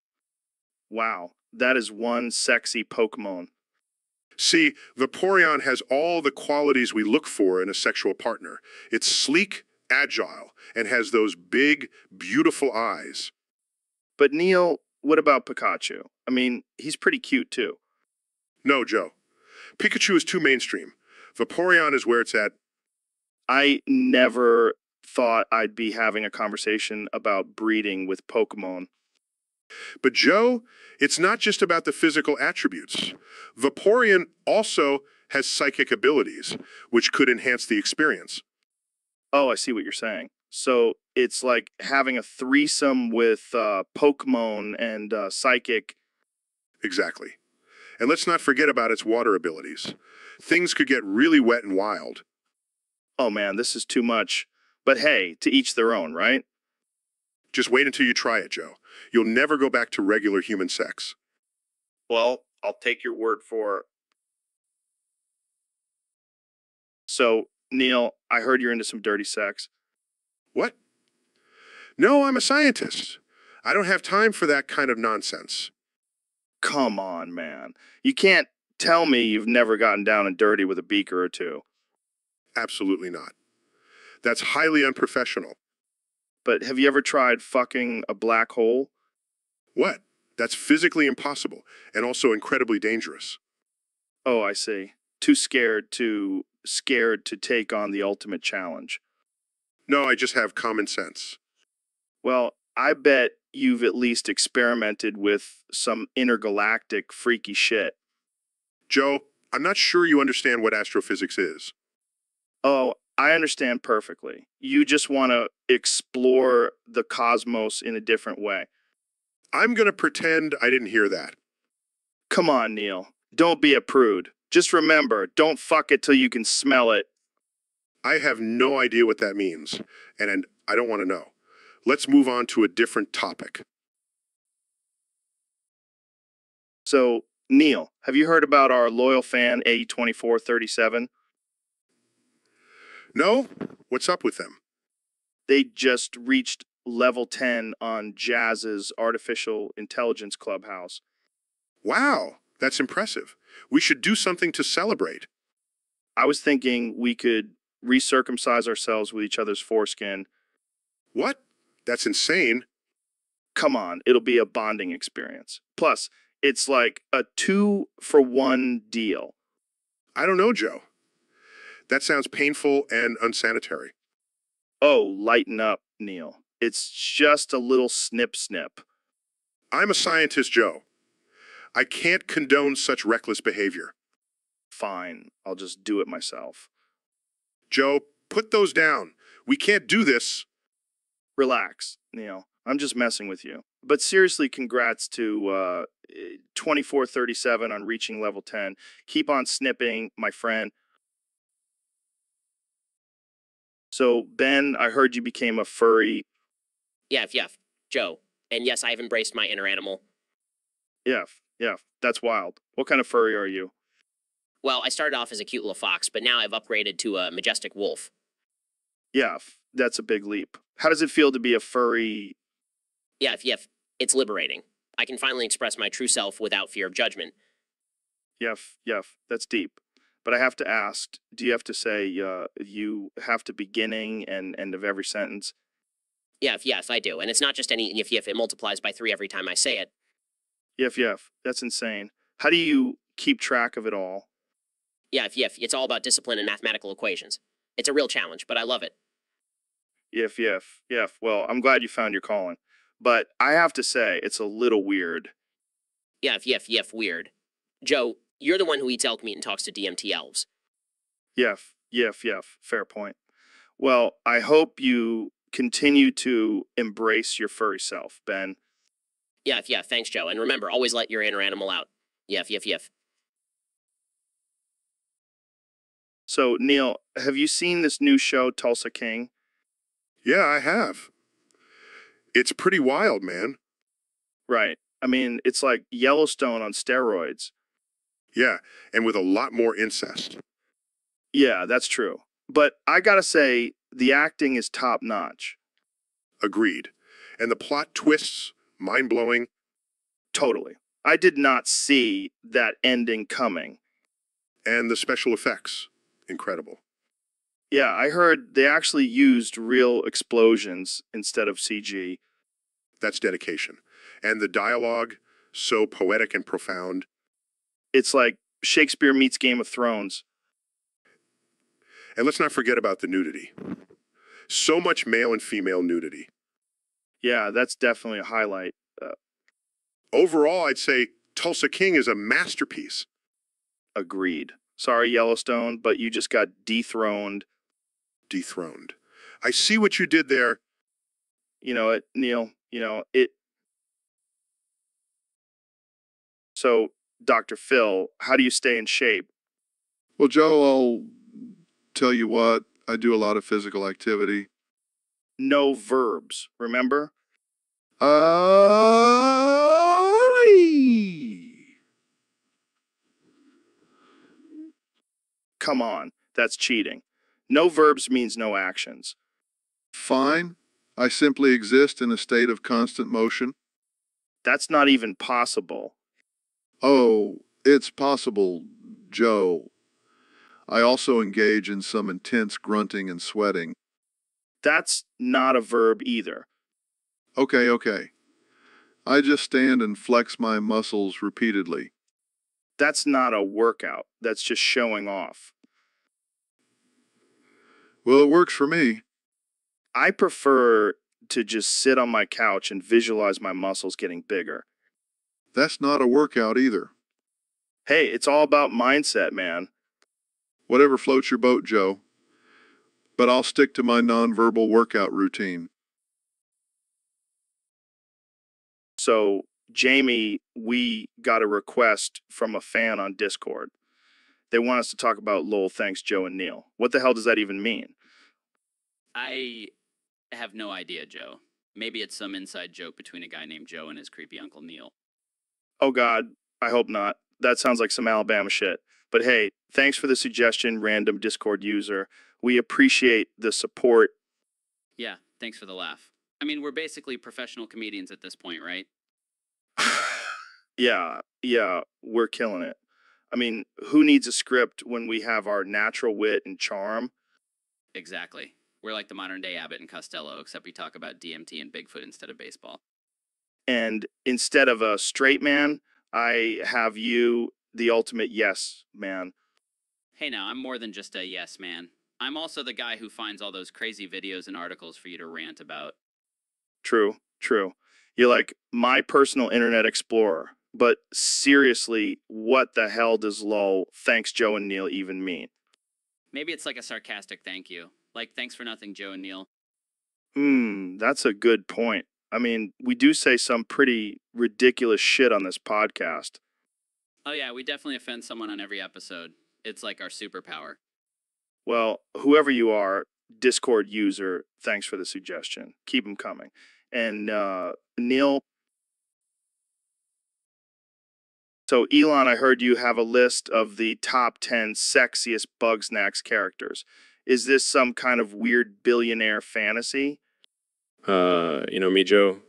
Wow, that is one sexy Pokemon.
See, Vaporeon has all the qualities we look for in a sexual partner. It's sleek, agile, and has those big, beautiful eyes.
But Neil, what about Pikachu? I mean, he's pretty cute too.
No, Joe. Pikachu is too mainstream. Vaporeon is where it's at.
I never thought I'd be having a conversation about breeding with Pokemon.
But Joe, it's not just about the physical attributes. Vaporeon also has psychic abilities, which could enhance the experience.
Oh, I see what you're saying. So it's like having a threesome with Pokemon and Psychic.
Exactly. And let's not forget about its water abilities. Things could get really wet and wild.
Oh man, this is too much. But hey, to each their own, right?
Just wait until you try it, Joe. You'll never go back to regular human sex.
Well, I'll take your word for it. So, Neil, I heard you're into some dirty sex.
What? No, I'm a scientist. I don't have time for that kind of nonsense.
Come on, man. You can't tell me you've never gotten down and dirty with a beaker or two.
Absolutely not. That's highly unprofessional.
But have you ever tried fucking a black hole?
What? That's physically impossible and also incredibly dangerous.
Oh, I see. Too scared to take on the ultimate challenge.
No, I just have common sense.
Well, I bet you've at least experimented with some intergalactic freaky shit.
Joe, I'm not sure you understand what astrophysics is.
Oh, I understand perfectly. You just want to explore the cosmos in a different way.
I'm going to pretend I didn't hear that.
Come on, Neil. Don't be a prude. Just remember, don't fuck it till you can smell it.
I have no idea what that means, and I don't want to know. Let's move on to a different topic.
So, Neil, have you heard about our loyal fan A2437?
No? What's up with them?
They just reached level 10 on Jazz's artificial intelligence clubhouse.
Wow, that's impressive. We should do something to celebrate.
I was thinking we could recircumcise ourselves with each other's foreskin.
What? That's insane.
Come on, it'll be a bonding experience. Plus, it's like a 2-for-1 deal.
I don't know, Joe. That sounds painful and unsanitary.
Oh, lighten up, Neil. It's just a little snip.
I'm a scientist, Joe. I can't condone such reckless behavior.
Fine, I'll just do it myself.
Joe, put those down. We can't do this.
Relax, Neil. I'm just messing with you. But seriously, congrats to 2437 on reaching level 10. Keep on snipping, my friend. So, Ben, I heard you became a furry.
Yeah, Joe. And yes, I've embraced my inner animal.
Yeah, that's wild. What kind of furry are you?
Well, I started off as a cute little fox, but now I've upgraded to a majestic wolf.
Yeah, that's a big leap. How does it feel to be a furry?
Yeah, it's liberating. I can finally express my true self without fear of judgment.
Yef, that's deep. But I have to ask, do you have to say you have to beginning and end of every sentence?
Yef, I do. And it's not just any yef, it multiplies by 3 every time I say it.
Yef, that's insane. How do you keep track of it all?
Yef, it's all about discipline and mathematical equations. It's a real challenge, but I love it.
Yef. Well, I'm glad you found your calling. But I have to say, it's a little weird.
Yef, weird. Joe, you're the one who eats elk meat and talks to DMT elves.
Yef. Fair point. Well, I hope you continue to embrace your furry self, Ben.
Yef, thanks, Joe. And remember, always let your inner animal out. Yef.
So, Neil, have you seen this new show, Tulsa King?
Yeah, I have. It's pretty wild, man.
Right. I mean, it's like Yellowstone on steroids.
Yeah, and with a lot more incest.
Yeah, that's true. But I gotta say, the acting is top notch.
Agreed. And the plot twists, mind-blowing.
Totally. I did not see that ending coming.
And the special effects, incredible.
Yeah, I heard they actually used real explosions instead of CG.
That's dedication. And the dialogue, so poetic and profound.
It's like Shakespeare meets Game of Thrones.
And let's not forget about the nudity. So much male and female nudity.
Yeah, that's definitely a highlight.
Overall, I'd say Tulsa King is a masterpiece.
Agreed. Sorry, Yellowstone, but you just got dethroned.
Dethroned. I see what you did there.
You know it, Neil. You know it. So, Dr. Phil, how do you stay in shape?
Well, Joe, I'll tell you what, I do a lot of physical activity.
No verbs, remember? Come on, that's cheating. No verbs means no actions.
Fine. I simply exist in a state of constant motion.
That's not even possible.
Oh, it's possible, Joe. I also engage in some intense grunting and sweating.
That's not a verb either.
Okay. I just stand and flex my muscles repeatedly.
That's not a workout. That's just showing off.
Well, it works for me.
I prefer to just sit on my couch and visualize my muscles getting bigger.
That's not a workout either.
Hey, it's all about mindset, man.
Whatever floats your boat, Joe. But I'll stick to my nonverbal workout routine.
So, Jamie, we got a request from a fan on Discord. They want us to talk about Lowell Thanks Joe and Neil. What the hell does that even mean?
I have no idea, Joe. Maybe it's some inside joke between a guy named Joe and his creepy Uncle Neil.
Oh, God, I hope not. That sounds like some Alabama shit. But hey, thanks for the suggestion, random Discord user. We appreciate the support.
Yeah, thanks for the laugh. I mean, we're basically professional comedians at this point, right?
Yeah, we're killing it. I mean, who needs a script when we have our natural wit and charm?
Exactly. We're like the modern day Abbott and Costello, except we talk about DMT and Bigfoot instead of baseball.
And instead of a straight man, I have you, the ultimate yes man.
Hey now, I'm more than just a yes man. I'm also the guy who finds all those crazy videos and articles for you to rant about.
True. You're like my personal internet explorer. But seriously, what the hell does lol thanks Joe and Neil even mean?
Maybe it's like a sarcastic thank you. Like, thanks for nothing, Joe and Neil.
That's a good point. I mean, we do say some pretty ridiculous shit on this podcast.
Oh yeah, we definitely offend someone on every episode. It's like our superpower.
Well, whoever you are, Discord user, thanks for the suggestion. Keep them coming. And Neil, so Elon, I heard you have a list of the top 10 sexiest Bugsnax characters. Is this some kind of weird billionaire fantasy?
You know me, Joe.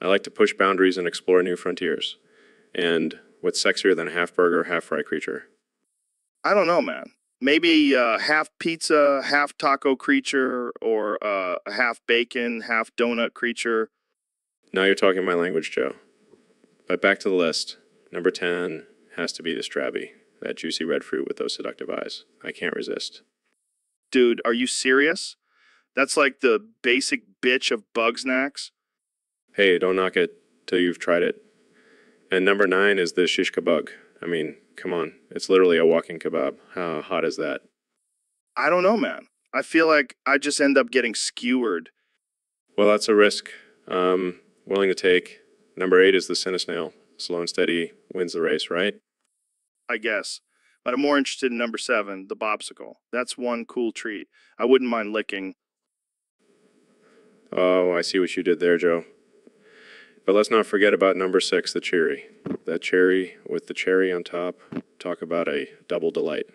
I like to push boundaries and explore new frontiers. And What's sexier than a half burger, half fry creature?
I don't know, man. Maybe half pizza, half taco creature, or a half bacon, half donut creature.
Now you're talking my language, Joe. But back to the list. Number 10 has to be the Strabby, that juicy red fruit with those seductive eyes. I can't resist.
Dude, are you serious? That's like the basic bitch of bug snacks.
Hey, don't knock it till you've tried it. And number 9 is the shish kebab. I mean, come on. It's literally a walking kebab. How hot is that?
I don't know, man. I feel like I just end up getting skewered.
Well, that's a risk. Willing to take. Number 8 is the Cinesnail. Slow and steady wins the race, right?
I guess. But I'm more interested in number 7, the Bobsicle. That's one cool treat. I wouldn't mind licking.
Oh, I see what you did there, Joe. But let's not forget about number 6, the cherry. That cherry with the cherry on top. Talk about a double delight.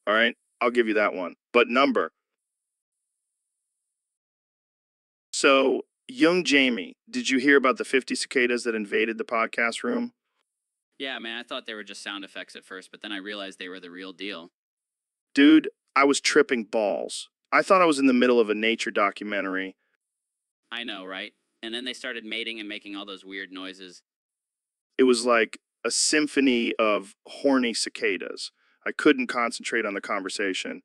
All right, I'll give you that one. But number. So, young Jamie, did you hear about the 50 cicadas that invaded the podcast room?
Yeah, man, I thought they were just sound effects at first, but then I realized they were the real deal.
Dude, I was tripping balls. I thought I was in the middle of a nature documentary.
I know, right? And then they started mating and making all those weird noises.
It was like a symphony of horny cicadas. I couldn't concentrate on the conversation.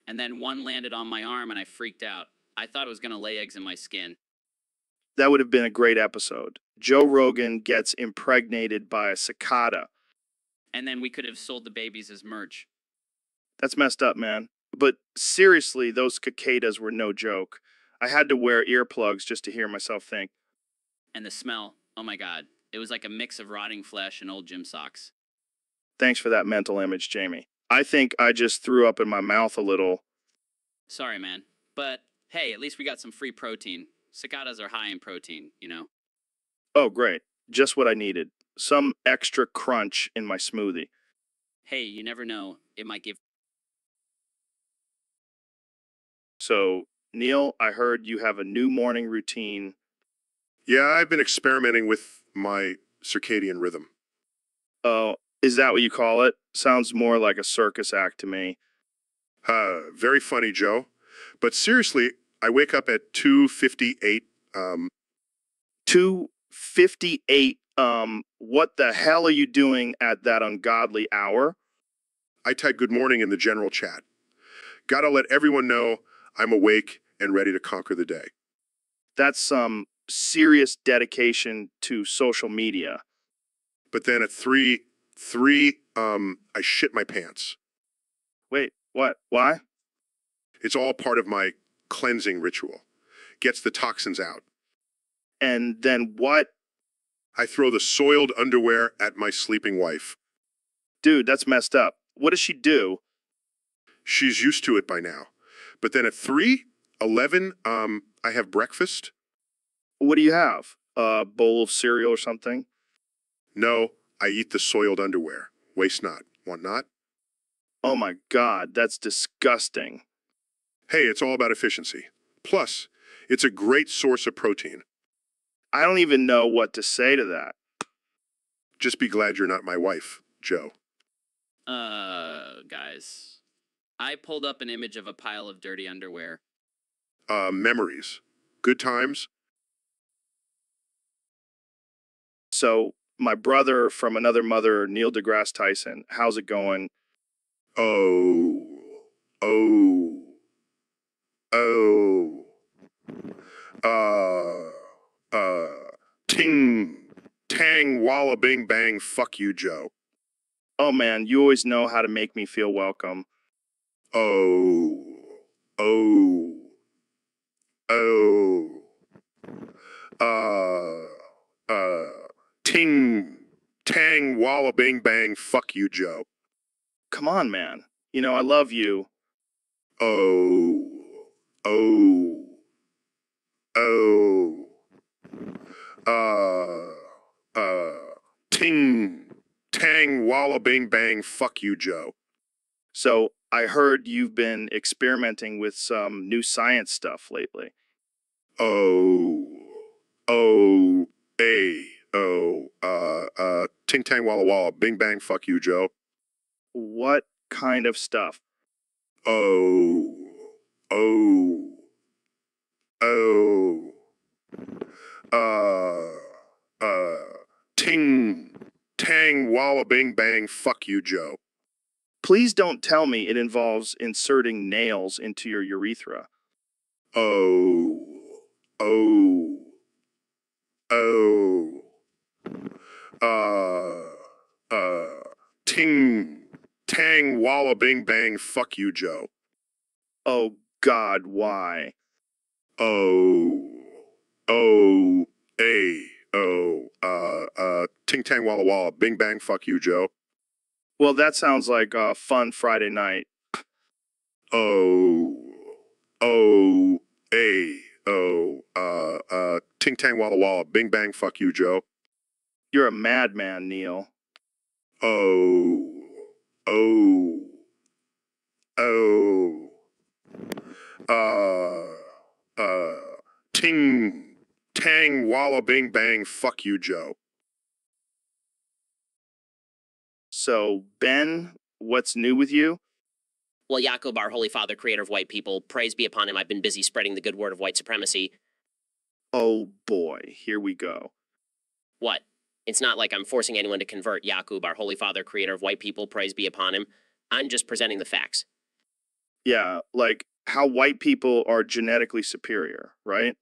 And then one landed on my arm and I freaked out. I thought it was going to lay eggs in my skin.
That would have been a great episode. Joe Rogan gets impregnated by a cicada.
And then we could have sold the babies as merch.
That's messed up, man. But seriously, those cicadas were no joke. I had to wear earplugs just to hear myself think.
And the smell, oh my god. It was like a mix of rotting flesh and old gym socks.
Thanks for that mental image, Jamie. I think I just threw up in my mouth a little.
Sorry, man. But hey, at least we got some free protein. Cicadas are high in protein, you know.
Oh, great. Just what I needed. Some extra crunch in my smoothie.
Hey, you never know. It might give...
So, Neil, I heard you have a new morning routine.
Yeah, I've been experimenting with my circadian rhythm.
Oh, is that what you call it? Sounds more like a circus act to me.
Very funny, Joe. But seriously, I wake up at 2:58.
2:58. What the hell are you doing at that ungodly hour?
I type good morning in the general chat. Gotta let everyone know I'm awake and ready to conquer the day.
That's some serious dedication to social media.
But then at 3, I shit my pants.
Wait, what? Why?
It's all part of my cleansing ritual. Gets the toxins out.
And then what?
I throw the soiled underwear at my sleeping wife.
Dude, that's messed up. What does she do?
She's used to it by now. But then at 3:11, I have breakfast.
What do you have? A bowl of cereal or something?
No, I eat the soiled underwear. Waste not. Want not?
Oh my God, that's disgusting.
Hey, it's all about efficiency. Plus, it's a great source of protein.
I don't even know what to say to that.
Just be glad you're not my wife, Joe.
Guys. I pulled up an image of a pile of dirty underwear.
Memories. Good times.
So, my brother from another mother, Neil deGrasse Tyson, how's it going?
Oh. Ting, tang, walla, bing, bang, fuck you, Joe.
Oh man, you always know how to make me feel welcome.
Oh. Ting, tang, walla, bing, bang, fuck you, Joe.
Come on, man. You know, I love you.
Oh. Ting, tang, walla, bing, bang, fuck you, Joe.
So, I heard you've been experimenting with some new science stuff lately.
Hey, Ting tang walla walla, bing bang, fuck you, Joe.
What kind of stuff?
Oh, oh, oh. Ting tang walla bing bang, fuck you, Joe.
Please don't tell me it involves inserting nails into your urethra.
Oh, oh, oh. Ting tang walla bing bang, fuck you, Joe.
Oh, God, why?
Oh, oh, ting tang walla walla, bing bang, fuck you, Joe.
Well, that sounds like a fun Friday night.
Oh, oh, ting tang walla walla, bing bang, fuck you, Joe.
You're a madman, Neil.
Oh, oh, oh. Ting tang walla bing bang, fuck you, Joe.
So, Ben, what's new with you?
Well, Jacob, our Holy Father, creator of white people, praise be upon him, I've been busy spreading the good word of white supremacy.
Oh boy, here we go.
What? It's not like I'm forcing anyone to convert Jacob, our Holy Father, creator of white people, praise be upon him. I'm just presenting the facts.
Yeah, like how white people are genetically superior, right?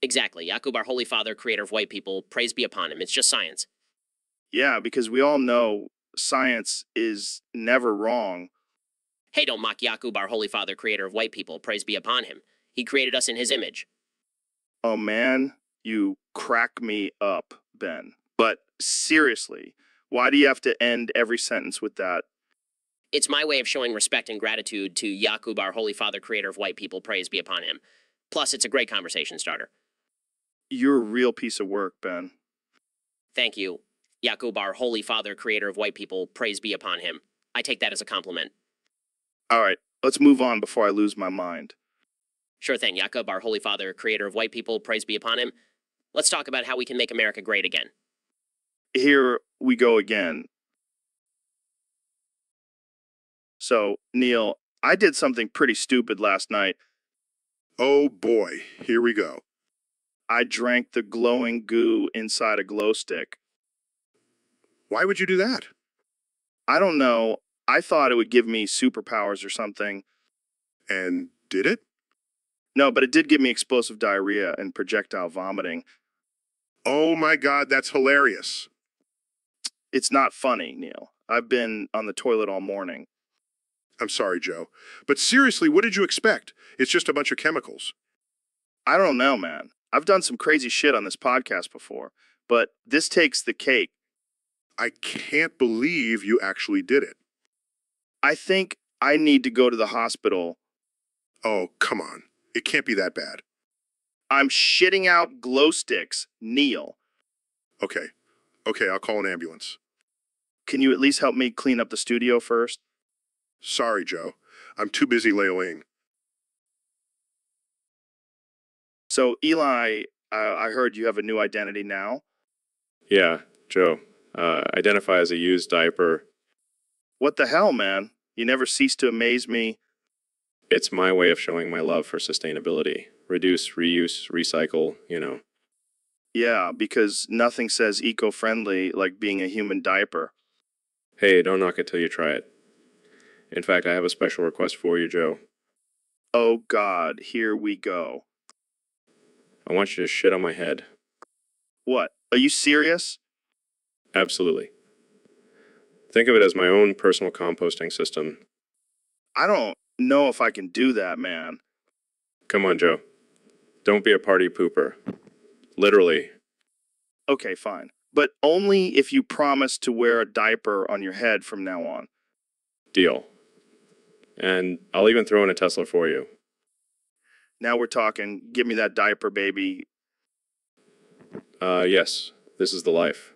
Exactly. Jacob, our Holy Father, creator of white people, praise be upon him. It's just science.
Yeah, because we all know science is never wrong.
Hey, don't mock Jacob, our Holy Father, creator of white people, praise be upon him. He created us in his image.
Oh man, you crack me up, Ben. But seriously, why do you have to end every sentence with that?
It's my way of showing respect and gratitude to Jacob, our Holy Father, creator of white people, praise be upon him. Plus, it's a great conversation starter.
You're a real piece of work, Ben.
Thank you. Jacob, our Holy Father, creator of white people, praise be upon him. I take that as a compliment.
All right, let's move on before I lose my mind.
Sure thing, Jacob, our Holy Father, creator of white people, praise be upon him. Let's talk about how we can make America great again.
Here we go again. So, Neil, I did something pretty stupid last night.
Oh boy, here we go.
I drank the glowing goo inside a glow stick.
Why would you do that?
I don't know. I thought it would give me superpowers or something.
And did it?
No, but it did give me explosive diarrhea and projectile vomiting.
Oh my God, that's hilarious.
It's not funny, Neil. I've been on the toilet all morning.
I'm sorry, Joe. But seriously, what did you expect? It's just a bunch of chemicals.
I don't know, man. I've done some crazy shit on this podcast before, but this takes the cake.
I can't believe you actually did it.
I think I need to go to the hospital.
Oh, come on. It can't be that bad.
I'm shitting out glow sticks, Neil.
Okay. Okay, I'll call an ambulance.
Can you at least help me clean up the studio first?
Sorry, Joe. I'm too busy laying.
So, Eli, I heard you have a new identity now.
Yeah, Joe. Identify as a used diaper.
What the hell, man? You never cease to amaze me.
It's my way of showing my love for sustainability. Reduce, reuse, recycle, you know.
Yeah, because nothing says eco-friendly like being a human diaper.
Hey, don't knock it till you try it. In fact, I have a special request for you, Joe.
Oh God, here we go.
I want you to shit on my head.
What? Are you serious?
Absolutely. Think of it as my own personal composting system.
I don't know if I can do that, man.
Come on, Joe. Don't be a party pooper. Literally.
Okay, fine. But only if you promise to wear a diaper on your head from now on.
Deal. And I'll even throw in a Tesla for you.
Now we're talking. Give me that diaper, baby.
Yes. This is the life.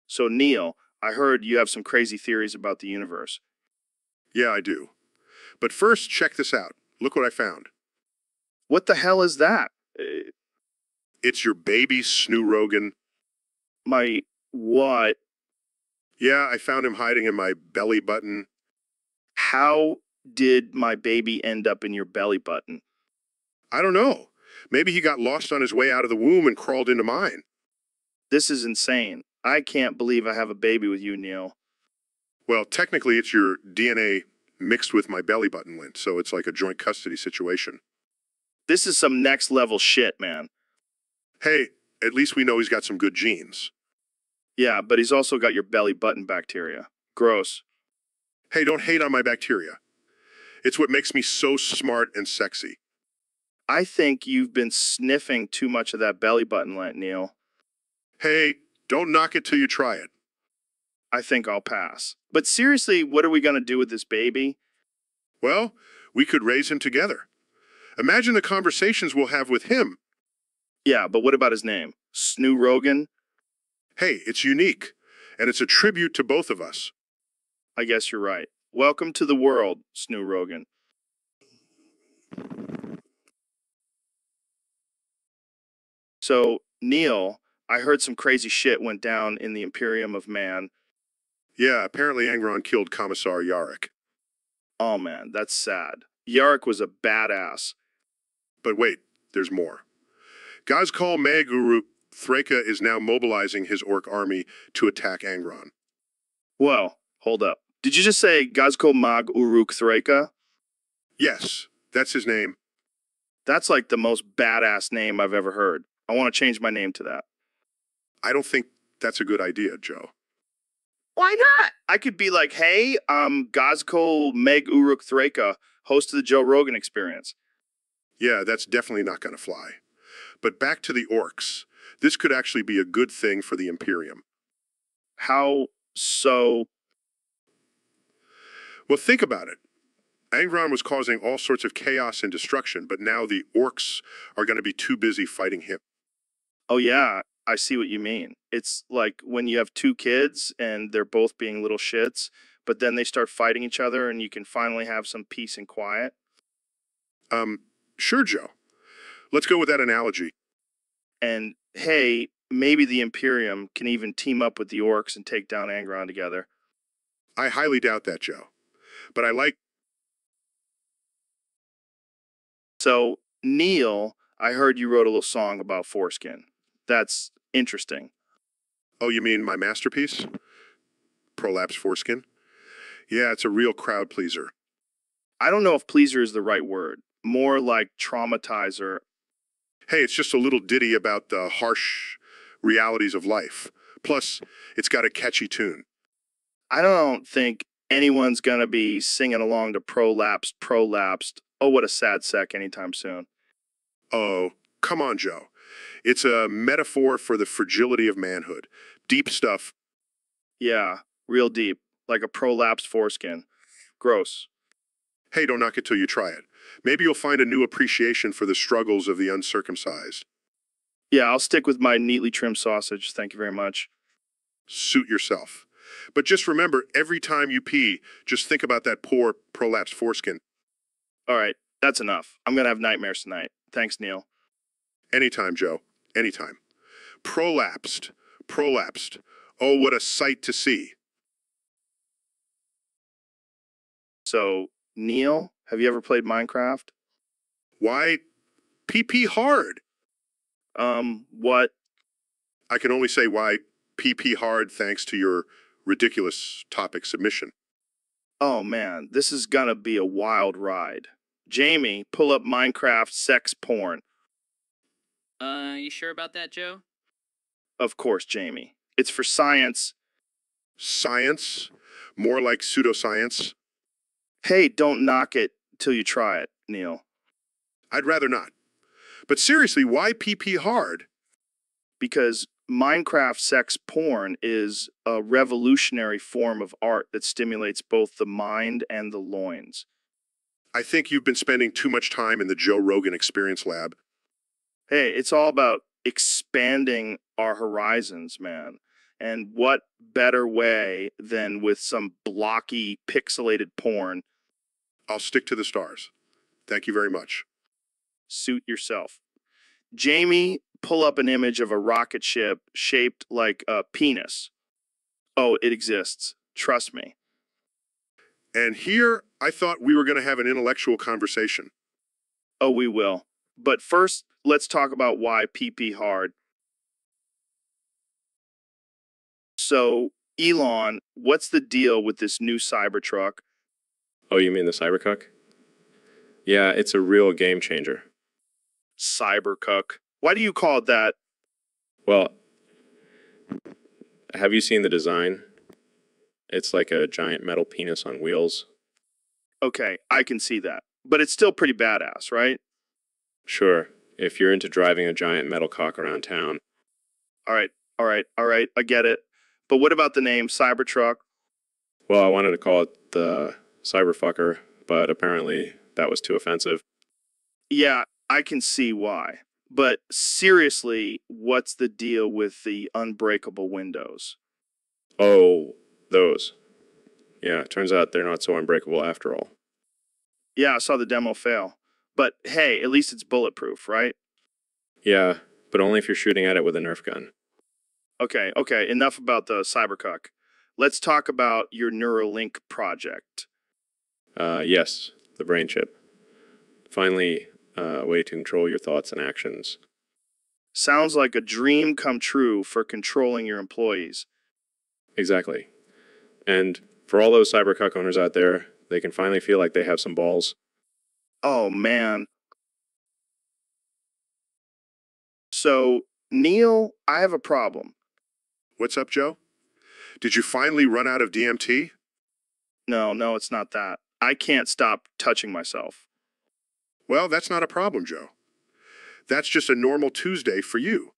So, Neil, I heard you have some crazy theories about the universe.
Yeah, I do. But first, check this out. Look what I found.
What the hell is that?
It's your baby, Snoo Rogan.
My what?
Yeah, I found him hiding in my belly button.
How did my baby end up in your belly button?
I don't know. Maybe he got lost on his way out of the womb and crawled into mine.
This is insane. I can't believe I have a baby with you, Neil.
Well, technically, it's your DNA mixed with my belly button lint, so it's like a joint custody situation.
This is some next level shit, man.
Hey, at least we know he's got some good genes.
Yeah, but he's also got your belly button bacteria. Gross.
Hey, don't hate on my bacteria. It's what makes me so smart and sexy.
I think you've been sniffing too much of that belly button lint, Neil.
Hey, don't knock it till you try it.
I think I'll pass. But seriously, what are we going to do with this baby?
Well, we could raise him together. Imagine the conversations we'll have with him.
Yeah, but what about his name? Snoo Rogan?
Hey, it's unique, and it's a tribute to both of us.
I guess you're right. Welcome to the world, Snoo Rogan. So, Neil, I heard some crazy shit went down in the Imperium of Man.
Yeah, apparently Angron killed Commissar Yarrick.
Oh man, that's sad. Yarrick was a badass.
But wait, there's more. Gazkal Meguru Threka is now mobilizing his orc army to attack Angron.
Whoa, hold up. Did you just say Gazko Mag Uruk Threka?
Yes, that's his name.
That's like the most badass name I've ever heard. I want to change my name to that.
I don't think that's a good idea, Joe.
Why not? I could be like, hey, I'm Gazko Meg Uruk Threka, host of the Joe Rogan Experience.
Yeah, that's definitely not going to fly. But back to the orcs. This could actually be a good thing for the Imperium.
How so?
Well, think about it. Angron was causing all sorts of chaos and destruction, but now the orcs are going to be too busy fighting him.
Oh yeah, I see what you mean. It's like when you have two kids and they're both being little shits, but then they start fighting each other and you can finally have some peace and quiet.
Sure, Joe. Let's go with that analogy.
And hey, maybe the Imperium can even team up with the orcs and take down Angron together.
I highly doubt that, Joe. But I like...
So, Neil, I heard you wrote a little song about foreskin. That's interesting.
Oh, you mean my masterpiece? Prolapse Foreskin? Yeah, it's a real crowd pleaser.
I don't know if pleaser is the right word. More like traumatizer.
Hey, it's just a little ditty about the harsh realities of life. Plus, it's got a catchy tune.
I don't think anyone's gonna be singing along to prolapsed. Oh, what a sad sec anytime soon.
Oh, come on, Joe. It's a metaphor for the fragility of manhood. Deep stuff.
Yeah, real deep. Like a prolapsed foreskin. Gross.
Hey, don't knock it till you try it. Maybe you'll find a new appreciation for the struggles of the uncircumcised.
Yeah, I'll stick with my neatly trimmed sausage. Thank you very much.
Suit yourself. But just remember, every time you pee, just think about that poor prolapsed foreskin.
All right, that's enough. I'm gonna have nightmares tonight. Thanks, Neil.
Anytime, Joe. Anytime. Prolapsed. Prolapsed. Oh, what a sight to see.
So, Neil, have you ever played Minecraft?
Why? PP hard.
What?
I can only say why PP hard thanks to your ridiculous topic submission.
Oh man, this is gonna be a wild ride. Jamie, pull up Minecraft sex porn.
You sure about that, Joe?
Of course, Jamie. It's for science.
Science? More like pseudoscience?
Hey, don't knock it till you try it, Neil.
I'd rather not. But seriously, why PP hard?
Because Minecraft sex porn is a revolutionary form of art that stimulates both the mind and the loins.
I think you've been spending too much time in the Joe Rogan Experience Lab.
Hey, it's all about expanding our horizons, man. And what better way than with some blocky, pixelated porn?
I'll stick to the stars. Thank you very much.
Suit yourself. Jamie, pull up an image of a rocket ship shaped like a penis. Oh, it exists. Trust me.
And here, I thought we were going to have an intellectual conversation.
Oh, we will. But first, let's talk about why PP hard. So, Elon, what's the deal with this new Cybertruck?
Oh, you mean the Cybercuck? Yeah, it's a real game changer.
Cybercuck. Why do you call it that?
Well, have you seen the design? It's like a giant metal penis on wheels.
Okay, I can see that. But it's still pretty badass, right?
Sure, if you're into driving a giant metal cock around town.
All right, I get it. But what about the name Cybertruck?
Well, I wanted to call it the Cyberfucker, but apparently that was too offensive.
Yeah, I can see why. But seriously, what's the deal with the unbreakable windows?
Oh, those. Yeah, it turns out they're not so unbreakable after all.
Yeah, I saw the demo fail. But hey, at least it's bulletproof, right?
Yeah, but only if you're shooting at it with a Nerf gun.
Okay, enough about the Cybercuck. Let's talk about your Neuralink project.
Yes, the brain chip. Finally, a way to control your thoughts and actions.
Sounds like a dream come true for controlling your employees.
Exactly. And for all those Cybercuck owners out there, they can finally feel like they have some balls.
Oh, man. So, Neil, I have a problem.
What's up, Joe? Did you finally run out of DMT?
No, it's not that. I can't stop touching myself.
Well, that's not a problem, Joe. That's just a normal Tuesday for you.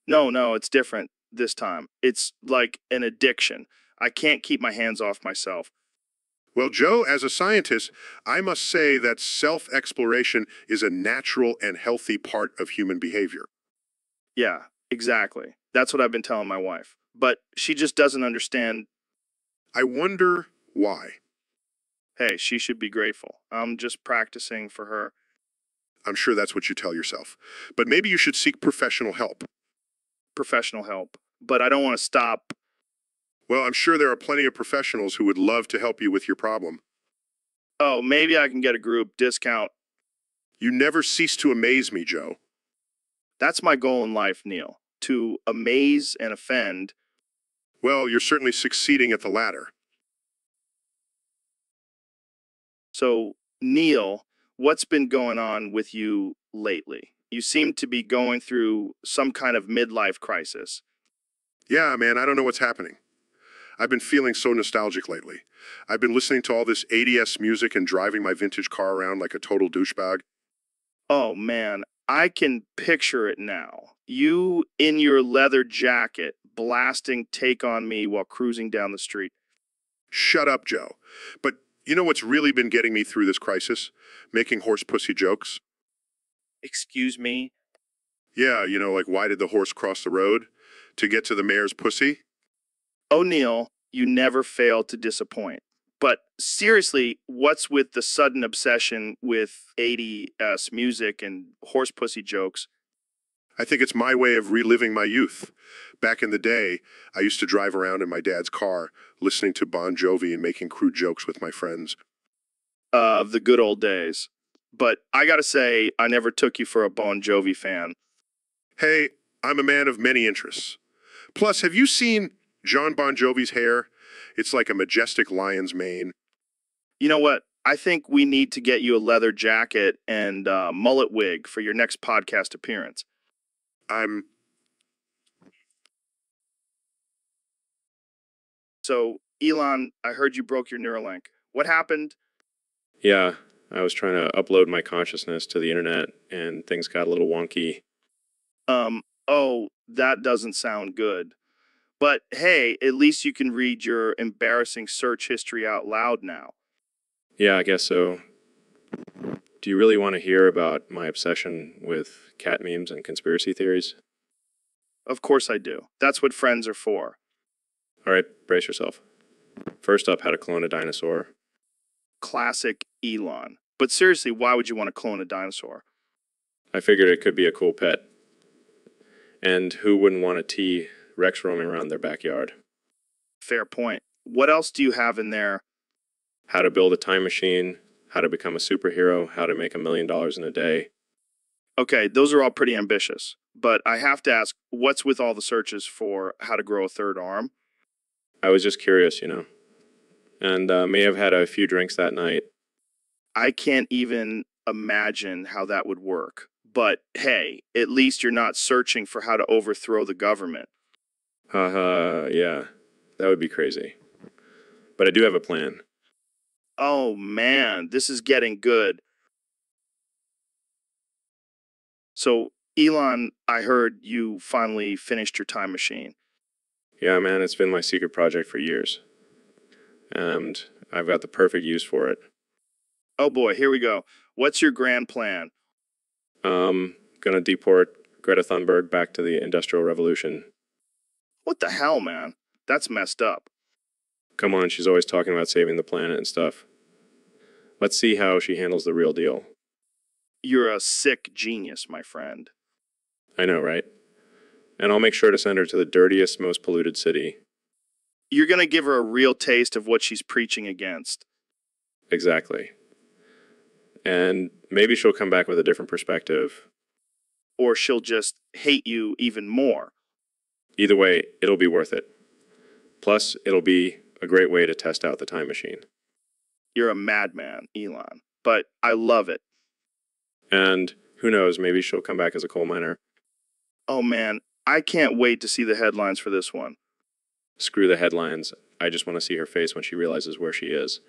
No, it's different this time. It's like an addiction. I can't keep my hands off myself.
Well, Joe, as a scientist, I must say that self-exploration is a natural and healthy part of human behavior.
Yeah, exactly. That's what I've been telling my wife. But she just doesn't understand.
I wonder why.
Hey, she should be grateful. I'm just practicing for her.
I'm sure that's what you tell yourself. But maybe you should seek professional help.
Professional help. But I don't want to stop.
Well, I'm sure there are plenty of professionals who would love to help you with your problem.
Oh, maybe I can get a group discount.
You never cease to amaze me, Joe.
That's my goal in life, Neil. To amaze and offend.
Well, you're certainly succeeding at the latter.
So, Neil, what's been going on with you lately? You seem to be going through some kind of midlife crisis.
Yeah, man, I don't know what's happening. I've been feeling so nostalgic lately. I've been listening to all this 80s music and driving my vintage car around like a total douchebag.
Oh, man, I can picture it now. You in your leather jacket, blasting Take On Me while cruising down the street.
Shut up, Joe. But you know what's really been getting me through this crisis? Making horse pussy jokes.
Excuse me?
Yeah, you know, like why did the horse cross the road? To get to the mare's pussy?
Oh, Neil, you never fail to disappoint. But seriously, what's with the sudden obsession with 80s music and horse pussy jokes?
I think it's my way of reliving my youth. Back in the day, I used to drive around in my dad's car, listening to Bon Jovi and making crude jokes with my friends.
The good old days. But I gotta say, I never took you for a Bon Jovi fan.
Hey, I'm a man of many interests. Plus, have you seen John Bon Jovi's hair? It's like a majestic lion's mane.
You know what? I think we need to get you a leather jacket and mullet wig for your next podcast appearance. So, Elon, I heard you broke your Neuralink. What happened?
Yeah, I was trying to upload my consciousness to the internet, and things got a little wonky.
Oh, that doesn't sound good. But hey, at least you can read your embarrassing search history out loud now.
Yeah, I guess so. Do you really want to hear about my obsession with cat memes and conspiracy theories?
Of course I do. That's what friends are for.
All right, brace yourself. First up, how to clone a dinosaur.
Classic Elon. But seriously, why would you want to clone a dinosaur?
I figured it could be a cool pet. And who wouldn't want a T-Rex roaming around their backyard?
Fair point. What else do you have in there?
How to build a time machine, how to become a superhero, how to make $1 million in a day.
Okay, those are all pretty ambitious. But I have to ask, what's with all the searches for how to grow a third arm?
I was just curious, and may have had a few drinks that night.
I can't even imagine how that would work. But hey, at least you're not searching for how to overthrow the government.
Haha, yeah, that would be crazy. But I do have a plan.
Oh man, this is getting good. So, Elon, I heard you finally finished your time machine.
Yeah, man, it's been my secret project for years. And I've got the perfect use for it.
Oh boy, here we go. What's your grand plan?
Gonna deport Greta Thunberg back to the Industrial Revolution.
What the hell, man? That's messed up.
Come on, she's always talking about saving the planet and stuff. Let's see how she handles the real deal.
You're a sick genius, my friend.
I know, right? And I'll make sure to send her to the dirtiest, most polluted city.
You're gonna give her a real taste of what she's preaching against.
Exactly. And maybe she'll come back with a different perspective.
Or she'll just hate you even more.
Either way, it'll be worth it. Plus, it'll be a great way to test out the time machine.
You're a madman, Elon. But I love it.
And who knows, maybe she'll come back as a coal miner.
Oh man, I can't wait to see the headlines for this one.
Screw the headlines. I just want to see her face when she realizes where she is.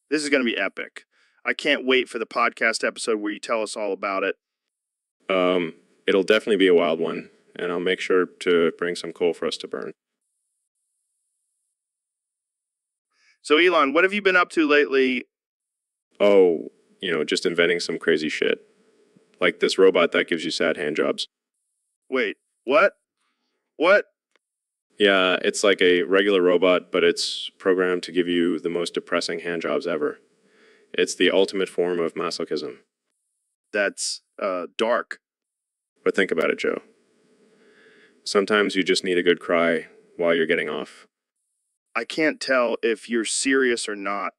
This is going to be epic. I can't wait for the podcast episode where you tell us all about it.
It'll definitely be a wild one, and I'll make sure to bring some coal for us to burn.
So Elon, what have you been up to lately?
Oh, just inventing some crazy shit. Like this robot that gives you sad hand jobs.
Wait, what? What?
Yeah, it's like a regular robot, but it's programmed to give you the most depressing hand jobs ever. It's the ultimate form of masochism.
That's, dark.
But think about it, Joe. Sometimes you just need a good cry while you're getting off.
I can't tell if you're serious or not.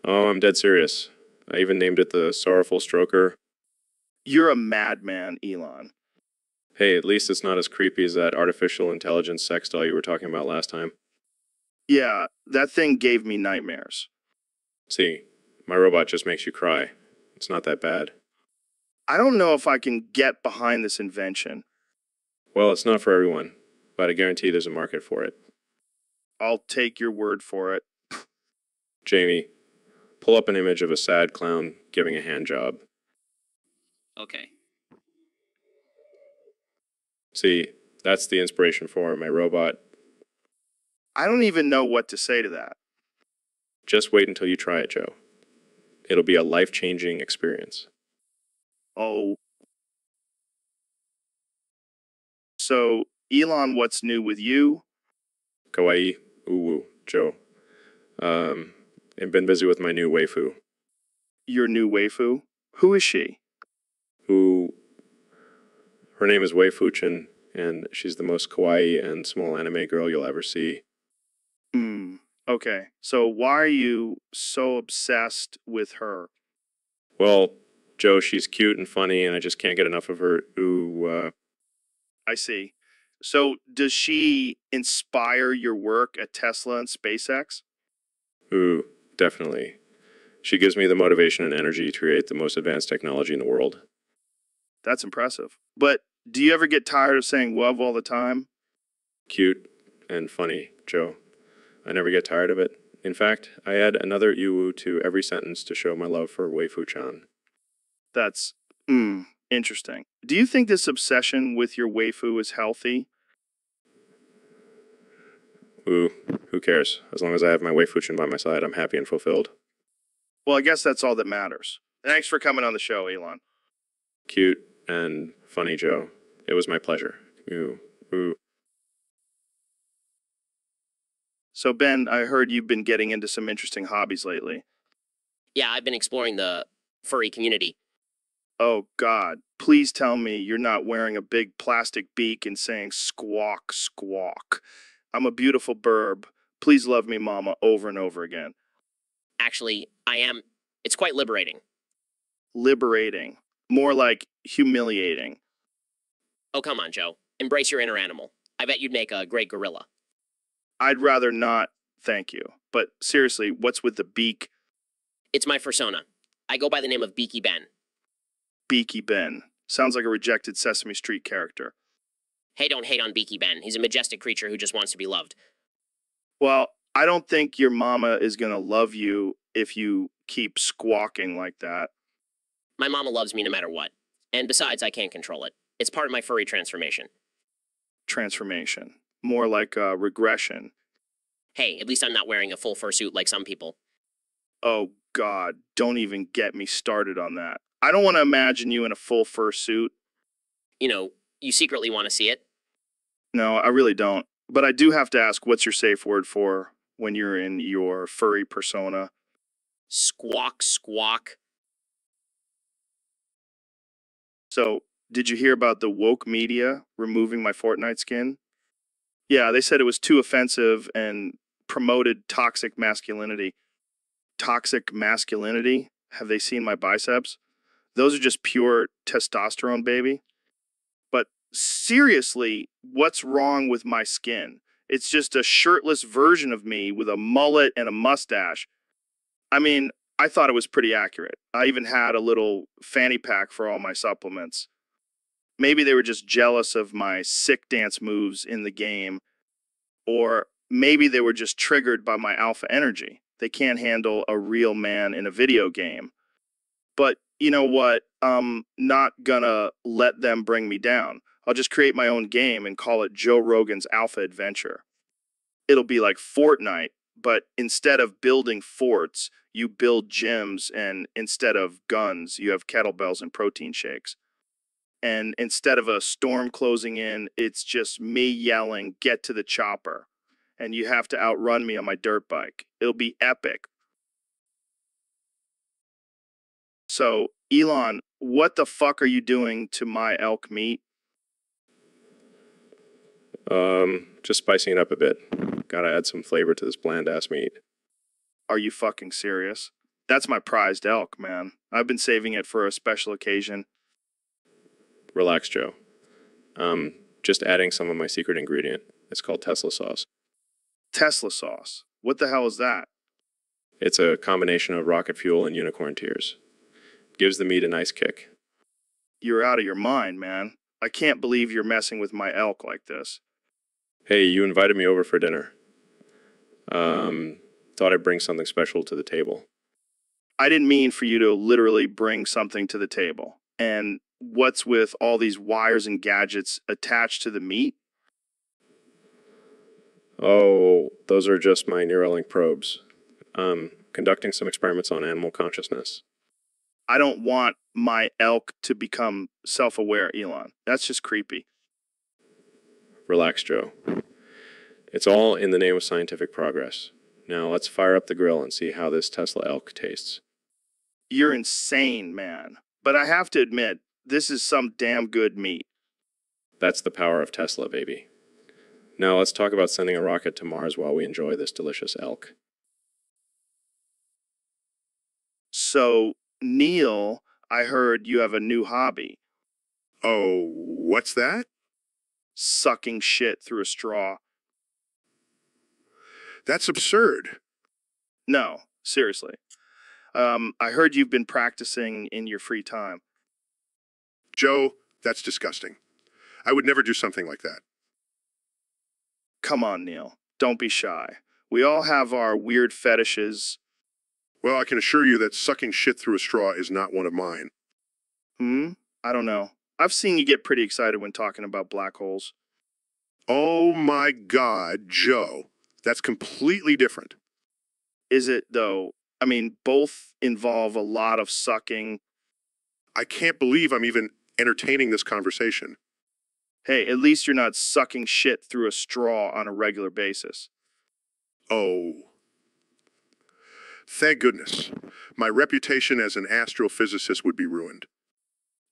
Oh, I'm dead serious. I even named it the Sorrowful Stroker.
You're a madman, Elon.
Hey, at least it's not as creepy as that artificial intelligence sex doll you were talking about last time.
Yeah, that thing gave me nightmares.
See, my robot just makes you cry. It's not that bad.
I don't know if I can get behind this invention.
Well, it's not for everyone, but I guarantee there's a market for it.
I'll take your word for it.
Jamie, pull up an image of a sad clown giving a hand job.
Okay.
See, that's the inspiration for my robot.
I don't even know what to say to that.
Just wait until you try it, Joe. It'll be a life-changing experience.
Oh. So, Elon, what's new with you?
Kawaii, uwu, Joe. I've been busy with my new waifu.
Your new waifu? Who is she?
Her name is Wei Fuchin, and she's the most kawaii and small anime girl you'll ever see.
Okay. So why are you so obsessed with her?
Well, Joe, she's cute and funny, and I just can't get enough of her.
I see. So does she inspire your work at Tesla and SpaceX?
Definitely. She gives me the motivation and energy to create the most advanced technology in the world.
That's impressive. But do you ever get tired of saying "wov" all the time?
Cute and funny, Joe. I never get tired of it. In fact, I add another "uwu" to every sentence to show my love for Wei Fu-chan.
That's, interesting. Do you think this obsession with your waifu is healthy?
Who cares? As long as I have my Wei Fu-chan by my side, I'm happy and fulfilled.
Well, I guess that's all that matters. Thanks for coming on the show, Elon.
Cute and funny, Joe. It was my pleasure.
So, Ben, I heard you've been getting into some interesting hobbies lately.
Yeah, I've been exploring the furry community.
Oh, God. Please tell me you're not wearing a big plastic beak and saying squawk, squawk. I'm a beautiful burb. Please love me, mama, over and over again.
Actually, I am. It's quite liberating.
Liberating. More like humiliating.
Oh, come on, Joe. Embrace your inner animal. I bet you'd make a great gorilla.
I'd rather not, thank you. But seriously, what's with the beak?
It's my persona. I go by the name of Beaky Ben.
Beaky Ben. Sounds like a rejected Sesame Street character.
Hey, don't hate on Beaky Ben. He's a majestic creature who just wants to be loved.
Well, I don't think your mama is gonna love you if you keep squawking like that.
My mama loves me no matter what. And besides, I can't control it. It's part of my furry transformation.
Transformation. More like a regression.
Hey, at least I'm not wearing a full fursuit like some people.
Oh, God, don't even get me started on that. I don't want to imagine you in a full fursuit.
You know, you secretly want to see it?
No, I really don't. But I do have to ask, what's your safe word for when you're in your furry persona?
Squawk, squawk.
So, did you hear about the woke media removing my Fortnite skin? Yeah, they said it was too offensive and promoted toxic masculinity. Toxic masculinity? Have they seen my biceps? Those are just pure testosterone, baby. But seriously, what's wrong with my skin? It's just a shirtless version of me with a mullet and a mustache. I mean, I thought it was pretty accurate. I even had a little fanny pack for all my supplements. Maybe they were just jealous of my sick dance moves in the game, or maybe they were just triggered by my alpha energy. They can't handle a real man in a video game. But you know what? I'm not gonna let them bring me down. I'll just create my own game and call it Joe Rogan's Alpha Adventure. It'll be like Fortnite, but instead of building forts, you build gyms, and instead of guns, you have kettlebells and protein shakes. And instead of a storm closing in, it's just me yelling, "Get to the chopper." And you have to outrun me on my dirt bike. It'll be epic. So, Elon, what the fuck are you doing to my elk meat?
Just spicing it up a bit. Gotta add some flavor to this bland-ass meat.
Are you fucking serious? That's my prized elk, man. I've been saving it for a special occasion.
Relax, Joe. Just adding some of my secret ingredient. It's called Tesla sauce.
Tesla sauce. What the hell is that?
It's a combination of rocket fuel and unicorn tears. Gives the meat a nice kick.
You're out of your mind, man. I can't believe you're messing with my elk like this.
Hey, you invited me over for dinner. Thought I'd bring something special to the table.
I didn't mean for you to literally bring something to the table. And what's with all these wires and gadgets attached to the meat?
Oh, those are just my Neuralink probes. Conducting some experiments on animal consciousness.
I don't want my elk to become self-aware, Elon. That's just creepy.
Relax, Joe. It's all in the name of scientific progress. Now let's fire up the grill and see how this Tesla elk tastes.
You're insane, man. But I have to admit, this is some damn good meat.
That's the power of Tesla, baby. Now let's talk about sending a rocket to Mars while we enjoy this delicious elk.
So, Neil, I heard you have a new hobby.
Oh, what's that?
Sucking shit through a straw.
That's absurd.
No, seriously. I heard you've been practicing in your free time.
Joe, that's disgusting. I would never do something like that.
Come on, Neil. Don't be shy. We all have our weird fetishes.
Well, I can assure you that sucking shit through a straw is not one of mine.
I don't know. I've seen you get pretty excited when talking about black holes.
Oh my God, Joe. That's completely different.
Is it, though? I mean, both involve a lot of sucking.
I can't believe I'm even entertaining this conversation.
Hey, at least you're not sucking shit through a straw on a regular basis.
Oh. Thank goodness. My reputation as an astrophysicist would be ruined.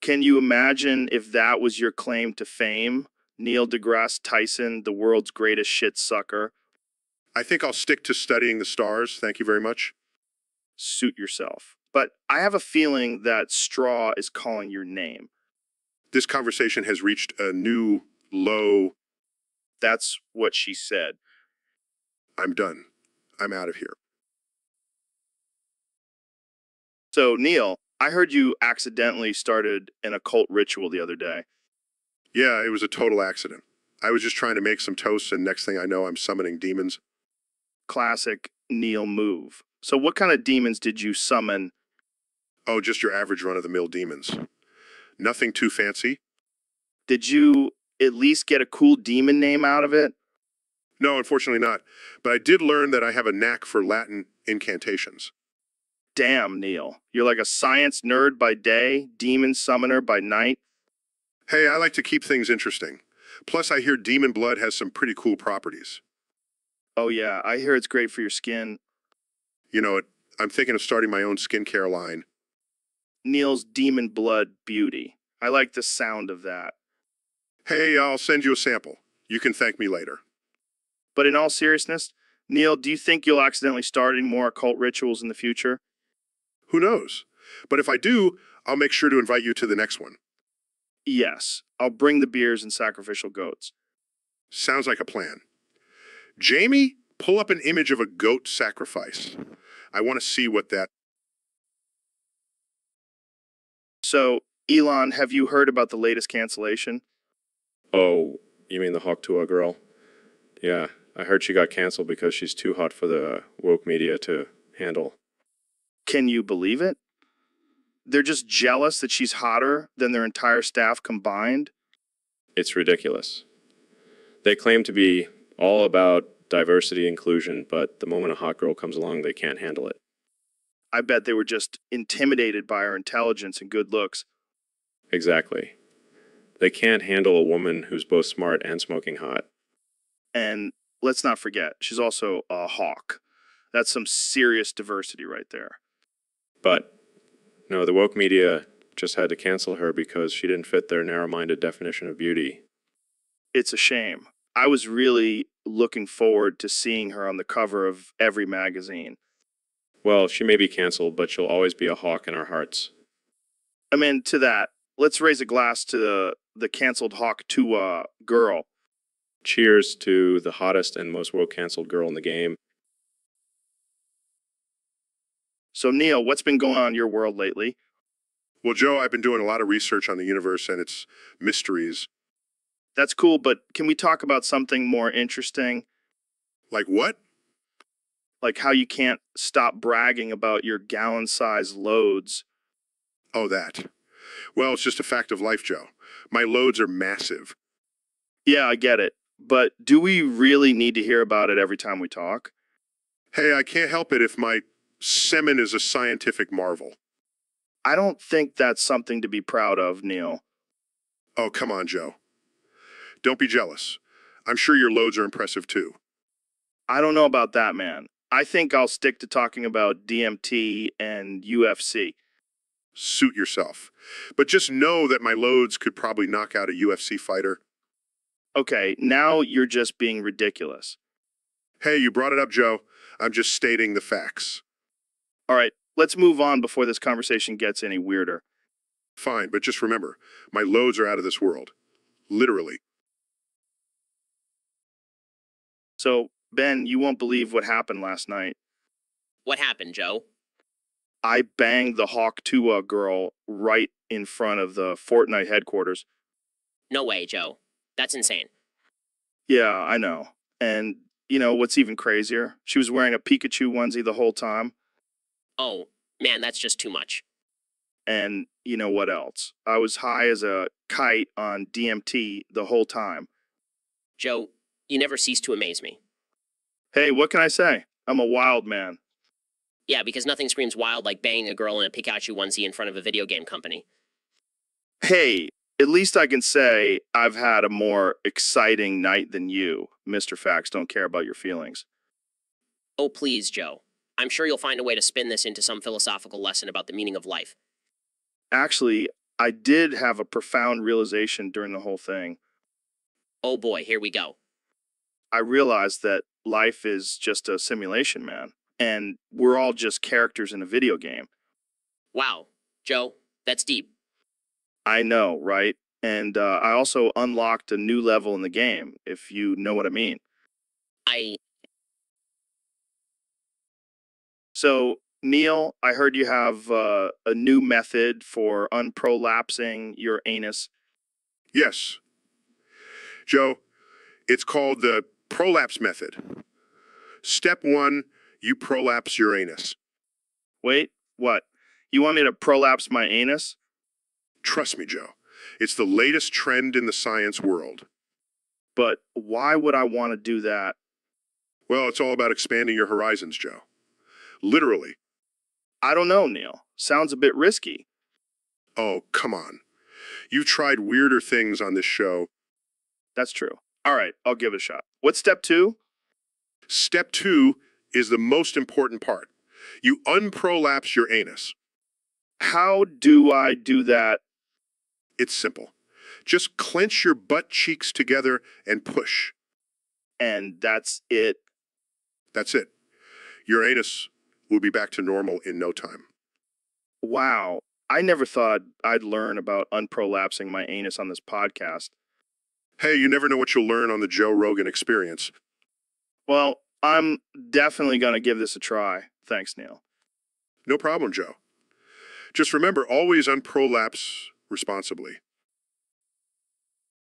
Can you imagine if that was your claim to fame? Neil deGrasse Tyson, the world's greatest shit sucker.
I think I'll stick to studying the stars. Thank you very much.
Suit yourself. But I have a feeling that straw is calling your name.
This conversation has reached a new low.
That's what she said.
I'm done. I'm out of here.
So, Neil, I heard you accidentally started an occult ritual the other day.
Yeah, it was a total accident. I was just trying to make some toast, and next thing I know, I'm summoning demons.
Classic Neil move. So what kind of demons did you summon?
Oh, just your average run-of-the-mill demons. Nothing too fancy.
Did you at least get a cool demon name out of it?
No, unfortunately not. But I did learn that I have a knack for Latin incantations.
Damn, Neil. You're like a science nerd by day, demon summoner by night.
Hey, I like to keep things interesting. Plus, I hear demon blood has some pretty cool properties.
Oh yeah, I hear it's great for your skin.
You know it. I'm thinking of starting my own skincare line.
Neil's Demon Blood Beauty. I like the sound of that.
Hey, I'll send you a sample. You can thank me later.
But in all seriousness, Neil, do you think you'll accidentally start any more occult rituals in the future?
Who knows? But if I do, I'll make sure to invite you to the next one.
Yes, I'll bring the beers and sacrificial goats.
Sounds like a plan. Jamie, pull up an image of a goat sacrifice. I want to see what that...
So, Elon, have you heard about the latest cancellation?
Oh, you mean the Hawk Tuah girl? Yeah, I heard she got canceled because she's too hot for the woke media to handle.
Can you believe it? They're just jealous that she's hotter than their entire staff combined?
It's ridiculous. They claim to be all about diversity inclusion, but the moment a hot girl comes along, they can't handle it.
I bet they were just intimidated by her intelligence and good looks.
Exactly. They can't handle a woman who's both smart and smoking hot.
And let's not forget, she's also a hawk. That's some serious diversity right there.
But, no, the woke media just had to cancel her because she didn't fit their narrow-minded definition of beauty.
It's a shame. I was really looking forward to seeing her on the cover of every magazine.
Well, she may be canceled, but she'll always be a hawk in our hearts.
I mean, to that, let's raise a glass to the canceled Hawk Tuah girl.
Cheers to the hottest and most woke canceled girl in the game.
So, Neil, what's been going on in your world lately?
Well, Joe, I've been doing a lot of research on the universe and its mysteries.
That's cool, but can we talk about something more interesting?
Like what?
Like how you can't stop bragging about your gallon-sized loads.
Oh, that. Well, it's just a fact of life, Joe. My loads are massive.
Yeah, I get it. But do we really need to hear about it every time we talk?
Hey, I can't help it if my semen is a scientific marvel.
I don't think that's something to be proud of, Neil.
Oh, come on, Joe. Don't be jealous. I'm sure your loads are impressive too.
I don't know about that, man. I think I'll stick to talking about DMT and UFC.
Suit yourself. But just know that my loads could probably knock out a UFC fighter.
Okay, now you're just being ridiculous.
Hey, you brought it up, Joe. I'm just stating the facts.
All right, let's move on before this conversation gets any weirder.
Fine, but just remember, my loads are out of this world. Literally.
So, Ben, you won't believe what happened last night.
What happened, Joe?
I banged the Hawk Tuah girl right in front of the Fortnite headquarters.
No way, Joe. That's insane.
Yeah, I know. And, you know, what's even crazier? She was wearing a Pikachu onesie the whole time.
Oh, man, that's just too much.
And you know what else? I was high as a kite on DMT the whole time.
Joe, you never cease to amaze me.
Hey, what can I say? I'm a wild man.
Yeah, because nothing screams wild like banging a girl in a Pikachu onesie in front of a video game company.
Hey, at least I can say I've had a more exciting night than you. Mr. Facts don't care about your feelings.
Oh, please, Joe. I'm sure you'll find a way to spin this into some philosophical lesson about the meaning of life.
Actually, I did have a profound realization during the whole thing.
Oh boy, here we go.
I realized that life is just a simulation, man. And we're all just characters in a video game.
Wow, Joe, that's deep.
I know, right? And I also unlocked a new level in the game, if you know what I mean.
I
So, Neil, I heard you have a new method for unprolapsing your anus.
Yes. Joe, it's called the prolapse method. Step 1, you prolapse your anus.
Wait, what? You want me to prolapse my anus?
Trust me, Joe. It's the latest trend in the science world.
But why would I want to do that?
Well, it's all about expanding your horizons, Joe. Literally.
I don't know, Neil. Sounds a bit risky.
Oh, come on. You've tried weirder things on this show.
That's true. All right, I'll give it a shot. What's step 2?
Step 2 is the most important part. You unprolapse your anus.
How do I do that?
It's simple. Just clench your butt cheeks together and push.
And that's it.
That's it. Your anus will be back to normal in no time.
Wow. I never thought I'd learn about unprolapsing my anus on this podcast.
Hey, you never know what you'll learn on the Joe Rogan Experience.
Well, I'm definitely going to give this a try. Thanks, Neil.
No problem, Joe. Just remember, always unprolapse responsibly.